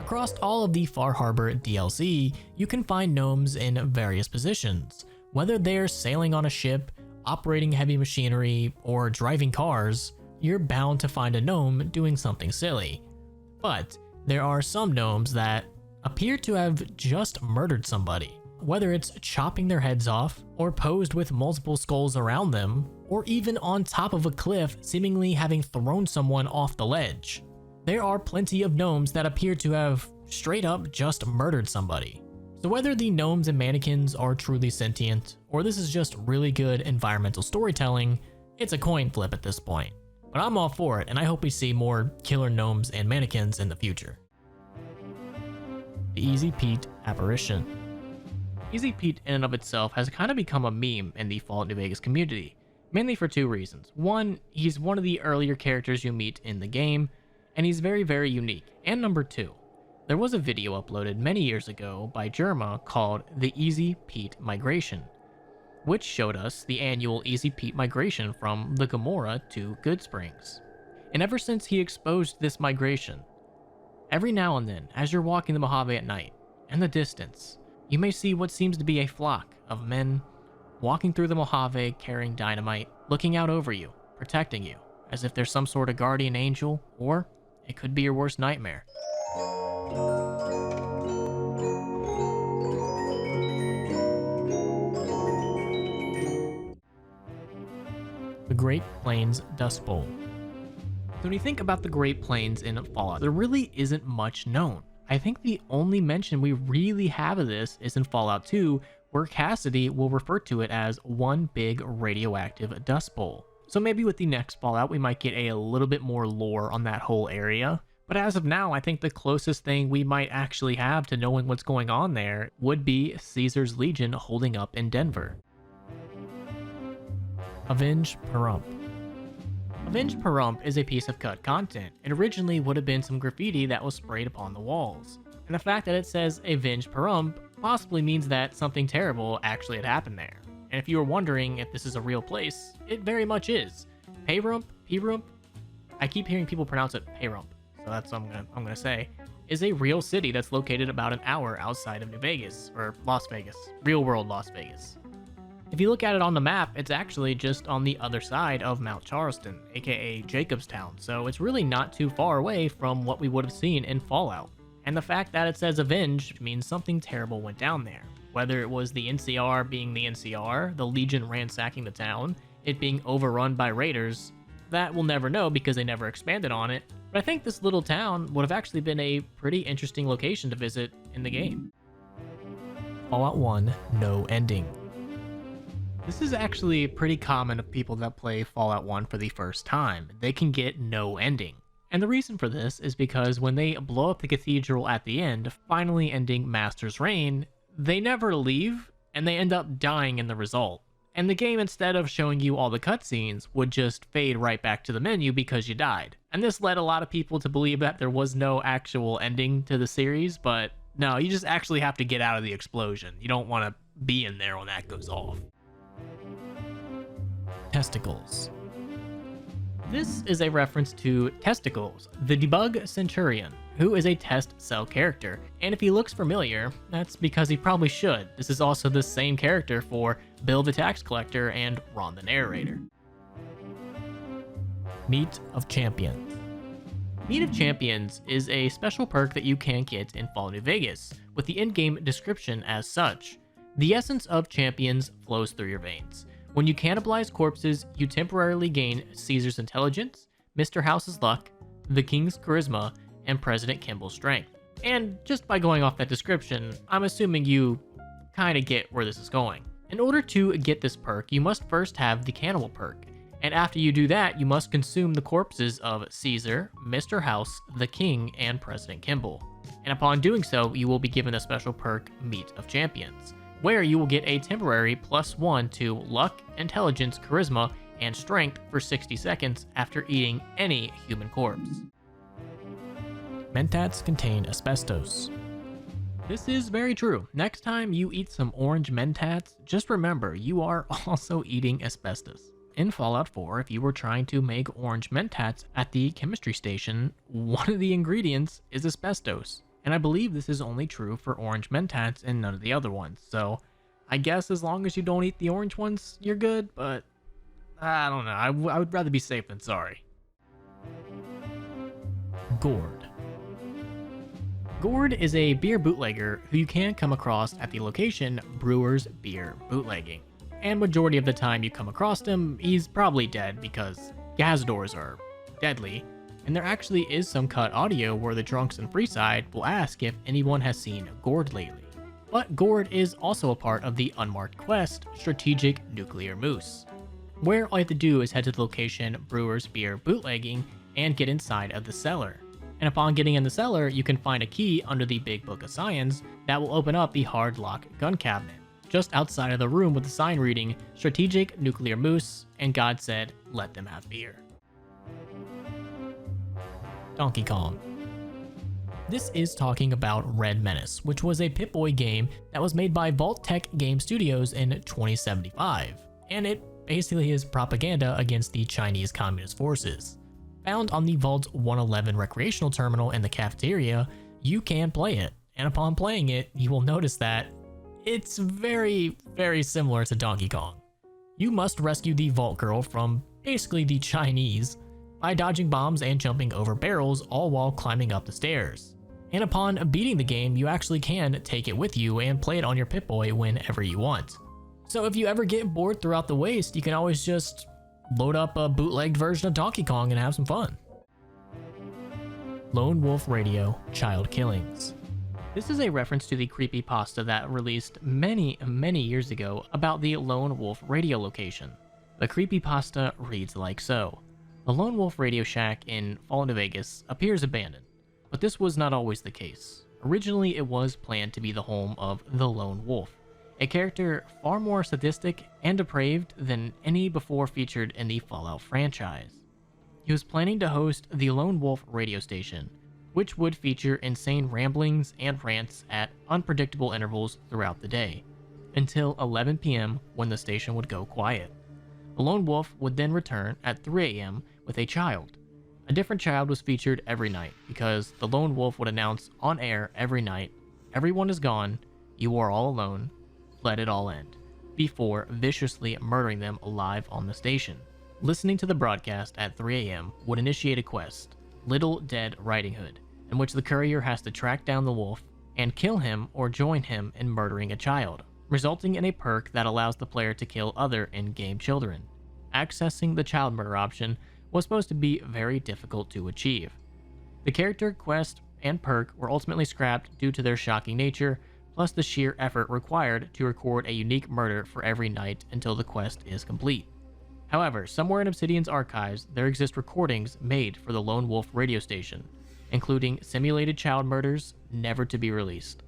Across all of the Far Harbor DLC, you can find gnomes in various positions. Whether they're sailing on a ship, operating heavy machinery, or driving cars, you're bound to find a gnome doing something silly. But there are some gnomes that appear to have just murdered somebody. Whether it's chopping their heads off, or posed with multiple skulls around them, or even on top of a cliff seemingly having thrown someone off the ledge. There are plenty of gnomes that appear to have straight up just murdered somebody. So whether the gnomes and mannequins are truly sentient, or this is just really good environmental storytelling, it's a coin flip at this point. But I'm all for it, and I hope we see more killer gnomes and mannequins in the future. The Easy Pete Apparition. Easy Pete in and of itself has kind of become a meme in the Fallout New Vegas community, mainly for two reasons. One, he's one of the earlier characters you meet in the game, and he's very, very unique. And number two, there was a video uploaded many years ago by Germa called The Easy Pete Migration, which showed us the annual Easy Pete migration from the Gomorrah to Goodsprings. And ever since he exposed this migration, every now and then, as you're walking the Mojave at night, in the distance, you may see what seems to be a flock of men walking through the Mojave carrying dynamite, looking out over you, protecting you, as if there's some sort of guardian angel, or it could be your worst nightmare. The Great Plains Dust Bowl. So when you think about the Great Plains in Fallout, there really isn't much known. I think the only mention we really have of this is in Fallout 2, where Cassidy will refer to it as one big radioactive dust bowl. So maybe with the next Fallout, we might get a little bit more lore on that whole area. But as of now, I think the closest thing we might actually have to knowing what's going on there would be Caesar's Legion holding up in Denver. Avenge Pahrump. Avenge Pahrump is a piece of cut content. It originally would have been some graffiti that was sprayed upon the walls. And the fact that it says Avenge Pahrump possibly means that something terrible actually had happened there. And if you were wondering if this is a real place, it very much is. Pahrump, I keep hearing people pronounce it Pahrump, so that's what I'm gonna say, is a real city that's located about an hour outside of New Vegas, or Las Vegas, real world Las Vegas. If you look at it on the map, it's actually just on the other side of Mount Charleston, aka Jacobstown, so it's really not too far away from what we would have seen in Fallout. And the fact that it says Avenge means something terrible went down there. Whether it was the NCR being the NCR, the Legion ransacking the town, it being overrun by raiders, that we'll never know because they never expanded on it. But I think this little town would have actually been a pretty interesting location to visit in the game. Fallout 1 No Ending. This is actually pretty common of people that play Fallout 1 for the first time. They can get no ending. And the reason for this is because when they blow up the cathedral at the end, finally ending Master's reign, they never leave, and they end up dying in the result. And the game, instead of showing you all the cutscenes, would just fade right back to the menu because you died. And this led a lot of people to believe that there was no actual ending to the series, but no, you just actually have to get out of the explosion. You don't want to be in there when that goes off. Testicles. This is a reference to Testicles, the debug Centurion, who is a test cell character, and if he looks familiar, that's because he probably should. This is also the same character for Bill the Tax Collector and Ron the Narrator. Meat of Champions. Meat of Champions is a special perk that you can get in Fallout New Vegas, with the in-game description as such. The essence of champions flows through your veins. When you cannibalize corpses, you temporarily gain Caesar's intelligence, Mr. House's luck, the King's charisma, and President Kimball's strength. And just by going off that description, I'm assuming you kinda get where this is going. In order to get this perk, you must first have the cannibal perk. And after you do that, you must consume the corpses of Caesar, Mr. House, the King, and President Kimball. And upon doing so, you will be given a special perk, Meat of Champions, where you will get a temporary +1 to luck, intelligence, charisma, and strength for 60 seconds after eating any human corpse. Mentats contain asbestos. This is very true. Next time you eat some orange mentats, just remember you are also eating asbestos. In Fallout 4, if you were trying to make orange mentats at the chemistry station, one of the ingredients is asbestos. And I believe this is only true for orange mentats and none of the other ones. So I guess as long as you don't eat the orange ones, you're good, but I don't know. I would rather be safe than sorry. Gourd. Gourd is a beer bootlegger who you can come across at the location Brewer's Beer Bootlegging. And majority of the time you come across him, he's probably dead because gas doors are deadly. And there actually is some cut audio where the drunks in Freeside will ask if anyone has seen Gourd lately. But Gourd is also a part of the unmarked quest, Strategic Nuclear Moose, where all you have to do is head to the location Brewer's Beer Bootlegging and get inside of the cellar. And upon getting in the cellar, you can find a key under the Big Book of Science that will open up the hard lock gun cabinet, just outside of the room with the sign reading Strategic Nuclear Moose, and God said, let them have beer. Donkey Kong. This is talking about Red Menace, which was a Pip-Boy game that was made by Vault-Tec Game Studios in 2075, and it basically is propaganda against the Chinese Communist forces. Found on the Vault 111 recreational terminal in the cafeteria, you can play it, and upon playing it, you will notice that it's very, very similar to Donkey Kong. You must rescue the Vault Girl from basically the Chinese by dodging bombs and jumping over barrels, all while climbing up the stairs. And upon beating the game, you actually can take it with you and play it on your Pip-Boy whenever you want. So if you ever get bored throughout the waste, you can always just load up a bootlegged version of Donkey Kong and have some fun. Lone Wolf Radio Child Killings. This is a reference to the creepypasta that released many years ago about the Lone Wolf radio location. The creepypasta reads like so. The Lone Wolf Radio Shack in Fallout New Vegas appears abandoned, but this was not always the case. Originally, it was planned to be the home of the Lone Wolf, a character far more sadistic and depraved than any before featured in the Fallout franchise. He was planning to host the Lone Wolf radio station, which would feature insane ramblings and rants at unpredictable intervals throughout the day, until 11 p.m. when the station would go quiet. The Lone Wolf would then return at 3 a.m. with a child. A different child was featured every night because the Lone Wolf would announce on air every night, "Everyone is gone, you are all alone, let it all end," before viciously murdering them live on the station. Listening to the broadcast at 3 a.m. would initiate a quest, Little Dead Riding Hood, in which the courier has to track down the wolf and kill him or join him in murdering a child, resulting in a perk that allows the player to kill other in-game children. Accessing the child murder option was supposed to be very difficult to achieve. The character, quest, and perk were ultimately scrapped due to their shocking nature, plus the sheer effort required to record a unique murder for every night until the quest is complete. However, somewhere in Obsidian's archives, there exist recordings made for the Lone Wolf radio station, including simulated child murders never to be released.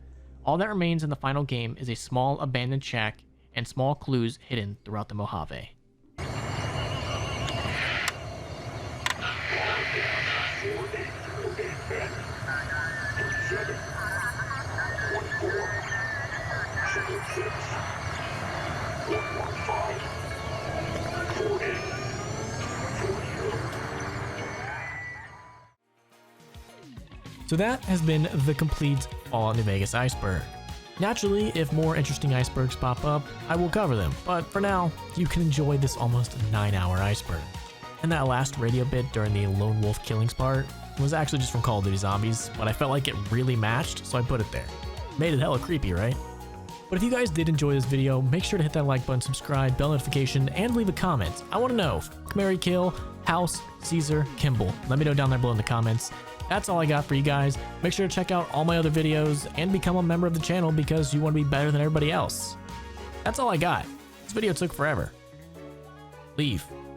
All that remains in the final game is a small abandoned shack and small clues hidden throughout the Mojave. So that has been the complete Fallout New Vegas Iceberg. Naturally, if more interesting icebergs pop up, I will cover them, but for now, you can enjoy this almost 9-hour iceberg. And that last radio bit during the Lone Wolf killings part was actually just from Call of Duty Zombies, but I felt like it really matched, so I put it there. Made it hella creepy, right? But if you guys did enjoy this video, make sure to hit that like button, subscribe, bell notification, and leave a comment. I want to know, Mary Kill, House, Caesar, Kimball. Let me know down there below in the comments. That's all I got for you guys. Make sure to check out all my other videos and become a member of the channel because you want to be better than everybody else. That's all I got. This video took forever. Leave.